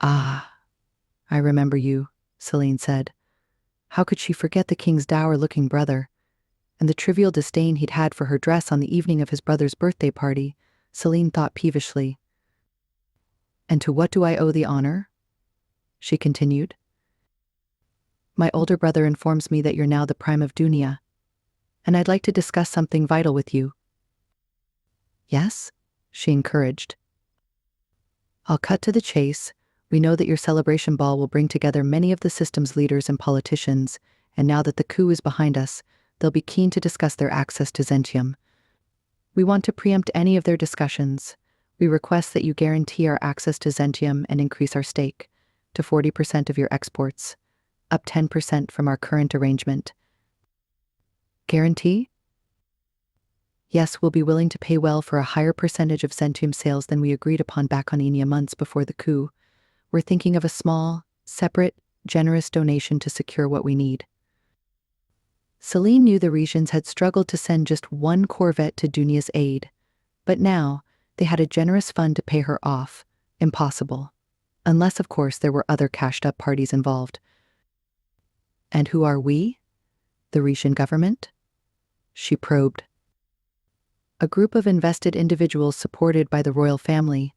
"Ah, I remember you," Celine said. How could she forget the king's dour-looking brother? And the trivial disdain he'd had for her dress on the evening of his brother's birthday party, Celine thought peevishly. "And to what do I owe the honor?" she continued. "My older brother informs me that you're now the prime of Dunia, and I'd like to discuss something vital with you." "Yes?" she encouraged. "I'll cut to the chase. We know that your celebration ball will bring together many of the system's leaders and politicians, and now that the coup is behind us, they'll be keen to discuss their access to Zentium. We want to preempt any of their discussions. We request that you guarantee our access to Zentium and increase our stake to 40% of your exports, up 10% from our current arrangement." "Guarantee?" "Yes, we'll be willing to pay well for a higher percentage of Zentium sales than we agreed upon back on Enya months before the coup. We're thinking of a small, separate, generous donation to secure what we need." Celine knew the Retians had struggled to send just one corvette to Dunia's aid, but now they had a generous fund to pay her off. Impossible. Unless, of course, there were other cashed-up parties involved. "And who are we? The Retian government?" she probed. "A group of invested individuals supported by the royal family."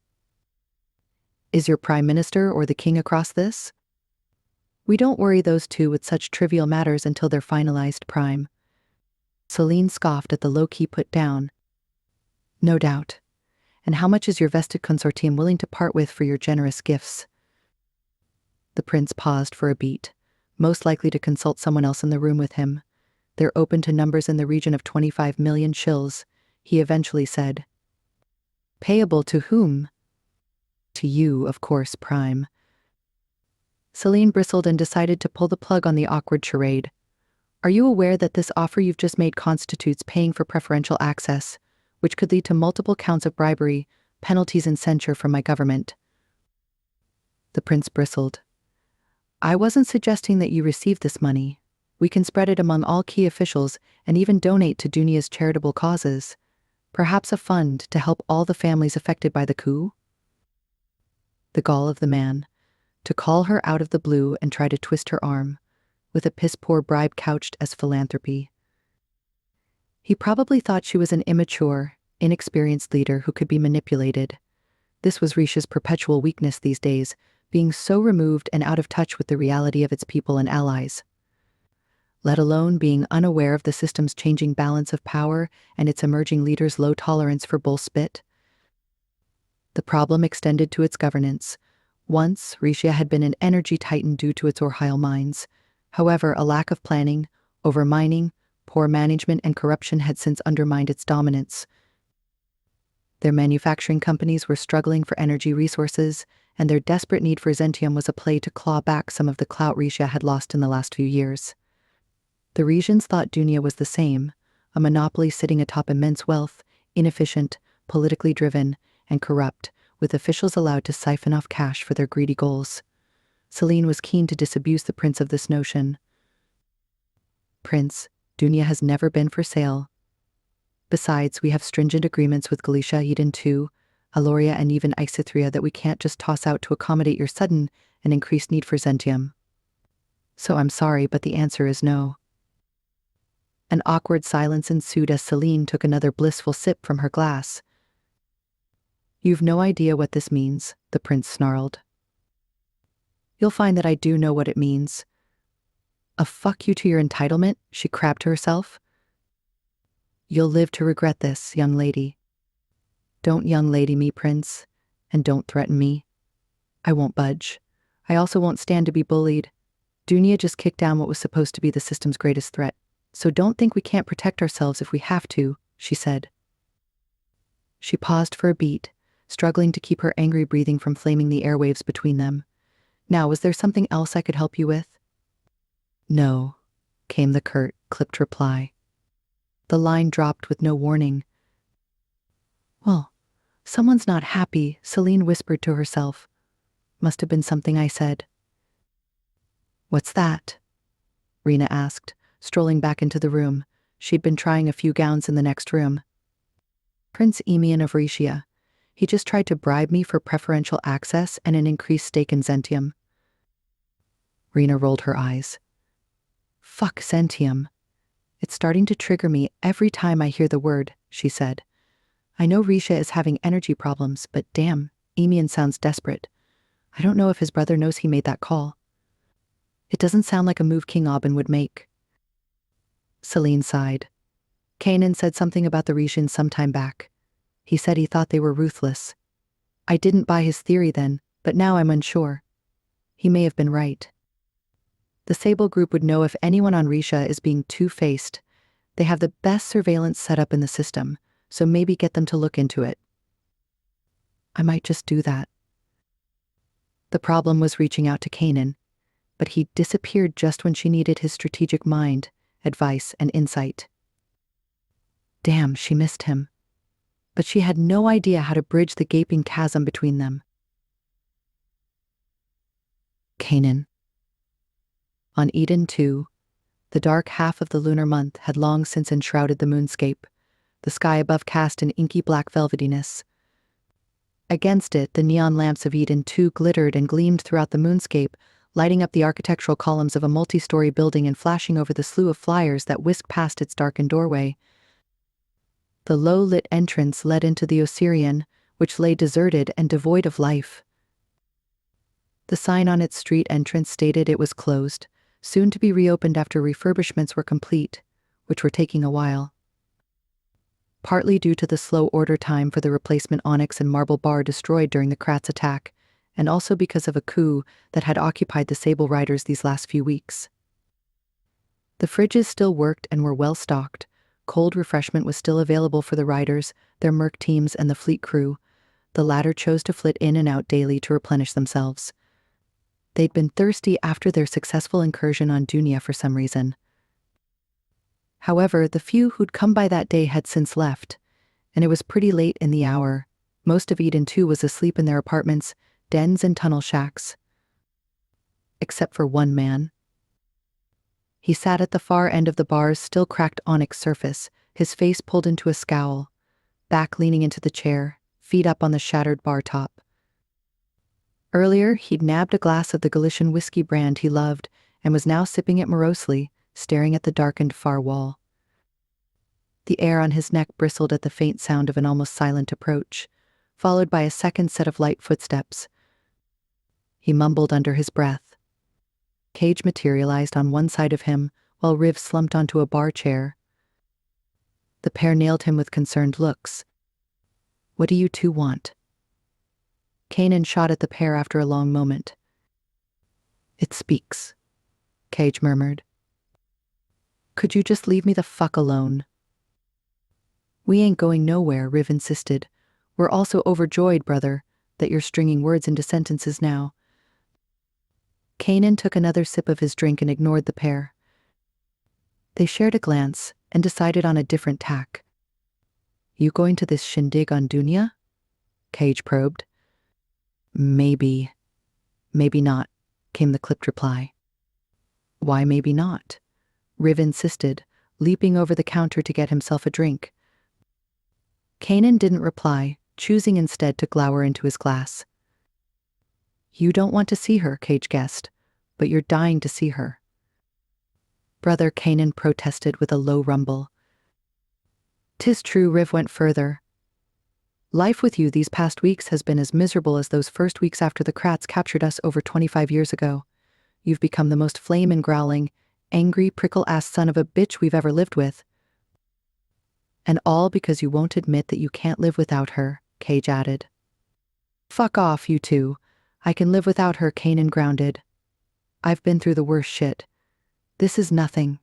"Is your prime minister or the king across this?" "We don't worry those two with such trivial matters until they're finalized, Prime." Celine scoffed at the low-key put down. "No doubt. And how much is your vested consortium willing to part with for your generous gifts?" The prince paused for a beat, most likely to consult someone else in the room with him. "They're open to numbers in the region of 25 million shills," he eventually said. "Payable to whom?" "To you, of course, Prime." Celine bristled and decided to pull the plug on the awkward charade. "Are you aware that this offer you've just made constitutes paying for preferential access, which could lead to multiple counts of bribery, penalties and censure from my government?" The prince bristled. "I wasn't suggesting that you receive this money. We can spread it among all key officials and even donate to Dunia's charitable causes. Perhaps a fund to help all the families affected by the coup?" The gall of the man. To call her out of the blue and try to twist her arm, with a piss-poor bribe couched as philanthropy. He probably thought she was an immature, inexperienced leader who could be manipulated. This was Risha's perpetual weakness these days, being so removed and out of touch with the reality of its people and allies. Let alone being unaware of the system's changing balance of power and its emerging leaders' low tolerance for bull spit. The problem extended to its governance. Once, Risha had been an energy titan due to its Orhyle mines. However, a lack of planning, overmining, poor management and corruption had since undermined its dominance. Their manufacturing companies were struggling for energy resources, and their desperate need for Zentium was a play to claw back some of the clout Risha had lost in the last few years. The Retians thought Dunia was the same, a monopoly sitting atop immense wealth, inefficient, politically driven, and corrupt, with officials allowed to siphon off cash for their greedy goals. Celine was keen to disabuse the prince of this notion. "Prince, Dunia has never been for sale. Besides, we have stringent agreements with Galicia, Eden II, Aloria, and even Isithria that we can't just toss out to accommodate your sudden and increased need for Zentium. So I'm sorry, but the answer is no." An awkward silence ensued as Celine took another blissful sip from her glass. "You've no idea what this means," the prince snarled. "You'll find that I do know what it means." "A fuck you to your entitlement?" she crabbed to herself. "You'll live to regret this, young lady." "Don't young lady me, prince, and don't threaten me. I won't budge. I also won't stand to be bullied. Dunia just kicked down what was supposed to be the system's greatest threat, so don't think we can't protect ourselves if we have to," she said. She paused for a beat, struggling to keep her angry breathing from flaming the airwaves between them. "Now, was there something else I could help you with?" "No," came the curt, clipped reply. The line dropped with no warning. "Well, someone's not happy," Celine whispered to herself. "Must have been something I said." "What's that?" Rena asked, strolling back into the room. She'd been trying a few gowns in the next room. "Prince Emian of Rhetia. He just tried to bribe me for preferential access and an increased stake in Zentium." Rena rolled her eyes. Fuck sentium. It's starting to trigger me every time I hear the word, she said. I know Risha is having energy problems, but damn, Emian sounds desperate. I don't know if his brother knows he made that call. It doesn't sound like a move King Aubin would make. Celine sighed. Kanan said something about the Rishans some time back. He said he thought they were ruthless. I didn't buy his theory then, but now I'm unsure. He may have been right. The Sable group would know if anyone on Risha is being two-faced. They have the best surveillance set up in the system, so maybe get them to look into it. I might just do that. The problem was reaching out to Kanan, but he disappeared just when she needed his strategic mind, advice, and insight. Damn, she missed him. But she had no idea how to bridge the gaping chasm between them. Kanan. On Eden 2, the dark half of the lunar month had long since enshrouded the moonscape, the sky above cast in inky black velvetyness. Against it, the neon lamps of Eden 2 glittered and gleamed throughout the moonscape, lighting up the architectural columns of a multi-story building and flashing over the slew of flyers that whisked past its darkened doorway. The low-lit entrance led into the Osirian, which lay deserted and devoid of life. The sign on its street entrance stated it was closed, soon to be reopened after refurbishments were complete, which were taking a while. Partly due to the slow order time for the replacement onyx and marble bar destroyed during the Kratz attack, and also because of a coup that had occupied the Sable Riders these last few weeks. The fridges still worked and were well stocked. Cold refreshment was still available for the riders, their merc teams, and the fleet crew. The latter chose to flit in and out daily to replenish themselves. They'd been thirsty after their successful incursion on Dunia for some reason. However, the few who'd come by that day had since left, and it was pretty late in the hour. Most of Eden 2 was asleep in their apartments, dens, and tunnel shacks. Except for one man. He sat at the far end of the bar's still cracked onyx surface, his face pulled into a scowl, back leaning into the chair, feet up on the shattered bar top. Earlier, he'd nabbed a glass of the Galician whiskey brand he loved and was now sipping it morosely, staring at the darkened far wall. The air on his neck bristled at the faint sound of an almost silent approach, followed by a second set of light footsteps. He mumbled under his breath. Cage materialized on one side of him, while Riv slumped onto a bar chair. The pair nailed him with concerned looks. "What do you two want?" Kanan shot at the pair after a long moment. "It speaks," Cage murmured. "Could you just leave me the fuck alone?" "We ain't going nowhere," Riv insisted. "We're also overjoyed, brother, that you're stringing words into sentences now." Kanan took another sip of his drink and ignored the pair. They shared a glance and decided on a different tack. "You going to this shindig on Dunia?" Cage probed. Maybe not," came the clipped reply. "Why maybe not?" Riv insisted, leaping over the counter to get himself a drink. Kanan didn't reply, choosing instead to glower into his glass. "You don't want to see her," Cage guessed, "but you're dying to see her." "Brother," Kanan protested with a low rumble. "'Tis true," Riv went further. "Life with you these past weeks has been as miserable as those first weeks after the Kratz captured us over 25 years ago. You've become the most flame and growling, angry, prickle-ass son of a bitch we've ever lived with. And all because you won't admit that you can't live without her," Cage added. "Fuck off, you two. I can live without her," Kanan grounded. "I've been through the worst shit. This is nothing."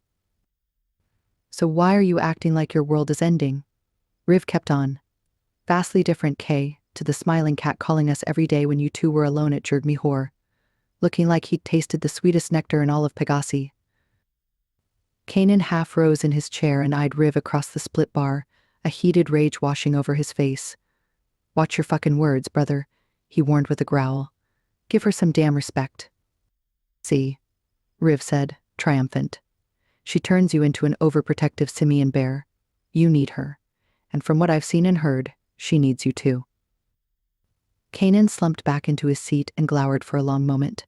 "So why are you acting like your world is ending?" Riv kept on. "Vastly different, Kay, to the smiling cat calling us every day when you two were alone at Jurg-Mihor, looking like he'd tasted the sweetest nectar in all of Pegasi." Kanan half rose in his chair and eyed Riv across the split bar, a heated rage washing over his face. "Watch your fucking words, brother," he warned with a growl. "Give her some damn respect." "See," Riv said, triumphant. "She turns you into an overprotective simian bear. You need her. And from what I've seen and heard, she needs you too." Kanan slumped back into his seat and glowered for a long moment.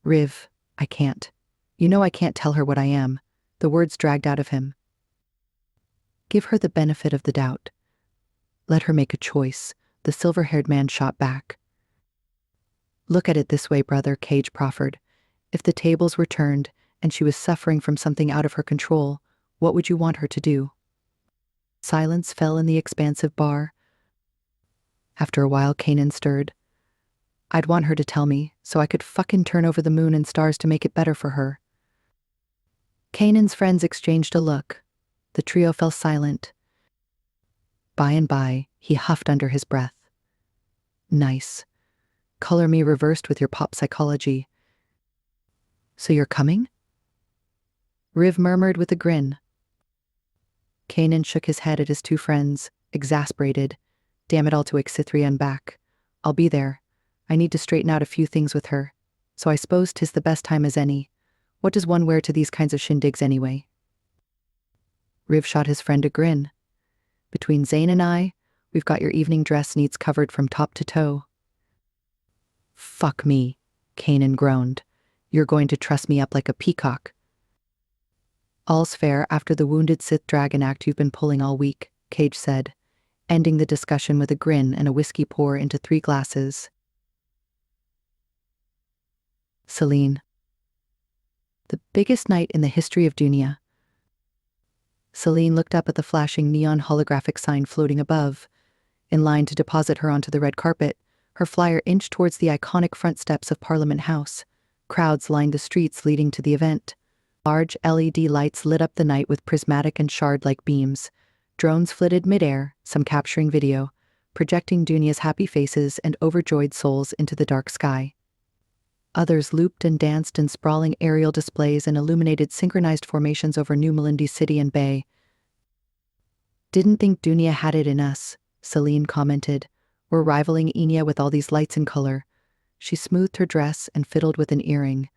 "Riv, I can't. You know I can't tell her what I am. The words dragged out of him. Give her the benefit of the doubt. Let her make a choice, the silver-haired man shot back. Look at it this way, brother, Cage proffered. If the tables were turned and she was suffering from something out of her control, what would you want her to do? Silence fell in the expansive bar. After a while, Kanan stirred. I'd want her to tell me, so I could fucking turn over the moon and stars to make it better for her. Kanan's friends exchanged a look. The trio fell silent. By and by, he huffed under his breath. Nice. Color me reversed with your pop psychology. So you're coming? Riv murmured with a grin. Kanan shook his head at his two friends, exasperated. Damn it all to Ixithrian back. I'll be there. I need to straighten out a few things with her. So I suppose 'tis the best time as any. What does one wear to these kinds of shindigs anyway? Riv shot his friend a grin. Between Zane and I, we've got your evening dress needs covered from top to toe. Fuck me, Kanan groaned. You're going to truss me up like a peacock. All's fair after the wounded Sith dragon act you've been pulling all week, Cage said, ending the discussion with a grin and a whiskey pour into 3 glasses. Celine. The biggest night in the history of Dunia. Celine looked up at the flashing neon holographic sign floating above. In line to deposit her onto the red carpet, her flyer inched towards the iconic front steps of Parliament House. Crowds lined the streets leading to the event. Large LED lights lit up the night with prismatic and shard-like beams. Drones flitted mid-air, some capturing video, projecting Dunia's happy faces and overjoyed souls into the dark sky. Others looped and danced in sprawling aerial displays and illuminated synchronized formations over New Melindy City and Bay. Didn't think Dunia had it in us, Celine commented. We're rivaling Enya with all these lights and color. She smoothed her dress and fiddled with an earring.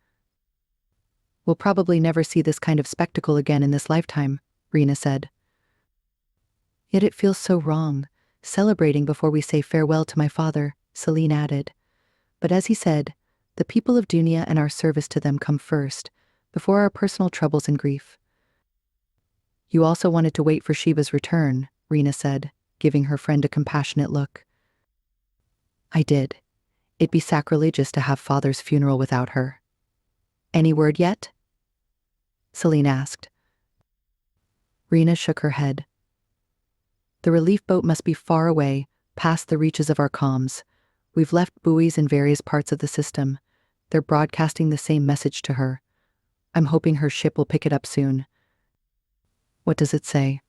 We'll probably never see this kind of spectacle again in this lifetime, Rena said. Yet it feels so wrong, celebrating before we say farewell to my father, Celine added. But as he said, the people of Dunia and our service to them come first, before our personal troubles and grief. You also wanted to wait for Sheba's return, Rena said, giving her friend a compassionate look. I did. It'd be sacrilegious to have father's funeral without her. Any word yet? Celine asked. Rena shook her head. The relief boat must be far away, past the reaches of our comms. We've left buoys in various parts of the system. They're broadcasting the same message to her. I'm hoping her ship will pick it up soon. What does it say?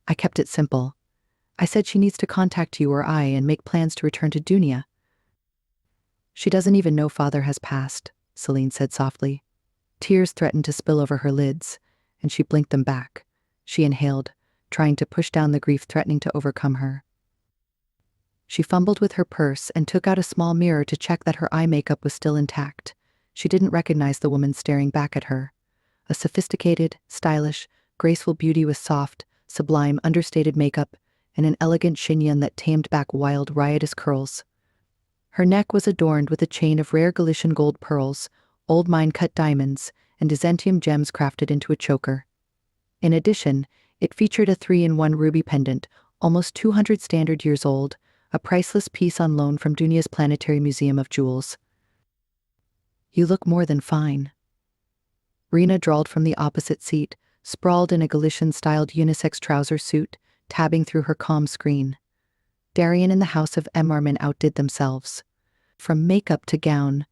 I kept it simple. I said she needs to contact you or I and make plans to return to Dunia. She doesn't even know father has passed, Celine said softly. Tears threatened to spill over her lids, and she blinked them back. She inhaled, trying to push down the grief threatening to overcome her. She fumbled with her purse and took out a small mirror to check that her eye makeup was still intact. She didn't recognize the woman staring back at her. A sophisticated, stylish, graceful beauty with soft, sublime, understated makeup and an elegant chignon that tamed back wild, riotous curls. Her neck was adorned with a chain of rare Galician gold pearls, old mine-cut diamonds, and Byzantium gems crafted into a choker. In addition, it featured a 3-in-1 ruby pendant, almost 200 standard years old, a priceless piece on loan from Dunia's Planetary Museum of Jewels. You look more than fine. Rena drawled from the opposite seat, sprawled in a Galician-styled unisex trouser suit, tabbing through her comm screen. Darian and the House of Emarman outdid themselves. From makeup to gown.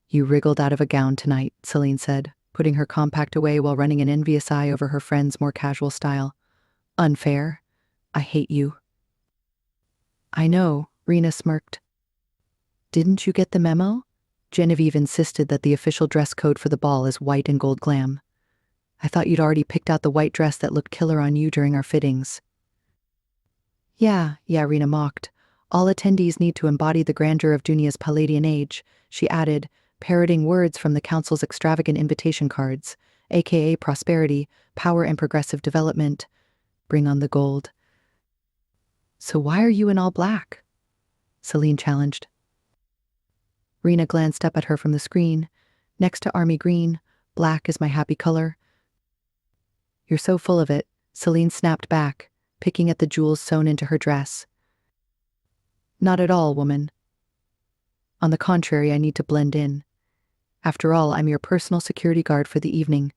You wriggled out of a gown tonight, Celine said, putting her compact away while running an envious eye over her friend's more casual style. Unfair. I hate you. I know, Rena smirked. Didn't you get the memo? Genevieve insisted that the official dress code for the ball is white and gold glam. I thought you'd already picked out the white dress that looked killer on you during our fittings. Yeah, Rena mocked. All attendees need to embody the grandeur of Dunia's Palladian age, she added, parroting words from the council's extravagant invitation cards, aka prosperity, power and progressive development. Bring on the gold. So why are you in all black? Celine challenged. Rena glanced up at her from the screen. Next to army green, Black is my happy color. You're so full of it, Celine snapped back, picking at the jewels sewn into her dress. Not at all, woman. On the contrary, I need to blend in. After all, I'm your personal security guard for the evening.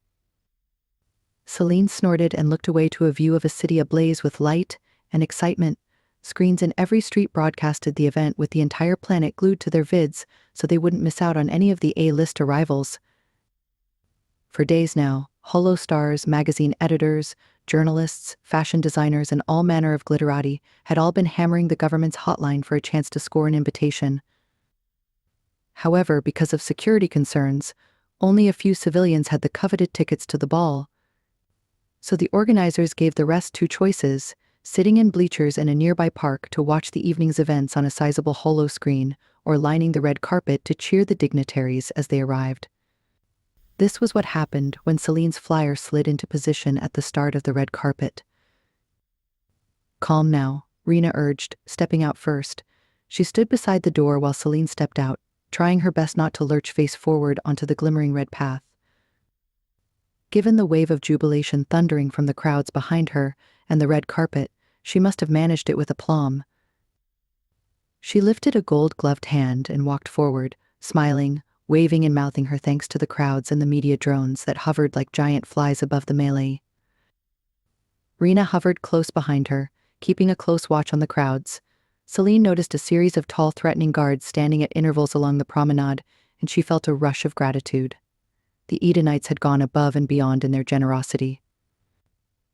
Celine snorted and looked away to a view of a city ablaze with light and excitement. Screens in every street broadcasted the event with the entire planet glued to their vids so they wouldn't miss out on any of the A-list arrivals. For days now, holo stars, magazine editors, journalists, fashion designers, and all manner of glitterati had all been hammering the government's hotline for a chance to score an invitation. However, because of security concerns, only a few civilians had the coveted tickets to the ball. So the organizers gave the rest two choices: sitting in bleachers in a nearby park to watch the evening's events on a sizable holo screen, or lining the red carpet to cheer the dignitaries as they arrived. This was what happened when Celine's flyer slid into position at the start of the red carpet. Calm now, Rena urged, stepping out first. She stood beside the door while Celine stepped out, trying her best not to lurch face forward onto the glimmering red path. Given the wave of jubilation thundering from the crowds behind her and the red carpet, she must have managed it with aplomb. She lifted a gold-gloved hand and walked forward, smiling, waving and mouthing her thanks to the crowds and the media drones that hovered like giant flies above the melee. Rena hovered close behind her, keeping a close watch on the crowds. Celine noticed a series of tall, threatening guards standing at intervals along the promenade, and she felt a rush of gratitude. The Edenites had gone above and beyond in their generosity,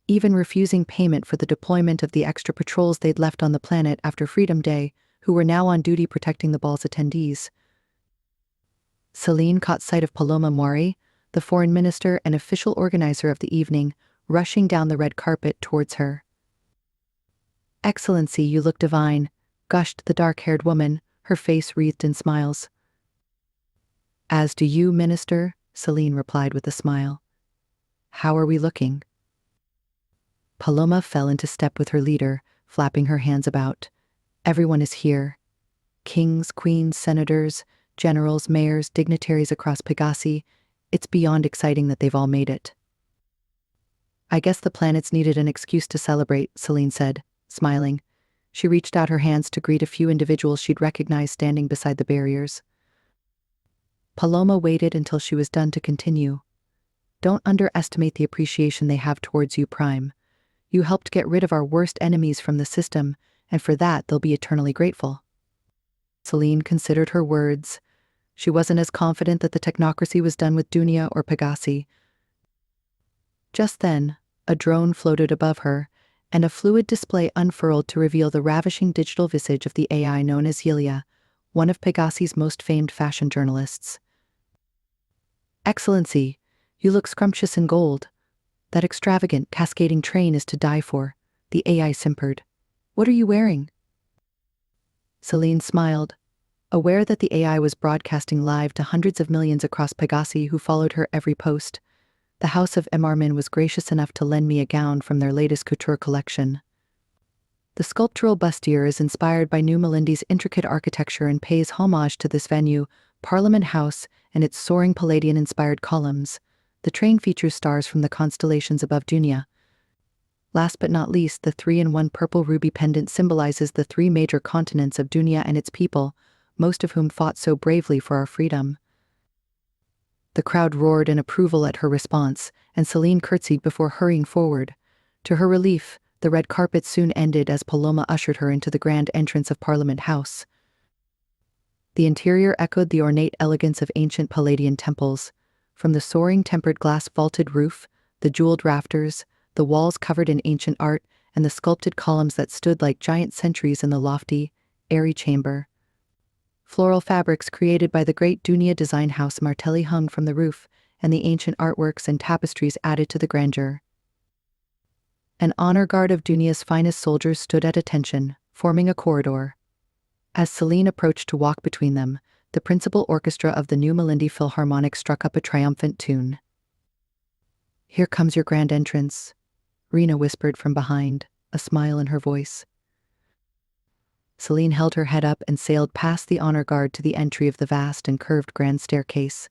even refusing payment for the deployment of the extra patrols they'd left on the planet after Freedom Day, who were now on duty protecting the ball's attendees. Celine caught sight of Paloma Mori, the foreign minister and official organizer of the evening, rushing down the red carpet towards her. "Excellency, you look divine," gushed the dark-haired woman, her face wreathed in smiles. "As do you, Minister," Celine replied with a smile. "How are we looking?" Paloma fell into step with her leader, flapping her hands about. "Everyone is here. Kings, queens, senators, generals, mayors, dignitaries across Pegasi. It's beyond exciting that they've all made it." "I guess the planets needed an excuse to celebrate," Celine said, smiling. She reached out her hands to greet a few individuals she'd recognized standing beside the barriers. Paloma waited until she was done to continue. "Don't underestimate the appreciation they have towards you, Prime. You helped get rid of our worst enemies from the system, and for that they'll be eternally grateful." Celine considered her words. She wasn't as confident that the technocracy was done with Dunia or Pegasi. Just then, a drone floated above her, and a fluid display unfurled to reveal the ravishing digital visage of the AI known as Yulia, one of Pegasi's most famed fashion journalists. "Excellency, you look scrumptious in gold. That extravagant, cascading train is to die for," the AI simpered. "What are you wearing?" Celine smiled, aware that the AI was broadcasting live to hundreds of millions across Pegasi who followed her every post. The House of Emarmin was gracious enough to lend me a gown from their latest couture collection. The sculptural bustier is inspired by New Melindi's intricate architecture and pays homage to this venue, Parliament House, and its soaring Palladian-inspired columns. The train features stars from the constellations above Dunia. Last but not least, the 3-in-1 purple ruby pendant symbolizes the 3 major continents of Dunia and its people, most of whom fought so bravely for our freedom. The crowd roared in approval at her response, and Celine curtsied before hurrying forward. To her relief, the red carpet soon ended as Paloma ushered her into the grand entrance of Parliament House. The interior echoed the ornate elegance of ancient Palladian temples. From the soaring tempered glass vaulted roof, the jeweled rafters, the walls covered in ancient art, and the sculpted columns that stood like giant sentries in the lofty, airy chamber. Floral fabrics created by the great Dunia design house Martelli hung from the roof, and the ancient artworks and tapestries added to the grandeur. An honor guard of Dunia's finest soldiers stood at attention, forming a corridor. As Celine approached to walk between them, the principal orchestra of the New Melindi Philharmonic struck up a triumphant tune. "Here comes your grand entrance," Rena whispered from behind, a smile in her voice. Celine held her head up and sailed past the honor guard to the entry of the vast and curved grand staircase.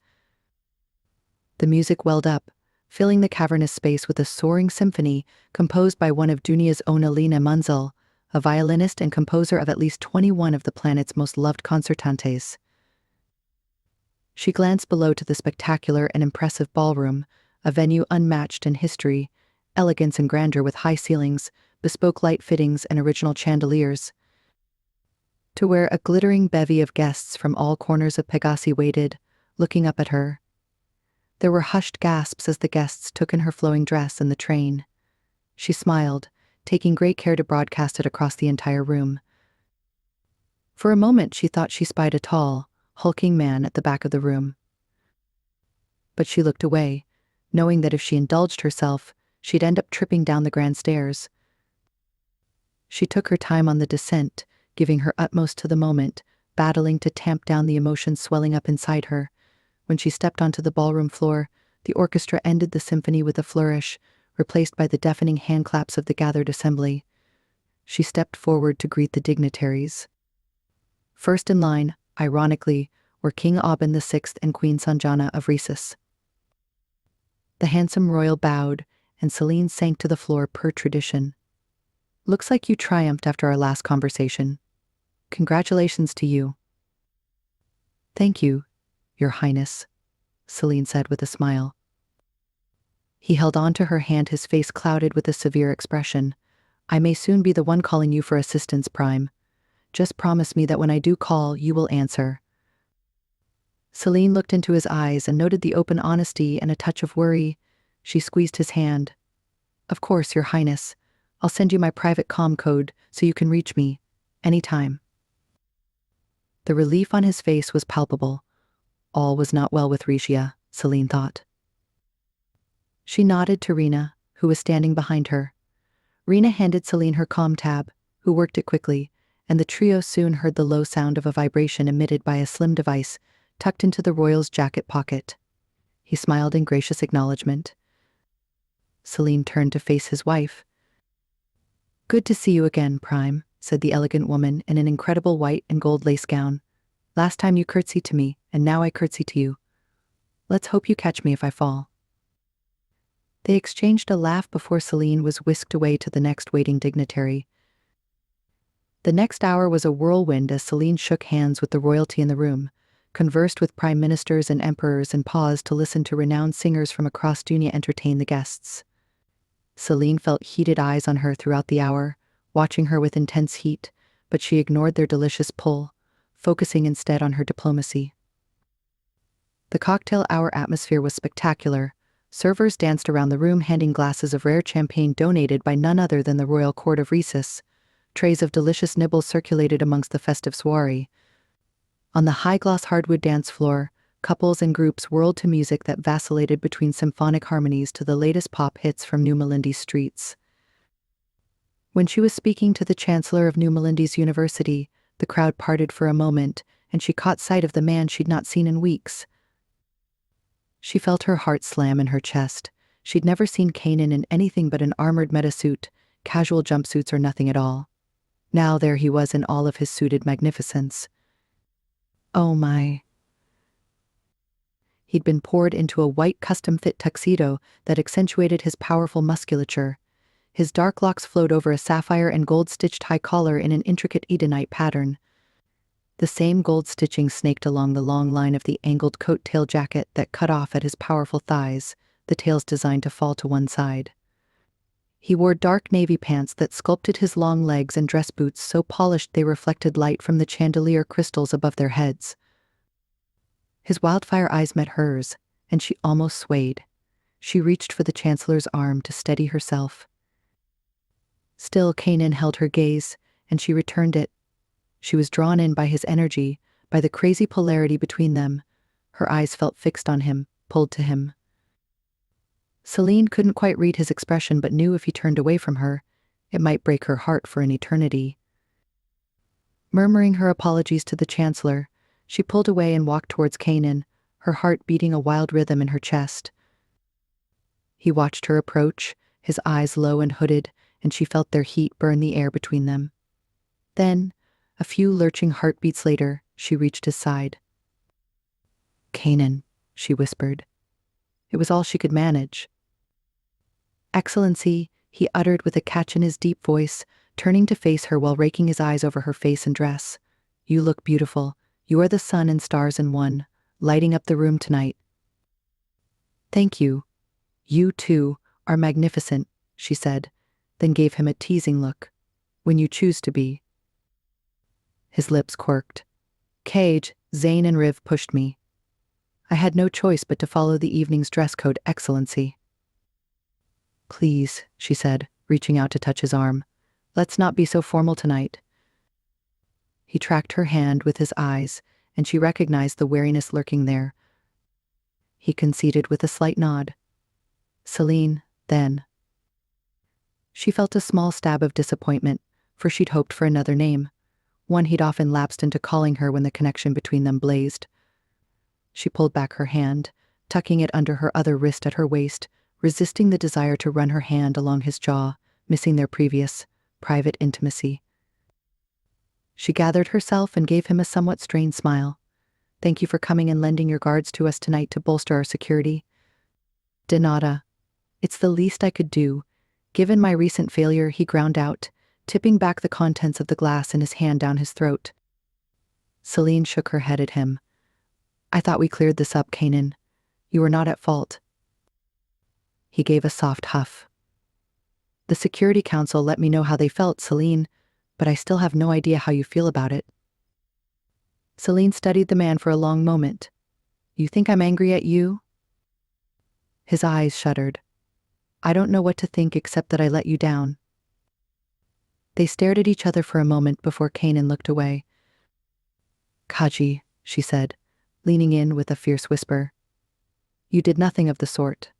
The music welled up, filling the cavernous space with a soaring symphony composed by one of Dunia's own Alina Munzel, a violinist and composer of at least 21 of the planet's most loved concertantes. She glanced below to the spectacular and impressive ballroom, a venue unmatched in history, elegance and grandeur with high ceilings, bespoke light fittings and original chandeliers, to where a glittering bevy of guests from all corners of Pegasi waited, looking up at her. There were hushed gasps as the guests took in her flowing dress and the train. She smiled, taking great care to broadcast it across the entire room. For a moment she thought she spied a tall, hulking man at the back of the room. But she looked away, knowing that if she indulged herself, she'd end up tripping down the grand stairs. She took her time on the descent, giving her utmost to the moment, battling to tamp down the emotions swelling up inside her. When she stepped onto the ballroom floor, the orchestra ended the symphony with a flourish, replaced by the deafening handclaps of the gathered assembly. She stepped forward to greet the dignitaries. First in line, ironically, were King Aubin VI and Queen Sanjana of Rhesus. The handsome royal bowed, and Celine sank to the floor per tradition. "Looks like you triumphed after our last conversation. Congratulations to you." "Thank you, Your Highness," Celine said with a smile. He held on to her hand, his face clouded with a severe expression. "I may soon be the one calling you for assistance, Prime. Just promise me that when I do call, you will answer." Celine looked into his eyes and noted the open honesty and a touch of worry. She squeezed his hand. "Of course, Your Highness. I'll send you my private comm code so you can reach me anytime." The relief on his face was palpable. All was not well with Risha, Celine thought. She nodded to Rena, who was standing behind her. Rena handed Celine her comm tab, who worked it quickly, and the trio soon heard the low sound of a vibration emitted by a slim device tucked into the royal's jacket pocket. He smiled in gracious acknowledgement. Celine turned to face his wife. "Good to see you again, Prime," said the elegant woman in an incredible white and gold lace gown. "Last time you curtsied to me, and now I curtsy to you. Let's hope you catch me if I fall." They exchanged a laugh before Celine was whisked away to the next waiting dignitary. The next hour was a whirlwind as Celine shook hands with the royalty in the room, conversed with prime ministers and emperors, and paused to listen to renowned singers from across Dunia entertain the guests. Celine felt heated eyes on her throughout the hour, watching her with intense heat, but she ignored their delicious pull, focusing instead on her diplomacy. The cocktail hour atmosphere was spectacular. Servers danced around the room handing glasses of rare champagne donated by none other than the royal court of Rhesus. Trays of delicious nibbles circulated amongst the festive soiree. On the high-gloss hardwood dance floor, couples and groups whirled to music that vacillated between symphonic harmonies to the latest pop hits from New Melindy's streets. When she was speaking to the Chancellor of New Melindy's University, the crowd parted for a moment, and she caught sight of the man she'd not seen in weeks. She felt her heart slam in her chest. She'd never seen Kanan in anything but an armored metasuit, casual jumpsuits or nothing at all. Now there he was in all of his suited magnificence. Oh my. He'd been poured into a white custom-fit tuxedo that accentuated his powerful musculature. His dark locks flowed over a sapphire and gold-stitched high collar in an intricate Edenite pattern. The same gold stitching snaked along the long line of the angled coat-tail jacket that cut off at his powerful thighs, the tails designed to fall to one side. He wore dark navy pants that sculpted his long legs and dress boots so polished they reflected light from the chandelier crystals above their heads. His wildfire eyes met hers, and she almost swayed. She reached for the Chancellor's arm to steady herself. Still, Kanan held her gaze, and she returned it. She was drawn in by his energy, by the crazy polarity between them. Her eyes felt fixed on him, pulled to him. Celine couldn't quite read his expression but knew if he turned away from her, it might break her heart for an eternity. Murmuring her apologies to the Chancellor, she pulled away and walked towards Kanan, her heart beating a wild rhythm in her chest. He watched her approach, his eyes low and hooded, and she felt their heat burn the air between them. Then, a few lurching heartbeats later, she reached his side. "Kanan," she whispered. It was all she could manage. "Excellency," he uttered with a catch in his deep voice, turning to face her while raking his eyes over her face and dress. "You look beautiful. You are the sun and stars in one, lighting up the room tonight." "Thank you. You, too, are magnificent," she said, then gave him a teasing look. "When you choose to be." His lips quirked. "Cage, Zane and Riv pushed me. I had no choice but to follow the evening's dress code, Excellency." "Please," she said, reaching out to touch his arm. "Let's not be so formal tonight." He tracked her hand with his eyes, and she recognized the wariness lurking there. He conceded with a slight nod. "Celine, then." She felt a small stab of disappointment, for she'd hoped for another name, one he'd often lapsed into calling her when the connection between them blazed. She pulled back her hand, tucking it under her other wrist at her waist, resisting the desire to run her hand along his jaw, missing their previous, private intimacy. She gathered herself and gave him a somewhat strained smile. "Thank you for coming and lending your guards to us tonight to bolster our security." "De nada. It's the least I could do. Given my recent failure," he ground out, tipping back the contents of the glass in his hand down his throat. Celine shook her head at him. "I thought we cleared this up, Kanan. You were not at fault." He gave a soft huff. "The Security Council let me know how they felt, Celine, but I still have no idea how you feel about it." Celine studied the man for a long moment. "You think I'm angry at you?" His eyes shuddered. "I don't know what to think except that I let you down." They stared at each other for a moment before Kanan looked away. "Kaji," she said, leaning in with a fierce whisper. "You did nothing of the sort.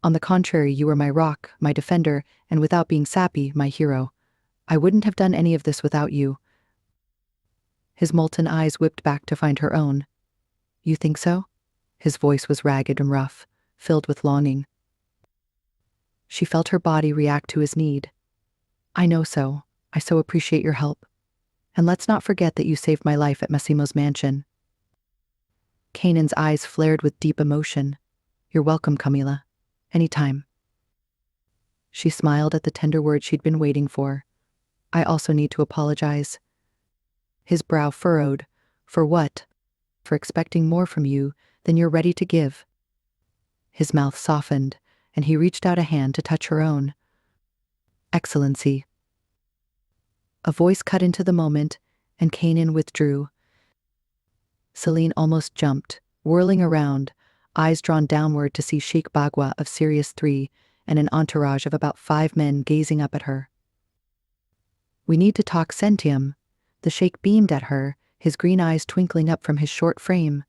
On the contrary, you were my rock, my defender, and without being sappy, my hero. I wouldn't have done any of this without you." His molten eyes whipped back to find her own. "You think so?" His voice was ragged and rough, filled with longing. She felt her body react to his need. "I know so. I so appreciate your help. And let's not forget that you saved my life at Massimo's mansion." Kanan's eyes flared with deep emotion. "You're welcome, Camila. Anytime." She smiled at the tender words she'd been waiting for. "I also need to apologize." His brow furrowed. "For what?" "For expecting more from you than you're ready to give." His mouth softened, and he reached out a hand to touch her own. "Excellency." A voice cut into the moment, and Kanan withdrew. Celine almost jumped, whirling around, eyes drawn downward to see Sheikh Bagua of Sirius III and an entourage of about 5 men gazing up at her. "We need to talk sentium." The sheikh beamed at her, his green eyes twinkling up from his short frame.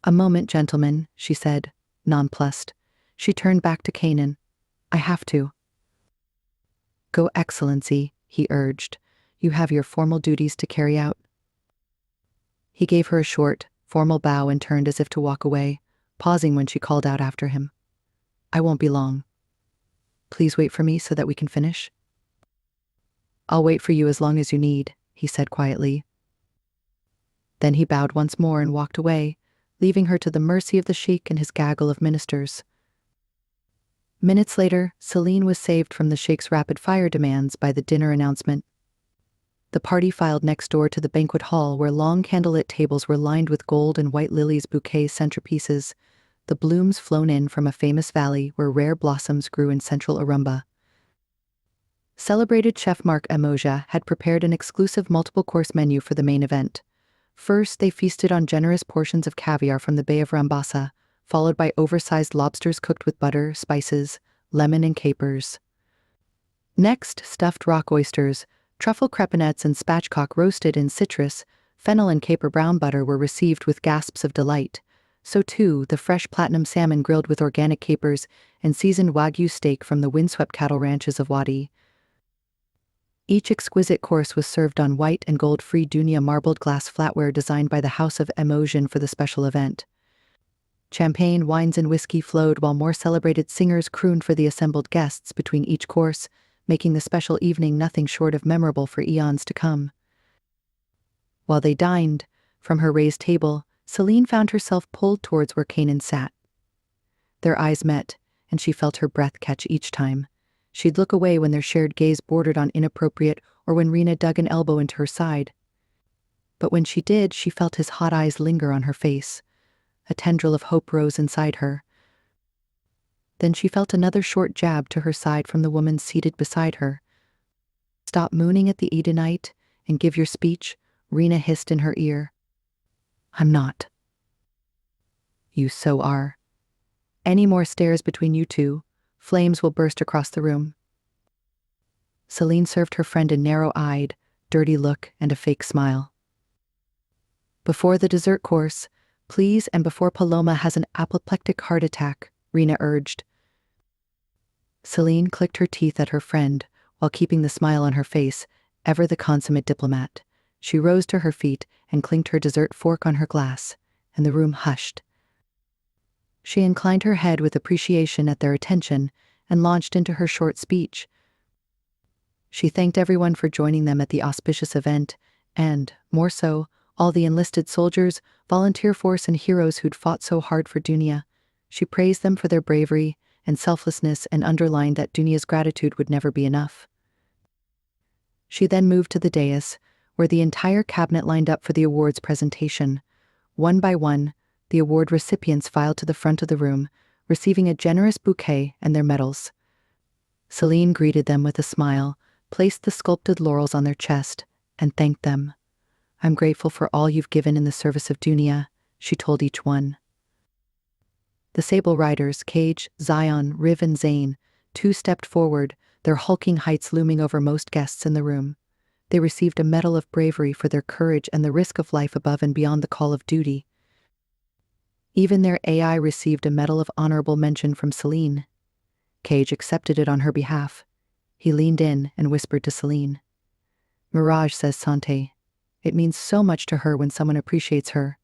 "A moment, gentlemen," she said, nonplussed. She turned back to Kanan. "I have to." "Go, Excellency," he urged. "You have your formal duties to carry out." He gave her a short, formal bow and turned as if to walk away, pausing when she called out after him. "I won't be long. Please wait for me so that we can finish." "I'll wait for you as long as you need," he said quietly. Then he bowed once more and walked away, leaving her to the mercy of the sheikh and his gaggle of ministers. Minutes later, Celine was saved from the sheikh's rapid-fire demands by the dinner announcement. The party filed next door to the banquet hall where long candlelit tables were lined with gold and white lilies bouquet centerpieces, the blooms flown in from a famous valley where rare blossoms grew in central Arumba. Celebrated chef Mark Emoja had prepared an exclusive multiple-course menu for the main event. First, they feasted on generous portions of caviar from the Bay of Rambasa, followed by oversized lobsters cooked with butter, spices, lemon, and capers. Next, stuffed rock oysters, truffle crepinets, and spatchcock roasted in citrus, fennel, and caper brown butter were received with gasps of delight. So too, the fresh platinum salmon grilled with organic capers and seasoned Wagyu steak from the windswept cattle ranches of Wadi. Each exquisite course was served on white and gold-free Dunia marbled glass flatware designed by the House of Emotion for the special event. Champagne, wines, and whiskey flowed while more celebrated singers crooned for the assembled guests between each course, making the special evening nothing short of memorable for eons to come. While they dined, from her raised table, Celine found herself pulled towards where Kanan sat. Their eyes met, and she felt her breath catch each time. She'd look away when their shared gaze bordered on inappropriate or when Rena dug an elbow into her side. But when she did, she felt his hot eyes linger on her face. A tendril of hope rose inside her. Then she felt another short jab to her side from the woman seated beside her. "Stop mooning at the Edenite and give your speech," Rena hissed in her ear. "I'm not." "You so are. Any more stares between you two, flames will burst across the room." Celine served her friend a narrow-eyed, dirty look and a fake smile. "Before the dessert course, please, and before Paloma has an apoplectic heart attack," Rena urged. Celine clicked her teeth at her friend, while keeping the smile on her face, ever the consummate diplomat. She rose to her feet and clinked her dessert fork on her glass, and the room hushed. She inclined her head with appreciation at their attention and launched into her short speech. She thanked everyone for joining them at the auspicious event, and, more so, all the enlisted soldiers, volunteer force, and heroes who'd fought so hard for Dunia. She praised them for their bravery and selflessness and underlined that Dunia's gratitude would never be enough. She then moved to the dais, where the entire cabinet lined up for the awards presentation. One by one, the award recipients filed to the front of the room, receiving a generous bouquet and their medals. Celine greeted them with a smile, placed the sculpted laurels on their chest, and thanked them. "I'm grateful for all you've given in the service of Dunia," she told each one. The Sable Riders, Cage, Zion, Riv, and Zane, two stepped forward, their hulking heights looming over most guests in the room. They received a medal of bravery for their courage and the risk of life above and beyond the call of duty. Even their AI received a medal of honorable mention from Celine. Cage accepted it on her behalf. He leaned in and whispered to Celine. "Mirage says Sante. It means so much to her when someone appreciates her.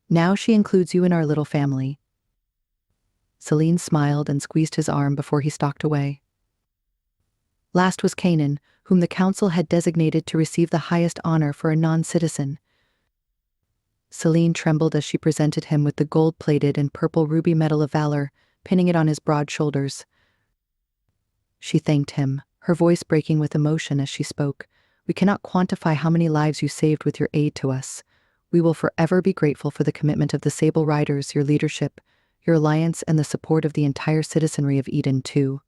Now she includes you in our little family." Celine smiled and squeezed his arm before he stalked away. Last was Kanan, whom the council had designated to receive the highest honor for a non-citizen. Celine trembled as she presented him with the gold-plated and purple ruby Medal of Valor, pinning it on his broad shoulders. She thanked him, her voice breaking with emotion as she spoke. "We cannot quantify how many lives you saved with your aid to us. We will forever be grateful for the commitment of the Sable Riders, your leadership, your alliance, and the support of the entire citizenry of Eden, too."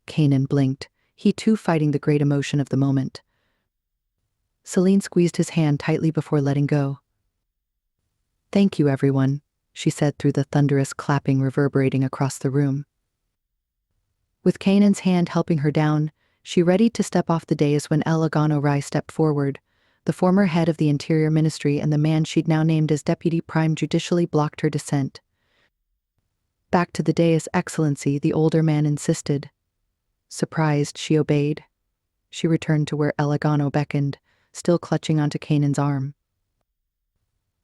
Kanan blinked, he too fighting the great emotion of the moment. Celine squeezed his hand tightly before letting go. "Thank you, everyone," she said through the thunderous clapping reverberating across the room. With Kanan's hand helping her down, she readied to step off the dais when El Agano Rai stepped forward. The former head of the Interior Ministry and the man she'd now named as Deputy Prime judicially blocked her descent. "Back to the dais, Excellency," the older man insisted. Surprised, she obeyed. She returned to where El Agano beckoned, still clutching onto Kanan's arm.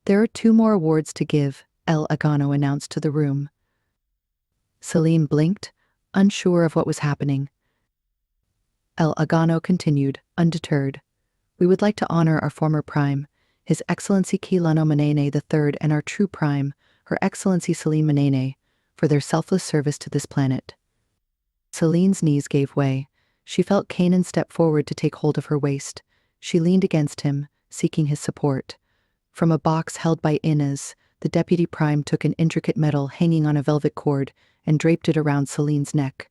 "There are 2 more awards to give," El Agano announced to the room. Celine blinked, unsure of what was happening. El Agano continued, undeterred. "We would like to honor our former prime, His Excellency Kilano Manene III, and our true prime, Her Excellency Celine Manene, for their selfless service to this planet." Celine's knees gave way. She felt Kanan step forward to take hold of her waist. She leaned against him, seeking his support. From a box held by Inez, the Deputy Prime took an intricate medal hanging on a velvet cord and draped it around Celine's neck.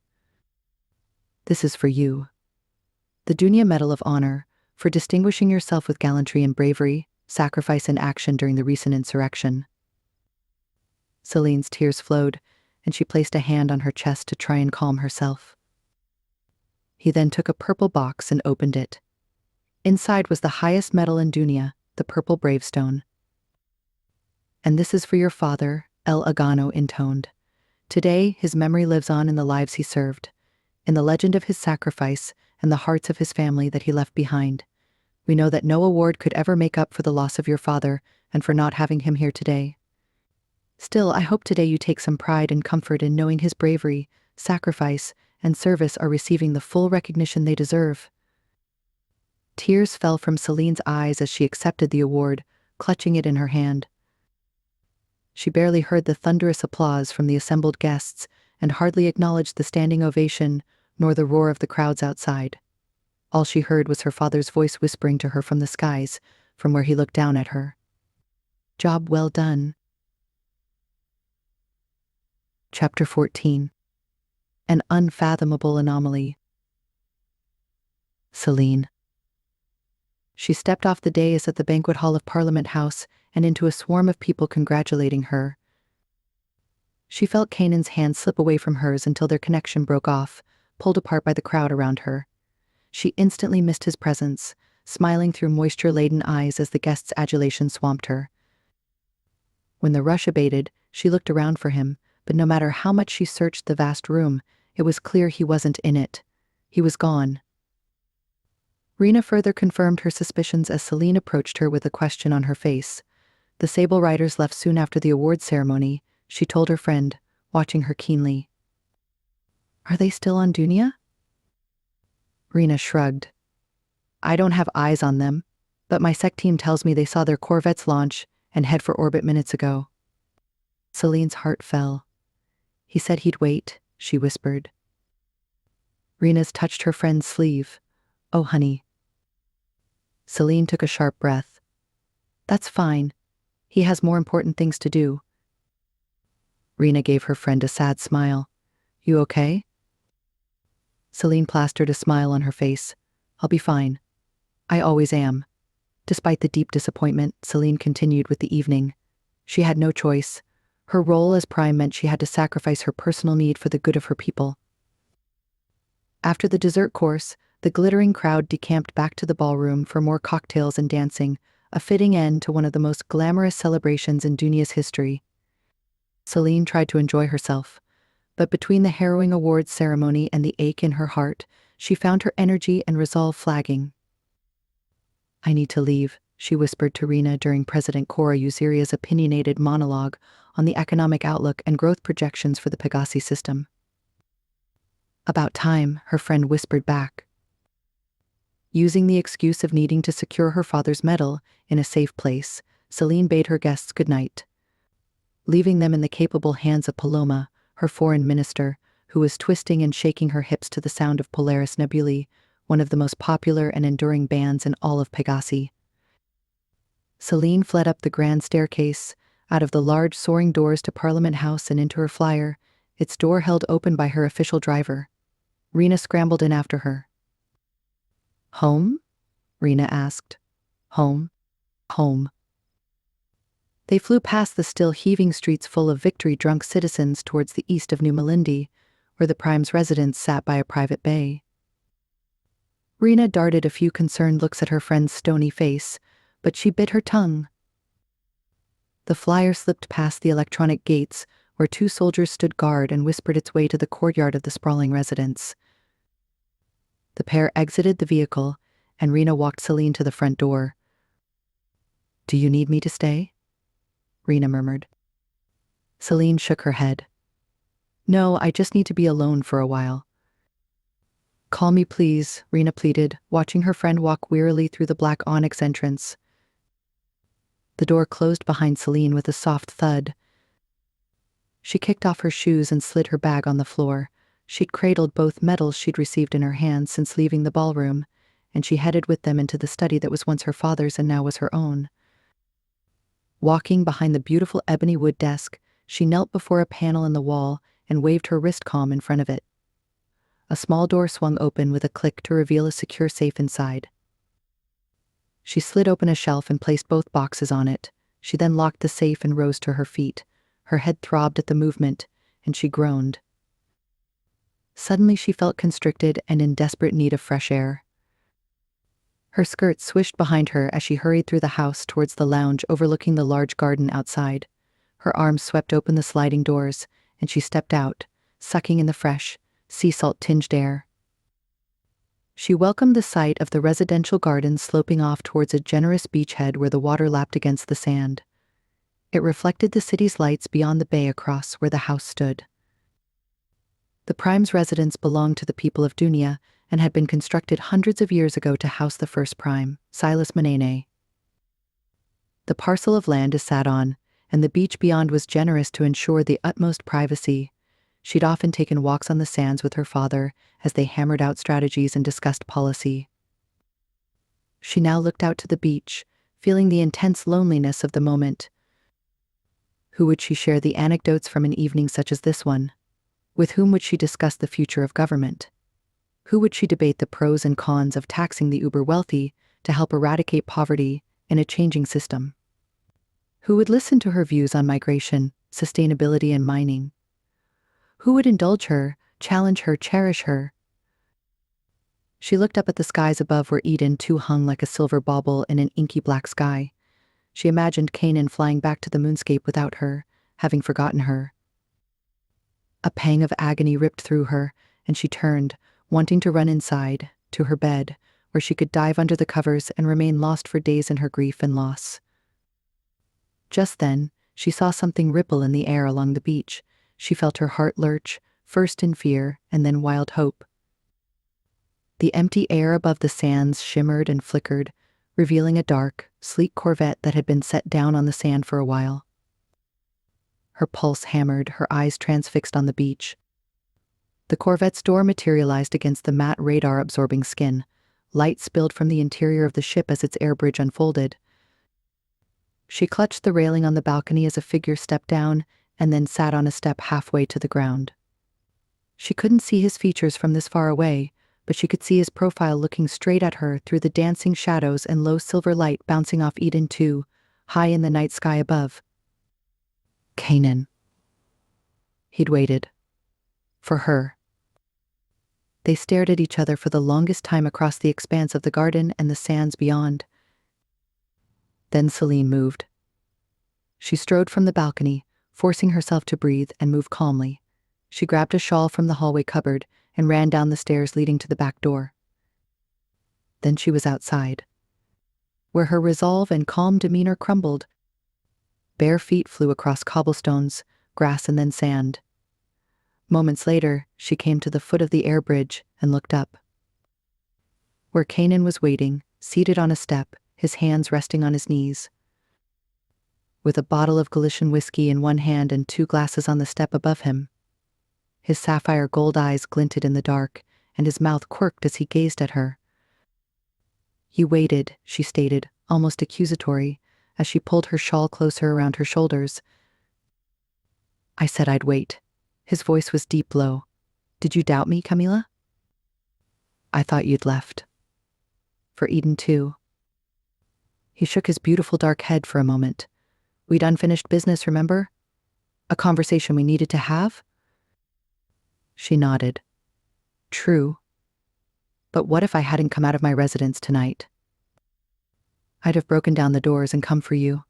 "This is for you. The Dunia Medal of Honor, for distinguishing yourself with gallantry and bravery, sacrifice and action during the recent insurrection." Celine's tears flowed, and she placed a hand on her chest to try and calm herself. He then took a purple box and opened it. Inside was the highest medal in Dunia, the purple bravestone. "And this is for your father," El Agano intoned. "Today, his memory lives on in the lives he served, in the legend of his sacrifice and the hearts of his family that he left behind. We know that no award could ever make up for the loss of your father and for not having him here today. Still, I hope today you take some pride and comfort in knowing his bravery, sacrifice, and service are receiving the full recognition they deserve." Tears fell from Celine's eyes as she accepted the award, clutching it in her hand. She barely heard the thunderous applause from the assembled guests and hardly acknowledged the standing ovation nor the roar of the crowds outside. All she heard was her father's voice whispering to her from the skies, from where he looked down at her. "Job well done." Chapter 14. An Unfathomable Anomaly. Celine. She stepped off the dais at the banquet hall of Parliament House and into a swarm of people congratulating her. She felt Kanan's hand slip away from hers until their connection broke off, pulled apart by the crowd around her. She instantly missed his presence, smiling through moisture-laden eyes as the guests' adulation swamped her. When the rush abated, she looked around for him, but no matter how much she searched the vast room, it was clear he wasn't in it. He was gone. Rena further confirmed her suspicions as Celine approached her with a question on her face. The Sable Riders left soon after the awards ceremony, she told her friend, watching her keenly. "Are they still on Dunia?" Rena shrugged. "I don't have eyes on them, but my sec team tells me they saw their corvettes launch and head for orbit minutes ago." Celine's heart fell. "He said he'd wait," she whispered. Rena's touched her friend's sleeve. "Oh, honey." Celine took a sharp breath. "That's fine. He has more important things to do." Rena gave her friend a sad smile. "You okay?" Celine plastered a smile on her face. "I'll be fine. I always am." Despite the deep disappointment, Celine continued with the evening. She had no choice. Her role as Prime meant she had to sacrifice her personal need for the good of her people. After the dessert course, the glittering crowd decamped back to the ballroom for more cocktails and dancing, a fitting end to one of the most glamorous celebrations in Dunia's history. Celine tried to enjoy herself, but between the harrowing awards ceremony and the ache in her heart, she found her energy and resolve flagging. "I need to leave," she whispered to Rena during President Cora Usiria's opinionated monologue on the economic outlook and growth projections for the Pegasi system. "About time," her friend whispered back. Using the excuse of needing to secure her father's medal in a safe place, Celine bade her guests good night, leaving them in the capable hands of Paloma, her foreign minister, who was twisting and shaking her hips to the sound of Polaris Nebulae, one of the most popular and enduring bands in all of Pegasi. Celine fled up the grand staircase, out of the large soaring doors to Parliament House and into her flyer, its door held open by her official driver. Rena scrambled in after her. "Home?" Rena asked. "Home. Home." They flew past the still heaving streets full of victory-drunk citizens towards the east of New Malindi, where the Prime's residence sat by a private bay. Rena darted a few concerned looks at her friend's stony face, but she bit her tongue. The flyer slipped past the electronic gates, where 2 soldiers stood guard, and whispered its way to the courtyard of the sprawling residence. The pair exited the vehicle, and Rena walked Celine to the front door. "Do you need me to stay?" Rena murmured. Celine shook her head. "No, I just need to be alone for a while." "Call me, please," Rena pleaded, watching her friend walk wearily through the black onyx entrance. The door closed behind Celine with a soft thud. She kicked off her shoes and slid her bag on the floor. She'd cradled both medals she'd received in her hands since leaving the ballroom, and she headed with them into the study that was once her father's and now was her own. Walking behind the beautiful ebony wood desk, she knelt before a panel in the wall and waved her wrist comb in front of it. A small door swung open with a click to reveal a secure safe inside. She slid open a shelf and placed both boxes on it. She then locked the safe and rose to her feet. Her head throbbed at the movement, and she groaned. Suddenly she felt constricted and in desperate need of fresh air. Her skirt swished behind her as she hurried through the house towards the lounge overlooking the large garden outside. Her arms swept open the sliding doors, and she stepped out, sucking in the fresh, sea salt-tinged air. She welcomed the sight of the residential garden sloping off towards a generous beachhead where the water lapped against the sand. It reflected the city's lights beyond the bay across where the house stood. The Prime's residence belonged to the people of Dunia and had been constructed hundreds of years ago to house the first Prime, Silas Manene. The parcel of land is sat on, and the beach beyond was generous to ensure the utmost privacy. She'd often taken walks on the sands with her father as they hammered out strategies and discussed policy. She now looked out to the beach, feeling the intense loneliness of the moment. Who would she share the anecdotes from an evening such as this one? With whom would she discuss the future of government? Who would she debate the pros and cons of taxing the uber-wealthy to help eradicate poverty in a changing system? Who would listen to her views on migration, sustainability, and mining? Who would indulge her, challenge her, cherish her? She looked up at the skies above where Eden too hung like a silver bauble in an inky black sky. She imagined Kanan flying back to the moonscape without her, having forgotten her. A pang of agony ripped through her, and she turned, wanting to run inside, to her bed, where she could dive under the covers and remain lost for days in her grief and loss. Just then, she saw something ripple in the air along the beach. She felt her heart lurch, first in fear and then wild hope. The empty air above the sands shimmered and flickered, revealing a dark, sleek corvette that had been set down on the sand for a while. Her pulse hammered, her eyes transfixed on the beach. The corvette's door materialized against the matte radar-absorbing skin. Light spilled from the interior of the ship as its air bridge unfolded. She clutched the railing on the balcony as a figure stepped down and then sat on a step halfway to the ground. She couldn't see his features from this far away, but she could see his profile looking straight at her through the dancing shadows and low silver light bouncing off Eden 2, high in the night sky above. Kanan. He'd waited. For her. They stared at each other for the longest time across the expanse of the garden and the sands beyond. Then Celine moved. She strode from the balcony, forcing herself to breathe and move calmly. She grabbed a shawl from the hallway cupboard and ran down the stairs leading to the back door. Then she was outside, where her resolve and calm demeanor crumbled. Bare feet flew across cobblestones, grass, and then sand. Moments later, she came to the foot of the air bridge and looked up. Where Kanan was waiting, seated on a step, his hands resting on his knees. With a bottle of Galician whiskey in one hand and 2 glasses on the step above him. His sapphire gold eyes glinted in the dark, and his mouth quirked as he gazed at her. "You waited," she stated, almost accusatory, as she pulled her shawl closer around her shoulders. "I said I'd wait." His voice was deep low. "Did you doubt me, Camila?" "I thought you'd left. For Eden too." He shook his beautiful dark head for a moment. "We'd unfinished business, remember? A conversation we needed to have?" She nodded. "True. But what if I hadn't come out of my residence tonight? I'd have broken down the doors and come for you.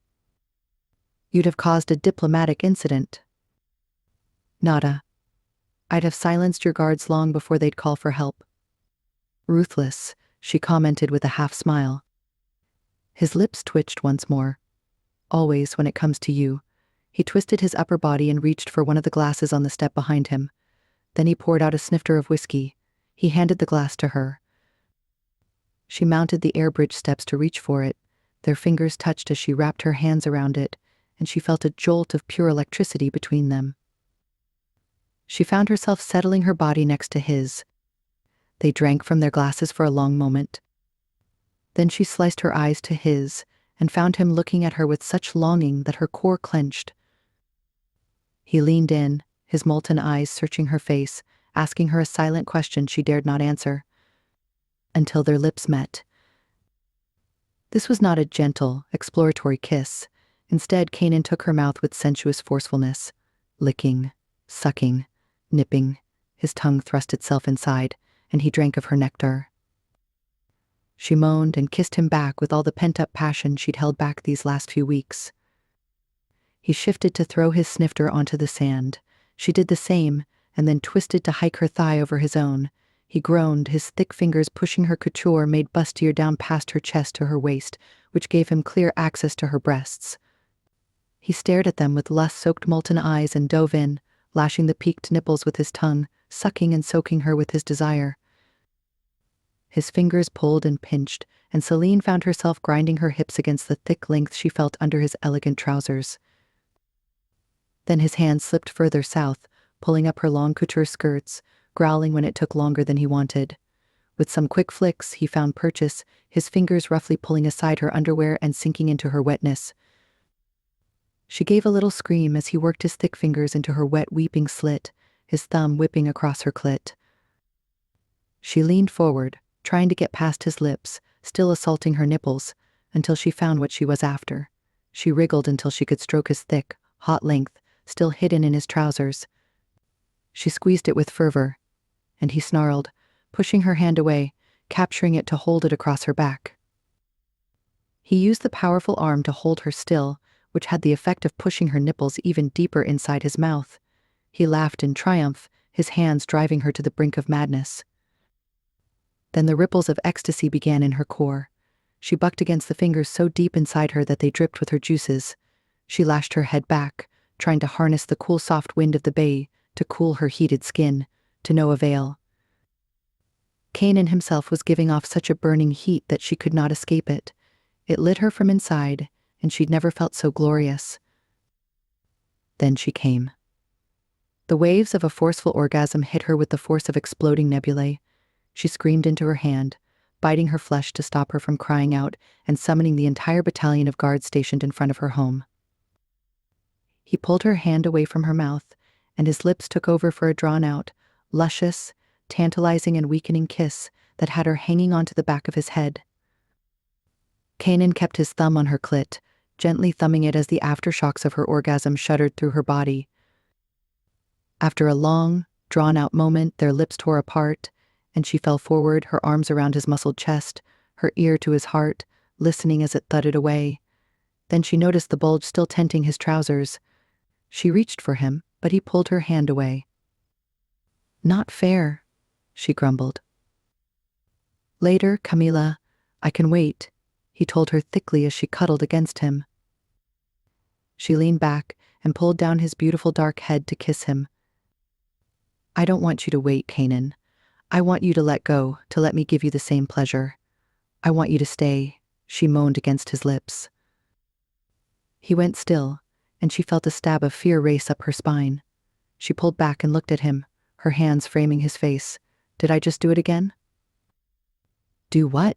You'd have caused a diplomatic incident." "Nada. I'd have silenced your guards long before they'd call for help." "Ruthless," she commented with a half-smile. His lips twitched once more. "Always when it comes to you." He twisted his upper body and reached for one of the glasses on the step behind him. Then he poured out a snifter of whiskey. He handed the glass to her. She mounted the air bridge steps to reach for it. Their fingers touched as she wrapped her hands around it, and she felt a jolt of pure electricity between them. She found herself settling her body next to his. They drank from their glasses for a long moment. Then she sliced her eyes to his and found him looking at her with such longing that her core clenched. He leaned in, his molten eyes searching her face, asking her a silent question she dared not answer. Until their lips met. This was not a gentle, exploratory kiss. Instead, Kanan took her mouth with sensuous forcefulness, licking, sucking, nipping. His tongue thrust itself inside, and he drank of her nectar. She moaned and kissed him back with all the pent-up passion she'd held back these last few weeks. He shifted to throw his snifter onto the sand. She did the same, and then twisted to hike her thigh over his own. He groaned, his thick fingers pushing her couture made bustier down past her chest to her waist, which gave him clear access to her breasts. He stared at them with lust-soaked molten eyes and dove in, lashing the peaked nipples with his tongue, sucking and soaking her with his desire. His fingers pulled and pinched, and Celine found herself grinding her hips against the thick length she felt under his elegant trousers. Then his hand slipped further south, pulling up her long couture skirts, growling when it took longer than he wanted. With some quick flicks, he found purchase, his fingers roughly pulling aside her underwear and sinking into her wetness. She gave a little scream as he worked his thick fingers into her wet, weeping slit, his thumb whipping across her clit. She leaned forward, trying to get past his lips, still assaulting her nipples, until she found what she was after. She wriggled until she could stroke his thick, hot length, still hidden in his trousers. She squeezed it with fervor, and he snarled, pushing her hand away, capturing it to hold it across her back. He used the powerful arm to hold her still, which had the effect of pushing her nipples even deeper inside his mouth. He laughed in triumph, his hands driving her to the brink of madness. Then the ripples of ecstasy began in her core. She bucked against the fingers so deep inside her that they dripped with her juices. She lashed her head back, trying to harness the cool soft wind of the bay to cool her heated skin, to no avail. Kanan himself was giving off such a burning heat that she could not escape it. It lit her from inside, and she'd never felt so glorious. Then she came. The waves of a forceful orgasm hit her with the force of exploding nebulae. She screamed into her hand, biting her flesh to stop her from crying out and summoning the entire battalion of guards stationed in front of her home. He pulled her hand away from her mouth, and his lips took over for a drawn-out, luscious, tantalizing and weakening kiss that had her hanging onto the back of his head. Kanan kept his thumb on her clit, gently thumbing it as the aftershocks of her orgasm shuddered through her body. After a long, drawn-out moment, their lips tore apart, and she fell forward, her arms around his muscled chest, her ear to his heart, listening as it thudded away. Then she noticed the bulge still tenting his trousers. She reached for him, but he pulled her hand away. "Not fair," she grumbled. "Later, Camila. I can wait," he told her thickly as she cuddled against him. She leaned back and pulled down his beautiful dark head to kiss him. "I don't want you to wait, Kanan. I want you to let go, to let me give you the same pleasure. I want you to stay," she moaned against his lips. He went still, and she felt a stab of fear race up her spine. She pulled back and looked at him, her hands framing his face. "Did I just do it again?" "Do what?"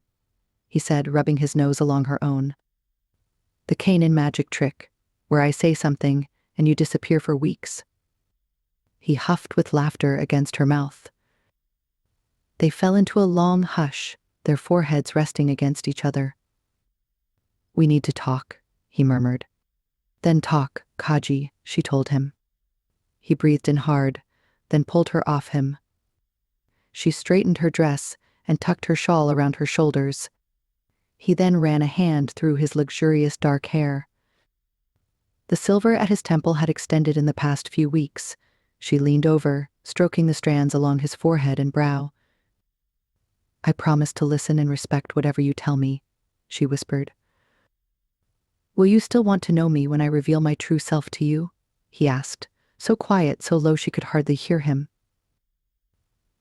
he said, rubbing his nose along her own. "The Kanan magic trick, where I say something and you disappear for weeks." He huffed with laughter against her mouth. They fell into a long hush, their foreheads resting against each other. "We need to talk," he murmured. "Then talk, Kaji," she told him. He breathed in hard, then pulled her off him. She straightened her dress and tucked her shawl around her shoulders. He then ran a hand through his luxurious dark hair. The silver at his temple had extended in the past few weeks. She leaned over, stroking the strands along his forehead and brow. "I promise to listen and respect whatever you tell me," she whispered. "Will you still want to know me when I reveal my true self to you?" he asked, so quiet, so low she could hardly hear him.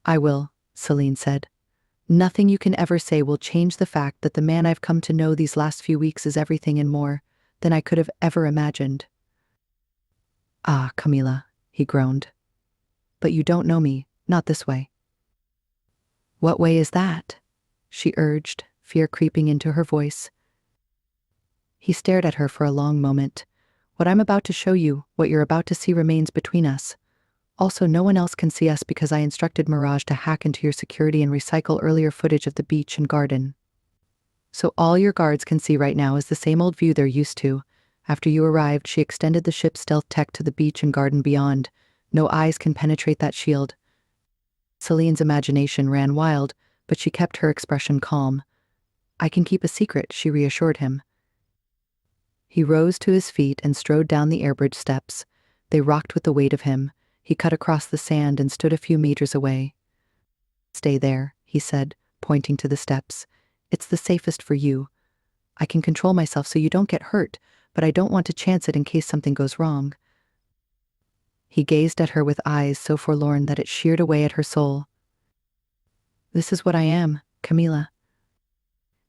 "I will," Celine said. "Nothing you can ever say will change the fact that the man I've come to know these last few weeks is everything and more than I could have ever imagined." "Ah, Camila," he groaned. "But you don't know me, not this way." "What way is that?" she urged, fear creeping into her voice. He stared at her for a long moment. "What I'm about to show you, what you're about to see, remains between us. Also, no one else can see us because I instructed Mirage to hack into your security and recycle earlier footage of the beach and garden. So all your guards can see right now is the same old view they're used to. After you arrived, she extended the ship's stealth tech to the beach and garden beyond. No eyes can penetrate that shield." Celine's imagination ran wild, but she kept her expression calm. "I can keep a secret," she reassured him. He rose to his feet and strode down the airbridge steps. They rocked with the weight of him. He cut across the sand and stood a few meters away. "Stay there," he said, pointing to the steps. "It's the safest for you. I can control myself so you don't get hurt, but I don't want to chance it in case something goes wrong." He gazed at her with eyes so forlorn that it sheared away at her soul. "This is what I am, Camila."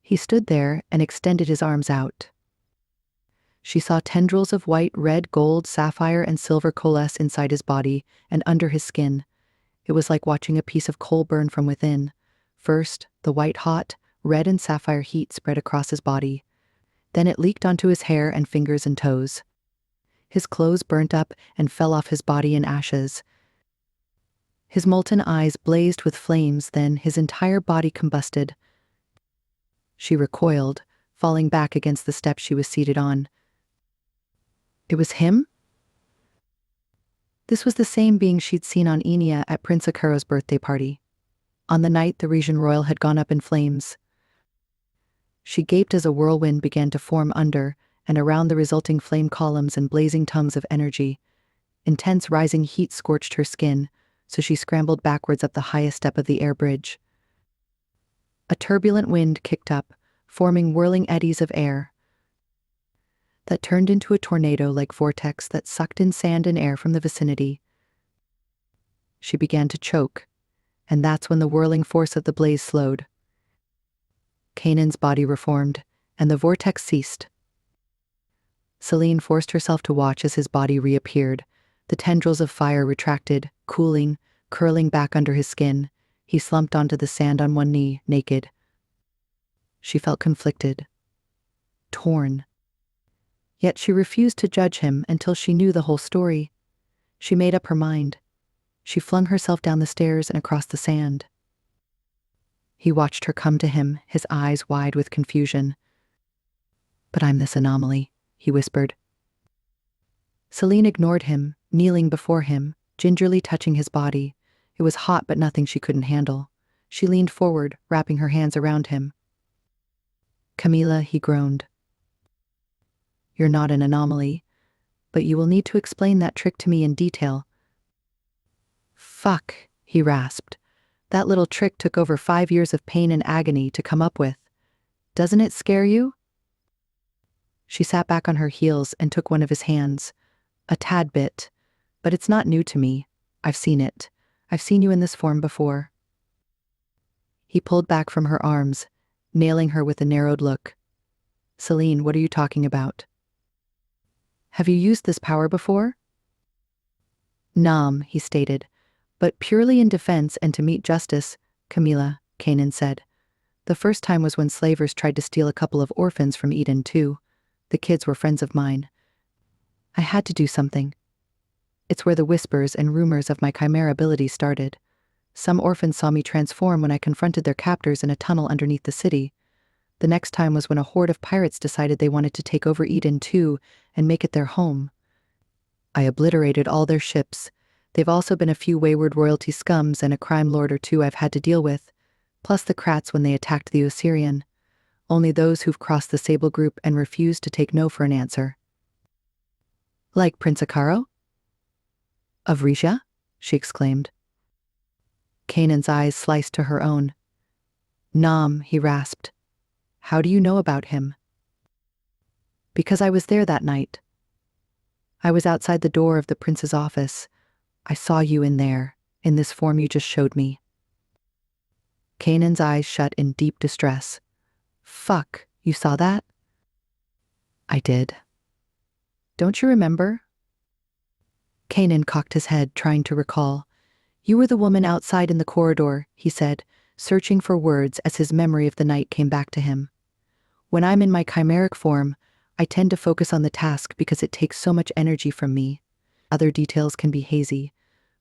He stood there and extended his arms out. She saw tendrils of white, red, gold, sapphire, and silver coalesce inside his body and under his skin. It was like watching a piece of coal burn from within. First, the white-hot, red and sapphire heat spread across his body. Then it leaked onto his hair and fingers and toes. His clothes burnt up and fell off his body in ashes. His molten eyes blazed with flames, then his entire body combusted. She recoiled, falling back against the step she was seated on. It was him? This was the same being she'd seen on Enia at Prince Akaro's birthday party. On the night the region royal had gone up in flames. She gaped as a whirlwind began to form under and around the resulting flame columns and blazing tongues of energy. Intense rising heat scorched her skin, so she scrambled backwards up the highest step of the air bridge. A turbulent wind kicked up, forming whirling eddies of air that turned into a tornado-like vortex that sucked in sand and air from the vicinity. She began to choke, and that's when the whirling force of the blaze slowed. Kanan's body reformed, and the vortex ceased. Celine forced herself to watch as his body reappeared. The tendrils of fire retracted, cooling, curling back under his skin. He slumped onto the sand on one knee, naked. She felt conflicted, torn. Yet she refused to judge him until she knew the whole story. She made up her mind. She flung herself down the stairs and across the sand. He watched her come to him, his eyes wide with confusion. "But I'm this anomaly," he whispered. Celine ignored him, kneeling before him, gingerly touching his body. It was hot but nothing she couldn't handle. She leaned forward, wrapping her hands around him. "Camila," he groaned. "You're not an anomaly, but you will need to explain that trick to me in detail." "Fuck," he rasped. "That little trick took over 5 years of pain and agony to come up with. Doesn't it scare you?" She sat back on her heels and took one of his hands. "A tad bit, but it's not new to me. I've seen it. I've seen you in this form before." He pulled back from her arms, nailing her with a narrowed look. "Celine, what are you talking about? Have you used this power before?" "Nam," he stated, "but purely in defense and to meet justice." "Camila," Kanan said. "The first time was when slavers tried to steal a couple of orphans from Eden, too. The kids were friends of mine. I had to do something. It's where the whispers and rumors of my chimera ability started. Some orphans saw me transform when I confronted their captors in a tunnel underneath the city. The next time was when a horde of pirates decided they wanted to take over Eden too and make it their home. I obliterated all their ships. They've also been a few wayward royalty scums and a crime lord or two I've had to deal with, plus the Krats when they attacked the Osirian. Only those who've crossed the Sable group and refused to take no for an answer." "Like Prince Akaro?" "Of Risha?" she exclaimed. Kanan's eyes sliced to her own. "Nam," he rasped. "How do you know about him?" "Because I was there that night. I was outside the door of the prince's office. I saw you in there, in this form you just showed me." Kanan's eyes shut in deep distress. "Fuck, you saw that?" "I did." "Don't you remember?" Kanan cocked his head, trying to recall. "You were the woman outside in the corridor," he said, searching for words as his memory of the night came back to him. "When I'm in my chimeric form, I tend to focus on the task because it takes so much energy from me. Other details can be hazy,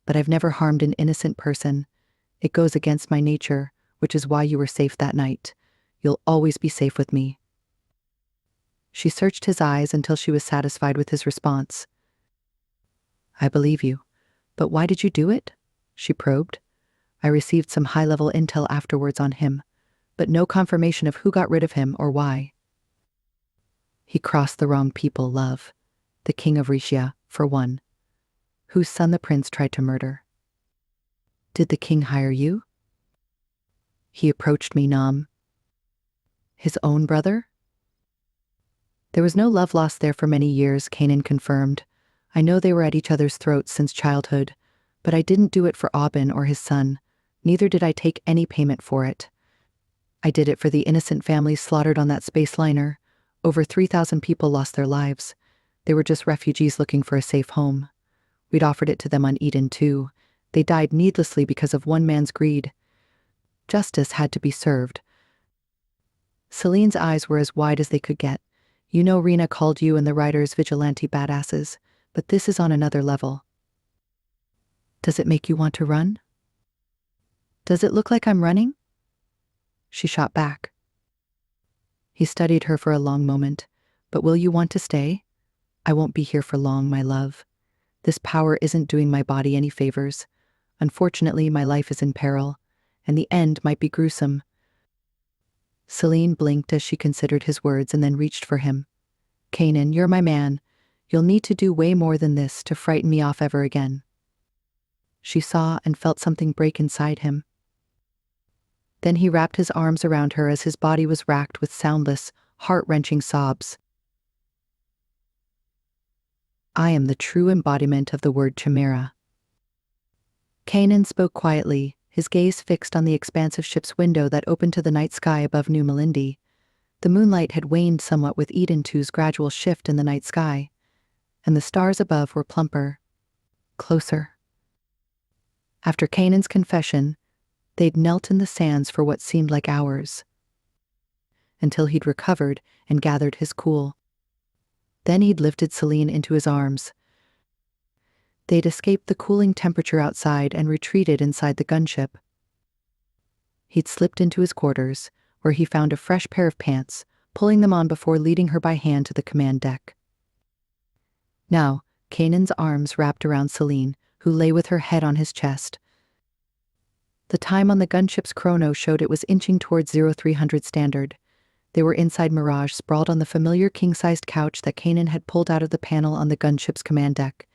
but I've never harmed an innocent person. It goes against my nature, which is why you were safe that night. You'll always be safe with me." She searched his eyes until she was satisfied with his response. "I believe you, but why did you do it?" she probed. "I received some high-level intel afterwards on him, but no confirmation of who got rid of him or why." "He crossed the wrong people, love. The king of Rishia, for one, whose son the prince tried to murder." "Did the king hire you?" "He approached me, Nam." "His own brother?" "There was no love lost there for many years," Kanan confirmed. "I know they were at each other's throats since childhood, but I didn't do it for Aubin or his son. Neither did I take any payment for it. I did it for the innocent families slaughtered on that space liner, Over 3,000 people lost their lives. They were just refugees looking for a safe home. We'd offered it to them on Eden too. They died needlessly because of one man's greed. Justice had to be served. Celine's eyes were as wide as they could get. You know Rena called you and the Riders vigilante badasses, but this is on another level. Does it make you want to run? Does it look like I'm running? She shot back. He studied her for a long moment. But will you want to stay? I won't be here for long, my love. This power isn't doing my body any favors. Unfortunately, my life is in peril, and the end might be gruesome. Celine blinked as she considered his words and then reached for him. Kanan, you're my man. You'll need to do way more than this to frighten me off ever again. She saw and felt something break inside him. Then he wrapped his arms around her as his body was racked with soundless, heart-wrenching sobs. I am the true embodiment of the word chimera. Kanan spoke quietly, his gaze fixed on the expansive ship's window that opened to the night sky above New Melindi. The moonlight had waned somewhat with Eden 2's gradual shift in the night sky, and the stars above were plumper, closer. After Kanan's confession, they'd knelt in the sands for what seemed like hours, until he'd recovered and gathered his cool. Then he'd lifted Celine into his arms. They'd escaped the cooling temperature outside and retreated inside the gunship. He'd slipped into his quarters, where he found a fresh pair of pants, pulling them on before leading her by hand to the command deck. Now, Kanan's arms wrapped around Celine, who lay with her head on his chest. The time on the gunship's chrono showed it was inching towards 0300 standard. They were inside Mirage, sprawled on the familiar king-sized couch that Kanan had pulled out of the panel on the gunship's command deck.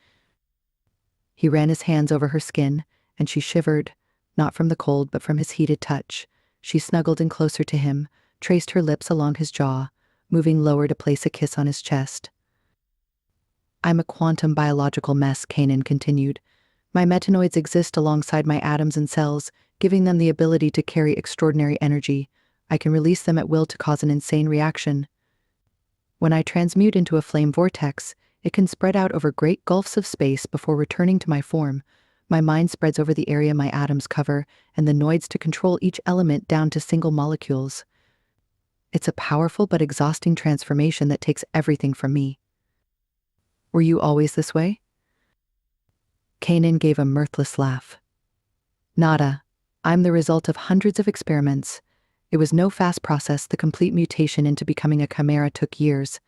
He ran his hands over her skin, and she shivered, not from the cold but from his heated touch. She snuggled in closer to him, traced her lips along his jaw, moving lower to place a kiss on his chest. I'm a quantum biological mess, Kanan continued. My metanoids exist alongside my atoms and cells, giving them the ability to carry extraordinary energy. I can release them at will to cause an insane reaction. When I transmute into a flame vortex, it can spread out over great gulfs of space before returning to my form. My mind spreads over the area my atoms cover, and the noids to control each element down to single molecules. It's a powerful but exhausting transformation that takes everything from me. Were you always this way? Kanan gave a mirthless laugh. Nada. I'm the result of hundreds of experiments. It was no fast process. The complete mutation into becoming a chimera took years.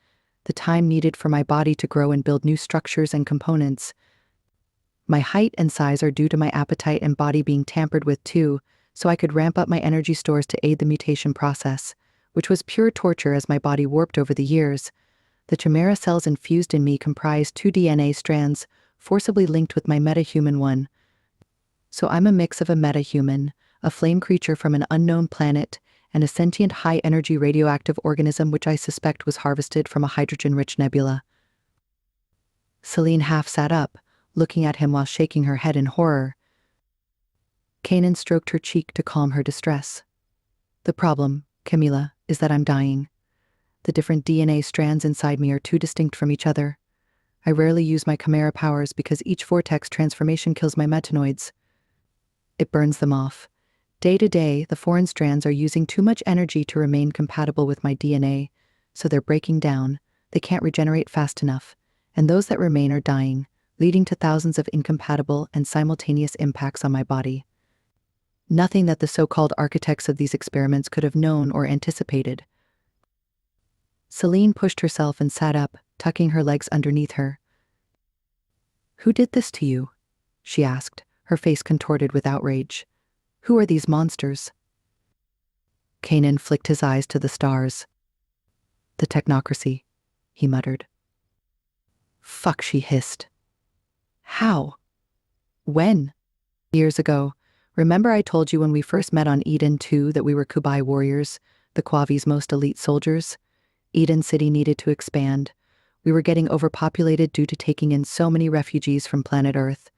The time needed for my body to grow and build new structures and components. My height and size are due to my appetite and body being tampered with too, so I could ramp up my energy stores to aid the mutation process, which was pure torture as my body warped over the years. The chimera cells infused in me comprise 2 DNA strands, forcibly linked with my metahuman one. So I'm a mix of a metahuman, a flame creature from an unknown planet, and a sentient high-energy radioactive organism which I suspect was harvested from a hydrogen-rich nebula. Celine half sat up, looking at him while shaking her head in horror. Kanan stroked her cheek to calm her distress. The problem, Camila, is that I'm dying. The different DNA strands inside me are too distinct from each other. I rarely use my chimera powers because each vortex transformation kills my metanoids. It burns them off. Day to day, the foreign strands are using too much energy to remain compatible with my DNA, so they're breaking down. They can't regenerate fast enough, and those that remain are dying, leading to thousands of incompatible and simultaneous impacts on my body. Nothing that the so-called architects of these experiments could have known or anticipated. Celine pushed herself and sat up, tucking her legs underneath her. Who did this to you? She asked, her face contorted with outrage. Who are these monsters? Kanan flicked his eyes to the stars. The technocracy, he muttered. Fuck, she hissed. How? When? Years ago. Remember I told you when we first met on Eden 2 that we were Kubai warriors, the Quavi's most elite soldiers? Eden City needed to expand. We were getting overpopulated due to taking in so many refugees from planet Earth.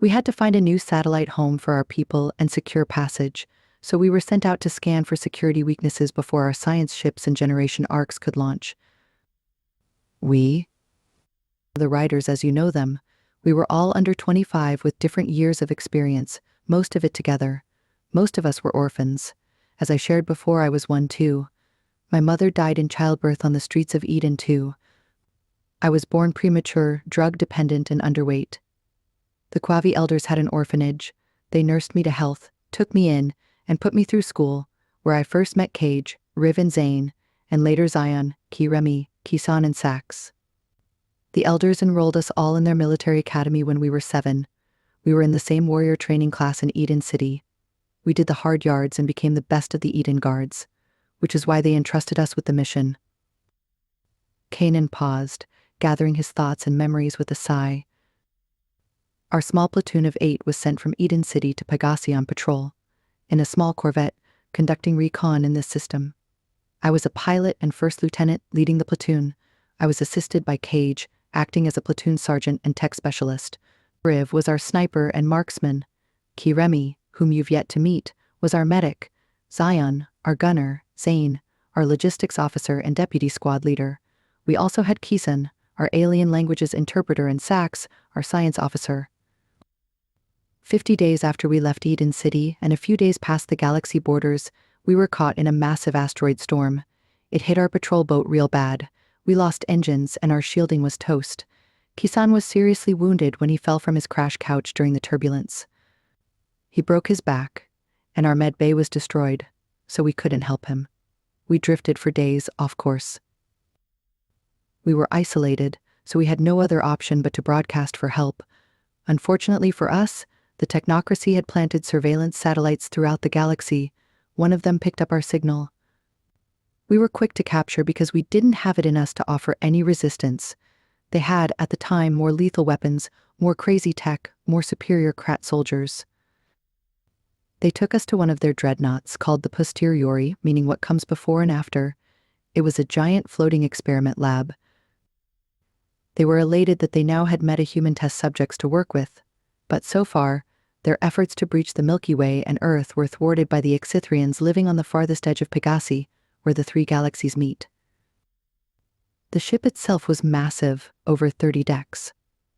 We had to find a new satellite home for our people and secure passage, so we were sent out to scan for security weaknesses before our science ships and generation arcs could launch. We, the Riders as you know them, we were all under 25 with different years of experience, most of it together. Most of us were orphans. As I shared before, I was one too. My mother died in childbirth on the streets of Eden too. I was born premature, drug-dependent, and underweight. The Quavi elders had an orphanage. They nursed me to health, took me in, and put me through school, where I first met Cage, Riv and Zane, and later Zion, Ki Remy, Kisan and Sax. The elders enrolled us all in their military academy when we were 7. We were in the same warrior training class in Eden City. We did the hard yards and became the best of the Eden Guards, which is why they entrusted us with the mission. Kanan paused, gathering his thoughts and memories with a sigh. Our small platoon of 8 was sent from Eden City to Pegasi on patrol, in a small corvette, conducting recon in this system. I was a pilot and first lieutenant leading the platoon. I was assisted by Cage, acting as a platoon sergeant and tech specialist. Riv was our sniper and marksman. Ki Remy, whom you've yet to meet, was our medic. Zion, our gunner. Zane, our logistics officer and deputy squad leader. We also had Kisan, our alien languages interpreter, and Sax, our science officer. 50 days after we left Eden City and a few days past the galaxy borders, we were caught in a massive asteroid storm. It hit our patrol boat real bad. We lost engines and our shielding was toast. Kisan was seriously wounded when he fell from his crash couch during the turbulence. He broke his back, and our med bay was destroyed, so we couldn't help him. We drifted for days off course. We were isolated, so we had no other option but to broadcast for help. Unfortunately for us, the technocracy had planted surveillance satellites throughout the galaxy. One of them picked up our signal. We were quick to capture because we didn't have it in us to offer any resistance. They had, at the time, more lethal weapons, more crazy tech, more superior Krat soldiers. They took us to one of their dreadnoughts, called the posteriori, meaning what comes before and after. It was a giant floating experiment lab. They were elated that they now had meta-human test subjects to work with, but so far, their efforts to breach the Milky Way and Earth were thwarted by the Exithrians living on the farthest edge of Pegasi, where the 3 galaxies meet. The ship itself was massive, over 30 decks.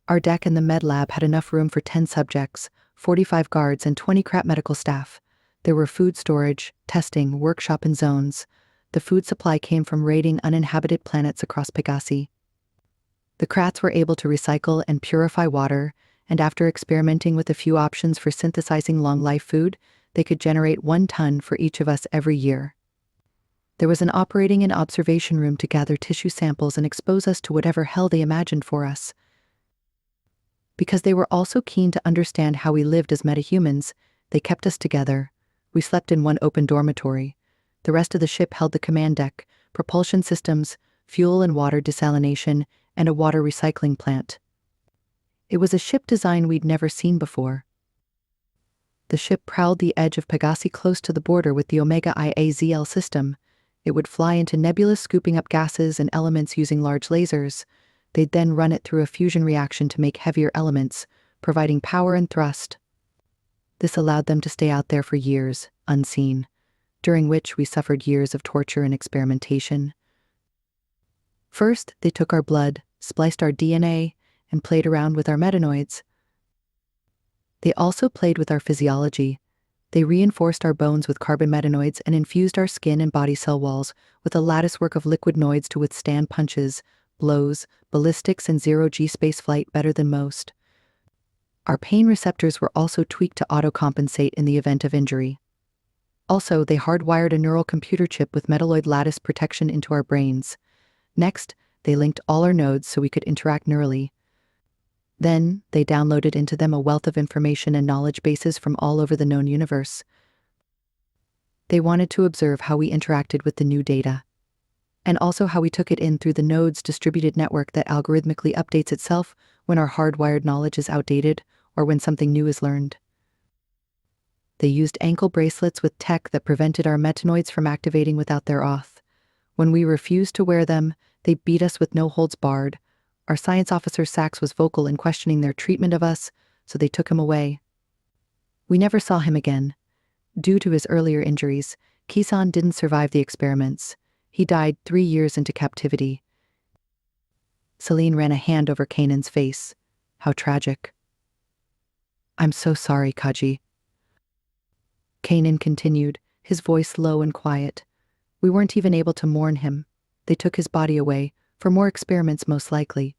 Our deck in the med lab had enough room for 10 subjects, 45 guards, and 20 Krat medical staff. There were food storage, testing, workshop, and zones. The food supply came from raiding uninhabited planets across Pegasi. The Krats were able to recycle and purify water, and after experimenting with a few options for synthesizing long-life food, they could generate 1 ton for each of us every year. There was an operating and observation room to gather tissue samples and expose us to whatever hell they imagined for us. Because they were also keen to understand how we lived as metahumans, they kept us together. We slept in one open dormitory. The rest of the ship held the command deck, propulsion systems, fuel and water desalination, and a water recycling plant. It was a ship design we'd never seen before. The ship prowled the edge of Pegasi close to the border with the Omega IAZL system. It would fly into nebulas, scooping up gases and elements using large lasers. They'd then run it through a fusion reaction to make heavier elements, providing power and thrust. This allowed them to stay out there for years, unseen, during which we suffered years of torture and experimentation. First, they took our blood, spliced our DNA, and played around with our metanoids. They also played with our physiology. They reinforced our bones with carbon metanoids and infused our skin and body cell walls with a latticework of liquid noids to withstand punches, blows, ballistics, and zero-G spaceflight better than most. Our pain receptors were also tweaked to auto-compensate in the event of injury. Also, they hardwired a neural computer chip with metalloid lattice protection into our brains. Next, they linked all our nodes so we could interact neurally. Then, they downloaded into them a wealth of information and knowledge bases from all over the known universe. They wanted to observe how we interacted with the new data, and also how we took it in through the nodes distributed network that algorithmically updates itself when our hardwired knowledge is outdated or when something new is learned. They used ankle bracelets with tech that prevented our metanoids from activating without their auth. When we refused to wear them, they beat us with no holds barred. Our science officer Sax was vocal in questioning their treatment of us, so they took him away. We never saw him again. Due to his earlier injuries, Kisan didn't survive the experiments. He died 3 years into captivity. Celine ran a hand over Kanan's face. How tragic. I'm so sorry, Kaji. Kanan continued, his voice low and quiet. We weren't even able to mourn him. They took his body away, for more experiments most likely.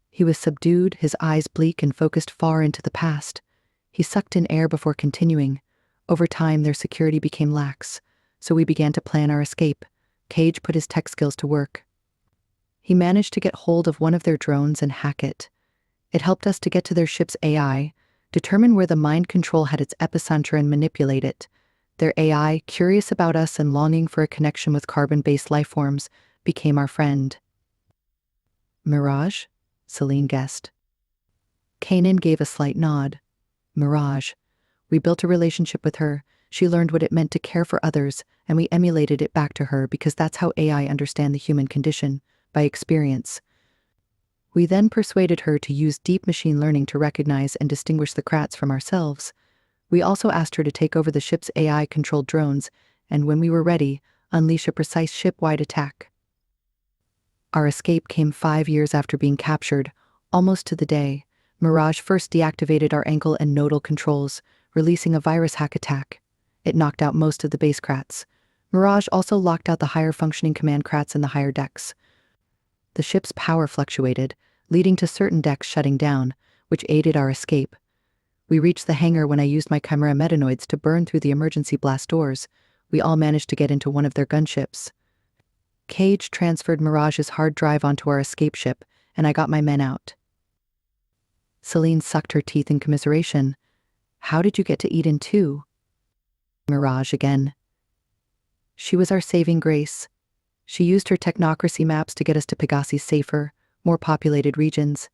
He was subdued, his eyes bleak and focused far into the past. He sucked in air before continuing. Over time, their security became lax, so we began to plan our escape. Cage put his tech skills to work. He managed to get hold of one of their drones and hack it. It helped us to get to their ship's AI, determine where the mind control had its epicenter and manipulate it. Their AI, curious about us and longing for a connection with carbon-based lifeforms, became our friend. Mirage? Celine guessed. Kanan gave a slight nod. Mirage. We built a relationship with her. She learned what it meant to care for others, and we emulated it back to her because that's how AI understand the human condition, by experience. We then persuaded her to use deep machine learning to recognize and distinguish the Krats from ourselves. We also asked her to take over the ship's AI-controlled drones, and when we were ready, unleash a precise ship-wide attack. Our escape came 5 years after being captured, almost to the day. Mirage first deactivated our ankle and nodal controls, releasing a virus hack attack. It knocked out most of the base Krats. Mirage also locked out the higher-functioning command Krats in the higher decks. The ship's power fluctuated, leading to certain decks shutting down, which aided our escape. We reached the hangar when I used my chimera metanoids to burn through the emergency blast doors. We all managed to get into one of their gunships. Cage transferred Mirage's hard drive onto our escape ship, and I got my men out. Celine sucked her teeth in commiseration. How did you get to Eden too? Mirage again. She was our saving grace. She used her technocracy maps to get us to Pegassi's safer, more populated regions.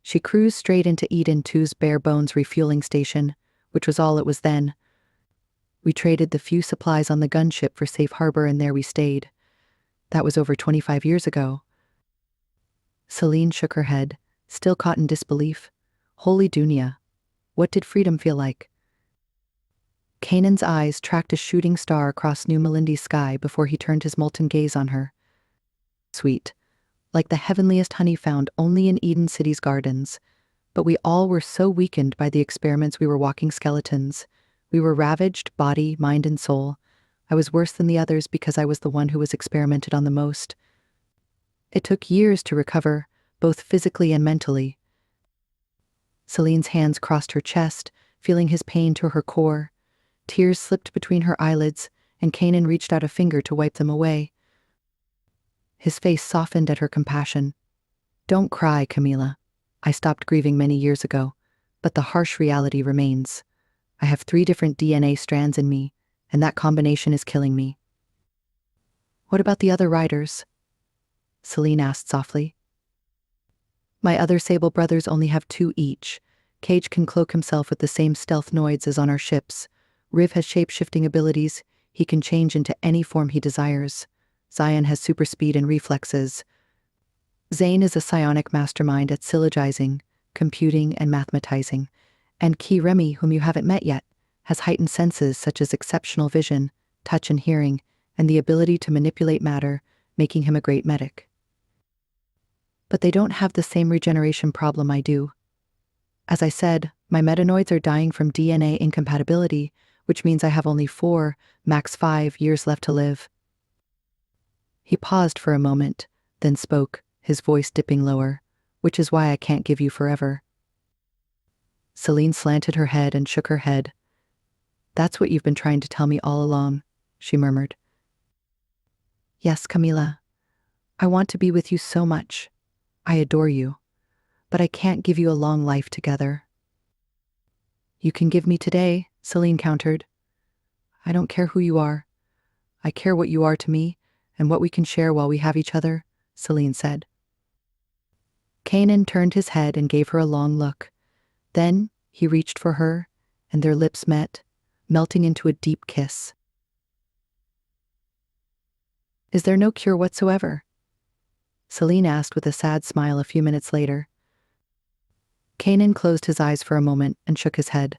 She cruised straight into Eden 2's bare-bones refueling station, which was all it was then. We traded the few supplies on the gunship for safe harbor, and there we stayed. That was over 25 years ago. Celine shook her head, still caught in disbelief. Holy Dunya. What did freedom feel like? Kanan's eyes tracked a shooting star across New Melindy's sky before he turned his molten gaze on her. Sweet. Like the heavenliest honey found only in Eden City's gardens. But we all were so weakened by the experiments we were walking skeletons. We were ravaged, body, mind, and soul. I was worse than the others because I was the one who was experimented on the most. It took years to recover, both physically and mentally. Celine's hands crossed her chest, feeling his pain to her core. Tears slipped between her eyelids, and Kanan reached out a finger to wipe them away. His face softened at her compassion. Don't cry, Camila. I stopped grieving many years ago, but the harsh reality remains. I have 3 different DNA strands in me, and that combination is killing me. What about the other riders? Celine asked softly. My other Sable brothers only have 2 each. Cage can cloak himself with the same stealth noids as on our ships. Riv has shape-shifting abilities. He can change into any form he desires. Zion has super speed and reflexes. Zane is a psionic mastermind at syllogizing, computing, and mathematizing. And Ki Remy, whom you haven't met yet, has heightened senses such as exceptional vision, touch and hearing, and the ability to manipulate matter, making him a great medic. But they don't have the same regeneration problem I do. As I said, my metanoids are dying from DNA incompatibility, which means I have only 4, max 5 years left to live. He paused for a moment, then spoke, his voice dipping lower, which is why I can't give you forever. Celine slanted her head and shook her head. That's what you've been trying to tell me all along, she murmured. Yes, Camila. I want to be with you so much. I adore you. But I can't give you a long life together. You can give me today, Celine countered. I don't care who you are. I care what you are to me, and what we can share while we have each other, Celine said. Kanan turned his head and gave her a long look. Then he reached for her, and their lips met, melting into a deep kiss. Is there no cure whatsoever? Celine asked with a sad smile a few minutes later. Kanan closed his eyes for a moment and shook his head.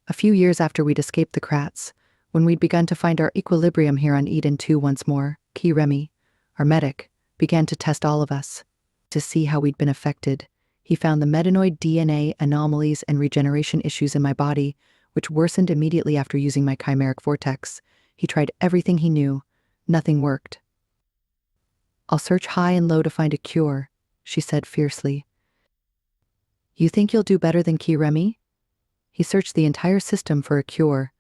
A few years after we'd escaped the Kratts, when we'd begun to find our equilibrium here on Eden 2 once more, Key Remy, our medic, began to test all of us to see how we'd been affected. He found the metanoid DNA anomalies and regeneration issues in my body, which worsened immediately after using my chimeric vortex. He tried everything he knew. Nothing worked. "I'll search high and low to find a cure," she said fiercely. "You think you'll do better than Key Remy?" He searched the entire system for a cure.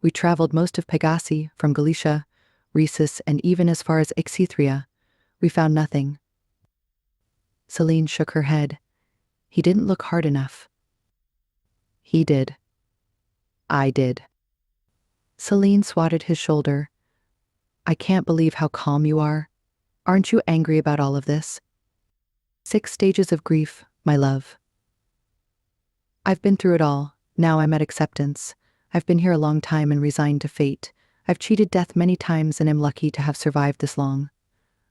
We traveled most of Pegasi, from Galicia, Rhesus, and even as far as Exithria. We found nothing. Celine shook her head. "He didn't look hard enough." "He did. I did." Celine swatted his shoulder. "I can't believe how calm you are. Aren't you angry about all of this?" 6 stages of grief, my love. I've been through it all. Now I'm at acceptance. I've been here a long time and resigned to fate. I've cheated death many times and am lucky to have survived this long.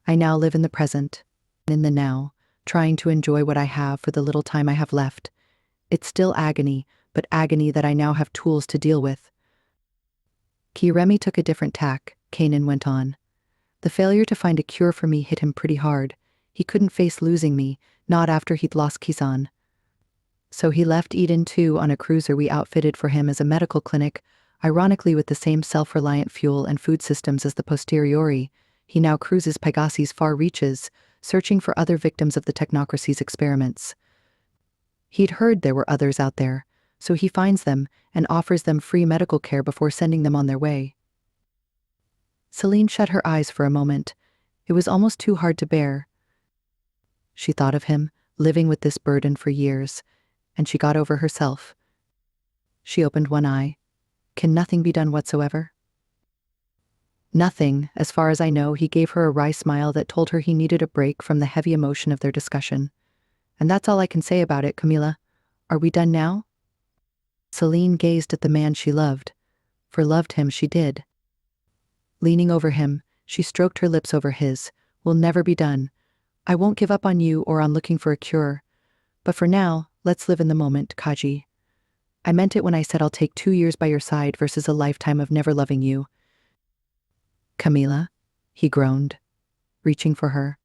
I now live in the present, in the now, trying to enjoy what I have for the little time I have left. It's still agony, but agony that I now have tools to deal with. Key Remy took a different tack, Kanan went on. The failure to find a cure for me hit him pretty hard. He couldn't face losing me, not after he'd lost Kizan. So he left Eden 2 on a cruiser we outfitted for him as a medical clinic, ironically with the same self-reliant fuel and food systems as the Posteriori. He now cruises Pegasi's far reaches, searching for other victims of the technocracy's experiments. He'd heard there were others out there, so he finds them and offers them free medical care before sending them on their way. Celine shut her eyes for a moment. It was almost too hard to bear. She thought of him, living with this burden for years, and she got over herself. She opened one eye. "Can nothing be done whatsoever?" "Nothing, as far as I know." He gave her a wry smile that told her he needed a break from the heavy emotion of their discussion. "And that's all I can say about it, Camila. Are we done now?" Celine gazed at the man she loved, for loved him she did. Leaning over him, she stroked her lips over his. "We'll never be done. I won't give up on you or on looking for a cure. But for now, let's live in the moment, Kaji. I meant it when I said I'll take 2 years by your side versus a lifetime of never loving you." "Camila," he groaned, reaching for her.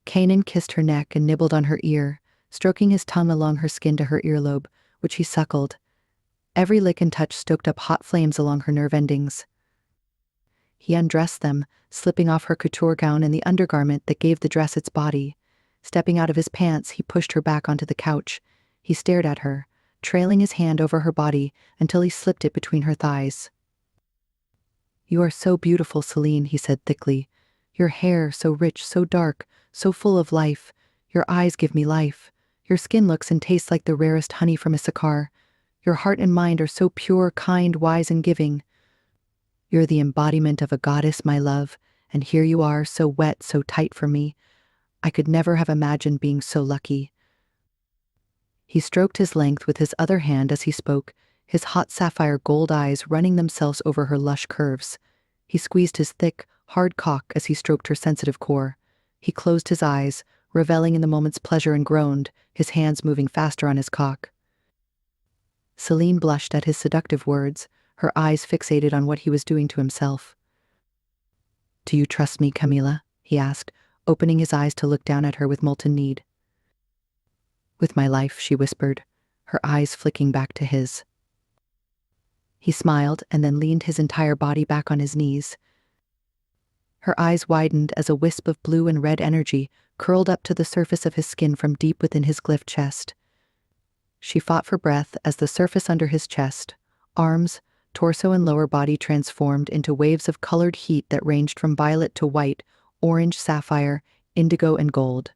Kanan kissed her neck and nibbled on her ear, stroking his tongue along her skin to her earlobe, which he suckled. Every lick and touch stoked up hot flames along her nerve endings. He undressed them, slipping off her couture gown and the undergarment that gave the dress its body. Stepping out of his pants, he pushed her back onto the couch. He stared at her, trailing his hand over her body until he slipped it between her thighs. "You are so beautiful, Celine," he said thickly. "Your hair, so rich, so dark, so full of life. Your eyes give me life. Your skin looks and tastes like the rarest honey from Issachar. Your heart and mind are so pure, kind, wise, and giving. You're the embodiment of a goddess, my love, and here you are, so wet, so tight for me. I could never have imagined being so lucky." He stroked his length with his other hand as he spoke, his hot sapphire gold eyes running themselves over her lush curves. He squeezed his thick, hard cock as he stroked her sensitive core. He closed his eyes, reveling in the moment's pleasure, and groaned, his hands moving faster on his cock. Celine blushed at his seductive words, her eyes fixated on what he was doing to himself. "Do you trust me, Camila?" he asked, opening his eyes to look down at her with molten need. "With my life," she whispered, her eyes flicking back to his. He smiled and then leaned his entire body back on his knees. Her eyes widened as a wisp of blue and red energy curled up to the surface of his skin from deep within his glyph chest. She fought for breath as the surface under his chest, arms, torso, and lower body transformed into waves of colored heat that ranged from violet to white, orange, sapphire, indigo, and gold.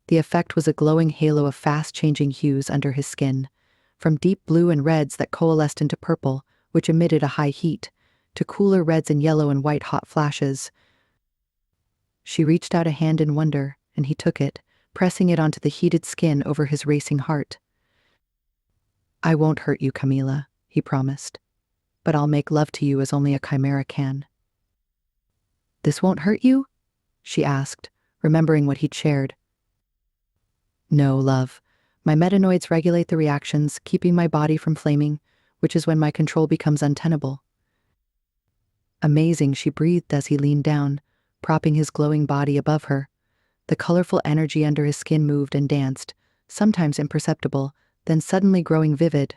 The effect was a glowing halo of fast-changing hues under his skin, from deep blue and reds that coalesced into purple, which emitted a high heat, to cooler reds and yellow and white hot flashes. She reached out a hand in wonder, and he took it, pressing it onto the heated skin over his racing heart. "I won't hurt you, Camila," he promised, "but I'll make love to you as only a chimera can." "This won't hurt you?" she asked, remembering what he'd shared. "No, love. My metanoids regulate the reactions, keeping my body from flaming, which is when my control becomes untenable. Amazing, she breathed as he leaned down, propping his glowing body above her. The colorful energy under his skin moved and danced, sometimes imperceptible, then suddenly growing vivid.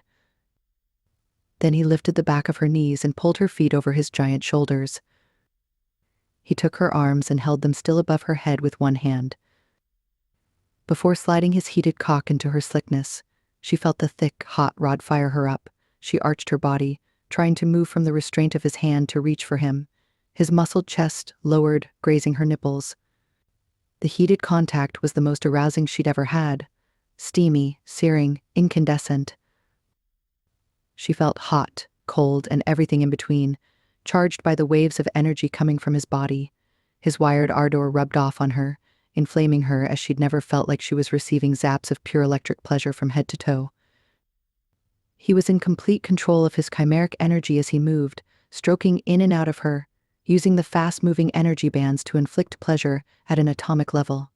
Then he lifted the back of her knees and pulled her feet over his giant shoulders. He took her arms and held them still above her head with one hand. Before sliding his heated cock into her slickness, she felt the thick, hot rod fire her up. She arched her body, trying to move from the restraint of his hand to reach for him. His muscled chest lowered, grazing her nipples. The heated contact was the most arousing she'd ever had. Steamy, searing, incandescent. She felt hot, cold, and everything in between, charged by the waves of energy coming from his body. His wired ardor rubbed off on her, inflaming her as she'd never felt like she was receiving zaps of pure electric pleasure from head to toe. He was in complete control of his chimeric energy as he moved, stroking in and out of her, using the fast-moving energy bands to inflict pleasure at an atomic level.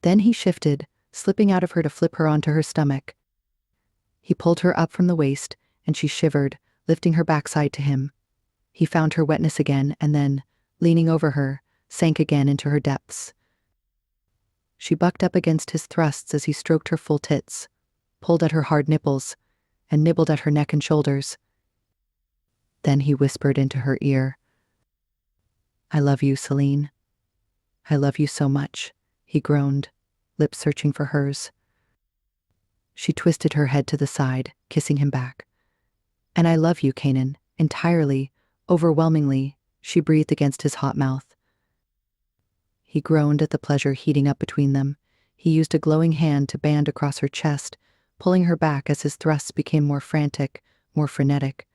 Then he shifted, slipping out of her to flip her onto her stomach. He pulled her up from the waist, and she shivered, lifting her backside to him. He found her wetness again, and then, leaning over her, sank again into her depths. She bucked up against his thrusts as he stroked her full tits, pulled at her hard nipples, and nibbled at her neck and shoulders. Then he whispered into her ear, "I love you, Celine. I love you so much," he groaned, lips searching for hers. She twisted her head to the side, kissing him back. "And I love you, Kanan, entirely, overwhelmingly," she breathed against his hot mouth. He groaned at the pleasure heating up between them. He used a glowing hand to band across her chest, pulling her back as his thrusts became more frantic, more frenetic.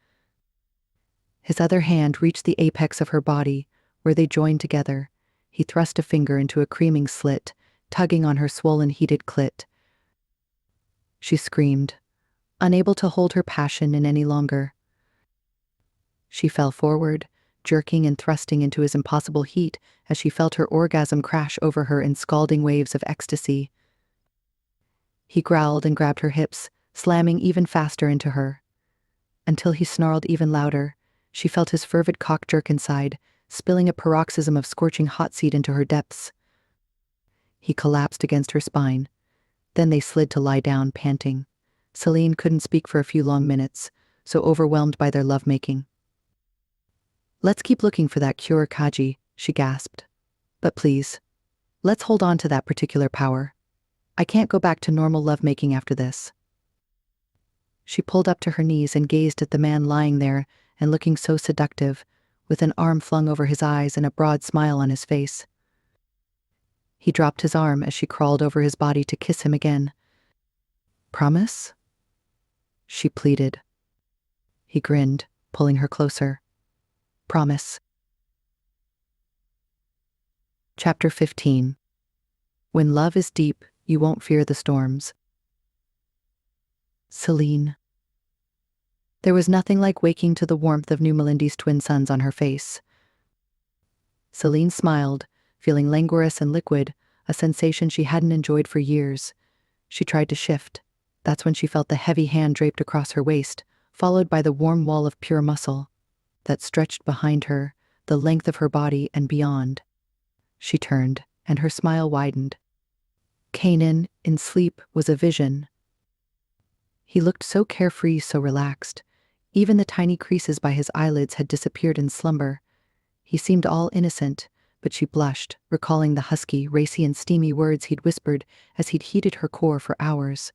His other hand reached the apex of her body, where they joined together. He thrust a finger into a creaming slit, tugging on her swollen, heated clit. She screamed, unable to hold her passion in any longer. She fell forward, jerking and thrusting into his impossible heat as she felt her orgasm crash over her in scalding waves of ecstasy. He growled and grabbed her hips, slamming even faster into her. Until he snarled even louder, she felt his fervid cock jerk inside, spilling a paroxysm of scorching hot seed into her depths. He collapsed against her spine. Then they slid to lie down, panting. Celine couldn't speak for a few long minutes, so overwhelmed by their lovemaking. "Let's keep looking for that cure, Kaji," she gasped. "But please, let's hold on to that particular power. I can't go back to normal lovemaking after this." She pulled up to her knees and gazed at the man lying there and looking so seductive, with an arm flung over his eyes and a broad smile on his face. He dropped his arm as she crawled over his body to kiss him again. "Promise?" she pleaded. He grinned, pulling her closer. "Promise." Chapter 15. When love is deep, you won't fear the storms. Celine. There was nothing like waking to the warmth of New Melindy's twin suns on her face. Celine smiled, feeling languorous and liquid, a sensation she hadn't enjoyed for years. She tried to shift. That's when she felt the heavy hand draped across her waist, followed by the warm wall of pure muscle that stretched behind her, the length of her body and beyond. She turned, and her smile widened. Kanan, in sleep, was a vision. He looked so carefree, so relaxed. Even the tiny creases by his eyelids had disappeared in slumber. He seemed all innocent, but she blushed, recalling the husky, racy and steamy words he'd whispered as he'd heated her core for hours.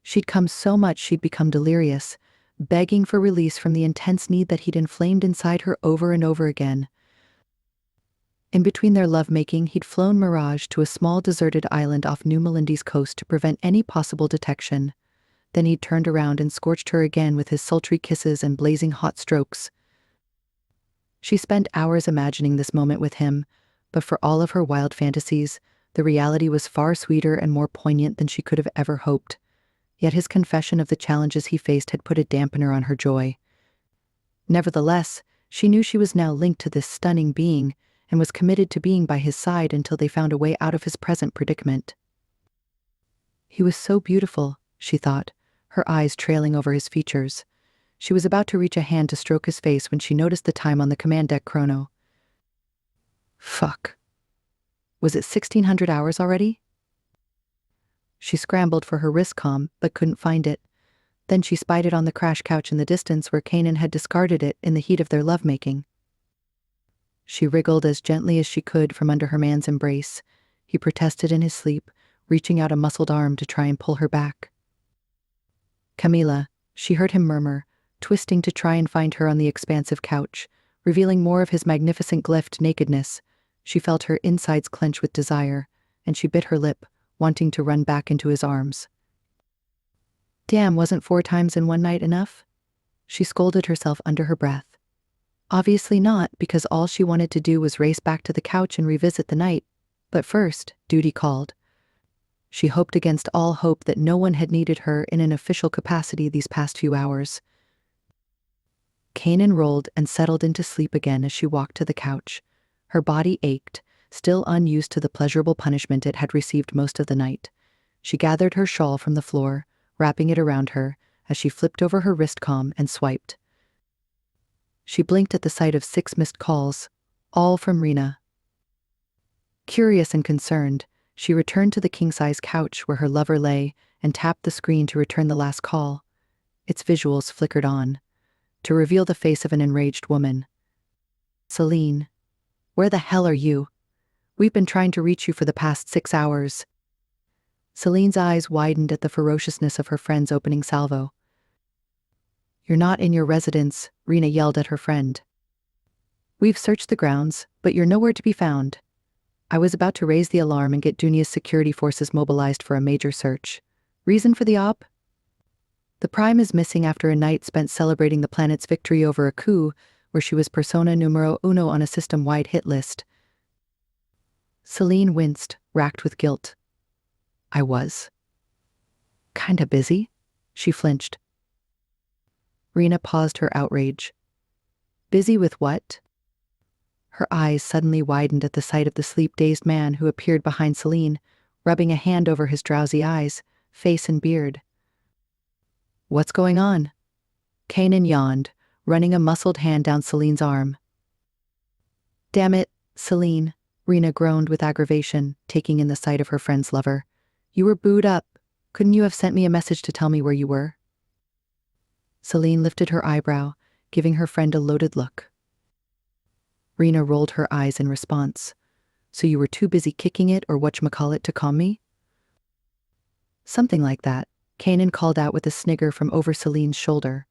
She'd come so much she'd become delirious, begging for release from the intense need that he'd inflamed inside her over and over again. In between their lovemaking, he'd flown Mirage to a small deserted island off New Melindy's coast to prevent any possible detection. Then he'd turned around and scorched her again with his sultry kisses and blazing hot strokes. She spent hours imagining this moment with him, but for all of her wild fantasies, the reality was far sweeter and more poignant than she could have ever hoped. Yet his confession of the challenges he faced had put a dampener on her joy. Nevertheless, she knew she was now linked to this stunning being and was committed to being by his side until they found a way out of his present predicament. He was so beautiful, she thought, her eyes trailing over his features. She was about to reach a hand to stroke his face when she noticed the time on the command deck chrono. Fuck. Was it 1600 hours already? She scrambled for her wristcom, but couldn't find it. Then she spied it on the crash couch in the distance where Kanan had discarded it in the heat of their lovemaking. She wriggled as gently as she could from under her man's embrace. He protested in his sleep, reaching out a muscled arm to try and pull her back. Camila, she heard him murmur, twisting to try and find her on the expansive couch, revealing more of his magnificent glyphed nakedness. She felt her insides clench with desire, and she bit her lip, wanting to run back into his arms. Damn, wasn't 4 times in one night enough? She scolded herself under her breath. Obviously not, because all she wanted to do was race back to the couch and revisit the night. But first, duty called. She hoped against all hope that no one had needed her in an official capacity these past few hours. Kanan rolled and settled into sleep again as she walked to the couch. Her body ached, still unused to the pleasurable punishment it had received most of the night. She gathered her shawl from the floor, wrapping it around her, as she flipped over her wristcom and swiped. She blinked at the sight of 6 missed calls, all from Rena. Curious and concerned, she returned to the king-size couch where her lover lay and tapped the screen to return the last call. Its visuals flickered on, to reveal the face of an enraged woman. Celine, where the hell are you? We've been trying to reach you for the past 6 hours. Celine's eyes widened at the ferociousness of her friend's opening salvo. You're not in your residence, Rena yelled at her friend. We've searched the grounds, but you're nowhere to be found. I was about to raise the alarm and get Dunia's security forces mobilized for a major search. Reason for the op? The Prime is missing after a night spent celebrating the planet's victory over a coup where she was persona numero uno on a system-wide hit list. Celine winced, racked with guilt. I was. Kinda busy? She flinched. Rena paused her outrage. Busy with what? Her eyes suddenly widened at the sight of the sleep-dazed man who appeared behind Celine, rubbing a hand over his drowsy eyes, face and beard. What's going on? Kanan yawned, running a muscled hand down Celine's arm. Damn it, Celine, Rena groaned with aggravation, taking in the sight of her friend's lover. You were booed up. Couldn't you have sent me a message to tell me where you were? Celine lifted her eyebrow, giving her friend a loaded look. Rena rolled her eyes in response. So you were too busy kicking it or whatchamacallit to calm me? Something like that, Kanan called out with a snigger from over Celine's shoulder.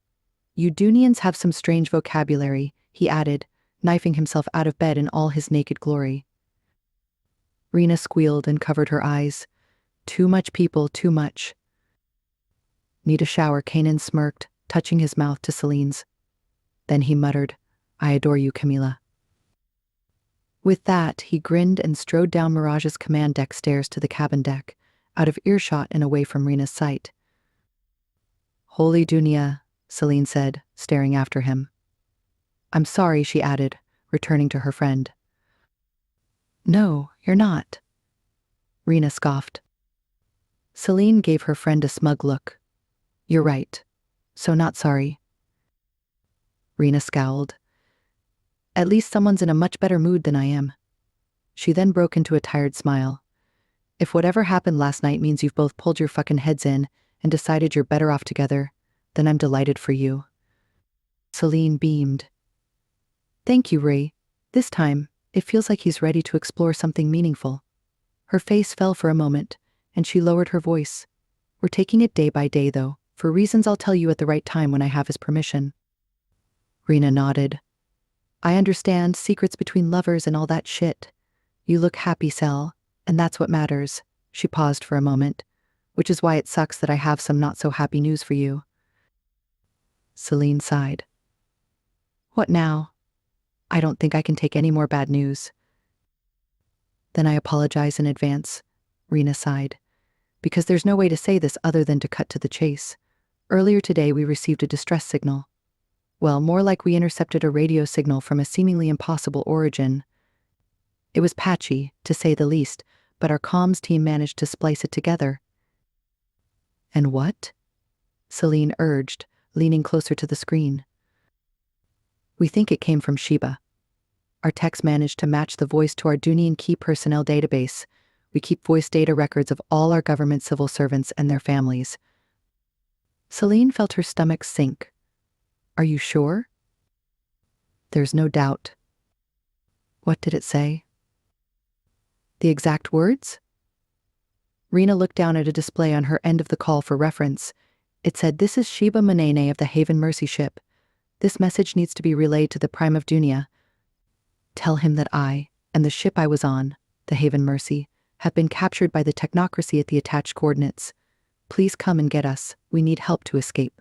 You Dunians have some strange vocabulary, he added, knifing himself out of bed in all his naked glory. Rena squealed and covered her eyes. Too much people, too much. Need a shower, Kanan smirked, touching his mouth to Celine's. Then he muttered, I adore you, Camila. With that, he grinned and strode down Mirage's command deck stairs to the cabin deck, out of earshot and away from Rena's sight. Holy Dunia, Celine said, staring after him. I'm sorry, she added, returning to her friend. No, you're not. Rena scoffed. Celine gave her friend a smug look. You're right. So not sorry. Rena scowled. At least someone's in a much better mood than I am. She then broke into a tired smile. If whatever happened last night means you've both pulled your fucking heads in and decided you're better off together, then I'm delighted for you. Celine beamed. Thank you, Ray. This time, it feels like he's ready to explore something meaningful. Her face fell for a moment, and she lowered her voice. We're taking it day by day, though, for reasons I'll tell you at the right time when I have his permission. Rena nodded. I understand secrets between lovers and all that shit. You look happy, Sel, and that's what matters. She paused for a moment, which is why it sucks that I have some not-so-happy news for you. Celine sighed. What now? I don't think I can take any more bad news. Then I apologize in advance, Rena sighed, because there's no way to say this other than to cut to the chase. Earlier today we received a distress signal. Well, more like we intercepted a radio signal from a seemingly impossible origin. It was patchy, to say the least, but our comms team managed to splice it together. And what? Celine urged, leaning closer to the screen. We think it came from Sheba. Our techs managed to match the voice to our Dunian key personnel database. We keep voice data records of all our government civil servants and their families. Celine felt her stomach sink. Are you sure? There's no doubt. What did it say? The exact words? Rena looked down at a display on her end of the call for reference. It said, "This is Sheba Manene of the Haven Mercy ship. This message needs to be relayed to the Prime of Dunia. Tell him that I, and the ship I was on, the Haven Mercy, have been captured by the technocracy at the attached coordinates. Please come and get us. We need help to escape."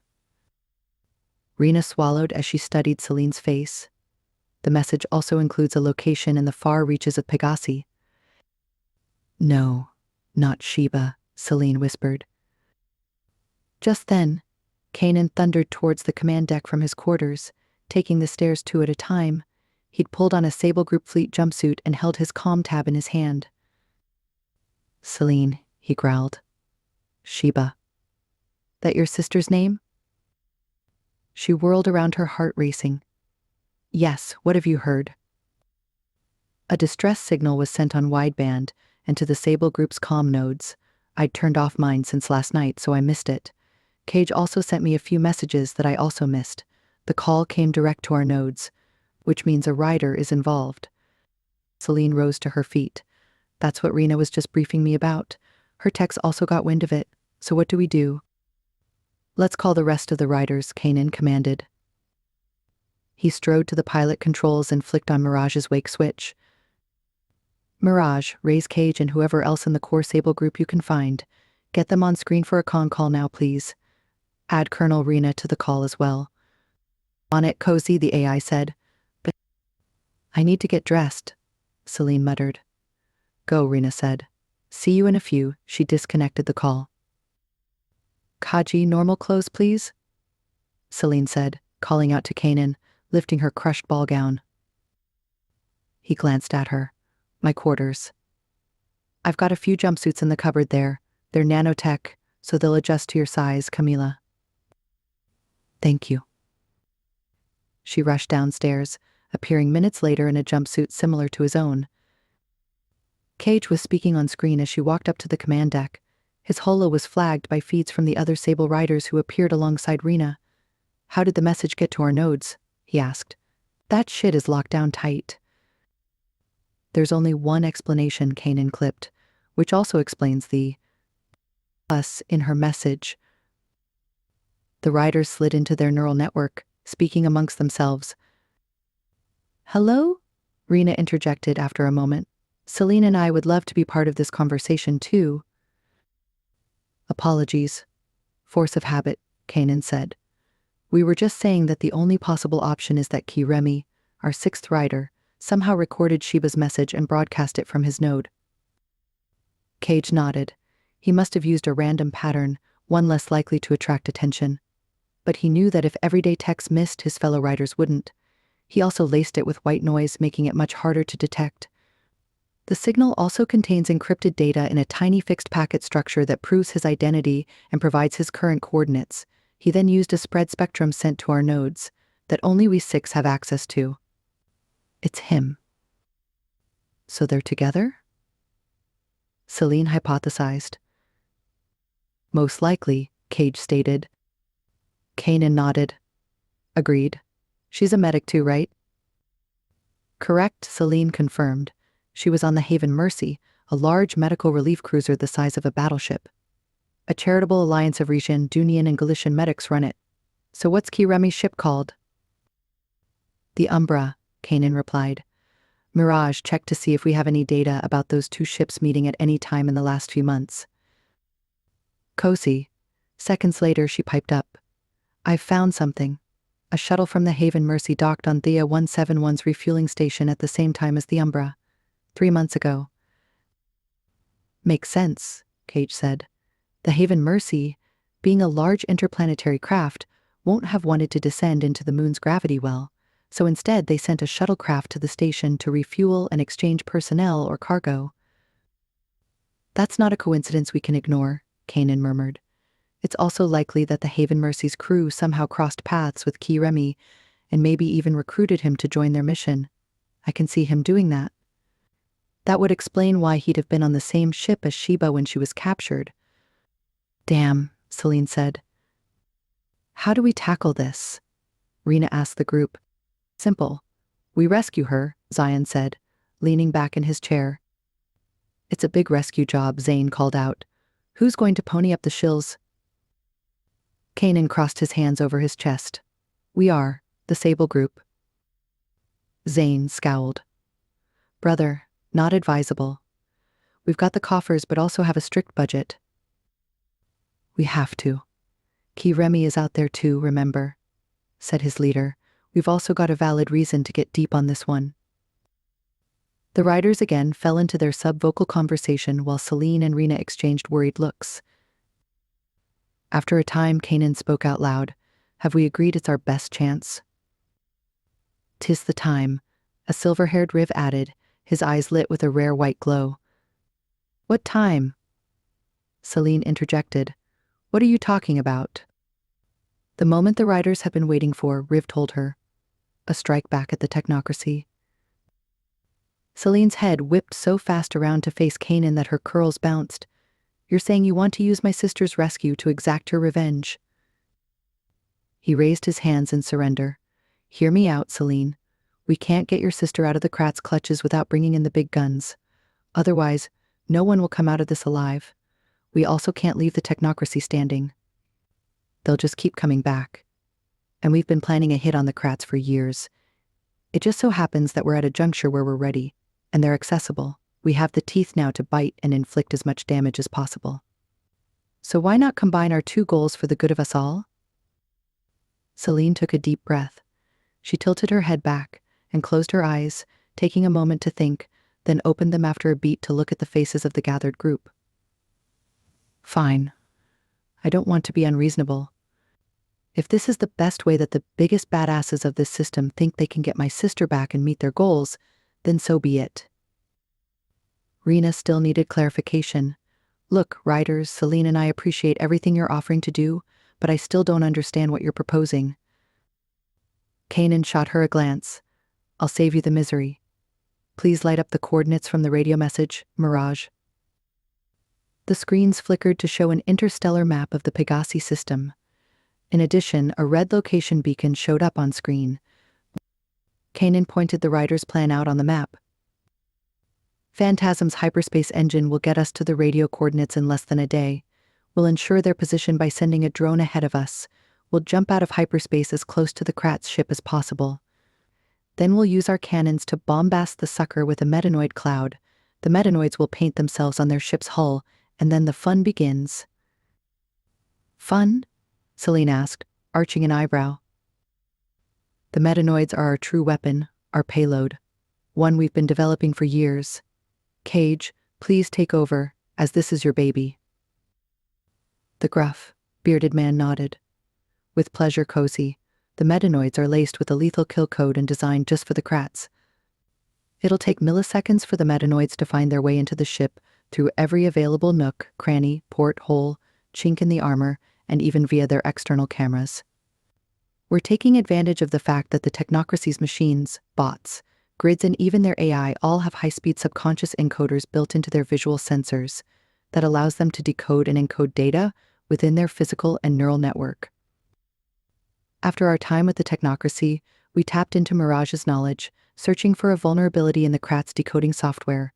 Rena swallowed as she studied Celine's face. The message also includes a location in the far reaches of Pegasi. No, not Sheba, Celine whispered. Just then, Kanan thundered towards the command deck from his quarters, taking the stairs two at a time. He'd pulled on a Sable Group Fleet jumpsuit and held his comm tab in his hand. "Celine," he growled. "Sheba. That your sister's name?" She whirled around, her heart racing. "Yes, what have you heard?" A distress signal was sent on wideband and to the Sable Group's comm nodes. I'd turned off mine since last night, so I missed it. Cage also sent me a few messages that I also missed. The call came direct to our nodes, which means a rider is involved. Celine rose to her feet. That's what Rena was just briefing me about. Her techs also got wind of it. So what do we do? Let's call the rest of the riders, Kanan commanded. He strode to the pilot controls and flicked on Mirage's wake switch. Mirage, raise Cage and whoever else in the core Sable group you can find. Get them on screen for a con call now, please. Add Colonel Rena to the call as well. On it, Cozy, the AI said. But I need to get dressed, Celine muttered. Go, Rena said. See you in a few. She disconnected the call. Kaji, normal clothes, please, Celine said, calling out to Kanan, lifting her crushed ball gown. He glanced at her. My quarters. I've got a few jumpsuits in the cupboard there. They're nanotech, so they'll adjust to your size, Camila. Thank you. She rushed downstairs, appearing minutes later in a jumpsuit similar to his own. Cage was speaking on screen as she walked up to the command deck. His holo was flagged by feeds from the other Sable Riders who appeared alongside Rena. How did the message get to our nodes? He asked. That shit is locked down tight. There's only one explanation, Kanan clipped, which also explains the us in her message. The riders slid into their neural network, speaking amongst themselves. Hello? Rena interjected after a moment. Celine and I would love to be part of this conversation too. Apologies. Force of habit, Kanan said. We were just saying that the only possible option is that Kiremi, our sixth rider, somehow recorded Sheba's message and broadcast it from his node. Cage nodded. He must have used a random pattern, one less likely to attract attention. But he knew that if everyday techs missed, his fellow riders wouldn't. He also laced it with white noise, making it much harder to detect. The signal also contains encrypted data in a tiny fixed packet structure that proves his identity and provides his current coordinates. He then used a spread spectrum sent to our nodes, that only we six have access to. It's him. So they're together? Celine hypothesized. Most likely, Cage stated. Kanan nodded. Agreed. She's a medic too, right? Correct, Celine confirmed. She was on the Haven Mercy, a large medical relief cruiser the size of a battleship. A charitable alliance of Retian, Dunian, and Galician medics run it. So what's Kiremi's ship called? The Umbra, Kanan replied. Mirage checked to see if we have any data about those two ships meeting at any time in the last few months. Cozy. Seconds later, she piped up. I've found something. A shuttle from the Haven Mercy docked on Thea 171's refueling station at the same time as the Umbra. 3 months ago. Makes sense, Cage said. The Haven Mercy, being a large interplanetary craft, won't have wanted to descend into the moon's gravity well, so instead they sent a shuttlecraft to the station to refuel and exchange personnel or cargo. That's not a coincidence we can ignore, Kanan murmured. It's also likely that the Haven Mercy's crew somehow crossed paths with Key Remy and maybe even recruited him to join their mission. I can see him doing that. That would explain why he'd have been on the same ship as Sheba when she was captured. Damn, Celine said. How do we tackle this? Rena asked the group. Simple. We rescue her, Zion said, leaning back in his chair. It's a big rescue job, Zane called out. Who's going to pony up the shills? Kanan crossed his hands over his chest. We are, the Sable group. Zane scowled. Brother, not advisable. We've got the coffers but also have a strict budget. We have to. Key Remy is out there too, remember? Said his leader. We've also got a valid reason to get deep on this one. The riders again fell into their sub-vocal conversation while Celine and Rena exchanged worried looks. After a time, Kanan spoke out loud. Have we agreed it's our best chance? 'Tis the time, a silver-haired Riv added, his eyes lit with a rare white glow. What time? Celine interjected. What are you talking about? The moment the riders had been waiting for, Riv told her. A strike back at the technocracy. Celine's head whipped so fast around to face Kanan that her curls bounced. You're saying you want to use my sister's rescue to exact your revenge? He raised his hands in surrender. Hear me out, Celine. We can't get your sister out of the Krat's clutches without bringing in the big guns. Otherwise, no one will come out of this alive. We also can't leave the technocracy standing. They'll just keep coming back. And we've been planning a hit on the Krat's for years. It just so happens that we're at a juncture where we're ready, and they're accessible. We have the teeth now to bite and inflict as much damage as possible. So why not combine our two goals for the good of us all? Celine took a deep breath. She tilted her head back and closed her eyes, taking a moment to think, then opened them after a beat to look at the faces of the gathered group. Fine. I don't want to be unreasonable. If this is the best way that the biggest badasses of this system think they can get my sister back and meet their goals, then so be it. Rena still needed clarification. Look, riders, Celine and I appreciate everything you're offering to do, but I still don't understand what you're proposing. Kanan shot her a glance. I'll save you the misery. Please light up the coordinates from the radio message, Mirage. The screens flickered to show an interstellar map of the Pegasi system. In addition, a red location beacon showed up on screen. Kanan pointed the rider's plan out on the map. Phantasm's hyperspace engine will get us to the radio coordinates in less than a day. We'll ensure their position by sending a drone ahead of us. We'll jump out of hyperspace as close to the Krat's ship as possible. Then we'll use our cannons to bombast the sucker with a metanoid cloud. The metanoids will paint themselves on their ship's hull, and then the fun begins. Fun? Celine asked, arching an eyebrow. The metanoids are our true weapon, our payload. One we've been developing for years. Cage, please take over, as this is your baby. The gruff, bearded man nodded. With pleasure, Cozy. The metanoids are laced with a lethal kill code and designed just for the Krat's. It'll take milliseconds for the metanoids to find their way into the ship through every available nook, cranny, port, hole, chink in the armor, and even via their external cameras. We're taking advantage of the fact that the technocracy's machines, bots, grids, and even their AI all have high-speed subconscious encoders built into their visual sensors that allows them to decode and encode data within their physical and neural network. After our time with the technocracy, we tapped into Mirage's knowledge, searching for a vulnerability in the Krat's decoding software.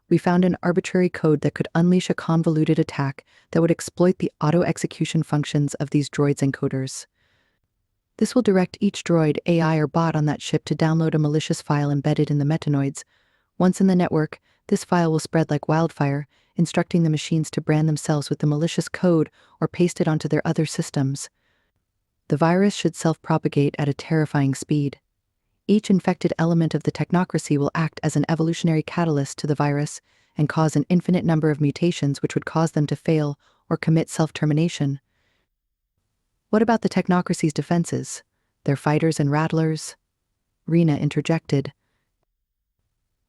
We found an arbitrary code that could unleash a convoluted attack that would exploit the auto-execution functions of these droids' encoders. This will direct each droid, AI, or bot on that ship to download a malicious file embedded in the metanoids. Once in the network, this file will spread like wildfire, instructing the machines to brand themselves with the malicious code or paste it onto their other systems. The virus should self-propagate at a terrifying speed. Each infected element of the technocracy will act as an evolutionary catalyst to the virus and cause an infinite number of mutations which would cause them to fail or commit self-termination. What about the technocracy's defenses? Their fighters and rattlers? Rena interjected.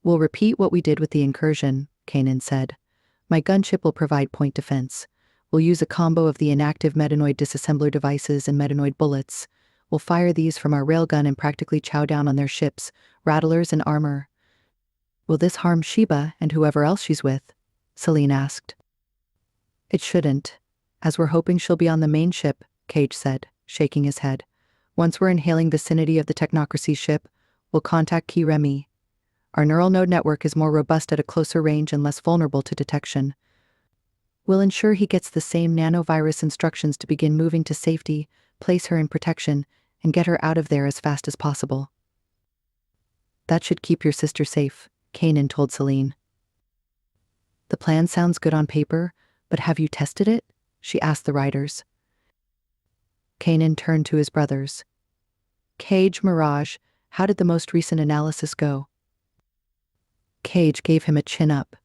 We'll repeat what we did with the incursion, Kanan said. My gunship will provide point defense. We'll use a combo of the inactive metanoid disassembler devices and metanoid bullets. We'll fire these from our railgun and practically chow down on their ships, rattlers and armor. Will this harm Sheba and whoever else she's with? Celine asked. It shouldn't, as we're hoping she'll be on the main ship, Cage said, shaking his head. Once we're in hailing vicinity of the Technocracy ship, we'll contact Key Remy. Our neural node network is more robust at a closer range and less vulnerable to detection. We'll ensure he gets the same nanovirus instructions to begin moving to safety, place her in protection, and get her out of there as fast as possible. That should keep your sister safe, Kanan told Celine. The plan sounds good on paper, but have you tested it? She asked the riders. Kanan turned to his brothers. Cage, Mirage, how did the most recent analysis go? Cage gave him a chin up.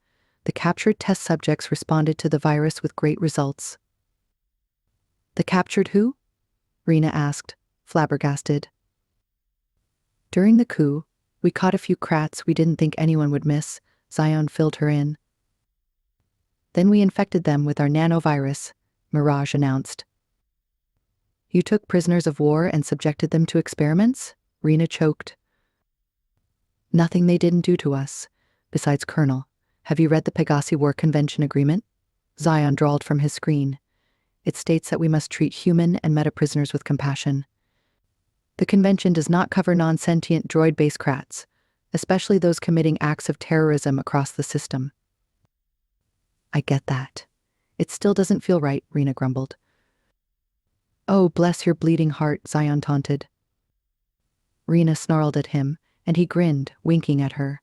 The captured test subjects responded to the virus with great results. The captured who? Rena asked, flabbergasted. During the coup, we caught a few krats we didn't think anyone would miss, Zion filled her in. Then we infected them with our nanovirus, Mirage announced. You took prisoners of war and subjected them to experiments? Rena choked. Nothing they didn't do to us. Besides, Colonel, have you read the Pegasi War Convention Agreement? Zion drawled from his screen. It states that we must treat human and meta-prisoners with compassion. The convention does not cover non-sentient droid-based krats, especially those committing acts of terrorism across the system. I get that. It still doesn't feel right, Rena grumbled. Oh, bless your bleeding heart, Zion taunted. Rena snarled at him, and he grinned, winking at her.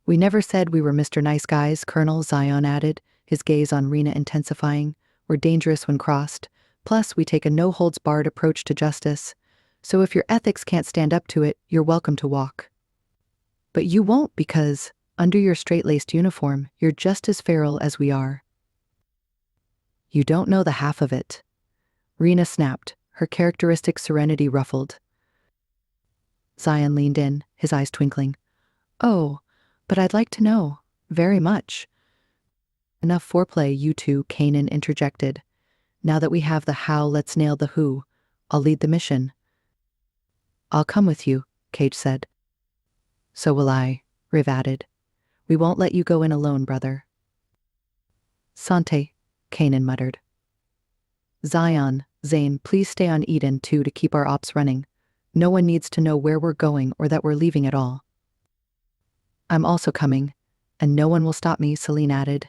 We never said we were Mr. Nice Guys, Colonel, Zion added, his gaze on Rena intensifying. We're dangerous when crossed. Plus, we take a no-holds-barred approach to justice. So if your ethics can't stand up to it, you're welcome to walk. But you won't because, under your straight-laced uniform, you're just as feral as we are. You don't know the half of it. Rena snapped, her characteristic serenity ruffled. Zion leaned in, his eyes twinkling. Oh, but I'd like to know, very much. Enough foreplay, you two, Kanan interjected. Now that we have the how, let's nail the who. I'll lead the mission. I'll come with you, Cage said. So will I, Riv added. We won't let you go in alone, brother. Sante, Kanan muttered. Zion, Zane, please stay on Eden too to keep our ops running. No one needs to know where we're going or that we're leaving at all. I'm also coming, and no one will stop me, Celine added.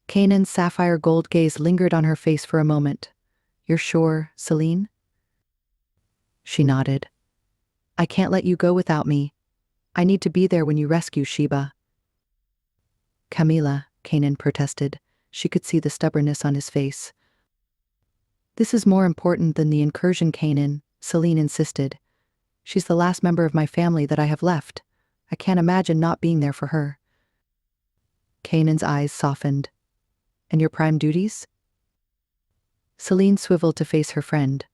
Kanan's sapphire gold gaze lingered on her face for a moment. You're sure, Celine? She nodded. I can't let you go without me. I need to be there when you rescue Sheba. Camila, Kanan protested. She could see the stubbornness on his face. This is more important than the incursion, Kanan, Celine insisted. She's the last member of my family that I have left. I can't imagine not being there for her. Kanan's eyes softened. And your prime duties? Celine swiveled to face her friend.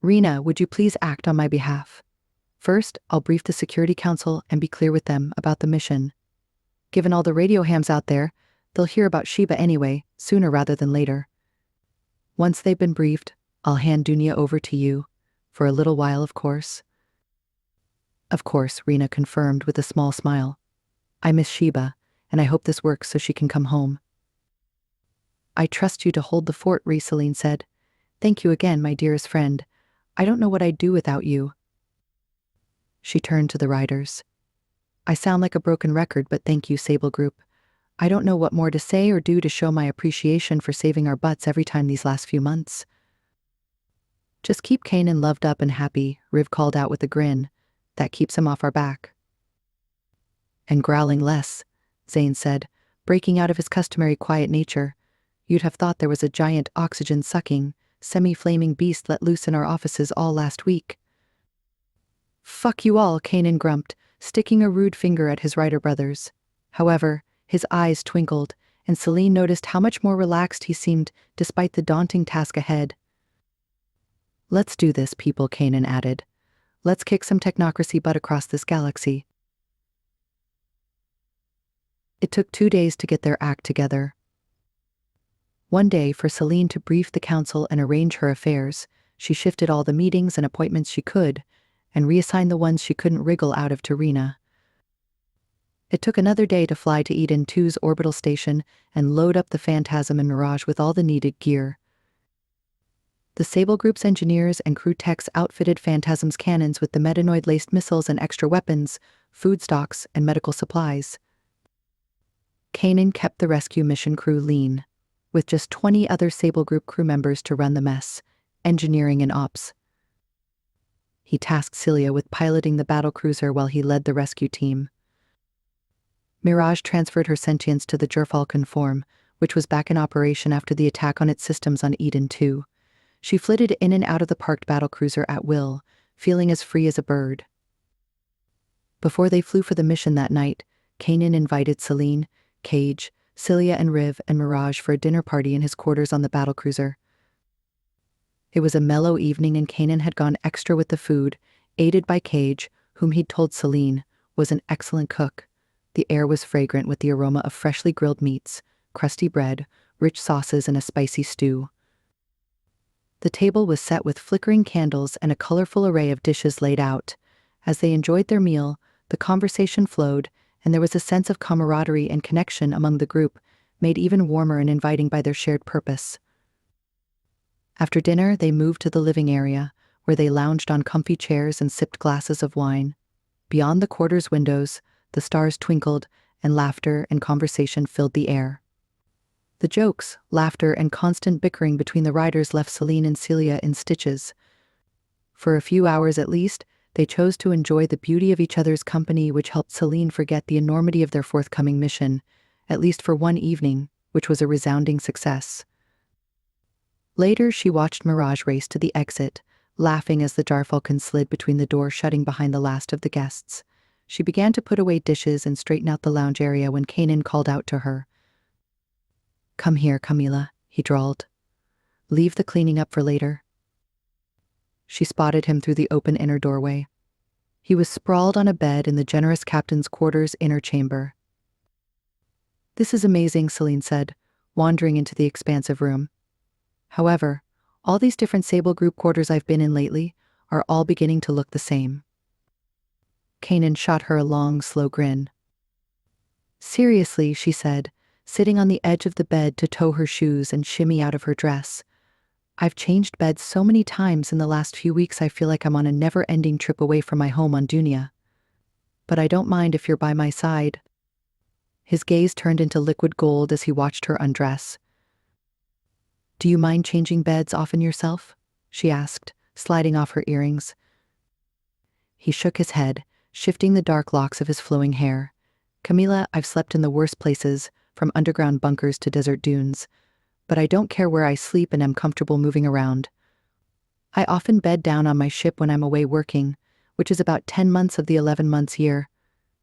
Rena, would you please act on my behalf? First, I'll brief the Security Council and be clear with them about the mission. Given all the radio hams out there, they'll hear about Sheba anyway, sooner rather than later. Once they've been briefed, I'll hand Dunya over to you. For a little while, of course. Of course, Rena confirmed with a small smile. I miss Sheba, and I hope this works so she can come home. I trust you to hold the fort, Celine said. Thank you again, my dearest friend. I don't know what I'd do without you. She turned to the riders. I sound like a broken record, but thank you, Sable Group. I don't know what more to say or do to show my appreciation for saving our butts every time these last few months. Just keep Kanan loved up and happy, Riv called out with a grin. That keeps him off our back. And growling less, Zane said, breaking out of his customary quiet nature. You'd have thought there was a giant oxygen-sucking, semi-flaming beast let loose in our offices all last week. Fuck you all, Kanan grumped, sticking a rude finger at his rider brothers. However, his eyes twinkled, and Celine noticed how much more relaxed he seemed despite the daunting task ahead. Let's do this, people, Kanan added. Let's kick some technocracy butt across this galaxy. It took 2 days to get their act together. One day, for Celine to brief the council and arrange her affairs, she shifted all the meetings and appointments she could, and reassigned the ones she couldn't wriggle out of to Rena. It took another day to fly to Eden 2's orbital station and load up the Phantasm and Mirage with all the needed gear. The Sable Group's engineers and crew techs outfitted Phantasm's cannons with the metanoid-laced missiles and extra weapons, food stocks, and medical supplies. Kanan kept the rescue mission crew lean, with just 20 other Sable Group crew members to run the mess, engineering and ops. He tasked Celia with piloting the battlecruiser while he led the rescue team. Mirage transferred her sentience to the Gerfalcon form, which was back in operation after the attack on its systems on Eden 2. She flitted in and out of the parked battlecruiser at will, feeling as free as a bird. Before they flew for the mission that night, Kanan invited Celine, Cage, Celia and Riv and Mirage for a dinner party in his quarters on the battlecruiser. It was a mellow evening and Kanan had gone extra with the food, aided by Cage, whom he'd told Celine was an excellent cook. The air was fragrant with the aroma of freshly grilled meats, crusty bread, rich sauces, and a spicy stew. The table was set with flickering candles and a colorful array of dishes laid out. As they enjoyed their meal, the conversation flowed, and there was a sense of camaraderie and connection among the group, made even warmer and inviting by their shared purpose. After dinner, they moved to the living area, where they lounged on comfy chairs and sipped glasses of wine. Beyond the quarters' windows, the stars twinkled, and laughter and conversation filled the air. The jokes, laughter, and constant bickering between the riders left Celine and Celia in stitches. For a few hours at least, they chose to enjoy the beauty of each other's company, which helped Celine forget the enormity of their forthcoming mission, at least for one evening, which was a resounding success. Later, she watched Mirage race to the exit, laughing as the Gerfalcon slid between the door shutting behind the last of the guests. She began to put away dishes and straighten out the lounge area when Kanan called out to her. "Come here, Camila," he drawled. "Leave the cleaning up for later." She spotted him through the open inner doorway. He was sprawled on a bed in the generous captain's quarters' inner chamber. "This is amazing," Celine said, wandering into the expansive room. "However, all these different Sable Group quarters I've been in lately are all beginning to look the same." Kanan shot her a long, slow grin. "Seriously," she said, sitting on the edge of the bed to toe her shoes and shimmy out of her dress. "I've changed beds so many times in the last few weeks I feel like I'm on a never-ending trip away from my home on Dunia. But I don't mind if you're by my side." His gaze turned into liquid gold as he watched her undress. "Do you mind changing beds often yourself?" she asked, sliding off her earrings. He shook his head, shifting the dark locks of his flowing hair. "Camila, I've slept in the worst places, from underground bunkers to desert dunes. But I don't care where I sleep and am comfortable moving around. I often bed down on my ship when I'm away working, which is about 10 months of the 11 months year.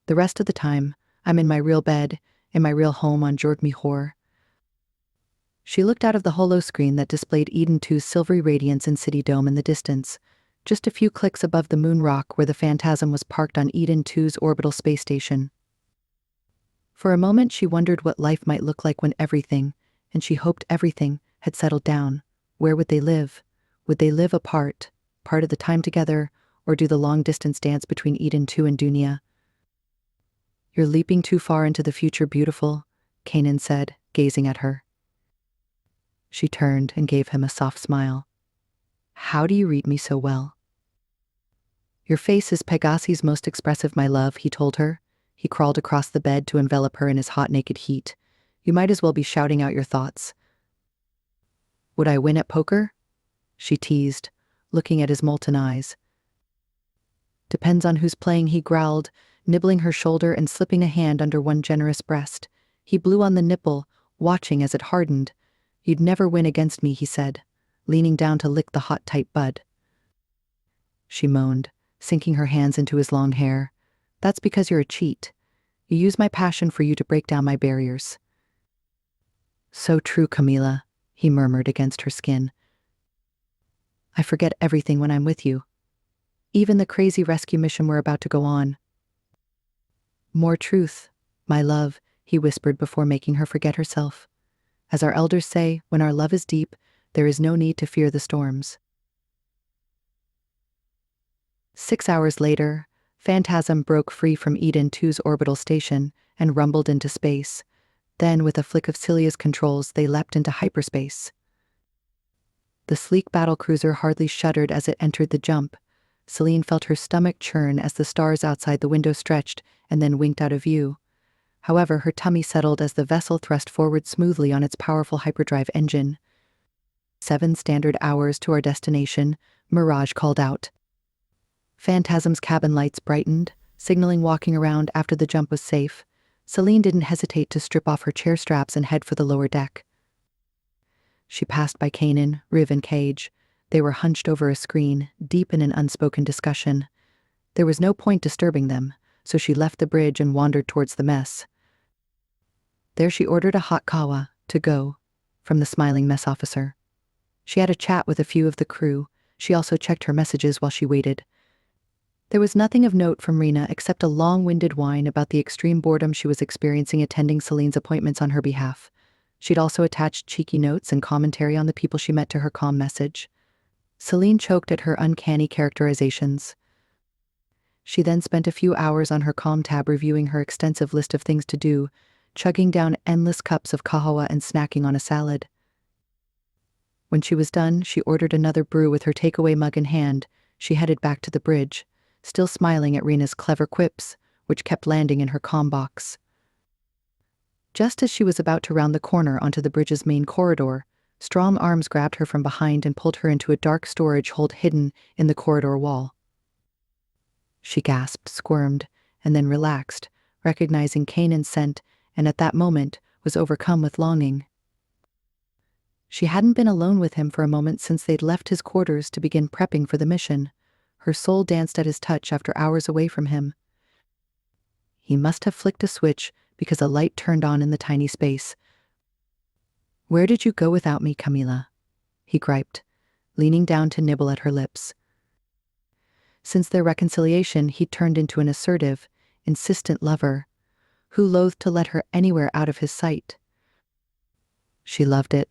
The rest of the time, I'm in my real bed, in my real home on Jorg-Mihor." She looked out of the holo screen that displayed Eden 2's silvery radiance and city dome in the distance, just a few clicks above the moon rock where the Phantasm was parked on Eden 2's orbital space station. For a moment she wondered what life might look like when everything, and she hoped everything, had settled down. Where would they live? Would they live apart, part of the time together, or do the long-distance dance between Eden 2 and Dunia? "You're leaping too far into the future, beautiful," Kanan said, gazing at her. She turned and gave him a soft smile. "How do you read me so well?" "Your face is Pegassi's most expressive, my love," he told her. He crawled across the bed to envelop her in his hot, naked heat. "You might as well be shouting out your thoughts." "Would I win at poker?" she teased, looking at his molten eyes. "Depends on who's playing," he growled, nibbling her shoulder and slipping a hand under one generous breast. He blew on the nipple, watching as it hardened. "You'd never win against me," he said, leaning down to lick the hot, tight bud. She moaned, sinking her hands into his long hair. "That's because you're a cheat. You use my passion for you to break down my barriers." "So true, Camila," he murmured against her skin. "I forget everything when I'm with you. Even the crazy rescue mission we're about to go on." "More truth, my love," he whispered before making her forget herself. As our elders say, when our love is deep, there is no need to fear the storms. 6 hours later, Phantasm broke free from Eden 2's orbital station and rumbled into space. Then, with a flick of Celia's controls, they leapt into hyperspace. The sleek battlecruiser hardly shuddered as it entered the jump. Celine felt her stomach churn as the stars outside the window stretched and then winked out of view. However, her tummy settled as the vessel thrust forward smoothly on its powerful hyperdrive engine. 7 standard hours to our destination, Mirage called out. Phantasm's cabin lights brightened, signaling walking around after the jump was safe. Celine didn't hesitate to strip off her chair straps and head for the lower deck. She passed by Kanan, Riv, and Cage. They were hunched over a screen, deep in an unspoken discussion. There was no point disturbing them, so she left the bridge and wandered towards the mess. There she ordered a hot kawa, to go, from the smiling mess officer. She had a chat with a few of the crew. She also checked her messages while she waited. There was nothing of note from Rena except a long-winded whine about the extreme boredom she was experiencing attending Celine's appointments on her behalf. She'd also attached cheeky notes and commentary on the people she met to her calm message. Celine choked at her uncanny characterizations. She then spent a few hours on her calm tab reviewing her extensive list of things to do, chugging down endless cups of kahawa and snacking on a salad. When she was done, she ordered another brew with her takeaway mug in hand. She headed back to the bridge, still smiling at Rena's clever quips, which kept landing in her comm box. Just as she was about to round the corner onto the bridge's main corridor, strong arms grabbed her from behind and pulled her into a dark storage hold hidden in the corridor wall. She gasped, squirmed, and then relaxed, recognizing Kanan's scent, and at that moment was overcome with longing. She hadn't been alone with him for a moment since they'd left his quarters to begin prepping for the mission. Her soul danced at his touch after hours away from him. He must have flicked a switch because a light turned on in the tiny space. "Where did you go without me, Camila?" he griped, leaning down to nibble at her lips. Since their reconciliation, he'd turned into an assertive, insistent lover, who loathed to let her anywhere out of his sight. She loved it.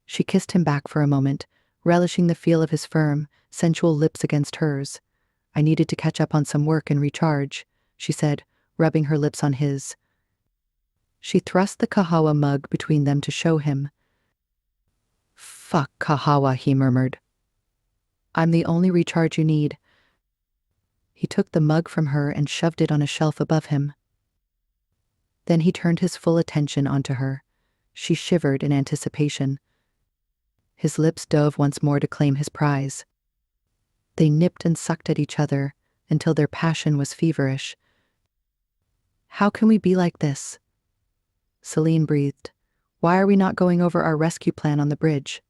She kissed him back for a moment, relishing the feel of his firm, sensual lips against hers. "I needed to catch up on some work and recharge," she said, rubbing her lips on his. She thrust the kahawa mug between them to show him. "Fuck kahawa," he murmured. "I'm the only recharge you need." He took the mug from her and shoved it on a shelf above him. Then he turned his full attention onto her. She shivered in anticipation. His lips dove once more to claim his prize. They nipped and sucked at each other until their passion was feverish. "How can we be like this?" Celine breathed. "Why are we not going over our rescue plan on the bridge?"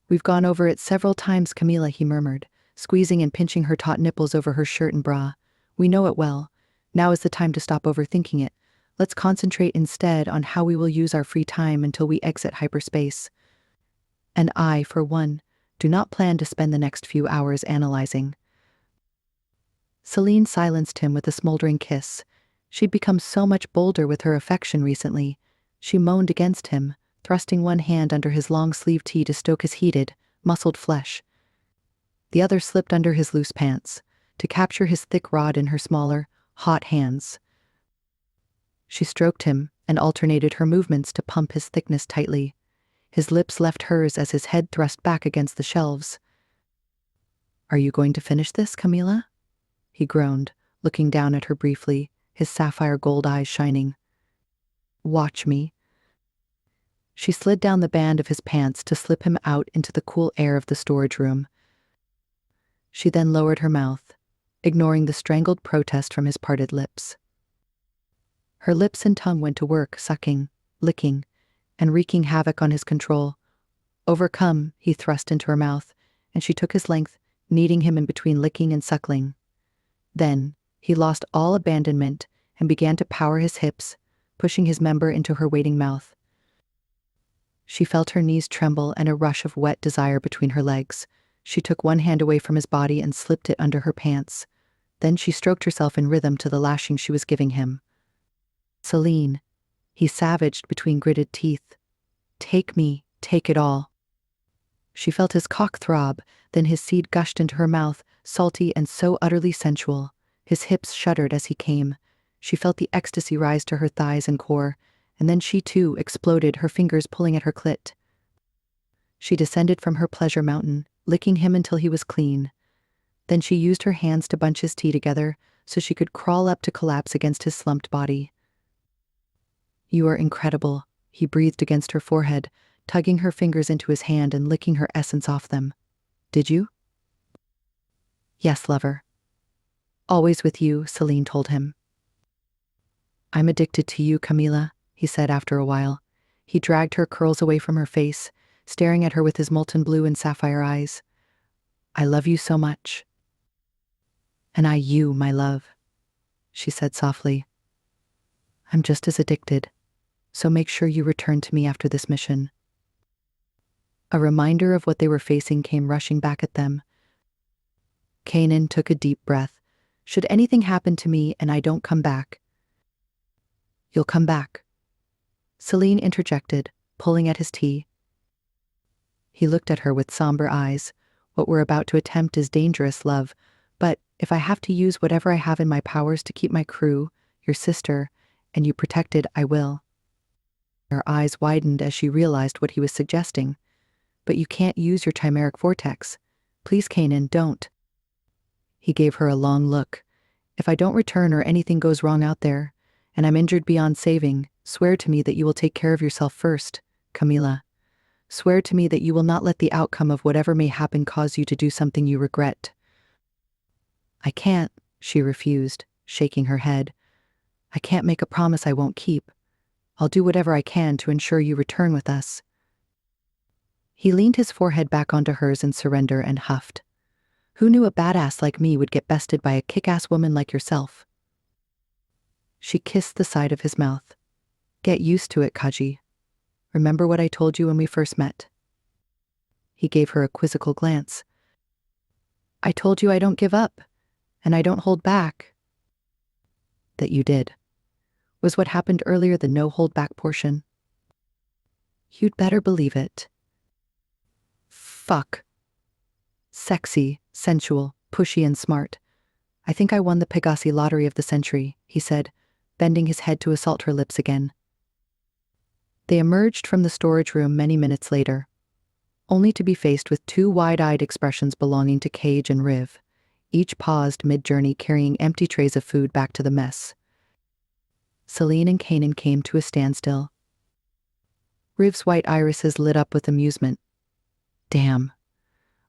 "We've gone over it several times, Camila," he murmured, squeezing and pinching her taut nipples over her shirt and bra. "We know it well. Now is the time to stop overthinking it. Let's concentrate instead on how we will use our free time until we exit hyperspace. And I, for one, do not plan to spend the next few hours analyzing." Celine silenced him with a smoldering kiss. She'd become so much bolder with her affection recently. She moaned against him, thrusting one hand under his long-sleeved tee to stoke his heated, muscled flesh. The other slipped under his loose pants, to capture his thick rod in her smaller, hot hands. She stroked him and alternated her movements to pump his thickness tightly. His lips left hers as his head thrust back against the shelves. "Are you going to finish this, Camila?" he groaned, looking down at her briefly, his sapphire gold eyes shining. "Watch me." She slid down the band of his pants to slip him out into the cool air of the storage room. She then lowered her mouth, ignoring the strangled protest from his parted lips. Her lips and tongue went to work, sucking, licking, and wreaking havoc on his control. Overcome, he thrust into her mouth, and she took his length, kneading him in between licking and suckling. Then, he lost all abandonment and began to power his hips, pushing his member into her waiting mouth. She felt her knees tremble and a rush of wet desire between her legs. She took one hand away from his body and slipped it under her pants. Then she stroked herself in rhythm to the lashing she was giving him. "Celine," he savaged between gritted teeth. Take me, take it all. She felt his cock throb, then his seed gushed into her mouth, salty and so utterly sensual. His hips shuddered as he came. She felt the ecstasy rise to her thighs and core, and then she too exploded, her fingers pulling at her clit. She descended from her pleasure mountain, licking him until he was clean. Then she used her hands to bunch his tea together so she could crawl up to collapse against his slumped body. You are incredible, he breathed against her forehead, tugging her fingers into his hand and licking her essence off them. Did you? Yes, lover. Always with you, Celine told him. I'm addicted to you, Camila, he said after a while. He dragged her curls away from her face, staring at her with his molten blue and sapphire eyes. I love you so much. And I you, my love, she said softly. I'm just as addicted, so make sure you return to me after this mission. A reminder of what they were facing came rushing back at them. Kanan took a deep breath. Should anything happen to me and I don't come back? You'll come back, Celine interjected, pulling at his tea. He looked at her with somber eyes. What we're about to attempt is dangerous, love, but if I have to use whatever I have in my powers to keep my crew, your sister, and you protected, I will. Her eyes widened as she realized what he was suggesting. But you can't use your chimeric vortex. Please, Kanan, don't. He gave her a long look. If I don't return or anything goes wrong out there, and I'm injured beyond saving, swear to me that you will take care of yourself first, Camila. Swear to me that you will not let the outcome of whatever may happen cause you to do something you regret. I can't, she refused, shaking her head. I can't make a promise I won't keep. I'll do whatever I can to ensure you return with us. He leaned his forehead back onto hers in surrender and huffed. Who knew a badass like me would get bested by a kick-ass woman like yourself? She kissed the side of his mouth. Get used to it, Kaji. Remember what I told you when we first met? He gave her a quizzical glance. I told you I don't give up, and I don't hold back. That you did. Was what happened earlier the no-hold-back portion? You'd better believe it. Fuck. Sexy, sensual, pushy and smart. I think I won the Pegasi lottery of the century, he said, bending his head to assault her lips again. They emerged from the storage room many minutes later, only to be faced with two wide-eyed expressions belonging to Cage and Riv. Each paused mid-journey carrying empty trays of food back to the mess. Celine and Kanan came to a standstill. Riv's white irises lit up with amusement. Damn.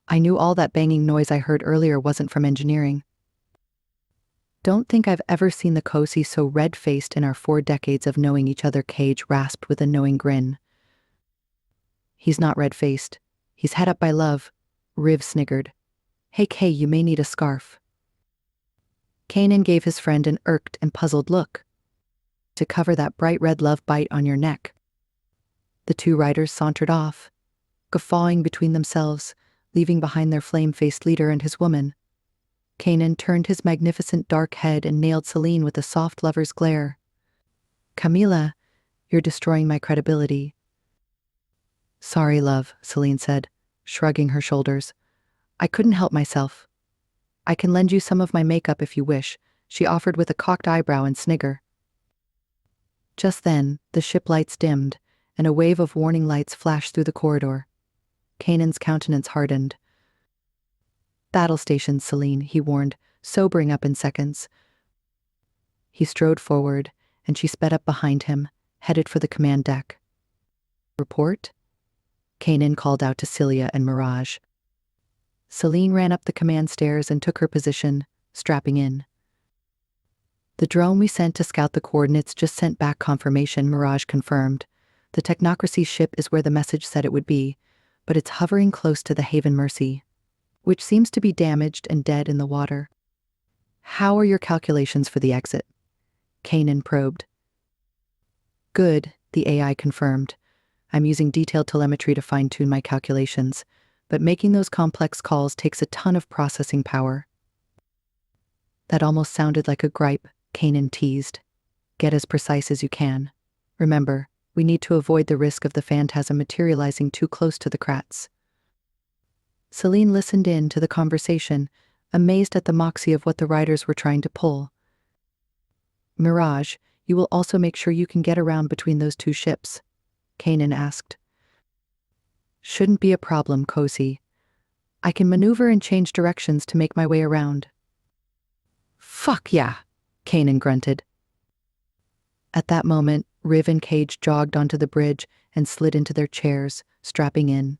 I knew all that banging noise I heard earlier wasn't from engineering. Don't think I've ever seen the Kosi so red-faced in our 4 decades of knowing each other, Cage rasped with a knowing grin. He's not red-faced. He's het up by love, Riv sniggered. Hey Kay, you may need a scarf. Kanan gave his friend an irked and puzzled look. To cover that bright red love bite on your neck. The 2 riders sauntered off, guffawing between themselves, leaving behind their flame-faced leader and his woman. Kanan turned his magnificent dark head and nailed Celine with a soft lover's glare. Camila, you're destroying my credibility. Sorry, love, Celine said, shrugging her shoulders. I couldn't help myself. I can lend you some of my makeup if you wish, she offered with a cocked eyebrow and snigger. Just then, the ship lights dimmed, and a wave of warning lights flashed through the corridor. Kanan's countenance hardened. Battle stations, Celine, he warned, sobering up in seconds. He strode forward, and she sped up behind him, headed for the command deck. Report? Kanan called out to Celia and Mirage. Celine ran up the command stairs and took her position, strapping in. The drone we sent to scout the coordinates just sent back confirmation, Mirage confirmed. The Technocracy ship is where the message said it would be, but it's hovering close to the Haven Mercy, which seems to be damaged and dead in the water. How are your calculations for the exit? Kanan probed. Good, the AI confirmed. I'm using detailed telemetry to fine-tune my calculations, but making those complex calls takes a ton of processing power. That almost sounded like a gripe, Kanan teased. Get as precise as you can. Remember, we need to avoid the risk of the phantasm materializing too close to the Kratts. Celine listened in to the conversation, amazed at the moxie of what the riders were trying to pull. Mirage, you will also make sure you can get around between those two ships? Kanan asked. Shouldn't be a problem, Cozy. I can maneuver and change directions to make my way around. Fuck yeah, Kanan grunted. At that moment, Riv and Cage jogged onto the bridge and slid into their chairs, strapping in.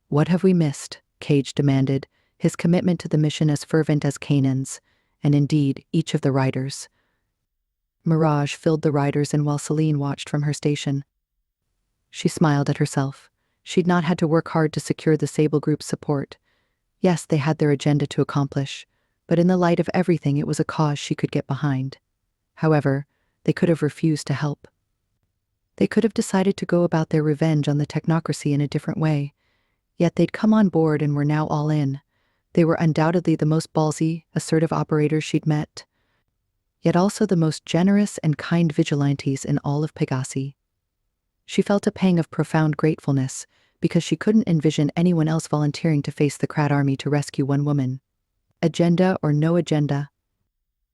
What have we missed? Cage demanded, his commitment to the mission as fervent as Kanan's, and indeed, each of the riders. Mirage filled the riders in while Celine watched from her station. She smiled at herself. She'd not had to work hard to secure the Sable Group's support. Yes, they had their agenda to accomplish, but in the light of everything it was a cause she could get behind. However, they could have refused to help. They could have decided to go about their revenge on the technocracy in a different way. Yet they'd come on board and were now all in. They were undoubtedly the most ballsy, assertive operators she'd met, yet also the most generous and kind vigilantes in all of Pegasi. She felt a pang of profound gratefulness, because she couldn't envision anyone else volunteering to face the Kratt army to rescue one woman. Agenda or no agenda.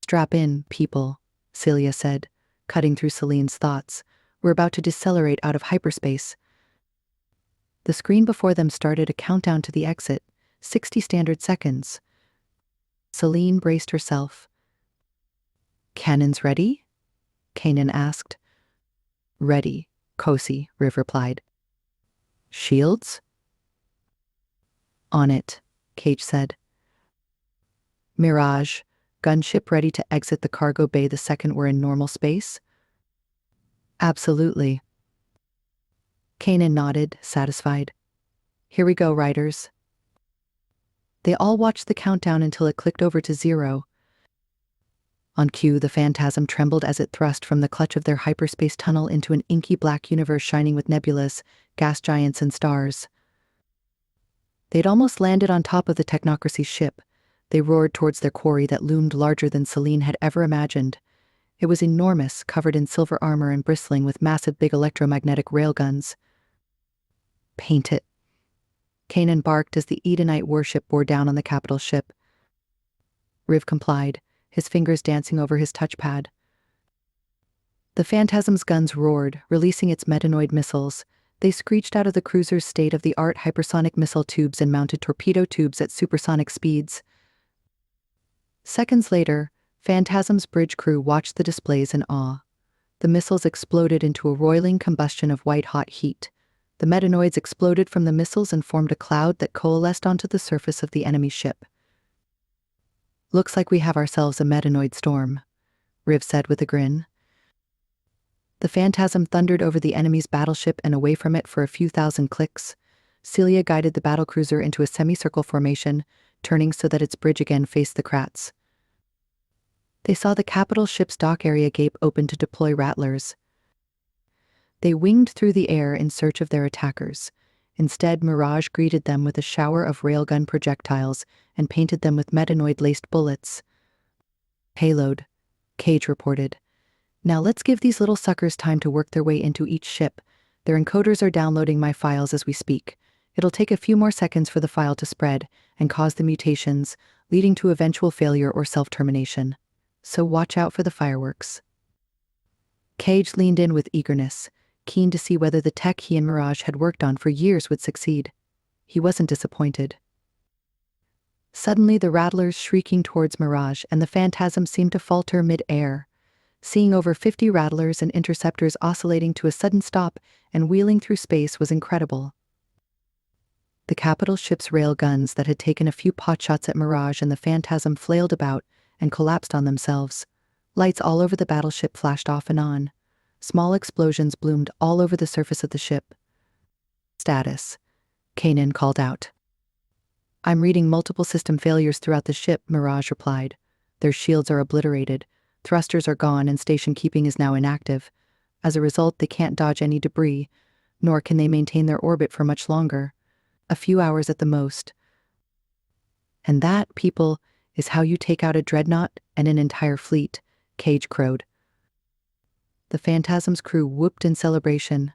Strap in, people, Celia said, cutting through Celine's thoughts. We're about to decelerate out of hyperspace. The screen before them started a countdown to the exit, 60 standard seconds. Celine braced herself. Cannons ready? Kanan asked. Ready, Cozy, Riv replied. Shields? On it, Cage said. Mirage, gunship ready to exit the cargo bay the second we're in normal space? Absolutely. Kanan nodded, satisfied. Here we go, riders. They all watched the countdown until it clicked over to 0. On cue, the phantasm trembled as it thrust from the clutch of their hyperspace tunnel into an inky black universe shining with nebulas, gas giants, and stars. They'd almost landed on top of the technocracy ship. They roared towards their quarry that loomed larger than Celine had ever imagined. It was enormous, covered in silver armor and bristling with massive big electromagnetic railguns. Paint it. Kanan barked as the Edenite warship bore down on the capital ship. Riv complied, his fingers dancing over his touchpad. The phantasm's guns roared, releasing its metanoid missiles. They screeched out of the cruiser's state-of-the-art hypersonic missile tubes and mounted torpedo tubes at supersonic speeds. Seconds later, Phantasm's bridge crew watched the displays in awe. The missiles exploded into a roiling combustion of white-hot heat. The metanoids exploded from the missiles and formed a cloud that coalesced onto the surface of the enemy ship. Looks like we have ourselves a metanoid storm, Riv said with a grin. The phantasm thundered over the enemy's battleship and away from it for a few thousand clicks. Celia guided the battlecruiser into a semicircle formation, turning so that its bridge again faced the Kratts. They saw the capital ship's dock area gape open to deploy rattlers. They winged through the air in search of their attackers. Instead, Mirage greeted them with a shower of railgun projectiles and painted them with metanoid-laced bullets. Payload, Cage reported. Now let's give these little suckers time to work their way into each ship. Their encoders are downloading my files as we speak. It'll take a few more seconds for the file to spread and cause the mutations, leading to eventual failure or self-termination. So watch out for the fireworks. Cage leaned in with eagerness, keen to see whether the tech he and Mirage had worked on for years would succeed. He wasn't disappointed. Suddenly, the rattlers shrieking towards Mirage and the phantasm seemed to falter mid-air. Seeing over 50 rattlers and interceptors oscillating to a sudden stop and wheeling through space was incredible. The capital ship's rail guns that had taken a few potshots at Mirage and the phantasm flailed about and collapsed on themselves. Lights all over the battleship flashed off and on. Small explosions bloomed all over the surface of the ship. Status, Kanan called out. I'm reading multiple system failures throughout the ship, Mirage replied. Their shields are obliterated, thrusters are gone, and station keeping is now inactive. As a result, they can't dodge any debris, nor can they maintain their orbit for much longer. A few hours at the most. And that, people, is how you take out a dreadnought and an entire fleet, Cage crowed. The Phantasm's crew whooped in celebration.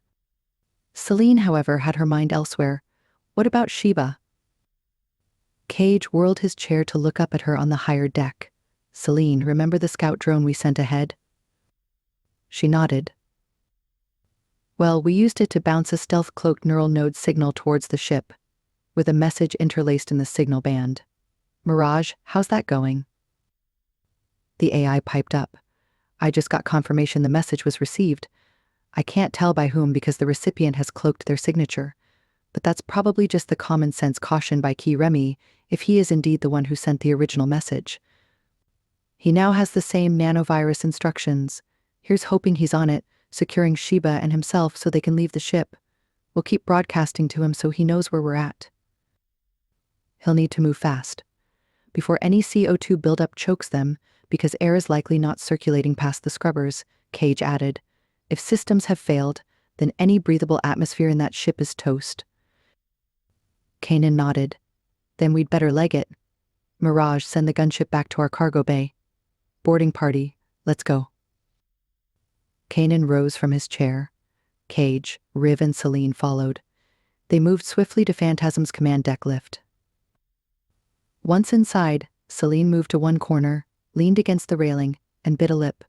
Celine, however, had her mind elsewhere. What about Sheba? Cage whirled his chair to look up at her on the higher deck. Celine, remember the scout drone we sent ahead? She nodded. Well, we used it to bounce a stealth-cloaked neural node signal towards the ship, with a message interlaced in the signal band. Mirage, how's that going? The AI piped up. I just got confirmation the message was received. I can't tell by whom because the recipient has cloaked their signature, but that's probably just the common sense caution by Key Remy if he is indeed the one who sent the original message. He now has the same nanovirus instructions. Here's hoping he's on it, securing Sheba and himself so they can leave the ship. We'll keep broadcasting to him so he knows where we're at. He'll need to move fast, before any CO2 buildup chokes them, because air is likely not circulating past the scrubbers, Cage added. If systems have failed, then any breathable atmosphere in that ship is toast. Kanan nodded. Then we'd better leg it. Mirage, send the gunship back to our cargo bay. Boarding party, let's go. Kanan rose from his chair. Cage, Riv and Celine followed. They moved swiftly to Phantasm's command deck lift. Once inside, Celine moved to one corner, leaned against the railing, and bit a lip.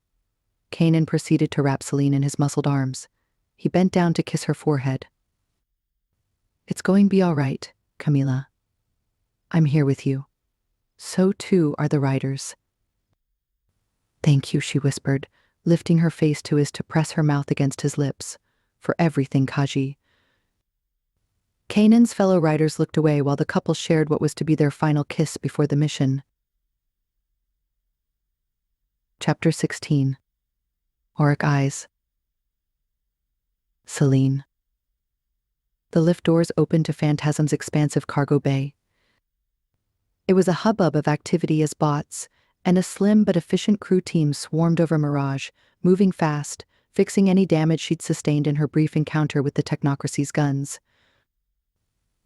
Kanan proceeded to wrap Celine in his muscled arms. He bent down to kiss her forehead. It's going to be all right, Camila. I'm here with you. So too are the riders. Thank you, she whispered, lifting her face to his to press her mouth against his lips. For everything, Kaji. Kanan's fellow riders looked away while the couple shared what was to be their final kiss before the mission. Chapter 16. Auric Eyes. Celine. The lift doors opened to Phantasm's expansive cargo bay. It was a hubbub of activity as bots and a slim but efficient crew team swarmed over Mirage, moving fast, fixing any damage she'd sustained in her brief encounter with the technocracy's guns.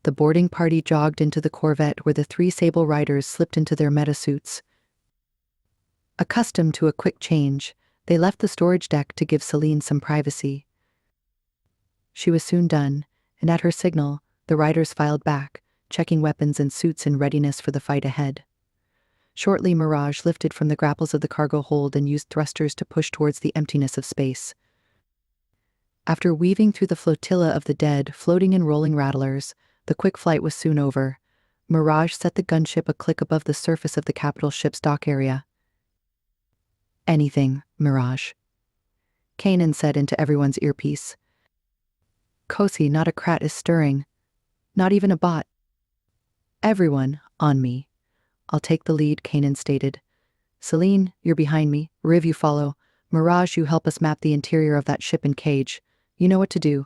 The boarding party jogged into the Corvette where the three Sable Riders slipped into their metasuits. Accustomed to a quick change, they left the storage deck to give Celine some privacy. She was soon done, and at her signal, the riders filed back, checking weapons and suits in readiness for the fight ahead. Shortly, Mirage lifted from the grapples of the cargo hold and used thrusters to push towards the emptiness of space. After weaving through the flotilla of the dead, floating in rolling rattlers, the quick flight was soon over. Mirage set the gunship a click above the surface of the capital ship's dock area. Anything, Mirage. Kanan said into everyone's earpiece. Kosi, not a krat is stirring. Not even a bot. Everyone, on me. I'll take the lead, Kanan stated. Celine, you're behind me. Riv, you follow. Mirage, you help us map the interior of that ship and Cage. You know what to do.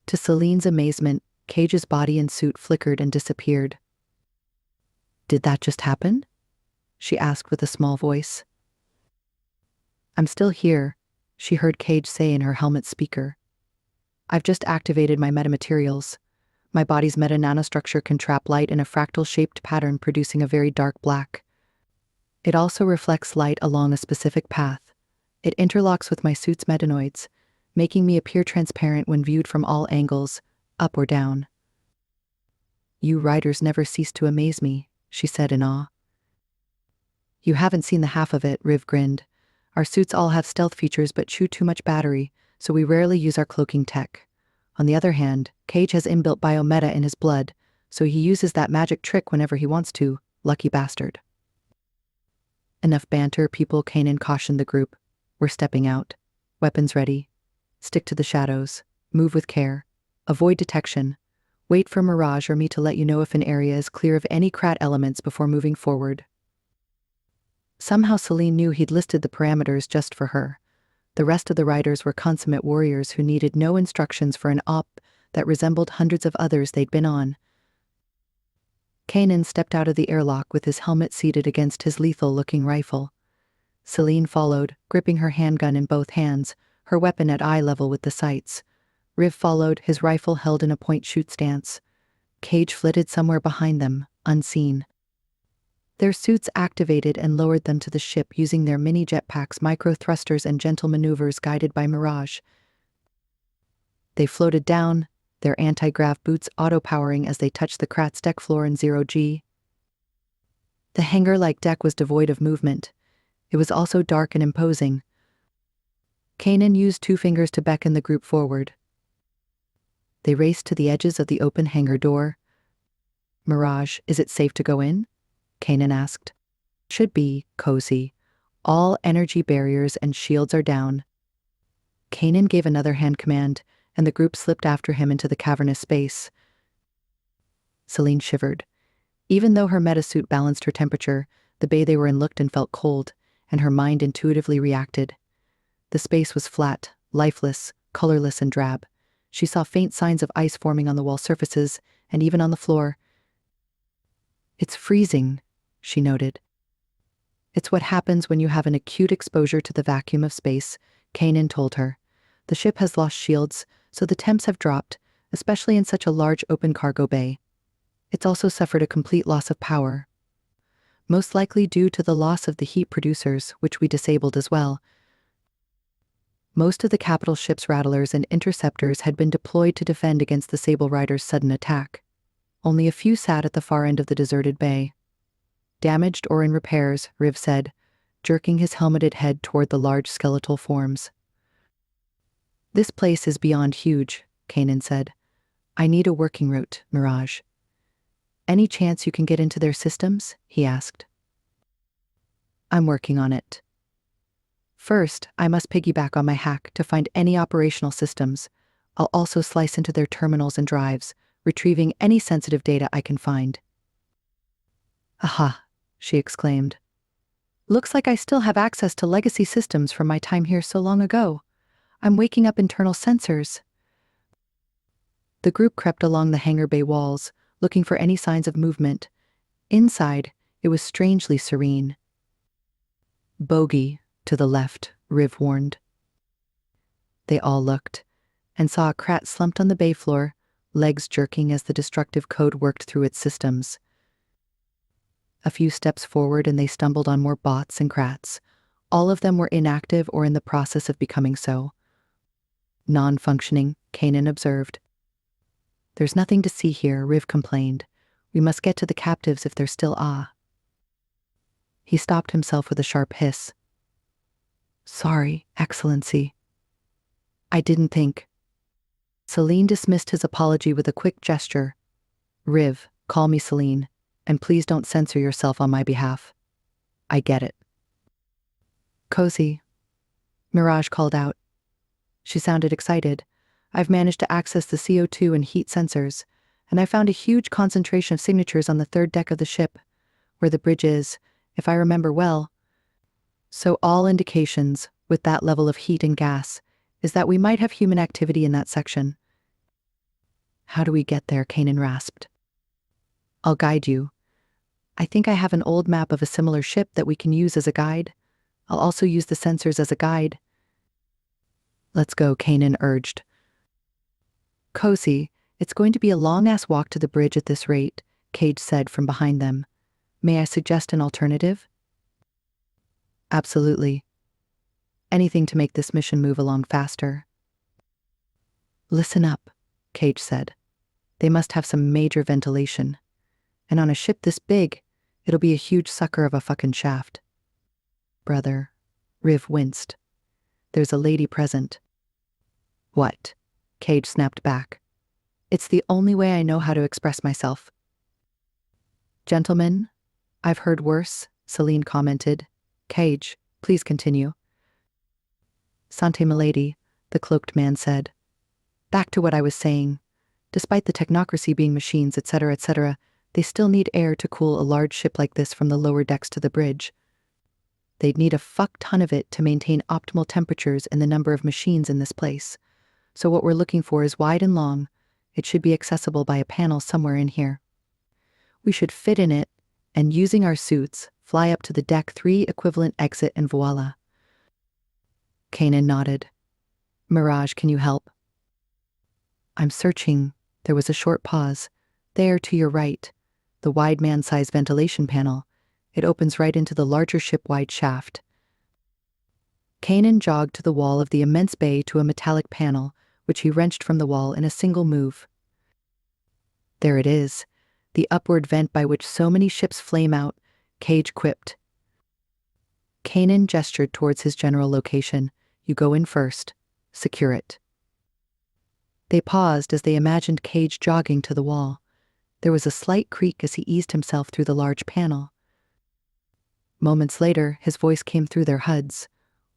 To Celine's amazement, Cage's body and suit flickered and disappeared. Did that just happen? She asked with a small voice. I'm still here, she heard Cage say in her helmet speaker. I've just activated my metamaterials. My body's meta-nanostructure can trap light in a fractal-shaped pattern producing a very dark black. It also reflects light along a specific path. It interlocks with my suit's metanoids, making me appear transparent when viewed from all angles, up or down. You riders never cease to amaze me, she said in awe. You haven't seen the half of it, Riv grinned. Our suits all have stealth features but chew too much battery, so we rarely use our cloaking tech. On the other hand, Cage has inbuilt biometa in his blood, so he uses that magic trick whenever he wants to, lucky bastard. Enough banter, people, Kanan cautioned the group. We're stepping out. Weapons ready. Stick to the shadows. Move with care. Avoid detection. Wait for Mirage or me to let you know if an area is clear of any krat elements before moving forward. Somehow Celine knew he'd listed the parameters just for her. The rest of the riders were consummate warriors who needed no instructions for an op that resembled hundreds of others they'd been on. Kanan stepped out of the airlock with his helmet seated against his lethal-looking rifle. Celine followed, gripping her handgun in both hands, her weapon at eye level with the sights. Riv followed, his rifle held in a point-shoot stance. Cage flitted somewhere behind them, unseen. Their suits activated and lowered them to the ship using their mini jetpacks, micro thrusters, and gentle maneuvers guided by Mirage. They floated down, their anti-grav boots auto-powering as they touched the Krat's deck floor in 0G. The hangar-like deck was devoid of movement. It was also dark and imposing. Kanan used 2 fingers to beckon the group forward. They raced to the edges of the open hangar door. Mirage, is it safe to go in? Kanan asked. Should be, Cozy. All energy barriers and shields are down. Kanan gave another hand command, and the group slipped after him into the cavernous space. Celine shivered. Even though her metasuit balanced her temperature, the bay they were in looked and felt cold, and her mind intuitively reacted. The space was flat, lifeless, colorless, and drab. She saw faint signs of ice forming on the wall surfaces, and even on the floor. It's freezing, she noted. It's what happens when you have an acute exposure to the vacuum of space, Kanan told her. The ship has lost shields, so the temps have dropped, especially in such a large open cargo bay. It's also suffered a complete loss of power. Most likely due to the loss of the heat producers, which we disabled as well. Most of the capital ship's rattlers and interceptors had been deployed to defend against the Sable Riders' sudden attack. Only a few sat at the far end of the deserted bay. Damaged or in repairs, Riv said, jerking his helmeted head toward the large skeletal forms. This place is beyond huge, Kanan said. I need a working route, Mirage. Any chance you can get into their systems? He asked. I'm working on it. First, I must piggyback on my hack to find any operational systems. I'll also slice into their terminals and drives, retrieving any sensitive data I can find. Aha, she exclaimed. Looks like I still have access to legacy systems from my time here so long ago. I'm waking up internal sensors. The group crept along the hangar bay walls, looking for any signs of movement. Inside, it was strangely serene. Bogey, to the left, Riv warned. They all looked, and saw a Krat slumped on the bay floor, legs jerking as the destructive code worked through its systems. A few steps forward and they stumbled on more bots and Krats. All of them were inactive or in the process of becoming so. Non-functioning, Kanan observed. There's nothing to see here, Riv complained. We must get to the captives if they're still He stopped himself with a sharp hiss. Sorry, Excellency. I didn't think. Celine dismissed his apology with a quick gesture. Riv, call me Celine, and please don't censor yourself on my behalf. I get it. Cozy, Mirage called out. She sounded excited. I've managed to access the CO2 and heat sensors, and I found a huge concentration of signatures on the third deck of the ship, where the bridge is, if I remember well. So all indications, with that level of heat and gas, is that we might have human activity in that section. How do we get there? Kanan rasped. I'll guide you. I think I have an old map of a similar ship that we can use as a guide. I'll also use the sensors as a guide. Let's go, Kanan urged. Cozy, it's going to be a long-ass walk to the bridge at this rate, Cage said from behind them. May I suggest an alternative? Absolutely. Anything to make this mission move along faster. Listen up, Cage said. They must have some major ventilation. And on a ship this big, it'll be a huge sucker of a fucking shaft. Brother, Riv winced. There's a lady present. What? Cage snapped back. It's the only way I know how to express myself. Gentlemen, I've heard worse, Celine commented. Cage, please continue. Sante milady, the cloaked man said. Back to what I was saying. Despite the technocracy being machines, etc., they still need air to cool a large ship like this from the lower decks to the bridge. They'd need a fuck ton of it to maintain optimal temperatures in the number of machines in this place. So what we're looking for is wide and long. It should be accessible by a panel somewhere in here. We should fit in it, and using our suits, fly up to the deck 3 equivalent exit and voila. Kanan nodded. Mirage, can you help? I'm searching. There was a short pause. There, to your right. The wide man-sized ventilation panel. It opens right into the larger ship-wide shaft. Kanan jogged to the wall of the immense bay to a metallic panel, which he wrenched from the wall in a single move. There it is, the upward vent by which so many ships flame out, Cage quipped. Kanan gestured towards his general location. You go in first. Secure it. They paused as they imagined Cage jogging to the wall. There was a slight creak as he eased himself through the large panel. Moments later, his voice came through their HUDs.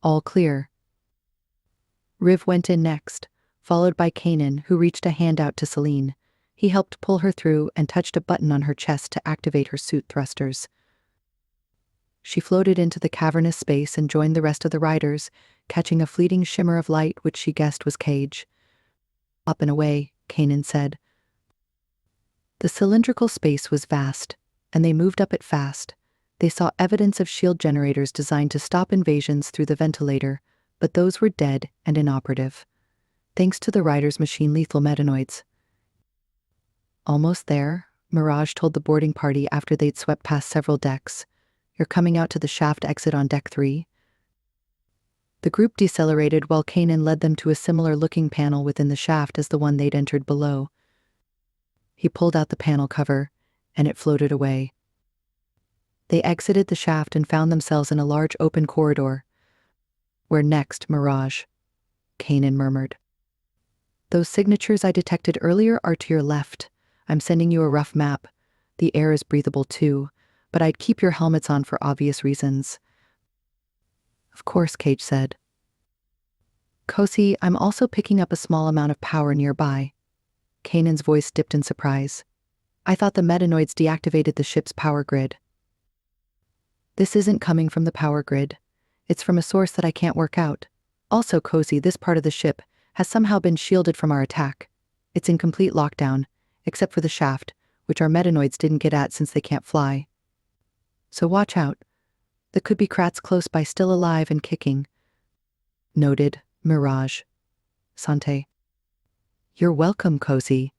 All clear. Riv went in next, followed by Kanan, who reached a hand out to Celine. He helped pull her through and touched a button on her chest to activate her suit thrusters. She floated into the cavernous space and joined the rest of the riders, catching a fleeting shimmer of light which she guessed was Cage. Up and away, Kanan said. The cylindrical space was vast, and they moved up it fast. They saw evidence of shield generators designed to stop invasions through the ventilator, but those were dead and inoperative, thanks to the riders' machine-lethal metanoids. Almost there, Mirage told the boarding party after they'd swept past several decks. You're coming out to the shaft exit on deck 3. The group decelerated while Kanan led them to a similar-looking panel within the shaft as the one they'd entered below. He pulled out the panel cover, and it floated away. They exited the shaft and found themselves in a large open corridor. Where next, Mirage? Kanan murmured. Those signatures I detected earlier are to your left. I'm sending you a rough map. The air is breathable too, but I'd keep your helmets on for obvious reasons. Of course, Cage said. Kosi, I'm also picking up a small amount of power nearby. Kanan's voice dipped in surprise. I thought the metanoids deactivated the ship's power grid. This isn't coming from the power grid. It's from a source that I can't work out. Also, Kosi, this part of the ship has somehow been shielded from our attack. It's in complete lockdown, except for the shaft, which our metanoids didn't get at since they can't fly. So watch out. There could be Kratts close by still alive and kicking. Noted, Mirage. Sante. You're welcome, Kosi.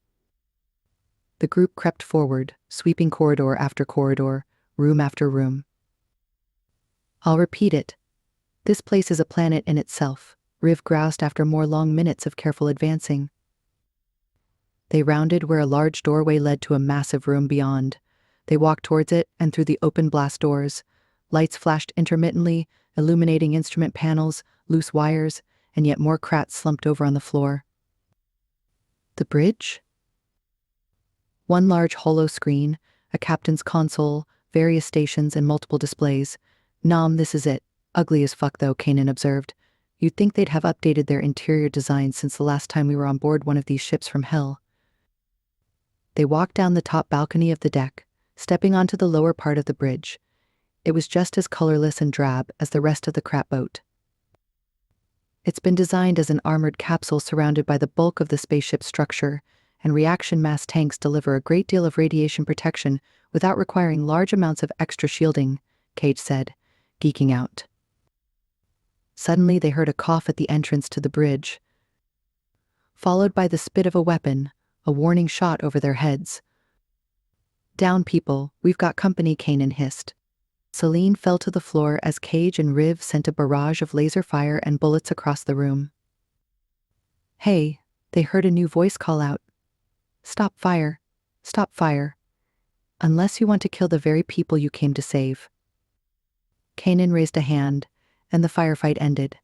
The group crept forward, sweeping corridor after corridor, room after room. I'll repeat it. This place is a planet in itself, Riv groused after more long minutes of careful advancing. They rounded where a large doorway led to a massive room beyond. They walked towards it, and through the open blast doors, lights flashed intermittently, illuminating instrument panels, loose wires, and yet more Kratts slumped over on the floor. The bridge? One large hollow screen, a captain's console, various stations, and multiple displays. This is it. Ugly as fuck though, Kanan observed. You'd think they'd have updated their interior design since the last time we were on board one of these ships from hell. They walked down the top balcony of the deck, stepping onto the lower part of the bridge. It was just as colorless and drab as the rest of the Kratt boat. It's been designed as an armored capsule surrounded by the bulk of the spaceship structure, and reaction mass tanks deliver a great deal of radiation protection without requiring large amounts of extra shielding, Cage said, geeking out. Suddenly they heard a cough at the entrance to the bridge, followed by the spit of a weapon, a warning shot over their heads. Down, people, we've got company, Kanan hissed. Celine fell to the floor as Cage and Riv sent a barrage of laser fire and bullets across the room. Hey, they heard a new voice call out. Stop fire. Stop fire. Unless you want to kill the very people you came to save. Kanan raised a hand, and the firefight ended.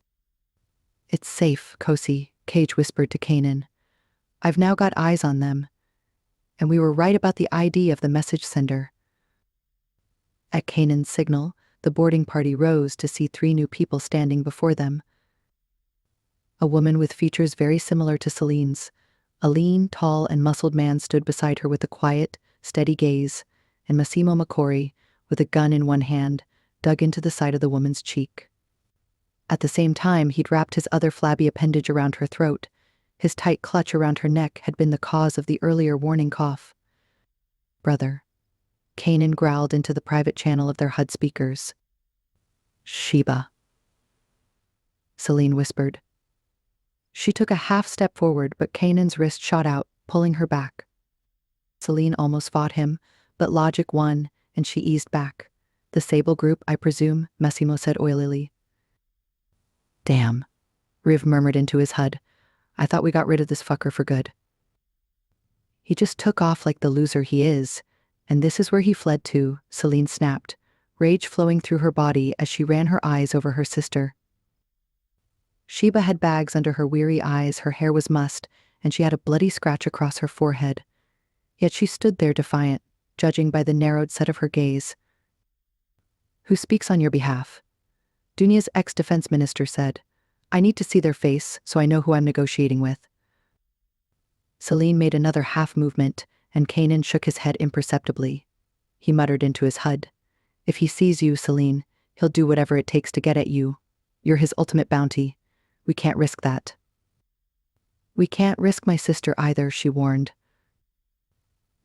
It's safe, Kosi, Cage whispered to Kanan. I've now got eyes on them. And we were right about the ID of the message sender. At Kanan's signal, the boarding party rose to see 3 new people standing before them. A woman with features very similar to Celine's. A lean, tall, and muscled man stood beside her with a quiet, steady gaze, and Massimo Macori, with a gun in one hand, dug into the side of the woman's cheek. At the same time, he'd wrapped his other flabby appendage around her throat. His tight clutch around her neck had been the cause of the earlier warning cough. Brother. Kanan growled into the private channel of their HUD speakers. Sheba. Celine whispered. She took a half step forward, but Kanan's wrist shot out, pulling her back. Celine almost fought him, but logic won, and she eased back. The Sable Group, I presume, Massimo said oilily. Damn, Riv murmured into his HUD. I thought we got rid of this fucker for good. He just took off like the loser he is, and this is where he fled to, Celine snapped, rage flowing through her body as she ran her eyes over her sister. Sheba had bags under her weary eyes, her hair was mussed, and she had a bloody scratch across her forehead. Yet she stood there defiant, judging by the narrowed set of her gaze. Who speaks on your behalf? Dunia's ex-defense minister said. I need to see their face, so I know who I'm negotiating with. Celine made another half movement, and Kanan shook his head imperceptibly. He muttered into his HUD. If he sees you, Celine, he'll do whatever it takes to get at you. You're his ultimate bounty. We can't risk that. We can't risk my sister either, she warned.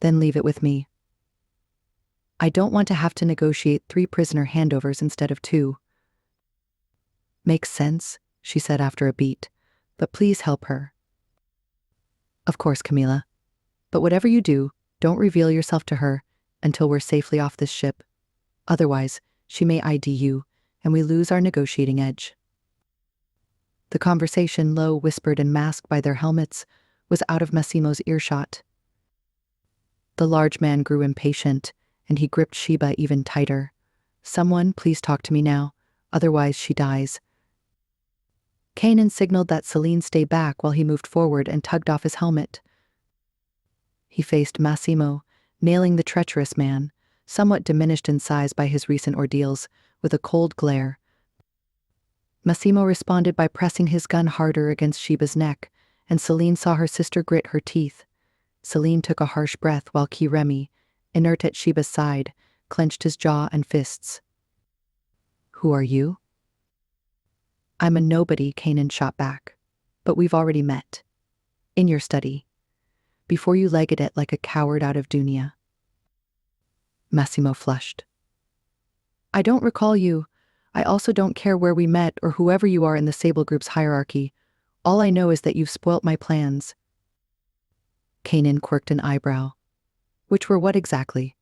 Then leave it with me. I don't want to have to negotiate 3 prisoner handovers instead of 2. Makes sense, she said after a beat, but please help her. Of course, Camila. But whatever you do, don't reveal yourself to her until we're safely off this ship. Otherwise, she may ID you, and we lose our negotiating edge. The conversation, low, whispered, and masked by their helmets, was out of Massimo's earshot. The large man grew impatient, and he gripped Sheba even tighter. Someone, please talk to me now, otherwise she dies. Kanan signaled that Celine stay back while he moved forward and tugged off his helmet. He faced Massimo, nailing the treacherous man, somewhat diminished in size by his recent ordeals, with a cold glare. Massimo responded by pressing his gun harder against Sheba's neck, and Celine saw her sister grit her teeth. Celine took a harsh breath while Ki-Remi, inert at Sheba's side, clenched his jaw and fists. Who are you? I'm a nobody, Kanan shot back. But we've already met. In your study. Before you legged it like a coward out of Dunia. Massimo flushed. I don't recall you. I also don't care where we met or whoever you are in the Sable Group's hierarchy. All I know is that you've spoilt my plans. Kanan quirked an eyebrow. Which were what exactly?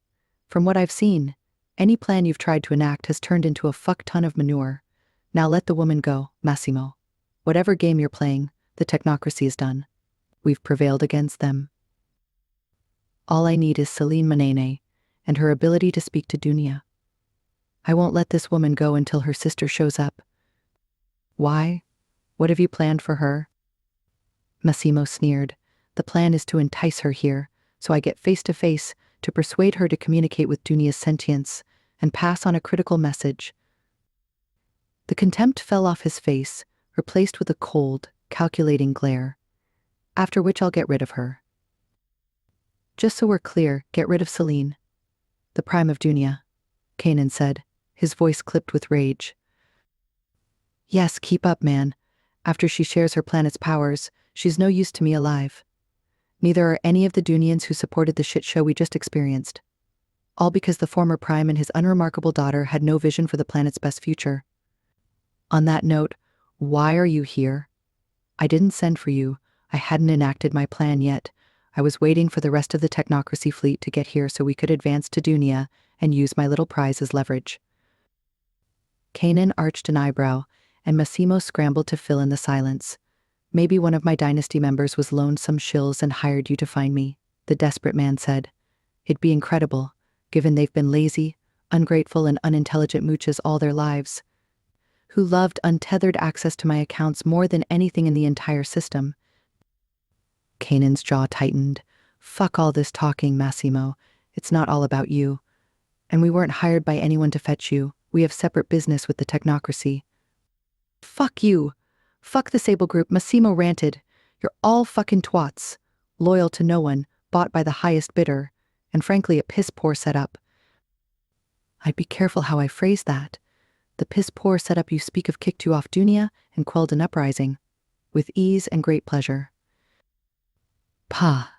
From what I've seen, any plan you've tried to enact has turned into a fuck ton of manure. Now let the woman go, Massimo. Whatever game you're playing, the technocracy is done. We've prevailed against them. All I need is Celine Manene, and her ability to speak to Dunia. I won't let this woman go until her sister shows up. Why? What have you planned for her? Massimo sneered. The plan is to entice her here, so I get face to face to persuade her to communicate with Dunia's sentience and pass on a critical message. The contempt fell off his face, replaced with a cold, calculating glare. After which I'll get rid of her. Just so we're clear, get rid of Celine. The prime of Dunia, Kanan said, his voice clipped with rage. Yes, keep up, man. After she shares her planet's powers, she's no use to me alive. Neither are any of the Dunians who supported the shit show we just experienced. All because the former prime and his unremarkable daughter had no vision for the planet's best future. On that note, why are you here? I didn't send for you. I hadn't enacted my plan yet. I was waiting for the rest of the technocracy fleet to get here so we could advance to Dunia and use my little prize as leverage. Kanan arched an eyebrow, and Massimo scrambled to fill in the silence. Maybe one of my dynasty members was loaned some shills and hired you to find me, the desperate man said. It'd be incredible, given they've been lazy, ungrateful, and unintelligent mooches all their lives, who loved untethered access to my accounts more than anything in the entire system. Kanan's jaw tightened. Fuck all this talking, Massimo. It's not all about you. And we weren't hired by anyone to fetch you. We have separate business with the technocracy. Fuck you. Fuck the Sable Group, Massimo ranted. You're all fucking twats. Loyal to no one, bought by the highest bidder, and frankly a piss-poor setup. I'd be careful how I phrase that. The piss-poor setup you speak of kicked you off Dunia and quelled an uprising. With ease and great pleasure. Pah.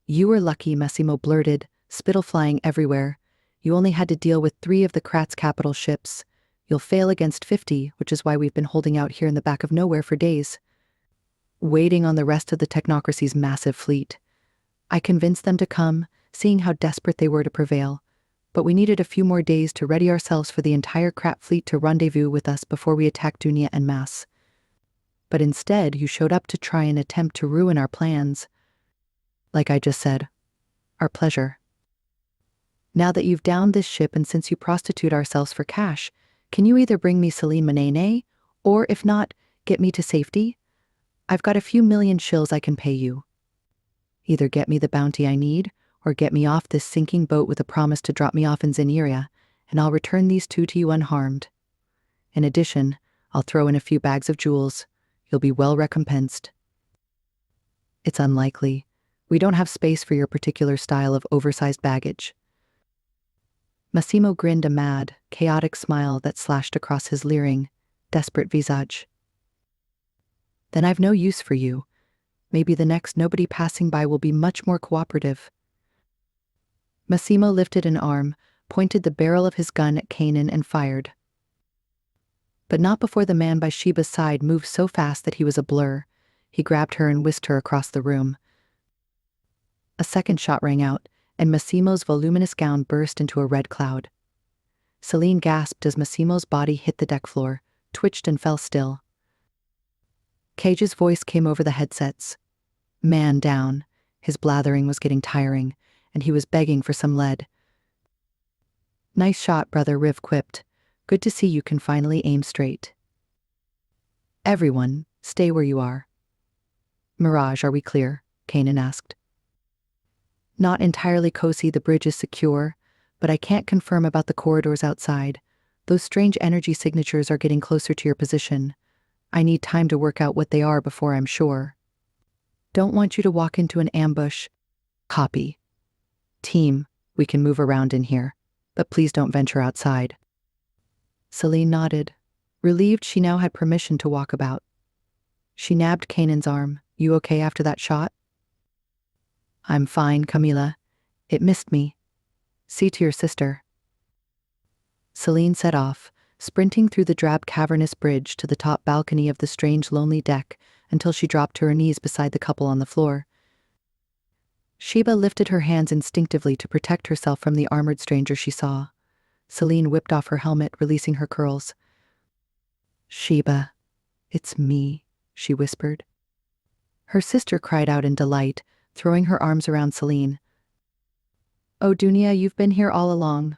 You were lucky, Massimo blurted, spittle flying everywhere. You only had to deal with 3 of the Kratz capital ships. You'll fail against 50, which is why we've been holding out here in the back of nowhere for days. Waiting on the rest of the technocracy's massive fleet. I convinced them to come, seeing how desperate they were to prevail. but we needed a few more days to ready ourselves for the entire crap fleet to rendezvous with us before we attacked Dunia en masse. But instead, you showed up to try and attempt to ruin our plans. Like I just said, our pleasure. Now that you've downed this ship and since you prostitute ourselves for cash, can you either bring me Celine Manene, or if not, get me to safety? I've got a few million shills I can pay you. Either get me the bounty I need, or get me off this sinking boat with a promise to drop me off in Zeneria, and I'll return these two to you unharmed. In addition, I'll throw in a few bags of jewels. You'll be well recompensed. It's unlikely. We don't have space for your particular style of oversized baggage. Massimo grinned a mad, chaotic smile that slashed across his leering, desperate visage. Then I've no use for you. Maybe the next nobody passing by will be much more cooperative. Massimo lifted an arm, pointed the barrel of his gun at Kanan and fired. But not before the man by Sheba's side moved so fast that he was a blur. He grabbed her and whisked her across the room. A second shot rang out, and Massimo's voluminous gown burst into a red cloud. Celine gasped as Massimo's body hit the deck floor, twitched and fell still. Cage's voice came over the headsets. Man down. His blathering was getting tiring, and he was begging for some lead. Nice shot, brother, Riv quipped. Good to see you can finally aim straight. Everyone, stay where you are. Mirage, are we clear? Kanan asked. Not entirely, Kosi, the bridge is secure, but I can't confirm about the corridors outside. Those strange energy signatures are getting closer to your position. I need time to work out what they are before I'm sure. Don't want you to walk into an ambush. Copy. Team, we can move around in here, but please don't venture outside. Celine nodded, relieved she now had permission to walk about. She nabbed Kanan's arm. You okay after that shot? I'm fine, Camila. It missed me. See to your sister. Celine set off, sprinting through the drab cavernous bridge to the top balcony of the strange lonely deck until she dropped to her knees beside the couple on the floor. Sheba lifted her hands instinctively to protect herself from the armored stranger she saw. Celine whipped off her helmet, releasing her curls. Sheba, it's me, she whispered. Her sister cried out in delight, throwing her arms around Celine. Oh, Dunia, you've been here all along.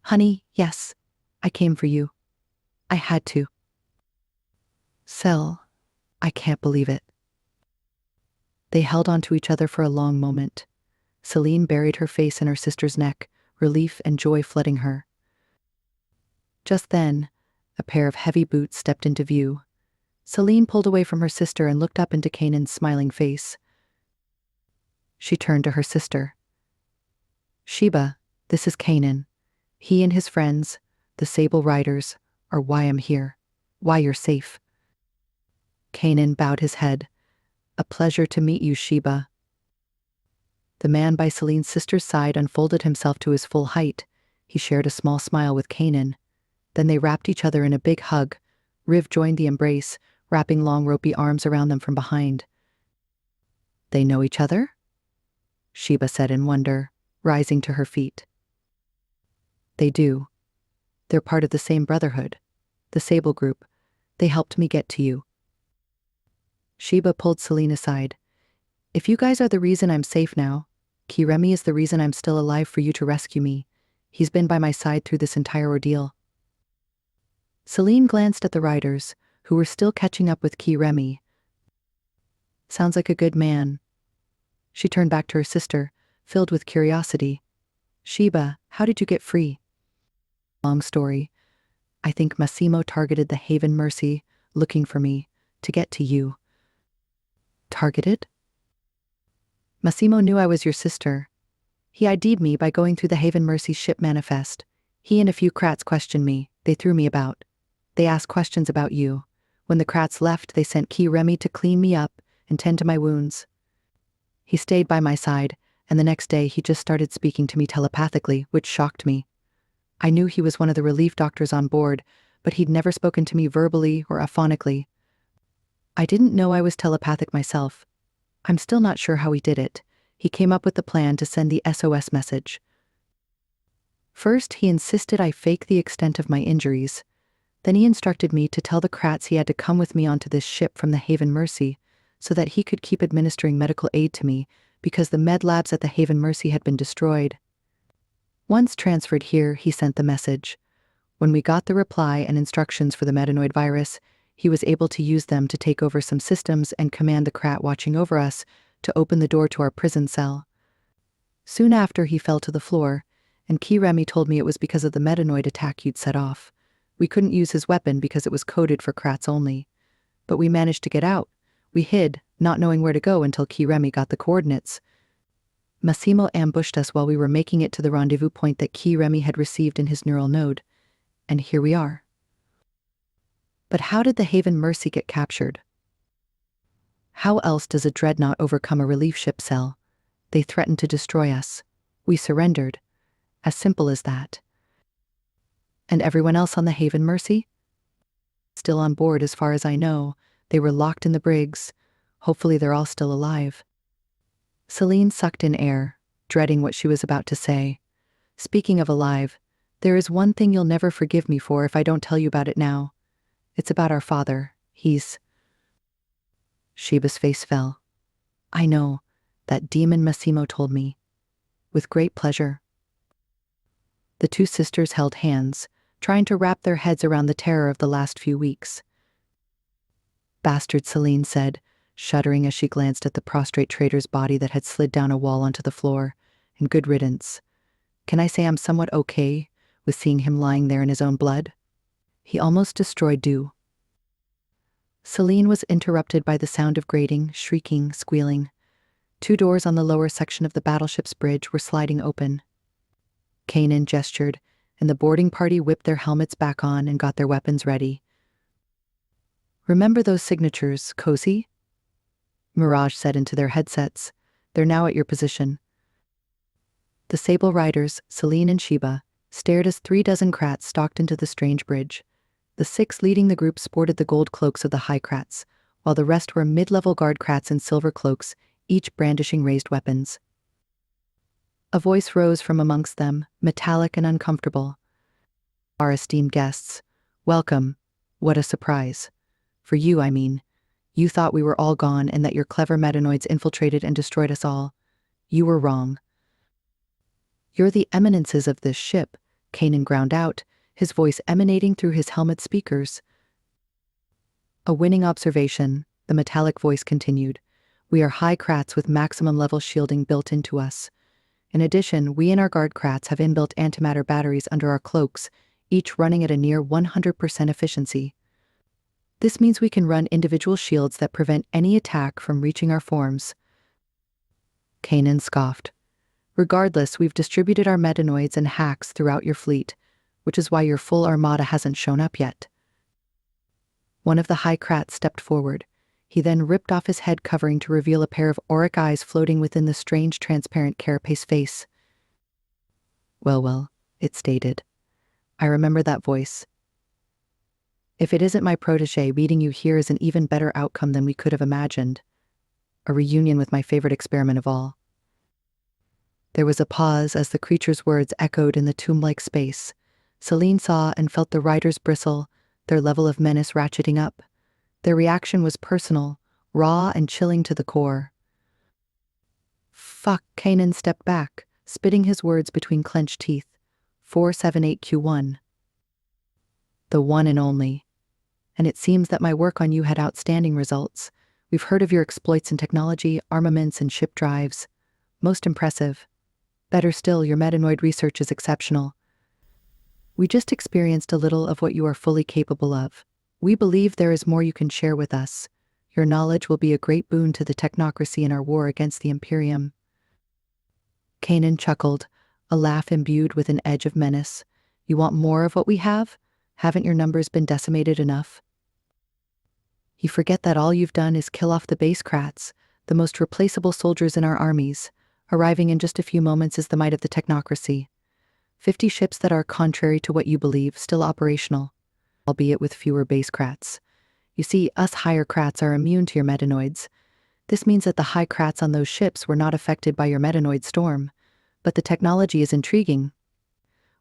Honey, yes, I came for you. I had to. Cell, I can't believe it. They held onto each other for a long moment. Celine buried her face in her sister's neck, relief and joy flooding her. Just then, a pair of heavy boots stepped into view. Celine pulled away from her sister and looked up into Kanan's smiling face. She turned to her sister. Sheba, this is Kanan. He and his friends, the Sable Riders, are why I'm here, why you're safe. Kanan bowed his head. A pleasure to meet you, Sheba. The man by Celine's sister's side unfolded himself to his full height. He shared a small smile with Kanan. Then they wrapped each other in a big hug. Riv joined the embrace, wrapping long ropey arms around them from behind. They know each other? Sheba said in wonder, rising to her feet. They do. They're part of the same brotherhood, the Sable Group. They helped me get to you. Sheba pulled Celine aside. If you guys are the reason I'm safe now, Kiremi is the reason I'm still alive for you to rescue me. He's been by my side through this entire ordeal. Celine glanced at the riders, who were still catching up with Kiremi. Sounds like a good man. She turned back to her sister, filled with curiosity. Sheba, how did you get free? Long story. I think Massimo targeted the Haven Mercy, looking for me, to get to you. Targeted? Massimo knew I was your sister. He ID'd me by going through the Haven Mercy's ship manifest. He and a few krats questioned me. They threw me about. They asked questions about you. When the krats left, they sent Kiremi to clean me up and tend to my wounds. He stayed by my side, and the next day he just started speaking to me telepathically, which shocked me. I knew he was one of the relief doctors on board, but he'd never spoken to me verbally or aphonically. I didn't know I was telepathic myself. I'm still not sure how he did it. He came up with the plan to send the SOS message. First, he insisted I fake the extent of my injuries. Then he instructed me to tell the Kratts he had to come with me onto this ship from the Haven Mercy so that he could keep administering medical aid to me because the med labs at the Haven Mercy had been destroyed. Once transferred here, he sent the message. When we got the reply and instructions for the metanoid virus, he was able to use them to take over some systems and command the Kratt watching over us to open the door to our prison cell. Soon after, he fell to the floor, and Remy told me it was because of the metanoid attack you'd set off. We couldn't use his weapon because it was coded for Kratts only. But we managed to get out. We hid, not knowing where to go until Remy got the coordinates. Massimo ambushed us while we were making it to the rendezvous point that Remy had received in his neural node. And here we are. But how did the Haven Mercy get captured? How else does a dreadnought overcome a relief ship cell? They threatened to destroy us. We surrendered. As simple as that. And everyone else on the Haven Mercy? Still on board as far as I know. They were locked in the brigs. Hopefully they're all still alive. Celine sucked in air, dreading what she was about to say. Speaking of alive, there is one thing you'll never forgive me for if I don't tell you about it now. It's about our father. Sheba's face fell. I know. That demon Massimo told me. With great pleasure. The two sisters held hands, trying to wrap their heads around the terror of the last few weeks. Bastard, Celine said, shuddering as she glanced at the prostrate traitor's body that had slid down a wall onto the floor. And good riddance. Can I say I'm somewhat okay with seeing him lying there in his own blood? He almost destroyed Du. Celine was interrupted by the sound of grating, shrieking, squealing. Two doors on the lower section of the battleship's bridge were sliding open. Kanan gestured, and the boarding party whipped their helmets back on and got their weapons ready. Remember those signatures, Cozy? Mirage said into their headsets. They're now at your position. The Sable Riders, Celine and Sheba, stared as 36 Kratts stalked into the strange bridge. The 6 leading the group sported the gold cloaks of the high Kratts, while the rest were mid-level guard Kratts in silver cloaks, each brandishing raised weapons. A voice rose from amongst them, metallic and uncomfortable. Our esteemed guests, welcome. What a surprise. For you, I mean. You thought we were all gone and that your clever metanoids infiltrated and destroyed us all. You were wrong. You're the eminences of this ship, Kanan ground out, his voice emanating through his helmet speakers. A winning observation, the metallic voice continued. We are high Kratts with maximum level shielding built into us. In addition, we and our guard Kratts have inbuilt antimatter batteries under our cloaks, each running at a near 100% efficiency. This means we can run individual shields that prevent any attack from reaching our forms. Kanan scoffed. Regardless, we've distributed our metanoids and hacks throughout your fleet, which is why your full armada hasn't shown up yet. One of the high Kratts stepped forward. He then ripped off his head covering to reveal a pair of auric eyes floating within the strange transparent carapace face. Well, it stated. I remember that voice. If it isn't my protege, meeting you here is an even better outcome than we could have imagined. A reunion with my favorite experiment of all. There was a pause as the creature's words echoed in the tomb-like space. Celine saw and felt the riders bristle, their level of menace ratcheting up. Their reaction was personal, raw and chilling to the core. Fuck, Kanan stepped back, spitting his words between clenched teeth. 478Q1. The one and only. And it seems that my work on you had outstanding results. We've heard of your exploits in technology, armaments, and ship drives. Most impressive. Better still, your metanoid research is exceptional. We just experienced a little of what you are fully capable of. We believe there is more you can share with us. Your knowledge will be a great boon to the technocracy in our war against the Imperium. Kanan chuckled, a laugh imbued with an edge of menace. You want more of what we have? Haven't your numbers been decimated enough? You forget that all you've done is kill off the base Kratts, the most replaceable soldiers in our armies. Arriving in just a few moments is the might of the technocracy. 50 ships that are contrary to what you believe, still operational, albeit with fewer base Kratts. You see, us higher Kratts are immune to your metanoids. This means that the high Kratts on those ships were not affected by your metanoid storm. But the technology is intriguing.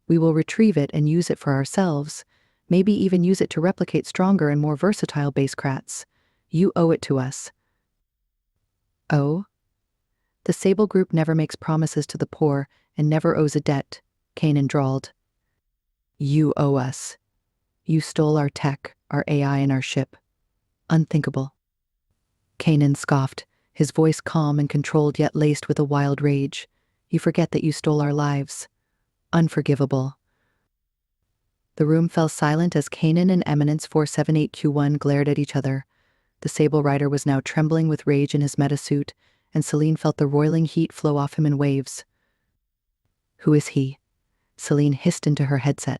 We will retrieve it and use it for ourselves, maybe even use it to replicate stronger and more versatile base crats. You owe it to us. Oh? The Sable Group never makes promises to the poor and never owes a debt, Kanan drawled. You owe us. You stole our tech, our AI, and our ship. Unthinkable. Kanan scoffed, his voice calm and controlled yet laced with a wild rage. You forget that you stole our lives. Unforgivable. The room fell silent as Kanan and Eminence 478Q1 glared at each other. The Sable Rider was now trembling with rage in his metasuit, and Celine felt the roiling heat flow off him in waves. Who is he? Celine hissed into her headset.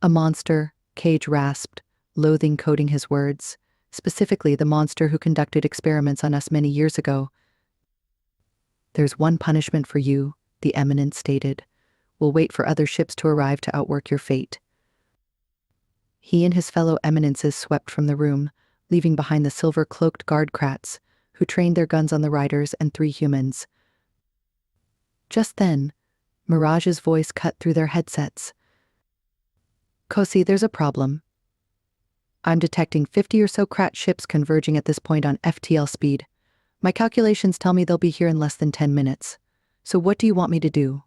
A monster, Cage rasped, loathing coding his words, specifically the monster who conducted experiments on us many years ago. There's one punishment for you, the Eminence stated. We'll wait for other ships to arrive to outwork your fate. He and his fellow Eminences swept from the room, leaving behind the silver-cloaked guard crats, who trained their guns on the riders and 3 humans. Just then, Mirage's voice cut through their headsets. Kosi, there's a problem. I'm detecting 50 or so Krat ships converging at this point on FTL speed. My calculations tell me they'll be here in less than 10 minutes. So what do you want me to do?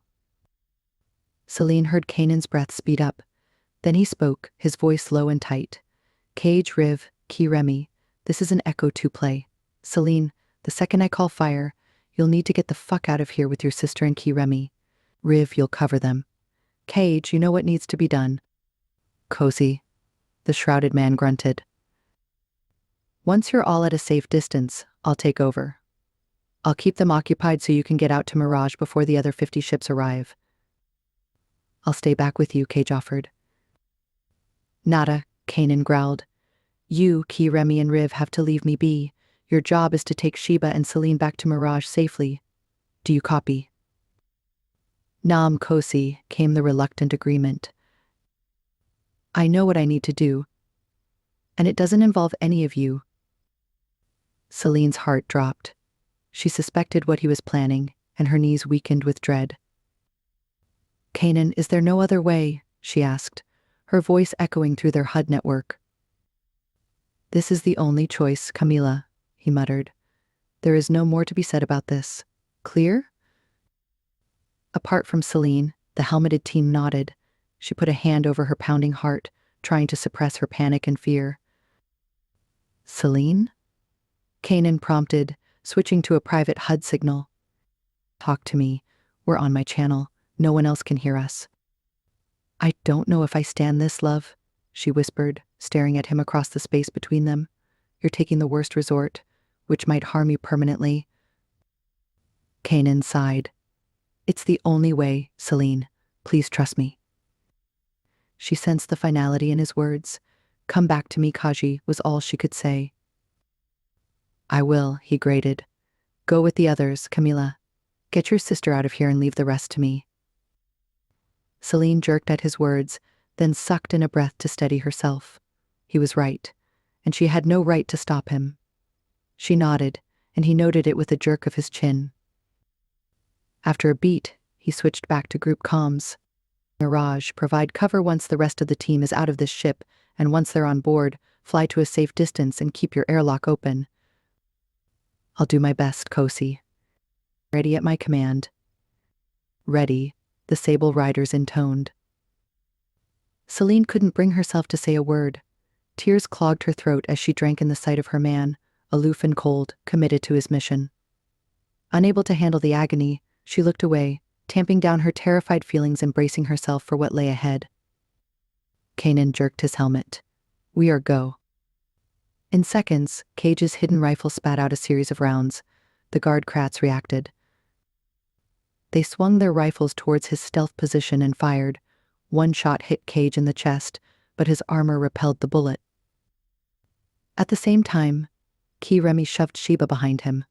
Celine heard Kanan's breath speed up. Then he spoke, his voice low and tight. Cage, Riv, Ki Remy, this is an Echo 2 play. Celine, the second I call fire, you'll need to get the fuck out of here with your sister and Ki Remy. Riv, you'll cover them. Cage, you know what needs to be done. Kosi, the shrouded man grunted. Once you're all at a safe distance, I'll take over. I'll keep them occupied so you can get out to Mirage before the other 50 ships arrive. I'll stay back with you, Cage offered. Nada, Kanan growled. You, Ki Remy and Riv have to leave me be. Your job is to take Sheba and Celine back to Mirage safely. Do you copy? Naam, Kosi, came the reluctant agreement. I know what I need to do, and it doesn't involve any of you. Celine's heart dropped. She suspected what he was planning, and her knees weakened with dread. Kanan, is there no other way? She asked, her voice echoing through their HUD network. This is the only choice, Camila, he muttered. There is no more to be said about this. Clear? Apart from Celine, the helmeted team nodded. She put a hand over her pounding heart, trying to suppress her panic and fear. Celine? Kanan prompted, switching to a private HUD signal. Talk to me. We're on my channel. No one else can hear us. I don't know if I stand this, love, she whispered, staring at him across the space between them. You're taking the worst resort, which might harm you permanently. Kanan sighed. It's the only way, Celine. Please trust me. She sensed the finality in his words. Come back to me, Kaji, was all she could say. I will, he grated. Go with the others, Camila. Get your sister out of here and leave the rest to me. Celine jerked at his words, then sucked in a breath to steady herself. He was right, and she had no right to stop him. She nodded, and he noted it with a jerk of his chin. After a beat, he switched back to group comms. Mirage, provide cover once the rest of the team is out of this ship, and once they're on board, fly to a safe distance and keep your airlock open. I'll do my best, Kosi. Ready at my command. Ready, the Sable Riders intoned. Celine couldn't bring herself to say a word. Tears clogged her throat as she drank in the sight of her man, aloof and cold, committed to his mission. Unable to handle the agony, she looked away, tamping down her terrified feelings and bracing herself for what lay ahead. Kanan jerked his helmet. We are go. In seconds, Cage's hidden rifle spat out a series of rounds. The guard crats reacted. They swung their rifles towards his stealth position and fired. One shot hit Cage in the chest, but his armor repelled the bullet. At the same time, Ki Remy shoved Sheba behind him.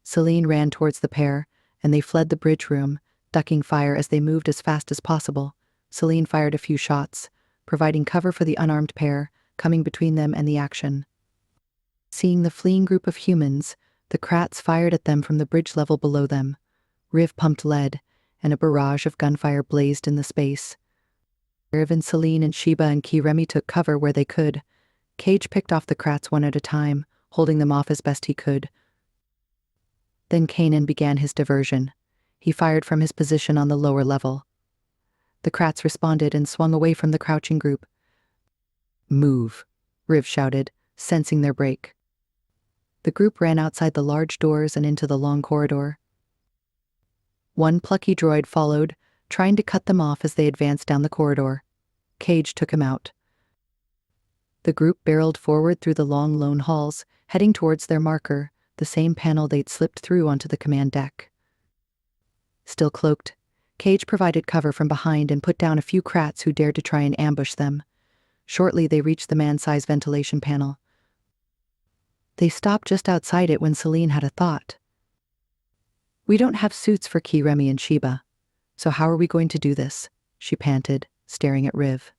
Celine ran towards the pair, and they fled the bridge room, ducking fire as they moved as fast as possible. Celine fired a few shots, providing cover for the unarmed pair, coming between them and the action. Seeing the fleeing group of humans, the crats fired at them from the bridge level below them. Riv pumped lead, and a barrage of gunfire blazed in the space. Irvin, Celine, and Sheba and Kiremi took cover where they could. Cage picked off the Kratts one at a time, holding them off as best he could. Then Kanan began his diversion. He fired from his position on the lower level. The Kratts responded and swung away from the crouching group. "Move," Riv shouted, sensing their break. The group ran outside the large doors and into the long corridor. One plucky droid followed, trying to cut them off as they advanced down the corridor. Cage took him out. The group barreled forward through the long lone halls, heading towards their marker, the same panel they'd slipped through onto the command deck. Still cloaked, Cage provided cover from behind and put down a few Kratts who dared to try and ambush them. Shortly they reached the man-sized ventilation panel. They stopped just outside it when Celine had a thought. "We don't have suits for Kiremi and Sheba, so how are we going to do this?" she panted, staring at Riv.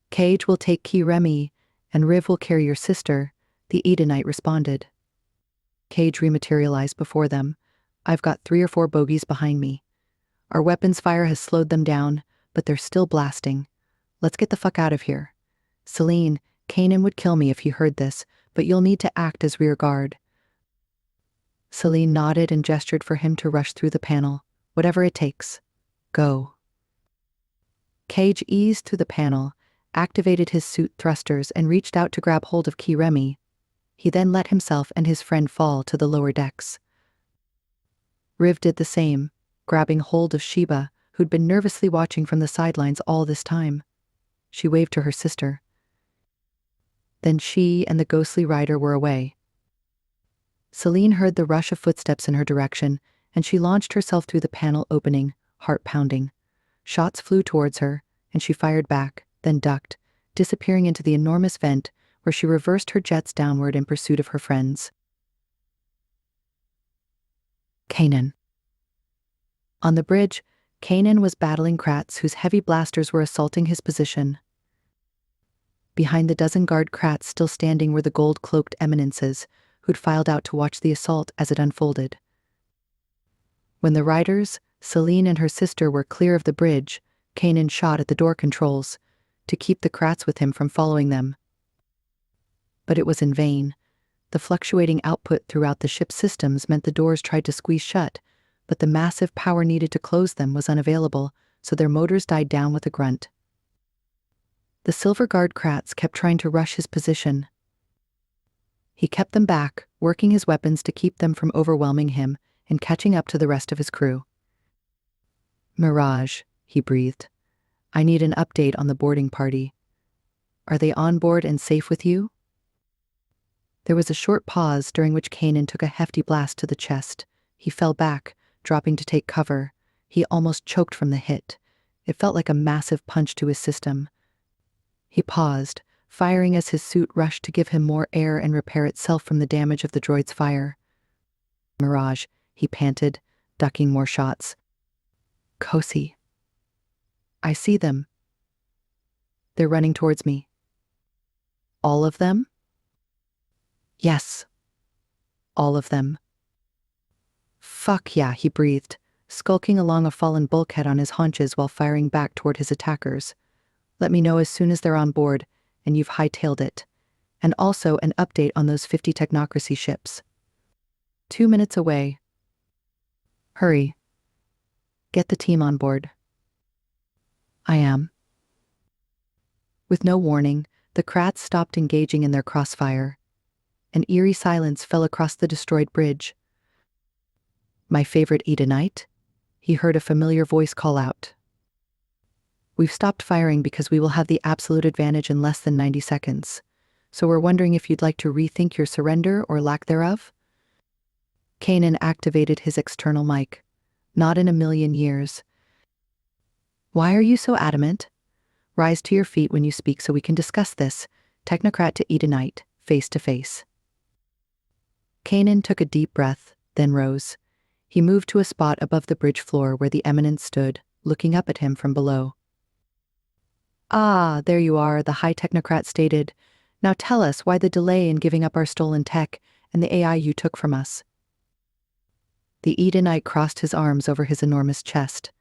"Cage will take Kiremi, and Riv will carry your sister," the Edenite responded. Cage rematerialized before them. "I've got 3 or 4 bogies behind me. Our weapons fire has slowed them down, but they're still blasting. Let's get the fuck out of here. Celine, Kanan would kill me if he heard this, but you'll need to act as rear guard." Celine nodded and gestured for him to rush through the panel. "Whatever it takes. Go." Cage eased through the panel, activated his suit thrusters, and reached out to grab hold of Kiremi. He then let himself and his friend fall to the lower decks. Riv did the same, grabbing hold of Sheba, who'd been nervously watching from the sidelines all this time. She waved to her sister. Then she and the ghostly rider were away. Celine heard the rush of footsteps in her direction, and she launched herself through the panel opening, heart pounding. Shots flew towards her, and she fired back, then ducked, disappearing into the enormous vent where she reversed her jets downward in pursuit of her friends. Kanan. On the bridge, Kanan was battling Kratts whose heavy blasters were assaulting his position. Behind the dozen guard Kratts still standing were the gold-cloaked eminences, who'd filed out to watch the assault as it unfolded. When the riders, Celine and her sister, were clear of the bridge, Kanan shot at the door controls, to keep the Kratts with him from following them. But it was in vain. The fluctuating output throughout the ship's systems meant the doors tried to squeeze shut, but the massive power needed to close them was unavailable, so their motors died down with a grunt. The Silver Guard Kratts kept trying to rush his position. He kept them back, working his weapons to keep them from overwhelming him and catching up to the rest of his crew. "Mirage," he breathed. "I need an update on the boarding party. Are they on board and safe with you?" There was a short pause during which Kanan took a hefty blast to the chest. He fell back, dropping to take cover. He almost choked from the hit. It felt like a massive punch to his system. He paused, firing as his suit rushed to give him more air and repair itself from the damage of the droid's fire. "Mirage," he panted, ducking more shots. "Kosi. I see them. They're running towards me." "All of them?" "Yes. All of them." "Fuck yeah," he breathed, skulking along a fallen bulkhead on his haunches while firing back toward his attackers. "Let me know as soon as they're on board, and you've hightailed it. And also an update on those 50 technocracy ships. 2 minutes away. Hurry. Get the team on board." "I am." With no warning, the Kratts stopped engaging in their crossfire. An eerie silence fell across the destroyed bridge. "My favorite Edenite?" He heard a familiar voice call out. "We've stopped firing because we will have the absolute advantage in less than 90 seconds. So we're wondering if you'd like to rethink your surrender or lack thereof?" Kanan activated his external mic. "Not in a million years." "Why are you so adamant? Rise to your feet when you speak so we can discuss this, technocrat to Edenite, face to face." Kanan took a deep breath, then rose. He moved to a spot above the bridge floor where the eminence stood, looking up at him from below. "Ah, there you are," the high technocrat stated. "Now tell us why the delay in giving up our stolen tech and the AI you took from us." The Edenite crossed his arms over his enormous chest.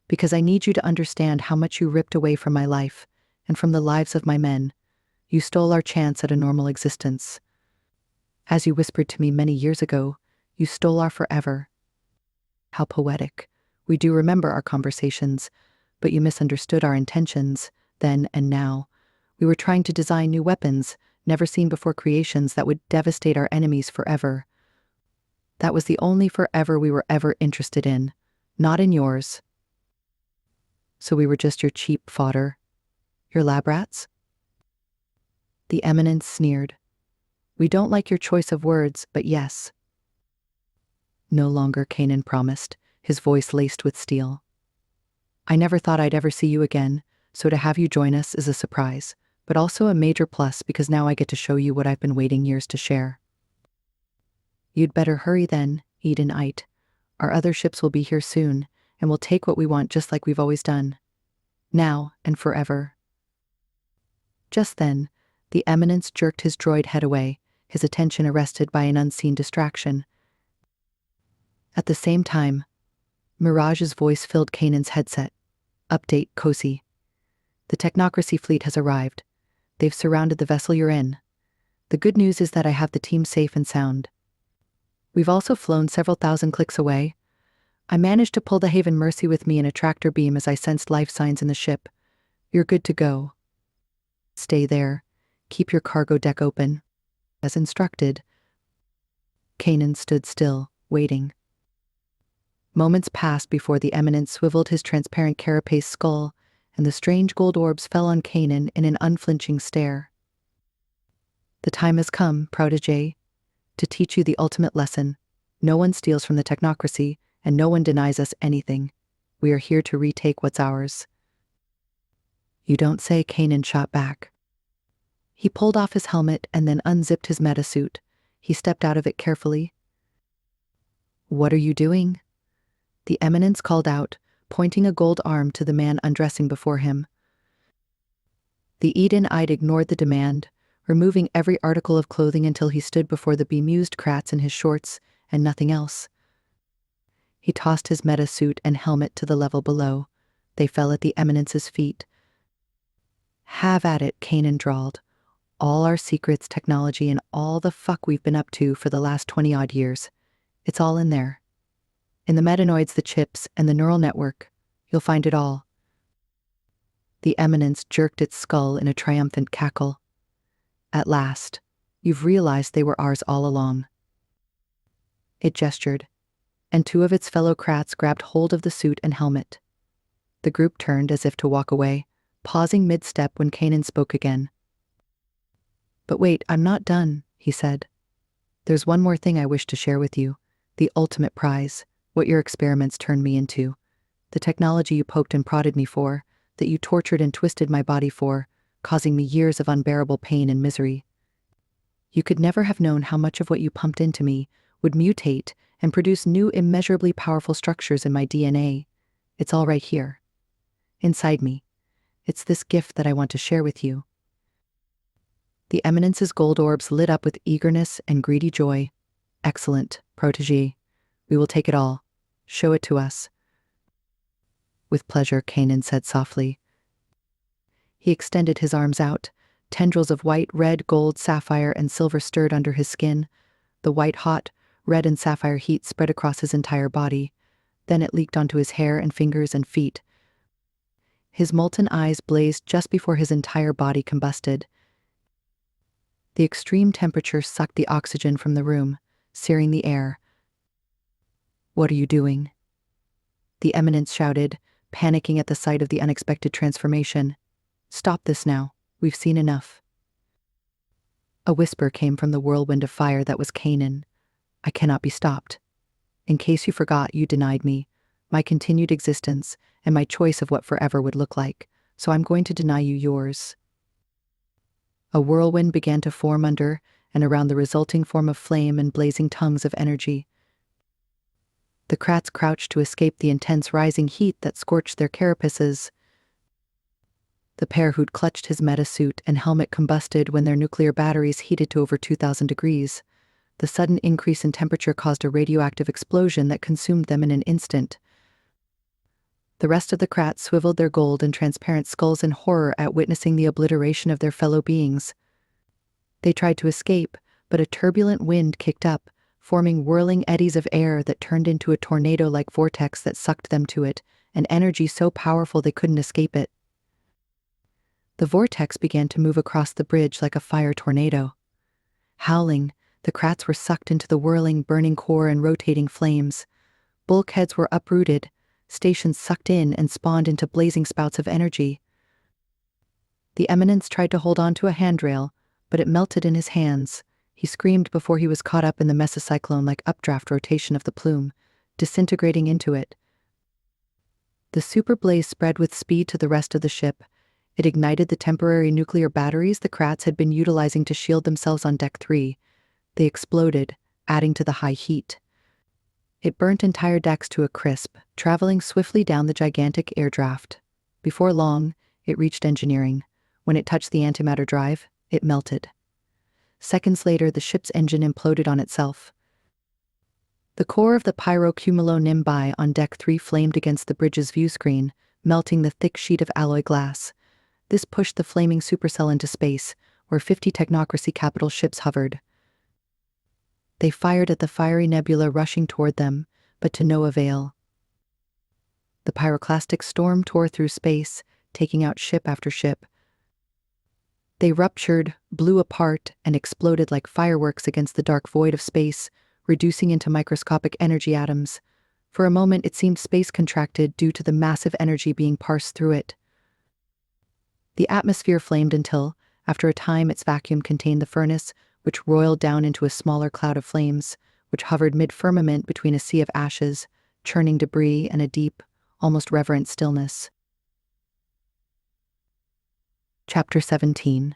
Because I need you to understand how much you ripped away from my life, and from the lives of my men. You stole our chance at a normal existence. As you whispered to me many years ago, you stole our forever. How poetic. We do remember our conversations, but you misunderstood our intentions, then and now. We were trying to design new weapons, never seen before creations that would devastate our enemies forever. That was the only forever we were ever interested in, not in yours. So we were just your cheap fodder? Your lab rats? The Eminence sneered. We don't like your choice of words, but yes. No longer, Kanan promised, his voice laced with steel. I never thought I'd ever see you again, so to have you join us is a surprise, but also a major plus because now I get to show you what I've been waiting years to share. You'd better hurry then, Edenite. Our other ships will be here soon, and we'll take what we want just like we've always done. Now and forever. Just then, the Eminence jerked his droid head away, his attention arrested by an unseen distraction. At the same time, Mirage's voice filled Kanan's headset. Update, Kosi. The Technocracy fleet has arrived. They've surrounded the vessel you're in. The good news is that I have the team safe and sound. We've also flown several thousand clicks away. I managed to pull the Haven Mercy with me in a tractor beam as I sensed life signs in the ship. You're good to go. Stay there. Keep your cargo deck open. As instructed. Kanan stood still, waiting. Moments passed before the Eminence swiveled his transparent carapace skull, and the strange gold orbs fell on Kanan in an unflinching stare. The time has come, protégé, to teach you the ultimate lesson. No one steals from the Technocracy, and no one denies us anything. We are here to retake what's ours. You don't say, Kanan shot back. He pulled off his helmet and then unzipped his metasuit. He stepped out of it carefully. What are you doing? The Eminence called out, pointing a gold arm to the man undressing before him. The Edenite ignored the demand, removing every article of clothing until he stood before the bemused Kratz in his shorts and nothing else. He tossed his metasuit and helmet to the level below. They fell at the Eminence's feet. Have at it, Kanan drawled. All our secrets, technology, and all the fuck we've been up to for the last 20-odd years. It's all in there. In the metanoids, the chips, and the neural network. You'll find it all. The Eminence jerked its skull in a triumphant cackle. At last, you've realized they were ours all along. It gestured, and two of its fellow Kratz grabbed hold of the suit and helmet. The group turned as if to walk away, pausing mid-step when Kanan spoke again. But wait, I'm not done, he said. There's one more thing I wish to share with you, the ultimate prize, what your experiments turned me into, the technology you poked and prodded me for, that you tortured and twisted my body for, causing me years of unbearable pain and misery. You could never have known how much of what you pumped into me would mutate and produce new immeasurably powerful structures in my DNA. It's all right here. Inside me. It's this gift that I want to share with you. The Eminence's gold orbs lit up with eagerness and greedy joy. Excellent, protégé. We will take it all. Show it to us. With pleasure, Kanan said softly. He extended his arms out. Tendrils of white, red, gold, sapphire, and silver stirred under his skin. The white-hot, red and sapphire heat spread across his entire body. Then it leaked onto his hair and fingers and feet. His molten eyes blazed just before his entire body combusted. The extreme temperature sucked the oxygen from the room, searing the air. What are you doing? The Eminence shouted, panicking at the sight of the unexpected transformation. Stop this now. We've seen enough. A whisper came from the whirlwind of fire that was Kanan. I cannot be stopped. In case you forgot, you denied me, my continued existence, and my choice of what forever would look like, so I'm going to deny you yours. A whirlwind began to form under and around the resulting form of flame and blazing tongues of energy. The Kratz crouched to escape the intense rising heat that scorched their carapaces. The pair who'd clutched his metasuit and helmet combusted when their nuclear batteries heated to over 2,000 degrees. The sudden increase in temperature caused a radioactive explosion that consumed them in an instant. The rest of the Krats swiveled their gold and transparent skulls in horror at witnessing the obliteration of their fellow beings. They tried to escape, but a turbulent wind kicked up, forming whirling eddies of air that turned into a tornado-like vortex that sucked them to it, an energy so powerful they couldn't escape it. The vortex began to move across the bridge like a fire tornado. Howling, the Krats were sucked into the whirling, burning core and rotating flames. Bulkheads were uprooted, stations sucked in and spawned into blazing spouts of energy. The Eminence tried to hold on to a handrail, but it melted in his hands. He screamed before he was caught up in the mesocyclone-like updraft rotation of the plume, disintegrating into it. The super blaze spread with speed to the rest of the ship. It ignited the temporary nuclear batteries the Krats had been utilizing to shield themselves on Deck 3. They exploded, adding to the high heat. It burnt entire decks to a crisp, traveling swiftly down the gigantic air draft. Before long, it reached engineering. When it touched the antimatter drive, it melted. Seconds later, the ship's engine imploded on itself. The core of the pyrocumulonimbi on Deck 3 flamed against the bridge's view screen, melting the thick sheet of alloy glass. This pushed the flaming supercell into space, where 50 technocracy capital ships hovered. They fired at the fiery nebula rushing toward them, but to no avail. The pyroclastic storm tore through space, taking out ship after ship. They ruptured, blew apart, and exploded like fireworks against the dark void of space, reducing into microscopic energy atoms. For a moment, it seemed space contracted due to the massive energy being parsed through it. The atmosphere flamed until, after a time, its vacuum contained the furnace, which roiled down into a smaller cloud of flames, which hovered mid-firmament between a sea of ashes, churning debris and a deep, almost reverent stillness. Chapter 17.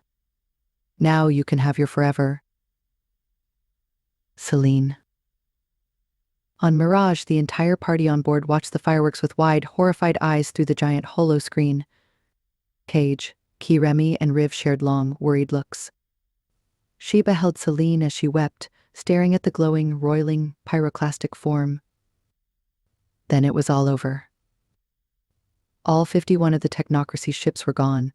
Now you can have your forever. Celine. On Mirage, the entire party on board watched the fireworks with wide, horrified eyes through the giant holoscreen. Cage, Kiremi, and Riv shared long, worried looks. Sheba held Celine as she wept, staring at the glowing, roiling, pyroclastic form. Then it was all over. All 51 of the technocracy ships were gone.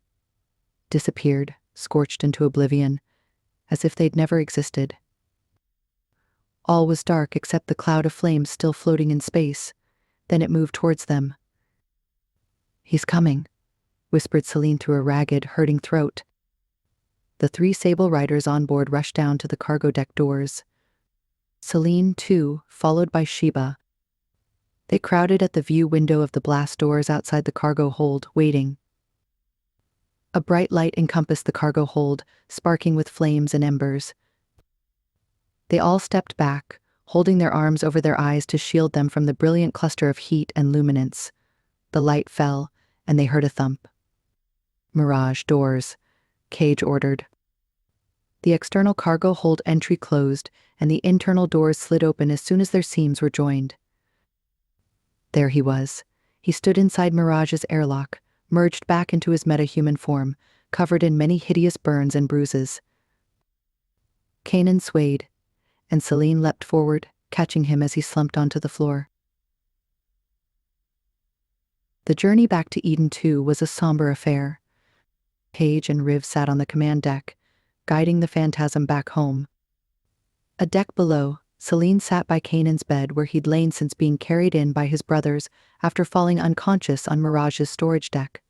Disappeared, scorched into oblivion, as if they'd never existed. All was dark except the cloud of flames still floating in space. Then it moved towards them. "He's coming," whispered Celine through a ragged, hurting throat. The 3 Sable Riders on board rushed down to the cargo deck doors. Celine, too, followed by Sheba. They crowded at the view window of the blast doors outside the cargo hold, waiting. A bright light encompassed the cargo hold, sparking with flames and embers. They all stepped back, holding their arms over their eyes to shield them from the brilliant cluster of heat and luminance. The light fell, and they heard a thump. "Mirage, doors," Cage ordered. The external cargo hold entry closed, and the internal doors slid open as soon as their seams were joined. There he was. He stood inside Mirage's airlock, merged back into his metahuman form, covered in many hideous burns and bruises. Kanan swayed, and Celine leapt forward, catching him as he slumped onto the floor. The journey back to Eden 2 was a somber affair. Cage and Riv sat on the command deck, guiding the phantasm back home. A deck below, Celine sat by Kanan's bed where he'd lain since being carried in by his brothers after falling unconscious on Mirage's storage deck.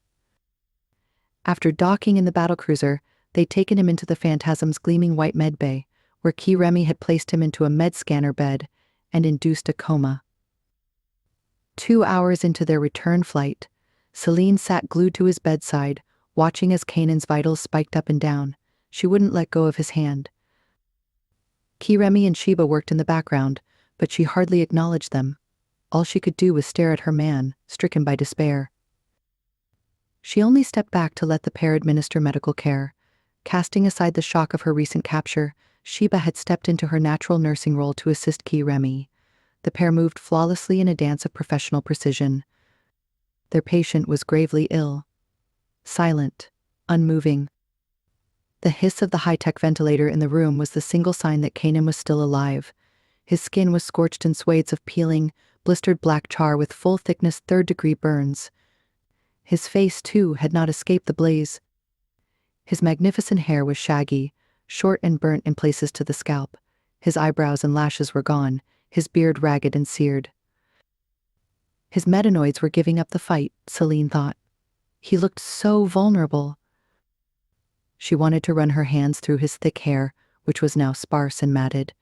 After docking in the battlecruiser, they'd taken him into the phantasm's gleaming white med bay, where Kiremi had placed him into a med scanner bed and induced a coma. 2 hours into their return flight, Celine sat glued to his bedside, watching as Kanan's vitals spiked up and down. She wouldn't let go of his hand. Kiremi and Sheba worked in the background, but she hardly acknowledged them. All she could do was stare at her man, stricken by despair. She only stepped back to let the pair administer medical care. Casting aside the shock of her recent capture, Sheba had stepped into her natural nursing role to assist Kiremi. The pair moved flawlessly in a dance of professional precision. Their patient was gravely ill. Silent, unmoving. The hiss of the high-tech ventilator in the room was the single sign that Kanan was still alive. His skin was scorched in swathes of peeling, blistered black char with full-thickness third-degree burns. His face, too, had not escaped the blaze. His magnificent hair was shaggy, short and burnt in places to the scalp. His eyebrows and lashes were gone, his beard ragged and seared. His metanoids were giving up the fight, Celine thought. He looked so vulnerable. She wanted to run her hands through his thick hair, which was now sparse and matted.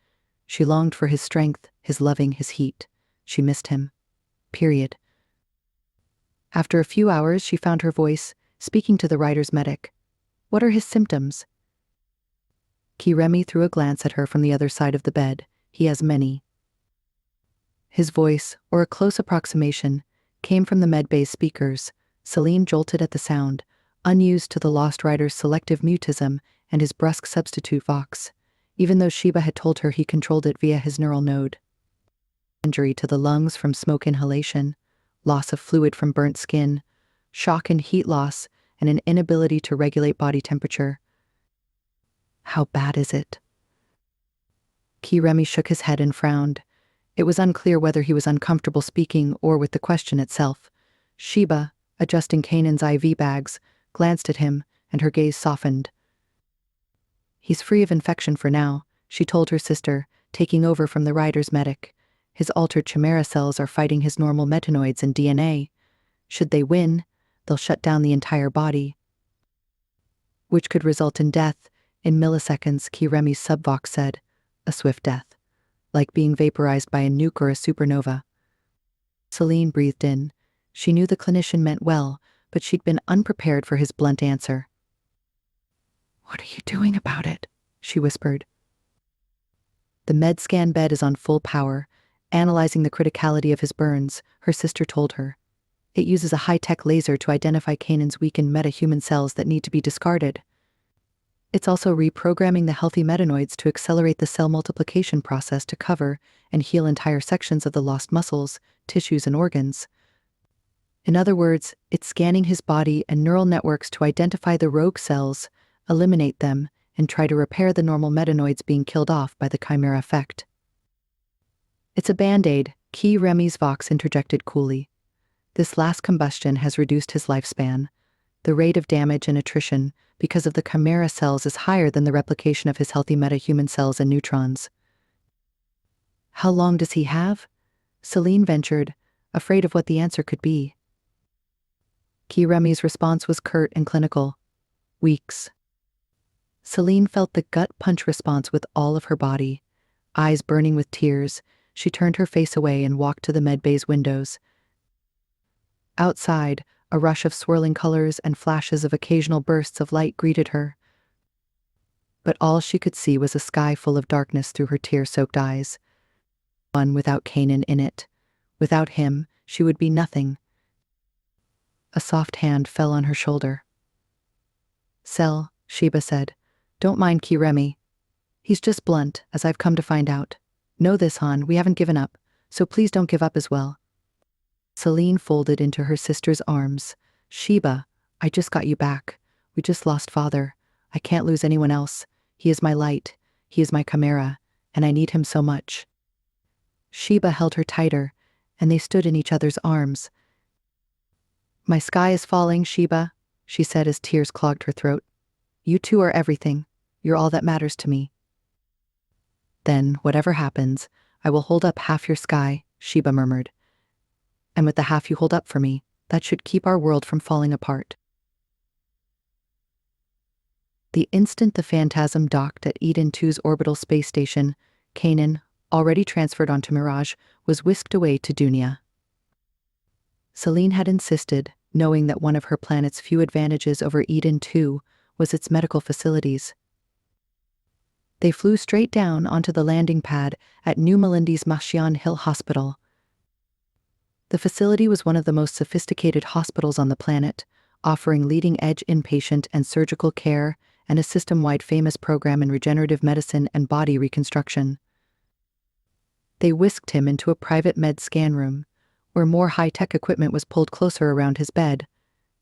She longed for his strength, his loving, his heat. She missed him. Period. After a few hours, she found her voice, speaking to the rider's medic. "What are his symptoms?" Kiremi threw a glance at her from the other side of the bed. "He has many." His voice, or a close approximation, came from the medbay's speakers. Celine jolted at the sound, unused to the lost rider's selective mutism and his brusque substitute vox, even though Sheba had told her he controlled it via his neural node. Injury to the lungs from smoke inhalation, loss of fluid from burnt skin, shock and heat loss, and an inability to regulate body temperature. How bad is it? Kiremi shook his head and frowned. It was unclear whether he was uncomfortable speaking or with the question itself. Sheba, adjusting Kanan's IV bags, glanced at him, and her gaze softened. "He's free of infection for now," she told her sister, taking over from the rider's medic. "His altered chimera cells are fighting his normal metanoids and DNA. Should they win, they'll shut down the entire body, which could result in death. In milliseconds," Kiremi's subvox said. "A swift death. Like being vaporized by a nuke or a supernova." Celine breathed in. She knew the clinician meant well, but she'd been unprepared for his blunt answer. "What are you doing about it?" she whispered. "The med scan bed is on full power, analyzing the criticality of his burns," her sister told her. "It uses a high-tech laser to identify Kanan's weakened metahuman cells that need to be discarded. It's also reprogramming the healthy metanoids to accelerate the cell multiplication process to cover and heal entire sections of the lost muscles, tissues, and organs. In other words, it's scanning his body and neural networks to identify the rogue cells, eliminate them, and try to repair the normal metanoids being killed off by the chimera effect." "It's a band-aid," Kiremi's vox interjected coolly. "This last combustion has reduced his lifespan. The rate of damage and attrition because of the chimera cells is higher than the replication of his healthy metahuman cells and neutrons." "How long does he have?" Celine ventured, afraid of what the answer could be. Kiremi's response was curt and clinical. "Weeks." Celine felt the gut punch response with all of her body. Eyes burning with tears, she turned her face away and walked to the medbay's windows. Outside, a rush of swirling colors and flashes of occasional bursts of light greeted her. But all she could see was a sky full of darkness through her tear-soaked eyes. One without Kanan in it. Without him, she would be nothing. A soft hand fell on her shoulder. "Cell," Sheba said. "Don't mind Kiremi. He's just blunt, as I've come to find out. Know this, Han, we haven't given up, so please don't give up as well." Celine folded into her sister's arms. "Sheba, I just got you back. We just lost father. I can't lose anyone else. He is my light. He is my chimera, and I need him so much." Sheba held her tighter, and they stood in each other's arms. "My sky is falling, Sheba," she said as tears clogged her throat. "You two are everything. You're all that matters to me." "Then, whatever happens, I will hold up half your sky," Sheba murmured. "And with the half you hold up for me, that should keep our world from falling apart." The instant the Phantasm docked at Eden 2's orbital space station, Kanan, already transferred onto Mirage, was whisked away to Dunia. Celine had insisted, knowing that one of her planet's few advantages over Eden 2 was its medical facilities. They flew straight down onto the landing pad at New Melindy's Machian Hill Hospital. The facility was one of the most sophisticated hospitals on the planet, offering leading-edge inpatient and surgical care and a system-wide famous program in regenerative medicine and body reconstruction. They whisked him into a private med scan room, where more high-tech equipment was pulled closer around his bed.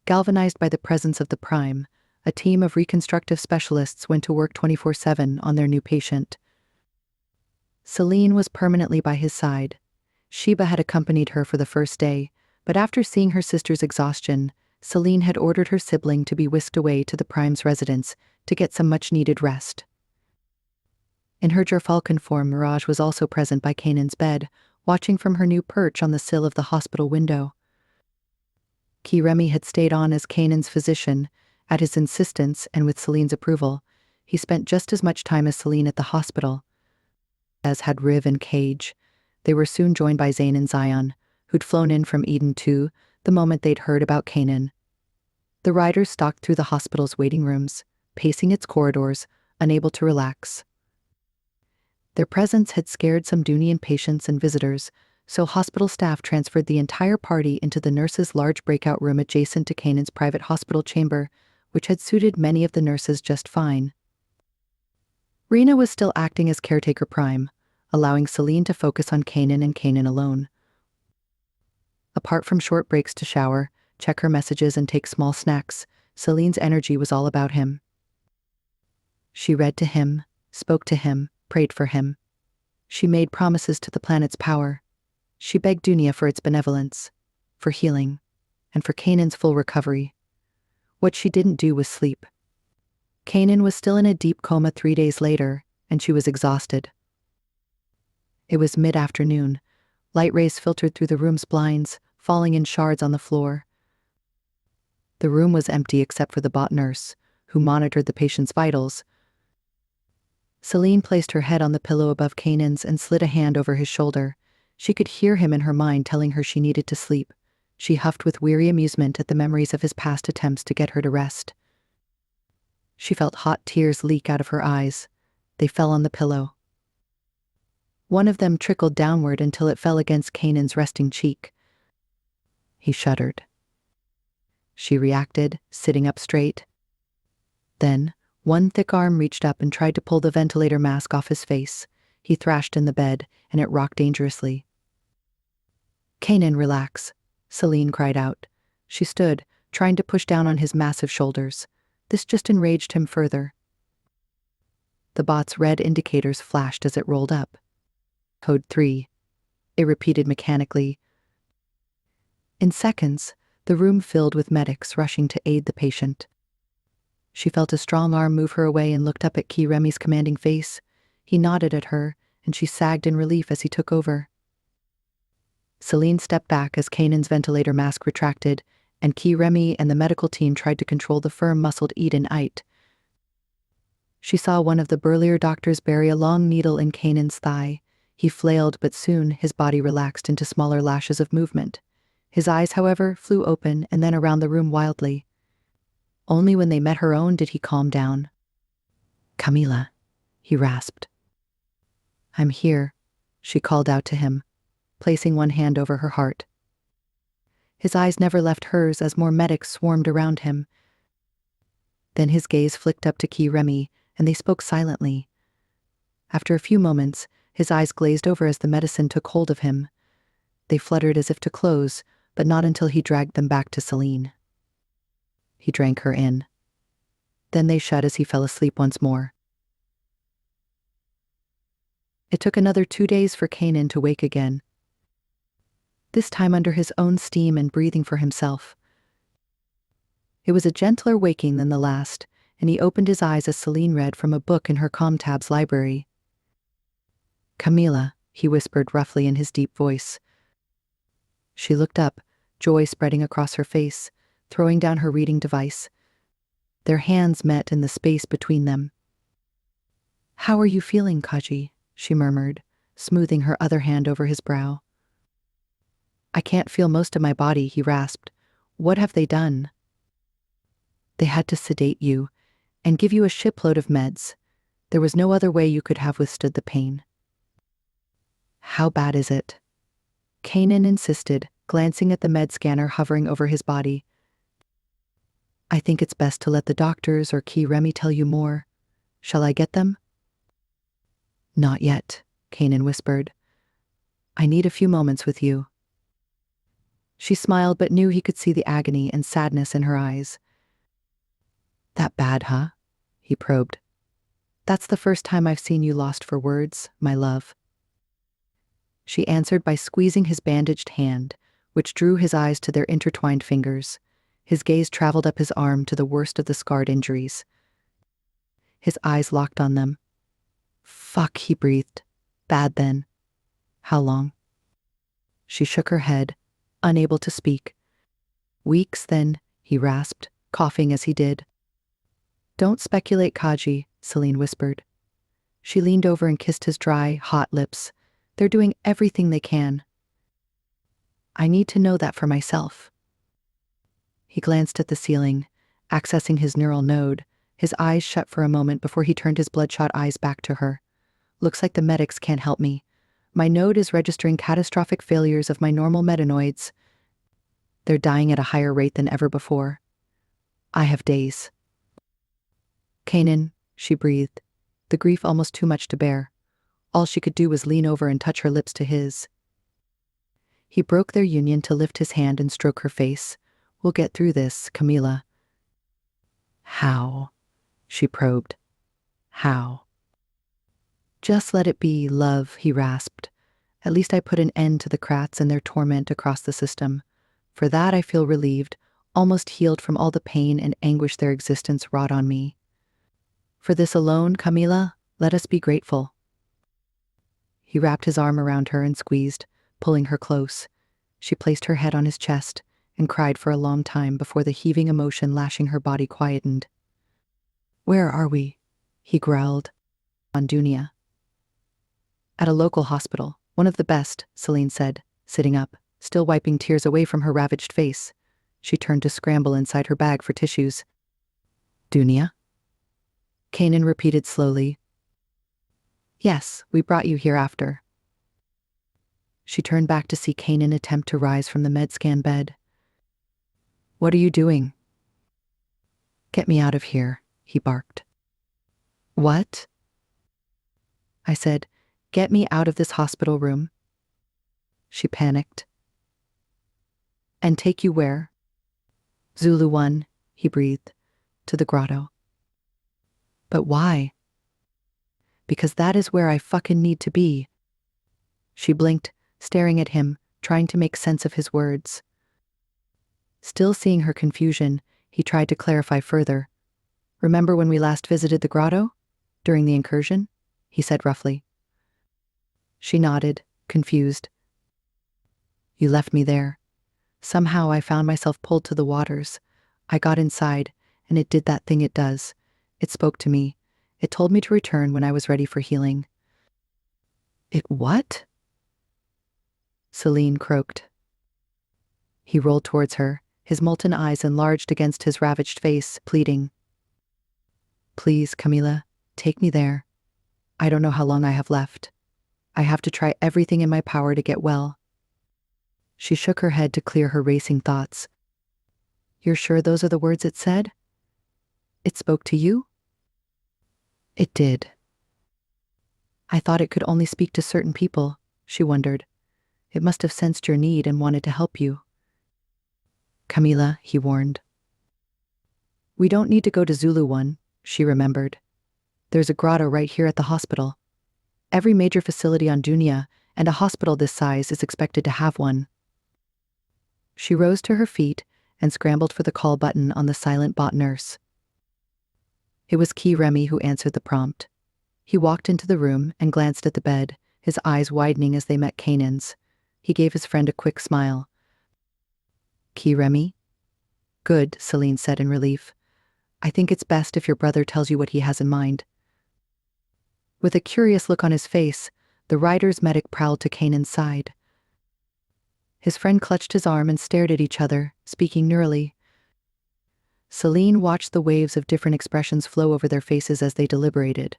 Galvanized by the presence of the Prime, a team of reconstructive specialists went to work 24/7 on their new patient. Celine was permanently by his side. Sheba had accompanied her for the first day, but after seeing her sister's exhaustion, Celine had ordered her sibling to be whisked away to the Prime's residence to get some much-needed rest. In her gerfalcon form, Mirage was also present by Kanan's bed, watching from her new perch on the sill of the hospital window. Remy had stayed on as Kanan's physician. At his insistence and with Celine's approval, he spent just as much time as Celine at the hospital, as had Riv and Cage. They were soon joined by Zane and Zion, who'd flown in from Eden too, the moment they'd heard about Kanan. The riders stalked through the hospital's waiting rooms, pacing its corridors, unable to relax. Their presence had scared some Dunian patients and visitors, so hospital staff transferred the entire party into the nurses' large breakout room adjacent to Kanan's private hospital chamber, which had suited many of the nurses just fine. Rena was still acting as caretaker prime, allowing Celine to focus on Kanan and Kanan alone. Apart from short breaks to shower, check her messages and take small snacks, Celine's energy was all about him. She read to him, spoke to him, prayed for him. She made promises to the planet's power. She begged Dunia for its benevolence, for healing, and for Kanan's full recovery. What she didn't do was sleep. Kanan was still in a deep coma 3 days later, and she was exhausted. It was mid-afternoon. Light rays filtered through the room's blinds, falling in shards on the floor. The room was empty except for the bot nurse, who monitored the patient's vitals. Celine placed her head on the pillow above Kanan's and slid a hand over his shoulder. She could hear him in her mind telling her she needed to sleep. She huffed with weary amusement at the memories of his past attempts to get her to rest. She felt hot tears leak out of her eyes. They fell on the pillow. One of them trickled downward until it fell against Kanan's resting cheek. He shuddered. She reacted, sitting up straight. Then, one thick arm reached up and tried to pull the ventilator mask off his face. He thrashed in the bed, and it rocked dangerously. "Kanan, relax," Celine cried out. She stood, trying to push down on his massive shoulders. This just enraged him further. The bot's red indicators flashed as it rolled up. "Code 3. It repeated mechanically. In seconds, the room filled with medics rushing to aid the patient. She felt a strong arm move her away and looked up at Remy's commanding face. He nodded at her, and she sagged in relief as he took over. Celine stepped back as Kanan's ventilator mask retracted, and Remy and the medical team tried to control the firm-muscled Eden Ite. She saw one of the burlier doctors bury a long needle in Kanan's thigh. He flailed, but soon his body relaxed into smaller lashes of movement. His eyes, however, flew open and then around the room wildly. Only when they met her own did he calm down. "Camila," he rasped. "I'm here," she called out to him, placing one hand over her heart. His eyes never left hers as more medics swarmed around him. Then his gaze flicked up to Remy, and they spoke silently. After a few moments, his eyes glazed over as the medicine took hold of him. They fluttered as if to close, but not until he dragged them back to Celine. He drank her in. Then they shut as he fell asleep once more. It took another 2 days for Kanan to wake again, this time under his own steam and breathing for himself. It was a gentler waking than the last, and he opened his eyes as Celine read from a book in her Comtab's library. "Camila," he whispered roughly in his deep voice. She looked up, joy spreading across her face, throwing down her reading device. Their hands met in the space between them. "How are you feeling, Kaji?" she murmured, smoothing her other hand over his brow. "I can't feel most of my body," he rasped. "What have they done?" "They had to sedate you and give you a shipload of meds. There was no other way you could have withstood the pain." "How bad is it?" Kanan insisted, glancing at the med scanner hovering over his body. "I think it's best to let the doctors or Remy tell you more. Shall I get them?" "Not yet," Kanan whispered. "I need a few moments with you." She smiled but knew he could see the agony and sadness in her eyes. That bad, huh? He probed. That's the first time I've seen you lost for words, my love. She answered by squeezing his bandaged hand, which drew his eyes to their intertwined fingers. His gaze traveled up his arm to the worst of the scarred injuries. His eyes locked on them. Fuck, he breathed. Bad then. How long? She shook her head, unable to speak. Weeks then, he rasped, coughing as he did. Don't speculate, Kaji, Celine whispered. She leaned over and kissed his dry, hot lips. They're doing everything they can. I need to know that for myself. He glanced at the ceiling, accessing his neural node, his eyes shut for a moment before he turned his bloodshot eyes back to her. Looks like the medics can't help me. My node is registering catastrophic failures of my normal metanoids. They're dying at a higher rate than ever before. I have days. Kanan, she breathed, the grief almost too much to bear. All she could do was lean over and touch her lips to his. He broke their union to lift his hand and stroke her face. We'll get through this, Camila. How? She probed. How? Just let it be, love, he rasped. At least I put an end to the Kratts and their torment across the system. For that I feel relieved, almost healed from all the pain and anguish their existence wrought on me. For this alone, Camila, let us be grateful. He wrapped his arm around her and squeezed, pulling her close. She placed her head on his chest and cried for a long time before the heaving emotion lashing her body quietened. Where are we? He growled. On Dunia. At a local hospital, one of the best, Celine said, sitting up, still wiping tears away from her ravaged face. She turned to scramble inside her bag for tissues. Dunia? Kanan repeated slowly. Yes, we brought you here after. She turned back to see Kanan attempt to rise from the med-scan bed. What are you doing? Get me out of here, he barked. What? I said, get me out of this hospital room. She panicked. And take you where? Zulu 1, he breathed, to the grotto. But why? Because that is where I fucking need to be. She blinked, staring at him, trying to make sense of his words. Still seeing her confusion, he tried to clarify further. Remember when we last visited the grotto? During the incursion? He said roughly. She nodded, confused. You left me there. Somehow I found myself pulled to the waters. I got inside, and it did that thing it does. It spoke to me. It told me to return when I was ready for healing. It what? Celine croaked. He rolled towards her, his molten eyes enlarged against his ravaged face, pleading. Please, Camila, take me there. I don't know how long I have left. I have to try everything in my power to get well. She shook her head to clear her racing thoughts. You're sure those are the words it said? It spoke to you? It did. I thought it could only speak to certain people, she wondered. It must have sensed your need and wanted to help you. Camila, he warned. We don't need to go to Zulu 1, she remembered. There's a grotto right here at the hospital. Every major facility on Dunia and a hospital this size is expected to have one. She rose to her feet and scrambled for the call button on the silent bot nurse. It was Key Remy who answered the prompt. He walked into the room and glanced at the bed, his eyes widening as they met Kanan's. He gave his friend a quick smile. Key Remy? Good, Celine said in relief. I think it's best if your brother tells you what he has in mind. With a curious look on his face, the rider's medic prowled to Kanan's side. His friend clutched his arm and stared at each other, speaking neurally. Celine watched the waves of different expressions flow over their faces as they deliberated.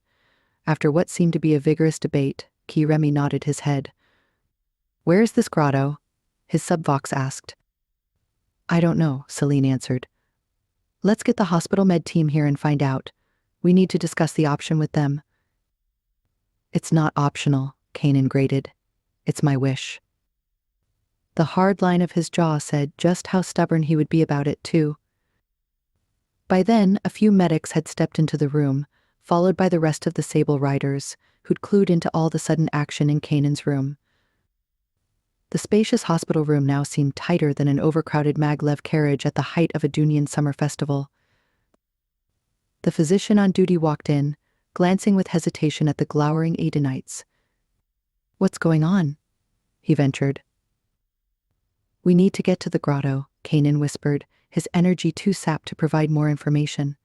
After what seemed to be a vigorous debate, Key Remy nodded his head. Where is this grotto? His subvox asked. I don't know, Celine answered. Let's get the hospital med team here and find out. We need to discuss the option with them. It's not optional, Kanan grated. It's my wish. The hard line of his jaw said just how stubborn he would be about it, too. By then, a few medics had stepped into the room, followed by the rest of the Sable Riders, who'd clued into all the sudden action in Kanan's room. The spacious hospital room now seemed tighter than an overcrowded maglev carriage at the height of a Dunian summer festival. The physician on duty walked in, glancing with hesitation at the glowering Edenites. "What's going on?" he ventured. "We need to get to the grotto," Kanan whispered, his energy too sapped to provide more information.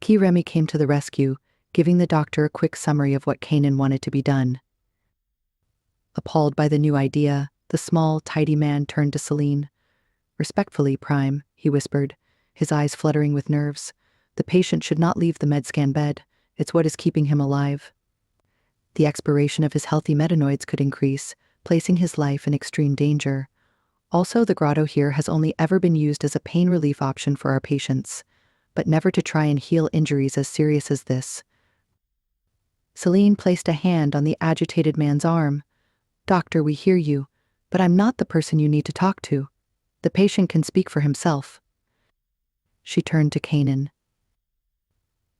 Remy came to the rescue, giving the doctor a quick summary of what Kanan wanted to be done. Appalled by the new idea, the small, tidy man turned to Celine. "Respectfully, Prime," he whispered, his eyes fluttering with nerves. "The patient should not leave the med-scan bed. It's what is keeping him alive. The expiration of his healthy metanoids could increase, placing his life in extreme danger. Also, the grotto here has only ever been used as a pain relief option for our patients, but never to try and heal injuries as serious as this." Celine placed a hand on the agitated man's arm. "Doctor, we hear you, but I'm not the person you need to talk to. The patient can speak for himself." She turned to Kanan.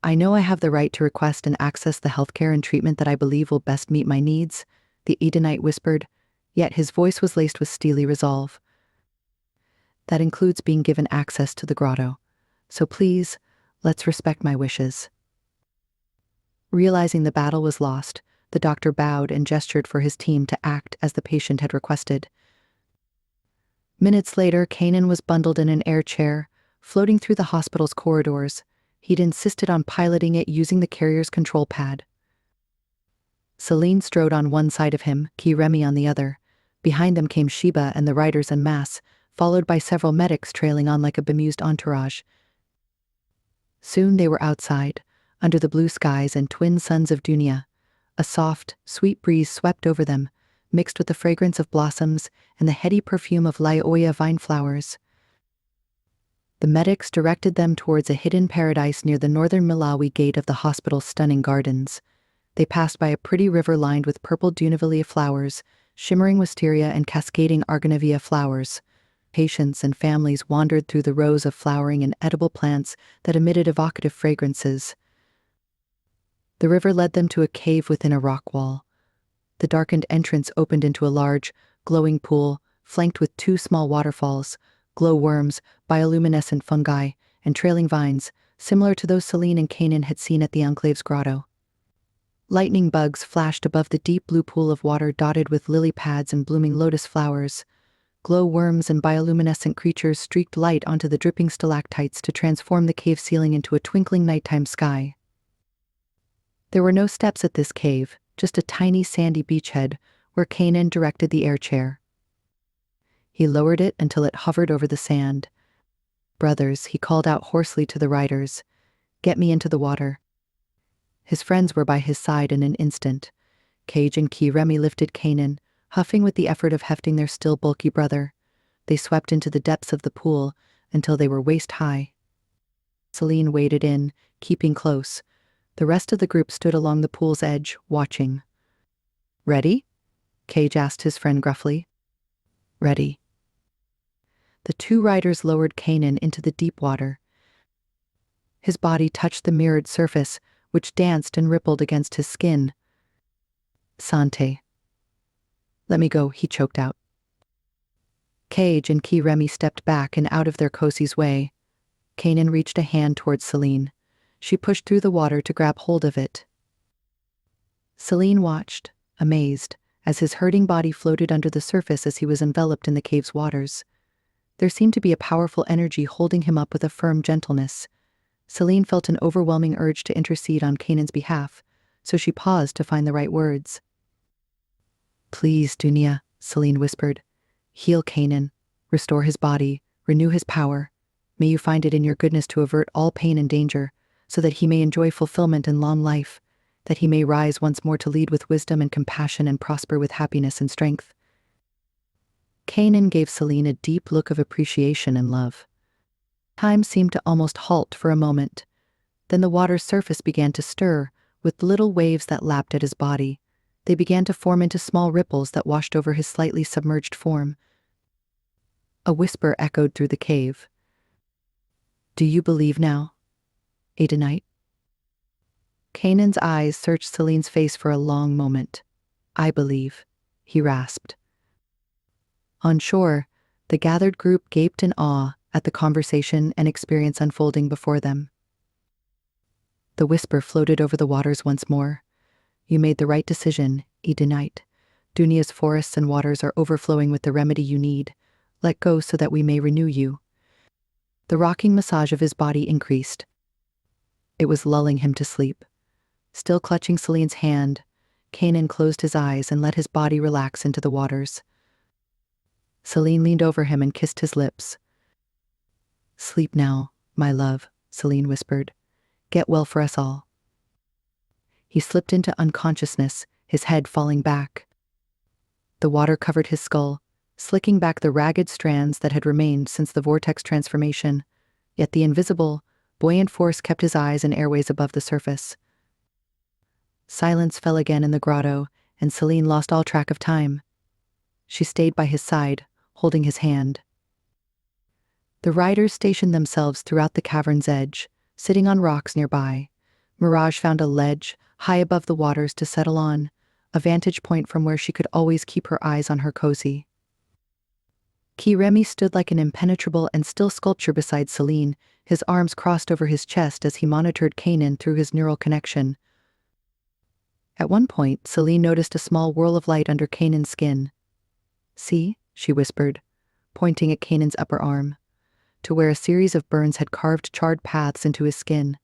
"I know I have the right to request and access the healthcare and treatment that I believe will best meet my needs," the Edenite whispered, yet his voice was laced with steely resolve. "That includes being given access to the grotto. So please, let's respect my wishes." Realizing the battle was lost, the doctor bowed and gestured for his team to act as the patient had requested. Minutes later, Kanan was bundled in an air chair, floating through the hospital's corridors. He'd insisted on piloting it using the carrier's control pad. Celine strode on one side of him, Remy on the other. Behind them came Sheba and the riders en masse, followed by several medics trailing on like a bemused entourage. Soon they were outside, under the blue skies and twin suns of Dunia. A soft, sweet breeze swept over them, mixed with the fragrance of blossoms and the heady perfume of Laioya vine flowers. The medics directed them towards a hidden paradise near the northern Malawi gate of the hospital's stunning gardens. They passed by a pretty river lined with purple Dunavilia flowers, shimmering wisteria and cascading argonavia flowers. Patients and families wandered through the rows of flowering and edible plants that emitted evocative fragrances. The river led them to a cave within a rock wall. The darkened entrance opened into a large, glowing pool, flanked with two small waterfalls, glowworms, bioluminescent fungi, and trailing vines, similar to those Celine and Kanan had seen at the Enclave's grotto. Lightning bugs flashed above the deep blue pool of water dotted with lily pads and blooming lotus flowers. Glowworms and bioluminescent creatures streaked light onto the dripping stalactites to transform the cave ceiling into a twinkling nighttime sky. There were no steps at this cave, just a tiny sandy beachhead where Kanan directed the air chair. He lowered it until it hovered over the sand. "Brothers," he called out hoarsely to the riders, "get me into the water." His friends were by his side in an instant. Cage and Remy lifted Kanan, huffing with the effort of hefting their still bulky brother. They swept into the depths of the pool until they were waist-high. Celine waded in, keeping close. The rest of the group stood along the pool's edge, watching. "Ready?" Cage asked his friend gruffly. "Ready." The two riders lowered Kanan into the deep water. His body touched the mirrored surface, which danced and rippled against his skin. "Sante." "Let me go," he choked out. Cage and Remy stepped back and out of their Kosi's way. Kanan reached a hand towards Celine. She pushed through the water to grab hold of it. Celine watched, amazed, as his hurting body floated under the surface as he was enveloped in the cave's waters. There seemed to be a powerful energy holding him up with a firm gentleness. Celine felt an overwhelming urge to intercede on Kanan's behalf, so she paused to find the right words. "Please, Dunia," Celine whispered. "Heal Kanan, restore his body, renew his power. May you find it in your goodness to avert all pain and danger, so that he may enjoy fulfillment and long life, that he may rise once more to lead with wisdom and compassion and prosper with happiness and strength." Kanan gave Celine a deep look of appreciation and love. Time seemed to almost halt for a moment. Then the water's surface began to stir, with little waves that lapped at his body. They began to form into small ripples that washed over his slightly submerged form. A whisper echoed through the cave. Do you believe now, Adonite? Kanan's eyes searched Celine's face for a long moment. I believe, he rasped. On shore, the gathered group gaped in awe at the conversation and experience unfolding before them. The whisper floated over the waters once more. You made the right decision, Edonite. Dunia's forests and waters are overflowing with the remedy you need. Let go so that we may renew you. The rocking massage of his body increased. It was lulling him to sleep. Still clutching Celine's hand, Kanan closed his eyes and let his body relax into the waters. Celine leaned over him and kissed his lips. Sleep now, my love, Celine whispered. Get well for us all. He slipped into unconsciousness, his head falling back. The water covered his skull, slicking back the ragged strands that had remained since the vortex transformation, yet the invisible, buoyant force kept his eyes and airways above the surface. Silence fell again in the grotto, and Celine lost all track of time. She stayed by his side, holding his hand. The riders stationed themselves throughout the cavern's edge, sitting on rocks nearby. Mirage found a ledge, high above the waters to settle on, a vantage point from where she could always keep her eyes on her cozy. Kiremi stood like an impenetrable and still sculpture beside Celine, his arms crossed over his chest as he monitored Kanan through his neural connection. At one point, Celine noticed a small whirl of light under Kanan's skin. See, she whispered, pointing at Kanan's upper arm, to where a series of burns had carved charred paths into his skin.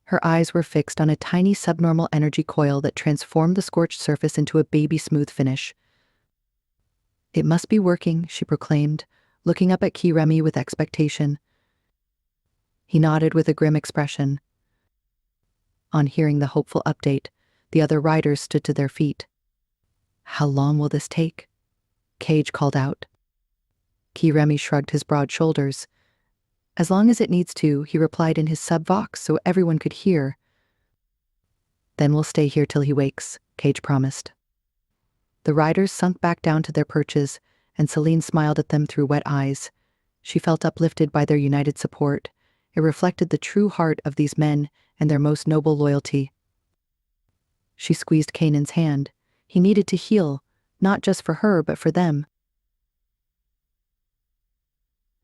Her eyes were fixed on a tiny subnormal energy coil that transformed the scorched surface into a baby-smooth finish. It must be working, she proclaimed, looking up at Kiremi with expectation. He nodded with a grim expression. On hearing the hopeful update, the other riders stood to their feet. How long will this take? Cage called out. Kiremi shrugged his broad shoulders. As long as it needs to, he replied in his sub-vox so everyone could hear. Then we'll stay here till he wakes, Cage promised. The riders sunk back down to their perches, and Celine smiled at them through wet eyes. She felt uplifted by their united support. It reflected the true heart of these men and their most noble loyalty. She squeezed Kanan's hand. He needed to heal, not just for her but for them.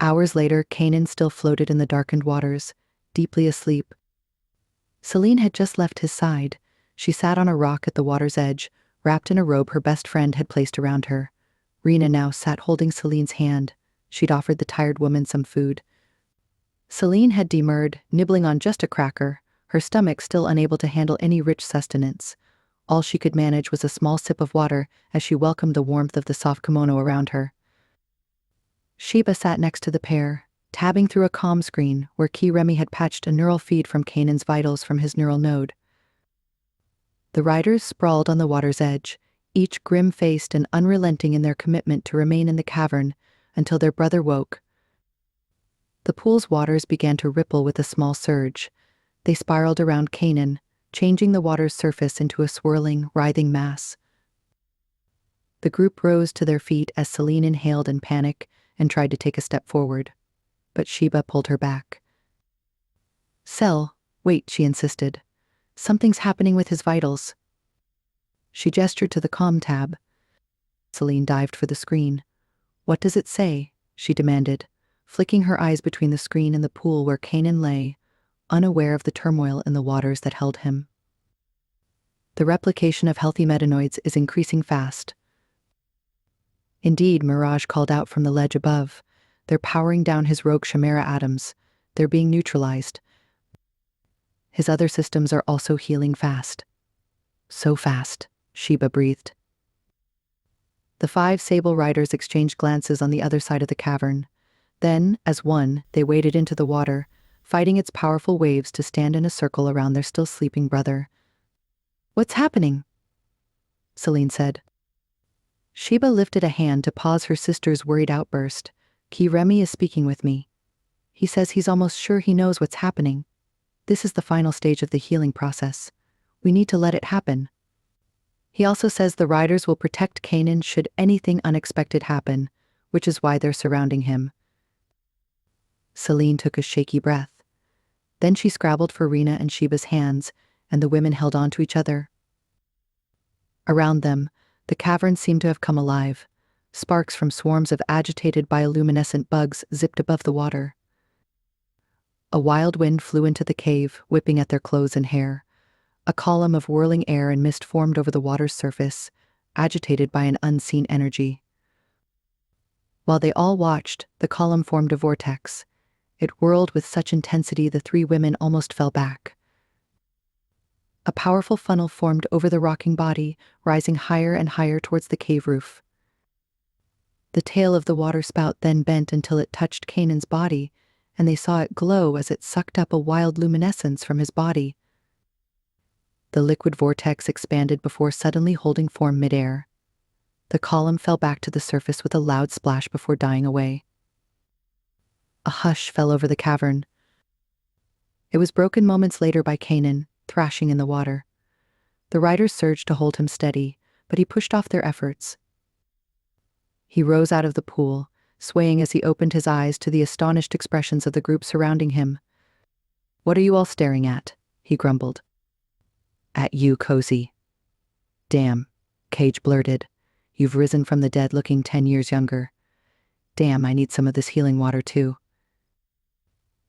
Hours later, Kanan still floated in the darkened waters, deeply asleep. Celine had just left his side. She sat on a rock at the water's edge, wrapped in a robe her best friend had placed around her. Rena now sat holding Celine's hand. She'd offered the tired woman some food. Celine had demurred, nibbling on just a cracker, her stomach still unable to handle any rich sustenance. All she could manage was a small sip of water as she welcomed the warmth of the soft kimono around her. Sheba sat next to the pair, tabbing through a comm screen where Kiremi had patched a neural feed from Kanan's vitals from his neural node. The riders sprawled on the water's edge, each grim-faced and unrelenting in their commitment to remain in the cavern until their brother woke. The pool's waters began to ripple with a small surge. They spiraled around Kanan, changing the water's surface into a swirling, writhing mass. The group rose to their feet as Celine inhaled in panic and tried to take a step forward. But Sheba pulled her back. Cell, wait, she insisted. Something's happening with his vitals. She gestured to the comm tab. Celine dived for the screen. What does it say? She demanded, flicking her eyes between the screen and the pool where Kanan lay, unaware of the turmoil in the waters that held him. The replication of healthy metanoids is increasing fast. Indeed, Mirage called out from the ledge above. They're powering down his rogue chimera atoms. They're being neutralized. His other systems are also healing fast. So fast, Sheba breathed. The 5 Sable Riders exchanged glances on the other side of the cavern. Then, as one, they waded into the water, fighting its powerful waves to stand in a circle around their still sleeping brother. What's happening? Celine said. Sheba lifted a hand to pause her sister's worried outburst. Kiremi is speaking with me. He says he's almost sure he knows what's happening. This is the final stage of the healing process. We need to let it happen. He also says the riders will protect Kanan should anything unexpected happen, which is why they're surrounding him. Celine took a shaky breath. Then she scrabbled for Rena and Sheba's hands, and the women held on to each other. Around them, the cavern seemed to have come alive. Sparks from swarms of agitated bioluminescent bugs zipped above the water. A wild wind flew into the cave, whipping at their clothes and hair. A column of whirling air and mist formed over the water's surface, agitated by an unseen energy. While they all watched, the column formed a vortex. It whirled with such intensity the three women almost fell back. A powerful funnel formed over the rocking body, rising higher and higher towards the cave roof. The tail of the water spout then bent until it touched Kanan's body, and they saw it glow as it sucked up a wild luminescence from his body. The liquid vortex expanded before suddenly holding form midair. The column fell back to the surface with a loud splash before dying away. A hush fell over the cavern. It was broken moments later by Kanan, thrashing in the water. The riders surged to hold him steady, but he pushed off their efforts. He rose out of the pool, swaying as he opened his eyes to the astonished expressions of the group surrounding him. "What are you all staring at?" he grumbled. "At you, Cozy." "Damn," Cage blurted. "You've risen from the dead looking 10 years younger. Damn, I need some of this healing water too."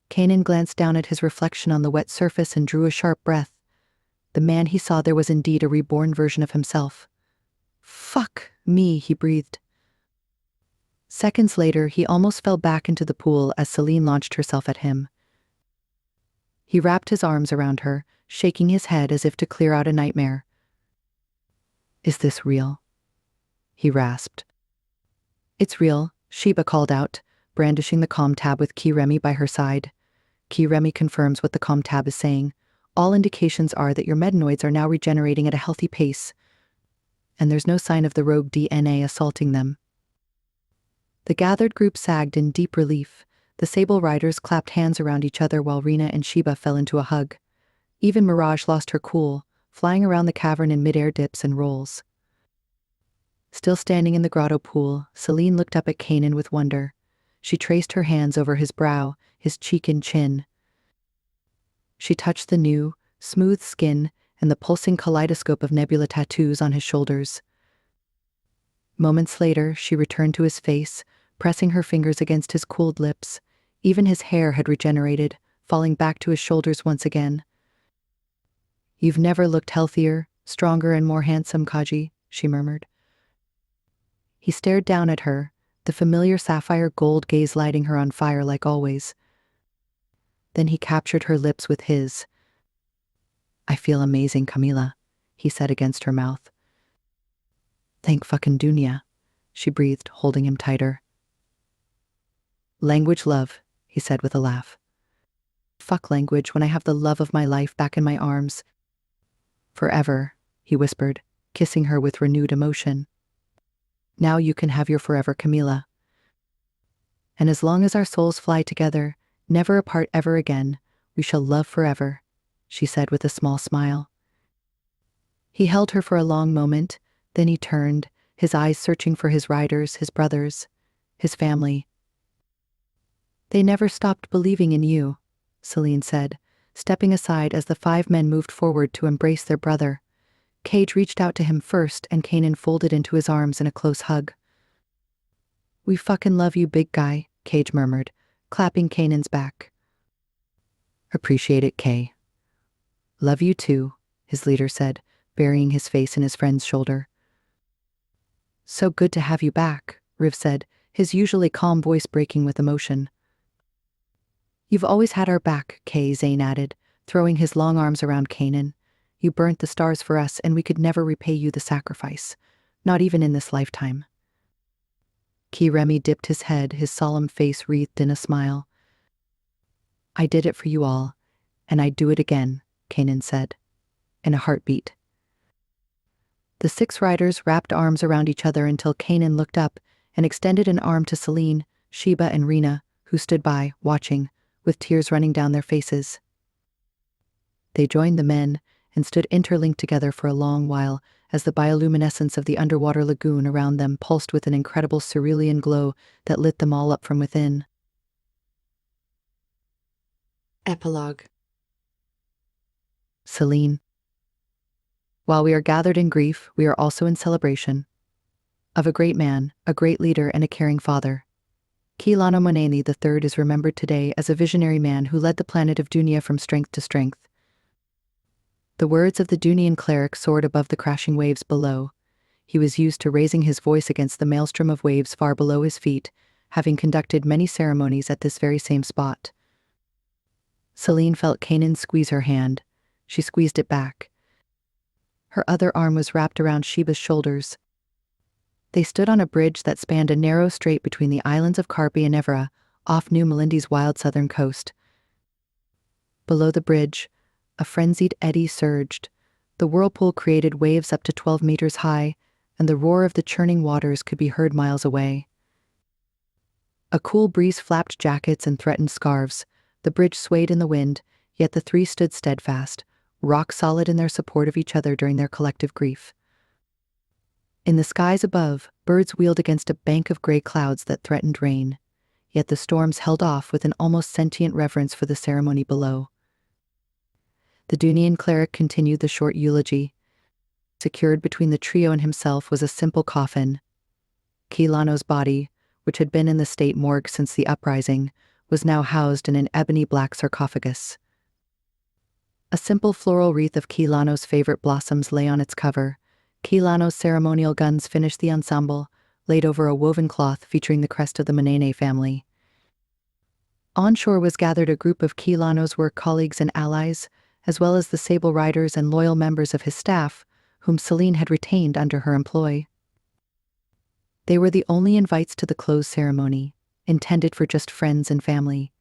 Kanan glanced down at his reflection on the wet surface and drew a sharp breath. The man he saw there was indeed a reborn version of himself. "Fuck me," he breathed. Seconds later, he almost fell back into the pool as Celine launched herself at him. He wrapped his arms around her, shaking his head as if to clear out a nightmare. "Is this real?" he rasped. "It's real," Sheba called out, brandishing the comm tab with Key Remy by her side. Key Remy confirms what the comm tab is saying. "All indications are that your metanoids are now regenerating at a healthy pace, and there's no sign of the rogue DNA assaulting them." The gathered group sagged in deep relief. The Sable Riders clapped hands around each other while Rena and Sheba fell into a hug. Even Mirage lost her cool, flying around the cavern in midair dips and rolls. Still standing in the grotto pool, Celine looked up at Kanan with wonder. She traced her hands over his brow, his cheek and chin. She touched the new, smooth skin and the pulsing kaleidoscope of nebula tattoos on his shoulders. Moments later, she returned to his face, pressing her fingers against his cooled lips. Even his hair had regenerated, falling back to his shoulders once again. "You've never looked healthier, stronger, and more handsome, Kaji," she murmured. He stared down at her, the familiar sapphire gold gaze lighting her on fire like always. Then he captured her lips with his. "I feel amazing, Camila," he said against her mouth. "Thank fucking Dunya," she breathed, holding him tighter. "Language love," he said with a laugh. "Fuck language when I have the love of my life back in my arms." "Forever," he whispered, kissing her with renewed emotion. "Now you can have your forever, Camila. And as long as our souls fly together, never apart ever again, we shall love forever," she said with a small smile. He held her for a long moment, then he turned, his eyes searching for his riders, his brothers, his family. "They never stopped believing in you," Celine said, stepping aside as the 5 men moved forward to embrace their brother. Cage reached out to him first and Kanan folded into his arms in a close hug. "We fucking love you, big guy," Cage murmured, clapping Kanan's back. "Appreciate it, Kay." "Love you too," his leader said, burying his face in his friend's shoulder. "So good to have you back," Riv said, his usually calm voice breaking with emotion. "You've always had our back," Kay Zane added, throwing his long arms around Kanan. "You burnt the stars for us and we could never repay you the sacrifice, not even in this lifetime." Key Remy dipped his head, his solemn face wreathed in a smile. "I did it for you all, and I'd do it again," Kanan said, in a heartbeat. The 6 riders wrapped arms around each other until Kanan looked up and extended an arm to Celine, Sheba, and Rena, who stood by, watching, with tears running down their faces. They joined the men and stood interlinked together for a long while as the bioluminescence of the underwater lagoon around them pulsed with an incredible cerulean glow that lit them all up from within. Epilogue. Celine. While we are gathered in grief, we are also in celebration of a great man, a great leader, and a caring father. Keelano Moneni III is remembered today as a visionary man who led the planet of Dunia from strength to strength. The words of the Dunian cleric soared above the crashing waves below. He was used to raising his voice against the maelstrom of waves far below his feet, having conducted many ceremonies at this very same spot. Celine felt Kanan squeeze her hand. She squeezed it back. Her other arm was wrapped around Sheba's shoulders. They stood on a bridge that spanned a narrow strait between the islands of Carpe and Evora, off New Melindy's wild southern coast. Below the bridge, a frenzied eddy surged. The whirlpool created waves up to 12 meters high, and the roar of the churning waters could be heard miles away. A cool breeze flapped jackets and threatened scarves. The bridge swayed in the wind, yet the three stood steadfast, rock solid in their support of each other during their collective grief. In the skies above, birds wheeled against a bank of gray clouds that threatened rain, yet the storms held off with an almost sentient reverence for the ceremony below. The Dunian cleric continued the short eulogy. Secured between the trio and himself was a simple coffin. Keelano's body, which had been in the state morgue since the uprising, was now housed in an ebony black sarcophagus. A simple floral wreath of Keelano's favorite blossoms lay on its cover. Keelano's ceremonial guns finished the ensemble, laid over a woven cloth featuring the crest of the Menene family. Onshore was gathered a group of Keelano's work colleagues and allies, as well as the Sable Riders and loyal members of his staff, whom Celine had retained under her employ. They were the only invites to the close ceremony, intended for just friends and family.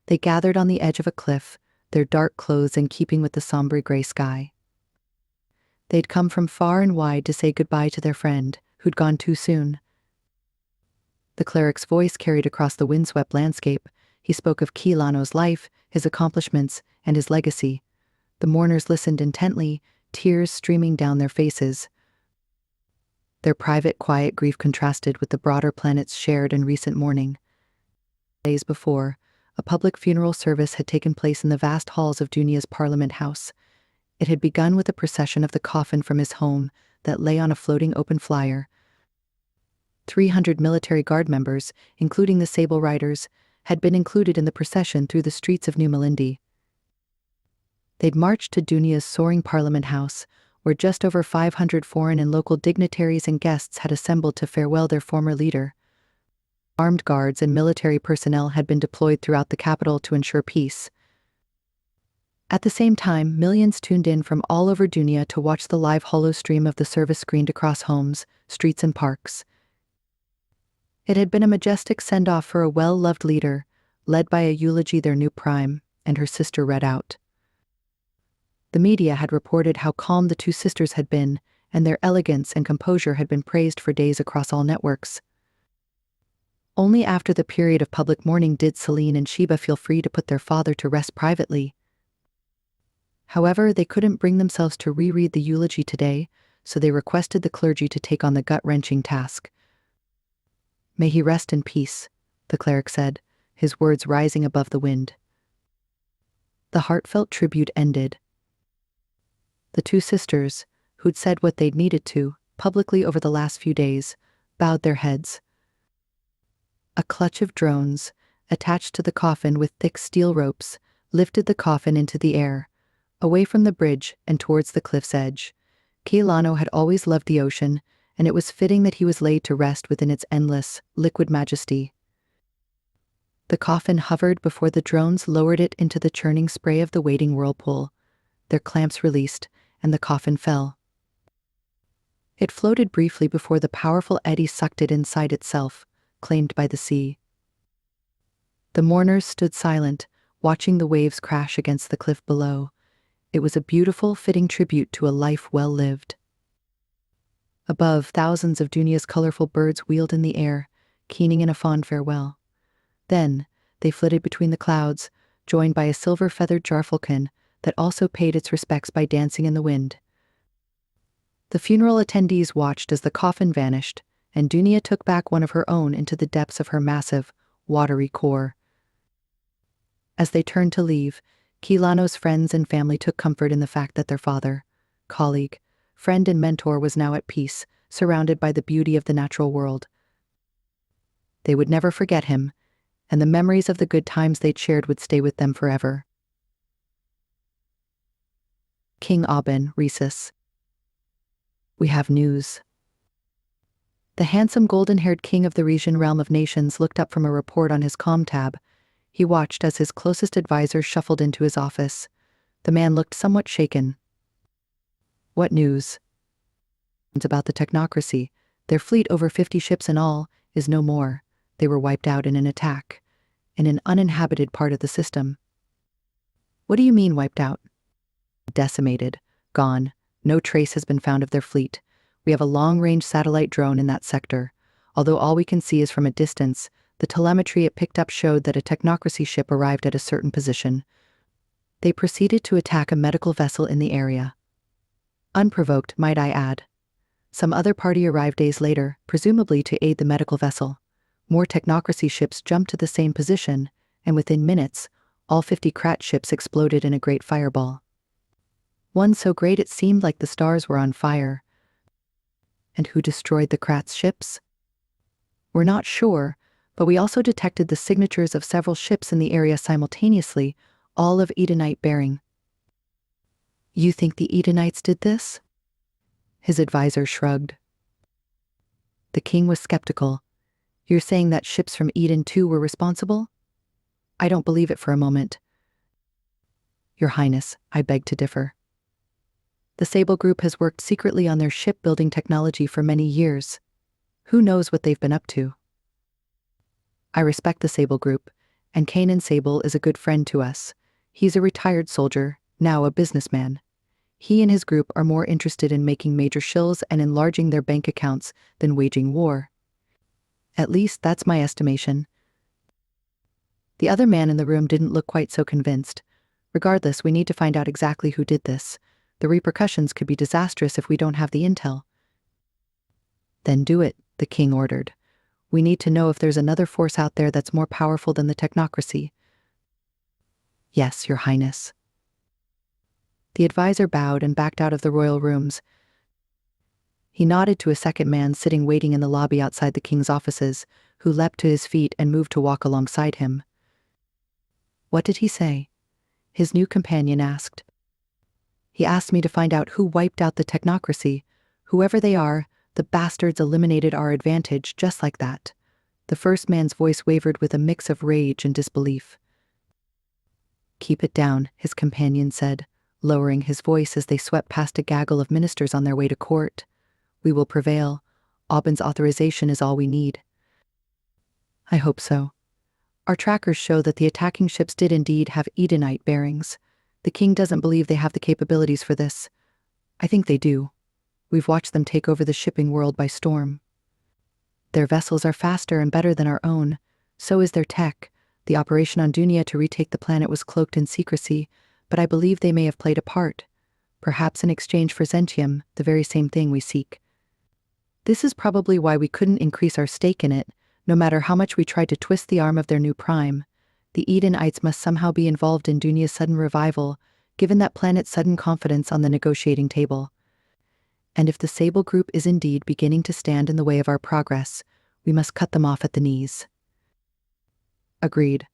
They gathered on the edge of a cliff, their dark clothes in keeping with the somber gray sky. They'd come from far and wide to say goodbye to their friend, who'd gone too soon. The cleric's voice carried across the windswept landscape. He spoke of Keelano's life, his accomplishments, and his legacy. The mourners listened intently, tears streaming down their faces. Their private, quiet grief contrasted with the broader planet's shared and recent mourning. Days before, a public funeral service had taken place in the vast halls of Dunia's Parliament House. It had begun with a procession of the coffin from his home that lay on a floating open flyer. 300 military guard members, including the Sable Riders, had been included in the procession through the streets of New Melindy. They'd marched to Dunia's soaring Parliament House, where just over 500 foreign and local dignitaries and guests had assembled to farewell their former leader. Armed guards and military personnel had been deployed throughout the capital to ensure peace. At the same time, millions tuned in from all over Dunia to watch the live holo stream of the service screened across homes, streets, and parks. It had been a majestic send-off for a well-loved leader, led by a eulogy their new prime and her sister read out. The media had reported how calm the two sisters had been, and their elegance and composure had been praised for days across all networks. Only after the period of public mourning did Celine and Sheba feel free to put their father to rest privately. However, they couldn't bring themselves to reread the eulogy today, so they requested the clergy to take on the gut-wrenching task. "May he rest in peace," the cleric said, his words rising above the wind. The heartfelt tribute ended. The two sisters, who'd said what they'd needed to, publicly over the last few days, bowed their heads. A clutch of drones, attached to the coffin with thick steel ropes, lifted the coffin into the air, away from the bridge and towards the cliff's edge. Keelano had always loved the ocean, and it was fitting that he was laid to rest within its endless, liquid majesty. The coffin hovered before the drones lowered it into the churning spray of the waiting whirlpool. Their clamps released, and the coffin fell. It floated briefly before the powerful eddy sucked it inside itself, claimed by the sea. The mourners stood silent, watching the waves crash against the cliff below. It was a beautiful, fitting tribute to a life well lived. Above, thousands of Dunia's colorful birds wheeled in the air, keening in a fond farewell. Then, they flitted between the clouds, joined by a silver-feathered jarfalcon that also paid its respects by dancing in the wind. The funeral attendees watched as the coffin vanished, and Dunia took back one of her own into the depths of her massive, watery core. As they turned to leave, Kilano's friends and family took comfort in the fact that their father, colleague, friend and mentor was now at peace, surrounded by the beauty of the natural world. They would never forget him, and the memories of the good times they'd shared would stay with them forever. King Aubin, Rhesus. We have news. The handsome golden-haired king of the Rhesian realm of nations looked up from a report on his comm tab. He watched as his closest advisor shuffled into his office. The man looked somewhat shaken. What news? It's about the technocracy. Their fleet, over 50 ships in all, is no more. They were wiped out in an attack, in an uninhabited part of the system. What do you mean wiped out? Decimated, gone. No trace has been found of their fleet. We have a long-range satellite drone in that sector. Although all we can see is from a distance, the telemetry it picked up showed that a technocracy ship arrived at a certain position. They proceeded to attack a medical vessel in the area. Unprovoked, might I add. Some other party arrived days later, presumably to aid the medical vessel. More technocracy ships jumped to the same position, and within minutes, all 50 Krat ships exploded in a great fireball. One so great it seemed like the stars were on fire. And who destroyed the Krat's ships? We're not sure, but we also detected the signatures of several ships in the area simultaneously, all of Edenite bearing. You think the Edenites did this? His advisor shrugged. The king was skeptical. You're saying that ships from Eden too were responsible? I don't believe it for a moment. Your Highness, I beg to differ. The Sable Group has worked secretly on their shipbuilding technology for many years. Who knows what they've been up to? I respect the Sable Group, and Kanan Sable is a good friend to us. He's a retired soldier, now a businessman. He and his group are more interested in making major shills and enlarging their bank accounts than waging war. At least that's my estimation. The other man in the room didn't look quite so convinced. Regardless, we need to find out exactly who did this. The repercussions could be disastrous if we don't have the intel. Then do it, the king ordered. We need to know if there's another force out there that's more powerful than the technocracy. Yes, Your Highness. The advisor bowed and backed out of the royal rooms. He nodded to a second man sitting waiting in the lobby outside the king's offices, who leapt to his feet and moved to walk alongside him. What did he say? His new companion asked. He asked me to find out who wiped out the technocracy. Whoever they are, the bastards eliminated our advantage just like that. The first man's voice wavered with a mix of rage and disbelief. Keep it down, his companion said, lowering his voice as they swept past a gaggle of ministers on their way to court. We will prevail. Aubin's authorization is all we need. I hope so. Our trackers show that the attacking ships did indeed have Edenite bearings. The king doesn't believe they have the capabilities for this. I think they do. We've watched them take over the shipping world by storm. Their vessels are faster and better than our own. So is their tech. The operation on Dunia to retake the planet was cloaked in secrecy, but I believe they may have played a part. Perhaps in exchange for Zentium, the very same thing we seek. This is probably why we couldn't increase our stake in it, no matter how much we tried to twist the arm of their new prime. The Edenites must somehow be involved in Dunia's sudden revival, given that planet's sudden confidence on the negotiating table. And if the Sable Group is indeed beginning to stand in the way of our progress, we must cut them off at the knees. Agreed.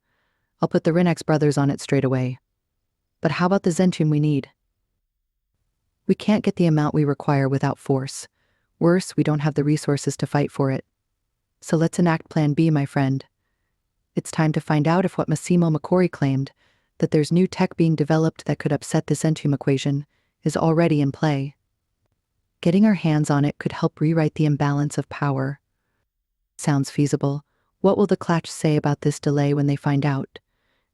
I'll put the Rinnex brothers on it straight away. But how about the Zentium we need? We can't get the amount we require without force. Worse, we don't have the resources to fight for it. So let's enact Plan B, my friend. It's time to find out if what Massimo Macori claimed, that there's new tech being developed that could upset the Zentium equation, is already in play. Getting our hands on it could help rewrite the imbalance of power. Sounds feasible. What will the Klatch say about this delay when they find out?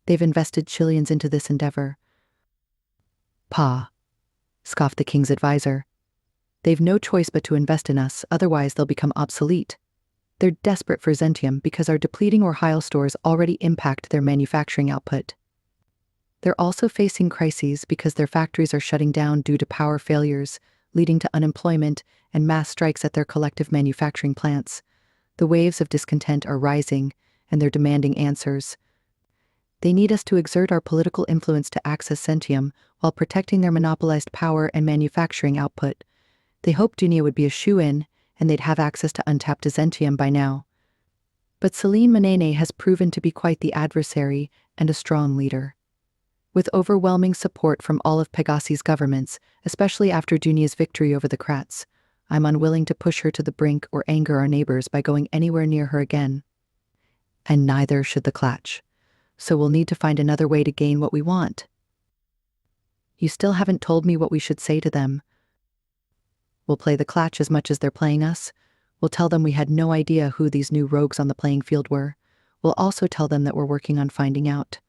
They've invested Chileans into this endeavor. Pa, scoffed the king's advisor. They've no choice but to invest in us, otherwise they'll become obsolete. They're desperate for Zentium because our depleting Orhyle stores already impact their manufacturing output. They're also facing crises because their factories are shutting down due to power failures, leading to unemployment and mass strikes at their collective manufacturing plants. The waves of discontent are rising, and they're demanding answers. They need us to exert our political influence to access sentium while protecting their monopolized power and manufacturing output. They hoped Dunia would be a shoo-in, and they'd have access to untapped sentium by now. But Celine Manene has proven to be quite the adversary and a strong leader. With overwhelming support from all of Pegasi's governments, especially after Dunia's victory over the Krats, I'm unwilling to push her to the brink or anger our neighbors by going anywhere near her again. And neither should the Klatch. So we'll need to find another way to gain what we want. You still haven't told me what we should say to them. We'll play the Klatch as much as they're playing us. We'll tell them we had no idea who these new rogues on the playing field were. We'll also tell them that we're working on finding out.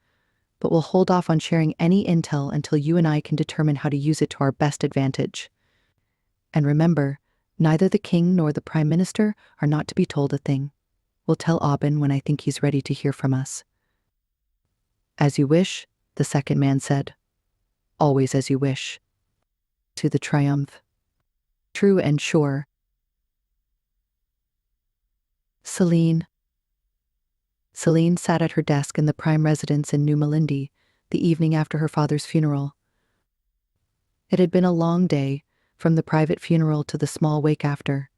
But we'll hold off on sharing any intel until you and I can determine how to use it to our best advantage. And remember, neither the king nor the prime minister are not to be told a thing. We'll tell Aubin when I think he's ready to hear from us. As you wish, the second man said. Always as you wish. To the triumph. True and sure. Celine sat at her desk in the prime residence in New Malindi, the evening after her father's funeral. It had been a long day, from the private funeral to the small wake after.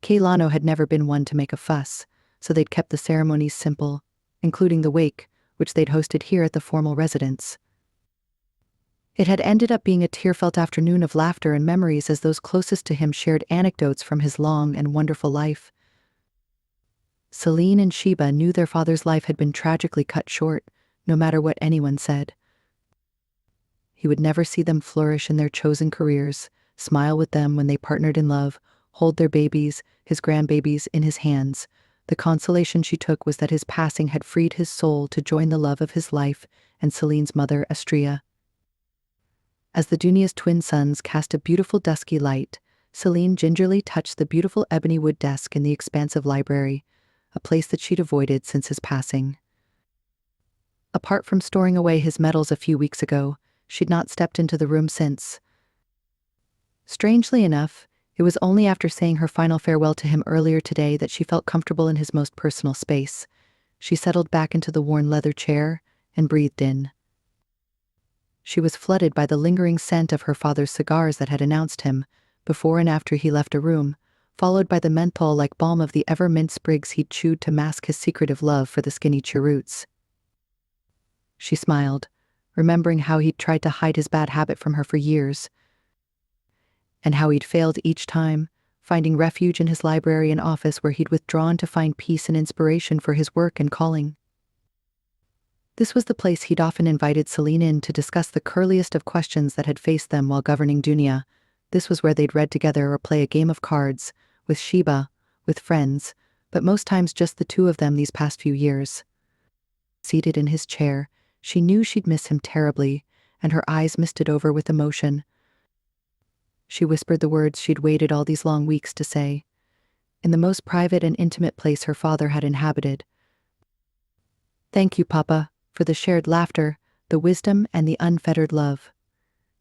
Keilano had never been one to make a fuss, so they'd kept the ceremonies simple, including the wake, which they'd hosted here at the formal residence. It had ended up being a tear-felt afternoon of laughter and memories as those closest to him shared anecdotes from his long and wonderful life. Celine and Sheba knew their father's life had been tragically cut short, no matter what anyone said. He would never see them flourish in their chosen careers, smile with them when they partnered in love, hold their babies, his grandbabies, in his hands. The consolation she took was that his passing had freed his soul to join the love of his life and Celine's mother, Astria. As the Dunia's twin sons cast a beautiful dusky light, Celine gingerly touched the beautiful ebony wood desk in the expansive library, a place that she'd avoided since his passing. Apart from storing away his medals a few weeks ago, she'd not stepped into the room since. Strangely enough, it was only after saying her final farewell to him earlier today that she felt comfortable in his most personal space. She settled back into the worn leather chair and breathed in. She was flooded by the lingering scent of her father's cigars that had announced him, before and after he left a room, followed by the menthol-like balm of the ever-mint sprigs he'd chewed to mask his secretive love for the skinny cheroots. She smiled, remembering how he'd tried to hide his bad habit from her for years, and how he'd failed each time, finding refuge in his library and office where he'd withdrawn to find peace and inspiration for his work and calling. This was the place he'd often invited Celine in to discuss the curliest of questions that had faced them while governing Dunia. This was where they'd read together or play a game of cards, with Sheba, with friends, but most times just the two of them these past few years. Seated in his chair, she knew she'd miss him terribly, and her eyes misted over with emotion. She whispered the words she'd waited all these long weeks to say, in the most private and intimate place her father had inhabited. Thank you, Papa, for the shared laughter, the wisdom, and the unfettered love.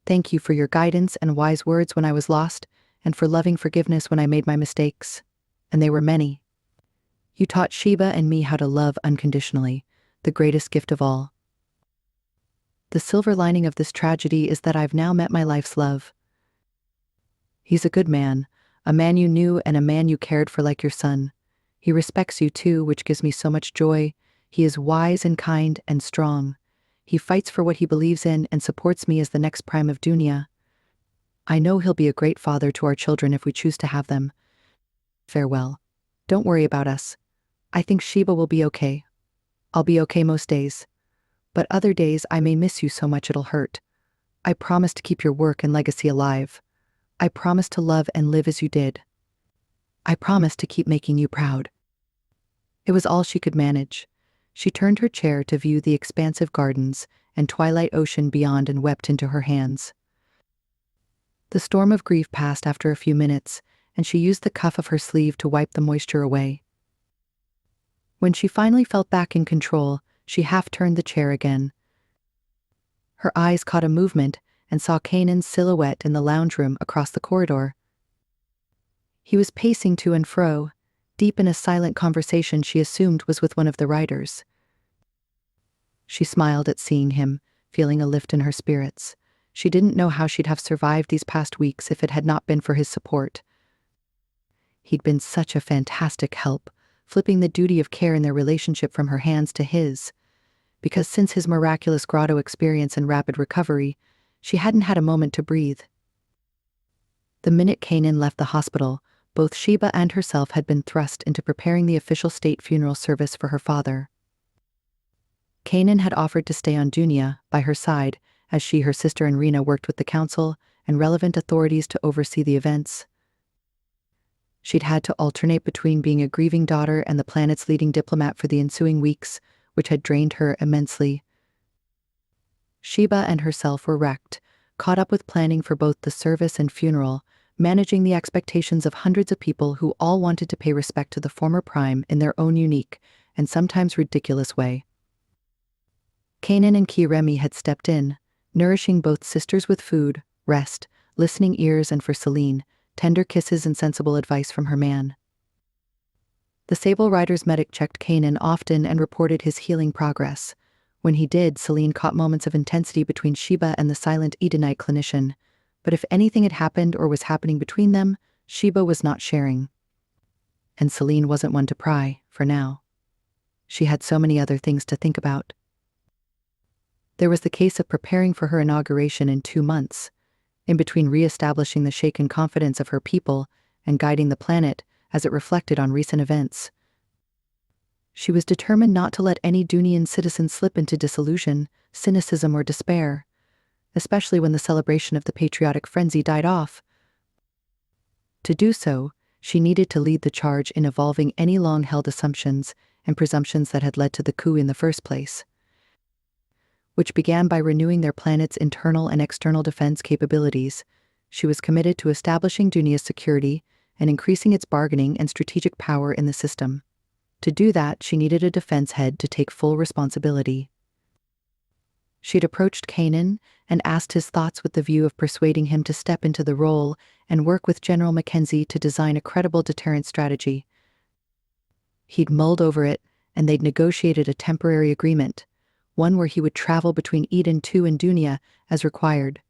Thank you for your guidance and wise words when I was lost, and for loving forgiveness when I made my mistakes. And they were many. You taught Sheba and me how to love unconditionally, the greatest gift of all. The silver lining of this tragedy is that I've now met my life's love. He's a good man, a man you knew and a man you cared for like your son. He respects you too, which gives me so much joy. He is wise and kind and strong. He fights for what he believes in and supports me as the next prime of Dunia. I know he'll be a great father to our children if we choose to have them. Farewell. Don't worry about us. I think Sheba will be okay. I'll be okay most days. But other days I may miss you so much it'll hurt. I promise to keep your work and legacy alive. I promise to love and live as you did. I promise to keep making you proud. It was all she could manage. She turned her chair to view the expansive gardens and twilight ocean beyond and wept into her hands. The storm of grief passed after a few minutes, and she used the cuff of her sleeve to wipe the moisture away. When she finally felt back in control, she half-turned the chair again. Her eyes caught a movement and saw Kanan's silhouette in the lounge room across the corridor. He was pacing to and fro, deep in a silent conversation she assumed was with one of the riders. She smiled at seeing him, feeling a lift in her spirits. She didn't know how she'd have survived these past weeks if it had not been for his support. He'd been such a fantastic help, flipping the duty of care in their relationship from her hands to his. Because since his miraculous grotto experience and rapid recovery, she hadn't had a moment to breathe. The minute Kanan left the hospital, both Sheba and herself had been thrust into preparing the official state funeral service for her father. Kanan had offered to stay on Dunia, by her side, as she, her sister, and Rena worked with the council and relevant authorities to oversee the events. She'd had to alternate between being a grieving daughter and the planet's leading diplomat for the ensuing weeks, which had drained her immensely. Sheba and herself were wrecked, caught up with planning for both the service and funeral, managing the expectations of hundreds of people who all wanted to pay respect to the former prime in their own unique and sometimes ridiculous way. Kanan and Kiremi had stepped in, nourishing both sisters with food, rest, listening ears, and for Celine, tender kisses and sensible advice from her man. The Sable Riders medic checked Kanan often and reported his healing progress. When he did, Celine caught moments of intensity between Sheba and the silent Edenite clinician, but if anything had happened or was happening between them, Sheba was not sharing. And Celine wasn't one to pry, for now. She had so many other things to think about. There was the case of preparing for her inauguration in 2 months, in between re-establishing the shaken confidence of her people and guiding the planet as it reflected on recent events. She was determined not to let any Dunian citizen slip into disillusion, cynicism, or despair, especially when the celebration of the patriotic frenzy died off. To do so, she needed to lead the charge in evolving any long-held assumptions and presumptions that had led to the coup in the first place, which began by renewing their planet's internal and external defense capabilities. She was committed to establishing Dunia's security and increasing its bargaining and strategic power in the system. To do that, she needed a defense head to take full responsibility. She'd approached Kanan and asked his thoughts with the view of persuading him to step into the role and work with General Mackenzie to design a credible deterrent strategy. He'd mulled over it, and they'd negotiated a temporary agreement, one where he would travel between Eden 2 and Dunia as required.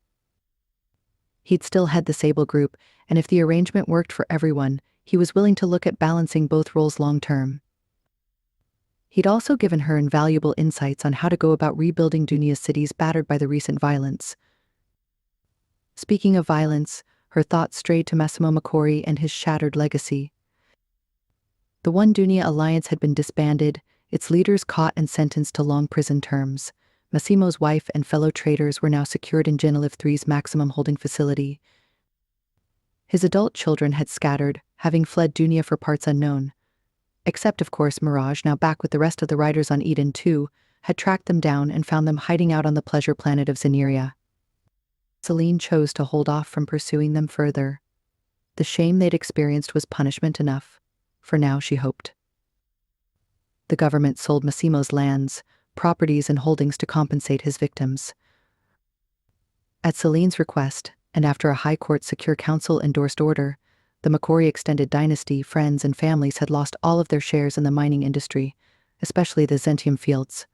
He'd still head the Sable Group, and if the arrangement worked for everyone, he was willing to look at balancing both roles long-term. He'd also given her invaluable insights on how to go about rebuilding Dunia's cities battered by the recent violence. Speaking of violence, her thoughts strayed to Massimo Makori and his shattered legacy. The One Dunia Alliance had been disbanded, its leaders caught and sentenced to long prison terms. Massimo's wife and fellow traitors were now secured in Genelive 3's maximum holding facility. His adult children had scattered, having fled Dunia for parts unknown. Except, of course, Mirage, now back with the rest of the riders on Eden 2, had tracked them down and found them hiding out on the pleasure planet of Zeneria. Celine chose to hold off from pursuing them further. The shame they'd experienced was punishment enough. For now, she hoped. The government sold Massimo's lands, properties, and holdings to compensate his victims. At Celine's request, and after a High Court Secure Council-endorsed order, the Makori extended dynasty, friends, and families had lost all of their shares in the mining industry, especially the Zentium fields.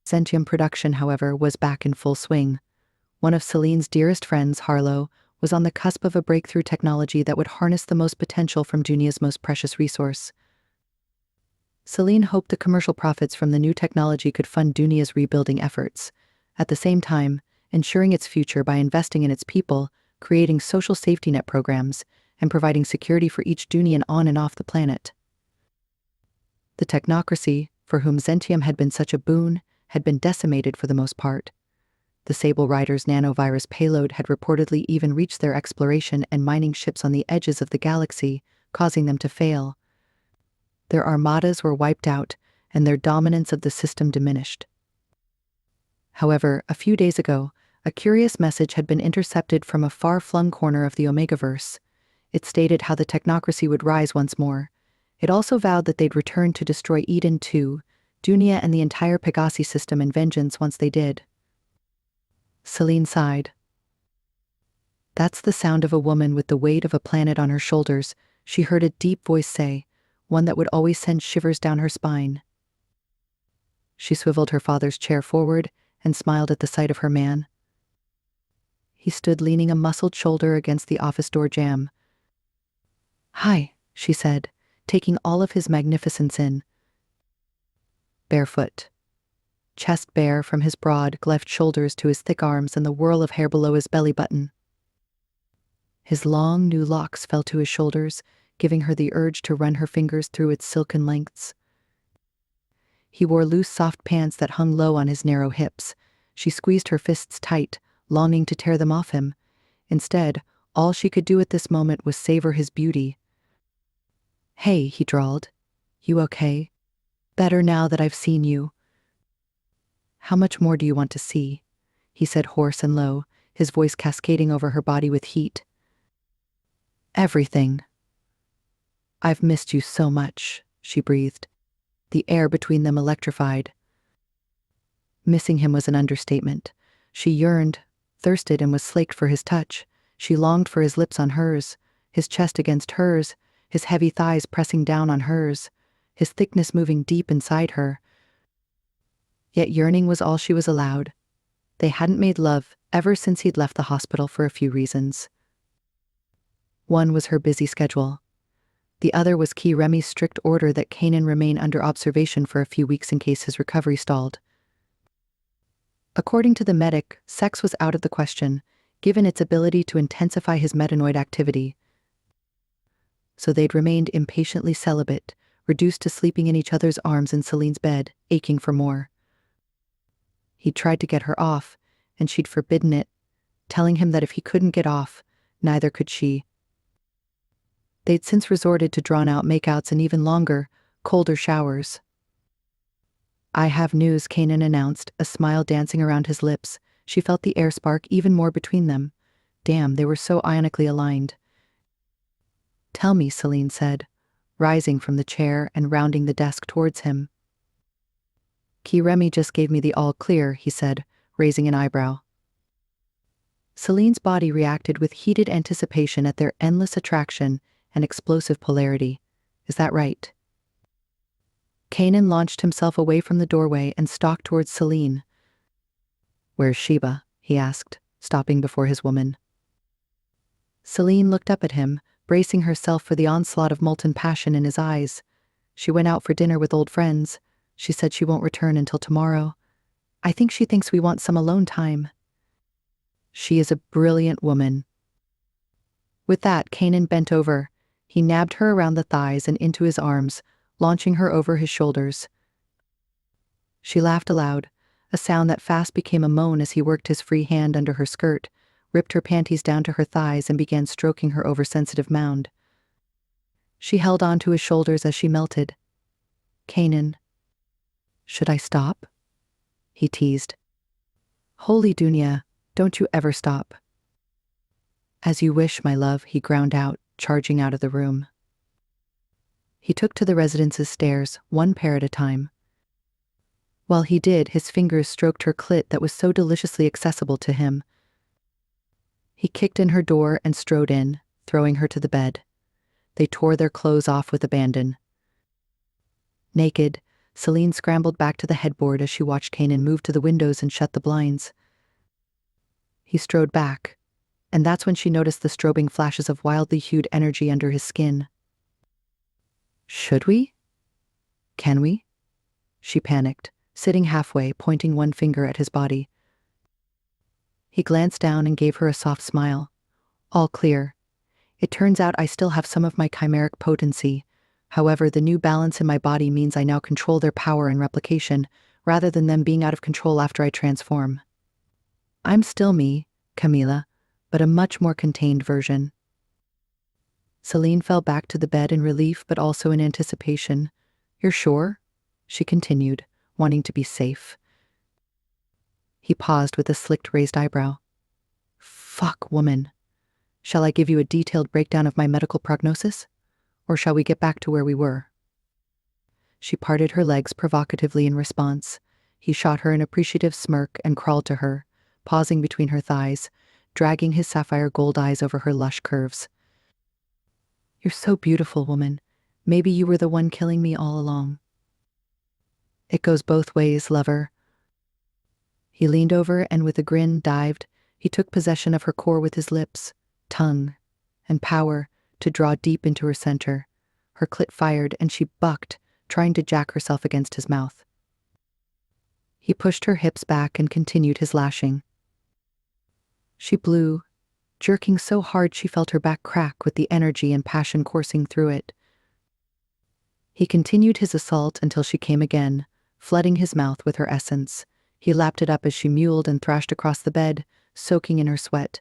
Zentium production, however, was back in full swing. One of Celine's dearest friends, Harlow, was on the cusp of a breakthrough technology that would harness the most potential from Dunia's most precious resource. Celine hoped the commercial profits from the new technology could fund Dunia's rebuilding efforts, at the same time ensuring its future by investing in its people, creating social safety net programs, and providing security for each Dunian on and off the planet. The technocracy, for whom Zentium had been such a boon, had been decimated for the most part. The Sable Riders' nanovirus payload had reportedly even reached their exploration and mining ships on the edges of the galaxy, causing them to fail. Their armadas were wiped out, and their dominance of the system diminished. However, a few days ago, a curious message had been intercepted from a far-flung corner of the Omegaverse. It stated how the technocracy would rise once more. It also vowed that they'd return to destroy Eden 2, Dunia, and the entire Pegasi system in vengeance once they did. Celine sighed. "That's the sound of a woman with the weight of a planet on her shoulders," she heard a deep voice say, one that would always send shivers down her spine. She swiveled her father's chair forward and smiled at the sight of her man. He stood leaning a muscled shoulder against the office door jamb. "Hi," she said, taking all of his magnificence in. Barefoot. Chest bare from his broad, cleft shoulders to his thick arms and the whirl of hair below his belly button. His long, new locks fell to his shoulders, giving her the urge to run her fingers through its silken lengths. He wore loose, soft pants that hung low on his narrow hips. She squeezed her fists tight, longing to tear them off him. Instead, all she could do at this moment was savor his beauty. "Hey," he drawled. "You okay? Better now that I've seen you." "How much more do you want to see?" he said, hoarse and low, his voice cascading over her body with heat. "Everything." "I've missed you so much," she breathed, the air between them electrified. Missing him was an understatement. She yearned, thirsted, and was slaked for his touch. She longed for his lips on hers, his chest against hers, his heavy thighs pressing down on hers, his thickness moving deep inside her. Yet yearning was all she was allowed. They hadn't made love ever since he'd left the hospital for a few reasons. One was her busy schedule. The other was Remi's strict order that Kanan remain under observation for a few weeks in case his recovery stalled. According to the medic, sex was out of the question, given its ability to intensify his metanoid activity. So they'd remained impatiently celibate, reduced to sleeping in each other's arms in Celine's bed, aching for more. He'd tried to get her off, and she'd forbidden it, telling him that if he couldn't get off, neither could she. They'd since resorted to drawn-out makeouts and even longer, colder showers. "I have news," Kanan announced, a smile dancing around his lips. She felt the air spark even more between them. Damn, they were so ionically aligned. "Tell me," Celine said, rising from the chair and rounding the desk towards him. "Remi just gave me the all-clear," he said, raising an eyebrow. Celine's body reacted with heated anticipation at their endless attraction and explosive polarity. "Is that right?" Kanan launched himself away from the doorway and stalked towards Celine. "Where's Sheba?" he asked, stopping before his woman. Celine looked up at him, bracing herself for the onslaught of molten passion in his eyes. "She went out for dinner with old friends. She said she won't return until tomorrow. I think she thinks we want some alone time." "She is a brilliant woman." With that, Kanan bent over. He nabbed her around the thighs and into his arms, launching her over his shoulders. She laughed aloud, a sound that fast became a moan as he worked his free hand under her skirt, ripped her panties down to her thighs and began stroking her oversensitive mound. She held on to his shoulders as she melted. "Kanan." "Should I stop?" he teased. "Holy Dunya, don't you ever stop." "As you wish, my love," he ground out, charging out of the room. He took to the residence's stairs, one pair at a time. While he did, his fingers stroked her clit that was so deliciously accessible to him. He kicked in her door and strode in, throwing her to the bed. They tore their clothes off with abandon. Naked, Celine scrambled back to the headboard as she watched Kanan move to the windows and shut the blinds. He strode back, and that's when she noticed the strobing flashes of wildly hued energy under his skin. "Should we? Can we?" she panicked, sitting halfway, pointing one finger at his body. He glanced down and gave her a soft smile. "All clear. It turns out I still have some of my chimeric potency. However, the new balance in my body means I now control their power and replication, rather than them being out of control after I transform. I'm still me, Camila, but a much more contained version." Celine fell back to the bed in relief but also in anticipation. "You're sure?" she continued, wanting to be safe. He paused with a slicked raised eyebrow. "Fuck, woman. Shall I give you a detailed breakdown of my medical prognosis? Or shall we get back to where we were?" She parted her legs provocatively in response. He shot her an appreciative smirk and crawled to her, pausing between her thighs, dragging his sapphire gold eyes over her lush curves. "You're so beautiful, woman. Maybe you were the one killing me all along." It goes both ways, lover. He leaned over and with a grin dived. He took possession of her core with his lips, tongue, and power to draw deep into her center. Her clit fired and she bucked, trying to jack herself against his mouth. He pushed her hips back and continued his lashing. She blew, jerking so hard she felt her back crack with the energy and passion coursing through it. He continued his assault until she came again, flooding his mouth with her essence. He lapped it up as she mewled and thrashed across the bed, soaking in her sweat.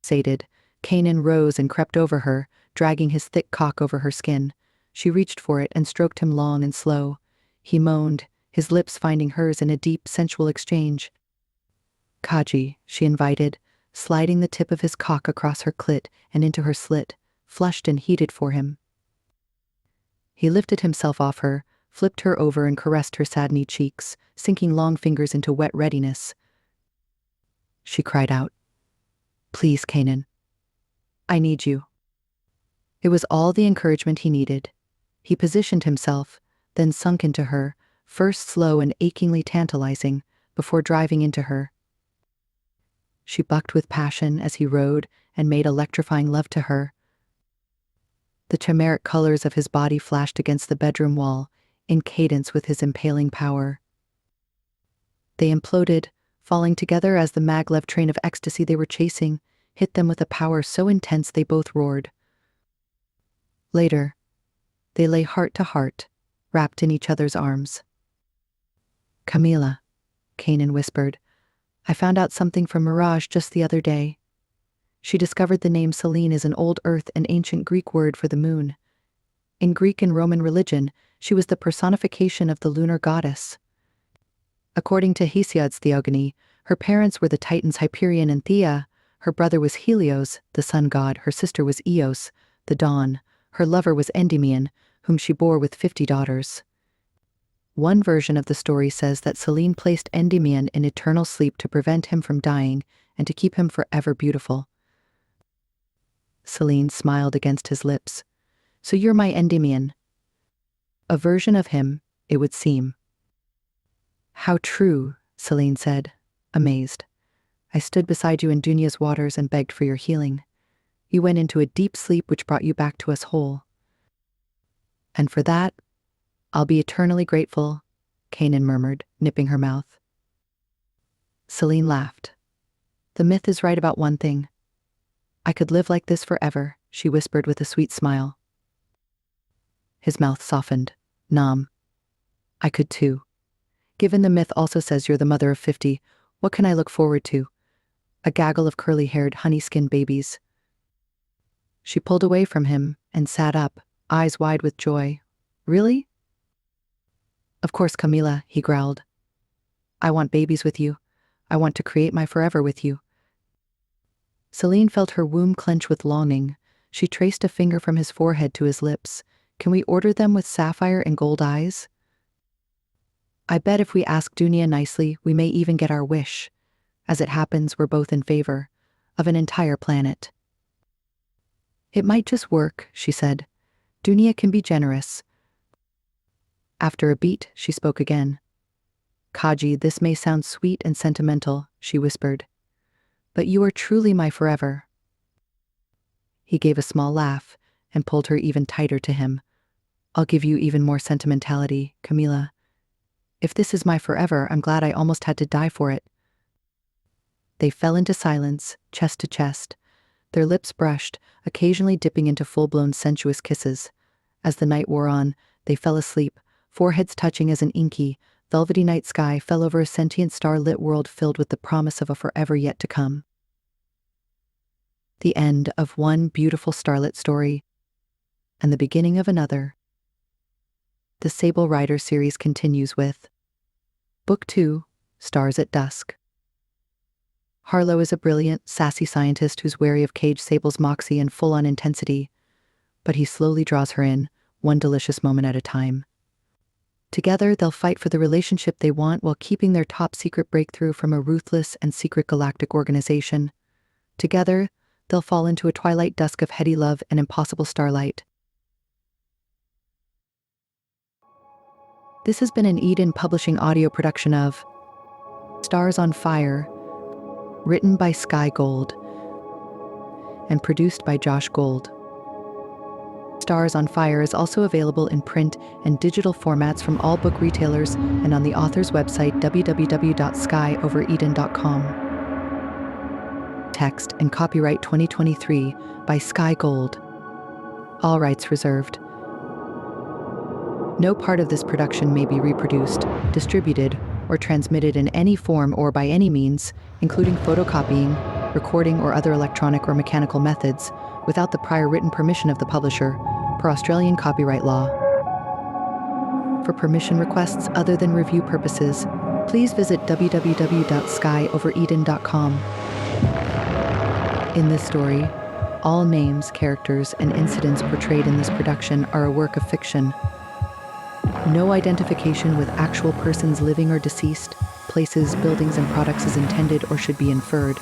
Sated, Kanan rose and crept over her, dragging his thick cock over her skin. She reached for it and stroked him long and slow. He moaned, his lips finding hers in a deep, sensual exchange. Kaji, she invited, sliding the tip of his cock across her clit and into her slit, flushed and heated for him. He lifted himself off her, flipped her over and caressed her saddened cheeks, sinking long fingers into wet readiness. She cried out, "Please, Kanan. I need you." It was all the encouragement he needed. He positioned himself, then sunk into her, first slow and achingly tantalizing, before driving into her. She bucked with passion as he rode and made electrifying love to her. The chimeric colors of his body flashed against the bedroom wall, in cadence with his impaling power. They imploded, falling together as the maglev train of ecstasy they were chasing hit them with a power so intense they both roared. Later, they lay heart to heart, wrapped in each other's arms. "Camila," Kanan whispered, "I found out something from Mirage just the other day." She discovered the name Selene is an old Earth and ancient Greek word for the moon. In Greek and Roman religion, she was the personification of the lunar goddess. According to Hesiod's theogony, her parents were the Titans Hyperion and Thea, her brother was Helios, the sun god, her sister was Eos, the dawn, her lover was Endymion, whom she bore with 50 daughters. One version of the story says that Selene placed Endymion in eternal sleep to prevent him from dying and to keep him forever beautiful. Selene smiled against his lips. "So you're my Endymion." A version of him, it would seem. "How true," Selene said, amazed. "I stood beside you in Dunya's waters and begged for your healing. You went into a deep sleep which brought you back to us whole. And for that, I'll be eternally grateful," Kanan murmured, nipping her mouth. Selene laughed. "The myth is right about one thing. I could live like this forever," she whispered with a sweet smile. His mouth softened. "Nam. I could too. Given the myth also says you're the mother of 50, what can I look forward to? A gaggle of curly-haired, honey-skinned babies." She pulled away from him and sat up, eyes wide with joy. "Really?" "Of course, Camila," he growled. "I want babies with you. I want to create my forever with you." Selene felt her womb clench with longing. She traced a finger from his forehead to his lips. "Can we order them with sapphire and gold eyes? I bet if we ask Dunya nicely, we may even get our wish. As it happens, we're both in favor of an entire planet." "It might just work," she said. "Dunya can be generous." After a beat, she spoke again. "Kaji, this may sound sweet and sentimental," she whispered, "but you are truly my forever." He gave a small laugh and pulled her even tighter to him. "I'll give you even more sentimentality, Camila. If this is my forever, I'm glad I almost had to die for it." They fell into silence, chest to chest. Their lips brushed, occasionally dipping into full-blown sensuous kisses. As the night wore on, they fell asleep, foreheads touching as an inky, velvety night sky fell over a sentient star-lit world filled with the promise of a forever yet to come. The end of one beautiful starlit story, and the beginning of another. The Sable Riders series continues with Book 2, Stars at Dusk. Harlow is a brilliant, sassy scientist who's wary of Cage Sable's moxie and full-on intensity, but he slowly draws her in, one delicious moment at a time. Together, they'll fight for the relationship they want while keeping their top-secret breakthrough from a ruthless and secret galactic organization. Together, they'll fall into a twilight dusk of heady love and impossible starlight. This has been an Eden Publishing audio production of Stars on Fire, written by Sky Gold and produced by Josh Gold. Stars on Fire is also available in print and digital formats from all book retailers and on the author's website www.skyovereden.com. Text and copyright 2023 by Sky Gold. All rights reserved. No part of this production may be reproduced, distributed, or transmitted in any form or by any means, including photocopying, recording, or other electronic or mechanical methods, without the prior written permission of the publisher, per Australian copyright law. For permission requests other than review purposes, please visit www.skyovereden.com. In this story, all names, characters, and incidents portrayed in this production are a work of fiction. No identification with actual persons living or deceased, places, buildings, and products is intended or should be inferred.